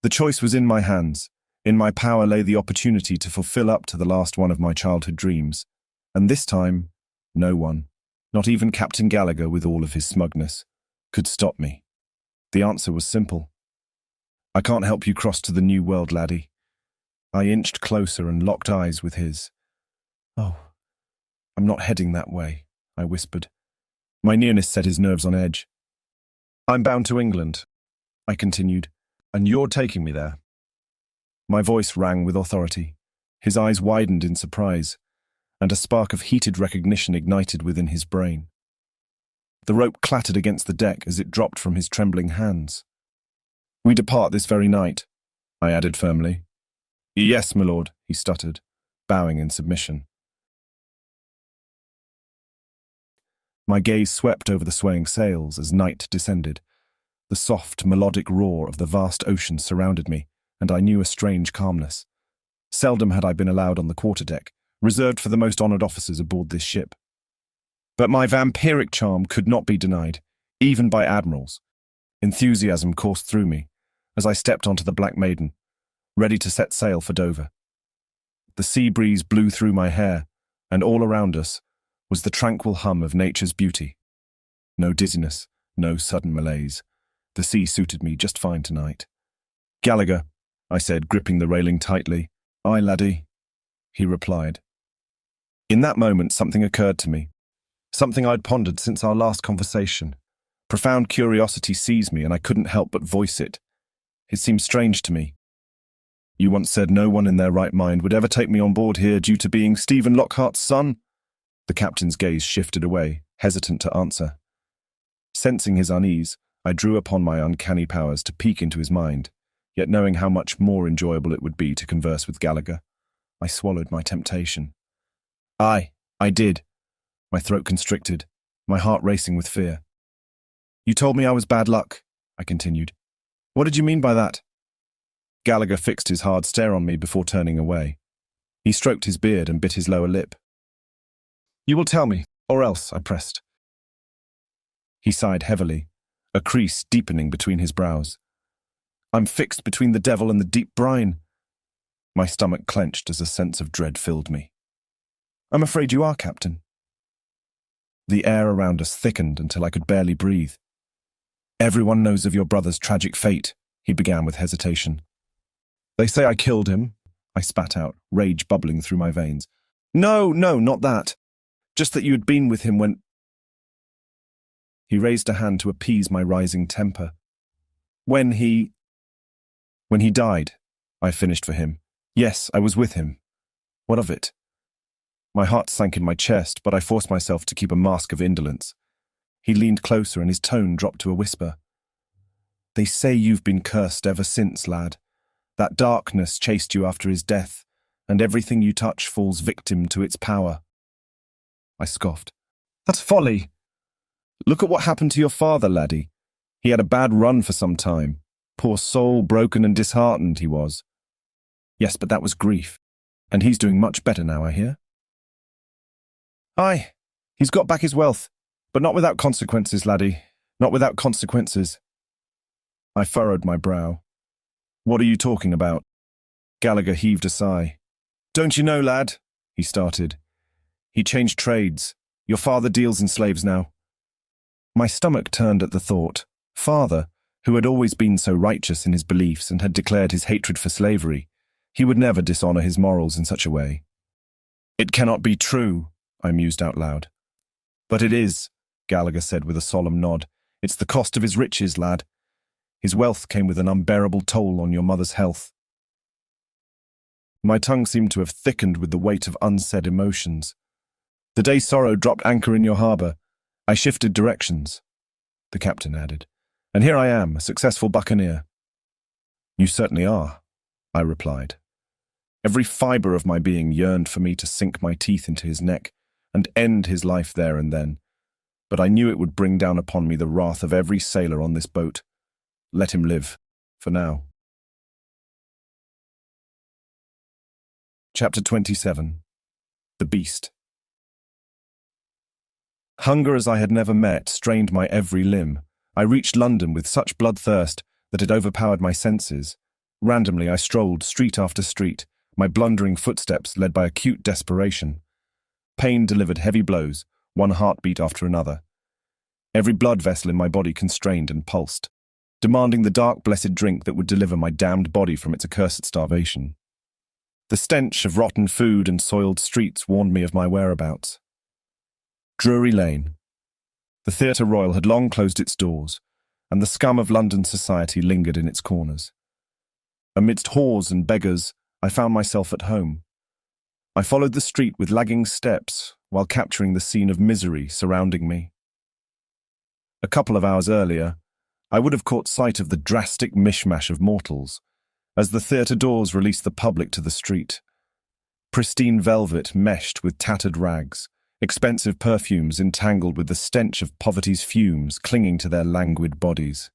The choice was in my hands. In my power lay the opportunity to fulfill up to the last one of my childhood dreams. And this time, no one, not even Captain Gallagher with all of his smugness, could stop me. The answer was simple. "I can't help you cross to the new world, laddie." I inched closer and locked eyes with his. "Oh, I'm not heading that way," I whispered. My nearness set his nerves on edge. "I'm bound to England," I continued, "and you're taking me there." My voice rang with authority. His eyes widened in surprise, and a spark of heated recognition ignited within his brain. The rope clattered against the deck as it dropped from his trembling hands. "We depart this very night," I added firmly. "Yes, my lord," he stuttered, bowing in submission. My gaze swept over the swaying sails as night descended. The soft, melodic roar of the vast ocean surrounded me, and I knew a strange calmness. Seldom had I been allowed on the quarterdeck, reserved for the most honoured officers aboard this ship. But my vampiric charm could not be denied, even by admirals. Enthusiasm coursed through me as I stepped onto the Black Maiden, ready to set sail for Dover. The sea breeze blew through my hair, and all around us was the tranquil hum of nature's beauty. No dizziness, no sudden malaise. The sea suited me just fine tonight. "Gallagher," I said, gripping the railing tightly. "Aye, laddie," he replied. In that moment, something occurred to me. Something I'd pondered since our last conversation. Profound curiosity seized me, and I couldn't help but voice it. It seemed strange to me. "You once said no one in their right mind would ever take me on board here due to being Stephen Lockhart's son?" The captain's gaze shifted away, hesitant to answer. Sensing his unease, I drew upon my uncanny powers to peek into his mind, yet knowing how much more enjoyable it would be to converse with Gallagher, I swallowed my temptation. "Aye, I did." My throat constricted, my heart racing with fear. "You told me I was bad luck," I continued. "What did you mean by that?" Gallagher fixed his hard stare on me before turning away. He stroked his beard and bit his lower lip. "You will tell me, or else," I pressed. He sighed heavily, a crease deepening between his brows. "I'm fixed between the devil and the deep brine." My stomach clenched as a sense of dread filled me. "I'm afraid you are, Captain." The air around us thickened until I could barely breathe. "Everyone knows of your brother's tragic fate," he began with hesitation. "They say I killed him," I spat out, rage bubbling through my veins. No, not that. Just that you had been with him when—" He raised a hand to appease my rising temper. When he died," I finished for him. "Yes, I was with him. What of it?" My heart sank in my chest, but I forced myself to keep a mask of indolence. He leaned closer and his tone dropped to a whisper. "They say you've been cursed ever since, lad. That darkness chased you after his death, and everything you touch falls victim to its power. I scoffed. That's folly. Look at what happened to your father, laddie. He had a bad run for some time. Poor soul, broken and disheartened he was. Yes, but that was grief, and he's doing much better now, I hear. Aye, he's got back his wealth, but not without consequences, laddie, not without consequences. I furrowed my brow. What are you talking about? Gallagher heaved a sigh. Don't you know, lad? He started. He changed trades. Your father deals in slaves now. My stomach turned at the thought. Father, who had always been so righteous in his beliefs and had declared his hatred for slavery, he would never dishonor his morals in such a way. It cannot be true, I mused out loud. But it is, Gallagher said with a solemn nod. It's the cost of his riches, lad. His wealth came with an unbearable toll on your mother's health. My tongue seemed to have thickened with the weight of unsaid emotions. The day Sorrow dropped anchor in your harbour, I shifted directions, the captain added, and here I am, a successful buccaneer. You certainly are, I replied. Every fibre of my being yearned for me to sink my teeth into his neck and end his life there and then, but I knew it would bring down upon me the wrath of every sailor on this boat. Let him live, for now. Chapter 27. The Beast. Hunger as I had never met strained my every limb. I reached London with such bloodthirst that it overpowered my senses. Randomly I strolled street after street, my blundering footsteps led by acute desperation. Pain delivered heavy blows, one heartbeat after another. Every blood vessel in my body constrained and pulsed, demanding the dark, blessed drink that would deliver my damned body from its accursed starvation. The stench of rotten food and soiled streets warned me of my whereabouts. Drury Lane. The Theatre Royal had long closed its doors, and the scum of London society lingered in its corners. Amidst whores and beggars, I found myself at home. I followed the street with lagging steps while capturing the scene of misery surrounding me. A couple of hours earlier, I would have caught sight of the drastic mishmash of mortals as the theatre doors released the public to the street. Pristine velvet meshed with tattered rags, expensive perfumes entangled with the stench of poverty's fumes clinging to their languid bodies.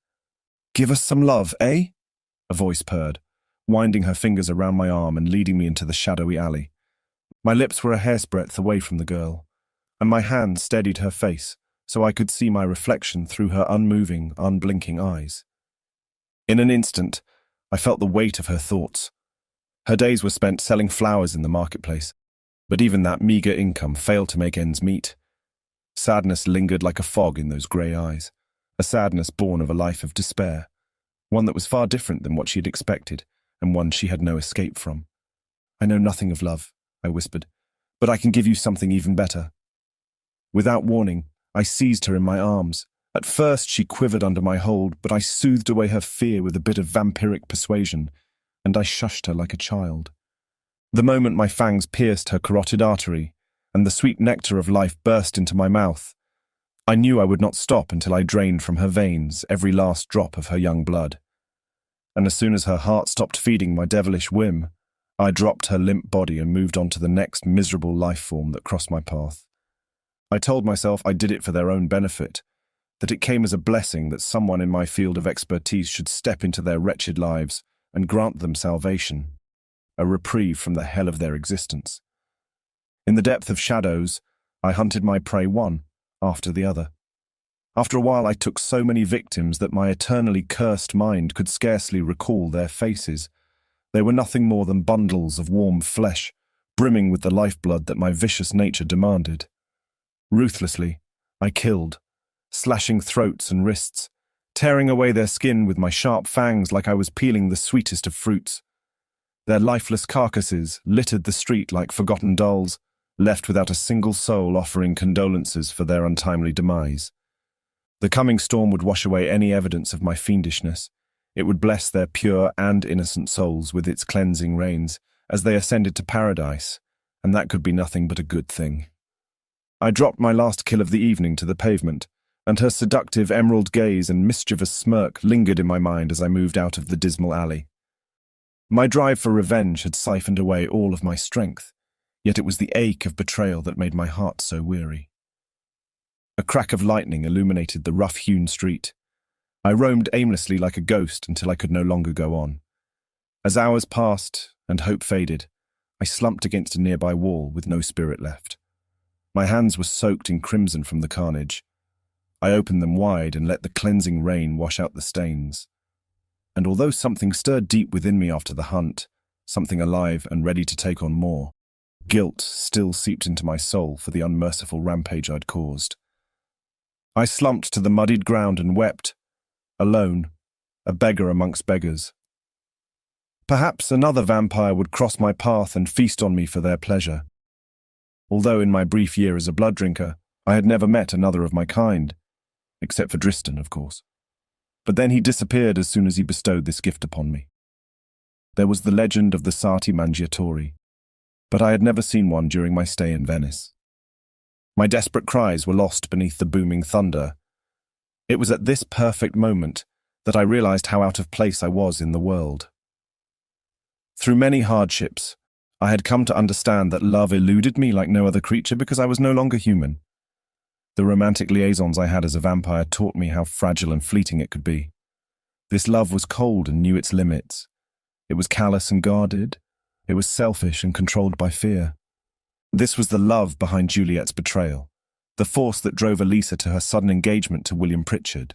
Give us some love, eh? A voice purred, winding her fingers around my arm and leading me into the shadowy alley. My lips were a hair's breadth away from the girl, and my hand steadied her face so I could see my reflection through her unmoving, unblinking eyes. In an instant, I felt the weight of her thoughts. Her days were spent selling flowers in the marketplace, but even that meagre income failed to make ends meet. Sadness lingered like a fog in those grey eyes, a sadness born of a life of despair, one that was far different than what she had expected, and one she had no escape from. I know nothing of love, I whispered, but I can give you something even better. Without warning, I seized her in my arms. At first she quivered under my hold, but I soothed away her fear with a bit of vampiric persuasion, and I shushed her like a child. The moment my fangs pierced her carotid artery, and the sweet nectar of life burst into my mouth, I knew I would not stop until I drained from her veins every last drop of her young blood. And as soon as her heart stopped feeding my devilish whim, I dropped her limp body and moved on to the next miserable life form that crossed my path. I told myself I did it for their own benefit, that it came as a blessing that someone in my field of expertise should step into their wretched lives and grant them salvation, a reprieve from the hell of their existence. In the depth of shadows, I hunted my prey one after the other. After a while I took so many victims that my eternally cursed mind could scarcely recall their faces. They were nothing more than bundles of warm flesh, brimming with the lifeblood that my vicious nature demanded. Ruthlessly, I killed, slashing throats and wrists, tearing away their skin with my sharp fangs like I was peeling the sweetest of fruits. Their lifeless carcasses littered the street like forgotten dolls, left without a single soul offering condolences for their untimely demise. The coming storm would wash away any evidence of my fiendishness. It would bless their pure and innocent souls with its cleansing rains as they ascended to paradise, and that could be nothing but a good thing. I dropped my last kill of the evening to the pavement, and her seductive emerald gaze and mischievous smirk lingered in my mind as I moved out of the dismal alley. My drive for revenge had siphoned away all of my strength, yet it was the ache of betrayal that made my heart so weary. A crack of lightning illuminated the rough-hewn street. I roamed aimlessly like a ghost until I could no longer go on. As hours passed and hope faded, I slumped against a nearby wall with no spirit left. My hands were soaked in crimson from the carnage. I opened them wide and let the cleansing rain wash out the stains. And although something stirred deep within me after the hunt, something alive and ready to take on more, guilt still seeped into my soul for the unmerciful rampage I'd caused. I slumped to the muddied ground and wept, alone, a beggar amongst beggars. Perhaps another vampire would cross my path and feast on me for their pleasure. Although in my brief year as a blood drinker, I had never met another of my kind, except for Dristan, of course. But then he disappeared as soon as he bestowed this gift upon me. There was the legend of the Sarti Mangiatori, but I had never seen one during my stay in Venice. My desperate cries were lost beneath the booming thunder. It was at this perfect moment that I realized how out of place I was in the world. Through many hardships, I had come to understand that love eluded me like no other creature because I was no longer human. The romantic liaisons I had as a vampire taught me how fragile and fleeting it could be. This love was cold and knew its limits. It was callous and guarded. It was selfish and controlled by fear. This was the love behind Juliet's betrayal, the force that drove Elisa to her sudden engagement to William Pritchard.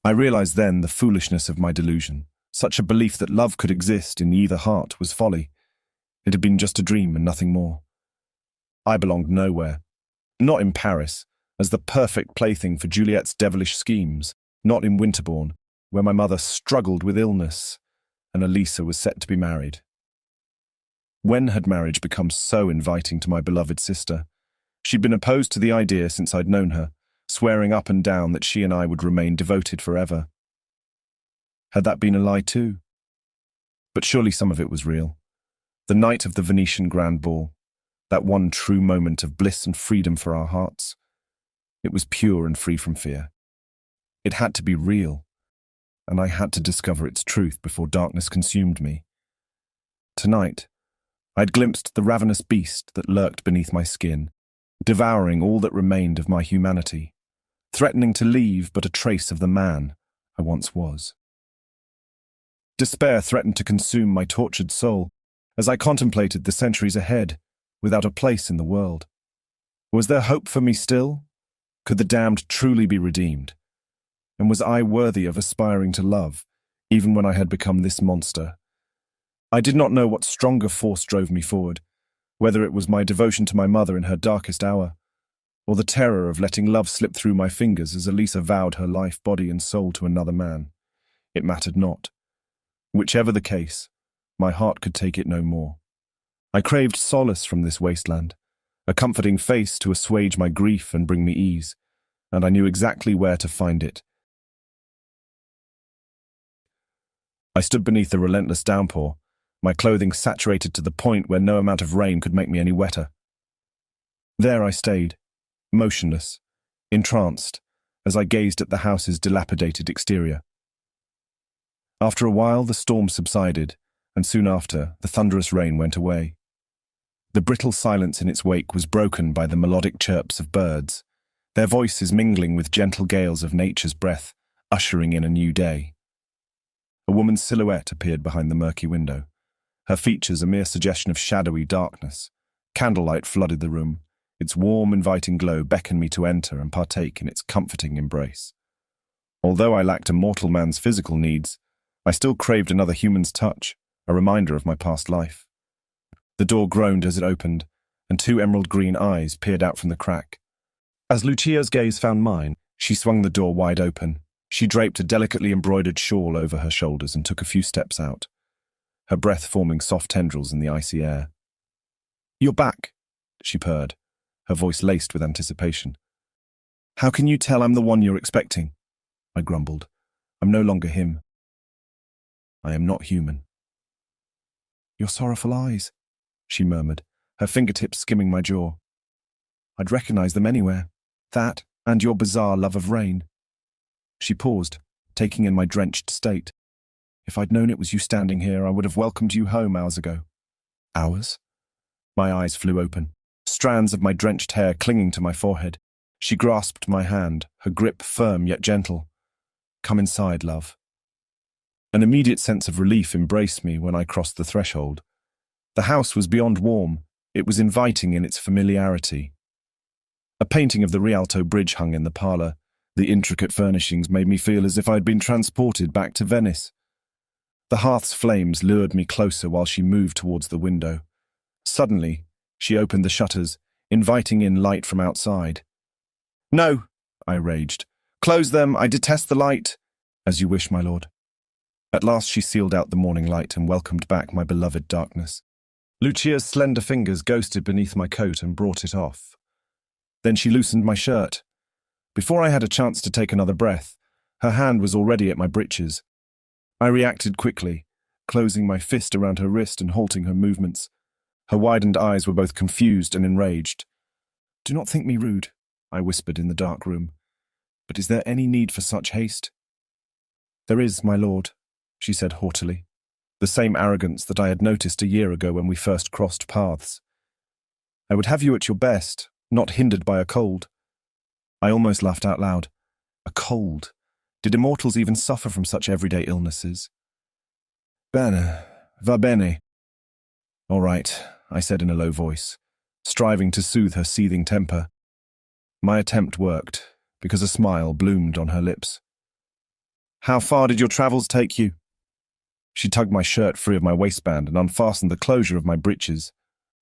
I realized then the foolishness of my delusion. Such a belief that love could exist in either heart was folly. It had been just a dream and nothing more. I belonged nowhere. Not in Paris, as the perfect plaything for Juliet's devilish schemes, not in Winterbourne, where my mother struggled with illness and Elisa was set to be married. When had marriage become so inviting to my beloved sister? She'd been opposed to the idea since I'd known her, swearing up and down that she and I would remain devoted forever. Had that been a lie too? But surely some of it was real. The night of the Venetian grand ball, that one true moment of bliss and freedom for our hearts. It was pure and free from fear. It had to be real, and I had to discover its truth before darkness consumed me. Tonight, I'd glimpsed the ravenous beast that lurked beneath my skin, devouring all that remained of my humanity, threatening to leave but a trace of the man I once was. Despair threatened to consume my tortured soul as I contemplated the centuries ahead, without a place in the world. Was there hope for me still? Could the damned truly be redeemed? And was I worthy of aspiring to love, even when I had become this monster? I did not know what stronger force drove me forward, whether it was my devotion to my mother in her darkest hour, or the terror of letting love slip through my fingers as Elisa vowed her life, body, and soul to another man. It mattered not. Whichever the case, my heart could take it no more. I craved solace from this wasteland, a comforting face to assuage my grief and bring me ease, and I knew exactly where to find it. I stood beneath the relentless downpour, my clothing saturated to the point where no amount of rain could make me any wetter. There I stayed, motionless, entranced, as I gazed at the house's dilapidated exterior. After a while, the storm subsided, and soon after, the thunderous rain went away. The brittle silence in its wake was broken by the melodic chirps of birds, their voices mingling with gentle gales of nature's breath, ushering in a new day. A woman's silhouette appeared behind the murky window, her features a mere suggestion of shadowy darkness. Candlelight flooded the room. Its warm, inviting glow beckoned me to enter and partake in its comforting embrace. Although I lacked a mortal man's physical needs, I still craved another human's touch, a reminder of my past life. The door groaned as it opened, and two emerald-green eyes peered out from the crack. As Lucia's gaze found mine, she swung the door wide open. She draped a delicately embroidered shawl over her shoulders and took a few steps out, her breath forming soft tendrils in the icy air. "You're back," she purred, her voice laced with anticipation. "How can you tell I'm the one you're expecting?" I grumbled. "I'm no longer him. I am not human." "Your sorrowful eyes," she murmured, her fingertips skimming my jaw. "I'd recognize them anywhere. That, and your bizarre love of rain." She paused, taking in my drenched state. If I'd known it was you standing here, I would have welcomed you home hours ago. Hours? My eyes flew open, strands of my drenched hair clinging to my forehead. She grasped my hand, her grip firm yet gentle. Come inside, love. An immediate sense of relief embraced me when I crossed the threshold. The house was beyond warm. It was inviting in its familiarity. A painting of the Rialto Bridge hung in the parlour. The intricate furnishings made me feel as if I had been transported back to Venice. The hearth's flames lured me closer while she moved towards the window. Suddenly, she opened the shutters, inviting in light from outside. "No," I raged. "Close them. I detest the light." "As you wish, my lord." At last she sealed out the morning light and welcomed back my beloved darkness. Lucia's slender fingers ghosted beneath my coat and brought it off. Then she loosened my shirt. Before I had a chance to take another breath, her hand was already at my breeches. I reacted quickly, closing my fist around her wrist and halting her movements. Her widened eyes were both confused and enraged. "Do not think me rude," I whispered in the dark room. "But is there any need for such haste?" "There is, my lord," she said haughtily, the same arrogance that I had noticed a year ago when we first crossed paths. "I would have you at your best, not hindered by a cold." I almost laughed out loud. A cold? Did immortals even suffer from such everyday illnesses? "Bene, va bene." "All right," I said in a low voice, striving to soothe her seething temper. My attempt worked, because a smile bloomed on her lips. "How far did your travels take you?" She tugged my shirt free of my waistband and unfastened the closure of my breeches.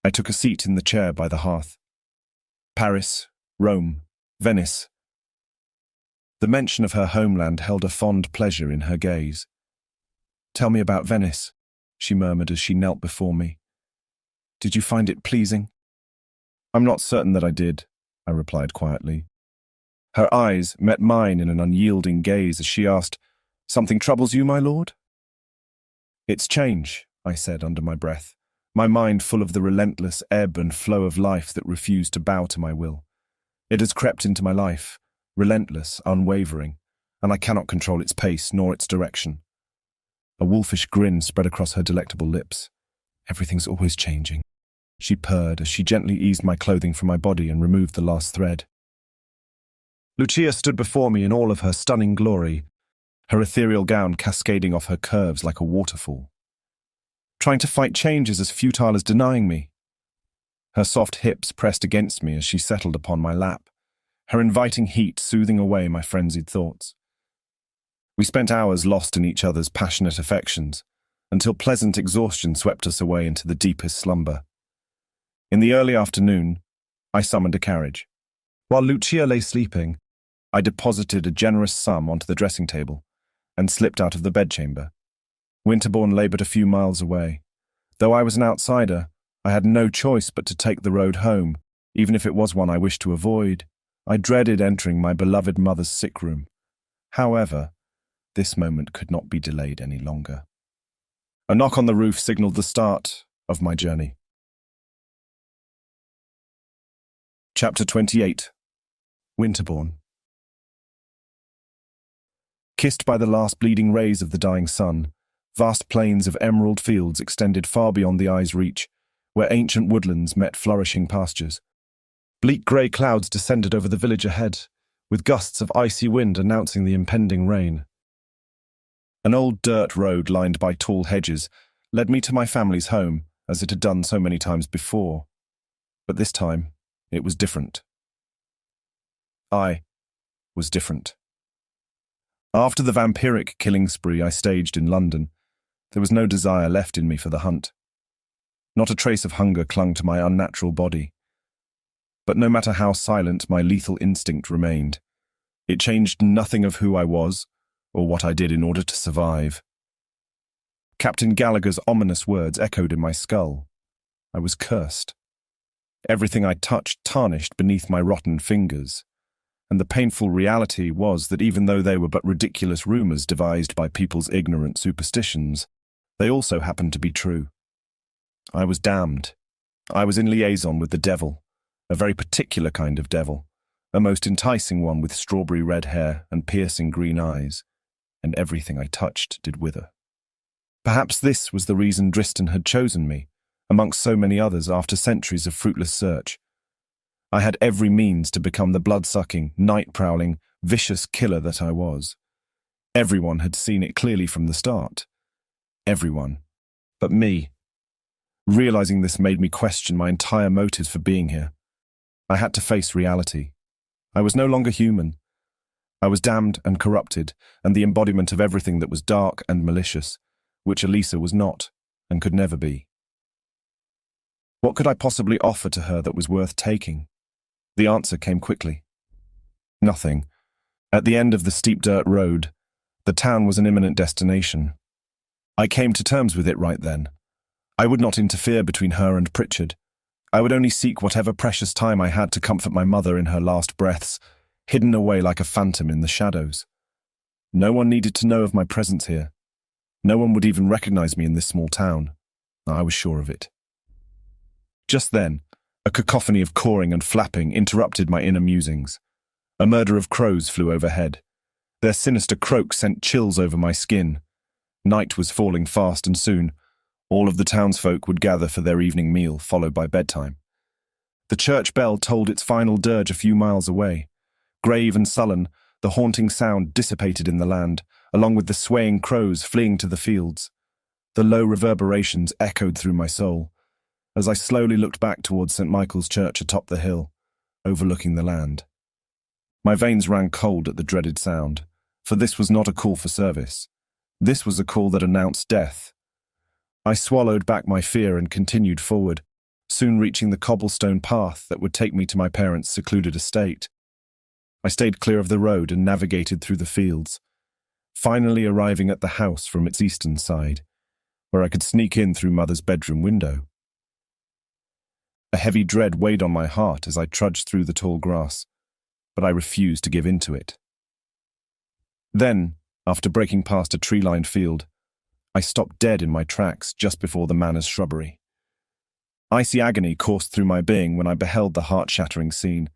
I took a seat in the chair by the hearth. "Paris, Rome, Venice." The mention of her homeland held a fond pleasure in her gaze. "Tell me about Venice," she murmured as she knelt before me. "Did you find it pleasing?" "I'm not certain that I did," I replied quietly. Her eyes met mine in an unyielding gaze as she asked, "Something troubles you, my lord?" "It's change," I said under my breath, my mind full of the relentless ebb and flow of life that refused to bow to my will. It has crept into my life, relentless, unwavering, and I cannot control its pace nor its direction. A wolfish grin spread across her delectable lips. "Everything's always changing," she purred as she gently eased my clothing from my body and removed the last thread. Lucia stood before me in all of her stunning glory, her ethereal gown cascading off her curves like a waterfall. Trying to fight change is as futile as denying me. Her soft hips pressed against me as she settled upon my lap, her inviting heat soothing away my frenzied thoughts. We spent hours lost in each other's passionate affections, until pleasant exhaustion swept us away into the deepest slumber. In the early afternoon, I summoned a carriage. While Lucia lay sleeping, I deposited a generous sum onto the dressing table and slipped out of the bedchamber. Winterbourne lay but a few miles away. Though I was an outsider, I had no choice but to take the road home, even if it was one I wished to avoid. I dreaded entering my beloved mother's sick room. However, this moment could not be delayed any longer. A knock on the roof signaled the start of my journey. Chapter 28. Winterbourne. Kissed by the last bleeding rays of the dying sun, vast plains of emerald fields extended far beyond the eye's reach, where ancient woodlands met flourishing pastures. Bleak grey clouds descended over the village ahead, with gusts of icy wind announcing the impending rain. An old dirt road lined by tall hedges led me to my family's home, as it had done so many times before. But this time, it was different. I was different. After the vampiric killing spree I staged in London, there was no desire left in me for the hunt. Not a trace of hunger clung to my unnatural body. But no matter how silent my lethal instinct remained, it changed nothing of who I was or what I did in order to survive. Captain Gallagher's ominous words echoed in my skull. I was cursed. Everything I touched tarnished beneath my rotten fingers, and the painful reality was that even though they were but ridiculous rumors devised by people's ignorant superstitions, they also happened to be true. I was damned. I was in liaison with the devil, a very particular kind of devil, a most enticing one with strawberry red hair and piercing green eyes, and everything I touched did wither. Perhaps this was the reason Dristan had chosen me, amongst so many others after centuries of fruitless search. I had every means to become the blood-sucking, night-prowling, vicious killer that I was. Everyone had seen it clearly from the start. Everyone. But me. Realizing this made me question my entire motives for being here. I had to face reality. I was no longer human. I was damned and corrupted, and the embodiment of everything that was dark and malicious, which Elisa was not, and could never be. What could I possibly offer to her that was worth taking? The answer came quickly. Nothing. At the end of the steep dirt road, the town was an imminent destination. I came to terms with it right then. I would not interfere between her and Pritchard. I would only seek whatever precious time I had to comfort my mother in her last breaths, hidden away like a phantom in the shadows. No one needed to know of my presence here. No one would even recognize me in this small town. I was sure of it. Just then, a cacophony of cawing and flapping interrupted my inner musings. A murder of crows flew overhead. Their sinister croak sent chills over my skin. Night was falling fast, and soon, all of the townsfolk would gather for their evening meal, followed by bedtime. The church bell tolled its final dirge a few miles away. Grave and sullen, the haunting sound dissipated in the land, along with the swaying crows fleeing to the fields. The low reverberations echoed through my soul, as I slowly looked back towards St. Michael's Church atop the hill, overlooking the land. My veins ran cold at the dreaded sound, for this was not a call for service. This was a call that announced death. I swallowed back my fear and continued forward, soon reaching the cobblestone path that would take me to my parents' secluded estate. I stayed clear of the road and navigated through the fields, finally arriving at the house from its eastern side, where I could sneak in through Mother's bedroom window. A heavy dread weighed on my heart as I trudged through the tall grass, but I refused to give in to it. Then, after breaking past a tree-lined field, I stopped dead in my tracks just before the manor's shrubbery. Icy agony coursed through my being when I beheld the heart-shattering scene.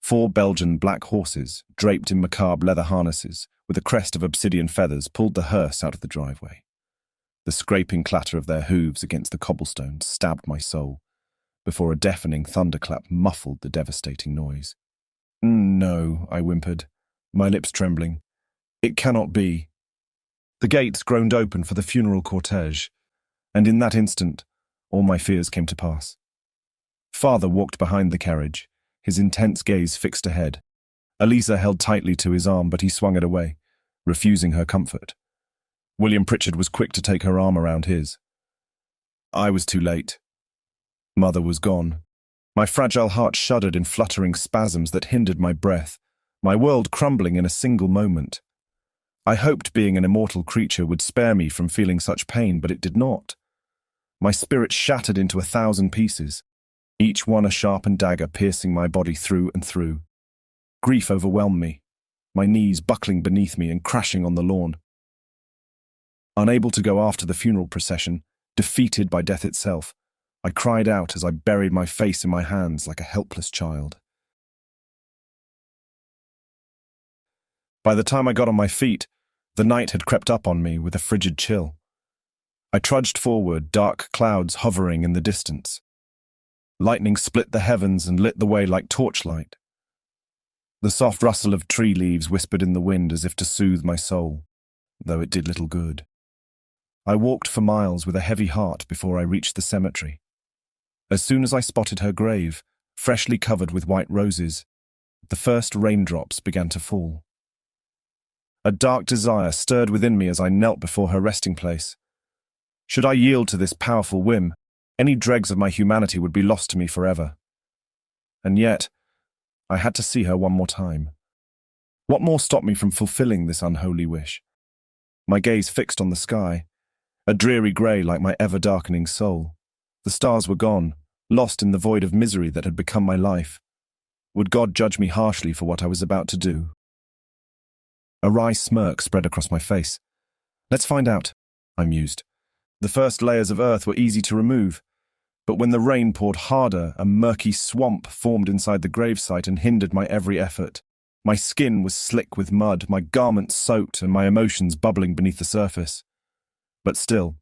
4 Belgian black horses, draped in macabre leather harnesses, with a crest of obsidian feathers, pulled the hearse out of the driveway. The scraping clatter of their hooves against the cobblestones stabbed my soul, before a deafening thunderclap muffled the devastating noise. "No," I whimpered, my lips trembling. "It cannot be." The gates groaned open for the funeral cortege, and in that instant, all my fears came to pass. Father walked behind the carriage, his intense gaze fixed ahead. Elisa held tightly to his arm, but he swung it away, refusing her comfort. William Pritchard was quick to take her arm around his. I was too late. Mother was gone. My fragile heart shuddered in fluttering spasms that hindered my breath, my world crumbling in a single moment. I hoped being an immortal creature would spare me from feeling such pain, but it did not. My spirit shattered into 1,000 pieces, each one a sharpened dagger piercing my body through and through. Grief overwhelmed me, my knees buckling beneath me and crashing on the lawn. Unable to go after the funeral procession, defeated by death itself, I cried out as I buried my face in my hands like a helpless child. By the time I got on my feet, the night had crept up on me with a frigid chill. I trudged forward, dark clouds hovering in the distance. Lightning split the heavens and lit the way like torchlight. The soft rustle of tree leaves whispered in the wind as if to soothe my soul, though it did little good. I walked for miles with a heavy heart before I reached the cemetery. As soon as I spotted her grave, freshly covered with white roses, the first raindrops began to fall. A dark desire stirred within me as I knelt before her resting place. Should I yield to this powerful whim, any dregs of my humanity would be lost to me forever. And yet, I had to see her one more time. What more stopped me from fulfilling this unholy wish? My gaze fixed on the sky, a dreary grey like my ever-darkening soul. The stars were gone, lost in the void of misery that had become my life. Would God judge me harshly for what I was about to do? A wry smirk spread across my face. Let's find out, I mused. The first layers of earth were easy to remove, but when the rain poured harder, a murky swamp formed inside the gravesite and hindered my every effort. My skin was slick with mud, my garments soaked, and my emotions bubbling beneath the surface. But still,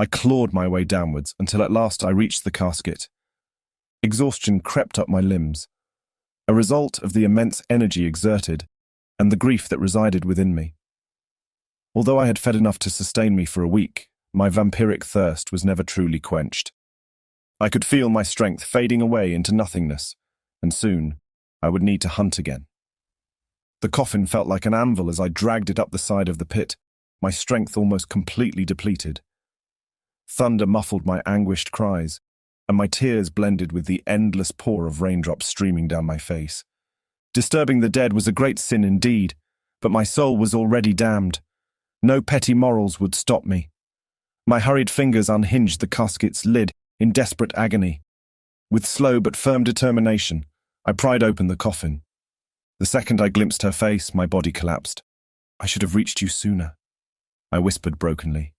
I clawed my way downwards until at last I reached the casket. Exhaustion crept up my limbs, a result of the immense energy exerted and the grief that resided within me. Although I had fed enough to sustain me for a week, my vampiric thirst was never truly quenched. I could feel my strength fading away into nothingness, and soon I would need to hunt again. The coffin felt like an anvil as I dragged it up the side of the pit, my strength almost completely depleted. Thunder muffled my anguished cries, and my tears blended with the endless pour of raindrops streaming down my face. Disturbing the dead was a great sin indeed, but my soul was already damned. No petty morals would stop me. My hurried fingers unhinged the casket's lid in desperate agony. With slow but firm determination, I pried open the coffin. The second I glimpsed her face, my body collapsed. "I should have reached you sooner," I whispered brokenly.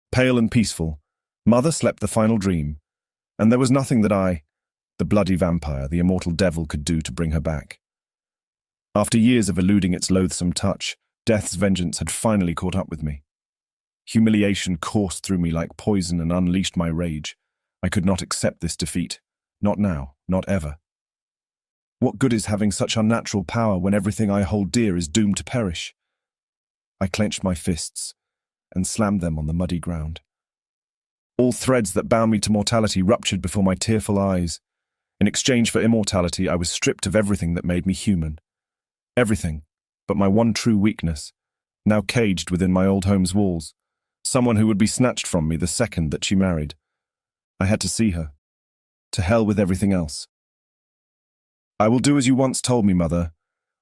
Pale and peaceful, Mother slept the final dream, and there was nothing that I, the bloody vampire, the immortal devil, could do to bring her back. After years of eluding its loathsome touch, death's vengeance had finally caught up with me. Humiliation coursed through me like poison and unleashed my rage. I could not accept this defeat. Not now, not ever. What good is having such unnatural power when everything I hold dear is doomed to perish? I clenched my fists and slammed them on the muddy ground. All threads that bound me to mortality ruptured before my tearful eyes. In exchange for immortality, I was stripped of everything that made me human. Everything but my one true weakness, now caged within my old home's walls. Someone who would be snatched from me the second that she married. I had to see her. To hell with everything else. "I will do as you once told me, Mother.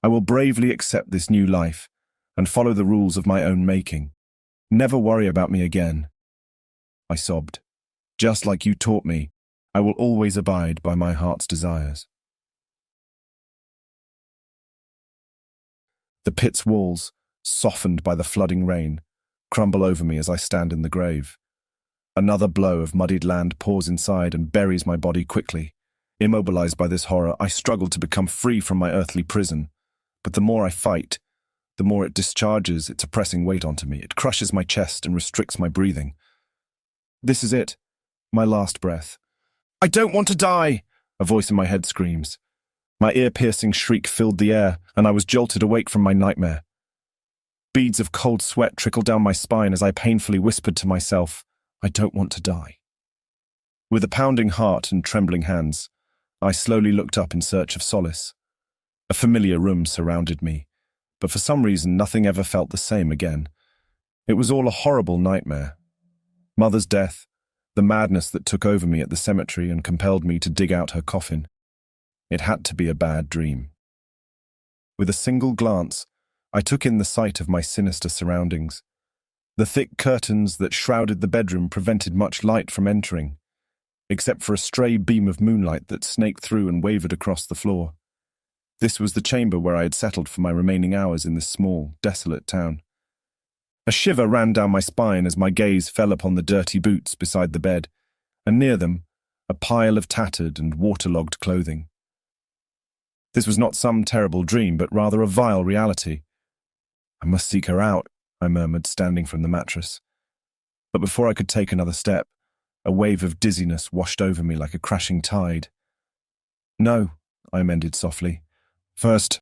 I will bravely accept this new life and follow the rules of my own making. Never worry about me again." I sobbed. "Just like you taught me, I will always abide by my heart's desires." The pit's walls, softened by the flooding rain, crumble over me as I stand in the grave. Another blow of muddied land pours inside and buries my body quickly. Immobilized by this horror, I struggle to become free from my earthly prison. But the more I fight, the more it discharges its oppressing weight onto me. It crushes my chest and restricts my breathing. This is it, my last breath. "I don't want to die!" a voice in my head screams. My ear-piercing shriek filled the air, and I was jolted awake from my nightmare. Beads of cold sweat trickled down my spine as I painfully whispered to myself, "I don't want to die." With a pounding heart and trembling hands, I slowly looked up in search of solace. A familiar room surrounded me, but for some reason nothing ever felt the same again. It was all a horrible nightmare. Mother's death, the madness that took over me at the cemetery and compelled me to dig out her coffin. It had to be a bad dream. With a single glance, I took in the sight of my sinister surroundings. The thick curtains that shrouded the bedroom prevented much light from entering, except for a stray beam of moonlight that snaked through and wavered across the floor. This was the chamber where I had settled for my remaining hours in this small, desolate town. A shiver ran down my spine as my gaze fell upon the dirty boots beside the bed, and near them, a pile of tattered and waterlogged clothing. This was not some terrible dream, but rather a vile reality. "I must seek her out," I murmured, standing from the mattress. But before I could take another step, a wave of dizziness washed over me like a crashing tide. "No," I amended softly. "First,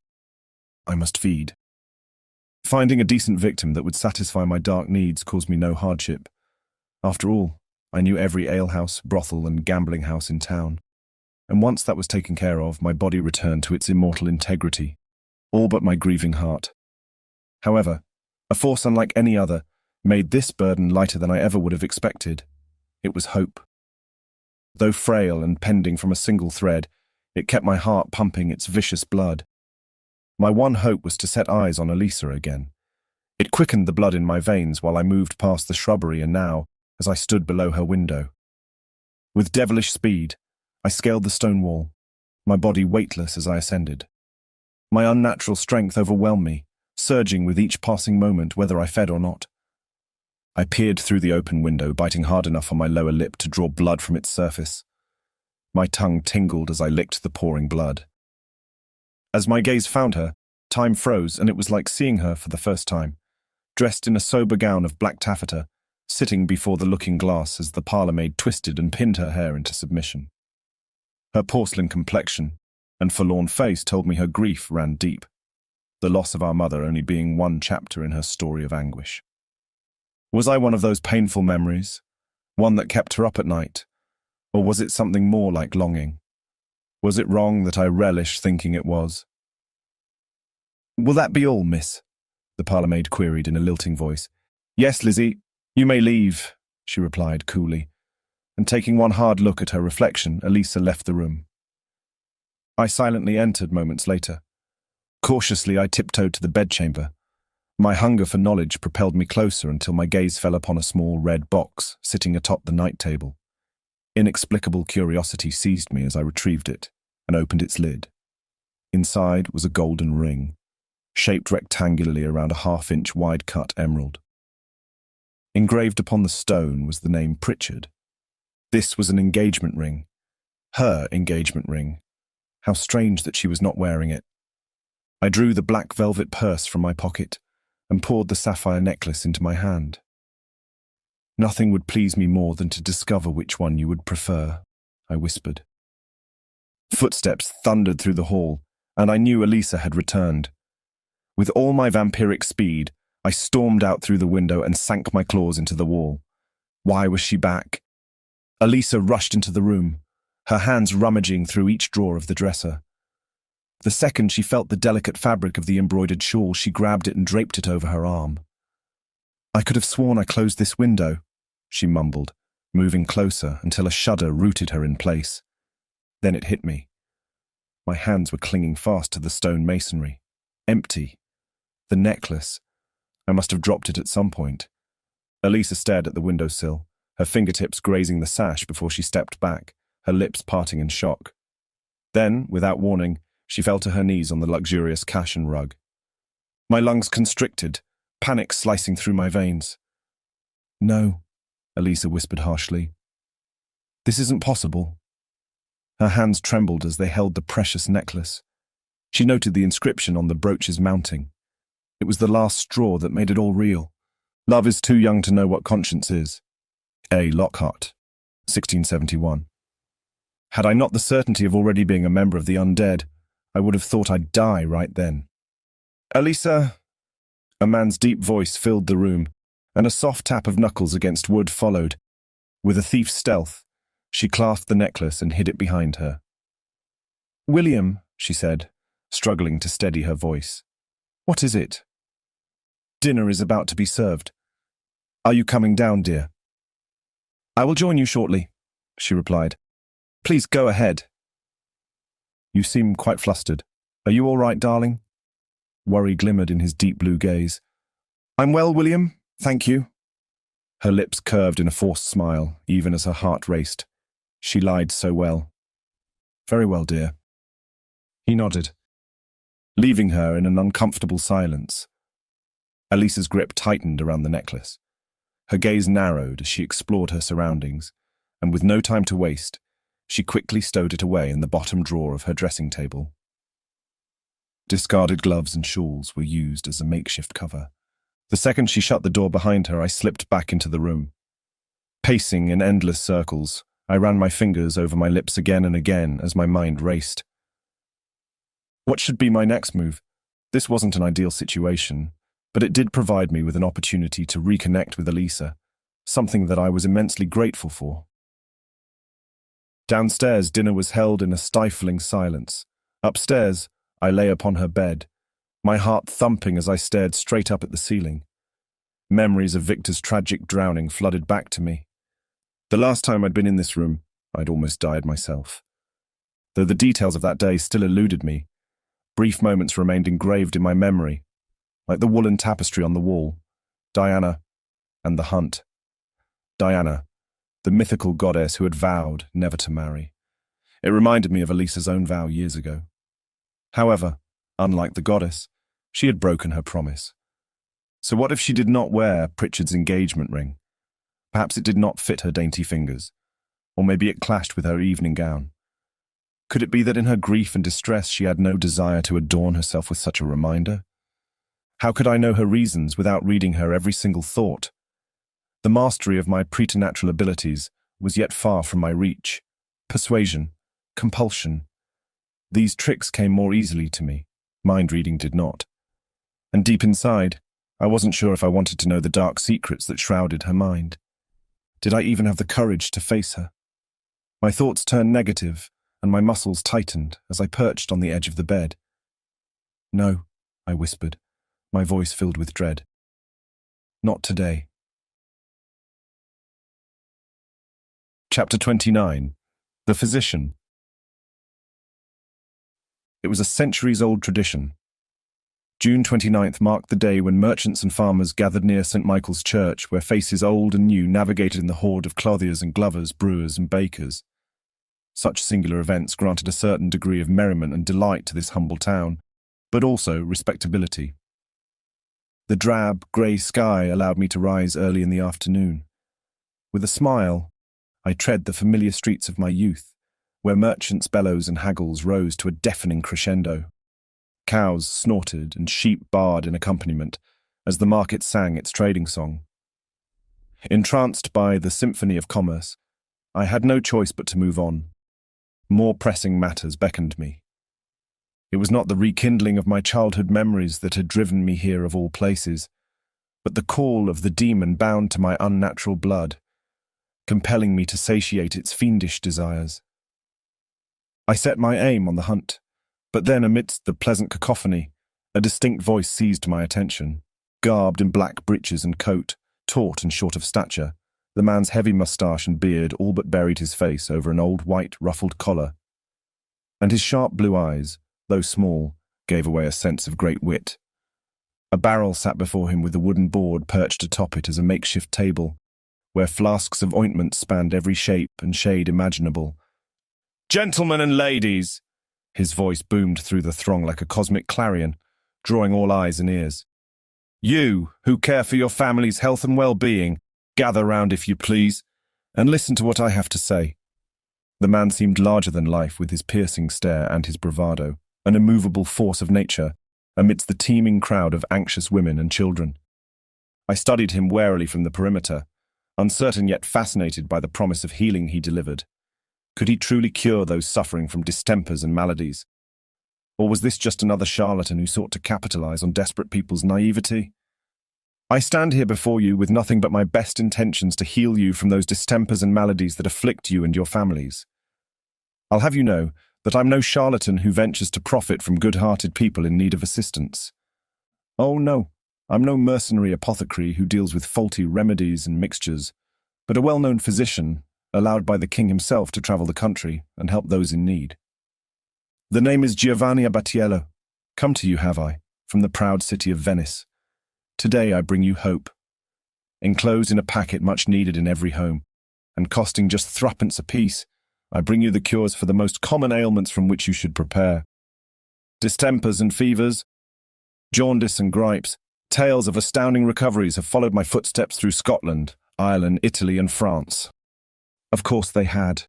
I must feed." Finding a decent victim that would satisfy my dark needs caused me no hardship. After all, I knew every alehouse, brothel, and gambling house in town. And once that was taken care of, my body returned to its immortal integrity, all but my grieving heart. However, a force unlike any other made this burden lighter than I ever would have expected. It was hope. Though frail and pending from a single thread, it kept my heart pumping its vicious blood. My one hope was to set eyes on Elisa again. It quickened the blood in my veins while I moved past the shrubbery and now, as I stood below her window. With devilish speed, I scaled the stone wall, my body weightless as I ascended. My unnatural strength overwhelmed me, surging with each passing moment whether I fed or not. I peered through the open window, biting hard enough on my lower lip to draw blood from its surface. My tongue tingled as I licked the pouring blood. As my gaze found her, time froze, and it was like seeing her for the first time. Dressed in a sober gown of black taffeta, sitting before the looking-glass as the parlour-maid twisted and pinned her hair into submission. Her porcelain complexion and forlorn face told me her grief ran deep, the loss of our mother only being one chapter in her story of anguish. Was I one of those painful memories, one that kept her up at night, or was it something more like longing? Was it wrong that I relished thinking it was? "Will that be all, miss?" the parlour-maid queried in a lilting voice. "Yes, Lizzie, you may leave," she replied coolly, and taking one hard look at her reflection, Elisa left the room. I silently entered moments later. Cautiously, I tiptoed to the bedchamber. My hunger for knowledge propelled me closer until my gaze fell upon a small red box sitting atop the night table. Inexplicable curiosity seized me as I retrieved it and opened its lid. Inside was a golden ring, shaped rectangularly around a half-inch wide-cut emerald. Engraved upon the stone was the name Pritchard. This was an engagement ring. Her engagement ring. How strange that she was not wearing it. I drew the black velvet purse from my pocket and poured the sapphire necklace into my hand. "Nothing would please me more than to discover which one you would prefer," I whispered. Footsteps thundered through the hall, and I knew Elisa had returned. With all my vampiric speed, I stormed out through the window and sank my claws into the wall. Why was she back? Elisa rushed into the room, her hands rummaging through each drawer of the dresser. The second she felt the delicate fabric of the embroidered shawl, she grabbed it and draped it over her arm. "I could have sworn I closed this window," she mumbled, moving closer until a shudder rooted her in place. Then it hit me. My hands were clinging fast to the stone masonry. Empty. The necklace. I must have dropped it at some point. Elisa stared at the windowsill, her fingertips grazing the sash before she stepped back, her lips parting in shock. Then, without warning, she fell to her knees on the luxurious cushion rug. My lungs constricted, panic slicing through my veins. "No," Elisa whispered harshly. "This isn't possible." Her hands trembled as they held the precious necklace. She noted the inscription on the brooch's mounting. It was the last straw that made it all real. "Love is too young to know what conscience is." A. Lockhart, 1671. Had I not the certainty of already being a member of the undead, I would have thought I'd die right then. "Elisa!" A man's deep voice filled the room, and a soft tap of knuckles against wood followed. With a thief's stealth, she clasped the necklace and hid it behind her. "William," she said, struggling to steady her voice. "What is it?" "Dinner is about to be served. Are you coming down, dear?" "I will join you shortly," she replied. "Please go ahead." "You seem quite flustered. Are you all right, darling?" Worry glimmered in his deep blue gaze. "I'm well, William, thank you." Her lips curved in a forced smile, even as her heart raced. She lied so well. "Very well, dear." He nodded, leaving her in an uncomfortable silence. Elisa's grip tightened around the necklace. Her gaze narrowed as she explored her surroundings, and with no time to waste, she quickly stowed it away in the bottom drawer of her dressing table. Discarded gloves and shawls were used as a makeshift cover. The second she shut the door behind her, I slipped back into the room. Pacing in endless circles, I ran my fingers over my lips again and again as my mind raced. What should be my next move? This wasn't an ideal situation, but it did provide me with an opportunity to reconnect with Elisa, something that I was immensely grateful for. Downstairs, dinner was held in a stifling silence. Upstairs, I lay upon her bed, my heart thumping as I stared straight up at the ceiling. Memories of Victor's tragic drowning flooded back to me. The last time I'd been in this room, I'd almost died myself. Though the details of that day still eluded me, brief moments remained engraved in my memory, like the woolen tapestry on the wall. Diana and the hunt. Diana, the mythical goddess who had vowed never to marry. It reminded me of Elisa's own vow years ago. However, unlike the goddess, she had broken her promise. So what if she did not wear Pritchard's engagement ring? Perhaps it did not fit her dainty fingers, or maybe it clashed with her evening gown. Could it be that in her grief and distress she had no desire to adorn herself with such a reminder? How could I know her reasons without reading her every single thought? The mastery of my preternatural abilities was yet far from my reach. Persuasion, compulsion. These tricks came more easily to me. Mind reading did not. And deep inside, I wasn't sure if I wanted to know the dark secrets that shrouded her mind. Did I even have the courage to face her? My thoughts turned negative, and my muscles tightened as I perched on the edge of the bed. "No," I whispered, my voice filled with dread. "Not today." Chapter 29. The Physician. It was a centuries-old tradition. June 29th marked the day when merchants and farmers gathered near St. Michael's Church, where faces old and new navigated in the horde of clothiers and glovers, brewers and bakers. Such singular events granted a certain degree of merriment and delight to this humble town, but also respectability. The drab, grey sky allowed me to rise early in the afternoon. With a smile, I tread the familiar streets of my youth, where merchants' bellows and haggles rose to a deafening crescendo. Cows snorted and sheep baaed in accompaniment as the market sang its trading song. Entranced by the symphony of commerce, I had no choice but to move on. More pressing matters beckoned me. It was not the rekindling of my childhood memories that had driven me here of all places, but the call of the demon bound to my unnatural blood, compelling me to satiate its fiendish desires. I set my aim on the hunt, but then amidst the pleasant cacophony, a distinct voice seized my attention. Garbed in black breeches and coat, taut and short of stature, the man's heavy moustache and beard all but buried his face over an old white ruffled collar, and his sharp blue eyes, though small, gave away a sense of great wit. A barrel sat before him with a wooden board perched atop it as a makeshift table, where flasks of ointment spanned every shape and shade imaginable. "Gentlemen and ladies!" His voice boomed through the throng like a cosmic clarion, drawing all eyes and ears. "You, who care for your family's health and well-being, gather round if you please, and listen to what I have to say." The man seemed larger than life with his piercing stare and his bravado, an immovable force of nature, amidst the teeming crowd of anxious women and children. I studied him warily from the perimeter, uncertain yet fascinated by the promise of healing he delivered. Could he truly cure those suffering from distempers and maladies? Or was this just another charlatan who sought to capitalize on desperate people's naivety? "I stand here before you with nothing but my best intentions to heal you from those distempers and maladies that afflict you and your families. I'll have you know that I'm no charlatan who ventures to profit from good-hearted people in need of assistance. Oh no, I'm no mercenary apothecary who deals with faulty remedies and mixtures, but a well-known physician, allowed by the king himself to travel the country and help those in need. The name is Giovanni Abbattiello. Come to you, have I, from the proud city of Venice. Today I bring you hope. Enclosed in a packet much needed in every home, and costing just threepence apiece, I bring you the cures for the most common ailments from which you should prepare. Distempers and fevers, jaundice and gripes, tales of astounding recoveries have followed my footsteps through Scotland, Ireland, Italy, and France. Of course they had.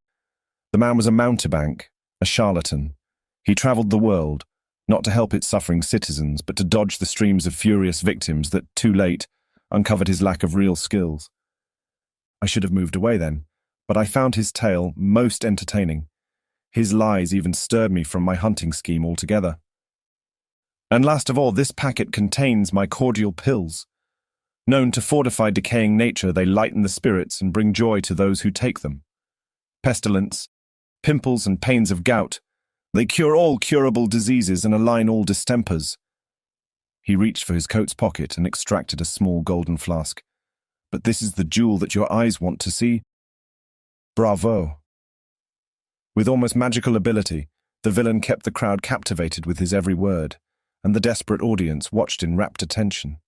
The man was a mountebank, a charlatan. He travelled the world, not to help its suffering citizens, but to dodge the streams of furious victims that, too late, uncovered his lack of real skills. I should have moved away then, but I found his tale most entertaining. His lies even stirred me from my hunting scheme altogether. And last of all, this packet contains my cordial pills. Known to fortify decaying nature, they lighten the spirits and bring joy to those who take them. Pestilence, pimples and pains of gout, they cure all curable diseases and align all distempers. He reached for his coat's pocket and extracted a small golden flask. But this is the jewel that your eyes want to see. Bravo! With almost magical ability, the villain kept the crowd captivated with his every word, and the desperate audience watched in rapt attention.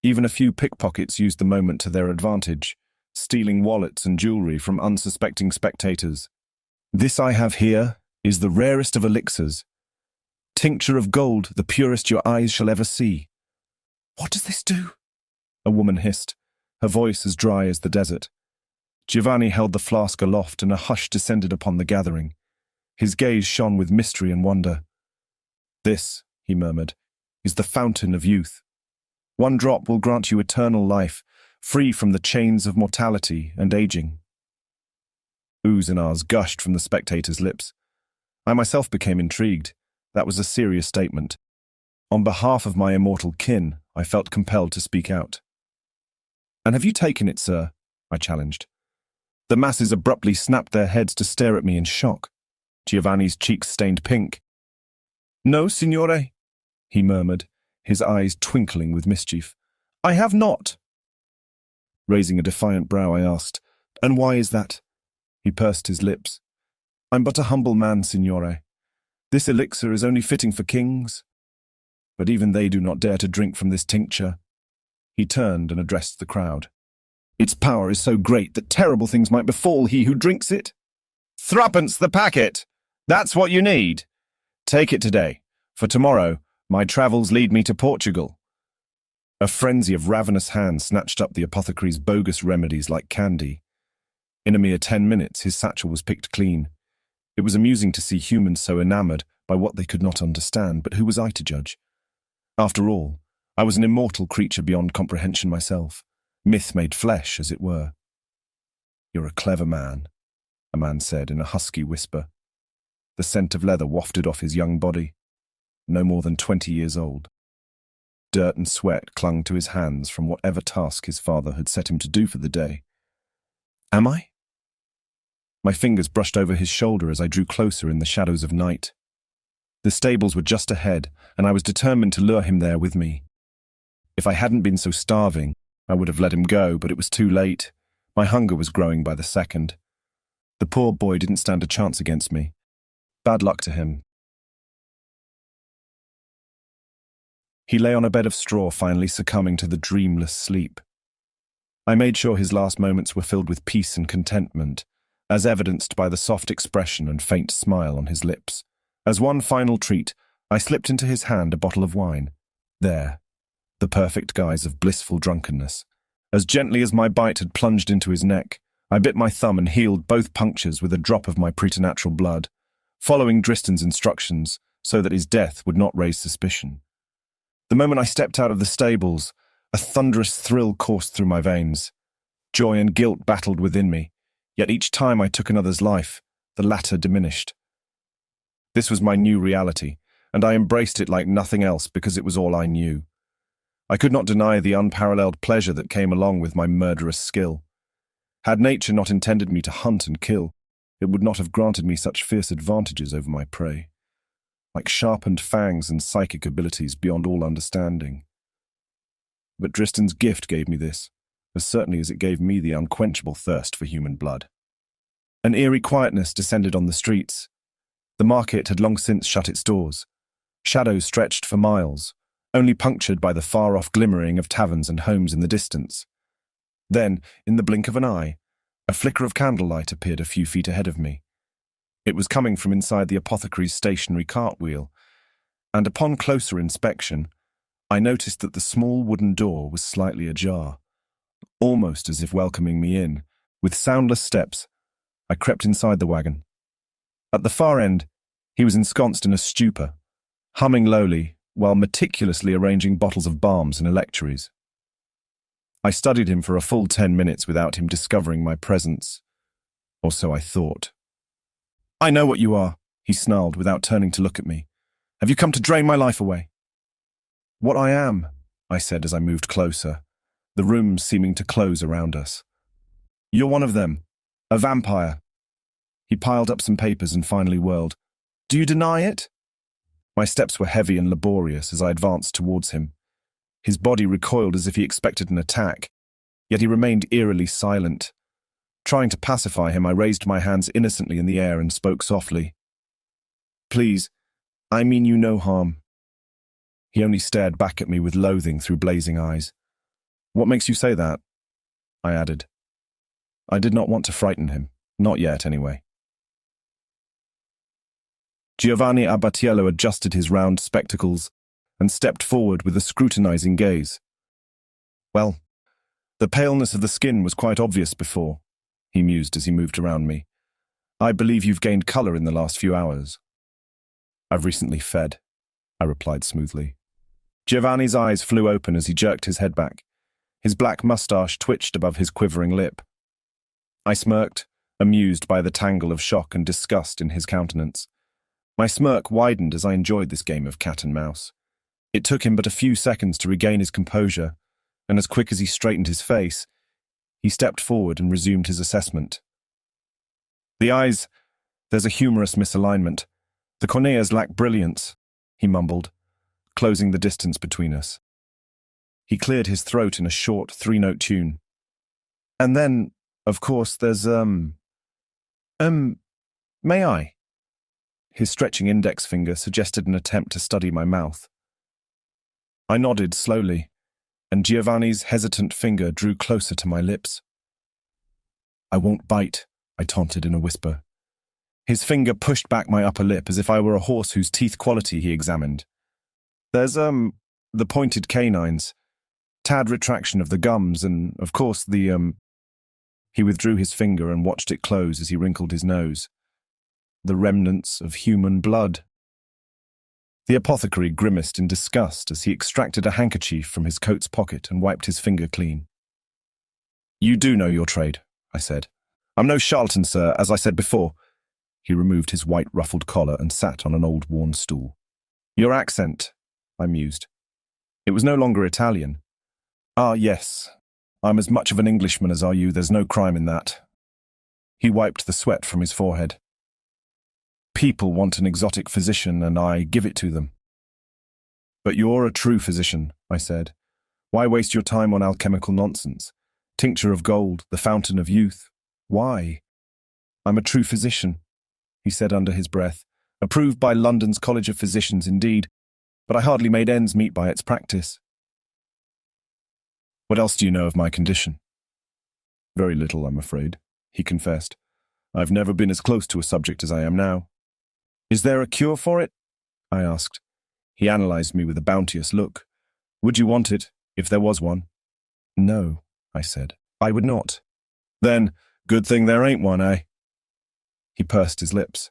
Even a few pickpockets used the moment to their advantage, stealing wallets and jewelry from unsuspecting spectators. This I have here is the rarest of elixirs. Tincture of gold, the purest your eyes shall ever see. What does this do? A woman hissed, her voice as dry as the desert. Giovanni held the flask aloft and a hush descended upon the gathering. His gaze shone with mystery and wonder. This, he murmured, is the fountain of youth. One drop will grant you eternal life, free from the chains of mortality and aging. Oohs and ahs gushed from the spectators' lips. I myself became intrigued. That was a serious statement. On behalf of my immortal kin, I felt compelled to speak out. "And have you taken it, sir?" I challenged. The masses abruptly snapped their heads to stare at me in shock. Giovanni's cheeks stained pink. "No, signore," he murmured, his eyes twinkling with mischief. "I have not." Raising a defiant brow, I asked, "And why is that?" He pursed his lips. "I'm but a humble man, signore. This elixir is only fitting for kings. But even they do not dare to drink from this tincture." He turned and addressed the crowd. "Its power is so great that terrible things might befall he who drinks it. Threepence the packet! That's what you need. Take it today, for tomorrow my travels lead me to Portugal." A frenzy of ravenous hands snatched up the apothecary's bogus remedies like candy. In a mere 10 minutes, his satchel was picked clean. It was amusing to see humans so enamored by what they could not understand, but who was I to judge? After all, I was an immortal creature beyond comprehension myself, myth made flesh, as it were. "You're a clever man," a man said in a husky whisper. The scent of leather wafted off his young body, no more than 20 years old. Dirt and sweat clung to his hands from whatever task his father had set him to do for the day. "Am I?" My fingers brushed over his shoulder as I drew closer in the shadows of night. The stables were just ahead, and I was determined to lure him there with me. If I hadn't been so starving, I would have let him go, but it was too late. My hunger was growing by the second. The poor boy didn't stand a chance against me. Bad luck to him. He lay on a bed of straw, finally succumbing to the dreamless sleep. I made sure his last moments were filled with peace and contentment, as evidenced by the soft expression and faint smile on his lips. As one final treat, I slipped into his hand a bottle of wine. There, the perfect guise of blissful drunkenness. As gently as my bite had plunged into his neck, I bit my thumb and healed both punctures with a drop of my preternatural blood, following Dristan's instructions so that his death would not raise suspicion. The moment I stepped out of the stables, a thunderous thrill coursed through my veins. Joy and guilt battled within me, yet each time I took another's life, the latter diminished. This was my new reality, and I embraced it like nothing else because it was all I knew. I could not deny the unparalleled pleasure that came along with my murderous skill. Had nature not intended me to hunt and kill, it would not have granted me such fierce advantages over my prey, like sharpened fangs and psychic abilities beyond all understanding. But Dristan's gift gave me this, as certainly as it gave me the unquenchable thirst for human blood. An eerie quietness descended on the streets. The market had long since shut its doors. Shadows stretched for miles, only punctured by the far-off glimmering of taverns and homes in the distance. Then, in the blink of an eye, a flicker of candlelight appeared a few feet ahead of me. It was coming from inside the apothecary's stationary cartwheel, and upon closer inspection, I noticed that the small wooden door was slightly ajar, almost as if welcoming me in. With soundless steps, I crept inside the wagon. At the far end, he was ensconced in a stupor, humming lowly while meticulously arranging bottles of balms and electuaries. I studied him for a full 10 minutes without him discovering my presence, or so I thought. "I know what you are," he snarled without turning to look at me. "Have you come to drain my life away?" "What I am," I said as I moved closer, the room seeming to close around us. "You're one of them, a vampire." He piled up some papers and finally whirled. "Do you deny it?" My steps were heavy and laborious as I advanced towards him. His body recoiled as if he expected an attack, yet he remained eerily silent. Trying to pacify him, I raised my hands innocently in the air and spoke softly. "Please, I mean you no harm." He only stared back at me with loathing through blazing eyes. "What makes you say that?" I added. I did not want to frighten him, not yet anyway. Giovanni Abbatiello adjusted his round spectacles and stepped forward with a scrutinizing gaze. "Well, the paleness of the skin was quite obvious before," he mused as he moved around me. "I believe you've gained color in the last few hours." "I've recently fed," I replied smoothly. Giovanni's eyes flew open as he jerked his head back. His black moustache twitched above his quivering lip. I smirked, amused by the tangle of shock and disgust in his countenance. My smirk widened as I enjoyed this game of cat and mouse. It took him but a few seconds to regain his composure, and as quick as he straightened his face, he stepped forward and resumed his assessment. The eyes, there's a humorous misalignment. The corneas lack brilliance, he mumbled, closing the distance between us. He cleared his throat in a short, three-note tune. And then, of course, there's, may I? His stretching index finger suggested an attempt to study my mouth. I nodded slowly, and Giovanni's hesitant finger drew closer to my lips. I won't bite, I taunted in a whisper. His finger pushed back my upper lip as if I were a horse whose teeth quality he examined. There's, the pointed canines, tad retraction of the gums, and, of course, the, He withdrew his finger and watched it close as he wrinkled his nose. The remnants of human blood. The apothecary grimaced in disgust as he extracted a handkerchief from his coat's pocket and wiped his finger clean. You do know your trade, I said. I'm no charlatan, sir, as I said before. He removed his white ruffled collar and sat on an old worn stool. Your accent, I mused. It was no longer Italian. Ah, yes. I'm as much of an Englishman as are you, there's no crime in that. He wiped the sweat from his forehead. People want an exotic physician, and I give it to them. But you're a true physician, I said. Why waste your time on alchemical nonsense? Tincture of gold, the fountain of youth. Why? I'm a true physician, he said under his breath. Approved by London's College of Physicians, indeed, but I hardly made ends meet by its practice. What else do you know of my condition? Very little, I'm afraid, he confessed. I've never been as close to a subject as I am now. Is there a cure for it? I asked. He analysed me with a bounteous look. Would you want it, if there was one? No, I said. I would not. Then, good thing there ain't one, eh? He pursed his lips.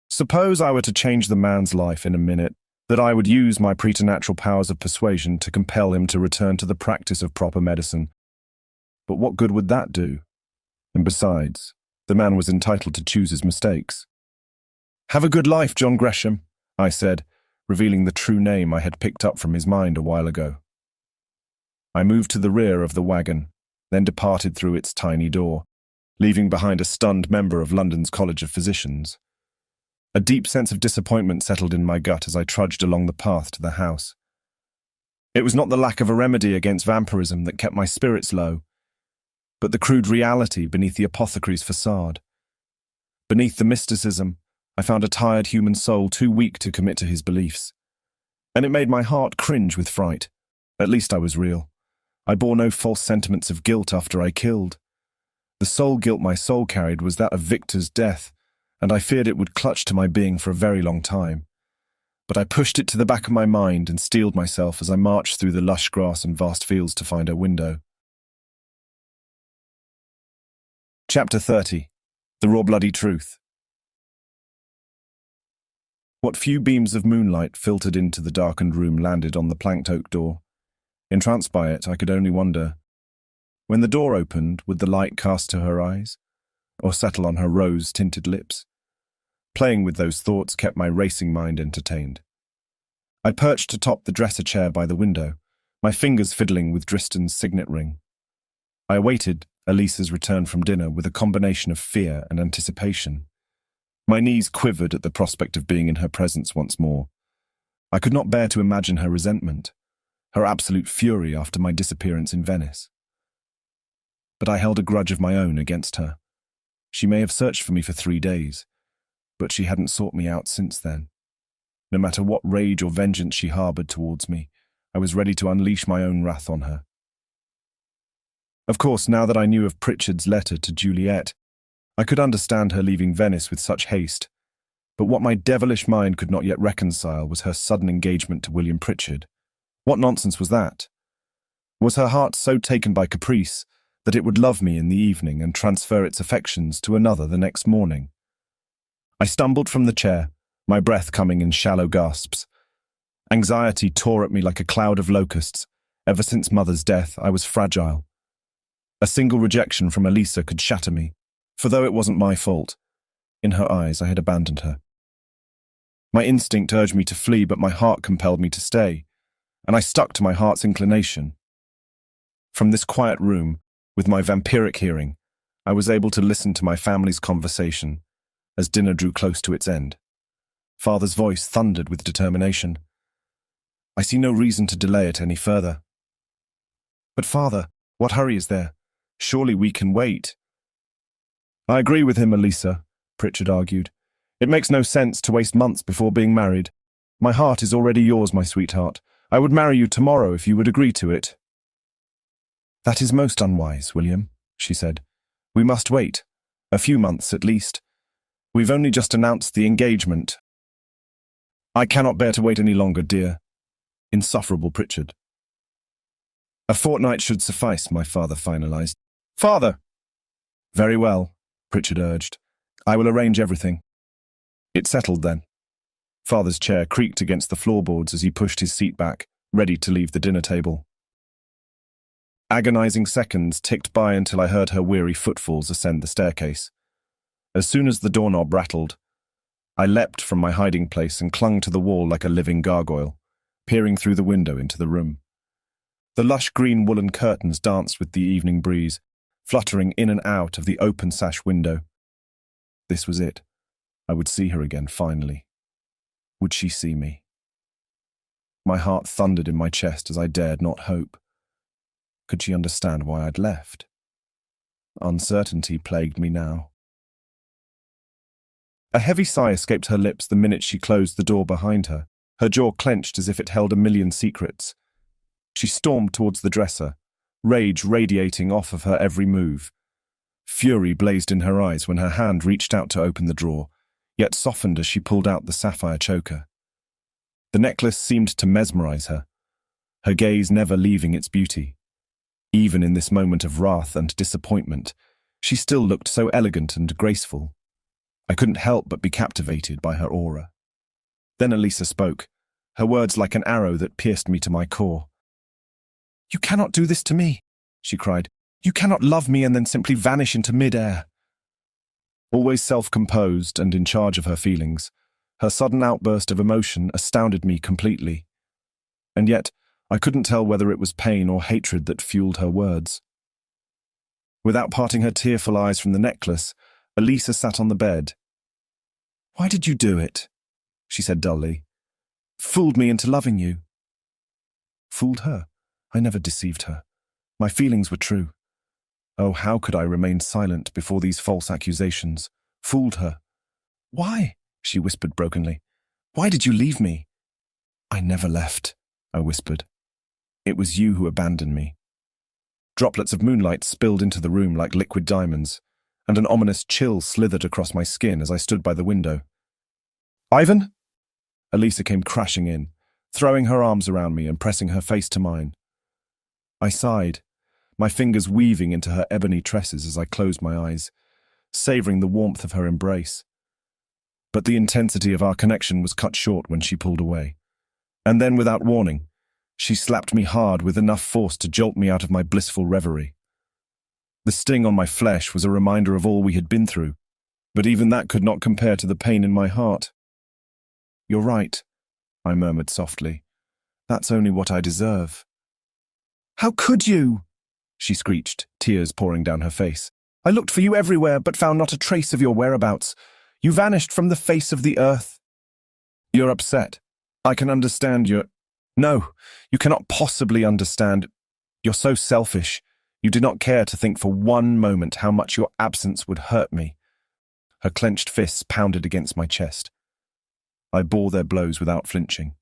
Suppose I were to change the man's life in a minute, that I would use my preternatural powers of persuasion to compel him to return to the practice of proper medicine. But what good would that do? And besides, the man was entitled to choose his mistakes. Have a good life, John Gresham, I said, revealing the true name I had picked up from his mind a while ago. I moved to the rear of the wagon, then departed through its tiny door, leaving behind a stunned member of London's College of Physicians. A deep sense of disappointment settled in my gut as I trudged along the path to the house. It was not the lack of a remedy against vampirism that kept my spirits low, but the crude reality beneath the apothecary's facade. Beneath the mysticism, I found a tired human soul too weak to commit to his beliefs. And it made my heart cringe with fright. At least I was real. I bore no false sentiments of guilt after I killed. The sole guilt my soul carried was that of Victor's death, and I feared it would clutch to my being for a very long time. But I pushed it to the back of my mind and steeled myself as I marched through the lush grass and vast fields to find her window. Chapter 30. The Raw Bloody Truth. What few beams of moonlight filtered into the darkened room landed on the planked oak door. Entranced by it, I could only wonder. When the door opened, would the light cast to her eyes, or settle on her rose-tinted lips? Playing with those thoughts kept my racing mind entertained. I perched atop the dresser chair by the window, my fingers fiddling with Dristan's signet ring. I awaited Elisa's return from dinner with a combination of fear and anticipation. My knees quivered at the prospect of being in her presence once more. I could not bear to imagine her resentment, her absolute fury after my disappearance in Venice. But I held a grudge of my own against her. She may have searched for me for 3 days, but she hadn't sought me out since then. No matter what rage or vengeance she harboured towards me, I was ready to unleash my own wrath on her. Of course, now that I knew of Pritchard's letter to Juliet, I could understand her leaving Venice with such haste, but what my devilish mind could not yet reconcile was her sudden engagement to William Pritchard. What nonsense was that? Was her heart so taken by caprice that it would love me in the evening and transfer its affections to another the next morning? I stumbled from the chair, my breath coming in shallow gasps. Anxiety tore at me like a cloud of locusts, Ever since Mother's death, I was fragile. A single rejection from Elisa could shatter me, for though it wasn't my fault, in her eyes I had abandoned her. My instinct urged me to flee, but my heart compelled me to stay, and I stuck to my heart's inclination. From this quiet room, with my vampiric hearing, I was able to listen to my family's conversation as dinner drew close to its end. Father's voice thundered with determination. I see no reason to delay it any further. But Father, what hurry is there? Surely we can wait. I agree with him, Elisa, Pritchard argued. It makes no sense to waste months before being married. My heart is already yours, my sweetheart. I would marry you tomorrow if you would agree to it. That is most unwise, William, she said. We must wait. A few months at least. We've only just announced the engagement. I cannot bear to wait any longer, dear. Insufferable Pritchard. A fortnight should suffice, my father finalized. Father! Very well, Pritchard urged. I will arrange everything. It settled then. Father's chair creaked against the floorboards as he pushed his seat back, ready to leave the dinner table. Agonizing seconds ticked by until I heard her weary footfalls ascend the staircase. As soon as the doorknob rattled, I leapt from my hiding place and clung to the wall like a living gargoyle, peering through the window into the room. The lush green woolen curtains danced with the evening breeze, fluttering in and out of the open sash window. This was it. I would see her again, finally. Would she see me? My heart thundered in my chest as I dared not hope. Could she understand why I'd left? Uncertainty plagued me now. A heavy sigh escaped her lips the minute she closed the door behind her, her jaw clenched as if it held a million secrets. She stormed towards the dresser, rage radiating off of her every move. Fury blazed in her eyes when her hand reached out to open the drawer, yet softened as she pulled out the sapphire choker. The necklace seemed to mesmerize her, her gaze never leaving its beauty. Even in this moment of wrath and disappointment, she still looked so elegant and graceful. I couldn't help but be captivated by her aura. Then Elisa spoke, her words like an arrow that pierced me to my core. "You cannot do this to me," she cried. "You cannot love me and then simply vanish into mid-air." Always self-composed and in charge of her feelings, her sudden outburst of emotion astounded me completely. And yet, I couldn't tell whether it was pain or hatred that fueled her words. Without parting her tearful eyes from the necklace, Elisa sat on the bed. "Why did you do it?" she said dully. "Fooled me into loving you." Fooled her? I never deceived her. My feelings were true. Oh, how could I remain silent before these false accusations? Fooled her. "Why?" she whispered brokenly. "Why did you leave me?" "I never left," I whispered. "It was you who abandoned me." Droplets of moonlight spilled into the room like liquid diamonds, and an ominous chill slithered across my skin as I stood by the window. "Ivan?" Elisa came crashing in, throwing her arms around me and pressing her face to mine. I sighed, my fingers weaving into her ebony tresses as I closed my eyes, savoring the warmth of her embrace. But the intensity of our connection was cut short when she pulled away. And then, without warning, she slapped me hard with enough force to jolt me out of my blissful reverie. The sting on my flesh was a reminder of all we had been through, but even that could not compare to the pain in my heart. "You're right," I murmured softly. "That's only what I deserve." "How could you?" she screeched, tears pouring down her face. "I looked for you everywhere, but found not a trace of your whereabouts. You vanished from the face of the earth." "You're upset. I can understand your—" "No, you cannot possibly understand. You're so selfish. You did not care to think for one moment how much your absence would hurt me." Her clenched fists pounded against my chest. I bore their blows without flinching.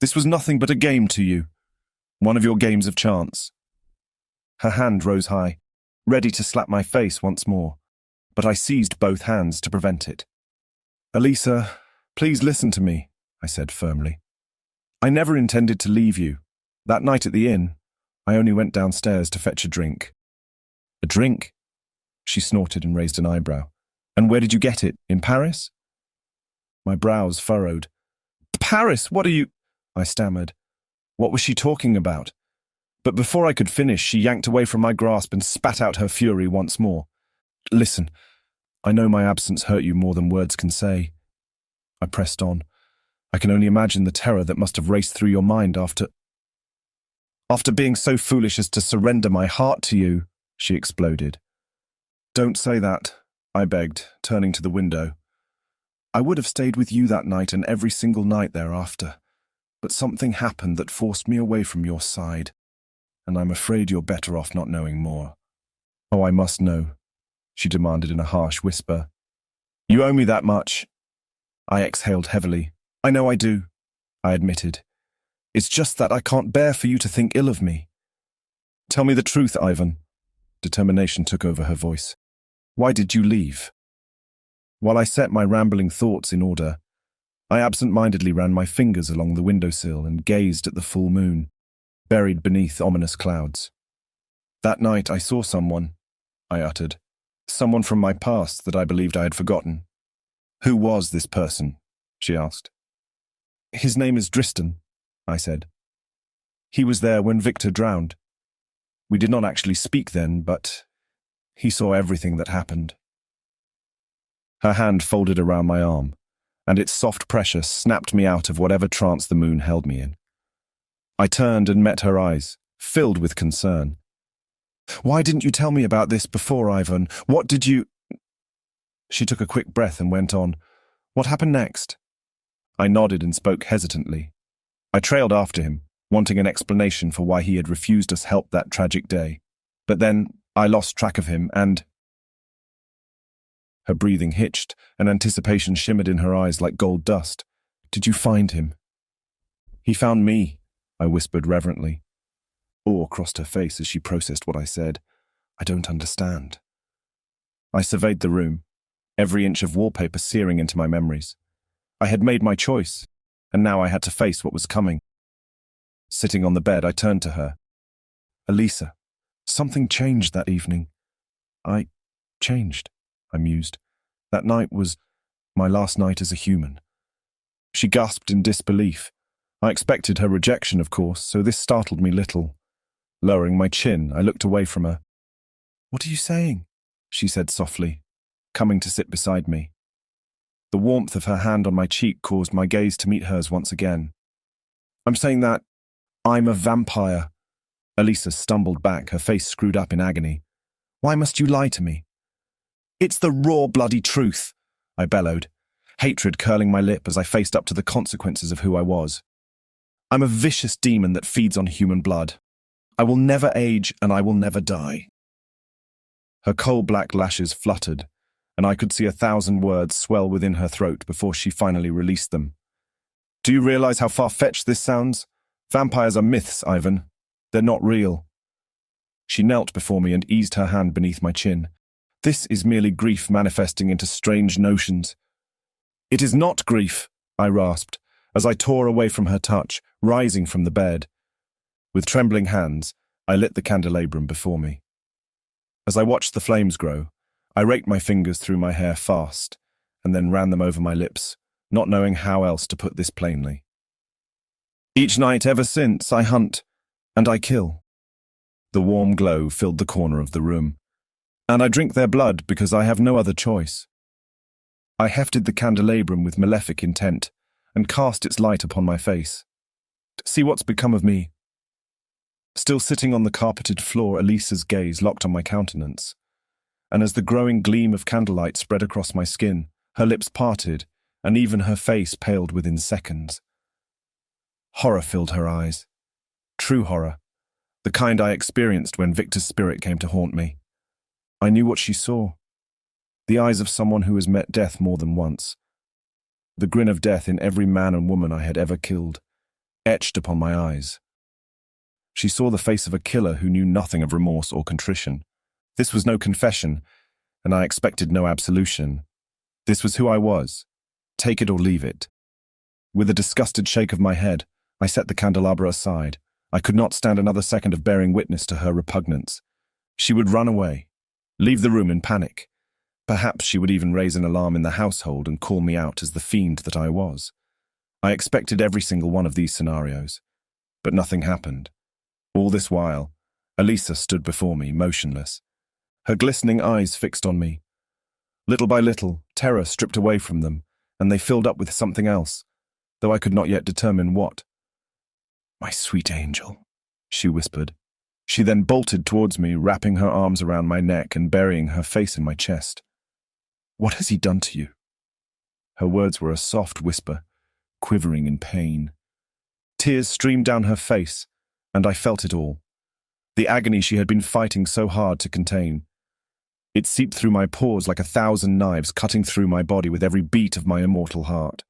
"This was nothing but a game to you. One of your games of chance." Her hand rose high, ready to slap my face once more, but I seized both hands to prevent it. "Elisa, please listen to me," I said firmly. "I never intended to leave you. That night at the inn, I only went downstairs to fetch a drink." "A drink?" She snorted and raised an eyebrow. "And where did you get it? In Paris?" My brows furrowed. "Paris? What are you—" I stammered. What was she talking about? But before I could finish, she yanked away from my grasp and spat out her fury once more. Listen, I know my absence hurt you more than words can say. I pressed on. I can only imagine the terror that must have raced through your mind after being so foolish as to surrender my heart to you, she exploded. Don't say that, I begged, turning to the window. I would have stayed with you that night and every single night thereafter, but something happened that forced me away from your side, and I'm afraid you're better off not knowing more. Oh, I must know, she demanded in a harsh whisper. You owe me that much. I exhaled heavily. I know I do, I admitted. It's just that I can't bear for you to think ill of me. Tell me the truth, Ivan. Determination took over her voice. Why did you leave? While I set my rambling thoughts in order, I absent-mindedly ran my fingers along the windowsill and gazed at the full moon, buried beneath ominous clouds. That night I saw someone, I uttered. Someone from my past that I believed I had forgotten. Who was this person? She asked. His name is Dristan, I said. He was there when Victor drowned. We did not actually speak then, but he saw everything that happened. Her hand folded around my arm, and its soft pressure snapped me out of whatever trance the moon held me in. I turned and met her eyes, filled with concern. Why didn't you tell me about this before, Ivan? What did you... She took a quick breath and went on. What happened next? I nodded and spoke hesitantly. I trailed after him, wanting an explanation for why he had refused us help that tragic day. But then I lost track of him and... Her breathing hitched, and anticipation shimmered in her eyes like gold dust. Did you find him? He found me, I whispered reverently. Awe crossed her face as she processed what I said. I don't understand. I surveyed the room, every inch of wallpaper searing into my memories. I had made my choice, and now I had to face what was coming. Sitting on the bed, I turned to her. Elisa, something changed that evening. I changed, I mused. That night was my last night as a human. She gasped in disbelief. I expected her rejection, of course, so this startled me little. Lowering my chin, I looked away from her. What are you saying? She said softly, coming to sit beside me. The warmth of her hand on my cheek caused my gaze to meet hers once again. I'm saying that I'm a vampire. Elisa stumbled back, her face screwed up in agony. Why must you lie to me? It's the raw, bloody truth, I bellowed, hatred curling my lip as I faced up to the consequences of who I was. I'm a vicious demon that feeds on human blood. I will never age and I will never die. Her coal-black lashes fluttered, and I could see 1,000 words swell within her throat before she finally released them. Do you realize how far-fetched this sounds? Vampires are myths, Ivan. They're not real. She knelt before me and eased her hand beneath my chin. This is merely grief manifesting into strange notions. It is not grief, I rasped, as I tore away from her touch, rising from the bed. With trembling hands, I lit the candelabrum before me. As I watched the flames grow, I raked my fingers through my hair fast, and then ran them over my lips, not knowing how else to put this plainly. Each night ever since, I hunt, and I kill. The warm glow filled the corner of the room, and I drink their blood because I have no other choice. I hefted the candelabrum with malefic intent, and cast its light upon my face. See what's become of me. Still sitting on the carpeted floor, Elisa's gaze locked on my countenance, and as the growing gleam of candlelight spread across my skin, her lips parted, and even her face paled within seconds. Horror filled her eyes. True horror, the kind I experienced when Victor's spirit came to haunt me. I knew what she saw. The eyes of someone who has met death more than once. The grin of death in every man and woman I had ever killed, etched upon my eyes. She saw the face of a killer who knew nothing of remorse or contrition. This was no confession, and I expected no absolution. This was who I was. Take it or leave it. With a disgusted shake of my head, I set the candelabra aside. I could not stand another second of bearing witness to her repugnance. She would run away, leave the room in panic. Perhaps she would even raise an alarm in the household and call me out as the fiend that I was. I expected every single one of these scenarios, but nothing happened. All this while, Elisa stood before me, motionless, her glistening eyes fixed on me. Little by little, terror stripped away from them, and they filled up with something else, though I could not yet determine what. "My sweet angel," she whispered. She then bolted towards me, wrapping her arms around my neck and burying her face in my chest. "What has he done to you?" Her words were a soft whisper, quivering in pain. Tears streamed down her face, and I felt it all. The agony she had been fighting so hard to contain. It seeped through my pores like 1,000 knives, cutting through my body with every beat of my immortal heart.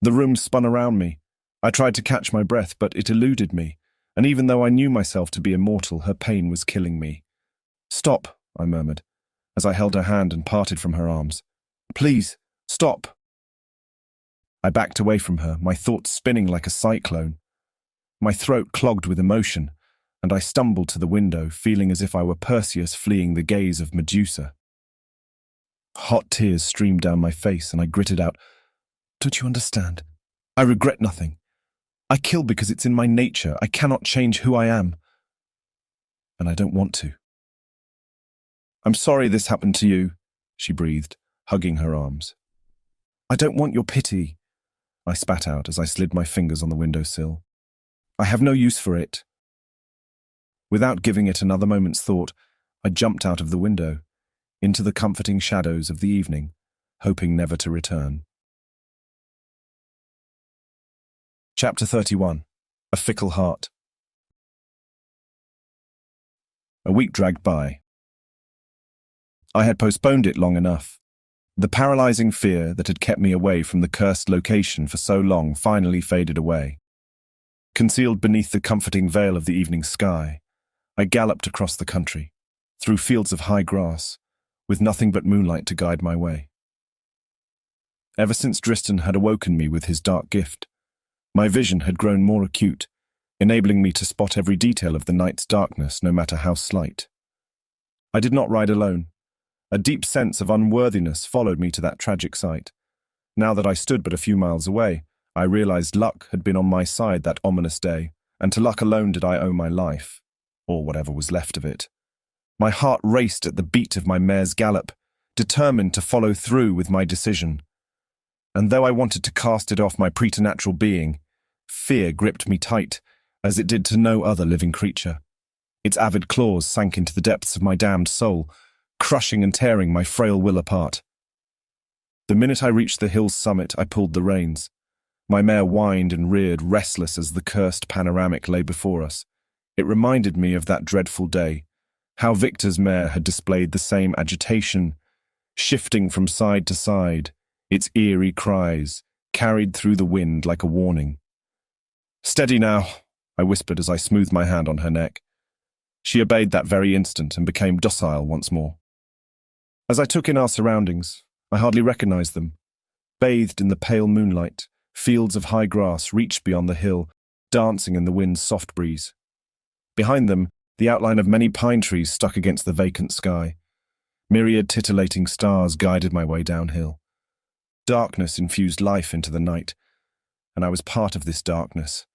The room spun around me. I tried to catch my breath, but it eluded me, and even though I knew myself to be immortal, her pain was killing me. "Stop," I murmured, as I held her hand and parted from her arms. "Please, stop." I backed away from her, my thoughts spinning like a cyclone. My throat clogged with emotion, and I stumbled to the window, feeling as if I were Perseus fleeing the gaze of Medusa. Hot tears streamed down my face, and I gritted out, "Don't you understand? I regret nothing. I kill because it's in my nature. I cannot change who I am. And I don't want to." "I'm sorry this happened to you," she breathed, hugging her arms. "I don't want your pity," I spat out as I slid my fingers on the windowsill. "I have no use for it." Without giving it another moment's thought, I jumped out of the window, into the comforting shadows of the evening, hoping never to return. Chapter 31. A Fickle Heart. A week dragged by. I had postponed it long enough. The paralyzing fear that had kept me away from the cursed location for so long finally faded away. Concealed beneath the comforting veil of the evening sky, I galloped across the country, through fields of high grass, with nothing but moonlight to guide my way. Ever since Dristan had awoken me with his dark gift, my vision had grown more acute, enabling me to spot every detail of the night's darkness, no matter how slight. I did not ride alone. A deep sense of unworthiness followed me to that tragic sight. Now that I stood but a few miles away, I realized luck had been on my side that ominous day, and to luck alone did I owe my life, or whatever was left of it. My heart raced at the beat of my mare's gallop, determined to follow through with my decision. And though I wanted to cast it off my preternatural being, fear gripped me tight, as it did to no other living creature. Its avid claws sank into the depths of my damned soul, crushing and tearing my frail will apart. The minute I reached the hill's summit, I pulled the reins. My mare whined and reared, restless as the cursed panoramic lay before us. It reminded me of that dreadful day, how Victor's mare had displayed the same agitation, shifting from side to side, its eerie cries carried through the wind like a warning. "Steady now," I whispered as I smoothed my hand on her neck. She obeyed that very instant and became docile once more. As I took in our surroundings, I hardly recognized them. Bathed in the pale moonlight, fields of high grass reached beyond the hill, dancing in the wind's soft breeze. Behind them, the outline of many pine trees stuck against the vacant sky. Myriad titillating stars guided my way downhill. Darkness infused life into the night, and I was part of this darkness.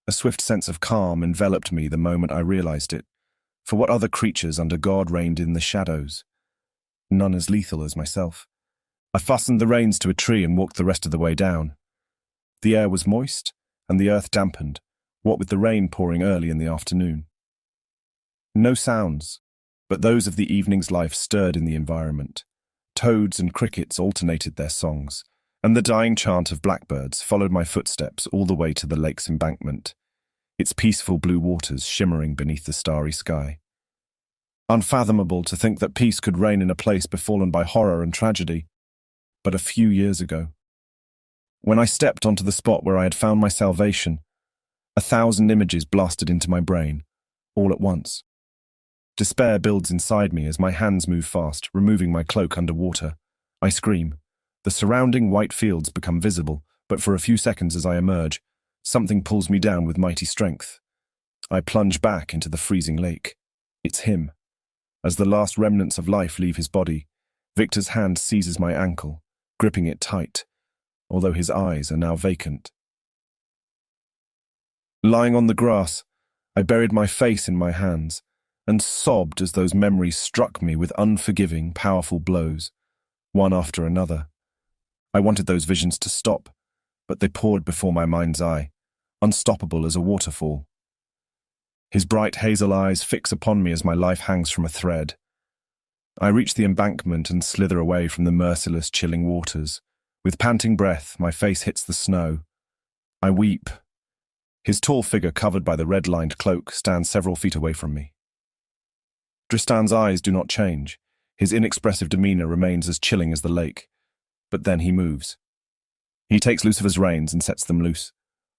A swift sense of calm enveloped me the moment I realized it, for what other creatures under God reigned in the shadows? None as lethal as myself. I fastened the reins to a tree and walked the rest of the way down. The air was moist, and the earth dampened, what with the rain pouring early in the afternoon. No sounds, but those of the evening's life stirred in the environment. Toads and crickets alternated their songs, and the dying chant of blackbirds followed my footsteps all the way to the lake's embankment, its peaceful blue waters shimmering beneath the starry sky. Unfathomable to think that peace could reign in a place befallen by horror and tragedy, but a few years ago. When I stepped onto the spot where I had found my salvation, 1,000 images blasted into my brain, all at once. Despair builds inside me as my hands move fast, removing my cloak underwater. I scream. The surrounding white fields become visible, but for a few seconds as I emerge, something pulls me down with mighty strength. I plunge back into the freezing lake. It's him. As the last remnants of life leave his body, Victor's hand seizes my ankle, gripping it tight, although his eyes are now vacant. Lying on the grass, I buried my face in my hands and sobbed as those memories struck me with unforgiving, powerful blows, one after another. I wanted those visions to stop, but they poured before my mind's eye, unstoppable as a waterfall. His bright hazel eyes fix upon me as my life hangs from a thread. I reach the embankment and slither away from the merciless, chilling waters. With panting breath, my face hits the snow. I weep. His tall figure, covered by the red-lined cloak, stands several feet away from me. Tristan's eyes do not change. His inexpressive demeanor remains as chilling as the lake. But then he moves. He takes Lucifer's reins and sets them loose.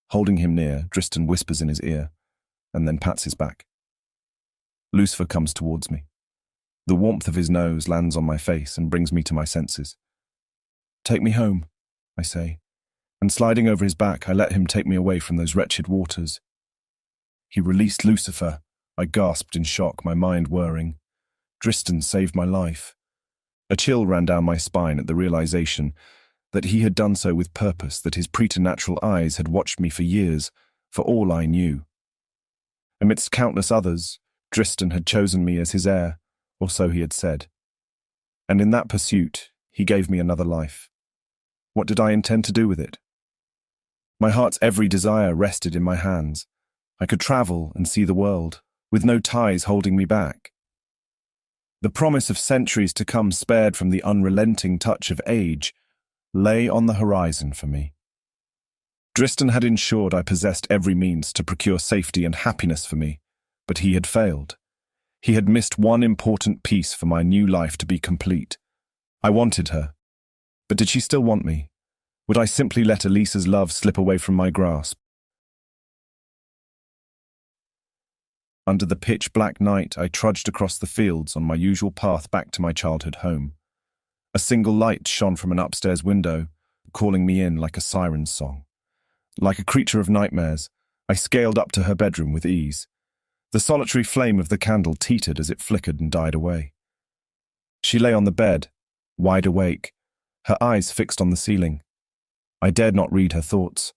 Holding him near, Tristan whispers in his ear, and then pats his back. Lucifer comes towards me. The warmth of his nose lands on my face and brings me to my senses. "Take me home," I say, and sliding over his back, I let him take me away from those wretched waters. He released Lucifer. I gasped in shock, my mind whirring. Tristan saved my life. A chill ran down my spine at the realization that he had done so with purpose, that his preternatural eyes had watched me for years, for all I knew. Amidst countless others, Tristan had chosen me as his heir, or so he had said. And in that pursuit, he gave me another life. What did I intend to do with it? My heart's every desire rested in my hands. I could travel and see the world, with no ties holding me back. The promise of centuries to come spared from the unrelenting touch of age lay on the horizon for me. Tristan had ensured I possessed every means to procure safety and happiness for me, but he had failed. He had missed one important piece for my new life to be complete. I wanted her. But did she still want me? Would I simply let Elisa's love slip away from my grasp? Under the pitch-black night, I trudged across the fields on my usual path back to my childhood home. A single light shone from an upstairs window, calling me in like a siren's song. Like a creature of nightmares, I scaled up to her bedroom with ease. The solitary flame of the candle teetered as it flickered and died away. She lay on the bed, wide awake, her eyes fixed on the ceiling. I dared not read her thoughts.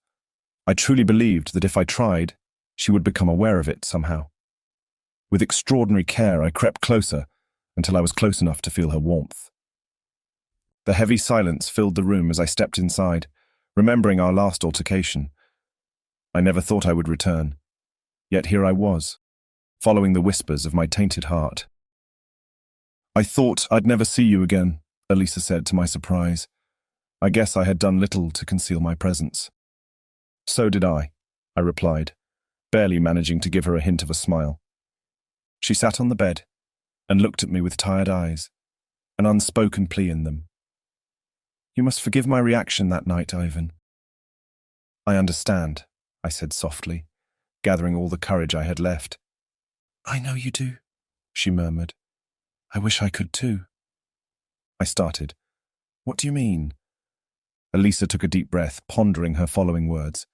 I truly believed that if I tried, she would become aware of it somehow. With extraordinary care, I crept closer until I was close enough to feel her warmth. The heavy silence filled the room as I stepped inside, remembering our last altercation. I never thought I would return, yet here I was, following the whispers of my tainted heart. "I thought I'd never see you again," Elisa said to my surprise. I guess I had done little to conceal my presence. "So did I replied, barely managing to give her a hint of a smile. She sat on the bed and looked at me with tired eyes, an unspoken plea in them. "You must forgive my reaction that night, Ivan." "I understand," I said softly, gathering all the courage I had left. "I know you do," she murmured. "I wish I could too." I started. "What do you mean?" Elisa took a deep breath, pondering her following words.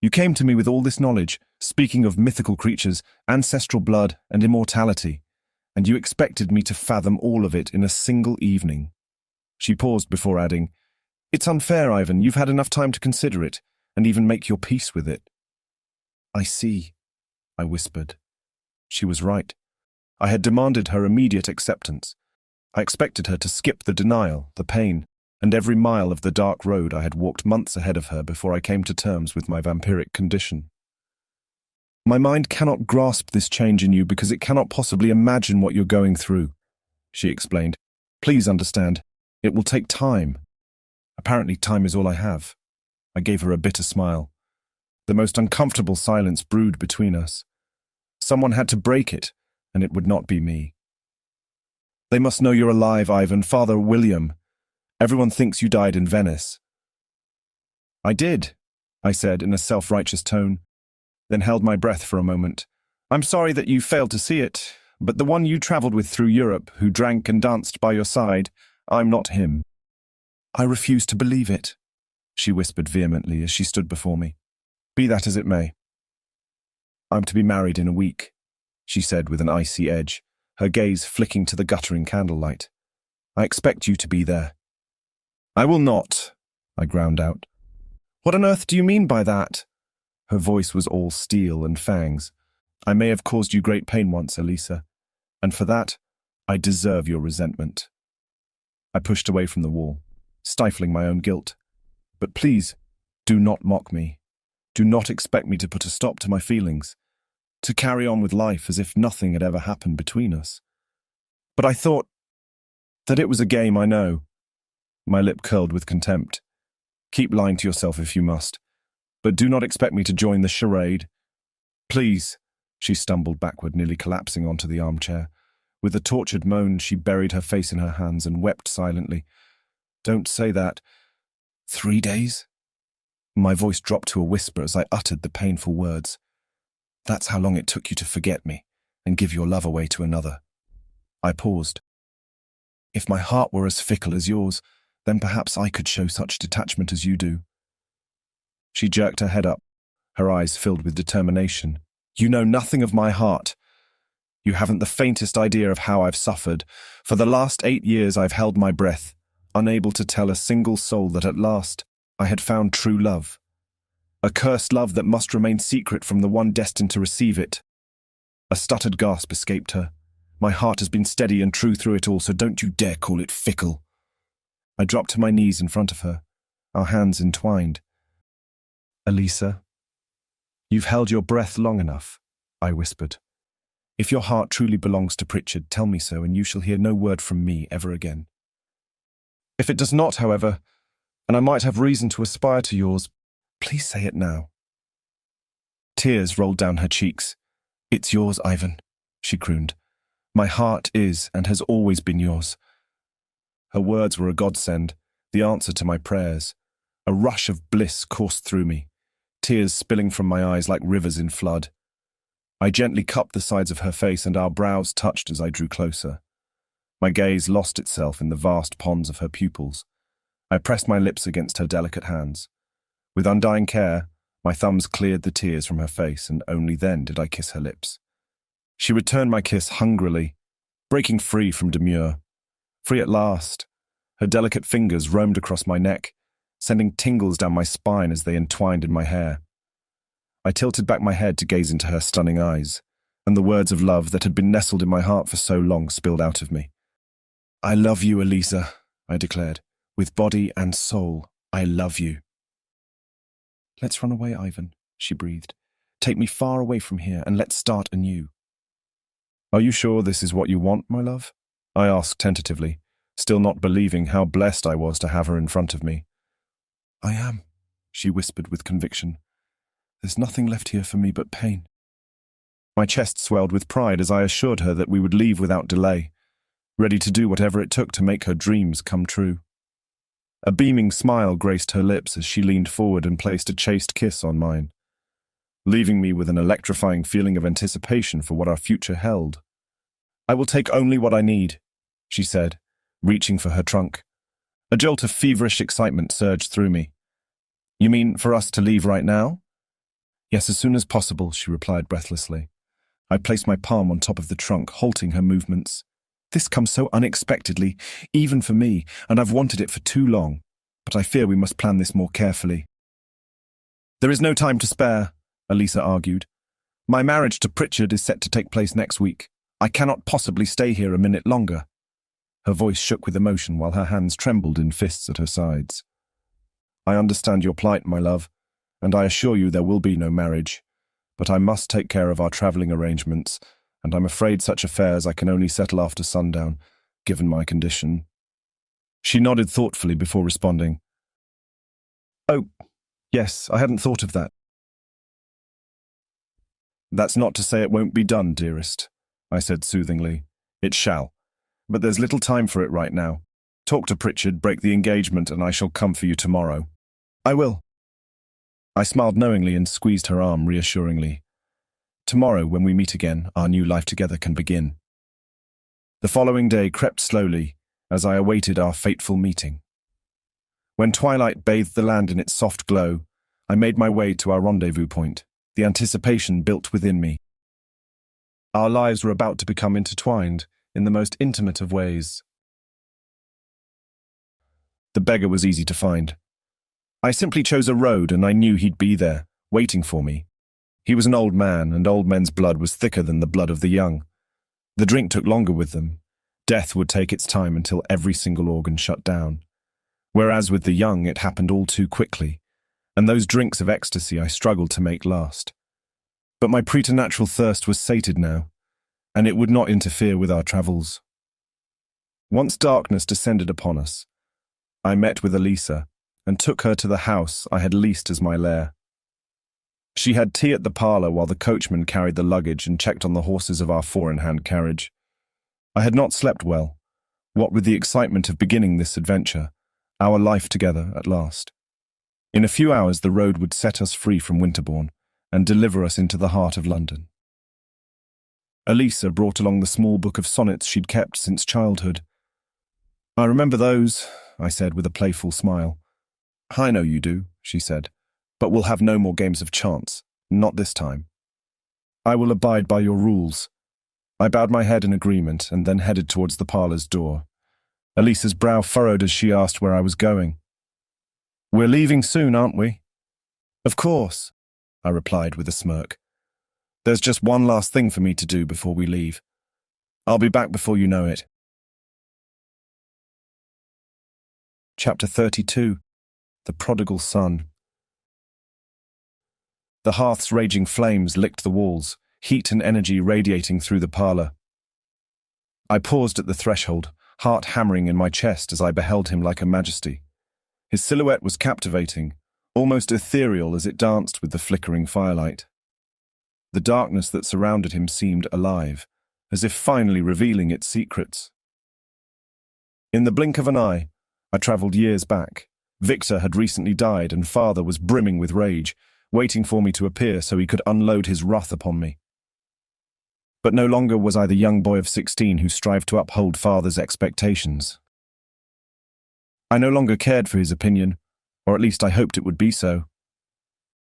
"You came to me with all this knowledge, speaking of mythical creatures, ancestral blood, and immortality, and you expected me to fathom all of it in a single evening." She paused before adding, "It's unfair, Ivan. You've had enough time to consider it, and even make your peace with it." "I see," I whispered. She was right. I had demanded her immediate acceptance. I expected her to skip the denial, the pain, and every mile of the dark road I had walked months ahead of her before I came to terms with my vampiric condition. "My mind cannot grasp this change in you because it cannot possibly imagine what you're going through," she explained. "Please understand, it will take time." Apparently time is all I have. I gave her a bitter smile. The most uncomfortable silence brewed between us. Someone had to break it, and it would not be me. "They must know you're alive, Ivan. Father William. Everyone thinks you died in Venice." "I did," I said in a self-righteous tone, then held my breath for a moment. "I'm sorry that you failed to see it, but the one you travelled with through Europe, who drank and danced by your side, I'm not him." "I refuse to believe it," she whispered vehemently as she stood before me. "Be that as it may. I'm to be married in a week," she said with an icy edge, her gaze flicking to the guttering candlelight. "I expect you to be there." "I will not," I ground out. "What on earth do you mean by that?" Her voice was all steel and fangs. I may have caused you great pain once, Elisa, and for that, I deserve your resentment. I pushed away from the wall, stifling my own guilt. But please, do not mock me. Do not expect me to put a stop to my feelings, to carry on with life as if nothing had ever happened between us. But I thought that it was a game, I know. My lip curled with contempt. Keep lying to yourself if you must, but do not expect me to join the charade. Please, she stumbled backward, nearly collapsing onto the armchair. With a tortured moan, she buried her face in her hands and wept silently. Don't say that. 3 days? My voice dropped to a whisper as I uttered the painful words. That's how long it took you to forget me and give your love away to another. I paused. If my heart were as fickle as yours, then perhaps I could show such detachment as you do. She jerked her head up, her eyes filled with determination. You know nothing of my heart. You haven't the faintest idea of how I've suffered. For the last 8 years I've held my breath, unable to tell a single soul that at last I had found true love. A cursed love that must remain secret from the one destined to receive it. A stuttered gasp escaped her. My heart has been steady and true through it all, so don't you dare call it fickle. I dropped to my knees in front of her, our hands entwined. Elisa, you've held your breath long enough, I whispered. If your heart truly belongs to Pritchard, tell me so, and you shall hear no word from me ever again. If it does not, however, and I might have reason to aspire to yours, please say it now. Tears rolled down her cheeks. It's yours, Ivan, she crooned. My heart is and has always been yours. Her words were a godsend, the answer to my prayers. A rush of bliss coursed through me, tears spilling from my eyes like rivers in flood. I gently cupped the sides of her face and our brows touched as I drew closer. My gaze lost itself in the vast ponds of her pupils. I pressed my lips against her delicate hands. With undying care, my thumbs cleared the tears from her face, and only then did I kiss her lips. She returned my kiss hungrily, breaking free from demur. Free at last, her delicate fingers roamed across my neck, sending tingles down my spine as they entwined in my hair. I tilted back my head to gaze into her stunning eyes, and the words of love that had been nestled in my heart for so long spilled out of me. I love you, Elisa, I declared. With body and soul, I love you. Let's run away, Ivan, she breathed. Take me far away from here, and let's start anew. Are you sure this is what you want, my love? I asked tentatively, still not believing how blessed I was to have her in front of me. I am, she whispered with conviction. There's nothing left here for me but pain. My chest swelled with pride as I assured her that we would leave without delay, ready to do whatever it took to make her dreams come true. A beaming smile graced her lips as she leaned forward and placed a chaste kiss on mine, leaving me with an electrifying feeling of anticipation for what our future held. I will take only what I need, she said, reaching for her trunk. A jolt of feverish excitement surged through me. You mean for us to leave right now? Yes, as soon as possible, she replied breathlessly. I placed my palm on top of the trunk, halting her movements. This comes so unexpectedly, even for me, and I've wanted it for too long, but I fear we must plan this more carefully. There is no time to spare, Elisa argued. My marriage to Pritchard is set to take place next week. I cannot possibly stay here a minute longer. Her voice shook with emotion while her hands trembled in fists at her sides. I understand your plight, my love, and I assure you there will be no marriage, but I must take care of our travelling arrangements, and I'm afraid such affairs I can only settle after sundown, given my condition. She nodded thoughtfully before responding. Oh, yes, I hadn't thought of that. That's not to say it won't be done, dearest, I said soothingly. It shall, but there's little time for it right now. Talk to Pritchard, break the engagement, and I shall come for you tomorrow. I will. I smiled knowingly and squeezed her arm reassuringly. Tomorrow, when we meet again, our new life together can begin. The following day crept slowly as I awaited our fateful meeting. When twilight bathed the land in its soft glow, I made my way to our rendezvous point, the anticipation built within me. Our lives were about to become intertwined in the most intimate of ways. The beggar was easy to find. I simply chose a road and I knew he'd be there, waiting for me. He was an old man, and old men's blood was thicker than the blood of the young. The drink took longer with them. Death would take its time until every single organ shut down. Whereas with the young, it happened all too quickly, and those drinks of ecstasy I struggled to make last. But my preternatural thirst was sated now, and it would not interfere with our travels. Once darkness descended upon us, I met with Elisa and took her to the house I had leased as my lair. She had tea at the parlour while the coachman carried the luggage and checked on the horses of our four-in-hand carriage. I had not slept well, what with the excitement of beginning this adventure, our life together at last. In a few hours the road would set us free from Winterbourne and deliver us into the heart of London. Elisa brought along the small book of sonnets she'd kept since childhood. "I remember those," I said with a playful smile. "I know you do," she said, "but we'll have no more games of chance, not this time." "I will abide by your rules." I bowed my head in agreement and then headed towards the parlour's door. Elisa's brow furrowed as she asked where I was going. "We're leaving soon, aren't we?" "Of course," I replied with a smirk. "There's just one last thing for me to do before we leave. I'll be back before you know it." Chapter 32. The Prodigal Son. The hearth's raging flames licked the walls, heat and energy radiating through the parlour. I paused at the threshold, heart hammering in my chest as I beheld him like a majesty. His silhouette was captivating, almost ethereal as it danced with the flickering firelight. The darkness that surrounded him seemed alive, as if finally revealing its secrets. In the blink of an eye, I travelled years back. Victor had recently died and father was brimming with rage, waiting for me to appear so he could unload his wrath upon me. But no longer was I the young boy of 16 who strived to uphold father's expectations. I no longer cared for his opinion, or at least I hoped it would be so.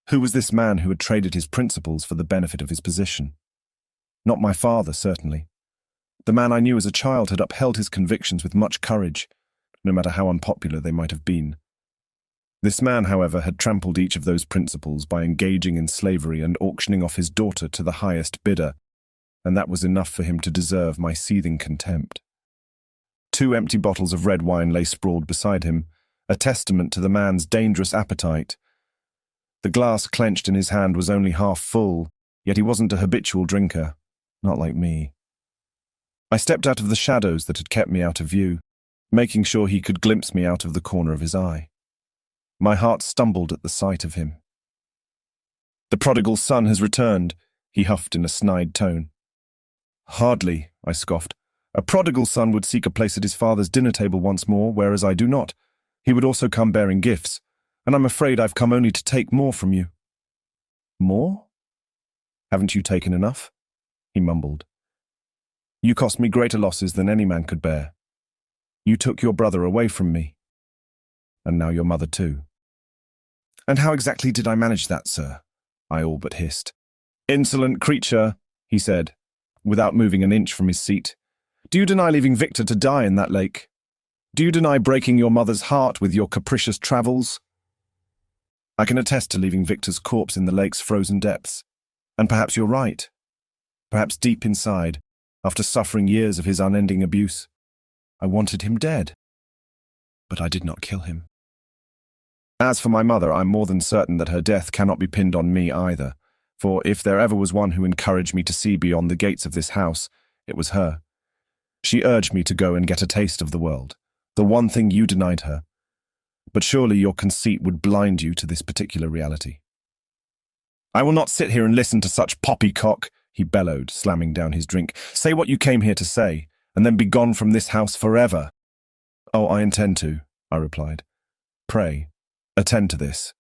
Who was this man who had traded his principles for the benefit of his position? Not my father, certainly. The man I knew as a child had upheld his convictions with much courage, no matter how unpopular they might have been. This man, however, had trampled each of those principles by engaging in slavery and auctioning off his daughter to the highest bidder, and that was enough for him to deserve my seething contempt. 2 empty bottles of red wine lay sprawled beside him, a testament to the man's dangerous appetite. The glass clenched in his hand was only half full, yet he wasn't a habitual drinker, not like me. I stepped out of the shadows that had kept me out of view, making sure he could glimpse me out of the corner of his eye. My heart stumbled at the sight of him. "The prodigal son has returned," he huffed in a snide tone. "Hardly," I scoffed. "A prodigal son would seek a place at his father's dinner table once more, whereas I do not. He would also come bearing gifts, and I'm afraid I've come only to take more from you." "More? Haven't you taken enough?" he mumbled. "You cost me greater losses than any man could bear. You took your brother away from me, and now your mother too." "And how exactly did I manage that, sir?" I all but hissed. "Insolent creature," he said, without moving an inch from his seat. "Do you deny leaving Victor to die in that lake? Do you deny breaking your mother's heart with your capricious travels?" "I can attest to leaving Victor's corpse in the lake's frozen depths. And perhaps you're right. Perhaps deep inside, after suffering years of his unending abuse, I wanted him dead. But I did not kill him. As for my mother, I'm more than certain that her death cannot be pinned on me either, for if there ever was one who encouraged me to see beyond the gates of this house, it was her. She urged me to go and get a taste of the world, the one thing you denied her. But surely your conceit would blind you to this particular reality." "I will not sit here and listen to such poppycock," he bellowed, slamming down his drink. "Say what you came here to say, and then be gone from this house forever." "Oh, I intend to," I replied. "Pray, attend to this.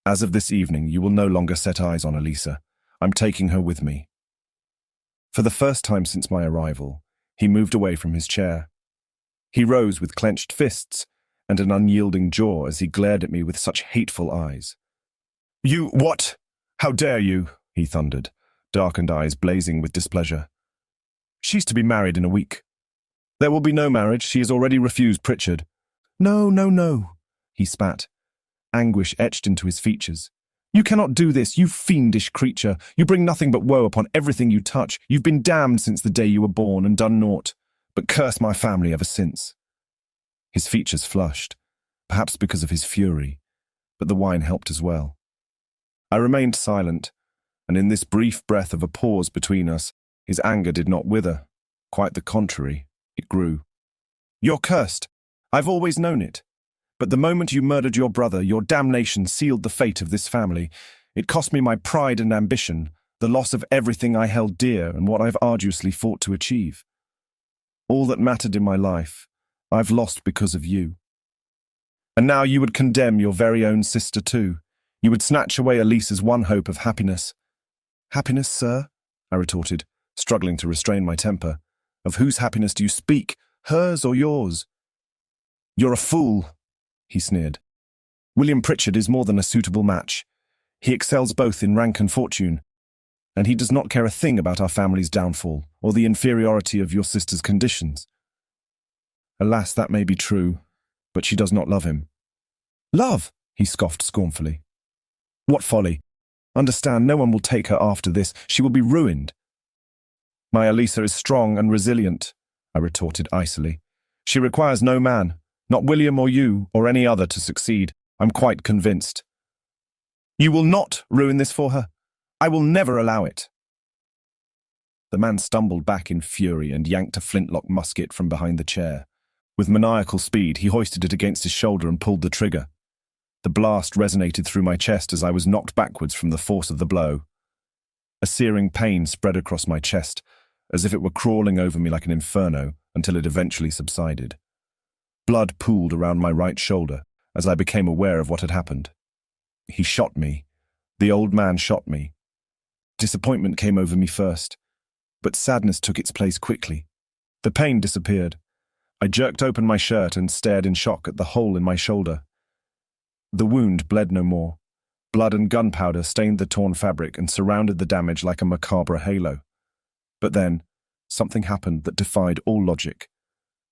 As of this evening, you will no longer set eyes on Elisa. I'm taking her with me." For the first time since my arrival, he moved away from his chair. He rose with clenched fists and an unyielding jaw as he glared at me with such hateful eyes. "You what? How dare you?" he thundered, darkened eyes blazing with displeasure. "She's to be married in a week." "There will be no marriage. She has already refused Pritchard." "No, no, no," he spat, anguish etched into his features. You cannot do this, you fiendish creature. You bring nothing but woe upon everything you touch. You've been damned since the day you were born and done naught, but cursed my family ever since." His features flushed, perhaps because of his fury, but the wine helped as well. I remained silent, and in this brief breath of a pause between us, his anger did not wither. Quite the contrary, it grew. "You're cursed. I've always known it. But the moment you murdered your brother, your damnation sealed the fate of this family. It cost me my pride and ambition, the loss of everything I held dear and what I've arduously fought to achieve. All that mattered in my life, I've lost because of you. And now you would condemn your very own sister too. You would snatch away Elisa's one hope of happiness." "Happiness, sir?" I retorted, struggling to restrain my temper. "Of whose happiness do you speak, hers or yours?" "You're a fool," he sneered. "William Pritchard is more than a suitable match. He excels both in rank and fortune, and he does not care a thing about our family's downfall or the inferiority of your sister's conditions." "Alas, that may be true, but she does not love him." "Love?" he scoffed scornfully. "What folly! Understand, no one will take her after this. She will be ruined." "My Elisa is strong and resilient," I retorted icily. "She requires no man, not William or you or any other, to succeed. I'm quite convinced." "You will not ruin this for her. I will never allow it." The man stumbled back in fury and yanked a flintlock musket from behind the chair. With maniacal speed, he hoisted it against his shoulder and pulled the trigger. The blast resonated through my chest as I was knocked backwards from the force of the blow. A searing pain spread across my chest, as if it were crawling over me like an inferno, until it eventually subsided. Blood pooled around my right shoulder as I became aware of what had happened. He shot me. The old man shot me. Disappointment came over me first, but sadness took its place quickly. The pain disappeared. I jerked open my shirt and stared in shock at the hole in my shoulder. The wound bled no more. Blood and gunpowder stained the torn fabric and surrounded the damage like a macabre halo. But then, something happened that defied all logic.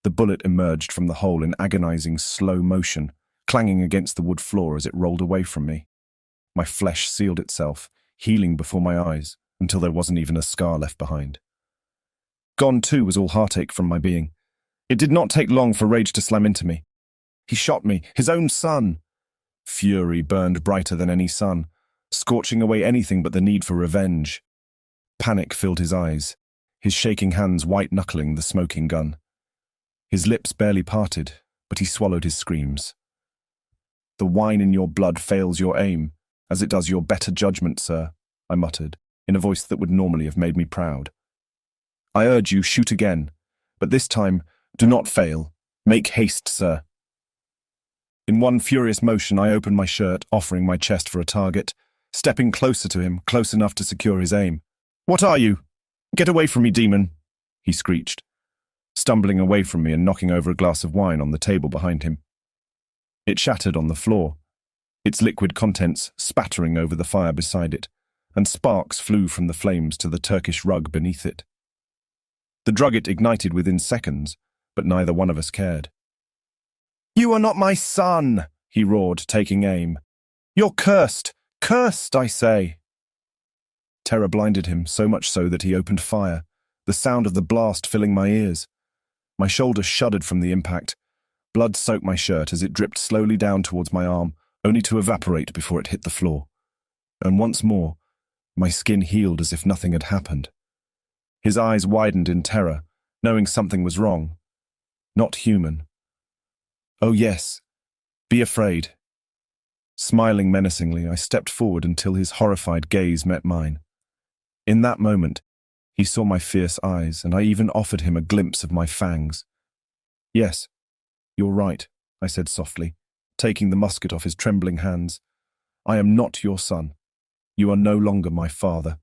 The bullet emerged from the hole in agonizing slow motion, clanging against the wood floor as it rolled away from me. My flesh sealed itself, healing before my eyes, until there wasn't even a scar left behind. Gone too was all heartache from my being. It did not take long for rage to slam into me. He shot me, his own son. Fury burned brighter than any sun, scorching away anything but the need for revenge. Panic filled his eyes, his shaking hands white-knuckling the smoking gun. His lips barely parted, but he swallowed his screams. "The wine in your blood fails your aim, as it does your better judgment, sir," I muttered, in a voice that would normally have made me proud. "I urge you, shoot again, but this time, do not fail. Make haste, sir." In one furious motion, I opened my shirt, offering my chest for a target, stepping closer to him, close enough to secure his aim. "What are you? Get away from me, demon," he screeched, stumbling away from me and knocking over a glass of wine on the table behind him. It shattered on the floor, its liquid contents spattering over the fire beside it, and sparks flew from the flames to the Turkish rug beneath it. The drugget ignited within seconds, but neither one of us cared. "You are not my son," he roared, taking aim. "You're cursed! Cursed, I say!" Terror blinded him, so much so that he opened fire, the sound of the blast filling my ears. My shoulder shuddered from the impact. Blood soaked my shirt as it dripped slowly down towards my arm, only to evaporate before it hit the floor. And once more, my skin healed as if nothing had happened. His eyes widened in terror, knowing something was wrong. Not human. "Oh yes, be afraid." Smiling menacingly, I stepped forward until his horrified gaze met mine. In that moment, he saw my fierce eyes, and I even offered him a glimpse of my fangs. "Yes, you're right," I said softly, taking the musket off his trembling hands. "I am not your son. You are no longer my father.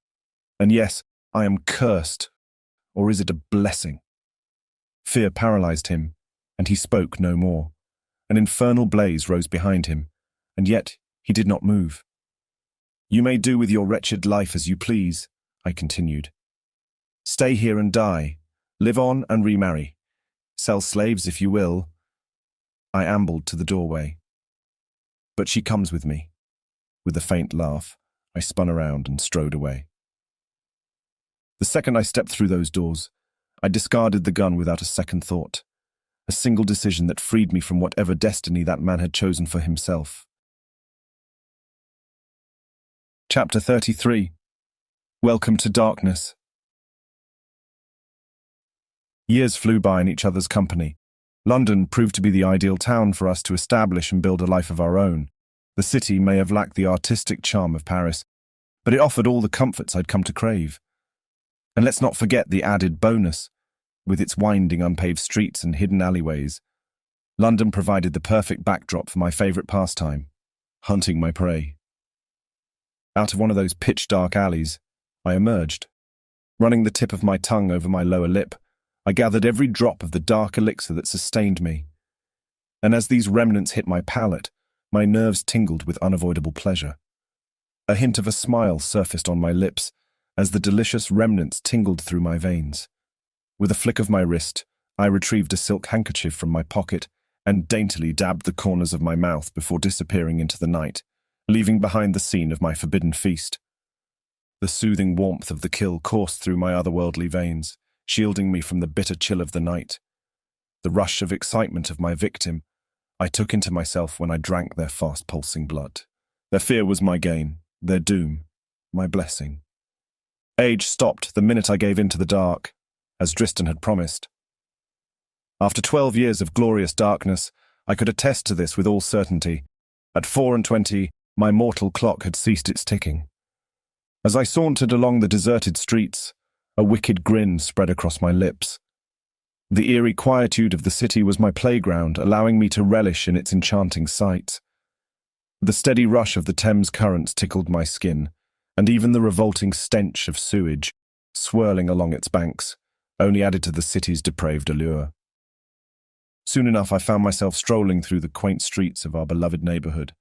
And yes, I am cursed. Or is it a blessing?" Fear paralyzed him, and he spoke no more. An infernal blaze rose behind him, and yet he did not move. "You may do with your wretched life as you please," I continued. "Stay here and die, live on and remarry. Sell slaves if you will." I ambled to the doorway. "But she comes with me. With a faint laugh, I spun around and strode away. The second I stepped through those doors, I discarded the gun without a second thought, a single decision that freed me from whatever destiny that man had chosen for himself. Chapter 33. Welcome to Darkness. Years flew by in each other's company. London proved to be the ideal town for us to establish and build a life of our own. The city may have lacked the artistic charm of Paris, but it offered all the comforts I'd come to crave. And let's not forget the added bonus. With its winding unpaved streets and hidden alleyways, London provided the perfect backdrop for my favourite pastime, hunting my prey. Out of one of those pitch-dark alleys, I emerged. Running the tip of my tongue over my lower lip, I gathered every drop of the dark elixir that sustained me. And as these remnants hit my palate, my nerves tingled with unavoidable pleasure. A hint of a smile surfaced on my lips as the delicious remnants tingled through my veins. With a flick of my wrist, I retrieved a silk handkerchief from my pocket and daintily dabbed the corners of my mouth before disappearing into the night, leaving behind the scene of my forbidden feast. The soothing warmth of the kill coursed through my otherworldly veins, shielding me from the bitter chill of the night. The rush of excitement of my victim I took into myself when I drank their fast-pulsing blood. Their fear was my gain, their doom, my blessing. Age stopped the minute I gave in to the dark, as Dristan had promised. After 12 years of glorious darkness, I could attest to this with all certainty. At 24, my mortal clock had ceased its ticking. As I sauntered along the deserted streets, a wicked grin spread across my lips. The eerie quietude of the city was my playground, allowing me to relish in its enchanting sights. The steady rush of the Thames currents tickled my skin, and even the revolting stench of sewage, swirling along its banks, only added to the city's depraved allure. Soon enough I found myself strolling through the quaint streets of our beloved neighbourhood,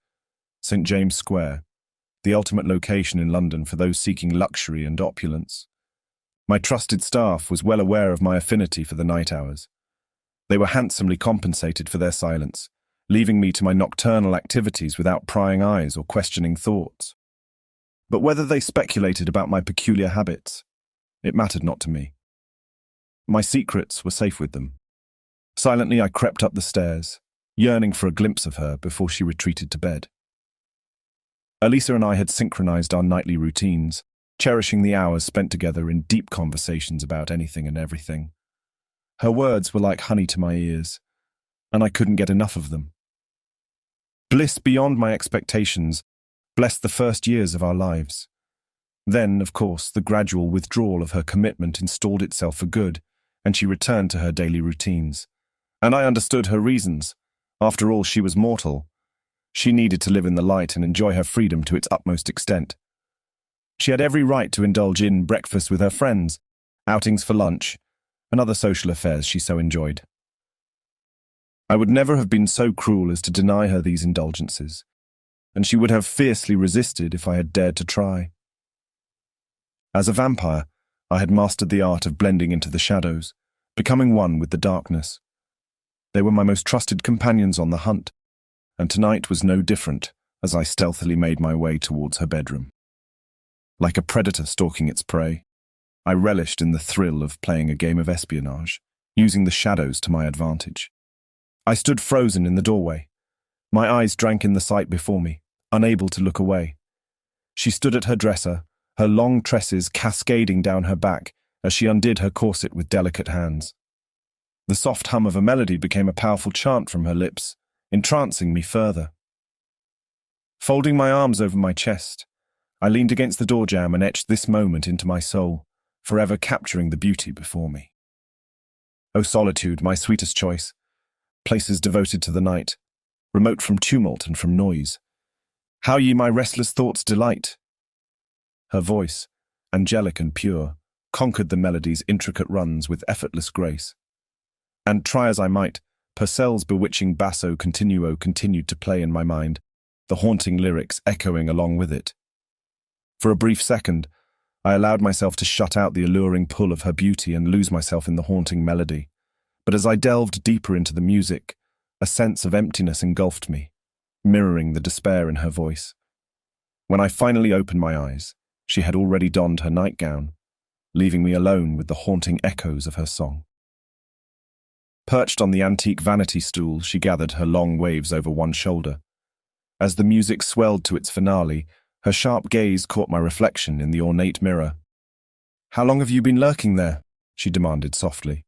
St. James Square, the ultimate location in London for those seeking luxury and opulence. My trusted staff was well aware of my affinity for the night hours. They were handsomely compensated for their silence, leaving me to my nocturnal activities without prying eyes or questioning thoughts. But whether they speculated about my peculiar habits, it mattered not to me. My secrets were safe with them. Silently I crept up the stairs, yearning for a glimpse of her before she retreated to bed. Elisa and I had synchronized our nightly routines, cherishing the hours spent together in deep conversations about anything and everything. Her words were like honey to my ears, and I couldn't get enough of them. Bliss beyond my expectations blessed the first years of our lives. Then, of course, the gradual withdrawal of her commitment installed itself for good, and she returned to her daily routines. And I understood her reasons. After all, she was mortal. She needed to live in the light and enjoy her freedom to its utmost extent. She had every right to indulge in breakfast with her friends, outings for lunch, and other social affairs she so enjoyed. I would never have been so cruel as to deny her these indulgences, and she would have fiercely resisted if I had dared to try. As a vampire, I had mastered the art of blending into the shadows, becoming one with the darkness. They were my most trusted companions on the hunt, and tonight was no different as I stealthily made my way towards her bedroom. Like a predator stalking its prey, I relished in the thrill of playing a game of espionage, using the shadows to my advantage. I stood frozen in the doorway. My eyes drank in the sight before me, unable to look away. She stood at her dresser, her long tresses cascading down her back as she undid her corset with delicate hands. The soft hum of a melody became a powerful chant from her lips, entrancing me further. Folding my arms over my chest, I leaned against the door jamb and etched this moment into my soul, forever capturing the beauty before me. O solitude, my sweetest choice, places devoted to the night, remote from tumult and from noise. How ye my restless thoughts delight! Her voice, angelic and pure, conquered the melody's intricate runs with effortless grace. And try as I might, Purcell's bewitching basso continuo continued to play in my mind, the haunting lyrics echoing along with it. For a brief second, I allowed myself to shut out the alluring pull of her beauty and lose myself in the haunting melody. But as I delved deeper into the music, a sense of emptiness engulfed me, mirroring the despair in her voice. When I finally opened my eyes, she had already donned her nightgown, leaving me alone with the haunting echoes of her song. Perched on the antique vanity stool, she gathered her long waves over one shoulder. As the music swelled to its finale, her sharp gaze caught my reflection in the ornate mirror. "How long have you been lurking there?" she demanded softly.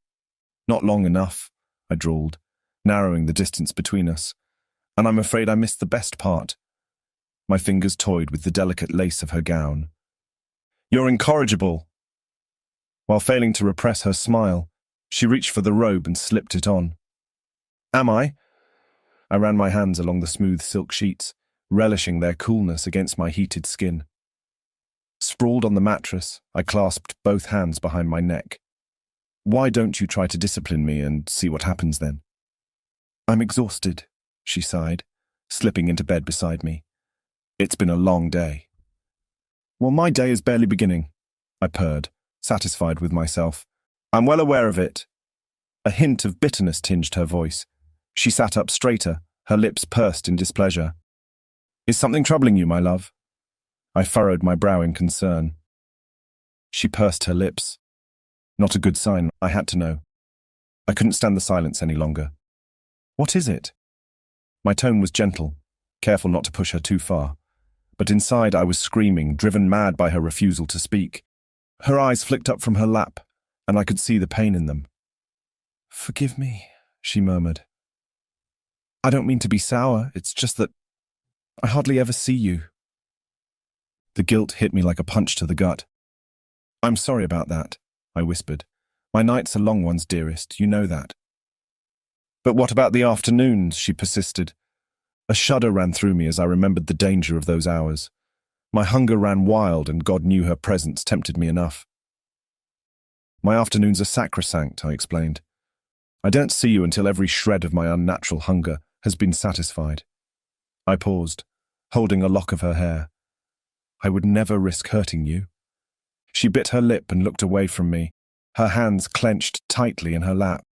"Not long enough," I drawled, narrowing the distance between us. "And I'm afraid I missed the best part." My fingers toyed with the delicate lace of her gown. "You're incorrigible." While failing to repress her smile, she reached for the robe and slipped it on. "Am I?" I ran my hands along the smooth silk sheets, relishing their coolness against my heated skin. Sprawled on the mattress, I clasped both hands behind my neck. "Why don't you try to discipline me and see what happens then?" "I'm exhausted," she sighed, slipping into bed beside me. "It's been a long day." "Well, my day is barely beginning," I purred, satisfied with myself. "I'm well aware of it." A hint of bitterness tinged her voice. She sat up straighter, her lips pursed in displeasure. "Is something troubling you, my love?" I furrowed my brow in concern. She pursed her lips. Not a good sign, I had to know. I couldn't stand the silence any longer. "What is it?" My tone was gentle, careful not to push her too far. But inside I was screaming, driven mad by her refusal to speak. Her eyes flicked up from her lap, and I could see the pain in them. "Forgive me," she murmured. "I don't mean to be sour, it's just that I hardly ever see you." The guilt hit me like a punch to the gut. "I'm sorry about that," I whispered. "My nights are long ones, dearest, you know that." "But what about the afternoons?" she persisted. A shudder ran through me as I remembered the danger of those hours. My hunger ran wild, and God knew her presence tempted me enough. "My afternoons are sacrosanct," I explained. "I don't see you until every shred of my unnatural hunger has been satisfied." I paused, holding a lock of her hair. "I would never risk hurting you." She bit her lip and looked away from me, her hands clenched tightly in her lap.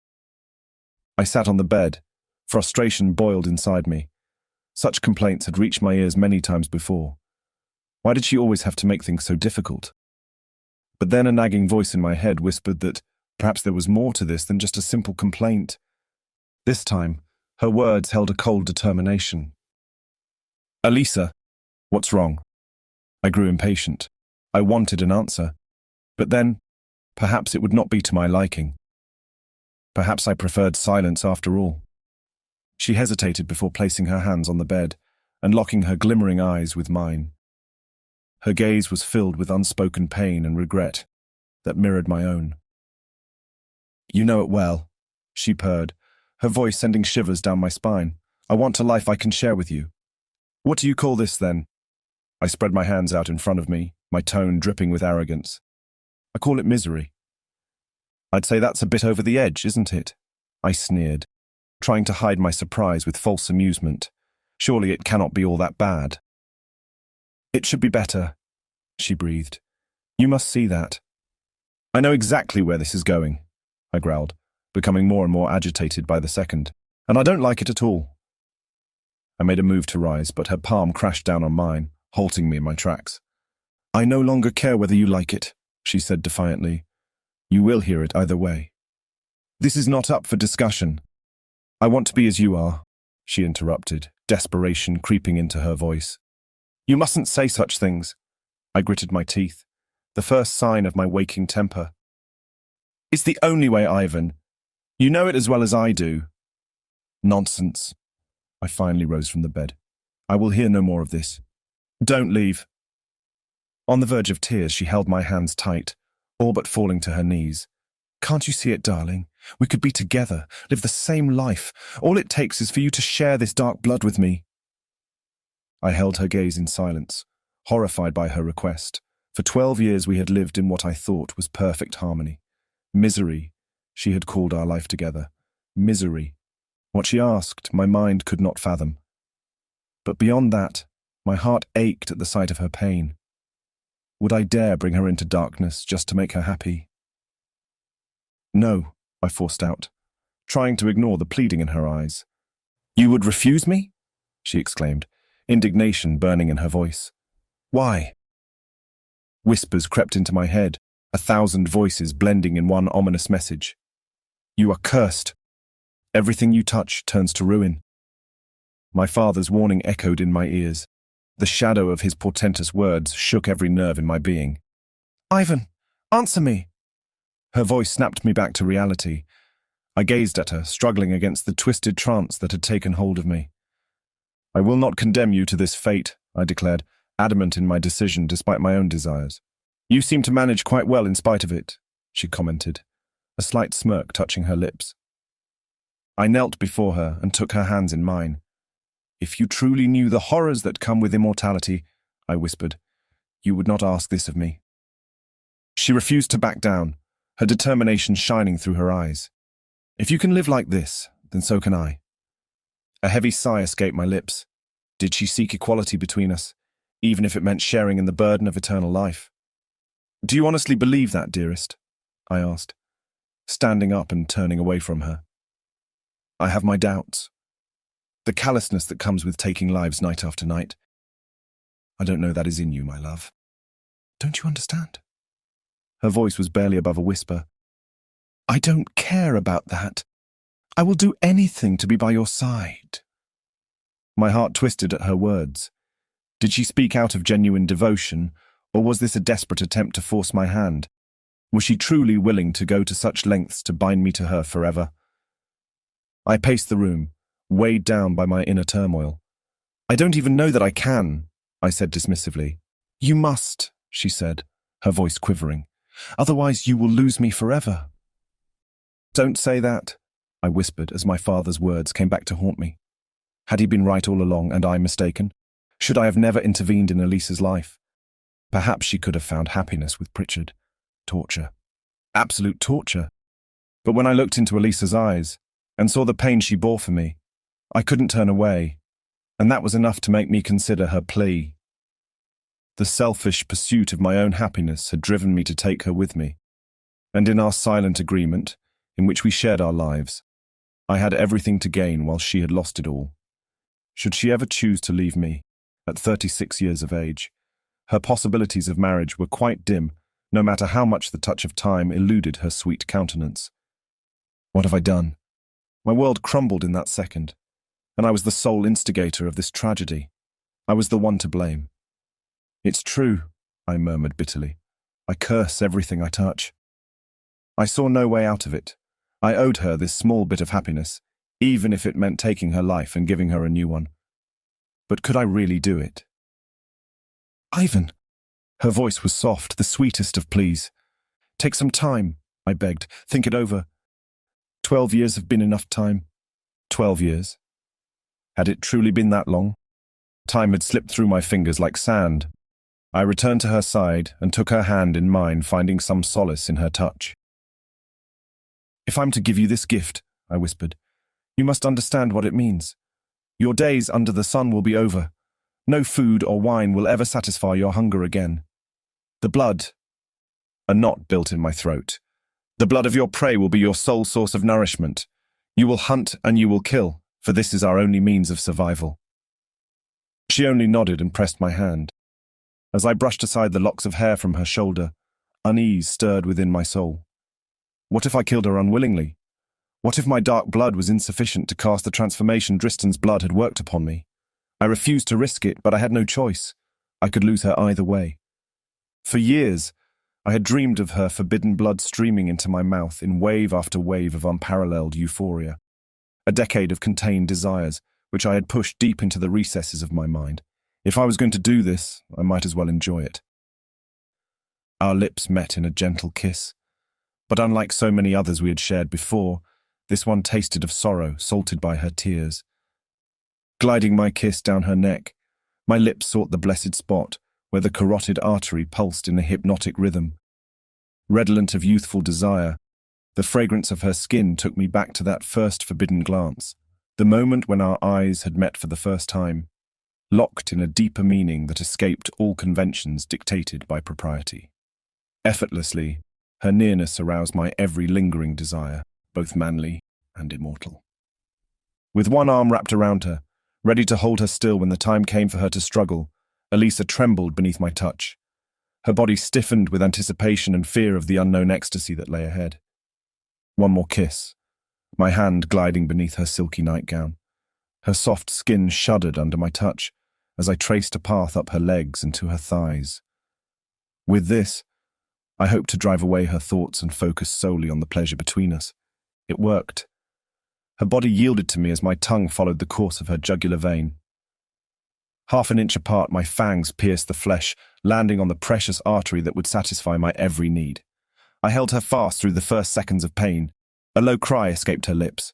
I sat on the bed. Frustration boiled inside me. Such complaints had reached my ears many times before. Why did she always have to make things so difficult? But then a nagging voice in my head whispered that perhaps there was more to this than just a simple complaint. This time, her words held a cold determination. "Elisa, what's wrong?" I grew impatient. I wanted an answer. But then, perhaps it would not be to my liking. Perhaps I preferred silence after all. She hesitated before placing her hands on the bed and locking her glimmering eyes with mine. Her gaze was filled with unspoken pain and regret that mirrored my own. "You know it well," she purred, her voice sending shivers down my spine. "I want a life I can share with you." "What do you call this, then?" I spread my hands out in front of me, my tone dripping with arrogance. "I call it misery." "I'd say that's a bit over the edge, isn't it?" I sneered, trying to hide my surprise with false amusement. "Surely it cannot be all that bad." "It should be better," she breathed. "You must see that." "I know exactly where this is going," I growled, becoming more and more agitated by the second. "And I don't like it at all." I made a move to rise, but her palm crashed down on mine, halting me in my tracks. "I no longer care whether you like it," she said defiantly. "You will hear it either way." "This is not up for discussion." "I want to be as you are," she interrupted, desperation creeping into her voice. "You mustn't say such things." I gritted my teeth, the first sign of my waking temper. "It's the only way, Ivan. You know it as well as I do." "Nonsense." I finally rose from the bed. "I will hear no more of this. Don't leave." On the verge of tears, she held my hands tight, all but falling to her knees. "Can't you see it, darling? We could be together, live the same life. All it takes is for you to share this dark blood with me." I held her gaze in silence, horrified by her request. For 12 years we had lived in what I thought was perfect harmony. Misery, she had called our life together. Misery. What she asked, my mind could not fathom. But beyond that, my heart ached at the sight of her pain. Would I dare bring her into darkness just to make her happy? "No," I forced out, trying to ignore the pleading in her eyes. "You would refuse me?" she exclaimed, indignation burning in her voice. Why? Whispers crept into my head, 1,000 voices blending in one ominous message. You are cursed. Everything you touch turns to ruin. My father's warning echoed in my ears. The shadow of his portentous words shook every nerve in my being. Ivan, answer me! Her voice snapped me back to reality. I gazed at her, struggling against the twisted trance that had taken hold of me. I will not condemn you to this fate, I declared, adamant in my decision despite my own desires. You seem to manage quite well in spite of it, she commented, a slight smirk touching her lips. I knelt before her and took her hands in mine. If you truly knew the horrors that come with immortality, I whispered, you would not ask this of me. She refused to back down, her determination shining through her eyes. If you can live like this, then so can I. A heavy sigh escaped my lips. Did she seek equality between us, even if it meant sharing in the burden of eternal life? Do you honestly believe that, dearest? I asked, standing up and turning away from her. I have my doubts. The callousness that comes with taking lives night after night. I don't know that is in you, my love. Don't you understand? Her voice was barely above a whisper. I don't care about that. I will do anything to be by your side. My heart twisted at her words. Did she speak out of genuine devotion, or was this a desperate attempt to force my hand? Was she truly willing to go to such lengths to bind me to her forever? I paced the room, weighed down by my inner turmoil. I don't even know that I can, I said dismissively. You must, she said, her voice quivering. Otherwise you will lose me forever. Don't say that, I whispered as my father's words came back to haunt me. Had he been right all along and I mistaken? Should I have never intervened in Elisa's life? Perhaps she could have found happiness with Pritchard. Torture. Absolute torture. But when I looked into Elisa's eyes and saw the pain she bore for me, I couldn't turn away, and that was enough to make me consider her plea. The selfish pursuit of my own happiness had driven me to take her with me, and in our silent agreement, in which we shared our lives, I had everything to gain while she had lost it all. Should she ever choose to leave me, at 36 years of age, her possibilities of marriage were quite dim, no matter how much the touch of time eluded her sweet countenance. What have I done? My world crumbled in that second, and I was the sole instigator of this tragedy. I was the one to blame. It's true, I murmured bitterly. I curse everything I touch. I saw no way out of it. I owed her this small bit of happiness, even if it meant taking her life and giving her a new one. But could I really do it? Ivan! Her voice was soft, the sweetest of pleas. Take some time, I begged. Think it over. 12 years have been enough time. 12 years. Had it truly been that long? Time had slipped through my fingers like sand. I returned to her side and took her hand in mine, finding some solace in her touch. If I'm to give you this gift, I whispered, you must understand what it means. Your days under the sun will be over. No food or wine will ever satisfy your hunger again. The blood, a knot built in my throat. The blood of your prey will be your sole source of nourishment. You will hunt and you will kill, for this is our only means of survival. She only nodded and pressed my hand. As I brushed aside the locks of hair from her shoulder, unease stirred within my soul. What if I killed her unwillingly? What if my dark blood was insufficient to cast the transformation Dristan's blood had worked upon me? I refused to risk it, but I had no choice. I could lose her either way. For years, I had dreamed of her forbidden blood streaming into my mouth in wave after wave of unparalleled euphoria. A decade of contained desires, which I had pushed deep into the recesses of my mind. If I was going to do this, I might as well enjoy it. Our lips met in a gentle kiss, but unlike so many others we had shared before, this one tasted of sorrow, salted by her tears. Gliding my kiss down her neck, my lips sought the blessed spot where the carotid artery pulsed in a hypnotic rhythm. Redolent of youthful desire, the fragrance of her skin took me back to that first forbidden glance, the moment when our eyes had met for the first time, locked in a deeper meaning that escaped all conventions dictated by propriety. Effortlessly, her nearness aroused my every lingering desire, both manly and immortal. With one arm wrapped around her, ready to hold her still when the time came for her to struggle, Elisa trembled beneath my touch. Her body stiffened with anticipation and fear of the unknown ecstasy that lay ahead. One more kiss, my hand gliding beneath her silky nightgown. Her soft skin shuddered under my touch as I traced a path up her legs and to her thighs. With this, I hoped to drive away her thoughts and focus solely on the pleasure between us. It worked. Her body yielded to me as my tongue followed the course of her jugular vein. Half an inch apart, my fangs pierced the flesh, landing on the precious artery that would satisfy my every need. I held her fast through the first seconds of pain. A low cry escaped her lips,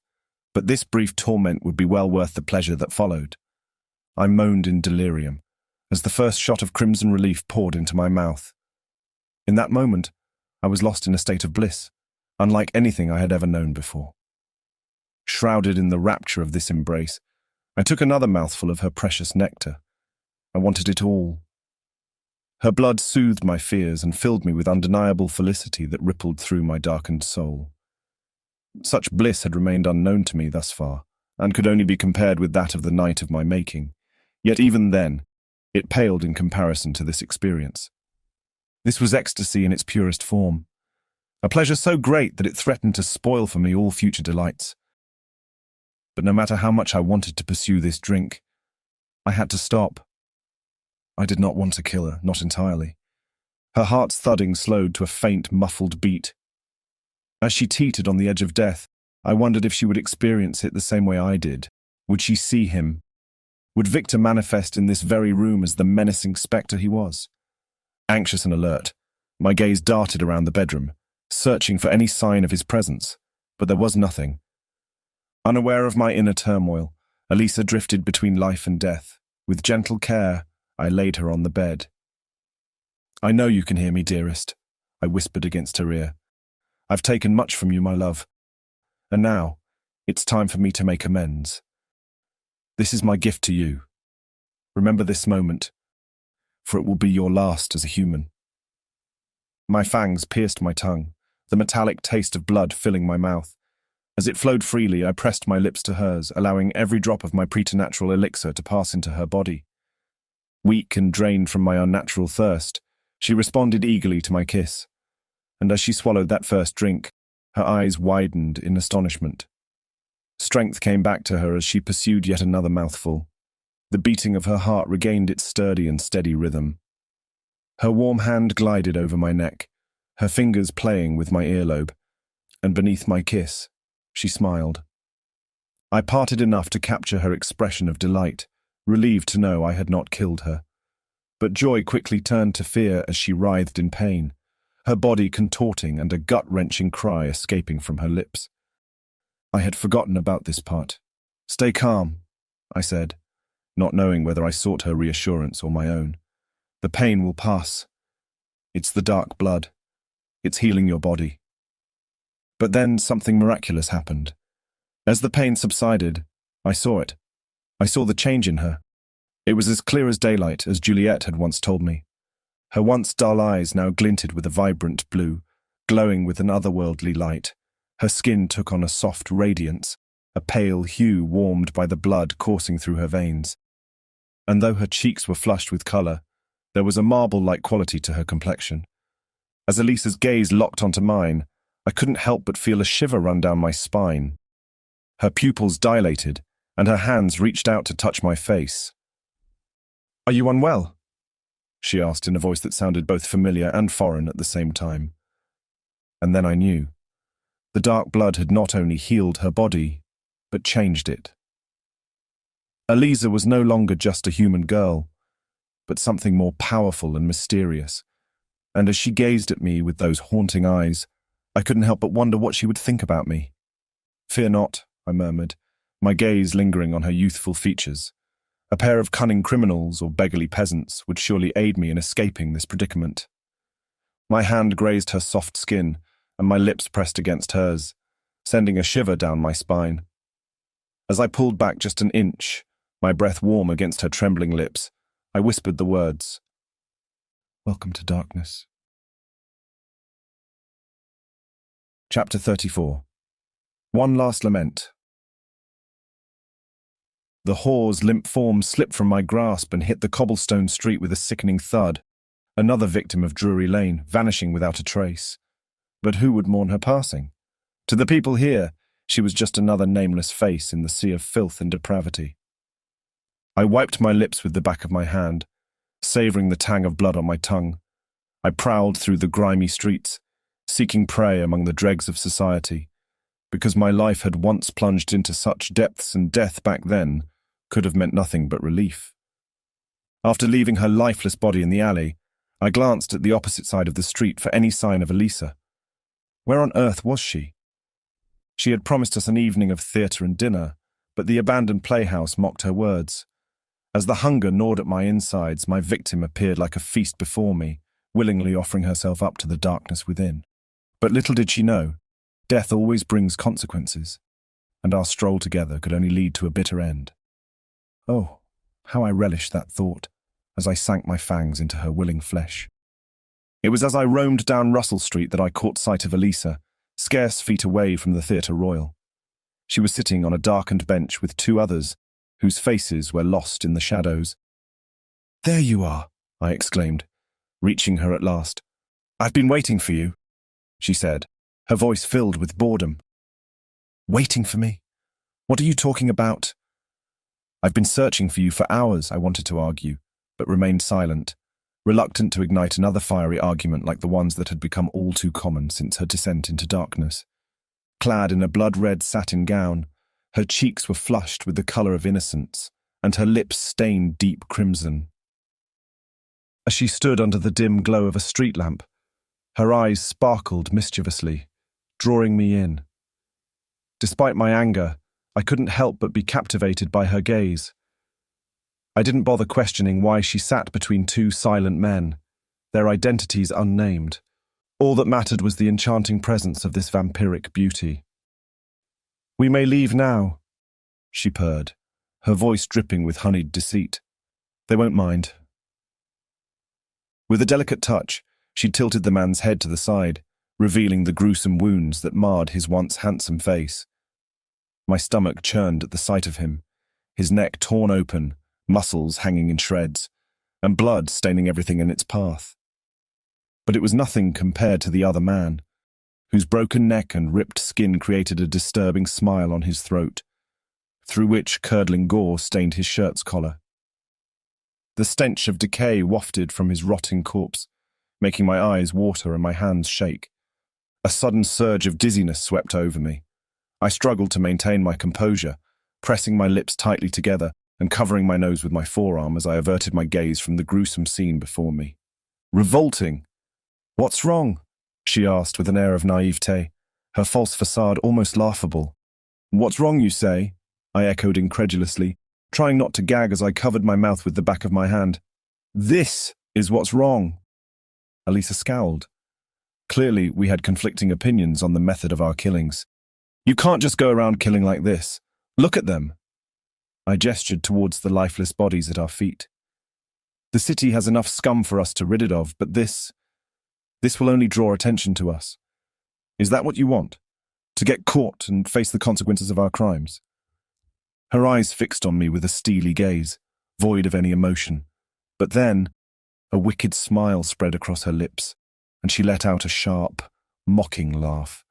but this brief torment would be well worth the pleasure that followed. I moaned in delirium as the first shot of crimson relief poured into my mouth. In that moment, I was lost in a state of bliss, unlike anything I had ever known before. Shrouded in the rapture of this embrace, I took another mouthful of her precious nectar. I wanted it all. Her blood soothed my fears and filled me with undeniable felicity that rippled through my darkened soul. Such bliss had remained unknown to me thus far, and could only be compared with that of the night of my making. Yet even then, it paled in comparison to this experience. This was ecstasy in its purest form, a pleasure so great that it threatened to spoil for me all future delights. But no matter how much I wanted to pursue this drink, I had to stop. I did not want to kill her, not entirely. Her heart's thudding slowed to a faint, muffled beat. As she teetered on the edge of death, I wondered if she would experience it the same way I did. Would she see him? Would Victor manifest in this very room as the menacing spectre he was? Anxious and alert, my gaze darted around the bedroom, searching for any sign of his presence, but there was nothing. Unaware of my inner turmoil, Elisa drifted between life and death. With gentle care, I laid her on the bed. "I know you can hear me, dearest," I whispered against her ear. "I've taken much from you, my love. And now, it's time for me to make amends. This is my gift to you. Remember this moment, for it will be your last as a human." My fangs pierced my tongue, the metallic taste of blood filling my mouth. As it flowed freely, I pressed my lips to hers, allowing every drop of my preternatural elixir to pass into her body. Weak and drained from my unnatural thirst, she responded eagerly to my kiss, and as she swallowed that first drink, her eyes widened in astonishment. Strength came back to her as she pursued yet another mouthful. The beating of her heart regained its sturdy and steady rhythm. Her warm hand glided over my neck, her fingers playing with my earlobe, and beneath my kiss, she smiled. I parted enough to capture her expression of delight, relieved to know I had not killed her. But joy quickly turned to fear as she writhed in pain, her body contorting and a gut-wrenching cry escaping from her lips. I had forgotten about this part. "Stay calm," I said, not knowing whether I sought her reassurance or my own. "The pain will pass. It's the dark blood. It's healing your body." But then something miraculous happened. As the pain subsided, I saw it. I saw the change in her. It was as clear as daylight, as Juliet had once told me. Her once dull eyes now glinted with a vibrant blue, glowing with an otherworldly light. Her skin took on a soft radiance, a pale hue warmed by the blood coursing through her veins. And though her cheeks were flushed with colour, there was a marble-like quality to her complexion. As Elisa's gaze locked onto mine, I couldn't help but feel a shiver run down my spine. Her pupils dilated, and her hands reached out to touch my face. "Are you unwell?" she asked in a voice that sounded both familiar and foreign at the same time. And then I knew. The dark blood had not only healed her body, but changed it. Elisa was no longer just a human girl, but something more powerful and mysterious. And as she gazed at me with those haunting eyes, I couldn't help but wonder what she would think about me. "Fear not," I murmured, my gaze lingering on her youthful features. A pair of cunning criminals or beggarly peasants would surely aid me in escaping this predicament. My hand grazed her soft skin, and my lips pressed against hers, sending a shiver down my spine. As I pulled back just an inch, my breath warm against her trembling lips, I whispered the words, "Welcome to darkness." Chapter 34. One Last Lament. The whore's limp form slipped from my grasp and hit the cobblestone street with a sickening thud. Another victim of Drury Lane, vanishing without a trace. But who would mourn her passing? To the people here, she was just another nameless face in the sea of filth and depravity. I wiped my lips with the back of my hand, savouring the tang of blood on my tongue. I prowled through the grimy streets, seeking prey among the dregs of society, because my life had once plunged into such depths, and death back then could have meant nothing but relief. After leaving her lifeless body in the alley, I glanced at the opposite side of the street for any sign of Elisa. Where on earth was she? She had promised us an evening of theatre and dinner, but the abandoned playhouse mocked her words. As the hunger gnawed at my insides, my victim appeared like a feast before me, willingly offering herself up to the darkness within. But little did she know, death always brings consequences, and our stroll together could only lead to a bitter end. Oh, how I relished that thought, as I sank my fangs into her willing flesh. It was as I roamed down Russell Street that I caught sight of Elisa, scarce feet away from the Theatre Royal. She was sitting on a darkened bench with two others, whose faces were lost in the shadows. "There you are," I exclaimed, reaching her at last. "I've been waiting for you," she said, her voice filled with boredom. "Waiting for me? What are you talking about?" "I've been searching for you for hours," I wanted to argue, but remained silent, reluctant to ignite another fiery argument like the ones that had become all too common since her descent into darkness. Clad in a blood-red satin gown, her cheeks were flushed with the colour of innocence, and her lips stained deep crimson. As she stood under the dim glow of a street lamp, her eyes sparkled mischievously, drawing me in. Despite my anger, I couldn't help but be captivated by her gaze. I didn't bother questioning why she sat between two silent men, their identities unnamed. All that mattered was the enchanting presence of this vampiric beauty. "We may leave now," she purred, her voice dripping with honeyed deceit. "They won't mind." With a delicate touch, she tilted the man's head to the side, revealing the gruesome wounds that marred his once handsome face. My stomach churned at the sight of him, his neck torn open, muscles hanging in shreds, and blood staining everything in its path. But it was nothing compared to the other man, whose broken neck and ripped skin created a disturbing smile on his throat, through which curdling gore stained his shirt's collar. The stench of decay wafted from his rotting corpse, making my eyes water and my hands shake. A sudden surge of dizziness swept over me. I struggled to maintain my composure, pressing my lips tightly together and covering my nose with my forearm as I averted my gaze from the gruesome scene before me. "Revolting! What's wrong?" she asked with an air of naivete, her false facade almost laughable. "What's wrong, you say?" I echoed incredulously, trying not to gag as I covered my mouth with the back of my hand. "This is what's wrong." Elisa scowled. Clearly, we had conflicting opinions on the method of our killings. "You can't just go around killing like this. Look at them." I gestured towards the lifeless bodies at our feet. "The city has enough scum for us to rid it of, but this will only draw attention to us. Is that what you want? To get caught and face the consequences of our crimes?" Her eyes fixed on me with a steely gaze, void of any emotion. But then, a wicked smile spread across her lips, and she let out a sharp, mocking laugh.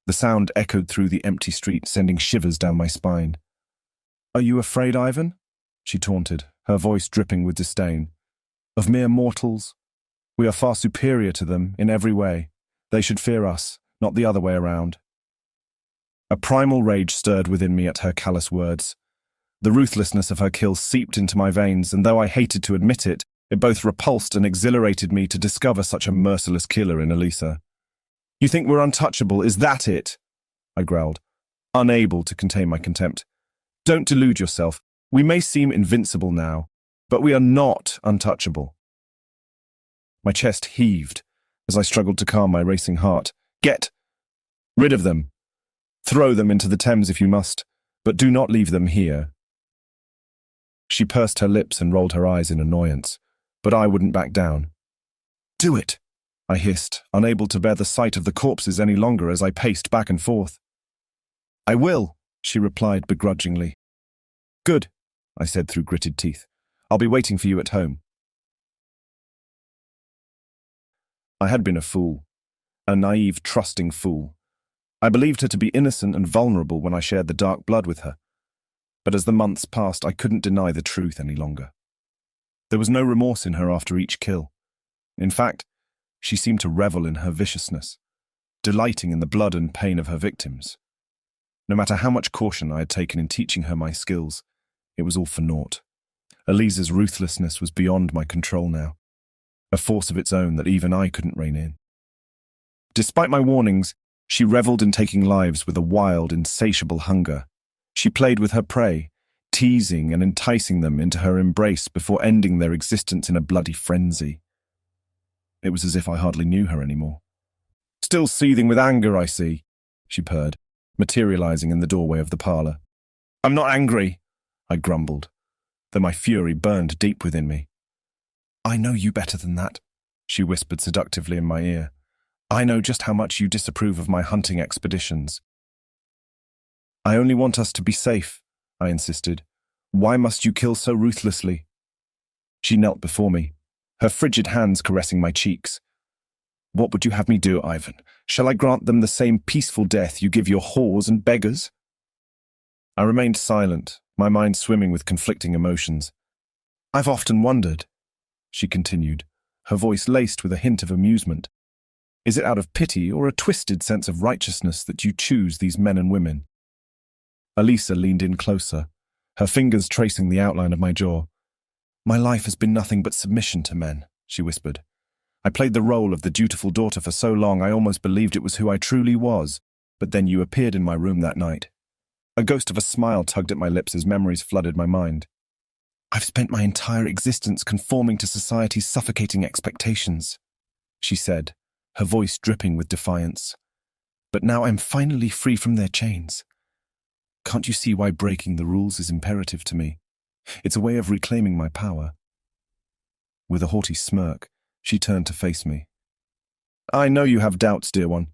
The sound echoed through the empty street, sending shivers down my spine. "Are you afraid, Ivan?" she taunted, her voice dripping with disdain. "Of mere mortals? We are far superior to them in every way. They should fear us, not the other way around." A primal rage stirred within me at her callous words. The ruthlessness of her kill seeped into my veins, and though I hated to admit it, it both repulsed and exhilarated me to discover such a merciless killer in Elisa. "You think we're untouchable, is that it?" I growled, unable to contain my contempt. "Don't delude yourself. We may seem invincible now, but we are not untouchable." My chest heaved as I struggled to calm my racing heart. "Get rid of them. Throw them into the Thames if you must, but do not leave them here." She pursed her lips and rolled her eyes in annoyance, but I wouldn't back down. "Do it," I hissed, unable to bear the sight of the corpses any longer as I paced back and forth. "I will," she replied begrudgingly. Good, I said through gritted teeth. I'll be waiting for you at home. I had been a fool, a naive, trusting fool. I believed her to be innocent and vulnerable when I shared the dark blood with her. But as the months passed, I couldn't deny the truth any longer. There was no remorse in her after each kill. In fact, she seemed to revel in her viciousness, delighting in the blood and pain of her victims. No matter how much caution I had taken in teaching her my skills, it was all for naught. Elisa's ruthlessness was beyond my control now, a force of its own that even I couldn't rein in. Despite my warnings, she reveled in taking lives with a wild, insatiable hunger. She played with her prey, teasing and enticing them into her embrace before ending their existence in a bloody frenzy. It was as if I hardly knew her anymore. Still seething with anger, I see, she purred, materializing in the doorway of the parlor. I'm not angry, I grumbled, though my fury burned deep within me. I know you better than that, she whispered seductively in my ear. I know just how much you disapprove of my hunting expeditions. I only want us to be safe, I insisted. Why must you kill so ruthlessly? She knelt before me, her frigid hands caressing my cheeks. What would you have me do, Ivan? Shall I grant them the same peaceful death you give your whores and beggars? I remained silent, my mind swimming with conflicting emotions. I've often wondered, she continued, her voice laced with a hint of amusement. Is it out of pity or a twisted sense of righteousness that you choose these men and women? Elisa leaned in closer, her fingers tracing the outline of my jaw. My life has been nothing but submission to men, she whispered. I played the role of the dutiful daughter for so long I almost believed it was who I truly was, but then you appeared in my room that night. A ghost of a smile tugged at my lips as memories flooded my mind. I've spent my entire existence conforming to society's suffocating expectations, she said, her voice dripping with defiance. But now I'm finally free from their chains. Can't you see why breaking the rules is imperative to me? It's a way of reclaiming my power. With a haughty smirk, she turned to face me. I know you have doubts, dear one,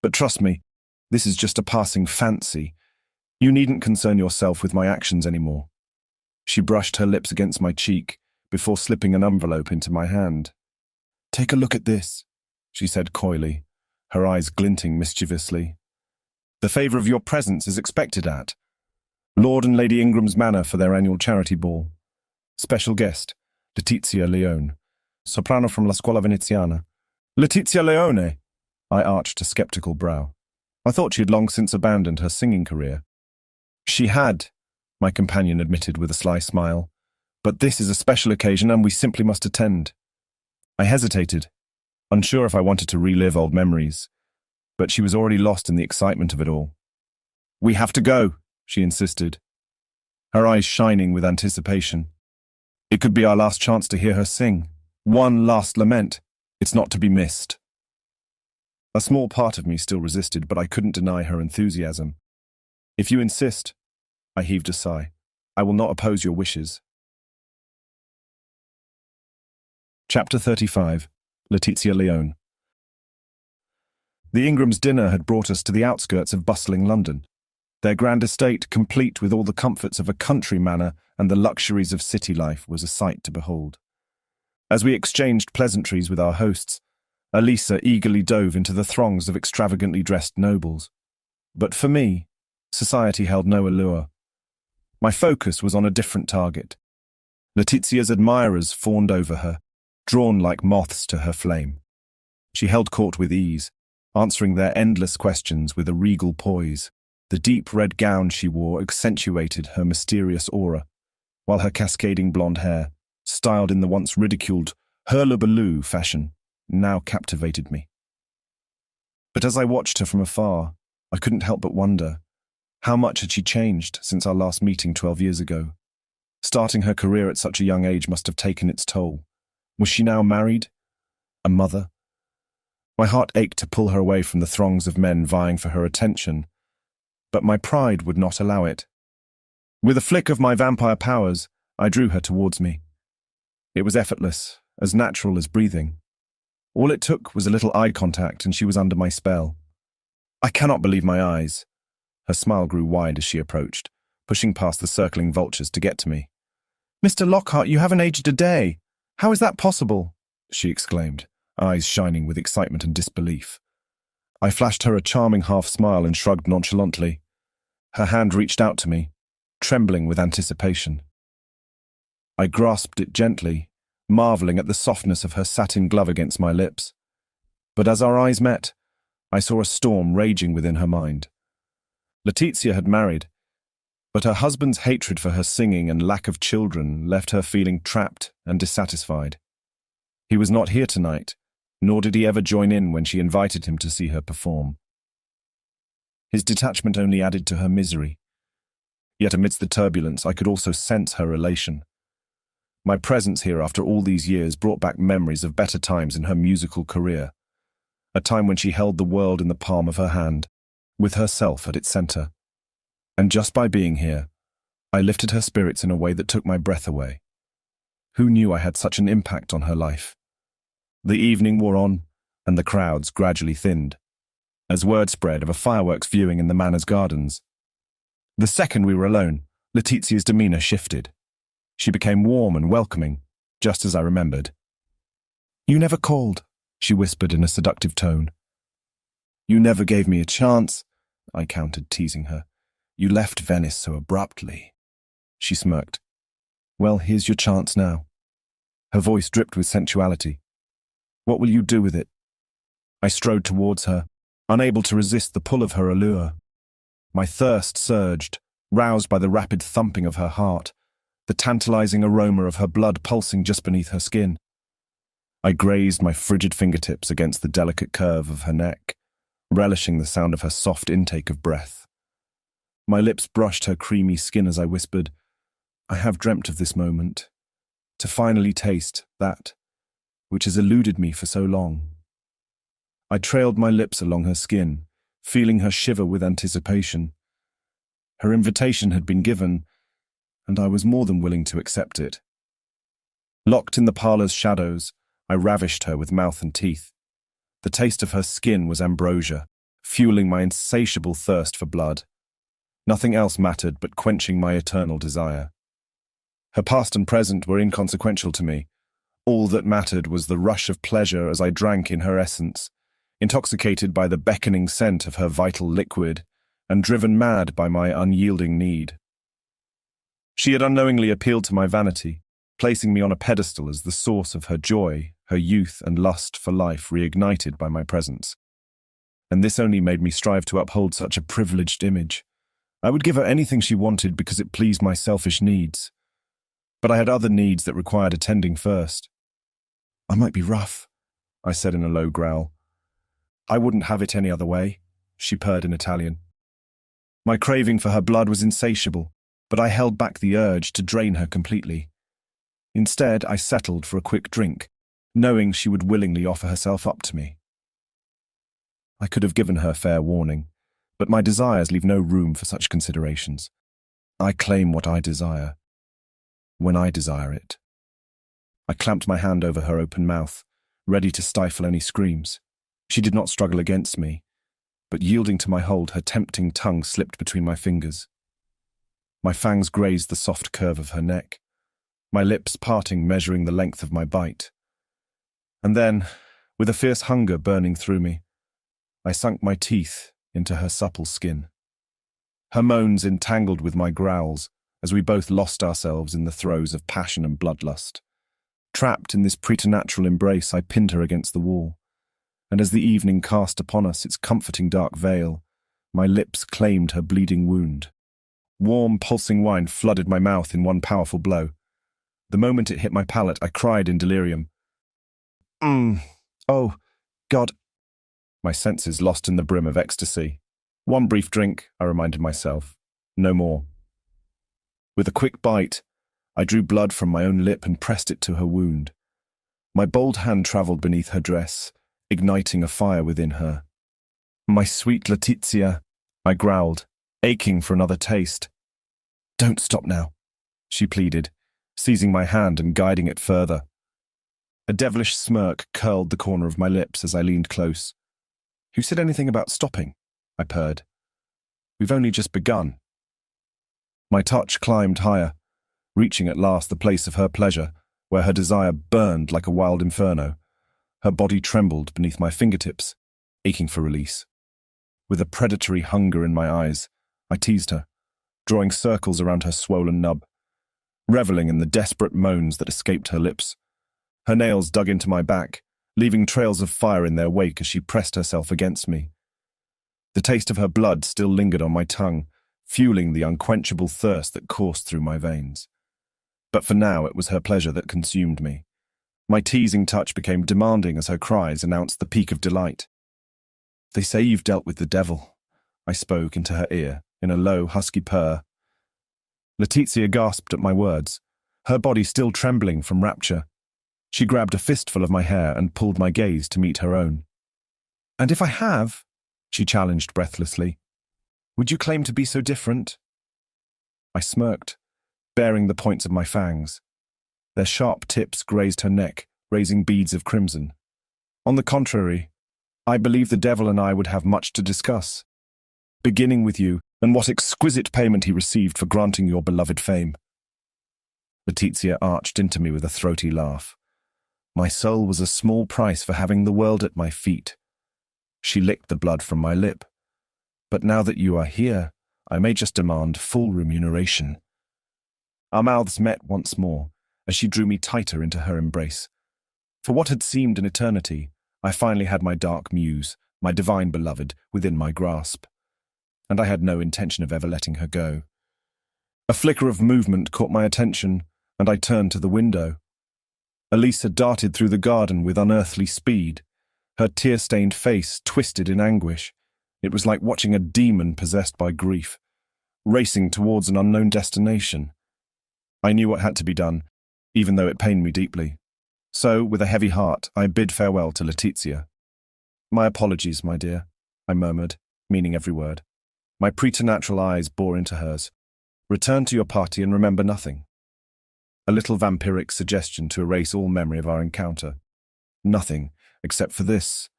but trust me, this is just a passing fancy. You needn't concern yourself with my actions anymore. She brushed her lips against my cheek before slipping an envelope into my hand. Take a look at this, she said coyly, her eyes glinting mischievously. The favour of your presence is expected at Lord and Lady Ingram's Manor for their annual charity ball. Special guest, Letizia Leone, soprano from La Scuola Veneziana. Letizia Leone? I arched a sceptical brow. I thought she had long since abandoned her singing career. She had, my companion admitted with a sly smile. But this is a special occasion and we simply must attend. I hesitated, unsure if I wanted to relive old memories, but she was already lost in the excitement of it all. We have to go, she insisted, her eyes shining with anticipation. It could be our last chance to hear her sing. One last lament. It's not to be missed. A small part of me still resisted, but I couldn't deny her enthusiasm. If you insist, I heaved a sigh. I will not oppose your wishes. Chapter 35. Letizia Leone. The Ingrams' dinner had brought us to the outskirts of bustling London, their grand estate, complete with all the comforts of a country manor and the luxuries of city life, was a sight to behold. As we exchanged pleasantries with our hosts, Elisa eagerly dove into the throngs of extravagantly dressed nobles. But for me, society held no allure. My focus was on a different target. Letizia's admirers fawned over her, drawn like moths to her flame. She held court with ease, answering their endless questions with a regal poise. The deep red gown she wore accentuated her mysterious aura, while her cascading blonde hair, styled in the once ridiculed hurluberloo fashion, now captivated me. But as I watched her from afar, I couldn't help but wonder, how much had she changed since our last meeting 12 years ago? Starting her career at such a young age must have taken its toll. Was she now married? A mother? My heart ached to pull her away from the throngs of men vying for her attention, but my pride would not allow it. With a flick of my vampire powers, I drew her towards me. It was effortless, as natural as breathing. All it took was a little eye contact and she was under my spell. I cannot believe my eyes. Her smile grew wide as she approached, pushing past the circling vultures to get to me. "Mr. Lockhart, you haven't aged a day. How is that possible?" she exclaimed, eyes shining with excitement and disbelief. I flashed her a charming half-smile and shrugged nonchalantly. Her hand reached out to me, trembling with anticipation. I grasped it gently, marveling at the softness of her satin glove against my lips. But as our eyes met, I saw a storm raging within her mind. Letizia had married, but her husband's hatred for her singing and lack of children left her feeling trapped and dissatisfied. He was not here tonight, nor did he ever join in when she invited him to see her perform. His detachment only added to her misery. Yet amidst the turbulence, I could also sense her elation. My presence here after all these years brought back memories of better times in her musical career, a time when she held the world in the palm of her hand, with herself at its center. And just by being here, I lifted her spirits in a way that took my breath away. Who knew I had such an impact on her life? The evening wore on, and the crowds gradually thinned, as word spread of a fireworks viewing in the manor's gardens. The second we were alone, Letizia's demeanor shifted. She became warm and welcoming, just as I remembered. "You never called," she whispered in a seductive tone. "You never gave me a chance," I countered, teasing her. "You left Venice so abruptly." She smirked. "Well, here's your chance now." Her voice dripped with sensuality. "What will you do with it?" I strode towards her, unable to resist the pull of her allure. My thirst surged, roused by the rapid thumping of her heart, the tantalizing aroma of her blood pulsing just beneath her skin. I grazed my frigid fingertips against the delicate curve of her neck, relishing the sound of her soft intake of breath. My lips brushed her creamy skin as I whispered, "I have dreamt of this moment, to finally taste that which has eluded me for so long." I trailed my lips along her skin, feeling her shiver with anticipation. Her invitation had been given, and I was more than willing to accept it. Locked in the parlour's shadows, I ravished her with mouth and teeth. The taste of her skin was ambrosia, fueling my insatiable thirst for blood. Nothing else mattered but quenching my eternal desire. Her past and present were inconsequential to me. All that mattered was the rush of pleasure as I drank in her essence, intoxicated by the beckoning scent of her vital liquid, and driven mad by my unyielding need. She had unknowingly appealed to my vanity, placing me on a pedestal as the source of her joy, her youth and lust for life reignited by my presence. And this only made me strive to uphold such a privileged image. I would give her anything she wanted because it pleased my selfish needs. But I had other needs that required attending first. "I might be rough," I said in a low growl. "I wouldn't have it any other way," she purred in Italian. My craving for her blood was insatiable, but I held back the urge to drain her completely. Instead, I settled for a quick drink, knowing she would willingly offer herself up to me. I could have given her fair warning, but my desires leave no room for such considerations. I claim what I desire, when I desire it. I clamped my hand over her open mouth, ready to stifle any screams. She did not struggle against me, but yielding to my hold, her tempting tongue slipped between my fingers. My fangs grazed the soft curve of her neck, my lips parting, measuring the length of my bite. And then, with a fierce hunger burning through me, I sunk my teeth into her supple skin. Her moans entangled with my growls as we both lost ourselves in the throes of passion and bloodlust. Trapped in this preternatural embrace, I pinned her against the wall, and as the evening cast upon us its comforting dark veil, my lips claimed her bleeding wound. Warm, pulsing wine flooded my mouth in one powerful blow. The moment it hit my palate, I cried in delirium. Oh, God. My senses lost in the brim of ecstasy. One brief drink, I reminded myself. No more. With a quick bite, I drew blood from my own lip and pressed it to her wound. My bold hand travelled beneath her dress, igniting a fire within her. "My sweet Letizia," I growled, aching for another taste. "Don't stop now," she pleaded, seizing my hand and guiding it further. A devilish smirk curled the corner of my lips as I leaned close. "Who said anything about stopping?" I purred. "We've only just begun." My touch climbed higher, reaching at last the place of her pleasure, where her desire burned like a wild inferno. Her body trembled beneath my fingertips, aching for release. With a predatory hunger in my eyes, I teased her, drawing circles around her swollen nub, reveling in the desperate moans that escaped her lips. Her nails dug into my back, leaving trails of fire in their wake as she pressed herself against me. The taste of her blood still lingered on my tongue, fueling the unquenchable thirst that coursed through my veins. But for now it was her pleasure that consumed me. My teasing touch became demanding as her cries announced the peak of delight. "They say you've dealt with the devil," I spoke into her ear, in a low, husky purr. Letizia gasped at my words, her body still trembling from rapture. She grabbed a fistful of my hair and pulled my gaze to meet her own. "And if I have," she challenged breathlessly, "would you claim to be so different?" I smirked, baring the points of my fangs. Their sharp tips grazed her neck, raising beads of crimson. On the contrary, I believe the devil and I would have much to discuss, beginning with you and what exquisite payment he received for granting your beloved fame. Letizia arched into me with a throaty laugh. My soul was a small price for having the world at my feet. She licked the blood from my lip. "But now that you are here, I may just demand full remuneration." Our mouths met once more, as she drew me tighter into her embrace. For what had seemed an eternity, I finally had my dark muse, my divine beloved, within my grasp. And I had no intention of ever letting her go. A flicker of movement caught my attention, and I turned to the window. Elisa darted through the garden with unearthly speed, her tear-stained face twisted in anguish. It was like watching a demon possessed by grief, racing towards an unknown destination. I knew what had to be done, even though it pained me deeply. So, with a heavy heart, I bid farewell to Letizia. "My apologies, my dear," I murmured, meaning every word. My preternatural eyes bore into hers. "Return to your party and remember nothing." A little vampiric suggestion to erase all memory of our encounter. Nothing, except for this.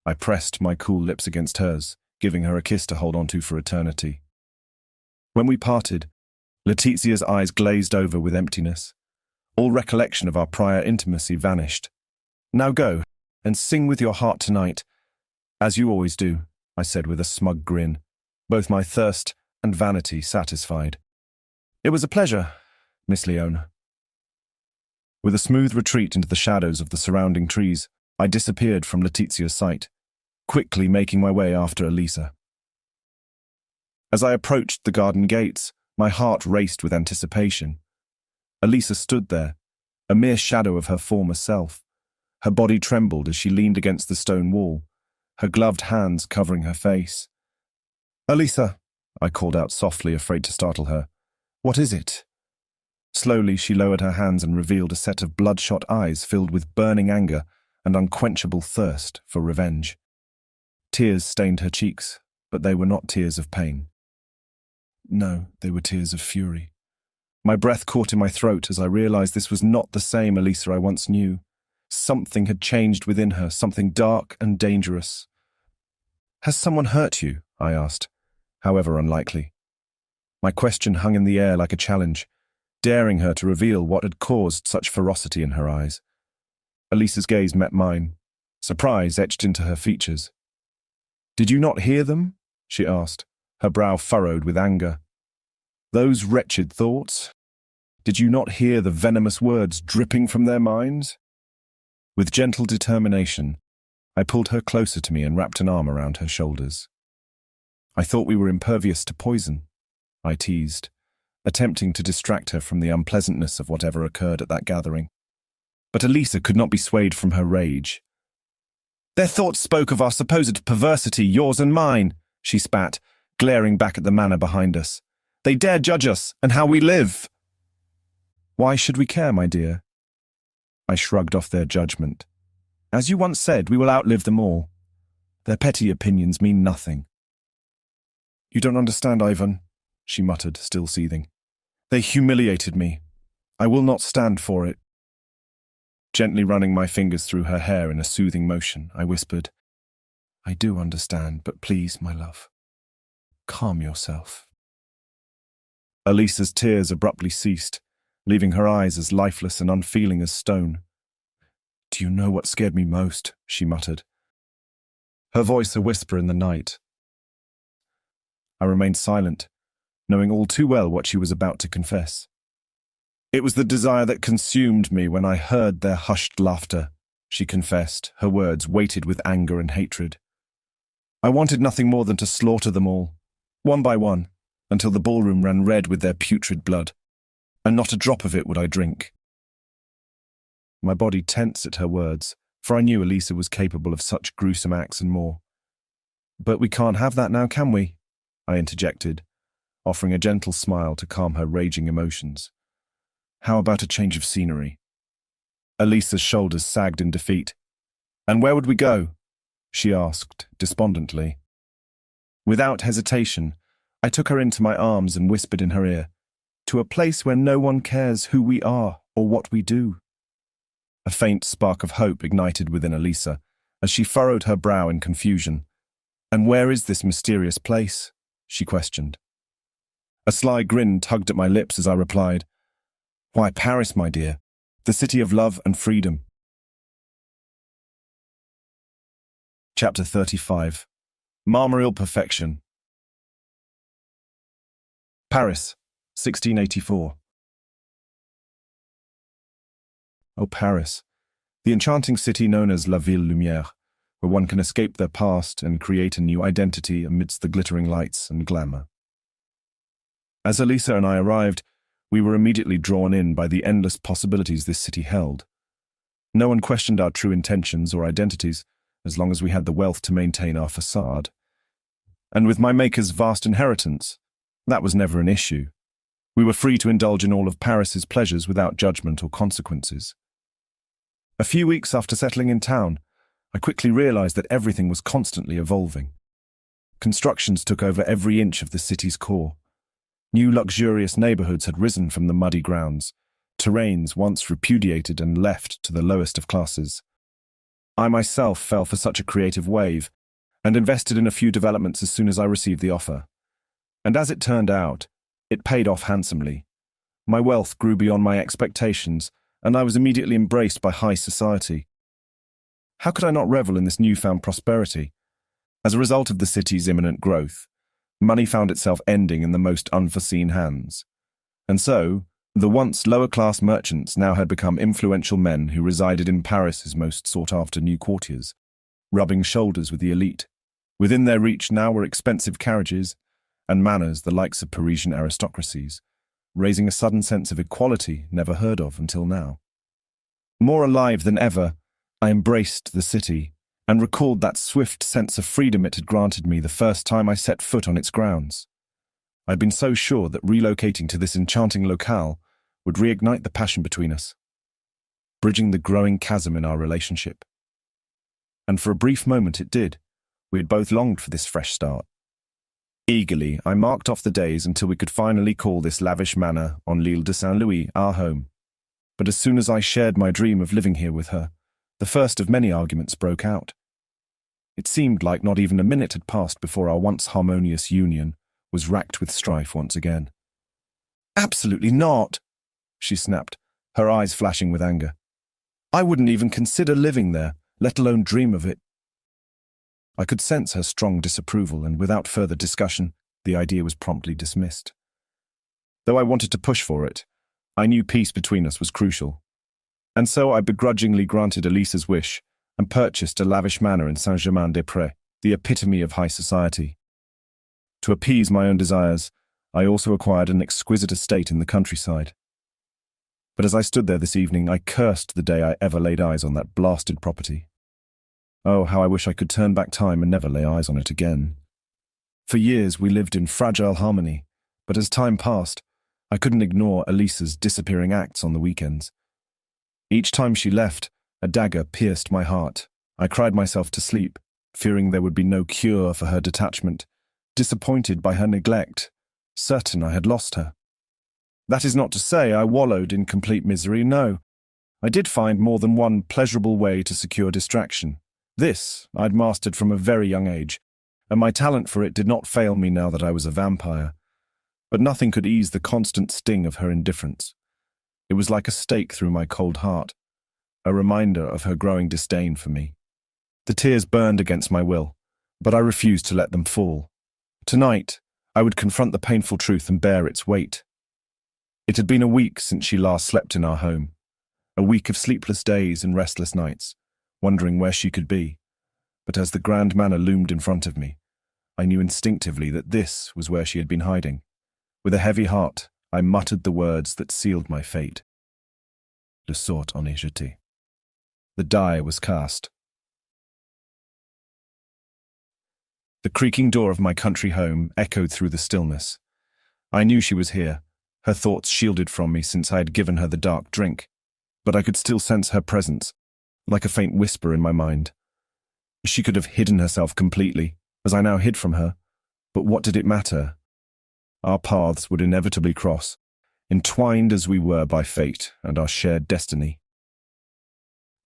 I pressed my cool lips against hers, giving her a kiss to hold on to for eternity. When we parted, Letizia's eyes glazed over with emptiness. All recollection of our prior intimacy vanished. "Now go, and sing with your heart tonight, as you always do," I said with a smug grin, both my thirst and vanity satisfied. "It was a pleasure, Miss Leona." With a smooth retreat into the shadows of the surrounding trees, I disappeared from Letizia's sight, quickly making my way after Elisa. As I approached the garden gates, my heart raced with anticipation. Elisa stood there, a mere shadow of her former self. Her body trembled as she leaned against the stone wall, her gloved hands covering her face. "Elisa," I called out softly, afraid to startle her. "What is it?" Slowly she lowered her hands and revealed a set of bloodshot eyes filled with burning anger and unquenchable thirst for revenge. Tears stained her cheeks, but they were not tears of pain. No, they were tears of fury. My breath caught in my throat as I realized this was not the same Elisa I once knew. Something had changed within her, something dark and dangerous. "Has someone hurt you?" I asked, however unlikely. My question hung in the air like a challenge, daring her to reveal what had caused such ferocity in her eyes. Elisa's gaze met mine, surprise etched into her features. "Did you not hear them?" she asked, her brow furrowed with anger. "Those wretched thoughts? Did you not hear the venomous words dripping from their minds?" With gentle determination, I pulled her closer to me and wrapped an arm around her shoulders. "I thought we were impervious to poison," I teased, attempting to distract her from the unpleasantness of whatever occurred at that gathering. But Elisa could not be swayed from her rage. "Their thoughts spoke of our supposed perversity, yours and mine," she spat, glaring back at the manor behind us. "They dare judge us and how we live." "Why should we care, my dear?" I shrugged off their judgment. "As you once said, we will outlive them all. Their petty opinions mean nothing." "You don't understand, Ivan," she muttered, still seething. "They humiliated me. I will not stand for it." Gently running my fingers through her hair in a soothing motion, I whispered, "I do understand, but please, my love, calm yourself." Elisa's tears abruptly ceased, leaving her eyes as lifeless and unfeeling as stone. "Do you know what scared me most?" she muttered, her voice a whisper in the night. I remained silent, knowing all too well what she was about to confess. "It was the desire that consumed me when I heard their hushed laughter," she confessed, her words weighted with anger and hatred. "I wanted nothing more than to slaughter them all, one by one, until the ballroom ran red with their putrid blood, and not a drop of it would I drink." My body tensed at her words, for I knew Elisa was capable of such gruesome acts and more. "But we can't have that now, can we?" I interjected, offering a gentle smile to calm her raging emotions. "How about a change of scenery?" Elisa's shoulders sagged in defeat. "And where would we go?" she asked, despondently. Without hesitation, I took her into my arms and whispered in her ear, "To a place where no one cares who we are or what we do." A faint spark of hope ignited within Elisa, as she furrowed her brow in confusion. "And where is this mysterious place?" she questioned. A sly grin tugged at my lips as I replied, "Why, Paris, my dear, the city of love and freedom." Chapter 35. Marmoreal Perfection. Paris, 1684. Oh, Paris, the enchanting city known as La Ville Lumière, where one can escape their past and create a new identity amidst the glittering lights and glamour. As Elisa and I arrived, we were immediately drawn in by the endless possibilities this city held. No one questioned our true intentions or identities, as long as we had the wealth to maintain our facade. And with my maker's vast inheritance, that was never an issue. We were free to indulge in all of Paris's pleasures without judgment or consequences. A few weeks after settling in town, I quickly realized that everything was constantly evolving. Constructions took over every inch of the city's core. New luxurious neighborhoods had risen from the muddy grounds, terrains once repudiated and left to the lowest of classes. I myself fell for such a creative wave, and invested in a few developments as soon as I received the offer. And as it turned out, it paid off handsomely. My wealth grew beyond my expectations, and I was immediately embraced by high society. How could I not revel in this newfound prosperity? As a result of the city's imminent growth, money found itself ending in the most unforeseen hands. And so, the once lower-class merchants now had become influential men who resided in Paris's most sought-after new quarters, rubbing shoulders with the elite. Within their reach now were expensive carriages and manners the likes of Parisian aristocracies, raising a sudden sense of equality never heard of until now. More alive than ever, I embraced the city and recalled that swift sense of freedom it had granted me the first time I set foot on its grounds. I'd been so sure that relocating to this enchanting locale would reignite the passion between us, bridging the growing chasm in our relationship. And for a brief moment it did. We had both longed for this fresh start. Eagerly, I marked off the days until we could finally call this lavish manor on l'Île de Saint-Louis our home. But as soon as I shared my dream of living here with her, the first of many arguments broke out. It seemed like not even a minute had passed before our once harmonious union was racked with strife once again. "Absolutely not," she snapped, her eyes flashing with anger. "I wouldn't even consider living there, let alone dream of it." I could sense her strong disapproval, and without further discussion, the idea was promptly dismissed. Though I wanted to push for it, I knew peace between us was crucial. And so I begrudgingly granted Elisa's wish and purchased a lavish manor in Saint-Germain-des-Prés, the epitome of high society. To appease my own desires, I also acquired an exquisite estate in the countryside. But as I stood there this evening, I cursed the day I ever laid eyes on that blasted property. Oh, how I wish I could turn back time and never lay eyes on it again. For years we lived in fragile harmony, but as time passed, I couldn't ignore Elisa's disappearing acts on the weekends. Each time she left, a dagger pierced my heart. I cried myself to sleep, fearing there would be no cure for her detachment, disappointed by her neglect, certain I had lost her. That is not to say I wallowed in complete misery, no. I did find more than one pleasurable way to secure distraction. This I'd mastered from a very young age, and my talent for it did not fail me now that I was a vampire. but nothing could ease the constant sting of her indifference. It was like a stake through my cold heart, a reminder of her growing disdain for me. The tears burned against my will, but I refused to let them fall. Tonight, I would confront the painful truth and bear its weight. It had been a week since she last slept in our home, a week of sleepless days and restless nights, wondering where she could be. But as the grand manor loomed in front of me, I knew instinctively that this was where she had been hiding. With a heavy heart, I muttered the words that sealed my fate. Le sort en est jeté. The die was cast. The creaking door of my country home echoed through the stillness. I knew she was here, her thoughts shielded from me since I had given her the dark drink, but I could still sense her presence, like a faint whisper in my mind. She could have hidden herself completely, as I now hid from her, but what did it matter? Our paths would inevitably cross, entwined as we were by fate and our shared destiny.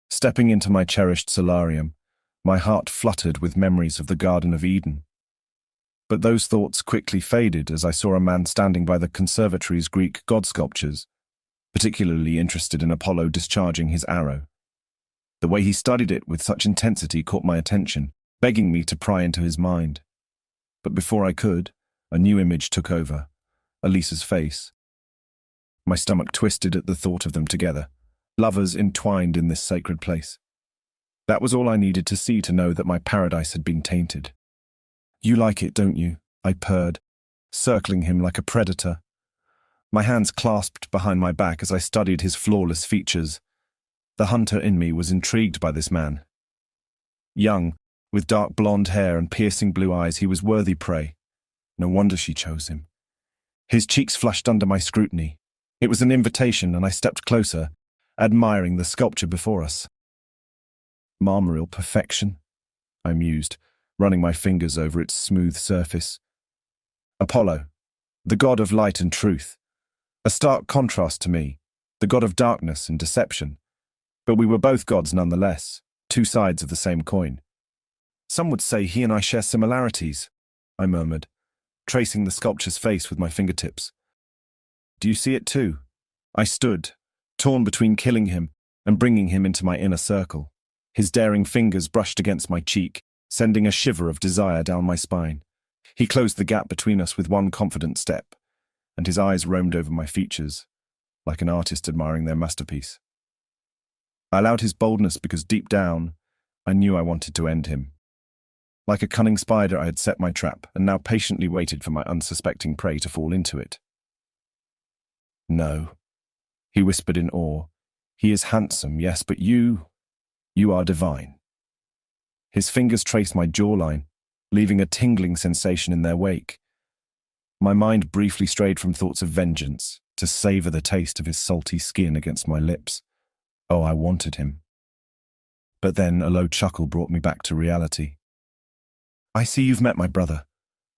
Stepping into my cherished solarium, my heart fluttered with memories of the Garden of Eden. But those thoughts quickly faded as I saw a man standing by the conservatory's Greek god sculptures, particularly interested in Apollo discharging his arrow. The way he studied it with such intensity caught my attention, begging me to pry into his mind. But before I could, a new image took over, Elisa's face. My stomach twisted at the thought of them together, lovers entwined in this sacred place. That was all I needed to see to know that my paradise had been tainted. "You like it, don't you?" I purred, circling him like a predator. My hands clasped behind my back as I studied his flawless features. The hunter in me was intrigued by this man. Young, with dark blonde hair and piercing blue eyes, he was worthy prey. No wonder she chose him. His cheeks flushed under my scrutiny. It was an invitation, and I stepped closer, admiring the sculpture before us. Marmoreal perfection, I mused, running my fingers over its smooth surface. Apollo, the god of light and truth. A stark contrast to me, the god of darkness and deception. But we were both gods nonetheless, two sides of the same coin. "Some would say he and I share similarities," I murmured, tracing the sculpture's face with my fingertips. "Do you see it too?" I stood, torn between killing him and bringing him into my inner circle. His daring fingers brushed against my cheek, sending a shiver of desire down my spine. He closed the gap between us with one confident step, and his eyes roamed over my features, like an artist admiring their masterpiece. I allowed his boldness because deep down, I knew I wanted to end him. Like a cunning spider, I had set my trap, and now patiently waited for my unsuspecting prey to fall into it. "No," he whispered in awe. "He is handsome, yes, but you are divine." His fingers traced my jawline, leaving a tingling sensation in their wake. My mind briefly strayed from thoughts of vengeance to savor the taste of his salty skin against my lips. Oh, I wanted him. But then a low chuckle brought me back to reality. "I see you've met my brother."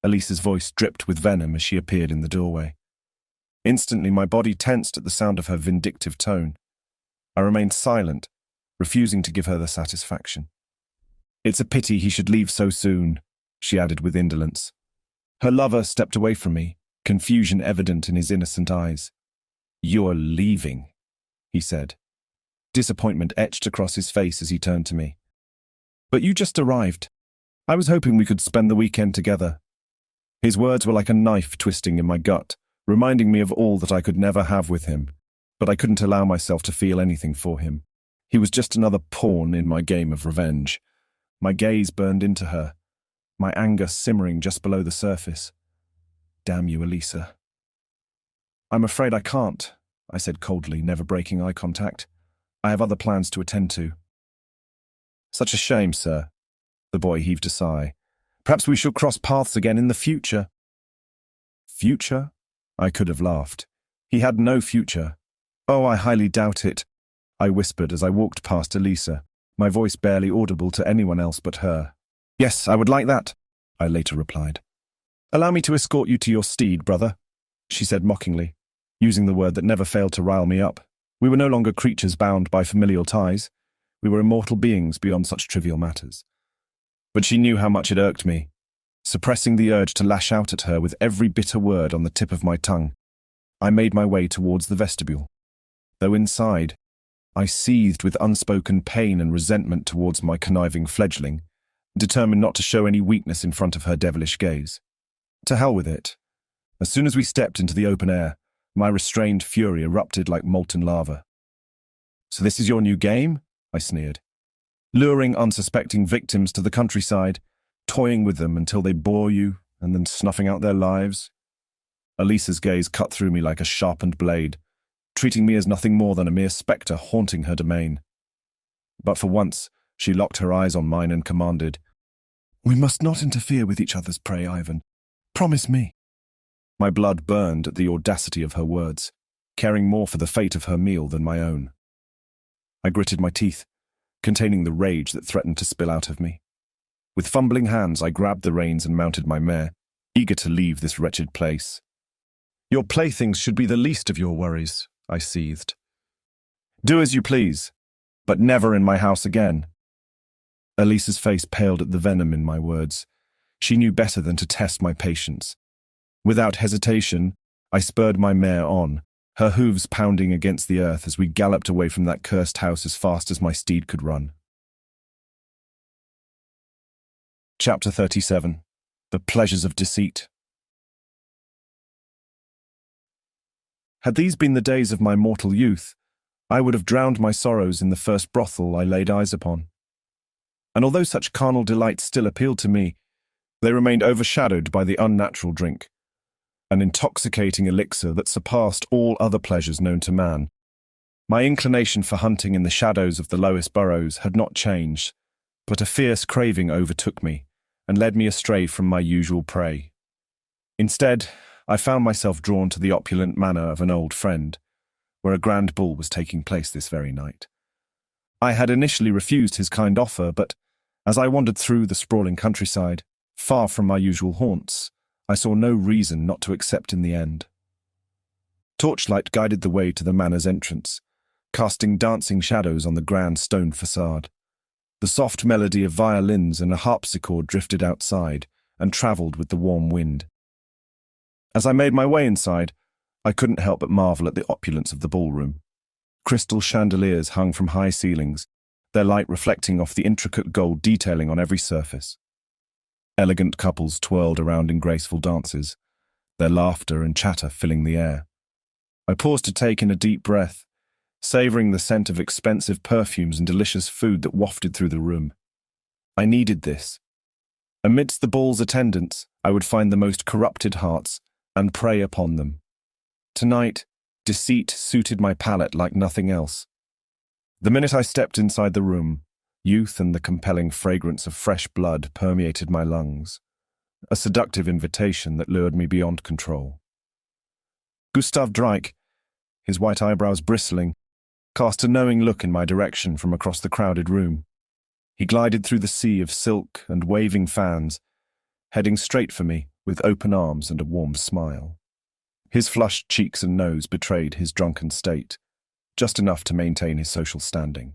Elisa's voice dripped with venom as she appeared in the doorway. Instantly, my body tensed at the sound of her vindictive tone. I remained silent, refusing to give her the satisfaction. "It's a pity he should leave so soon," she added with indolence. Her lover stepped away from me, confusion evident in his innocent eyes. "You're leaving," he said. Disappointment etched across his face as he turned to me. "But you just arrived. I was hoping we could spend the weekend together." His words were like a knife twisting in my gut, reminding me of all that I could never have with him, but I couldn't allow myself to feel anything for him. He was just another pawn in my game of revenge. My gaze burned into her, my anger simmering just below the surface. "Damn you, Elisa." "I'm afraid I can't," I said coldly, never breaking eye contact. "I have other plans to attend to." "Such a shame, sir." The boy heaved a sigh. "Perhaps we shall cross paths again in the future." Future? I could have laughed. He had no future. "Oh, I highly doubt it," I whispered as I walked past Elisa, my voice barely audible to anyone else but her. "Yes, I would like that," I later replied. "Allow me to escort you to your steed, brother," she said mockingly, using the word that never failed to rile me up. We were no longer creatures bound by familial ties. We were immortal beings beyond such trivial matters. But she knew how much it irked me. Suppressing the urge to lash out at her with every bitter word on the tip of my tongue, I made my way towards the vestibule. Though inside, I seethed with unspoken pain and resentment towards my conniving fledgling, determined not to show any weakness in front of her devilish gaze. To hell with it. As soon as we stepped into the open air, my restrained fury erupted like molten lava. "So this is your new game?" I sneered. "Luring unsuspecting victims to the countryside, toying with them until they bore you, and then snuffing out their lives?" Elisa's gaze cut through me like a sharpened blade, treating me as nothing more than a mere spectre haunting her domain. But for once, she locked her eyes on mine and commanded, "We must not interfere with each other's prey, Ivan. Promise me." My blood burned at the audacity of her words, caring more for the fate of her meal than my own. I gritted my teeth, containing the rage that threatened to spill out of me. With fumbling hands, I grabbed the reins and mounted my mare, eager to leave this wretched place. "Your playthings should be the least of your worries," I seethed. "Do as you please, but never in my house again." Elisa's face paled at the venom in my words. She knew better than to test my patience. Without hesitation, I spurred my mare on, her hooves pounding against the earth as we galloped away from that cursed house as fast as my steed could run. Chapter 37. The Pleasures of Deceit. Had these been the days of my mortal youth, I would have drowned my sorrows in the first brothel I laid eyes upon. And although such carnal delights still appealed to me, they remained overshadowed by the unnatural drink, an intoxicating elixir that surpassed all other pleasures known to man. My inclination for hunting in the shadows of the lowest burrows had not changed, but a fierce craving overtook me and led me astray from my usual prey. Instead, I found myself drawn to the opulent manor of an old friend, where a grand ball was taking place this very night. I had initially refused his kind offer, but as I wandered through the sprawling countryside, far from my usual haunts, I saw no reason not to accept in the end. Torchlight guided the way to the manor's entrance, casting dancing shadows on the grand stone facade. The soft melody of violins and a harpsichord drifted outside and travelled with the warm wind. As I made my way inside, I couldn't help but marvel at the opulence of the ballroom. Crystal chandeliers hung from high ceilings, their light reflecting off the intricate gold detailing on every surface. Elegant couples twirled around in graceful dances, their laughter and chatter filling the air. I paused to take in a deep breath, savouring the scent of expensive perfumes and delicious food that wafted through the room. I needed this. Amidst the ball's attendants, I would find the most corrupted hearts and prey upon them. Tonight, deceit suited my palate like nothing else. The minute I stepped inside the room, youth and the compelling fragrance of fresh blood permeated my lungs, a seductive invitation that lured me beyond control. Gustav Drake, his white eyebrows bristling, cast a knowing look in my direction from across the crowded room. He glided through the sea of silk and waving fans, heading straight for me with open arms and a warm smile. His flushed cheeks and nose betrayed his drunken state, just enough to maintain his social standing.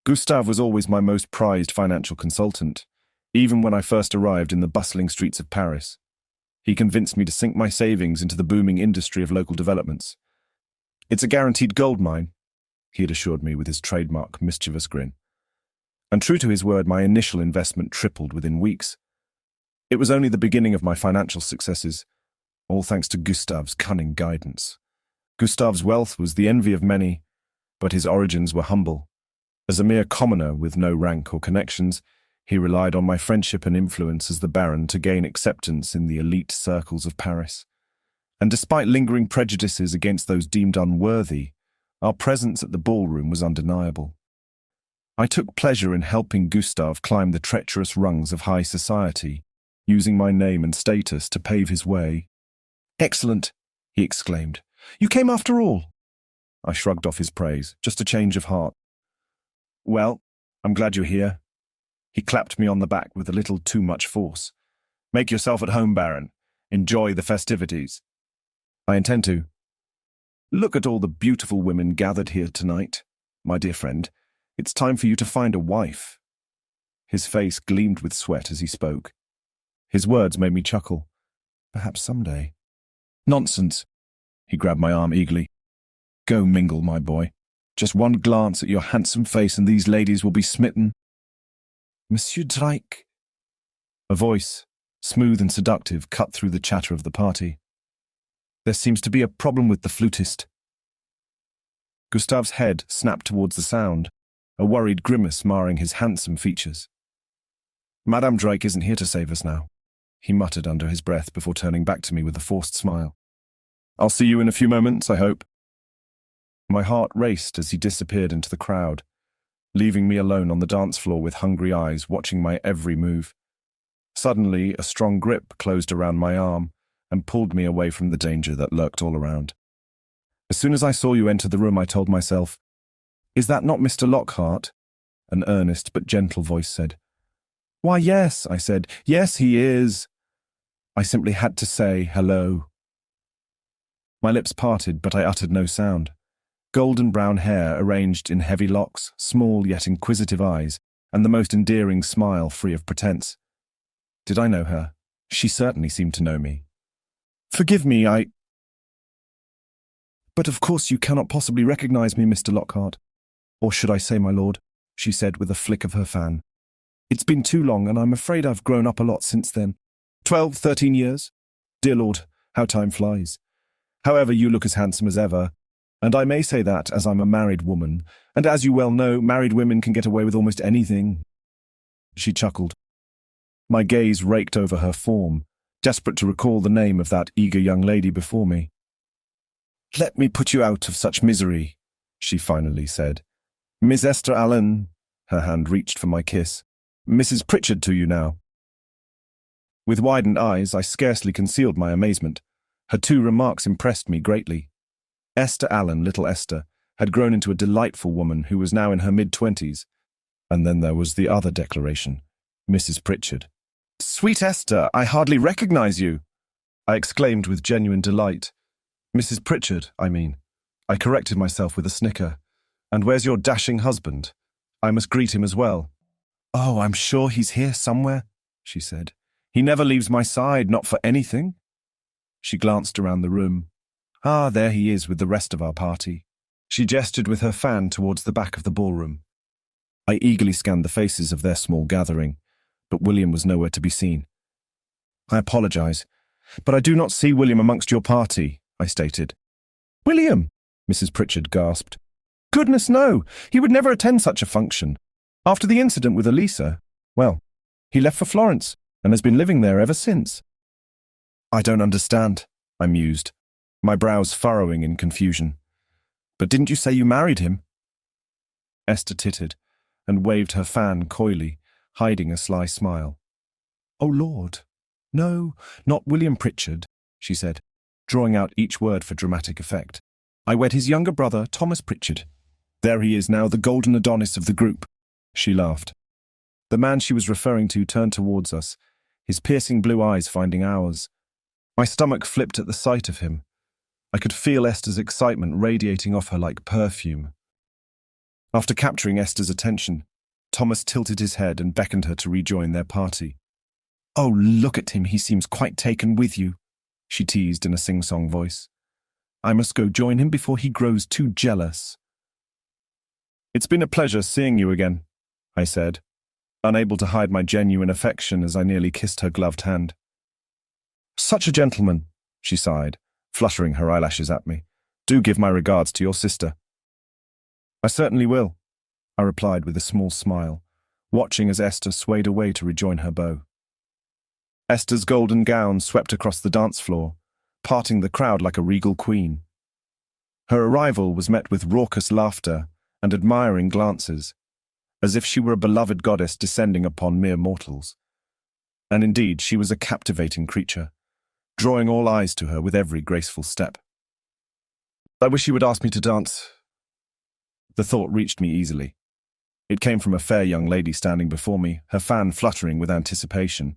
Gustav was always my most prized financial consultant, even when I first arrived in the bustling streets of Paris. He convinced me to sink my savings into the booming industry of local developments. "It's a guaranteed gold mine," he had assured me with his trademark mischievous grin. And true to his word, my initial investment tripled within weeks. It was only the beginning of my financial successes, all thanks to Gustav's cunning guidance. Gustav's wealth was the envy of many, but his origins were humble. As a mere commoner with no rank or connections, he relied on my friendship and influence as the Baron to gain acceptance in the elite circles of Paris. And despite lingering prejudices against those deemed unworthy, our presence at the ballroom was undeniable. I took pleasure in helping Gustav climb the treacherous rungs of high society, using my name and status to pave his way. "Excellent," he exclaimed. "You came after all." I shrugged off his praise, just a change of heart. "Well, I'm glad you're here." He clapped me on the back with a little too much force. "Make yourself at home, Baron. Enjoy the festivities." "I intend to." "Look at all the beautiful women gathered here tonight. My dear friend, it's time for you to find a wife." His face gleamed with sweat as he spoke. His words made me chuckle. Perhaps someday. Nonsense. He grabbed my arm eagerly. Go mingle, my boy. Just one glance at your handsome face and these ladies will be smitten. Monsieur Drake. A voice, smooth and seductive, cut through the chatter of the party. There seems to be a problem with the flutist. Gustave's head snapped towards the sound, a worried grimace marring his handsome features. Madame Drake isn't here to save us now, he muttered under his breath before turning back to me with a forced smile. I'll see you in a few moments, I hope. My heart raced as he disappeared into the crowd, leaving me alone on the dance floor with hungry eyes watching my every move. Suddenly, a strong grip closed around my arm and pulled me away from the danger that lurked all around. As soon as I saw you enter the room, I told myself, "Is that not Mr. Lockhart?" An earnest but gentle voice said. "Why, yes," I said. "Yes, he is." I simply had to say hello. My lips parted, but I uttered no sound. Golden brown hair arranged in heavy locks, small yet inquisitive eyes, and the most endearing smile free of pretense. Did I know her? She certainly seemed to know me. "Forgive me, But of course you cannot possibly recognize me, Mr. Lockhart. Or should I say, my lord," she said with a flick of her fan. "It's been too long, and I'm afraid I've grown up a lot since then. 12, 13 years? Dear Lord, how time flies. However, you look as handsome as ever, and I may say that as I'm a married woman, and as you well know, married women can get away with almost anything." She chuckled. My gaze raked over her form, desperate to recall the name of that eager young lady before me. "Let me put you out of such misery," she finally said. "Miss Esther Allen," her hand reached for my kiss. "Mrs. Pritchard to you now." With widened eyes, I scarcely concealed my amazement. Her two remarks impressed me greatly. Esther Allen, little Esther, had grown into a delightful woman who was now in her mid-20s. And then there was the other declaration, Mrs. Pritchard. "Sweet Esther, I hardly recognize you," I exclaimed with genuine delight. "Mrs. Pritchard, I mean." I corrected myself with a snicker. "And where's your dashing husband? I must greet him as well." "Oh, I'm sure he's here somewhere," she said. "He never leaves my side, not for anything." She glanced around the room. "Ah, there he is with the rest of our party." She gestured with her fan towards the back of the ballroom. I eagerly scanned the faces of their small gathering, but William was nowhere to be seen. "I apologize, but I do not see William amongst your party," I stated. "William?" Mrs. Pritchard gasped. "Goodness, no! He would never attend such a function. After the incident with Elisa, well, he left for Florence and has been living there ever since." "I don't understand," I mused, my brows furrowing in confusion. "But didn't you say you married him?" Esther tittered and waved her fan coyly, hiding a sly smile. "Oh, Lord, no, not William Pritchard," she said, drawing out each word for dramatic effect. "I wed his younger brother, Thomas Pritchard. There he is now, the golden Adonis of the group." She laughed. The man she was referring to turned towards us, his piercing blue eyes finding ours. My stomach flipped at the sight of him. I could feel Esther's excitement radiating off her like perfume. After capturing Esther's attention, Thomas tilted his head and beckoned her to rejoin their party. "Oh, look at him, he seems quite taken with you," she teased in a sing-song voice. "I must go join him before he grows too jealous." "It's been a pleasure seeing you again," I said, unable to hide my genuine affection as I nearly kissed her gloved hand. "Such a gentleman," she sighed, fluttering her eyelashes at me. "Do give my regards to your sister." "I certainly will," I replied with a small smile, watching as Esther swayed away to rejoin her beau. Esther's golden gown swept across the dance floor, parting the crowd like a regal queen. Her arrival was met with raucous laughter and admiring glances, as if she were a beloved goddess descending upon mere mortals. And indeed, she was a captivating creature, drawing all eyes to her with every graceful step. "I wish you would ask me to dance." The thought reached me easily. It came from a fair young lady standing before me, her fan fluttering with anticipation.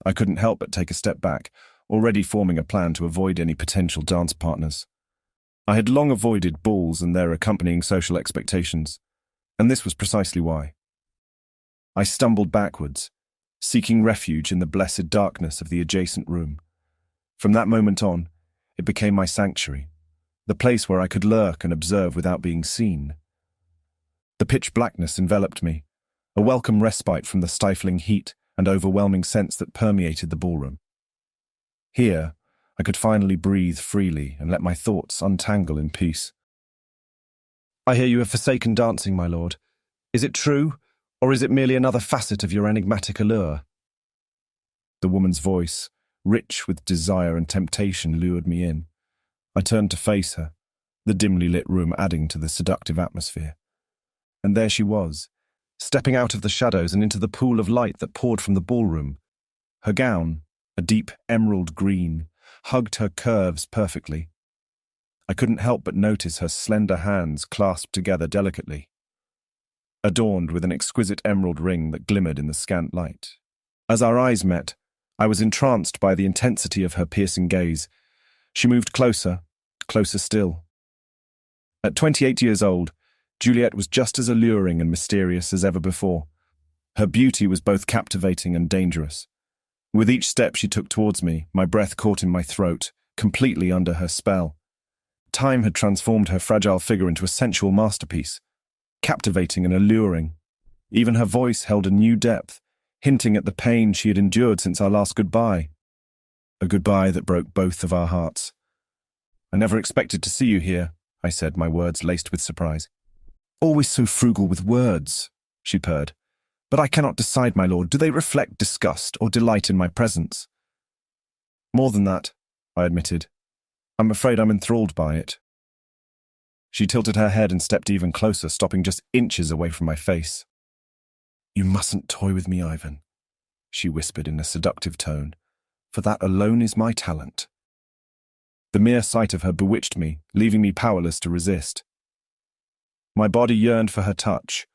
I couldn't help but take a step back, already forming a plan to avoid any potential dance partners. I had long avoided balls and their accompanying social expectations, and this was precisely why. I stumbled backwards, seeking refuge in the blessed darkness of the adjacent room. From that moment on, it became my sanctuary, the place where I could lurk and observe without being seen. The pitch blackness enveloped me, a welcome respite from the stifling heat and overwhelming sense that permeated the ballroom. Here, I could finally breathe freely and let my thoughts untangle in peace. "I hear you have forsaken dancing, my lord. Is it true, or is it merely another facet of your enigmatic allure?" The woman's voice, rich with desire and temptation, lured me in. I turned to face her, the dimly lit room adding to the seductive atmosphere. And there she was, stepping out of the shadows and into the pool of light that poured from the ballroom. Her gown, a deep emerald green, hugged her curves perfectly. I couldn't help but notice her slender hands clasped together delicately, adorned with an exquisite emerald ring that glimmered in the scant light. As our eyes met, I was entranced by the intensity of her piercing gaze. She moved closer, closer still. At 28 years old, Juliet was just as alluring and mysterious as ever before. Her beauty was both captivating and dangerous. With each step she took towards me, my breath caught in my throat, completely under her spell. Time had transformed her fragile figure into a sensual masterpiece, captivating and alluring. Even her voice held a new depth, hinting at the pain she had endured since our last goodbye. A goodbye that broke both of our hearts. "I never expected to see you here," I said, my words laced with surprise. "Always so frugal with words," she purred. "But I cannot decide, my lord. Do they reflect disgust or delight in my presence?" "More than that," I admitted. "I'm afraid I'm enthralled by it." She tilted her head and stepped even closer, stopping just inches away from my face. "You mustn't toy with me, Ivan," she whispered in a seductive tone, "for that alone is my talent." The mere sight of her bewitched me, leaving me powerless to resist. My body yearned for her touch,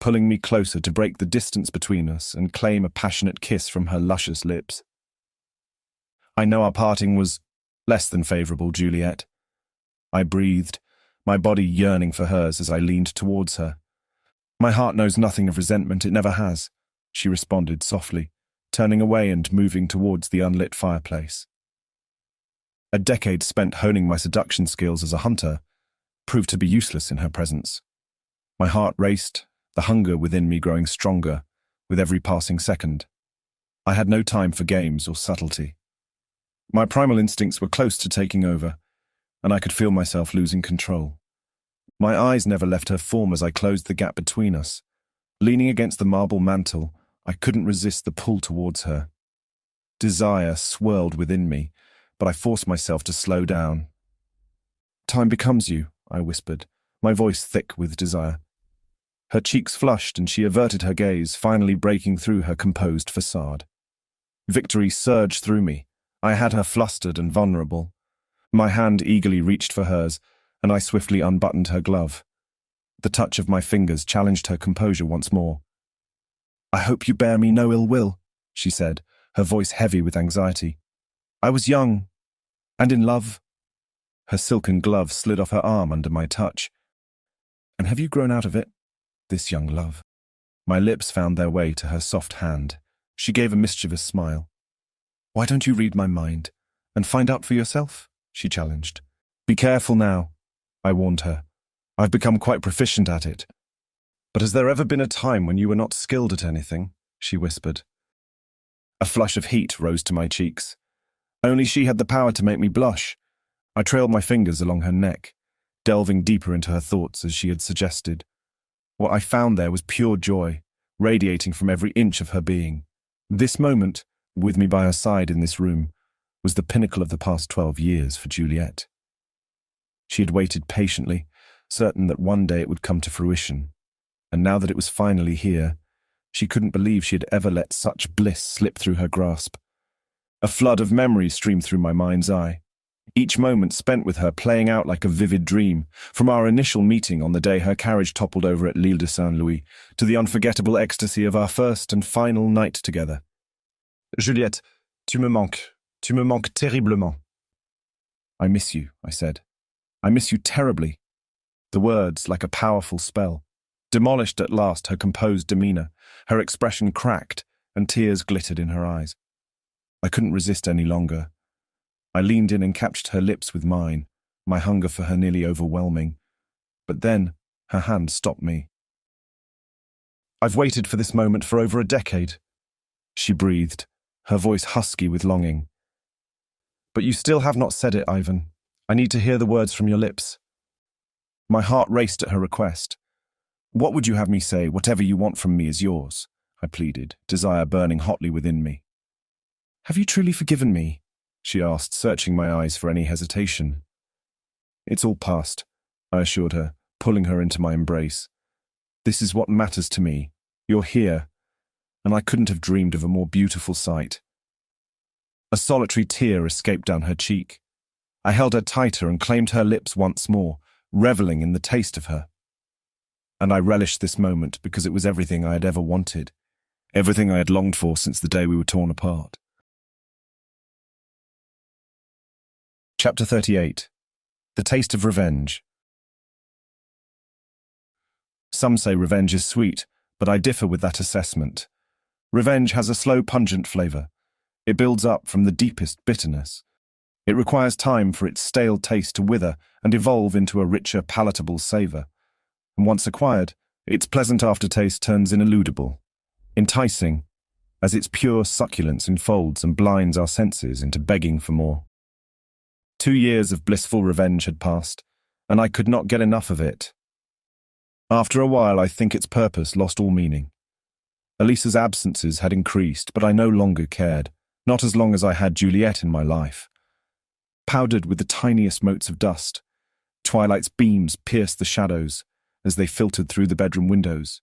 pulling me closer to break the distance between us and claim a passionate kiss from her luscious lips. "I know our parting was less than favorable, Juliet." I breathed, my body yearning for hers as I leaned towards her. "My heart knows nothing of resentment, it never has," she responded softly, turning away and moving towards the unlit fireplace. A decade spent honing my seduction skills as a hunter proved to be useless in her presence. My heart raced, the hunger within me growing stronger with every passing second. I had no time for games or subtlety. My primal instincts were close to taking over, and I could feel myself losing control. My eyes never left her form as I closed the gap between us. Leaning against the marble mantel, I couldn't resist the pull towards her. Desire swirled within me, but I forced myself to slow down. "Time becomes you," I whispered, my voice thick with desire. Her cheeks flushed and she averted her gaze, finally breaking through her composed facade. Victory surged through me. I had her flustered and vulnerable. My hand eagerly reached for hers, and I swiftly unbuttoned her glove. The touch of my fingers challenged her composure once more. "I hope you bear me no ill will," she said, her voice heavy with anxiety. "I was young, and in love." Her silken glove slid off her arm under my touch. "And have you grown out of it, this young love?" My lips found their way to her soft hand. She gave a mischievous smile. "Why don't you read my mind and find out for yourself?" she challenged. "Be careful now," I warned her. "I've become quite proficient at it." "But has there ever been a time when you were not skilled at anything?" she whispered. A flush of heat rose to my cheeks. Only she had the power to make me blush. I trailed my fingers along her neck, delving deeper into her thoughts as she had suggested. What I found there was pure joy, radiating from every inch of her being. This moment, with me by her side in this room, was the pinnacle of the past 12 years for Juliet. She had waited patiently, certain that one day it would come to fruition, and now that it was finally here, she couldn't believe she had ever let such bliss slip through her grasp. A flood of memories streamed through my mind's eye, each moment spent with her playing out like a vivid dream, from our initial meeting on the day her carriage toppled over at l'Île de Saint-Louis, to the unforgettable ecstasy of our first and final night together. "Juliette, tu me manques terriblement." "I miss you," I said. "I miss you terribly." The words, like a powerful spell, demolished at last her composed demeanor. Her expression cracked, and tears glittered in her eyes. I couldn't resist any longer. I leaned in and captured her lips with mine, my hunger for her nearly overwhelming. But then her hand stopped me. "I've waited for this moment for over a decade," she breathed, her voice husky with longing. "But you still have not said it, Ivan. I need to hear the words from your lips." My heart raced at her request. "What would you have me say? Whatever you want from me is yours," I pleaded, desire burning hotly within me. "Have you truly forgiven me?" she asked, searching my eyes for any hesitation. "It's all past," I assured her, pulling her into my embrace. "This is what matters to me. You're here, and I couldn't have dreamed of a more beautiful sight." A solitary tear escaped down her cheek. I held her tighter and claimed her lips once more, reveling in the taste of her. And I relished this moment because it was everything I had ever wanted, everything I had longed for since the day we were torn apart. Chapter 38. The Taste of Revenge. Some say revenge is sweet, but I differ with that assessment. Revenge has a slow, pungent flavor. It builds up from the deepest bitterness. It requires time for its stale taste to wither and evolve into a richer, palatable savor. And once acquired, its pleasant aftertaste turns ineludible, enticing, as its pure succulence enfolds and blinds our senses into begging for more. 2 years of blissful revenge had passed, and I could not get enough of it. After a while, I think its purpose lost all meaning. Elisa's absences had increased, but I no longer cared, not as long as I had Juliet in my life. Powdered with the tiniest motes of dust, twilight's beams pierced the shadows as they filtered through the bedroom windows.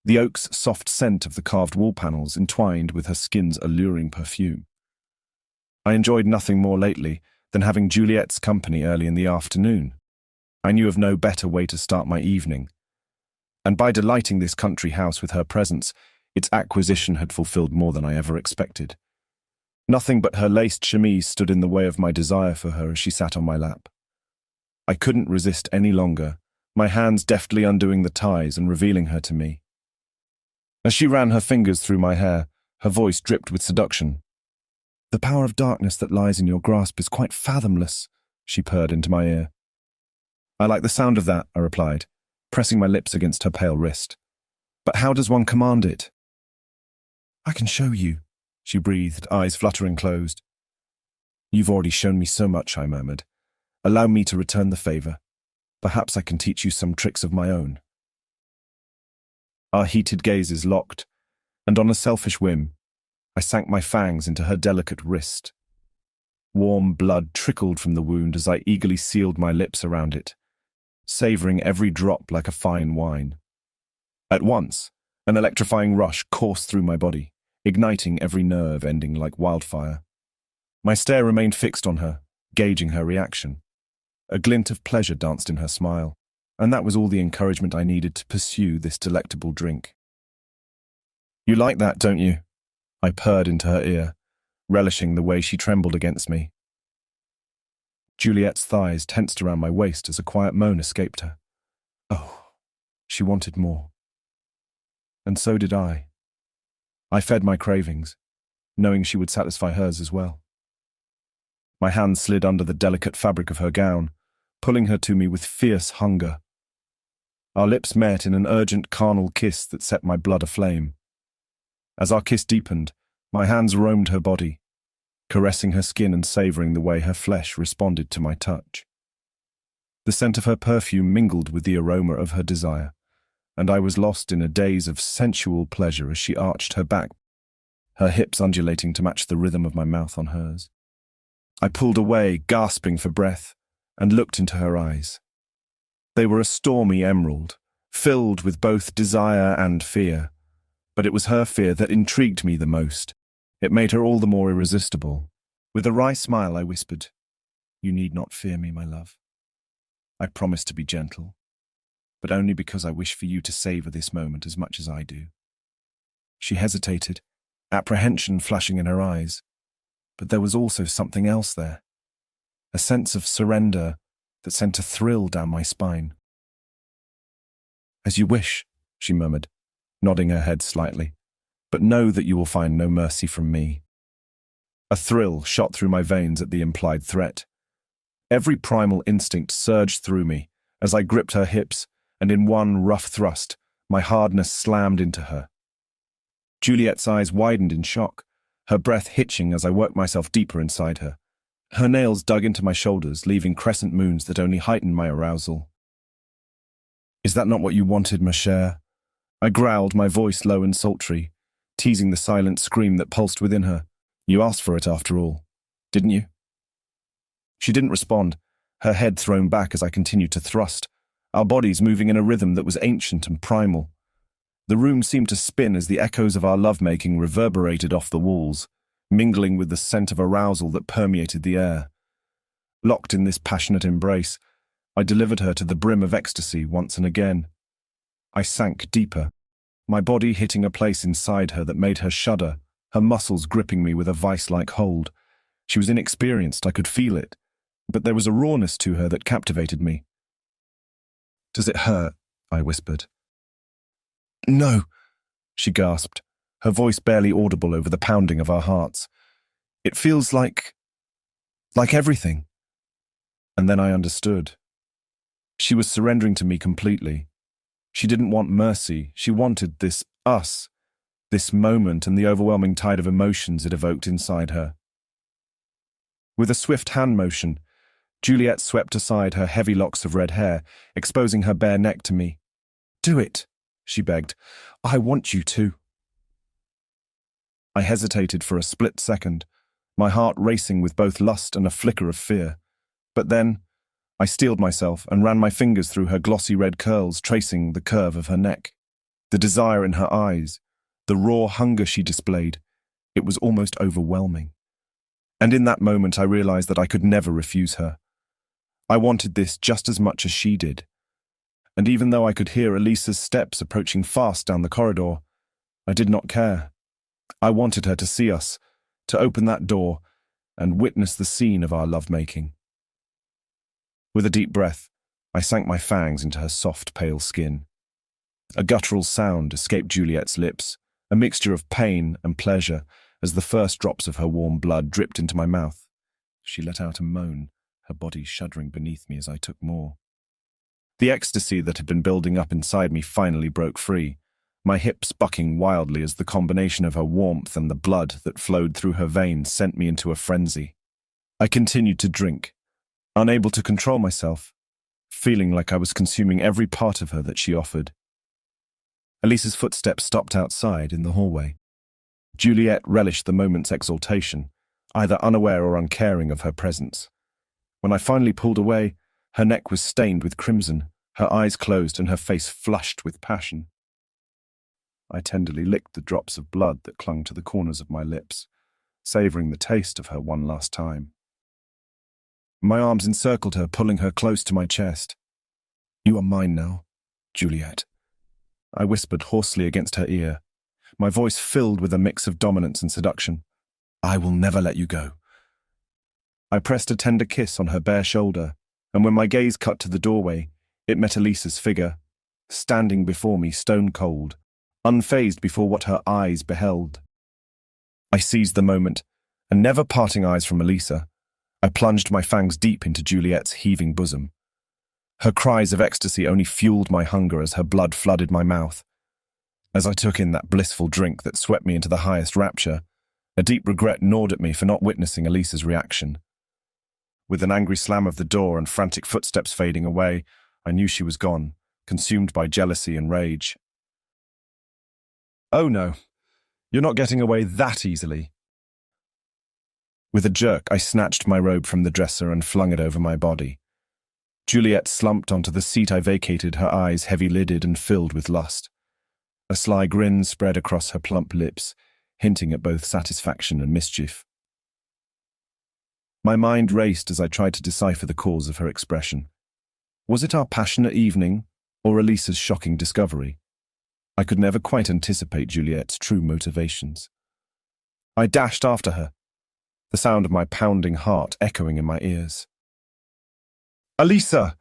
The oak's soft scent of the carved wall panels entwined with her skin's alluring perfume. I enjoyed nothing more lately than having Juliet's company early in the afternoon. I knew of no better way to start my evening. And by delighting this country house with her presence, its acquisition had fulfilled more than I ever expected. Nothing but her laced chemise stood in the way of my desire for her as she sat on my lap. I couldn't resist any longer, my hands deftly undoing the ties and revealing her to me. As she ran her fingers through my hair, her voice dripped with seduction. "The power of darkness that lies in your grasp is quite fathomless," she purred into my ear. "I like the sound of that," I replied, pressing my lips against her pale wrist. "But how does one command it?" "I can show you," she breathed, eyes fluttering closed. "You've already shown me so much," I murmured. "Allow me to return the favor. Perhaps I can teach you some tricks of my own." Our heated gazes locked, and on a selfish whim, I sank my fangs into her delicate wrist. Warm blood trickled from the wound as I eagerly sealed my lips around it, savoring every drop like a fine wine. At once, an electrifying rush coursed through my body, igniting every nerve, ending like wildfire. My stare remained fixed on her, gauging her reaction. A glint of pleasure danced in her smile, and that was all the encouragement I needed to pursue this delectable drink. "You like that, don't you?" I purred into her ear, relishing the way she trembled against me. Juliet's thighs tensed around my waist as a quiet moan escaped her. Oh, she wanted more. And so did I. I fed my cravings, knowing she would satisfy hers as well. My hands slid under the delicate fabric of her gown, pulling her to me with fierce hunger. Our lips met in an urgent carnal kiss that set my blood aflame. As our kiss deepened, my hands roamed her body, caressing her skin and savoring the way her flesh responded to my touch. The scent of her perfume mingled with the aroma of her desire, and I was lost in a daze of sensual pleasure as she arched her back, her hips undulating to match the rhythm of my mouth on hers. I pulled away, gasping for breath, and looked into her eyes. They were a stormy emerald, filled with both desire and fear. But it was her fear that intrigued me the most. It made her all the more irresistible. With a wry smile, I whispered, "You need not fear me, my love. I promise to be gentle, but only because I wish for you to savor this moment as much as I do." She hesitated, apprehension flashing in her eyes. But there was also something else there, a sense of surrender that sent a thrill down my spine. "As you wish," she murmured, nodding her head slightly. but know that you will find no mercy from me." A thrill shot through my veins at the implied threat. Every primal instinct surged through me as I gripped her hips, and in one rough thrust, my hardness slammed into her. Juliet's eyes widened in shock, her breath hitching as I worked myself deeper inside her. Her nails dug into my shoulders, leaving crescent moons that only heightened my arousal. "Is that not what you wanted, ma chère?" I growled, my voice low and sultry, teasing the silent scream that pulsed within her. "You asked for it after all, didn't you?" She didn't respond, her head thrown back as I continued to thrust, our bodies moving in a rhythm that was ancient and primal. The room seemed to spin as the echoes of our lovemaking reverberated off the walls, mingling with the scent of arousal that permeated the air. Locked in this passionate embrace, I delivered her to the brim of ecstasy once and again. I sank deeper, my body hitting a place inside her that made her shudder, her muscles gripping me with a vice-like hold. She was inexperienced, I could feel it, but there was a rawness to her that captivated me. "Does it hurt?" I whispered. "No," she gasped, her voice barely audible over the pounding of our hearts. "It feels like everything." And then I understood. She was surrendering to me completely. She didn't want mercy, she wanted this us, this moment and the overwhelming tide of emotions it evoked inside her. With a swift hand motion, Juliet swept aside her heavy locks of red hair, exposing her bare neck to me. "Do it," she begged. "I want you to." I hesitated for a split second, my heart racing with both lust and a flicker of fear. But then, I steeled myself and ran my fingers through her glossy red curls, tracing the curve of her neck. The desire in her eyes, the raw hunger she displayed, it was almost overwhelming. And in that moment I realized that I could never refuse her. I wanted this just as much as she did. And even though I could hear Elisa's steps approaching fast down the corridor, I did not care. I wanted her to see us, to open that door, and witness the scene of our lovemaking. With a deep breath, I sank my fangs into her soft, pale skin. A guttural sound escaped Juliet's lips, a mixture of pain and pleasure, as the first drops of her warm blood dripped into my mouth. She let out a moan, her body shuddering beneath me as I took more. The ecstasy that had been building up inside me finally broke free, my hips bucking wildly as the combination of her warmth and the blood that flowed through her veins sent me into a frenzy. I continued to drink, unable to control myself, feeling like I was consuming every part of her that she offered. Elisa's footsteps stopped outside in the hallway. Juliet relished the moment's exaltation, either unaware or uncaring of her presence. When I finally pulled away, her neck was stained with crimson, her eyes closed and her face flushed with passion. I tenderly licked the drops of blood that clung to the corners of my lips, savoring the taste of her one last time. My arms encircled her, pulling her close to my chest. "You are mine now, Juliet," I whispered hoarsely against her ear, my voice filled with a mix of dominance and seduction. "I will never let you go." I pressed a tender kiss on her bare shoulder, and when my gaze cut to the doorway, it met Elisa's figure, standing before me stone cold, unfazed before what her eyes beheld. I seized the moment, and never parting eyes from Elisa, I plunged my fangs deep into Juliet's heaving bosom. Her cries of ecstasy only fueled my hunger as her blood flooded my mouth. As I took in that blissful drink that swept me into the highest rapture, a deep regret gnawed at me for not witnessing Elisa's reaction. With an angry slam of the door and frantic footsteps fading away, I knew she was gone, consumed by jealousy and rage. "Oh no, you're not getting away that easily." With a jerk, I snatched my robe from the dresser and flung it over my body. Juliet slumped onto the seat I vacated, her eyes heavy-lidded and filled with lust. A sly grin spread across her plump lips, hinting at both satisfaction and mischief. My mind raced as I tried to decipher the cause of her expression. Was it our passionate evening, or Elisa's shocking discovery? I could never quite anticipate Juliet's true motivations. I dashed after her, the sound of my pounding heart echoing in my ears. "Elisa!"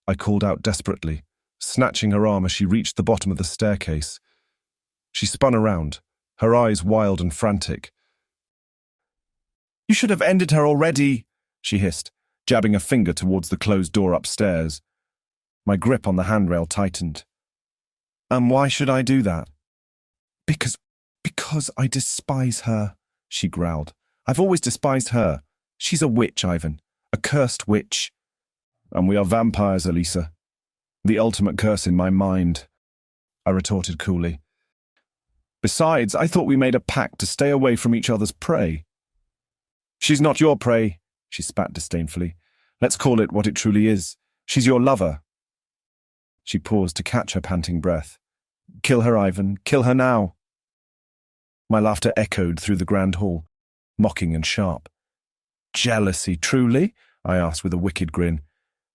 I called out desperately, snatching her arm as she reached the bottom of the staircase. She spun around, her eyes wild and frantic. "You should have ended her already," she hissed, jabbing a finger towards the closed door upstairs. My grip on the handrail tightened. "And why should I do that?" Because I despise her," she growled. "I've always despised her. She's a witch, Ivan. A cursed witch." "And we are vampires, Elisa. The ultimate curse in my mind," I retorted coolly. "Besides, I thought we made a pact to stay away from each other's prey." "She's not your prey," she spat disdainfully. "Let's call it what it truly is. She's your lover." She paused to catch her panting breath. "Kill her, Ivan. Kill her now." My laughter echoed through the grand hall, mocking and sharp. "Jealousy, truly?" I asked with a wicked grin.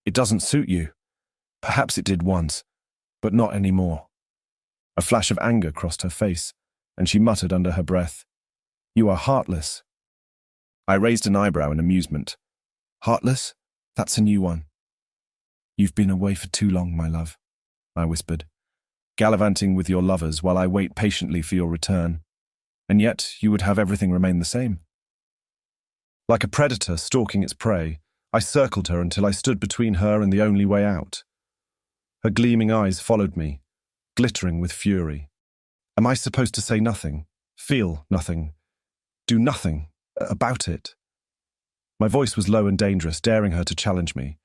"It doesn't suit you. Perhaps it did once, but not anymore." A flash of anger crossed her face, and she muttered under her breath, "You are heartless." I raised an eyebrow in amusement. "Heartless? That's a new one." "You've been away for too long, my love," I whispered, "gallivanting with your lovers while I wait patiently for your return. And yet you would have everything remain the same." Like a predator stalking its prey, I circled her until I stood between her and the only way out. Her gleaming eyes followed me, glittering with fury. Am I supposed to say nothing, feel nothing, do nothing about it? My voice was low and dangerous, daring her to challenge me.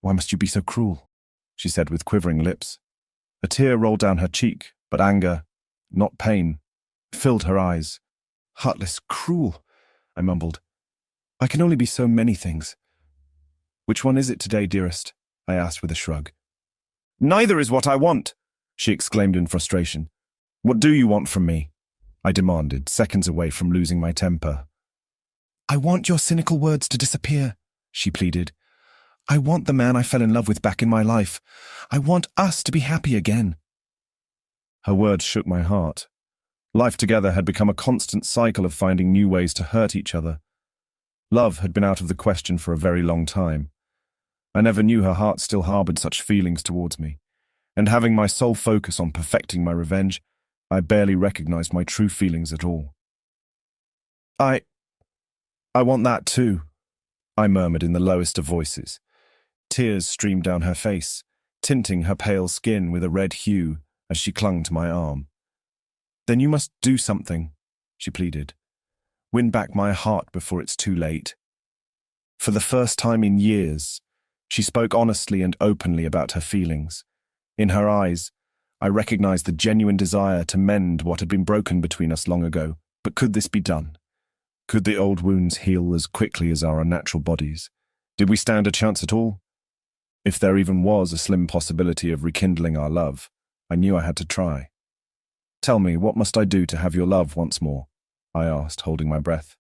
"Why must you be so cruel?" she said with quivering lips. A tear rolled down her cheek, but anger, not pain, filled her eyes. "Heartless, cruel," I mumbled. "I can only be so many things." "Which one is it today, dearest?" I asked with a shrug. "Neither is what I want," she exclaimed in frustration. "What do you want from me?" I demanded, seconds away from losing my temper. "I want your cynical words to disappear," she pleaded. "I want the man I fell in love with back in my life. I want us to be happy again." Her words shook my heart. Life together had become a constant cycle of finding new ways to hurt each other. Love had been out of the question for a very long time. I never knew her heart still harbored such feelings towards me, and having my sole focus on perfecting my revenge, I barely recognized my true feelings at all. I want that too," I murmured in the lowest of voices. Tears streamed down her face, tinting her pale skin with a red hue as she clung to my arm. "Then you must do something," she pleaded. "Win back my heart before it's too late." For the first time in years, she spoke honestly and openly about her feelings. In her eyes, I recognized the genuine desire to mend what had been broken between us long ago. But could this be done? Could the old wounds heal as quickly as our unnatural bodies? Did we stand a chance at all? If there even was a slim possibility of rekindling our love, I knew I had to try. "Tell me, what must I do to have your love once more?" I asked, holding my breath.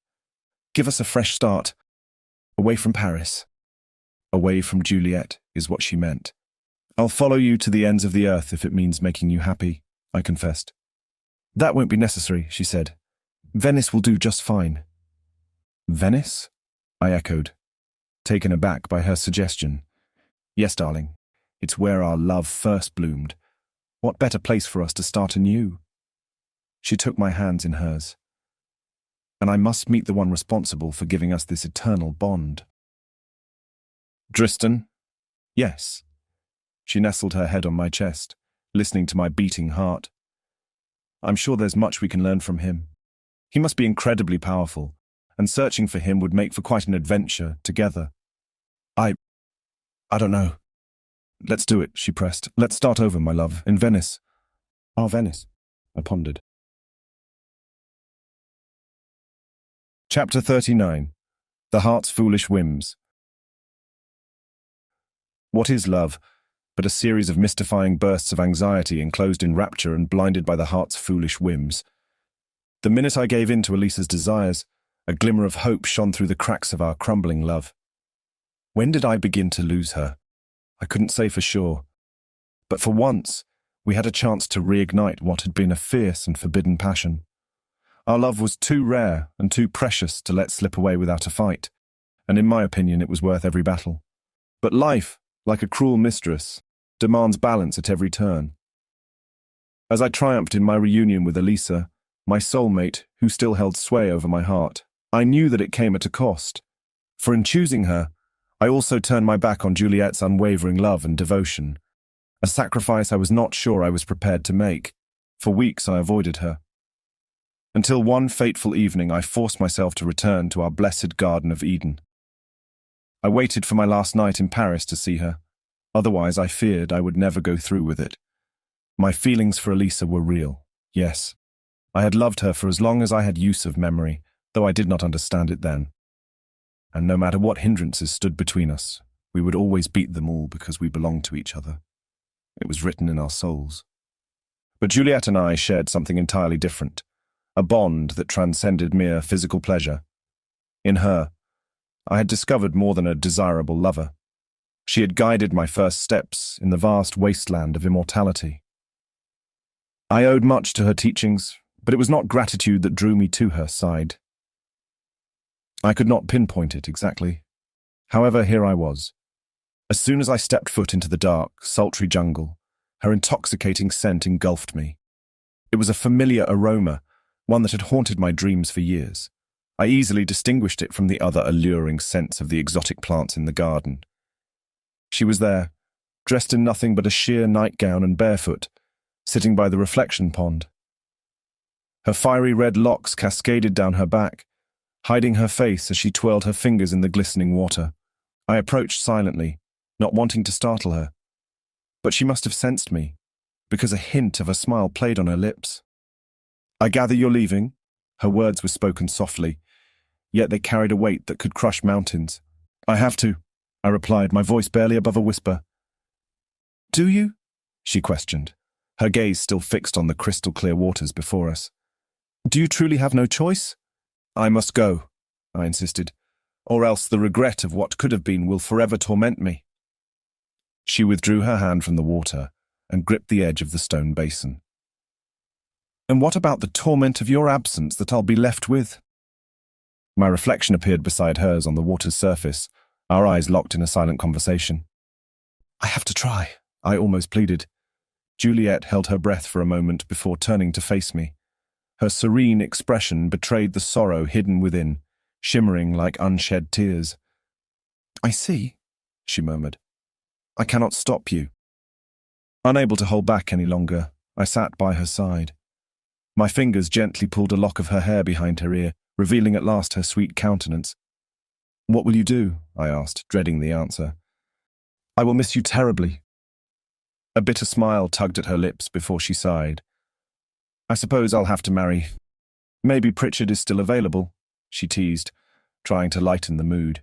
"Give us a fresh start. Away from Paris." Away from Juliet is what she meant. "I'll follow you to the ends of the earth if it means making you happy," I confessed. "That won't be necessary," she said. "Venice will do just fine." "Venice?" I echoed, taken aback by her suggestion. "Yes, darling. It's where our love first bloomed. What better place for us to start anew?" She took my hands in hers. "And I must meet the one responsible for giving us this eternal bond." "Dristan?" "Yes." She nestled her head on my chest, listening to my beating heart. "I'm sure there's much we can learn from him. He must be incredibly powerful, and searching for him would make for quite an adventure together." I don't know." "Let's do it," she pressed. "Let's start over, my love, in Venice." "Our Venice," I pondered. Chapter 39. The Heart's Foolish Whims. What is love but a series of mystifying bursts of anxiety enclosed in rapture and blinded by the heart's foolish whims? The minute I gave in to Elisa's desires, a glimmer of hope shone through the cracks of our crumbling love. When did I begin to lose her? I couldn't say for sure. But for once, we had a chance to reignite what had been a fierce and forbidden passion. Our love was too rare and too precious to let slip away without a fight, and in my opinion it was worth every battle. But life, like a cruel mistress, demands balance at every turn. As I triumphed in my reunion with Elisa, my soulmate, who still held sway over my heart, I knew that it came at a cost. For in choosing her, I also turned my back on Juliet's unwavering love and devotion, a sacrifice I was not sure I was prepared to make. For weeks I avoided her. Until one fateful evening I forced myself to return to our blessed Garden of Eden. I waited for my last night in Paris to see her. Otherwise, I feared I would never go through with it. My feelings for Elisa were real, yes. I had loved her for as long as I had use of memory, though I did not understand it then. And no matter what hindrances stood between us, we would always beat them all because we belonged to each other. It was written in our souls. But Juliet and I shared something entirely different, a bond that transcended mere physical pleasure. In her, I had discovered more than a desirable lover. She had guided my first steps in the vast wasteland of immortality. I owed much to her teachings, but it was not gratitude that drew me to her side. I could not pinpoint it exactly. However, here I was. As soon as I stepped foot into the dark, sultry jungle, her intoxicating scent engulfed me. It was a familiar aroma, one that had haunted my dreams for years. I easily distinguished it from the other alluring scents of the exotic plants in the garden. She was there, dressed in nothing but a sheer nightgown and barefoot, sitting by the reflection pond. Her fiery red locks cascaded down her back, hiding her face as she twirled her fingers in the glistening water. I approached silently, not wanting to startle her. But she must have sensed me, because a hint of a smile played on her lips. "I gather you're leaving?" Her words were spoken softly, yet they carried a weight that could crush mountains. "I have to," I replied, my voice barely above a whisper. "Do you?" she questioned, her gaze still fixed on the crystal-clear waters before us. "Do you truly have no choice?" "I must go," I insisted, "or else the regret of what could have been will forever torment me." She withdrew her hand from the water and gripped the edge of the stone basin. "And what about the torment of your absence that I'll be left with?" My reflection appeared beside hers on the water's surface, our eyes locked in a silent conversation. "I have to try," I almost pleaded. Juliet held her breath for a moment before turning to face me. Her serene expression betrayed the sorrow hidden within, shimmering like unshed tears. "I see," she murmured. "I cannot stop you." Unable to hold back any longer, I sat by her side. My fingers gently pulled a lock of her hair behind her ear, revealing at last her sweet countenance. "What will you do?" I asked, dreading the answer. "I will miss you terribly." A bitter smile tugged at her lips before she sighed. "I suppose I'll have to marry. Maybe Pritchard is still available," she teased, trying to lighten the mood.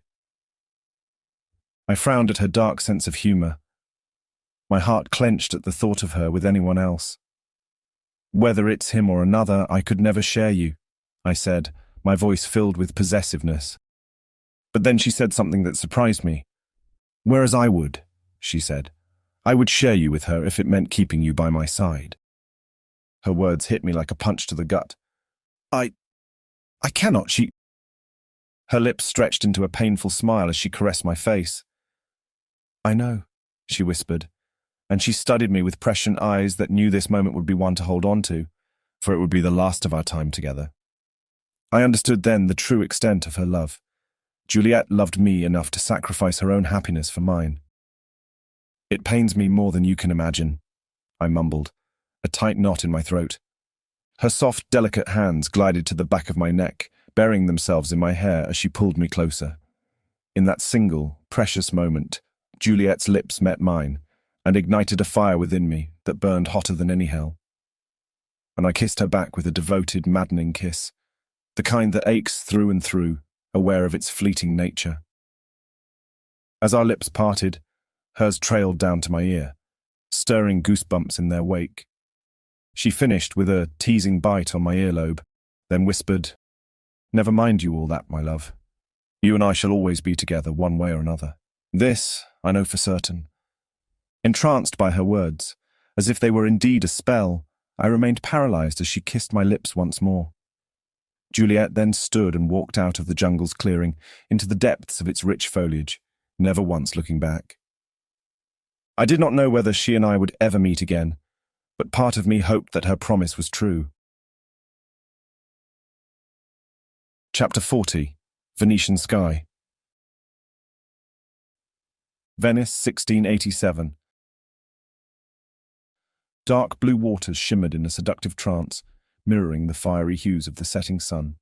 I frowned at her dark sense of humor. My heart clenched at the thought of her with anyone else. "Whether it's him or another, I could never share you," I said, my voice filled with possessiveness. But then she said something that surprised me. "Whereas I would," she said. "I would share you with her if it meant keeping you by my side." Her words hit me like a punch to the gut. I cannot, she..." Her lips stretched into a painful smile as she caressed my face. "I know," she whispered, and she studied me with prescient eyes that knew this moment would be one to hold on to, for it would be the last of our time together. I understood then the true extent of her love. Juliet loved me enough to sacrifice her own happiness for mine. "It pains me more than you can imagine," I mumbled, a tight knot in my throat. Her soft, delicate hands glided to the back of my neck, burying themselves in my hair as she pulled me closer. In that single, precious moment, Juliet's lips met mine and ignited a fire within me that burned hotter than any hell. And I kissed her back with a devoted, maddening kiss, the kind that aches through and through, aware of its fleeting nature. As our lips parted, hers trailed down to my ear, stirring goosebumps in their wake. She finished with a teasing bite on my earlobe, then whispered, "Never mind you all that, my love. You and I shall always be together one way or another. This, I know for certain." Entranced by her words, as if they were indeed a spell, I remained paralyzed as she kissed my lips once more. Juliet then stood and walked out of the jungle's clearing into the depths of its rich foliage, never once looking back. I did not know whether she and I would ever meet again, but part of me hoped that her promise was true. Chapter 40. Venetian Sky. Venice, 1687. Dark blue waters shimmered in a seductive trance, mirroring the fiery hues of the setting sun.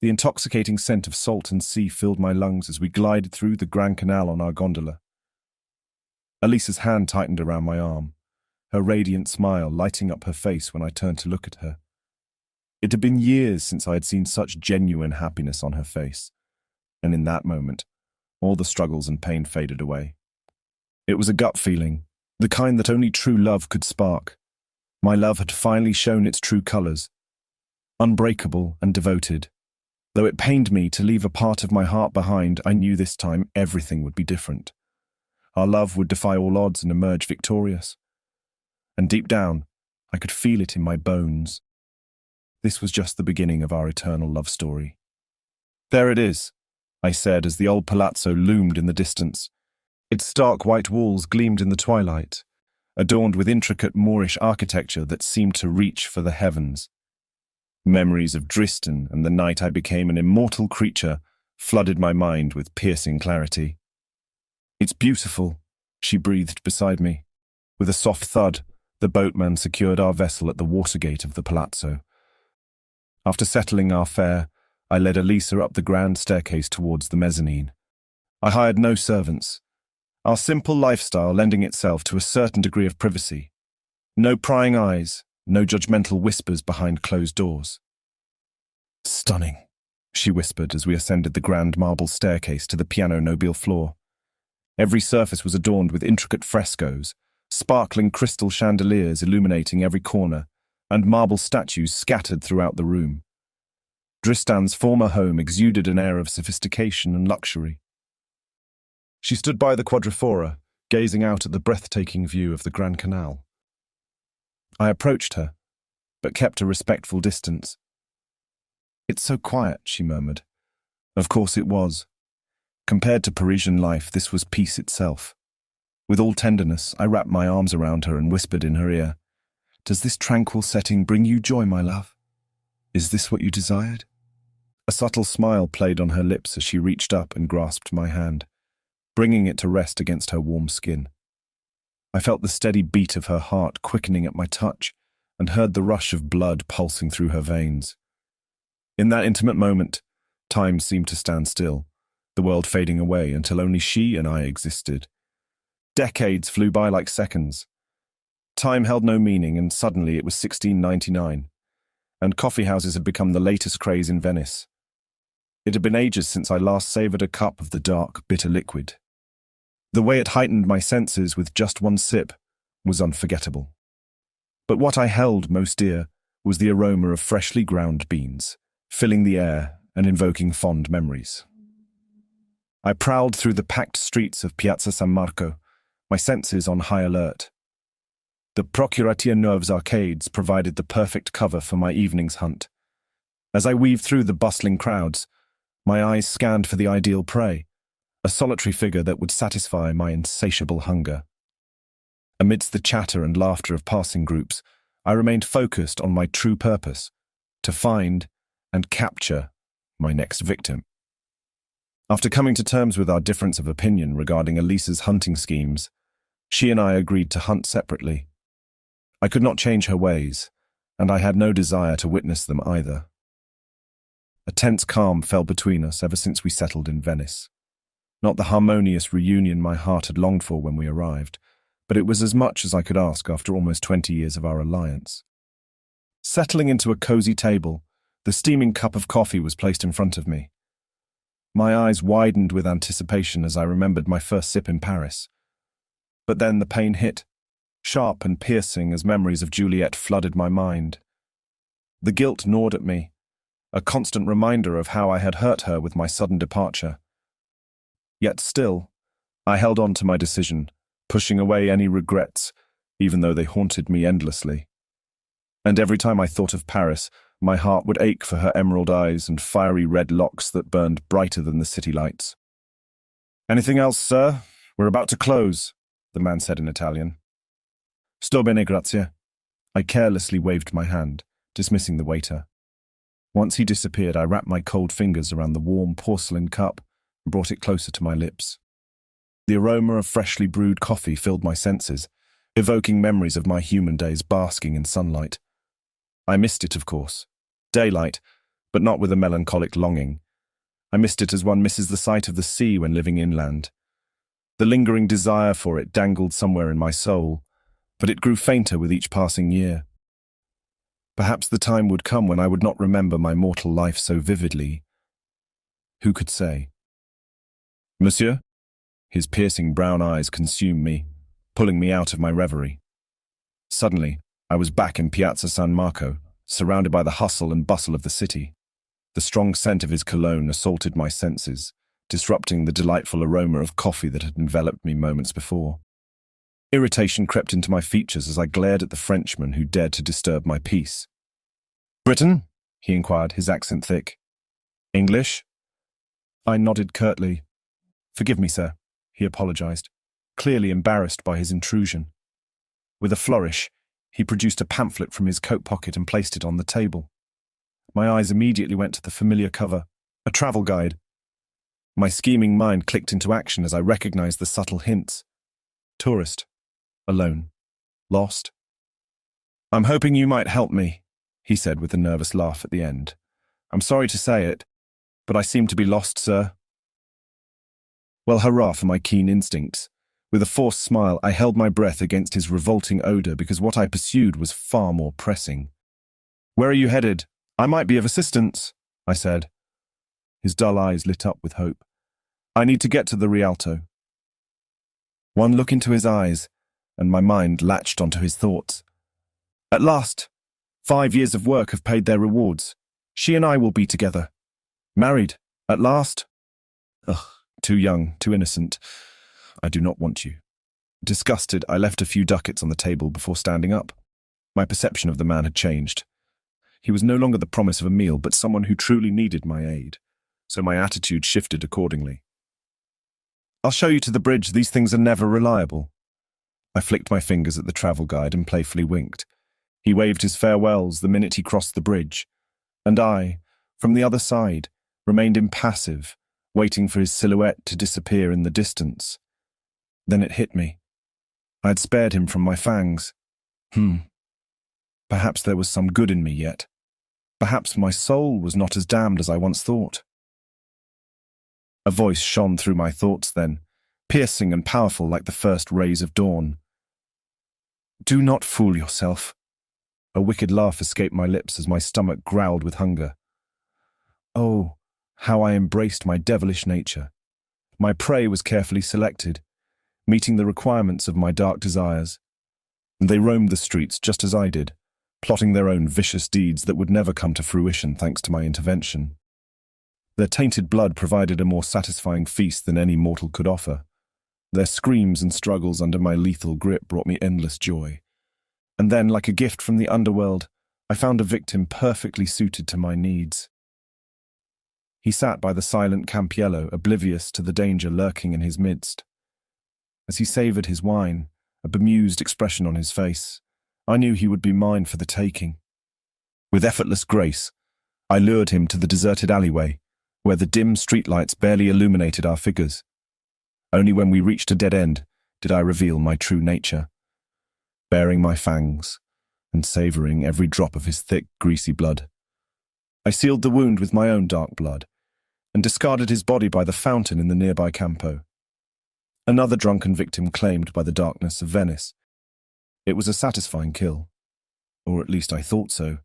The intoxicating scent of salt and sea filled my lungs as we glided through the Grand Canal on our gondola. Elisa's hand tightened around my arm, her radiant smile lighting up her face when I turned to look at her. It had been years since I had seen such genuine happiness on her face, and in that moment, all the struggles and pain faded away. It was a gut feeling, the kind that only true love could spark. My love had finally shown its true colors, unbreakable and devoted. Though it pained me to leave a part of my heart behind, I knew this time everything would be different. Our love would defy all odds and emerge victorious. And deep down, I could feel it in my bones. This was just the beginning of our eternal love story. "There it is," I said as the old palazzo loomed in the distance. Its stark white walls gleamed in the twilight, adorned with intricate Moorish architecture that seemed to reach for the heavens. Memories of Dristan and the night I became an immortal creature flooded my mind with piercing clarity. "It's beautiful," she breathed beside me. With a soft thud, the boatman secured our vessel at the watergate of the palazzo. After settling our fare, I led Elisa up the grand staircase towards the mezzanine. I hired no servants, our simple lifestyle lending itself to a certain degree of privacy. No prying eyes, no judgmental whispers behind closed doors. "Stunning," she whispered as we ascended the grand marble staircase to the piano nobile floor. Every surface was adorned with intricate frescoes, sparkling crystal chandeliers illuminating every corner, and marble statues scattered throughout the room. Dristan's former home exuded an air of sophistication and luxury. She stood by the quadrifora, gazing out at the breathtaking view of the Grand Canal. I approached her, but kept a respectful distance. "It's so quiet," she murmured. Of course it was. Compared to Parisian life, this was peace itself. With all tenderness, I wrapped my arms around her and whispered in her ear, "Does this tranquil setting bring you joy, my love? Is this what you desired?" A subtle smile played on her lips as she reached up and grasped my hand, bringing it to rest against her warm skin. I felt the steady beat of her heart quickening at my touch and heard the rush of blood pulsing through her veins. In that intimate moment, time seemed to stand still, the world fading away until only she and I existed. Decades flew by like seconds. Time held no meaning, and suddenly it was 1699, and coffeehouses had become the latest craze in Venice. It had been ages since I last savoured a cup of the dark, bitter liquid. The way it heightened my senses with just one sip was unforgettable. But what I held most dear was the aroma of freshly ground beans, filling the air and invoking fond memories. I prowled through the packed streets of Piazza San Marco, my senses on high alert. The Procuratia Neuve's arcades provided the perfect cover for my evening's hunt. As I weaved through the bustling crowds, my eyes scanned for the ideal prey, a solitary figure that would satisfy my insatiable hunger. Amidst the chatter and laughter of passing groups, I remained focused on my true purpose, to find and capture my next victim. After coming to terms with our difference of opinion regarding Elisa's hunting schemes, she and I agreed to hunt separately. I could not change her ways, and I had no desire to witness them either. A tense calm fell between us ever since we settled in Venice. Not the harmonious reunion my heart had longed for when we arrived, but it was as much as I could ask after almost 20 years of our alliance. Settling into a cozy table, the steaming cup of coffee was placed in front of me. My eyes widened with anticipation as I remembered my first sip in Paris. But then the pain hit, sharp and piercing as memories of Juliet flooded my mind. The guilt gnawed at me, a constant reminder of how I had hurt her with my sudden departure. Yet still, I held on to my decision, pushing away any regrets, even though they haunted me endlessly. And every time I thought of Paris, my heart would ache for her emerald eyes and fiery red locks that burned brighter than the city lights. "Anything else, sir? We're about to close," the man said in Italian. "Sto bene, grazie," I carelessly waved my hand, dismissing the waiter. Once he disappeared, I wrapped my cold fingers around the warm porcelain cup and brought it closer to my lips. The aroma of freshly brewed coffee filled my senses, evoking memories of my human days basking in sunlight. I missed it, of course. Daylight, but not with a melancholic longing. I missed it as one misses the sight of the sea when living inland. The lingering desire for it dangled somewhere in my soul, but it grew fainter with each passing year. Perhaps the time would come when I would not remember my mortal life so vividly. Who could say? Monsieur? His piercing brown eyes consumed me, pulling me out of my reverie. Suddenly, I was back in Piazza San Marco, surrounded by the hustle and bustle of the city. The strong scent of his cologne assaulted my senses, disrupting the delightful aroma of coffee that had enveloped me moments before. Irritation crept into my features as I glared at the Frenchman who dared to disturb my peace. "Briton?" he inquired, his accent thick. "English?" I nodded curtly. "Forgive me, sir," he apologized, clearly embarrassed by his intrusion. With a flourish, he produced a pamphlet from his coat pocket and placed it on the table. My eyes immediately went to the familiar cover, a travel guide. My scheming mind clicked into action as I recognized the subtle hints. Tourist. Alone. Lost. "I'm hoping you might help me," he said with a nervous laugh at the end. "I'm sorry to say it, but I seem to be lost, sir." Well, hurrah for my keen instincts. With a forced smile, I held my breath against his revolting odor because what I pursued was far more pressing. "Where are you headed? I might be of assistance," I said. His dull eyes lit up with hope. "I need to get to the Rialto." One look into his eyes, and my mind latched onto his thoughts. "At last, 5 years of work have paid their rewards. She and I will be together. Married, at last. Ugh, too young, too innocent. I do not want you." Disgusted, I left a few ducats on the table before standing up. My perception of the man had changed. He was no longer the promise of a meal, but someone who truly needed my aid, so my attitude shifted accordingly. "I'll show you to the bridge. These things are never reliable." I flicked my fingers at the travel guide and playfully winked. He waved his farewells the minute he crossed the bridge, and I, from the other side, remained impassive, waiting for his silhouette to disappear in the distance. Then it hit me. I had spared him from my fangs. Perhaps there was some good in me yet. Perhaps my soul was not as damned as I once thought. A voice shone through my thoughts then, piercing and powerful like the first rays of dawn. "Do not fool yourself." A wicked laugh escaped my lips as my stomach growled with hunger. Oh, how I embraced my devilish nature. My prey was carefully selected, meeting the requirements of my dark desires. They roamed the streets just as I did, plotting their own vicious deeds that would never come to fruition thanks to my intervention. Their tainted blood provided a more satisfying feast than any mortal could offer. Their screams and struggles under my lethal grip brought me endless joy. And then, like a gift from the underworld, I found a victim perfectly suited to my needs. He sat by the silent Campiello, oblivious to the danger lurking in his midst. As he savoured his wine, a bemused expression on his face, I knew he would be mine for the taking. With effortless grace, I lured him to the deserted alleyway, where the dim streetlights barely illuminated our figures. Only when we reached a dead end did I reveal my true nature, baring my fangs and savouring every drop of his thick, greasy blood. I sealed the wound with my own dark blood and discarded his body by the fountain in the nearby Campo. Another drunken victim claimed by the darkness of Venice. It was a satisfying kill, or at least I thought so.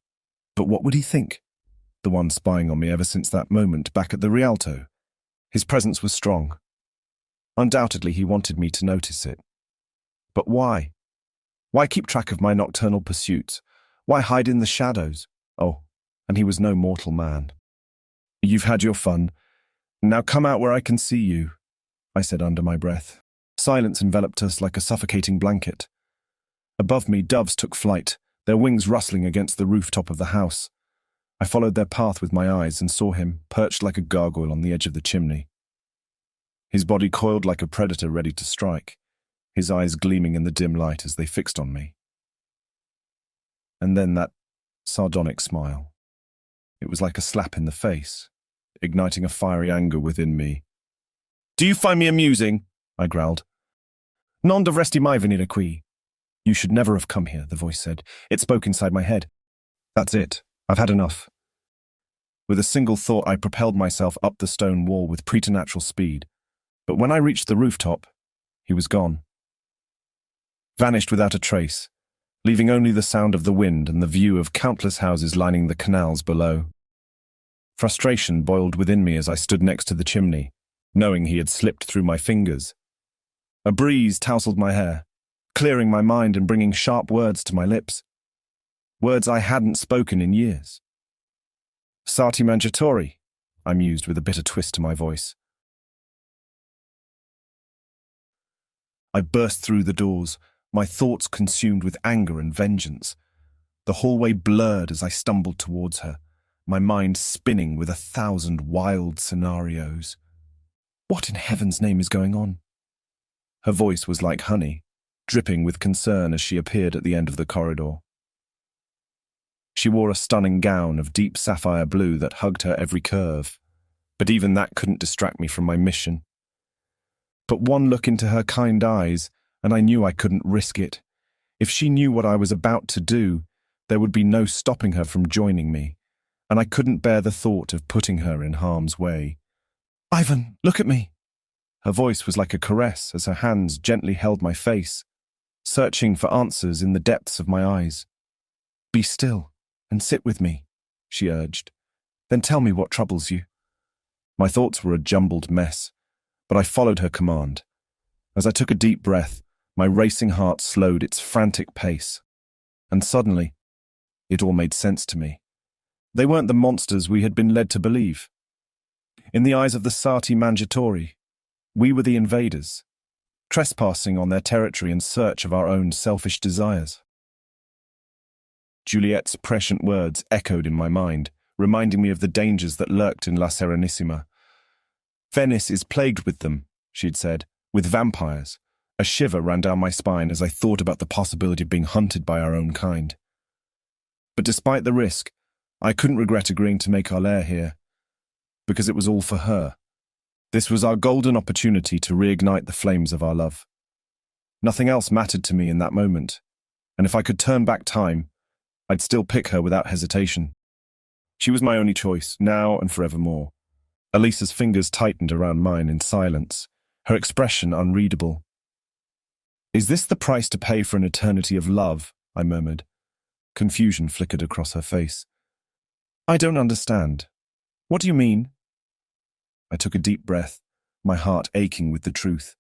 But what would he think? The one spying on me ever since that moment back at the Rialto. His presence was strong. Undoubtedly he wanted me to notice it. But why? Why keep track of my nocturnal pursuits? Why hide in the shadows? Oh, and he was no mortal man. "You've had your fun. Now come out where I can see you," I said under my breath. Silence enveloped us like a suffocating blanket. Above me, doves took flight, their wings rustling against the rooftop of the house. I followed their path with my eyes and saw him, perched like a gargoyle on the edge of the chimney. His body coiled like a predator ready to strike, his eyes gleaming in the dim light as they fixed on me. And then that sardonic smile. It was like a slap in the face, igniting a fiery anger within me. "Do you find me amusing?" I growled. "Non dovresti mai venire qui." "You should never have come here," the voice said. It spoke inside my head. "That's it. I've had enough." With a single thought, I propelled myself up the stone wall with preternatural speed. But when I reached the rooftop, he was gone. Vanished without a trace, leaving only the sound of the wind and the view of countless houses lining the canals below. Frustration boiled within me as I stood next to the chimney, knowing he had slipped through my fingers. A breeze tousled my hair, clearing my mind and bringing sharp words to my lips. Words I hadn't spoken in years. "Sati mangiatori," I mused with a bitter twist to my voice. I burst through the doors, my thoughts consumed with anger and vengeance. The hallway blurred as I stumbled towards her, my mind spinning with 1,000 wild scenarios. What in heaven's name is going on? Her voice was like honey, dripping with concern as she appeared at the end of the corridor. She wore a stunning gown of deep sapphire blue that hugged her every curve, but even that couldn't distract me from my mission. But one look into her kind eyes, and I knew I couldn't risk it. If she knew what I was about to do, there would be no stopping her from joining me, and I couldn't bear the thought of putting her in harm's way. "Ivan, look at me!" Her voice was like a caress as her hands gently held my face, searching for answers in the depths of my eyes. "Be still and sit with me," she urged. "Then tell me what troubles you." My thoughts were a jumbled mess, but I followed her command. As I took a deep breath, my racing heart slowed its frantic pace. And suddenly, it all made sense to me. They weren't the monsters we had been led to believe. In the eyes of the Sati Mangiatori, we were the invaders, trespassing on their territory in search of our own selfish desires. Juliet's prescient words echoed in my mind, reminding me of the dangers that lurked in La Serenissima. "Venice is plagued with them," she'd said, "with vampires." A shiver ran down my spine as I thought about the possibility of being hunted by our own kind. But despite the risk, I couldn't regret agreeing to make our lair here, because it was all for her. This was our golden opportunity to reignite the flames of our love. Nothing else mattered to me in that moment, and if I could turn back time, I'd still pick her without hesitation. She was my only choice, now and forevermore. Elisa's fingers tightened around mine in silence, her expression unreadable. "Is this the price to pay for an eternity of love?" I murmured. Confusion flickered across her face. "I don't understand. What do you mean?" I took a deep breath, my heart aching with the truth.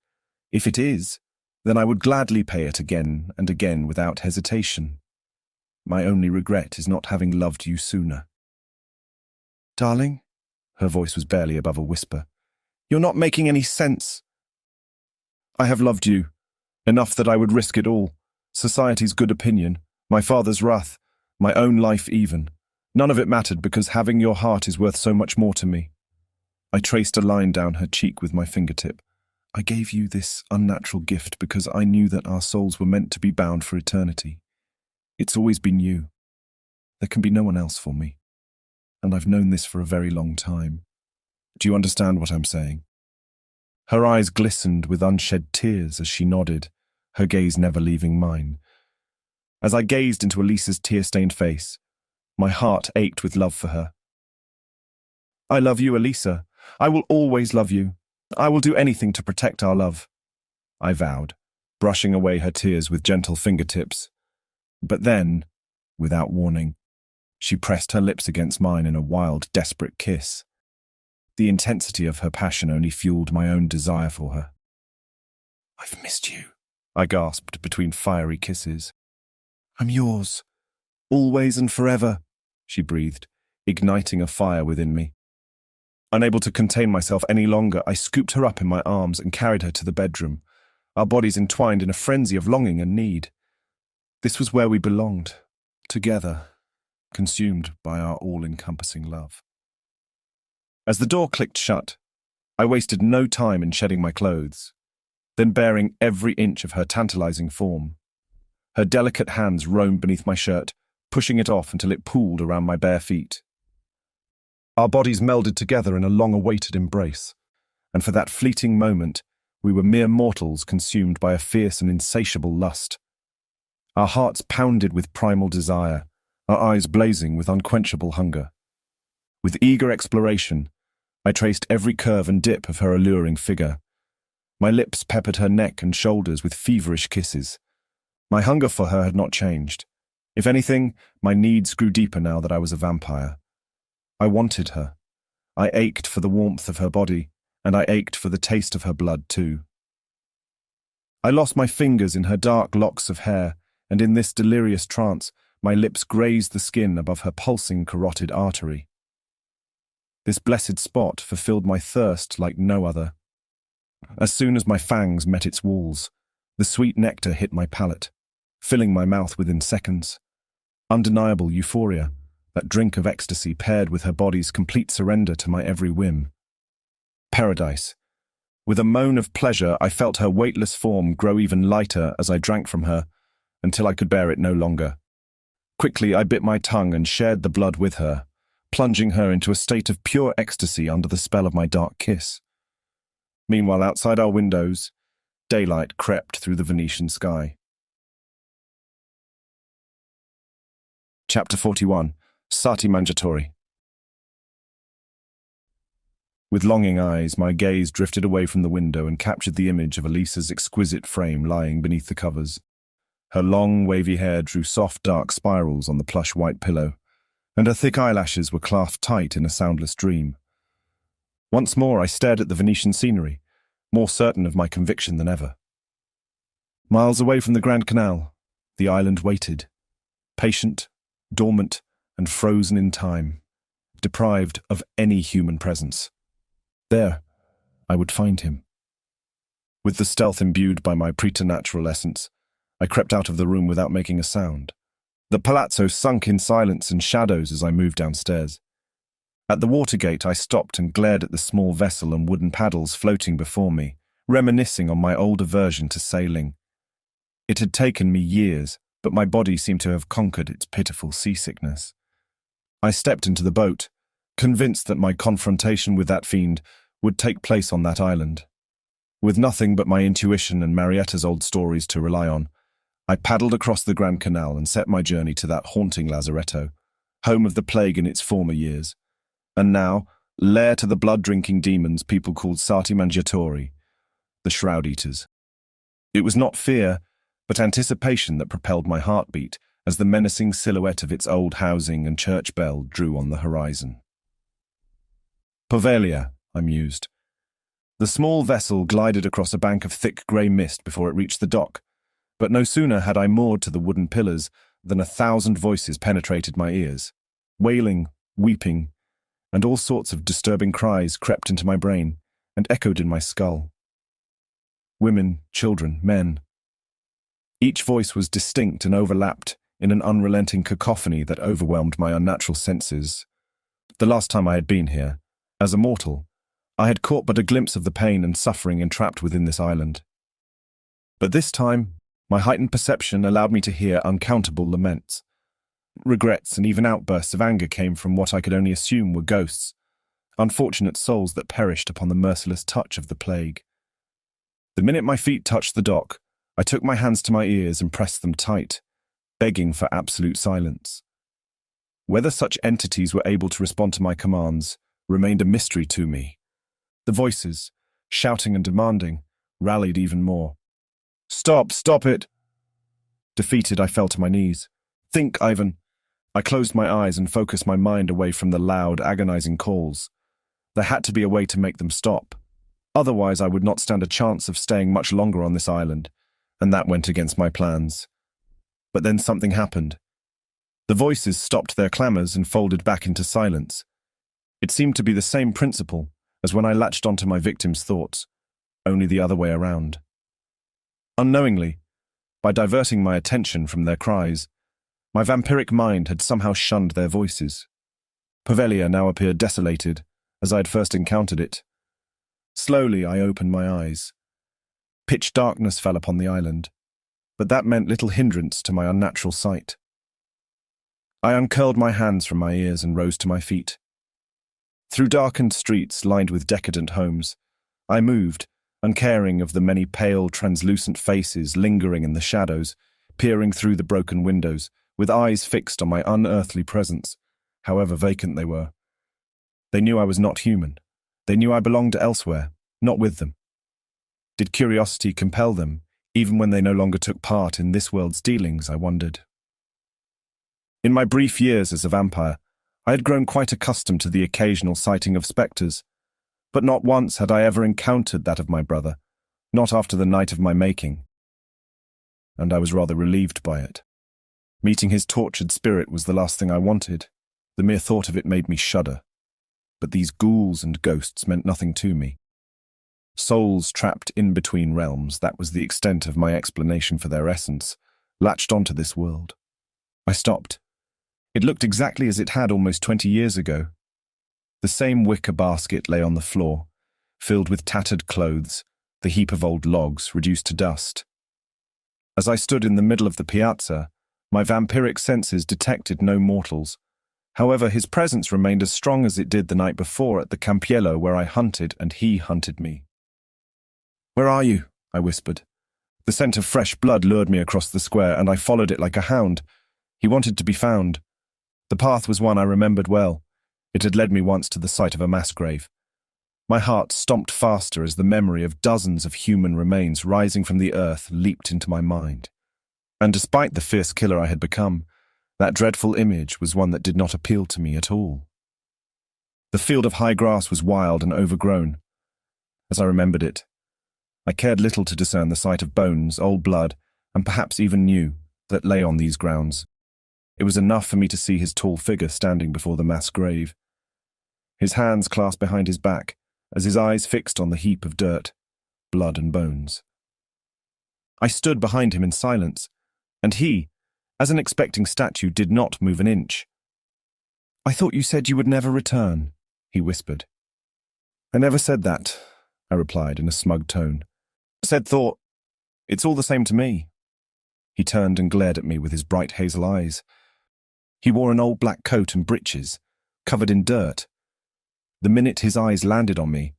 If it is, then I would gladly pay it again and again without hesitation. My only regret is not having loved you sooner. "Darling?" Her voice was barely above a whisper. "You're not making any sense." "I have loved you, enough that I would risk it all. Society's good opinion, my father's wrath, my own life even. None of it mattered because having your heart is worth so much more to me." I traced a line down her cheek with my fingertip. "I gave you this unnatural gift because I knew that our souls were meant to be bound for eternity. It's always been you. There can be no one else for me. And I've known this for a very long time. Do you understand what I'm saying?" Her eyes glistened with unshed tears as she nodded, her gaze never leaving mine. As I gazed into Elisa's tear-stained face, my heart ached with love for her. "I love you, Elisa. I will always love you. I will do anything to protect our love," I vowed, brushing away her tears with gentle fingertips. But then, without warning, she pressed her lips against mine in a wild, desperate kiss. The intensity of her passion only fueled my own desire for her. "I've missed you," I gasped between fiery kisses. "I'm yours, always and forever," she breathed, igniting a fire within me. Unable to contain myself any longer, I scooped her up in my arms and carried her to the bedroom, our bodies entwined in a frenzy of longing and need. This was where we belonged, together, consumed by our all-encompassing love. As the door clicked shut, I wasted no time in shedding my clothes, then baring every inch of her tantalizing form. Her delicate hands roamed beneath my shirt, pushing it off until it pooled around my bare feet. Our bodies melded together in a long-awaited embrace, and for that fleeting moment, we were mere mortals consumed by a fierce and insatiable lust. Our hearts pounded with primal desire, our eyes blazing with unquenchable hunger. With eager exploration, I traced every curve and dip of her alluring figure. My lips peppered her neck and shoulders with feverish kisses. My hunger for her had not changed. If anything, my needs grew deeper now that I was a vampire. I wanted her. I ached for the warmth of her body, and I ached for the taste of her blood too. I lost my fingers in her dark locks of hair, and in this delirious trance, my lips grazed the skin above her pulsing carotid artery. This blessed spot fulfilled my thirst like no other. As soon as my fangs met its walls, the sweet nectar hit my palate, filling my mouth within seconds. Undeniable euphoria, that drink of ecstasy paired with her body's complete surrender to my every whim. Paradise. With a moan of pleasure, I felt her weightless form grow even lighter as I drank from her, until I could bear it no longer. Quickly, I bit my tongue and shared the blood with her, plunging her into a state of pure ecstasy under the spell of my dark kiss. Meanwhile, outside our windows, daylight crept through the Venetian sky. Chapter 41. Sati Mangiatori. With longing eyes, my gaze drifted away from the window and captured the image of Elisa's exquisite frame lying beneath the covers. Her long, wavy hair drew soft, dark spirals on the plush white pillow, and her thick eyelashes were clasped tight in a soundless dream. Once more I stared at the Venetian scenery, more certain of my conviction than ever. Miles away from the Grand Canal, the island waited, patient, dormant, and frozen in time, deprived of any human presence. There, I would find him. With the stealth imbued by my preternatural essence, I crept out of the room without making a sound. The palazzo sunk in silence and shadows as I moved downstairs. At the water gate, I stopped and glared at the small vessel and wooden paddles floating before me, reminiscing on my old aversion to sailing. It had taken me years, but my body seemed to have conquered its pitiful seasickness. I stepped into the boat, convinced that my confrontation with that fiend would take place on that island. With nothing but my intuition and Marietta's old stories to rely on, I paddled across the Grand Canal and set my journey to that haunting lazaretto, home of the plague in its former years, and now lair to the blood-drinking demons people called Sati Mangiatori, the Shroud Eaters. It was not fear, but anticipation that propelled my heartbeat as the menacing silhouette of its old housing and church bell drew on the horizon. Poveglia, I mused. The small vessel glided across a bank of thick grey mist before it reached the dock, but no sooner had I moored to the wooden pillars than 1,000 voices penetrated my ears. Wailing, weeping, and all sorts of disturbing cries crept into my brain and echoed in my skull. Women, children, men. Each voice was distinct and overlapped in an unrelenting cacophony that overwhelmed my unnatural senses. The last time I had been here, as a mortal, I had caught but a glimpse of the pain and suffering entrapped within this island. But this time, my heightened perception allowed me to hear uncountable laments. Regrets and even outbursts of anger came from what I could only assume were ghosts, unfortunate souls that perished upon the merciless touch of the plague. The minute my feet touched the dock, I took my hands to my ears and pressed them tight, begging for absolute silence. Whether such entities were able to respond to my commands remained a mystery to me. The voices, shouting and demanding, rallied even more. Stop it! Defeated, I fell to my knees. Think, Ivan. I closed my eyes and focused my mind away from the loud, agonizing calls. There had to be a way to make them stop. Otherwise, I would not stand a chance of staying much longer on this island, and that went against my plans. But then something happened. The voices stopped their clamors and folded back into silence. It seemed to be the same principle as when I latched onto my victim's thoughts, only the other way around. Unknowingly, by diverting my attention from their cries, my vampiric mind had somehow shunned their voices. Poveglia now appeared desolated, as I had first encountered it. Slowly I opened my eyes. Pitch darkness fell upon the island, but that meant little hindrance to my unnatural sight. I uncurled my hands from my ears and rose to my feet. Through darkened streets lined with decadent homes, I moved, uncaring of the many pale, translucent faces lingering in the shadows, peering through the broken windows, with eyes fixed on my unearthly presence, however vacant they were. They knew I was not human. They knew I belonged elsewhere, not with them. Did curiosity compel them, even when they no longer took part in this world's dealings, I wondered. In my brief years as a vampire, I had grown quite accustomed to the occasional sighting of spectres, but not once had I ever encountered that of my brother, not after the night of my making. And I was rather relieved by it. Meeting his tortured spirit was the last thing I wanted. The mere thought of it made me shudder. But these ghouls and ghosts meant nothing to me. Souls trapped in between realms, that was the extent of my explanation for their essence, latched onto this world. I stopped. It looked exactly as it had almost 20 years ago. The same wicker basket lay on the floor, filled with tattered clothes, the heap of old logs reduced to dust. As I stood in the middle of the piazza, my vampiric senses detected no mortals. However, his presence remained as strong as it did the night before at the Campiello where I hunted and he hunted me. "Where are you?" I whispered. The scent of fresh blood lured me across the square, and I followed it like a hound. He wanted to be found. The path was one I remembered well. It had led me once to the site of a mass grave. My heart stomped faster as the memory of dozens of human remains rising from the earth leaped into my mind. And despite the fierce killer I had become, that dreadful image was one that did not appeal to me at all. The field of high grass was wild and overgrown. As I remembered it, I cared little to discern the sight of bones, old blood, and perhaps even new, that lay on these grounds. It was enough for me to see his tall figure standing before the mass grave, his hands clasped behind his back, as his eyes fixed on the heap of dirt, blood and bones. I stood behind him in silence, and he, as an expecting statue, did not move an inch. "I thought you said you would never return," he whispered. "I never said that," I replied in a smug tone. "Said thought. It's all the same to me." He turned and glared at me with his bright hazel eyes. He wore an old black coat and breeches, covered in dirt. The minute his eyes landed on me,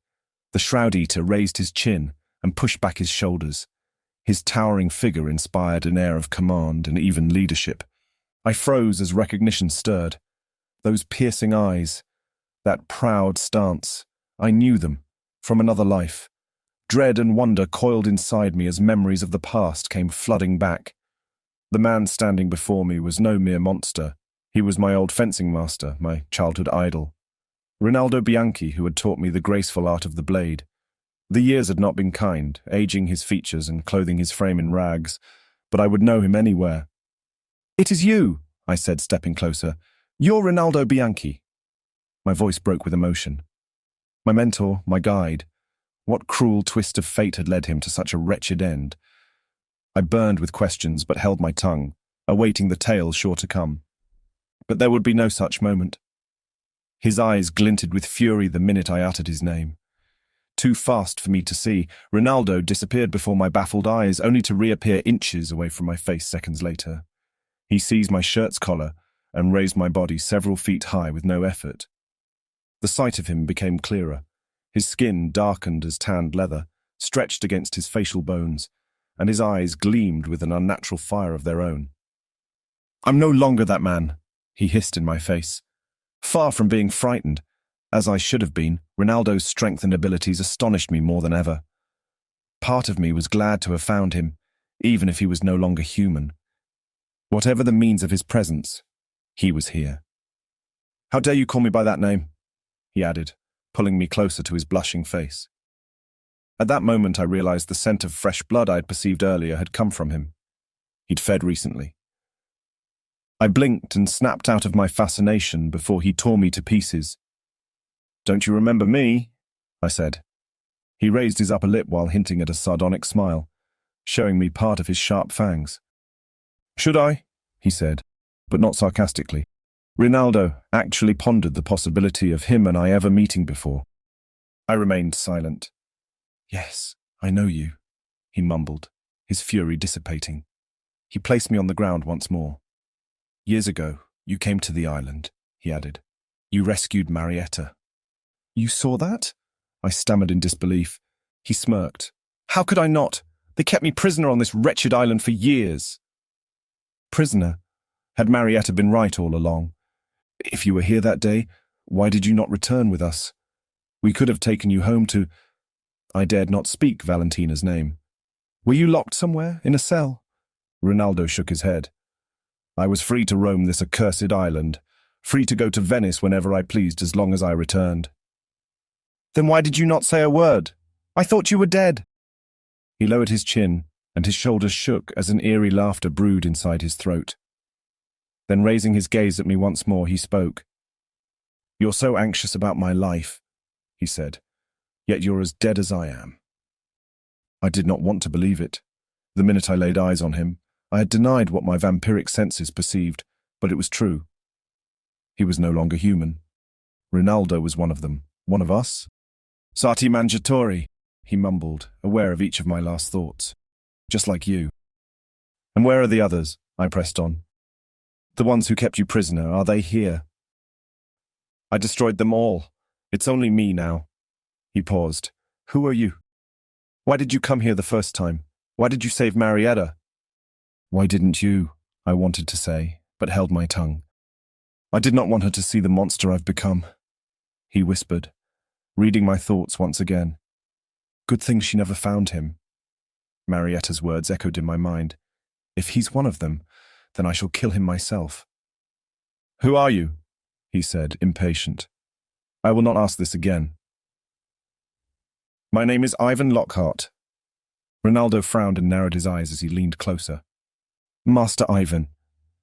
the shroud-eater raised his chin and pushed back his shoulders. His towering figure inspired an air of command and even leadership. I froze as recognition stirred. Those piercing eyes, that proud stance, I knew them, from another life. Dread and wonder coiled inside me as memories of the past came flooding back. The man standing before me was no mere monster. He was my old fencing master, my childhood idol. Rinaldo Bianchi, who had taught me the graceful art of the blade. The years had not been kind, aging his features and clothing his frame in rags, but I would know him anywhere. "It is you," I said, stepping closer. "You're Rinaldo Bianchi." My voice broke with emotion. My mentor, my guide. What cruel twist of fate had led him to such a wretched end? I burned with questions, but held my tongue, awaiting the tale sure to come. But there would be no such moment. His eyes glinted with fury the minute I uttered his name. Too fast for me to see, Rinaldo disappeared before my baffled eyes, only to reappear inches away from my face seconds later. He seized my shirt's collar and raised my body several feet high with no effort. The sight of him became clearer. His skin, darkened as tanned leather, stretched against his facial bones, and his eyes gleamed with an unnatural fire of their own. "I'm no longer that man," he hissed in my face. Far from being frightened, as I should have been, Rinaldo's strength and abilities astonished me more than ever. Part of me was glad to have found him, even if he was no longer human. Whatever the means of his presence, he was here. "How dare you call me by that name?" he added, pulling me closer to his blushing face. At that moment I realized the scent of fresh blood I had perceived earlier had come from him. He'd fed recently. I blinked and snapped out of my fascination before he tore me to pieces. "Don't you remember me?" I said. He raised his upper lip while hinting at a sardonic smile, showing me part of his sharp fangs. "Should I?" he said, but not sarcastically. Rinaldo actually pondered the possibility of him and I ever meeting before. I remained silent. "Yes, I know you," he mumbled, his fury dissipating. He placed me on the ground once more. "Years ago, You came to the island, he added. You rescued Marietta. You saw that? I stammered in disbelief. He smirked. How could I not? They kept me prisoner on this wretched island for years. Prisoner? Had Marietta been right all along? If you were here that day, why did you not return with us? We could have taken you home to... I dared not speak Valentina's name. Were you locked somewhere, in a cell? Rinaldo shook his head. I was free to roam this accursed island, free to go to Venice whenever I pleased as long as I returned. Then why did you not say a word? I thought you were dead. He lowered his chin, and his shoulders shook as an eerie laughter brewed inside his throat. Then raising his gaze at me once more, he spoke. You're so anxious about my life, he said, yet you're as dead as I am. I did not want to believe it. The minute I laid eyes on him, I had denied what my vampiric senses perceived, but it was true. He was no longer human. Rinaldo was one of them, one of us. Sati mangiatori, he mumbled, aware of each of my last thoughts. Just like you. And where are the others? I pressed on. The ones who kept you prisoner, are they here? I destroyed them all. It's only me now. He paused. Who are you? Why did you come here the first time? Why did you save Marietta? Why didn't you? I wanted to say, but held my tongue. I did not want her to see the monster I've become. He whispered, reading my thoughts once again. Good thing she never found him. Marietta's words echoed in my mind. If he's one of them, then I shall kill him myself. Who are you? He said, impatient. I will not ask this again. My name is Ivan Lockhart. Rinaldo frowned and narrowed his eyes as he leaned closer. Master Ivan.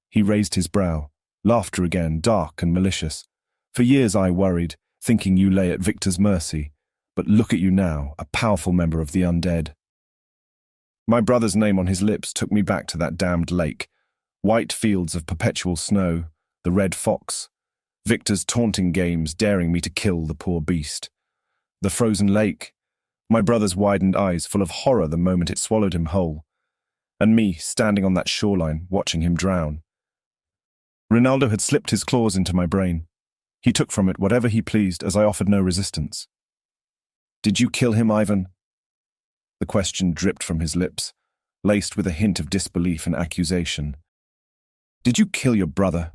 He raised his brow, laughter again, dark and malicious. For years I worried, thinking you lay at Victor's mercy. But look at you now, a powerful member of the undead. My brother's name on his lips took me back to that damned lake. White fields of perpetual snow, the red fox. Victor's taunting games daring me to kill the poor beast. The frozen lake. My brother's widened eyes full of horror the moment it swallowed him whole. And me standing on that shoreline, watching him drown. Rinaldo had slipped his claws into my brain. He took from it whatever he pleased as I offered no resistance. Did you kill him, Ivan? The question dripped from his lips, laced with a hint of disbelief and accusation. Did you kill your brother?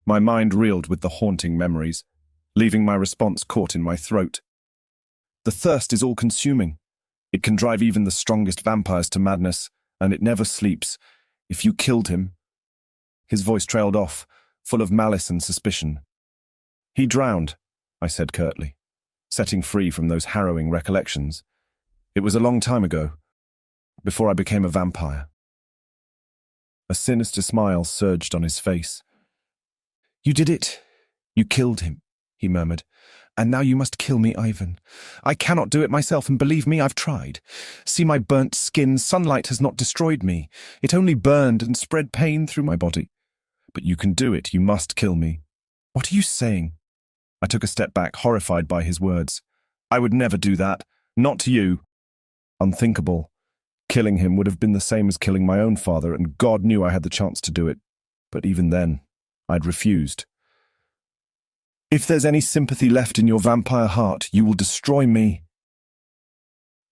My mind reeled with the haunting memories, leaving my response caught in my throat. The thirst is all-consuming. It can drive even the strongest vampires to madness, and it never sleeps. If you killed him... His voice trailed off, full of malice and suspicion. He drowned, I said curtly, setting free from those harrowing recollections. It was a long time ago, before I became a vampire. A sinister smile surged on his face. You did it. You killed him, he murmured. And now you must kill me, Ivan. I cannot do it myself, and believe me, I've tried. See my burnt skin. Sunlight has not destroyed me. It only burned and spread pain through my body. But you can do it. You must kill me. What are you saying? I took a step back, horrified by his words. I would never do that. Not to you. Unthinkable. Killing him would have been the same as killing my own father, and God knew I had the chance to do it. But even then, I'd refused. If there's any sympathy left in your vampire heart, you will destroy me.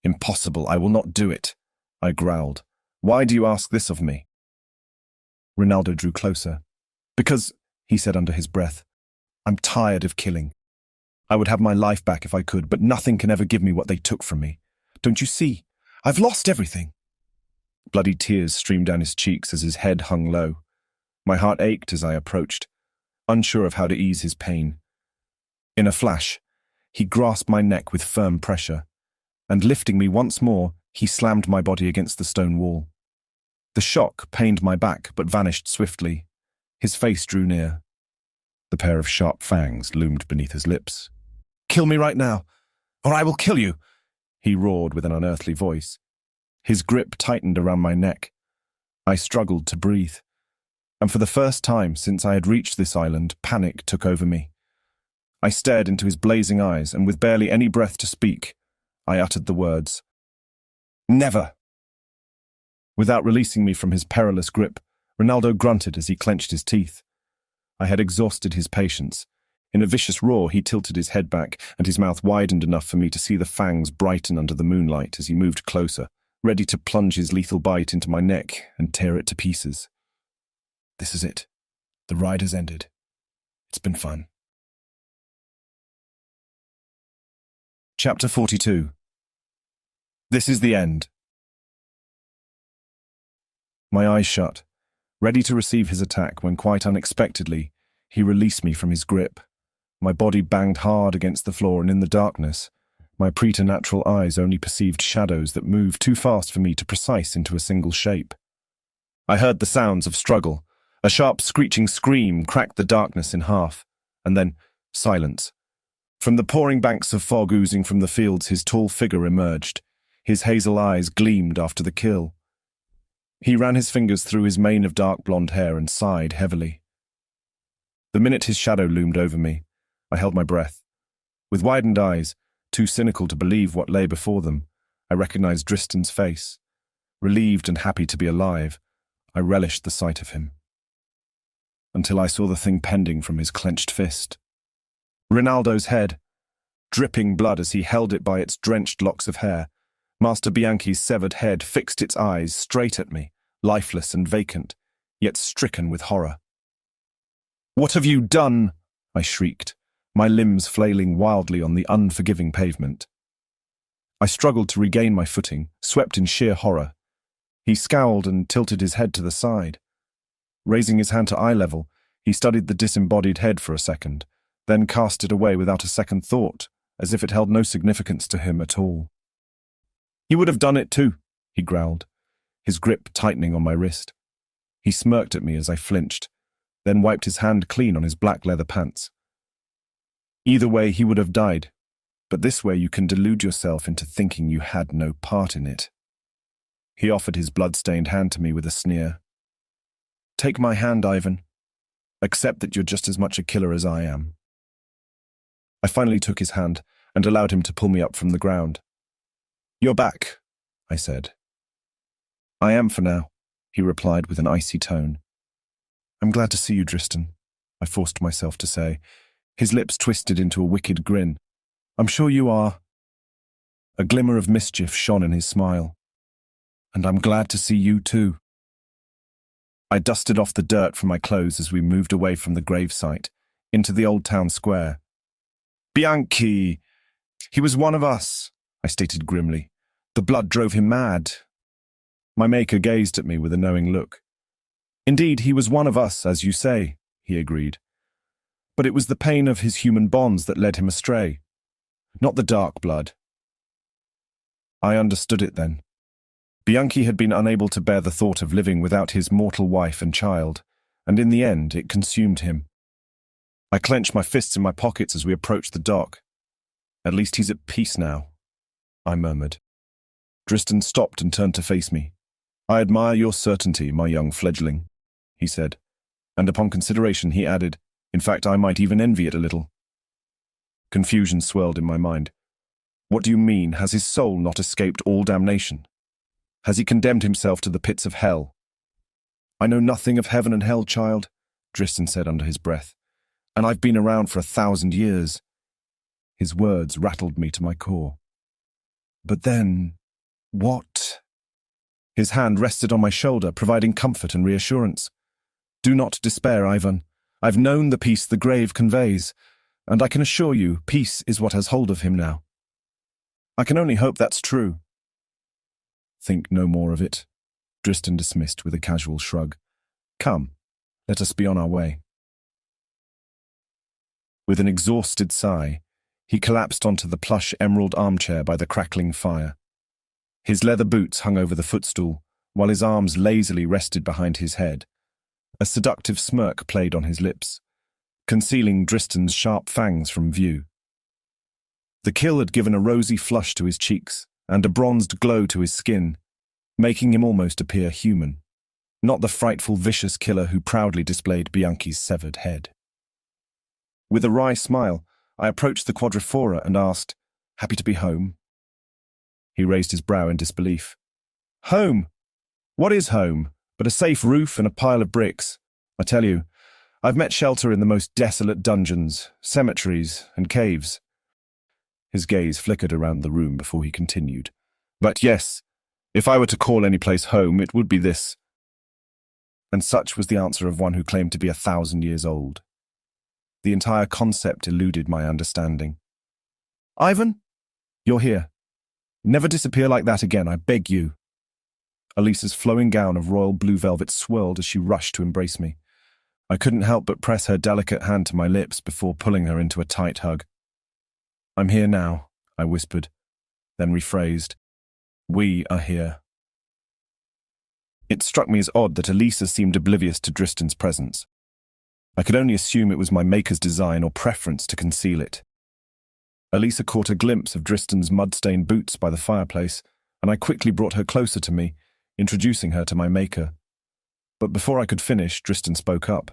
Impossible, I will not do it, I growled. Why do you ask this of me? Rinaldo drew closer. Because, he said under his breath, I'm tired of killing. I would have my life back if I could, but nothing can ever give me what they took from me. Don't you see? I've lost everything. Bloody tears streamed down his cheeks as his head hung low. My heart ached as I approached, unsure of how to ease his pain. In a flash, he grasped my neck with firm pressure, and lifting me once more, he slammed my body against the stone wall. The shock pained my back, but vanished swiftly. His face drew near. The pair of sharp fangs loomed beneath his lips. Kill me right now, or I will kill you, he roared with an unearthly voice. His grip tightened around my neck. I struggled to breathe, and for the first time since I had reached this island, panic took over me. I stared into his blazing eyes, and with barely any breath to speak, I uttered the words, Never! Without releasing me from his perilous grip, Rinaldo grunted as he clenched his teeth, I had exhausted his patience. In a vicious roar, he tilted his head back, and his mouth widened enough for me to see the fangs brighten under the moonlight as he moved closer, ready to plunge his lethal bite into my neck and tear it to pieces. This is it. The ride has ended. It's been fun. Chapter 42. This is the end. My eyes shut, ready to receive his attack when quite unexpectedly, he released me from his grip. My body banged hard against the floor, and in the darkness, my preternatural eyes only perceived shadows that moved too fast for me to precise into a single shape. I heard the sounds of struggle. A sharp screeching scream cracked the darkness in half, and then silence. From the pouring banks of fog oozing from the fields, his tall figure emerged. His hazel eyes gleamed after the kill. He ran his fingers through his mane of dark blonde hair and sighed heavily. The minute his shadow loomed over me, I held my breath. With widened eyes, too cynical to believe what lay before them, I recognized Dristan's face. Relieved and happy to be alive, I relished the sight of him. Until I saw the thing pending from his clenched fist. Rinaldo's head, dripping blood as he held it by its drenched locks of hair. Master Bianchi's severed head fixed its eyes straight at me, lifeless and vacant, yet stricken with horror. "What have you done?" I shrieked, my limbs flailing wildly on the unforgiving pavement. I struggled to regain my footing, swept in sheer horror. He scowled and tilted his head to the side. Raising his hand to eye level, he studied the disembodied head for a second, then cast it away without a second thought, as if it held no significance to him at all. "You would have done it too," he growled, his grip tightening on my wrist. He smirked at me as I flinched, then wiped his hand clean on his black leather pants. "Either way, he would have died, but this way you can delude yourself into thinking you had no part in it." He offered his blood-stained hand to me with a sneer. "Take my hand, Ivan. Accept that you're just as much a killer as I am." I finally took his hand and allowed him to pull me up from the ground. "You're back," I said. "I am for now," he replied with an icy tone. "I'm glad to see you, Dristan," I forced myself to say. His lips twisted into a wicked grin. "I'm sure you are." A glimmer of mischief shone in his smile. "And I'm glad to see you too." I dusted off the dirt from my clothes as we moved away from the gravesite, into the old town square. "Bianchi! He was one of us," I stated grimly. "The blood drove him mad." My maker gazed at me with a knowing look. "Indeed, he was one of us, as you say," he agreed. "But it was the pain of his human bonds that led him astray, not the dark blood." I understood it then. Bianchi had been unable to bear the thought of living without his mortal wife and child, and in the end it consumed him. I clenched my fists in my pockets as we approached the dock. "At least he's at peace now," I murmured. Dristan stopped and turned to face me. "I admire your certainty, my young fledgling," he said, and upon consideration he added, "In fact, I might even envy it a little." Confusion swirled in my mind. "What do you mean? Has his soul not escaped all damnation? Has he condemned himself to the pits of hell?" "I know nothing of heaven and hell, child," Dristan said under his breath, "and I've been around for 1,000 years. His words rattled me to my core. "But then, what?" His hand rested on my shoulder, providing comfort and reassurance. "Do not despair, Ivan. I've known the peace the grave conveys, and I can assure you, peace is what has hold of him now." "I can only hope that's true." "Think no more of it," Dristan dismissed with a casual shrug. "Come, let us be on our way." With an exhausted sigh, he collapsed onto the plush emerald armchair by the crackling fire. His leather boots hung over the footstool, while his arms lazily rested behind his head. A seductive smirk played on his lips, concealing Dristan's sharp fangs from view. The kill had given a rosy flush to his cheeks and a bronzed glow to his skin, making him almost appear human, not the frightful, vicious killer who proudly displayed Bianchi's severed head. With a wry smile, I approached the quadrifora and asked, "Happy to be home?" He raised his brow in disbelief. "Home? What is home but a safe roof and a pile of bricks? I tell you, I've met shelter in the most desolate dungeons, cemeteries, and caves. His gaze flickered around the room before he continued. But yes, if I were to call any place home, it would be this. And such was the answer of one who claimed to be 1,000 years old. The entire concept eluded my understanding. Ivan, you're here. Never disappear like that again, I beg you. Elisa's flowing gown of royal blue velvet swirled as she rushed to embrace me. I couldn't help but press her delicate hand to my lips before pulling her into a tight hug. I'm here now, I whispered, then rephrased. We are here. It struck me as odd that Elisa seemed oblivious to Dristan's presence. I could only assume it was my maker's design or preference to conceal it. Elisa caught a glimpse of Dristan's mud-stained boots by the fireplace, and I quickly brought her closer to me, introducing her to my maker. But before I could finish, Dristan spoke up.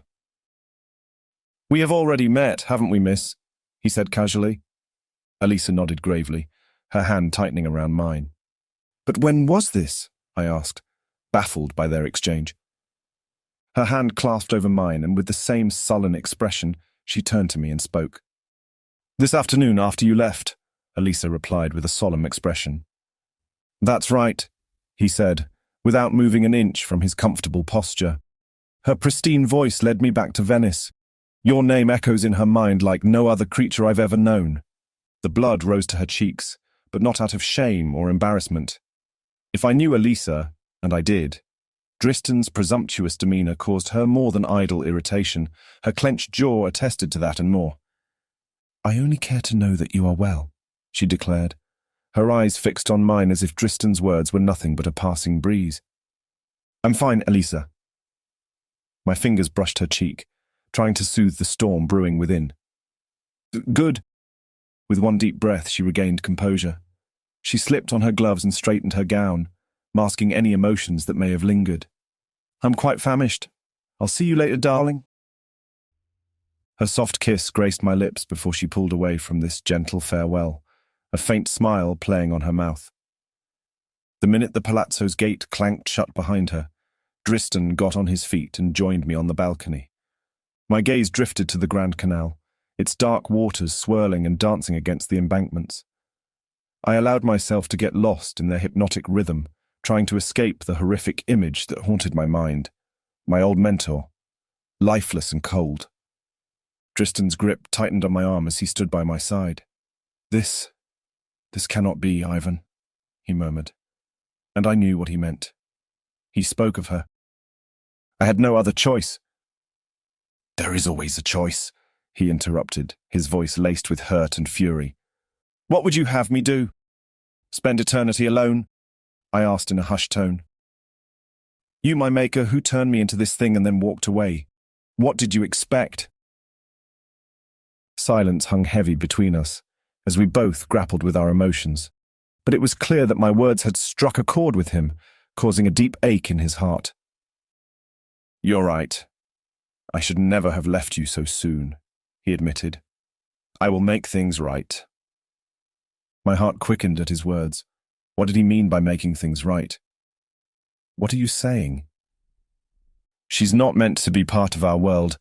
We have already met, haven't we, miss? He said casually. Elisa nodded gravely, her hand tightening around mine. But when was this? I asked, baffled by their exchange. Her hand clasped over mine, and with the same sullen expression, she turned to me and spoke. This afternoon after you left, Elisa replied with a solemn expression. That's right, he said, without moving an inch from his comfortable posture. Her pristine voice led me back to Venice. Your name echoes in her mind like no other creature I've ever known. The blood rose to her cheeks, but not out of shame or embarrassment. If I knew Elisa, and I did, Dristan's presumptuous demeanour caused her more than idle irritation. Her clenched jaw attested to that and more. I only care to know that you are well, she declared, her eyes fixed on mine as if Dristan's words were nothing but a passing breeze. I'm fine, Elisa. My fingers brushed her cheek, trying to soothe the storm brewing within. Good. With one deep breath, she regained composure. She slipped on her gloves and straightened her gown, masking any emotions that may have lingered. I'm quite famished. I'll see you later, darling. Her soft kiss graced my lips before she pulled away from this gentle farewell, a faint smile playing on her mouth. The minute the palazzo's gate clanked shut behind her, Dristan got on his feet and joined me on the balcony. My gaze drifted to the Grand Canal, its dark waters swirling and dancing against the embankments. I allowed myself to get lost in their hypnotic rhythm, trying to escape the horrific image that haunted my mind. My old mentor, lifeless and cold. Dristan's grip tightened on my arm as he stood by my side. This cannot be, Ivan, he murmured. And I knew what he meant. He spoke of her. I had no other choice. There is always a choice, he interrupted, his voice laced with hurt and fury. What would you have me do? Spend eternity alone? I asked in a hushed tone. You, my maker, who turned me into this thing and then walked away. What did you expect? Silence hung heavy between us, as we both grappled with our emotions. But it was clear that my words had struck a chord with him, causing a deep ache in his heart. You're right. I should never have left you so soon, he admitted. I will make things right. My heart quickened at his words. What did he mean by making things right? What are you saying? She's not meant to be part of our world.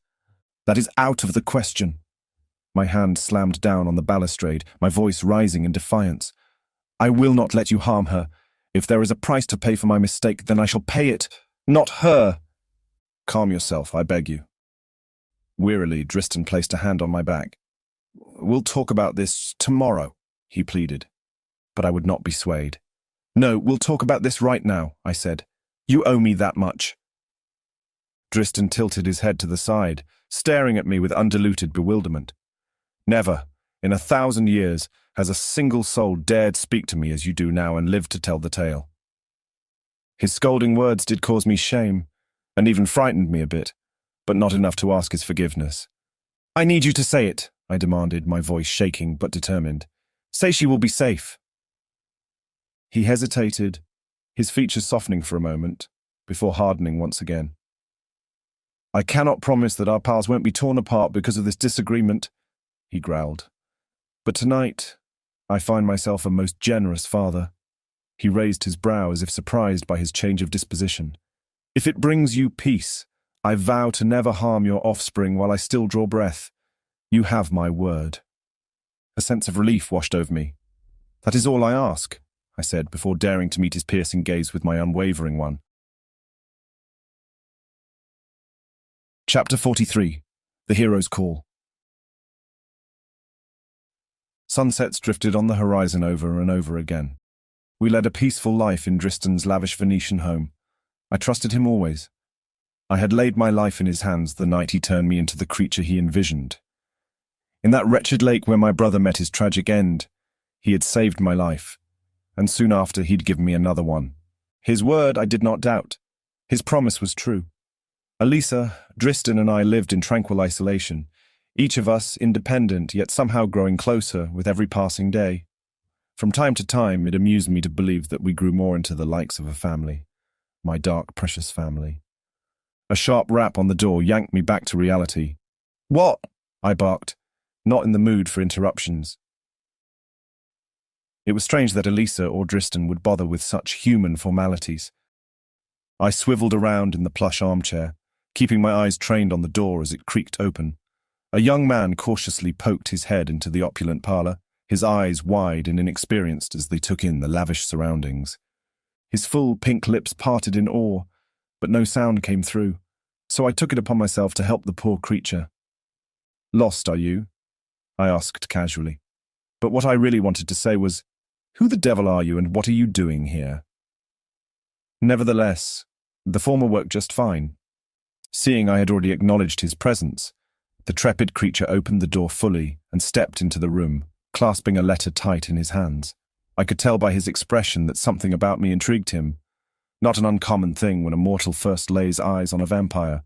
That is out of the question. My hand slammed down on the balustrade, my voice rising in defiance. I will not let you harm her. If there is a price to pay for my mistake, then I shall pay it, not her. Calm yourself, I beg you. Wearily, Dristan placed a hand on my back. We'll talk about this tomorrow, he pleaded. But I would not be swayed. No, we'll talk about this right now, I said. You owe me that much. Dristan tilted his head to the side, staring at me with undiluted bewilderment. Never, in 1,000 years, has a single soul dared speak to me as you do now and live to tell the tale. His scolding words did cause me shame, and even frightened me a bit, but not enough to ask his forgiveness. I need you to say it, I demanded, my voice shaking but determined. Say she will be safe. He hesitated, his features softening for a moment, before hardening once again. I cannot promise that our paths won't be torn apart because of this disagreement, he growled. But tonight, I find myself a most generous father. He raised his brow as if surprised by his change of disposition. If it brings you peace, I vow to never harm your offspring while I still draw breath. You have my word." A sense of relief washed over me. "That is all I ask," I said, before daring to meet his piercing gaze with my unwavering one. Chapter 43. The Hero's Call. Sunsets drifted on the horizon over and over again. We led a peaceful life in Dristan's lavish Venetian home. I trusted him always. I had laid my life in his hands the night he turned me into the creature he envisioned. In that wretched lake where my brother met his tragic end, he had saved my life, and soon after he'd given me another one. His word I did not doubt. His promise was true. Elisa, Dristan and I lived in tranquil isolation, each of us independent yet somehow growing closer with every passing day. From time to time, it amused me to believe that we grew more into the likes of a family, my dark, precious family. A sharp rap on the door yanked me back to reality. "What?" I barked, not in the mood for interruptions. It was strange that Elisa or Dristan would bother with such human formalities. I swiveled around in the plush armchair, keeping my eyes trained on the door as it creaked open. A young man cautiously poked his head into the opulent parlor, his eyes wide and inexperienced as they took in the lavish surroundings. His full pink lips parted in awe, but no sound came through, so I took it upon myself to help the poor creature. "Lost, are you?" I asked casually. But what I really wanted to say was, "Who the devil are you and what are you doing here?" Nevertheless, the former worked just fine. Seeing I had already acknowledged his presence, the trepid creature opened the door fully and stepped into the room, clasping a letter tight in his hands. I could tell by his expression that something about me intrigued him. Not an uncommon thing when a mortal first lays eyes on a vampire.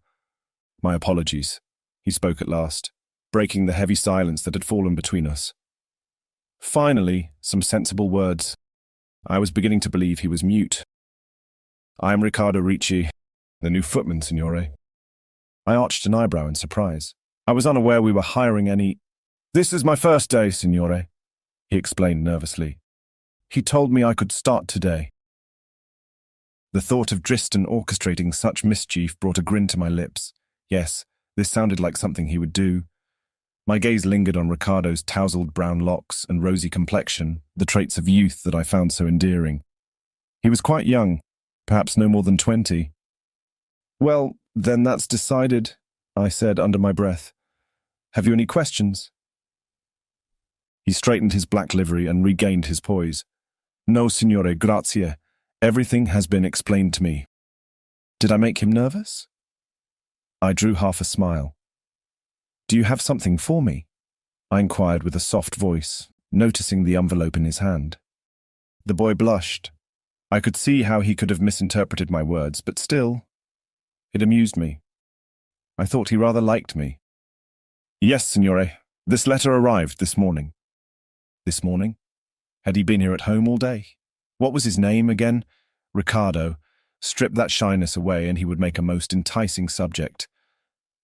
"My apologies," he spoke at last, breaking the heavy silence that had fallen between us. Finally, some sensible words. I was beginning to believe he was mute. "I am Riccardo Ricci, the new footman, signore." I arched an eyebrow in surprise. I was unaware we were hiring any— "This is my first day, signore," he explained nervously. "He told me I could start today." The thought of Dristan orchestrating such mischief brought a grin to my lips. Yes, this sounded like something he would do. My gaze lingered on Riccardo's tousled brown locks and rosy complexion, the traits of youth that I found so endearing. He was quite young, perhaps no more than 20. "Well, then that's decided," I said under my breath. "Have you any questions?" He straightened his black livery and regained his poise. "No, signore, grazie. Everything has been explained to me." Did I make him nervous? I drew half a smile. "Do you have something for me?" I inquired with a soft voice, noticing the envelope in his hand. The boy blushed. I could see how he could have misinterpreted my words, but still, it amused me. I thought he rather liked me. "Yes, signore. This letter arrived this morning." This morning? Had he been here at home all day? What was his name again? Riccardo. Strip that shyness away and he would make a most enticing subject.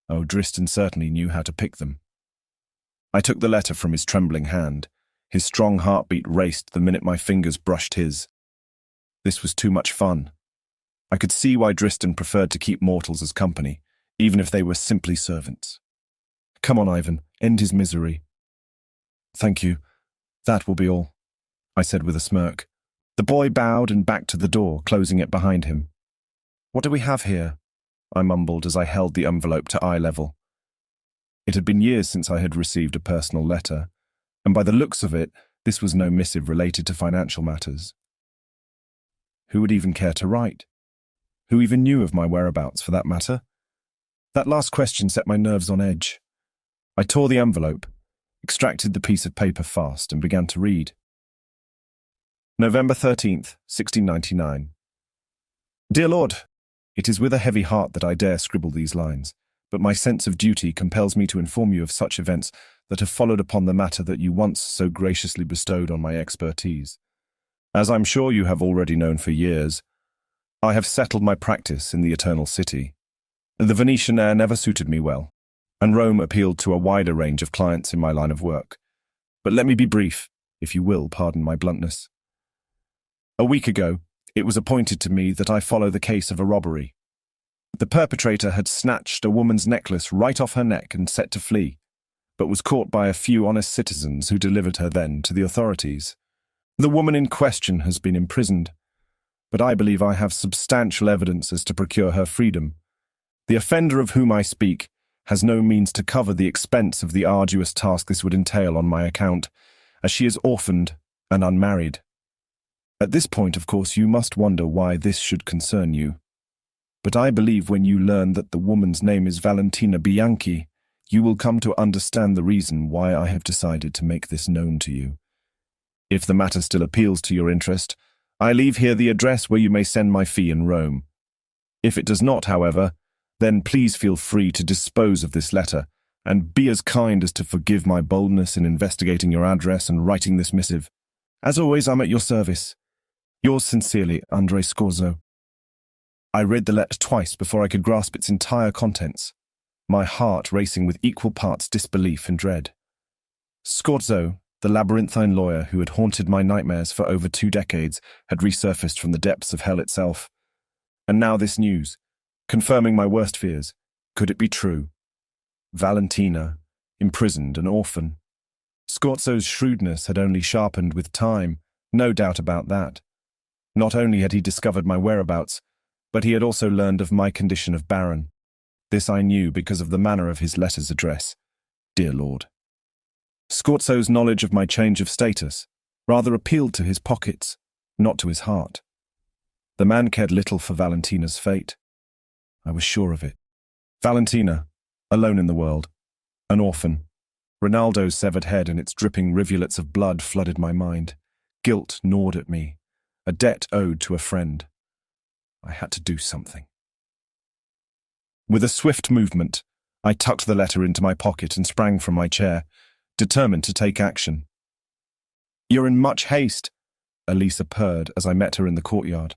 Oh, Dristan certainly knew how to pick them. I took the letter from his trembling hand. His strong heartbeat raced the minute my fingers brushed his. This was too much fun. I could see why Dristan preferred to keep mortals as company, even if they were simply servants. "Come on, Ivan, end his misery." "Thank you. That will be all," I said with a smirk. The boy bowed and backed to the door, closing it behind him. "What do we have here?" I mumbled as I held the envelope to eye level. It had been years since I had received a personal letter, and by the looks of it, this was no missive related to financial matters. Who would even care to write? Who even knew of my whereabouts, for that matter? That last question set my nerves on edge. I tore the envelope, extracted the piece of paper fast, and began to read. November 13th, 1699. Dear Lord, it is with a heavy heart that I dare scribble these lines, but my sense of duty compels me to inform you of such events that have followed upon the matter that you once so graciously bestowed on my expertise. As I'm sure you have already known for years, I have settled my practice in the Eternal City. The Venetian air never suited me well, and Rome appealed to a wider range of clients in my line of work. But let me be brief, if you will pardon my bluntness. A week ago, it was appointed to me that I follow the case of a robbery. The perpetrator had snatched a woman's necklace right off her neck and set to flee, but was caught by a few honest citizens who delivered her then to the authorities. The woman in question has been imprisoned, but I believe I have substantial evidence as to procure her freedom. The offender of whom I speak has no means to cover the expense of the arduous task this would entail on my account, as she is orphaned and unmarried. At this point, of course, you must wonder why this should concern you. But I believe when you learn that the woman's name is Valentina Bianchi, you will come to understand the reason why I have decided to make this known to you. If the matter still appeals to your interest, I leave here the address where you may send my fee in Rome. If it does not, however, then please feel free to dispose of this letter, and be as kind as to forgive my boldness in investigating your address and writing this missive. As always, I'm at your service. Yours sincerely, Andre Scorzo. I read the letter twice before I could grasp its entire contents, my heart racing with equal parts disbelief and dread. Scorzo, the labyrinthine lawyer who had haunted my nightmares for over 2 decades, had resurfaced from the depths of hell itself. And now this news, confirming my worst fears. Could it be true? Valentina, imprisoned, an orphan. Scorzo's shrewdness had only sharpened with time, no doubt about that. Not only had he discovered my whereabouts, but he had also learned of my condition of baron. This I knew because of the manner of his letter's address. Dear Lord. Scorzo's knowledge of my change of status rather appealed to his pockets, not to his heart. The man cared little for Valentina's fate. I was sure of it. Valentina, alone in the world, an orphan. Ronaldo's severed head and its dripping rivulets of blood flooded my mind. Guilt gnawed at me, a debt owed to a friend. I had to do something. With a swift movement, I tucked the letter into my pocket and sprang from my chair, determined to take action. "You're in much haste," Elisa purred as I met her in the courtyard.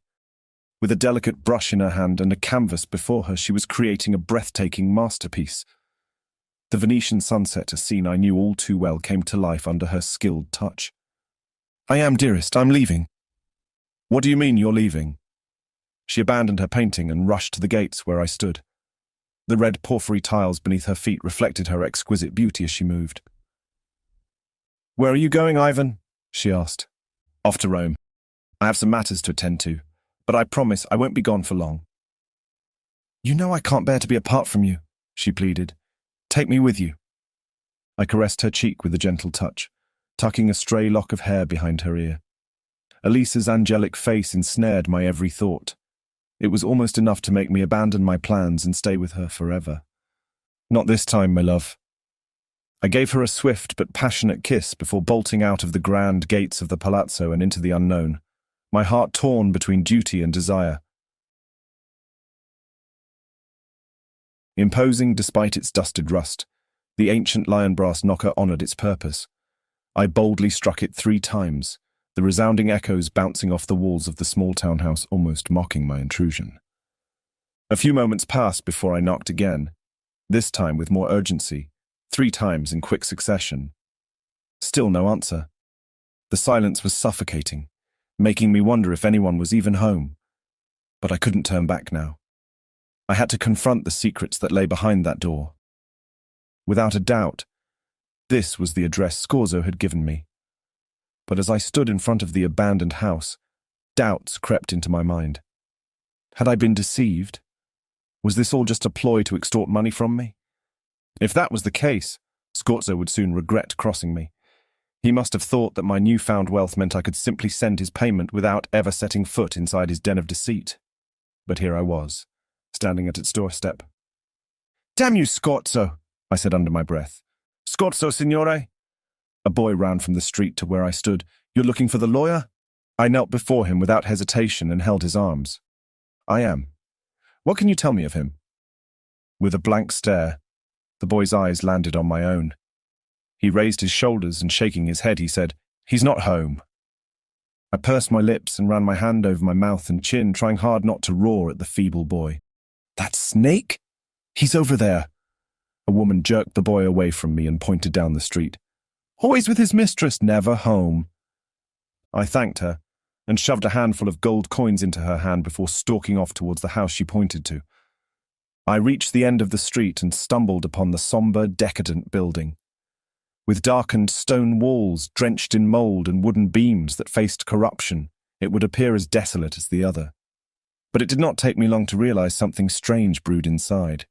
With a delicate brush in her hand and a canvas before her, she was creating a breathtaking masterpiece. The Venetian sunset, a scene I knew all too well, came to life under her skilled touch. "I am, dearest, I'm leaving." "What do you mean you're leaving?" She abandoned her painting and rushed to the gates where I stood. The red porphyry tiles beneath her feet reflected her exquisite beauty as she moved. "Where are you going, Ivan?" she asked. "Off to Rome. I have some matters to attend to, but I promise I won't be gone for long." "You know I can't bear to be apart from you," she pleaded. "Take me with you." I caressed her cheek with a gentle touch, tucking a stray lock of hair behind her ear. Elisa's angelic face ensnared my every thought. It was almost enough to make me abandon my plans and stay with her forever. "Not this time, my love." I gave her a swift but passionate kiss before bolting out of the grand gates of the palazzo and into the unknown, my heart torn between duty and desire. Imposing despite its dusted rust, the ancient lion brass knocker honoured its purpose. I boldly struck it 3 times, the resounding echoes bouncing off the walls of the small townhouse almost mocking my intrusion. A few moments passed before I knocked again, this time with more urgency, 3 times in quick succession. Still no answer. The silence was suffocating, making me wonder if anyone was even home. But I couldn't turn back now. I had to confront the secrets that lay behind that door. Without a doubt, this was the address Scorzo had given me. But as I stood in front of the abandoned house, doubts crept into my mind. Had I been deceived? Was this all just a ploy to extort money from me? If that was the case, Scorzo would soon regret crossing me. He must have thought that my newfound wealth meant I could simply send his payment without ever setting foot inside his den of deceit. But here I was, standing at its doorstep. "Damn you, Scorzo," I said under my breath. "Scorzo, signore?" A boy ran from the street to where I stood. "You're looking for the lawyer?" I knelt before him without hesitation and held his arms. "I am. What can you tell me of him?" With a blank stare, the boy's eyes landed on my own. He raised his shoulders and shaking his head, he said, "He's not home." I pursed my lips and ran my hand over my mouth and chin, trying hard not to roar at the feeble boy. "That snake? He's over there." A woman jerked the boy away from me and pointed down the street. "Always with his mistress, never home." I thanked her and shoved a handful of gold coins into her hand before stalking off towards the house she pointed to. I reached the end of the street and stumbled upon the sombre, decadent building. With darkened stone walls drenched in mould and wooden beams that faced corruption, it would appear as desolate as the other. But it did not take me long to realize something strange brewed inside.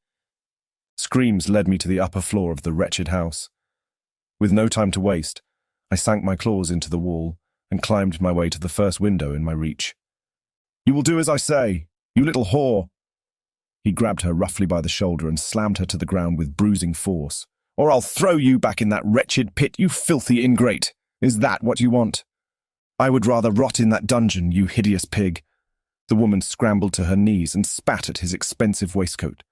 Screams led me to the upper floor of the wretched house. With no time to waste, I sank my claws into the wall and climbed my way to the first window in my reach. "You will do as I say, you little whore!" He grabbed her roughly by the shoulder and slammed her to the ground with bruising force. "Or I'll throw you back in that wretched pit, you filthy ingrate! Is that what you want? I would rather rot in that dungeon, you hideous pig!" The woman scrambled to her knees and spat at his expensive waistcoat.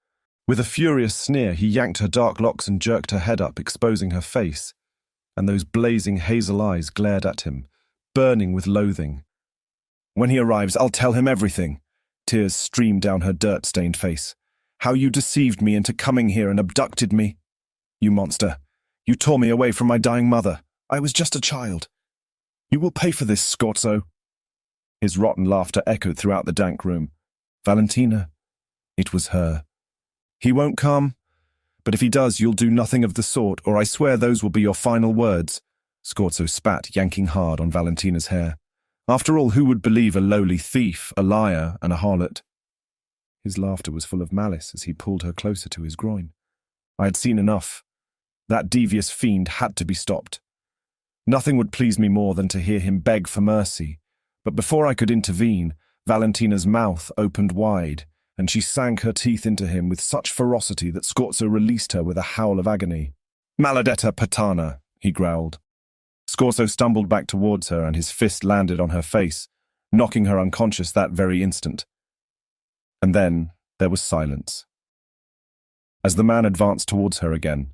With a furious sneer, he yanked her dark locks and jerked her head up, exposing her face, and those blazing hazel eyes glared at him, burning with loathing. "When he arrives, I'll tell him everything." Tears streamed down her dirt-stained face. "How you deceived me into coming here and abducted me. You monster. You tore me away from my dying mother. I was just a child. You will pay for this, Scorzo." His rotten laughter echoed throughout the dank room. "Valentina." It was her. "He won't come. But if he does, you'll do nothing of the sort, or I swear those will be your final words." Scorzo spat, yanking hard on Valentina's hair. After all, who would believe a lowly thief, a liar, and a harlot? His laughter was full of malice as he pulled her closer to his groin. I had seen enough. That devious fiend had to be stopped. Nothing would please me more than to hear him beg for mercy. But before I could intervene, Valentina's mouth opened wide, and she sank her teeth into him with such ferocity that Scorzo released her with a howl of agony. "Maledetta Patana," he growled. Scorzo stumbled back towards her, and his fist landed on her face, knocking her unconscious that very instant. And then there was silence. As the man advanced towards her again,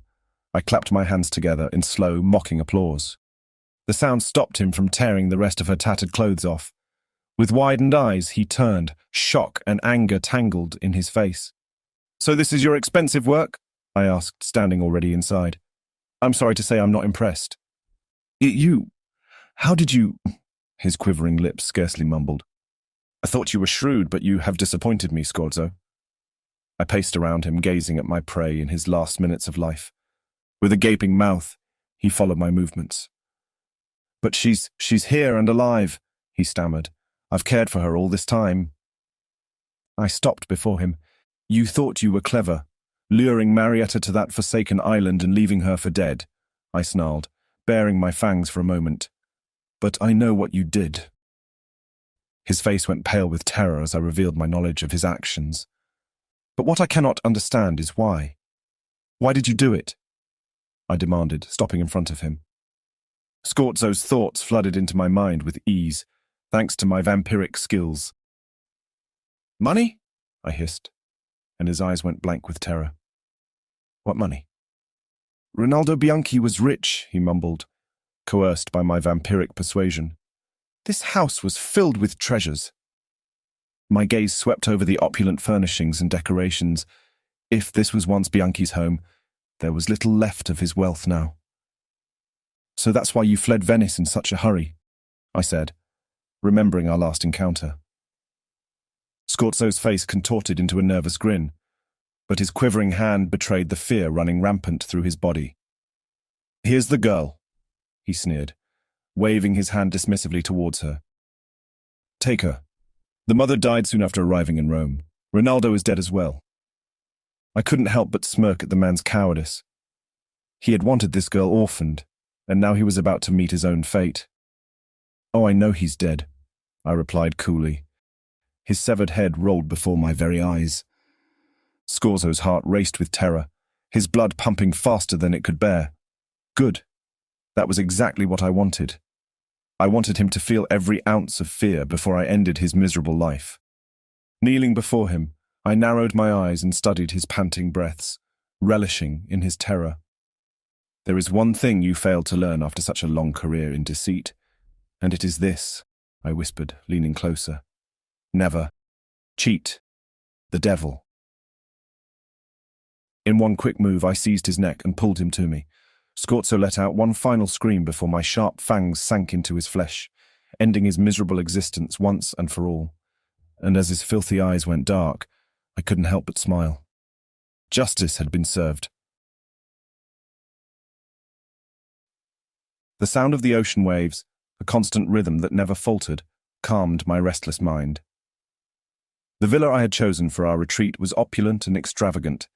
I clapped my hands together in slow, mocking applause. The sound stopped him from tearing the rest of her tattered clothes off. With widened eyes, he turned, shock and anger tangled in his face. "So this is your expensive work?" I asked, standing already inside. "I'm sorry to say I'm not impressed." How did you—" His quivering lips scarcely mumbled. "I thought you were shrewd, but you have disappointed me, Scorzo." I paced around him, gazing at my prey in his last minutes of life. With a gaping mouth, he followed my movements. "But she's here and alive," he stammered. "I've cared for her all this time." I stopped before him. "You thought you were clever, luring Marietta to that forsaken island and leaving her for dead," I snarled, baring my fangs for a moment. "But I know what you did." His face went pale with terror as I revealed my knowledge of his actions. "But what I cannot understand is why. Why did you do it?" I demanded, stopping in front of him. Scorzo's thoughts flooded into my mind with ease, thanks to my vampiric skills. "Money?" I hissed, and his eyes went blank with terror. "What money?" "Rinaldo Bianchi was rich," he mumbled, coerced by my vampiric persuasion. "This house was filled with treasures." My gaze swept over the opulent furnishings and decorations. If this was once Bianchi's home, there was little left of his wealth now. "So that's why you fled Venice in such a hurry," I said, remembering our last encounter. Scorzo's face contorted into a nervous grin, but his quivering hand betrayed the fear running rampant through his body. "Here's the girl," he sneered, waving his hand dismissively towards her. "Take her. The mother died soon after arriving in Rome. Rinaldo is dead as well." I couldn't help but smirk at the man's cowardice. He had wanted this girl orphaned, and now he was about to meet his own fate. "Oh, I know he's dead," I replied coolly. His severed head rolled before my very eyes. Scorzo's heart raced with terror, his blood pumping faster than it could bear. Good. That was exactly what I wanted. I wanted him to feel every ounce of fear before I ended his miserable life. Kneeling before him, I narrowed my eyes and studied his panting breaths, relishing in his terror. "There is one thing you failed to learn after such a long career in deceit, and it is this," I whispered, leaning closer. "Never cheat the devil." In one quick move, I seized his neck and pulled him to me. Scorzo let out one final scream before my sharp fangs sank into his flesh, ending his miserable existence once and for all. And as his filthy eyes went dark, I couldn't help but smile. Justice had been served. The sound of the ocean waves, a constant rhythm that never faltered, calmed my restless mind. The villa I had chosen for our retreat was opulent and extravagant,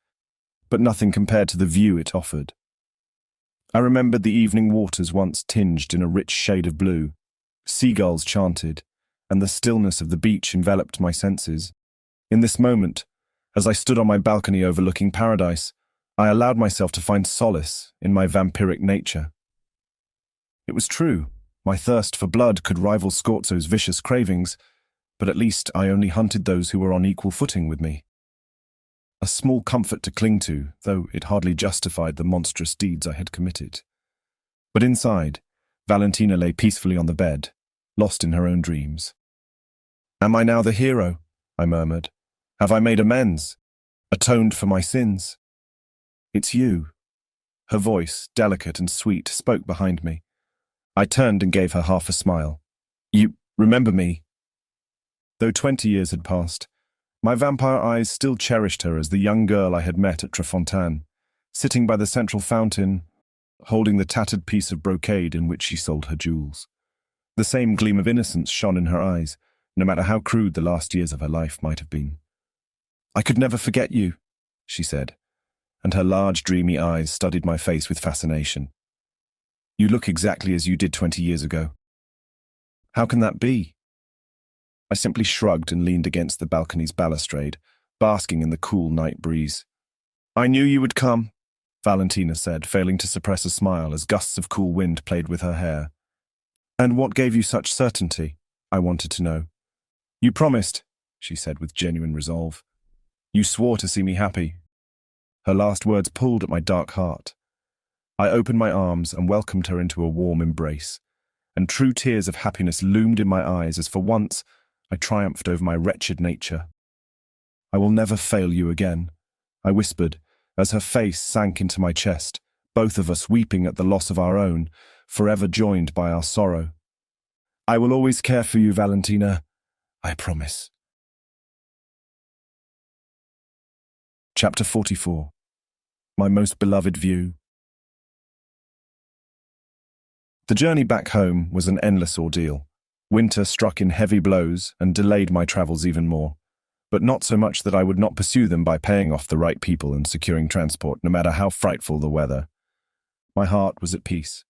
but nothing compared to the view it offered. I remembered the evening waters once tinged in a rich shade of blue. Seagulls chanted, and the stillness of the beach enveloped my senses. In this moment, as I stood on my balcony overlooking paradise, I allowed myself to find solace in my vampiric nature. It was true, my thirst for blood could rival Scorzo's vicious cravings, but at least I only hunted those who were on equal footing with me. A small comfort to cling to, though it hardly justified the monstrous deeds I had committed. But inside, Valentina lay peacefully on the bed, lost in her own dreams. "Am I now the hero?" I murmured. "Have I made amends? Atoned for my sins?" "It's you." Her voice, delicate and sweet, spoke behind me. I turned and gave her half a smile. "You remember me?" Though 20 years had passed, my vampire eyes still cherished her as the young girl I had met at Trefontaine, sitting by the central fountain, holding the tattered piece of brocade in which she sold her jewels. The same gleam of innocence shone in her eyes, no matter how crude the last years of her life might have been. "I could never forget you," she said, and her large, dreamy eyes studied my face with fascination. "You look exactly as you did 20 years ago." "How can that be?" I simply shrugged and leaned against the balcony's balustrade, basking in the cool night breeze. "I knew you would come," Valentina said, failing to suppress a smile as gusts of cool wind played with her hair. "And what gave you such certainty?" I wanted to know. "You promised," she said with genuine resolve. "You swore to see me happy." Her last words pulled at my dark heart. I opened my arms and welcomed her into a warm embrace, and true tears of happiness loomed in my eyes as for once I triumphed over my wretched nature. "I will never fail you again," I whispered, as her face sank into my chest, both of us weeping at the loss of our own, forever joined by our sorrow. "I will always care for you, Valentina. I promise." Chapter 44. My most beloved view. The journey back home was an endless ordeal. Winter struck in heavy blows and delayed my travels even more, but not so much that I would not pursue them by paying off the right people and securing transport, no matter how frightful the weather. My heart was at peace.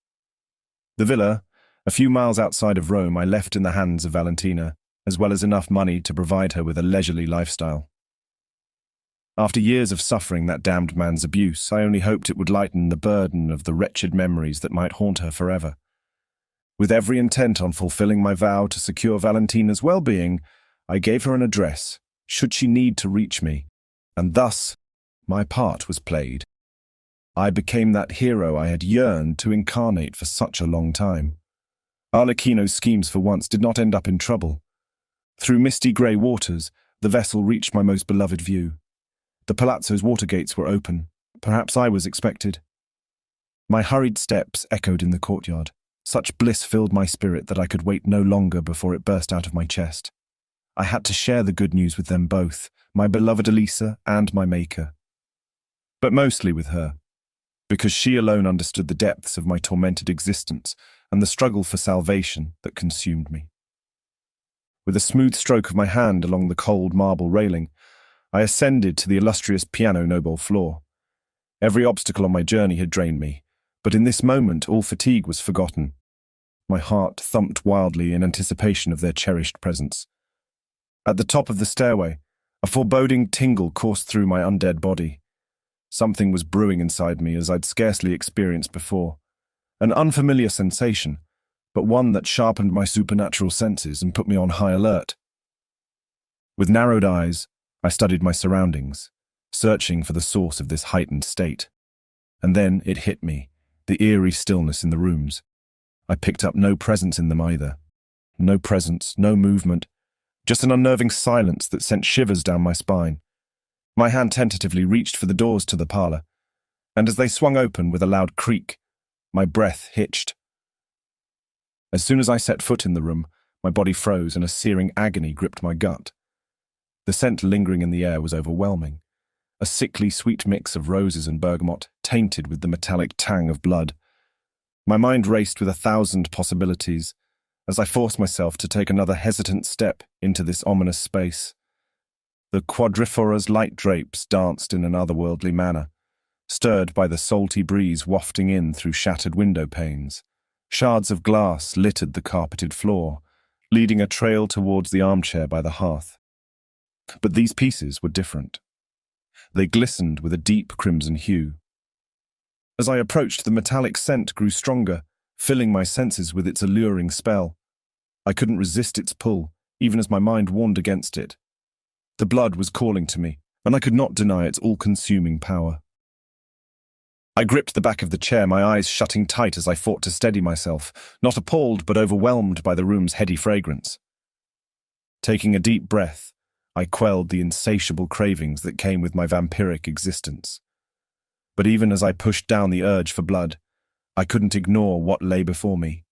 The villa, a few miles outside of Rome, I left in the hands of Valentina, as well as enough money to provide her with a leisurely lifestyle. After years of suffering that damned man's abuse, I only hoped it would lighten the burden of the wretched memories that might haunt her forever. With every intent on fulfilling my vow to secure Valentina's well-being, I gave her an address, should she need to reach me, and thus my part was played. I became that hero I had yearned to incarnate for such a long time. Arlecchino's schemes for once did not end up in trouble. Through misty grey waters, the vessel reached my most beloved view. The palazzo's water gates were open. Perhaps I was expected. My hurried steps echoed in the courtyard. Such bliss filled my spirit that I could wait no longer before it burst out of my chest. I had to share the good news with them both, my beloved Elisa and my Maker. But mostly with her, because she alone understood the depths of my tormented existence and the struggle for salvation that consumed me. With a smooth stroke of my hand along the cold marble railing, I ascended to the illustrious piano noble floor. Every obstacle on my journey had drained me, but in this moment all fatigue was forgotten. My heart thumped wildly in anticipation of their cherished presence. At the top of the stairway, a foreboding tingle coursed through my undead body. Something was brewing inside me as I'd scarcely experienced before. An unfamiliar sensation, but one that sharpened my supernatural senses and put me on high alert. With narrowed eyes, I studied my surroundings, searching for the source of this heightened state. And then it hit me, the eerie stillness in the rooms. I picked up no presence in them either. No presence, no movement, just an unnerving silence that sent shivers down my spine. My hand tentatively reached for the doors to the parlour, and as they swung open with a loud creak, my breath hitched. As soon as I set foot in the room, my body froze and a searing agony gripped my gut. The scent lingering in the air was overwhelming, a sickly sweet mix of roses and bergamot, tainted with the metallic tang of blood. My mind raced with 1,000 possibilities as I forced myself to take another hesitant step into this ominous space. The quadrifora's light drapes danced in an otherworldly manner, stirred by the salty breeze wafting in through shattered window panes. Shards of glass littered the carpeted floor, leading a trail towards the armchair by the hearth. But these pieces were different. They glistened with a deep crimson hue. As I approached, the metallic scent grew stronger, filling my senses with its alluring spell. I couldn't resist its pull, even as my mind warned against it. The blood was calling to me, and I could not deny its all-consuming power. I gripped the back of the chair, my eyes shutting tight as I fought to steady myself, not appalled but overwhelmed by the room's heady fragrance. Taking a deep breath, I quelled the insatiable cravings that came with my vampiric existence. But even as I pushed down the urge for blood, I couldn't ignore what lay before me.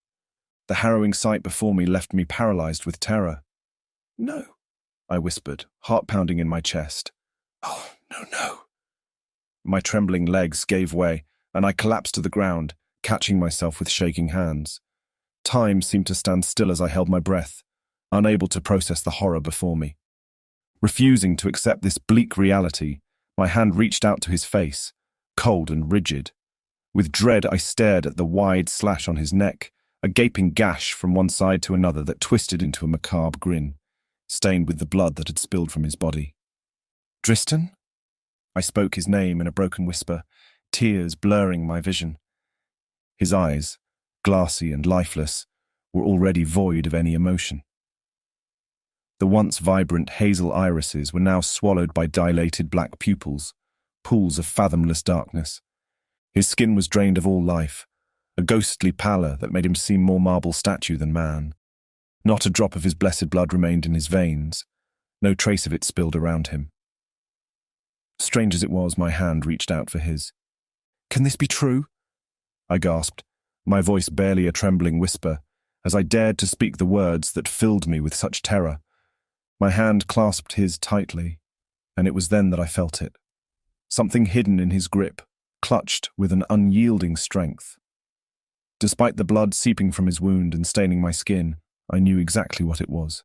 The harrowing sight before me left me paralyzed with terror. "No," I whispered, heart pounding in my chest. "Oh, no." My trembling legs gave way, and I collapsed to the ground, catching myself with shaking hands. Time seemed to stand still as I held my breath, unable to process the horror before me. Refusing to accept this bleak reality, my hand reached out to his face, cold and rigid. With dread, I stared at the wide slash on his neck, a gaping gash from one side to another that twisted into a macabre grin, stained with the blood that had spilled from his body. "Tristan?" I spoke his name in a broken whisper, tears blurring my vision. His eyes, glassy and lifeless, were already void of any emotion. The once vibrant hazel irises were now swallowed by dilated black pupils, pools of fathomless darkness. His skin was drained of all life, a ghostly pallor that made him seem more marble statue than man. Not a drop of his blessed blood remained in his veins, no trace of it spilled around him. Strange as it was, my hand reached out for his. "Can this be true?" I gasped, my voice barely a trembling whisper, as I dared to speak the words that filled me with such terror. My hand clasped his tightly, and it was then that I felt it. Something hidden in his grip, clutched with an unyielding strength. Despite the blood seeping from his wound and staining my skin, I knew exactly what it was.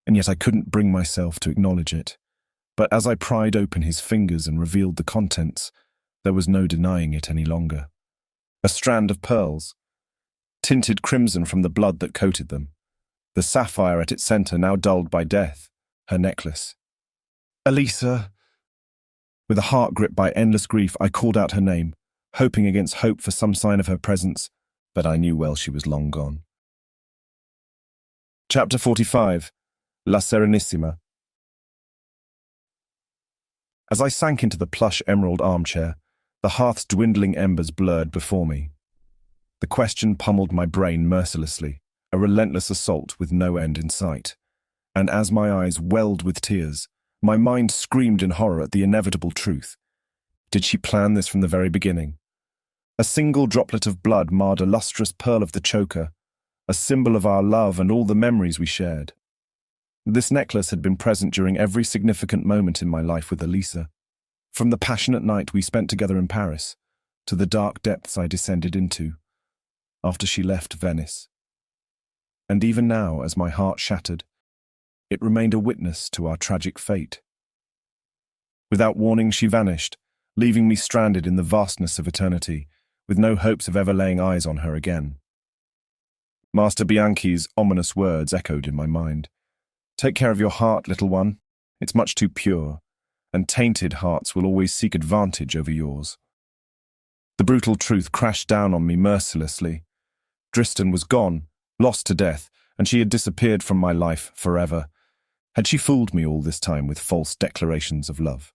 And yet I couldn't bring myself to acknowledge it. But as I pried open his fingers and revealed the contents, there was no denying it any longer. A strand of pearls, tinted crimson from the blood that coated them. The sapphire at its center now dulled by death, her necklace. "Elisa!" With a heart gripped by endless grief, I called out her name, hoping against hope for some sign of her presence, but I knew well she was long gone. Chapter 45. La Serenissima. As I sank into the plush emerald armchair, the hearth's dwindling embers blurred before me. The question pummeled my brain mercilessly, a relentless assault with no end in sight. And as my eyes welled with tears, my mind screamed in horror at the inevitable truth. Did she plan this from the very beginning? A single droplet of blood marred a lustrous pearl of the choker, a symbol of our love and all the memories we shared. This necklace had been present during every significant moment in my life with Elisa, from the passionate night we spent together in Paris, to the dark depths I descended into, after she left Venice. And even now, as my heart shattered, it remained a witness to our tragic fate. Without warning, she vanished, leaving me stranded in the vastness of eternity, with no hopes of ever laying eyes on her again. Master Bianchi's ominous words echoed in my mind. "Take care of your heart, little one. It's much too pure, and tainted hearts will always seek advantage over yours." The brutal truth crashed down on me mercilessly. Tristan was gone, lost to death, and she had disappeared from my life forever. Had she fooled me all this time with false declarations of love?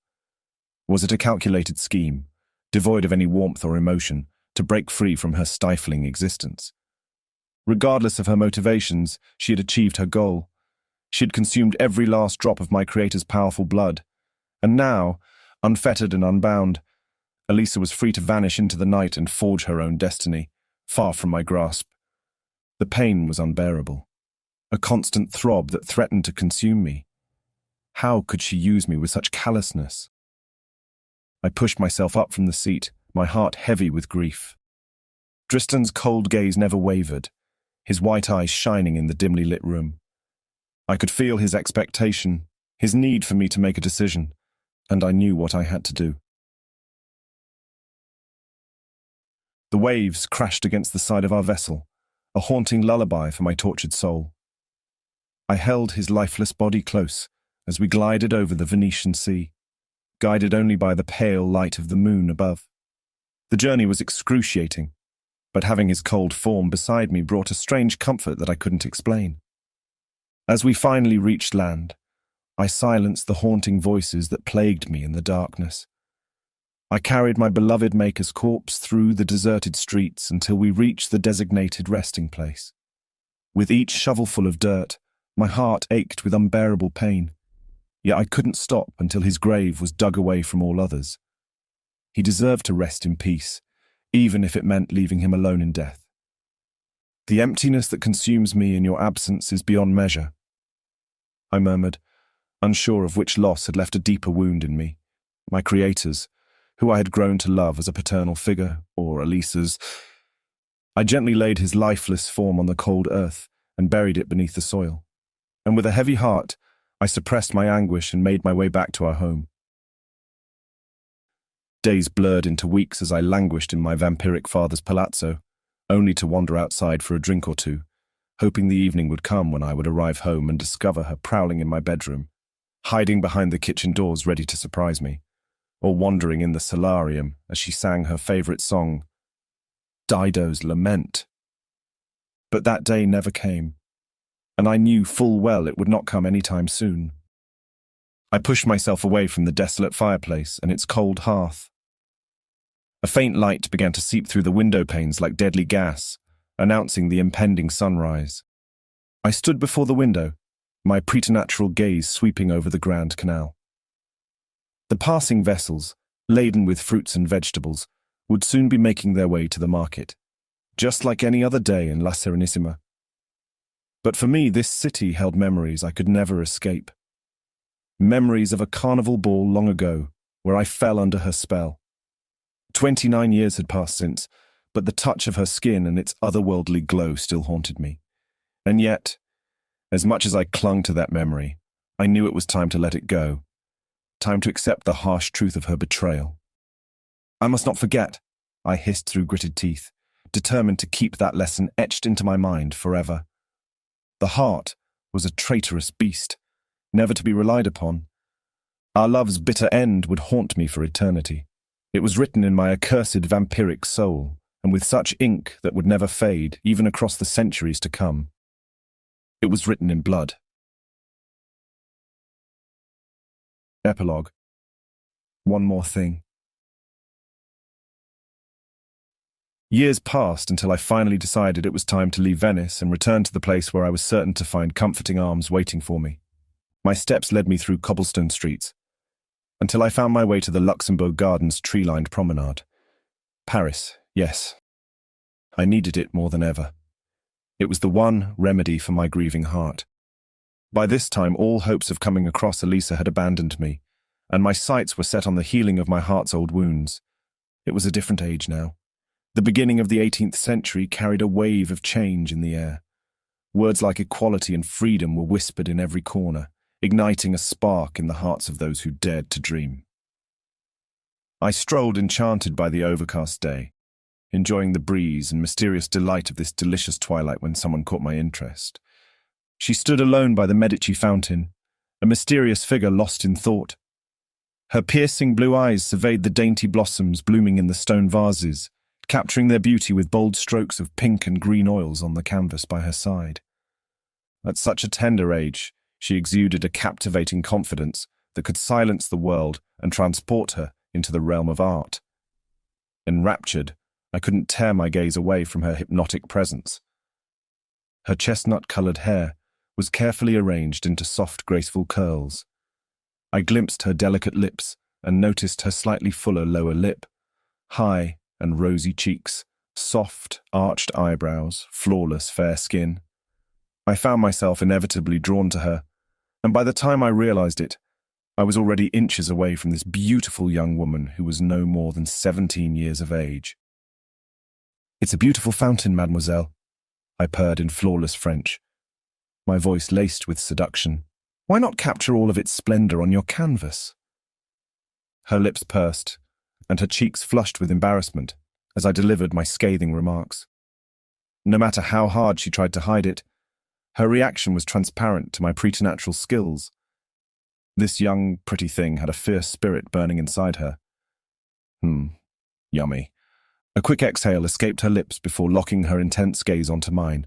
Was it a calculated scheme, devoid of any warmth or emotion, to break free from her stifling existence? Regardless of her motivations, she had achieved her goal. She had consumed every last drop of my Creator's powerful blood. And now, unfettered and unbound, Elisa was free to vanish into the night and forge her own destiny, far from my grasp. The pain was unbearable, a constant throb that threatened to consume me. How could she use me with such callousness? I pushed myself up from the seat, my heart heavy with grief. Tristan's cold gaze never wavered, his white eyes shining in the dimly lit room. I could feel his expectation, his need for me to make a decision, and I knew what I had to do. The waves crashed against the side of our vessel, a haunting lullaby for my tortured soul. I held his lifeless body close as we glided over the Venetian sea, guided only by the pale light of the moon above. The journey was excruciating, but having his cold form beside me brought a strange comfort that I couldn't explain. As we finally reached land, I silenced the haunting voices that plagued me in the darkness. I carried my beloved maker's corpse through the deserted streets until we reached the designated resting place. With each shovelful of dirt, my heart ached with unbearable pain, yet I couldn't stop until his grave was dug away from all others. He deserved to rest in peace, even if it meant leaving him alone in death. The emptiness that consumes me in your absence is beyond measure, I murmured, unsure of which loss had left a deeper wound in me. My creators, who I had grown to love as a paternal figure, or Elisa's. I gently laid his lifeless form on the cold earth and buried it beneath the soil. And with a heavy heart, I suppressed my anguish and made my way back to our home. Days blurred into weeks as I languished in my vampiric father's palazzo, only to wander outside for a drink or two, hoping the evening would come when I would arrive home and discover her prowling in my bedroom, hiding behind the kitchen doors ready to surprise me, or wandering in the solarium as she sang her favorite song, Dido's Lament. But that day never came, and I knew full well it would not come any time soon. I pushed myself away from the desolate fireplace and its cold hearth. A faint light began to seep through the window panes like deadly gas, announcing the impending sunrise. I stood before the window, my preternatural gaze sweeping over the Grand Canal. The passing vessels, laden with fruits and vegetables, would soon be making their way to the market, just like any other day in La Serenissima. But for me, this city held memories I could never escape. Memories of a carnival ball long ago, where I fell under her spell. 29 years had passed since, but the touch of her skin and its otherworldly glow still haunted me. And yet, as much as I clung to that memory, I knew it was time to let it go. Time to accept the harsh truth of her betrayal. I must not forget, I hissed through gritted teeth, determined to keep that lesson etched into my mind forever. The heart was a traitorous beast, never to be relied upon. Our love's bitter end would haunt me for eternity. It was written in my accursed vampiric soul, and with such ink that would never fade, even across the centuries to come. It was written in blood. Epilogue. One more thing. Years passed until I finally decided it was time to leave Venice and return to the place where I was certain to find comforting arms waiting for me. My steps led me through cobblestone streets, until I found my way to the Luxembourg Gardens tree-lined promenade. Paris, yes. I needed it more than ever. It was the one remedy for my grieving heart. By this time, all hopes of coming across Elisa had abandoned me, and my sights were set on the healing of my heart's old wounds. It was a different age now. The beginning of the 18th century carried a wave of change in the air. Words like equality and freedom were whispered in every corner, igniting a spark in the hearts of those who dared to dream. I strolled enchanted by the overcast day, enjoying the breeze and mysterious delight of this delicious twilight when someone caught my interest. She stood alone by the Medici fountain, a mysterious figure lost in thought. Her piercing blue eyes surveyed the dainty blossoms blooming in the stone vases, capturing their beauty with bold strokes of pink and green oils on the canvas by her side. At such a tender age, she exuded a captivating confidence that could silence the world and transport her into the realm of art. Enraptured, I couldn't tear my gaze away from her hypnotic presence. Her chestnut-coloured hair was carefully arranged into soft, graceful curls. I glimpsed her delicate lips and noticed her slightly fuller lower lip, high and rosy cheeks, soft, arched eyebrows, flawless fair skin. I found myself inevitably drawn to her, and by the time I realized it, I was already inches away from this beautiful young woman who was no more than 17 years of age. "It's a beautiful fountain, mademoiselle," I purred in flawless French, my voice laced with seduction. "Why not capture all of its splendor on your canvas?" Her lips pursed, and her cheeks flushed with embarrassment as I delivered my scathing remarks. No matter how hard she tried to hide it, her reaction was transparent to my preternatural skills. This young, pretty thing had a fierce spirit burning inside her. Yummy. A quick exhale escaped her lips before locking her intense gaze onto mine.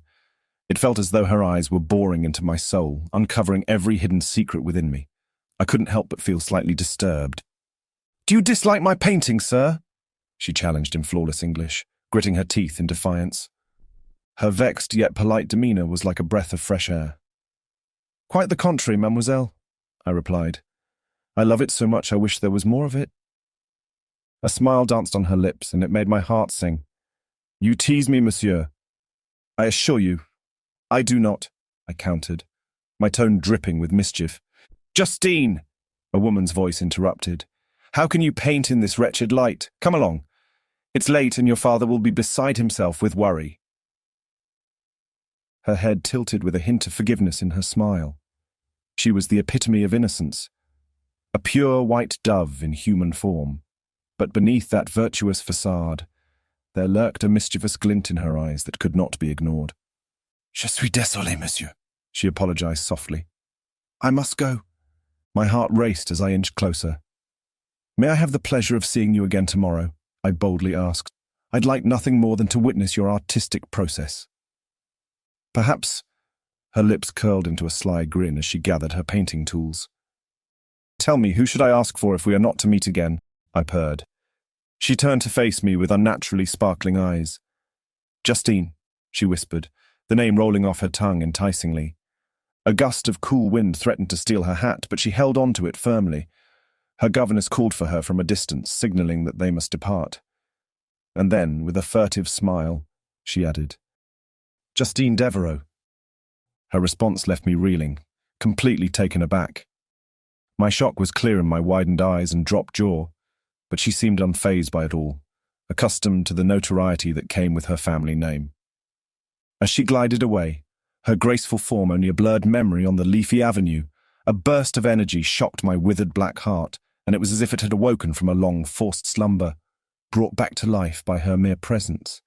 It felt as though her eyes were boring into my soul, uncovering every hidden secret within me. I couldn't help but feel slightly disturbed. "Do you dislike my painting, sir?" she challenged in flawless English, gritting her teeth in defiance. Her vexed yet polite demeanor was like a breath of fresh air. "Quite the contrary, mademoiselle," I replied. "I love it so much I wish there was more of it." A smile danced on her lips, and it made my heart sing. "You tease me, monsieur." "I assure you, I do not," I countered, my tone dripping with mischief. "Justine!" a woman's voice interrupted. "How can you paint in this wretched light? Come along. It's late and your father will be beside himself with worry." Her head tilted with a hint of forgiveness in her smile. She was the epitome of innocence, a pure white dove in human form. But beneath that virtuous facade, there lurked a mischievous glint in her eyes that could not be ignored. "Je suis désolé, monsieur," she apologized softly. "I must go." My heart raced as I inched closer. "May I have the pleasure of seeing you again tomorrow?" I boldly asked. "I'd like nothing more than to witness your artistic process." "Perhaps," her lips curled into a sly grin as she gathered her painting tools. "Tell me, who should I ask for if we are not to meet again?" I purred. She turned to face me with unnaturally sparkling eyes. "Justine," she whispered, the name rolling off her tongue enticingly. A gust of cool wind threatened to steal her hat, but she held on to it firmly. Her governess called for her from a distance, signaling that they must depart. And then, with a furtive smile, she added, "Justine Devereux." Her response left me reeling, completely taken aback. My shock was clear in my widened eyes and dropped jaw, but she seemed unfazed by it all, accustomed to the notoriety that came with her family name. As she glided away, her graceful form only a blurred memory on the leafy avenue, a burst of energy shocked my withered black heart, and it was as if it had awoken from a long, forced slumber, brought back to life by her mere presence.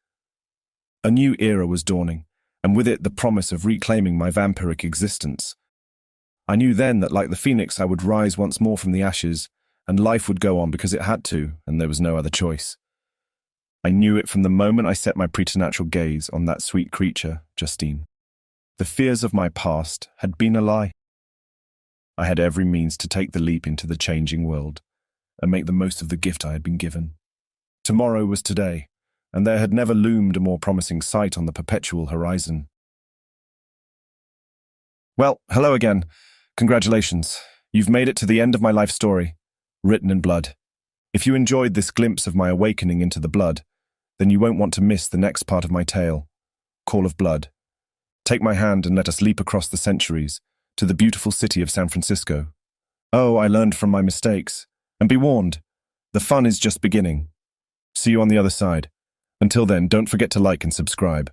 A new era was dawning, and with it the promise of reclaiming my vampiric existence. I knew then that like the phoenix I would rise once more from the ashes, and life would go on because it had to, and there was no other choice. I knew it from the moment I set my preternatural gaze on that sweet creature, Justine. The fears of my past had been a lie. I had every means to take the leap into the changing world, and make the most of the gift I had been given. Tomorrow was today, and there had never loomed a more promising sight on the perpetual horizon. Well, hello again. Congratulations. You've made it to the end of my life story, written in blood. If you enjoyed this glimpse of my awakening into the blood, then you won't want to miss the next part of my tale, Call of Blood. Take my hand and let us leap across the centuries to the beautiful city of San Francisco. Oh, I learned from my mistakes. And be warned, the fun is just beginning. See you on the other side. Until then, don't forget to like and subscribe.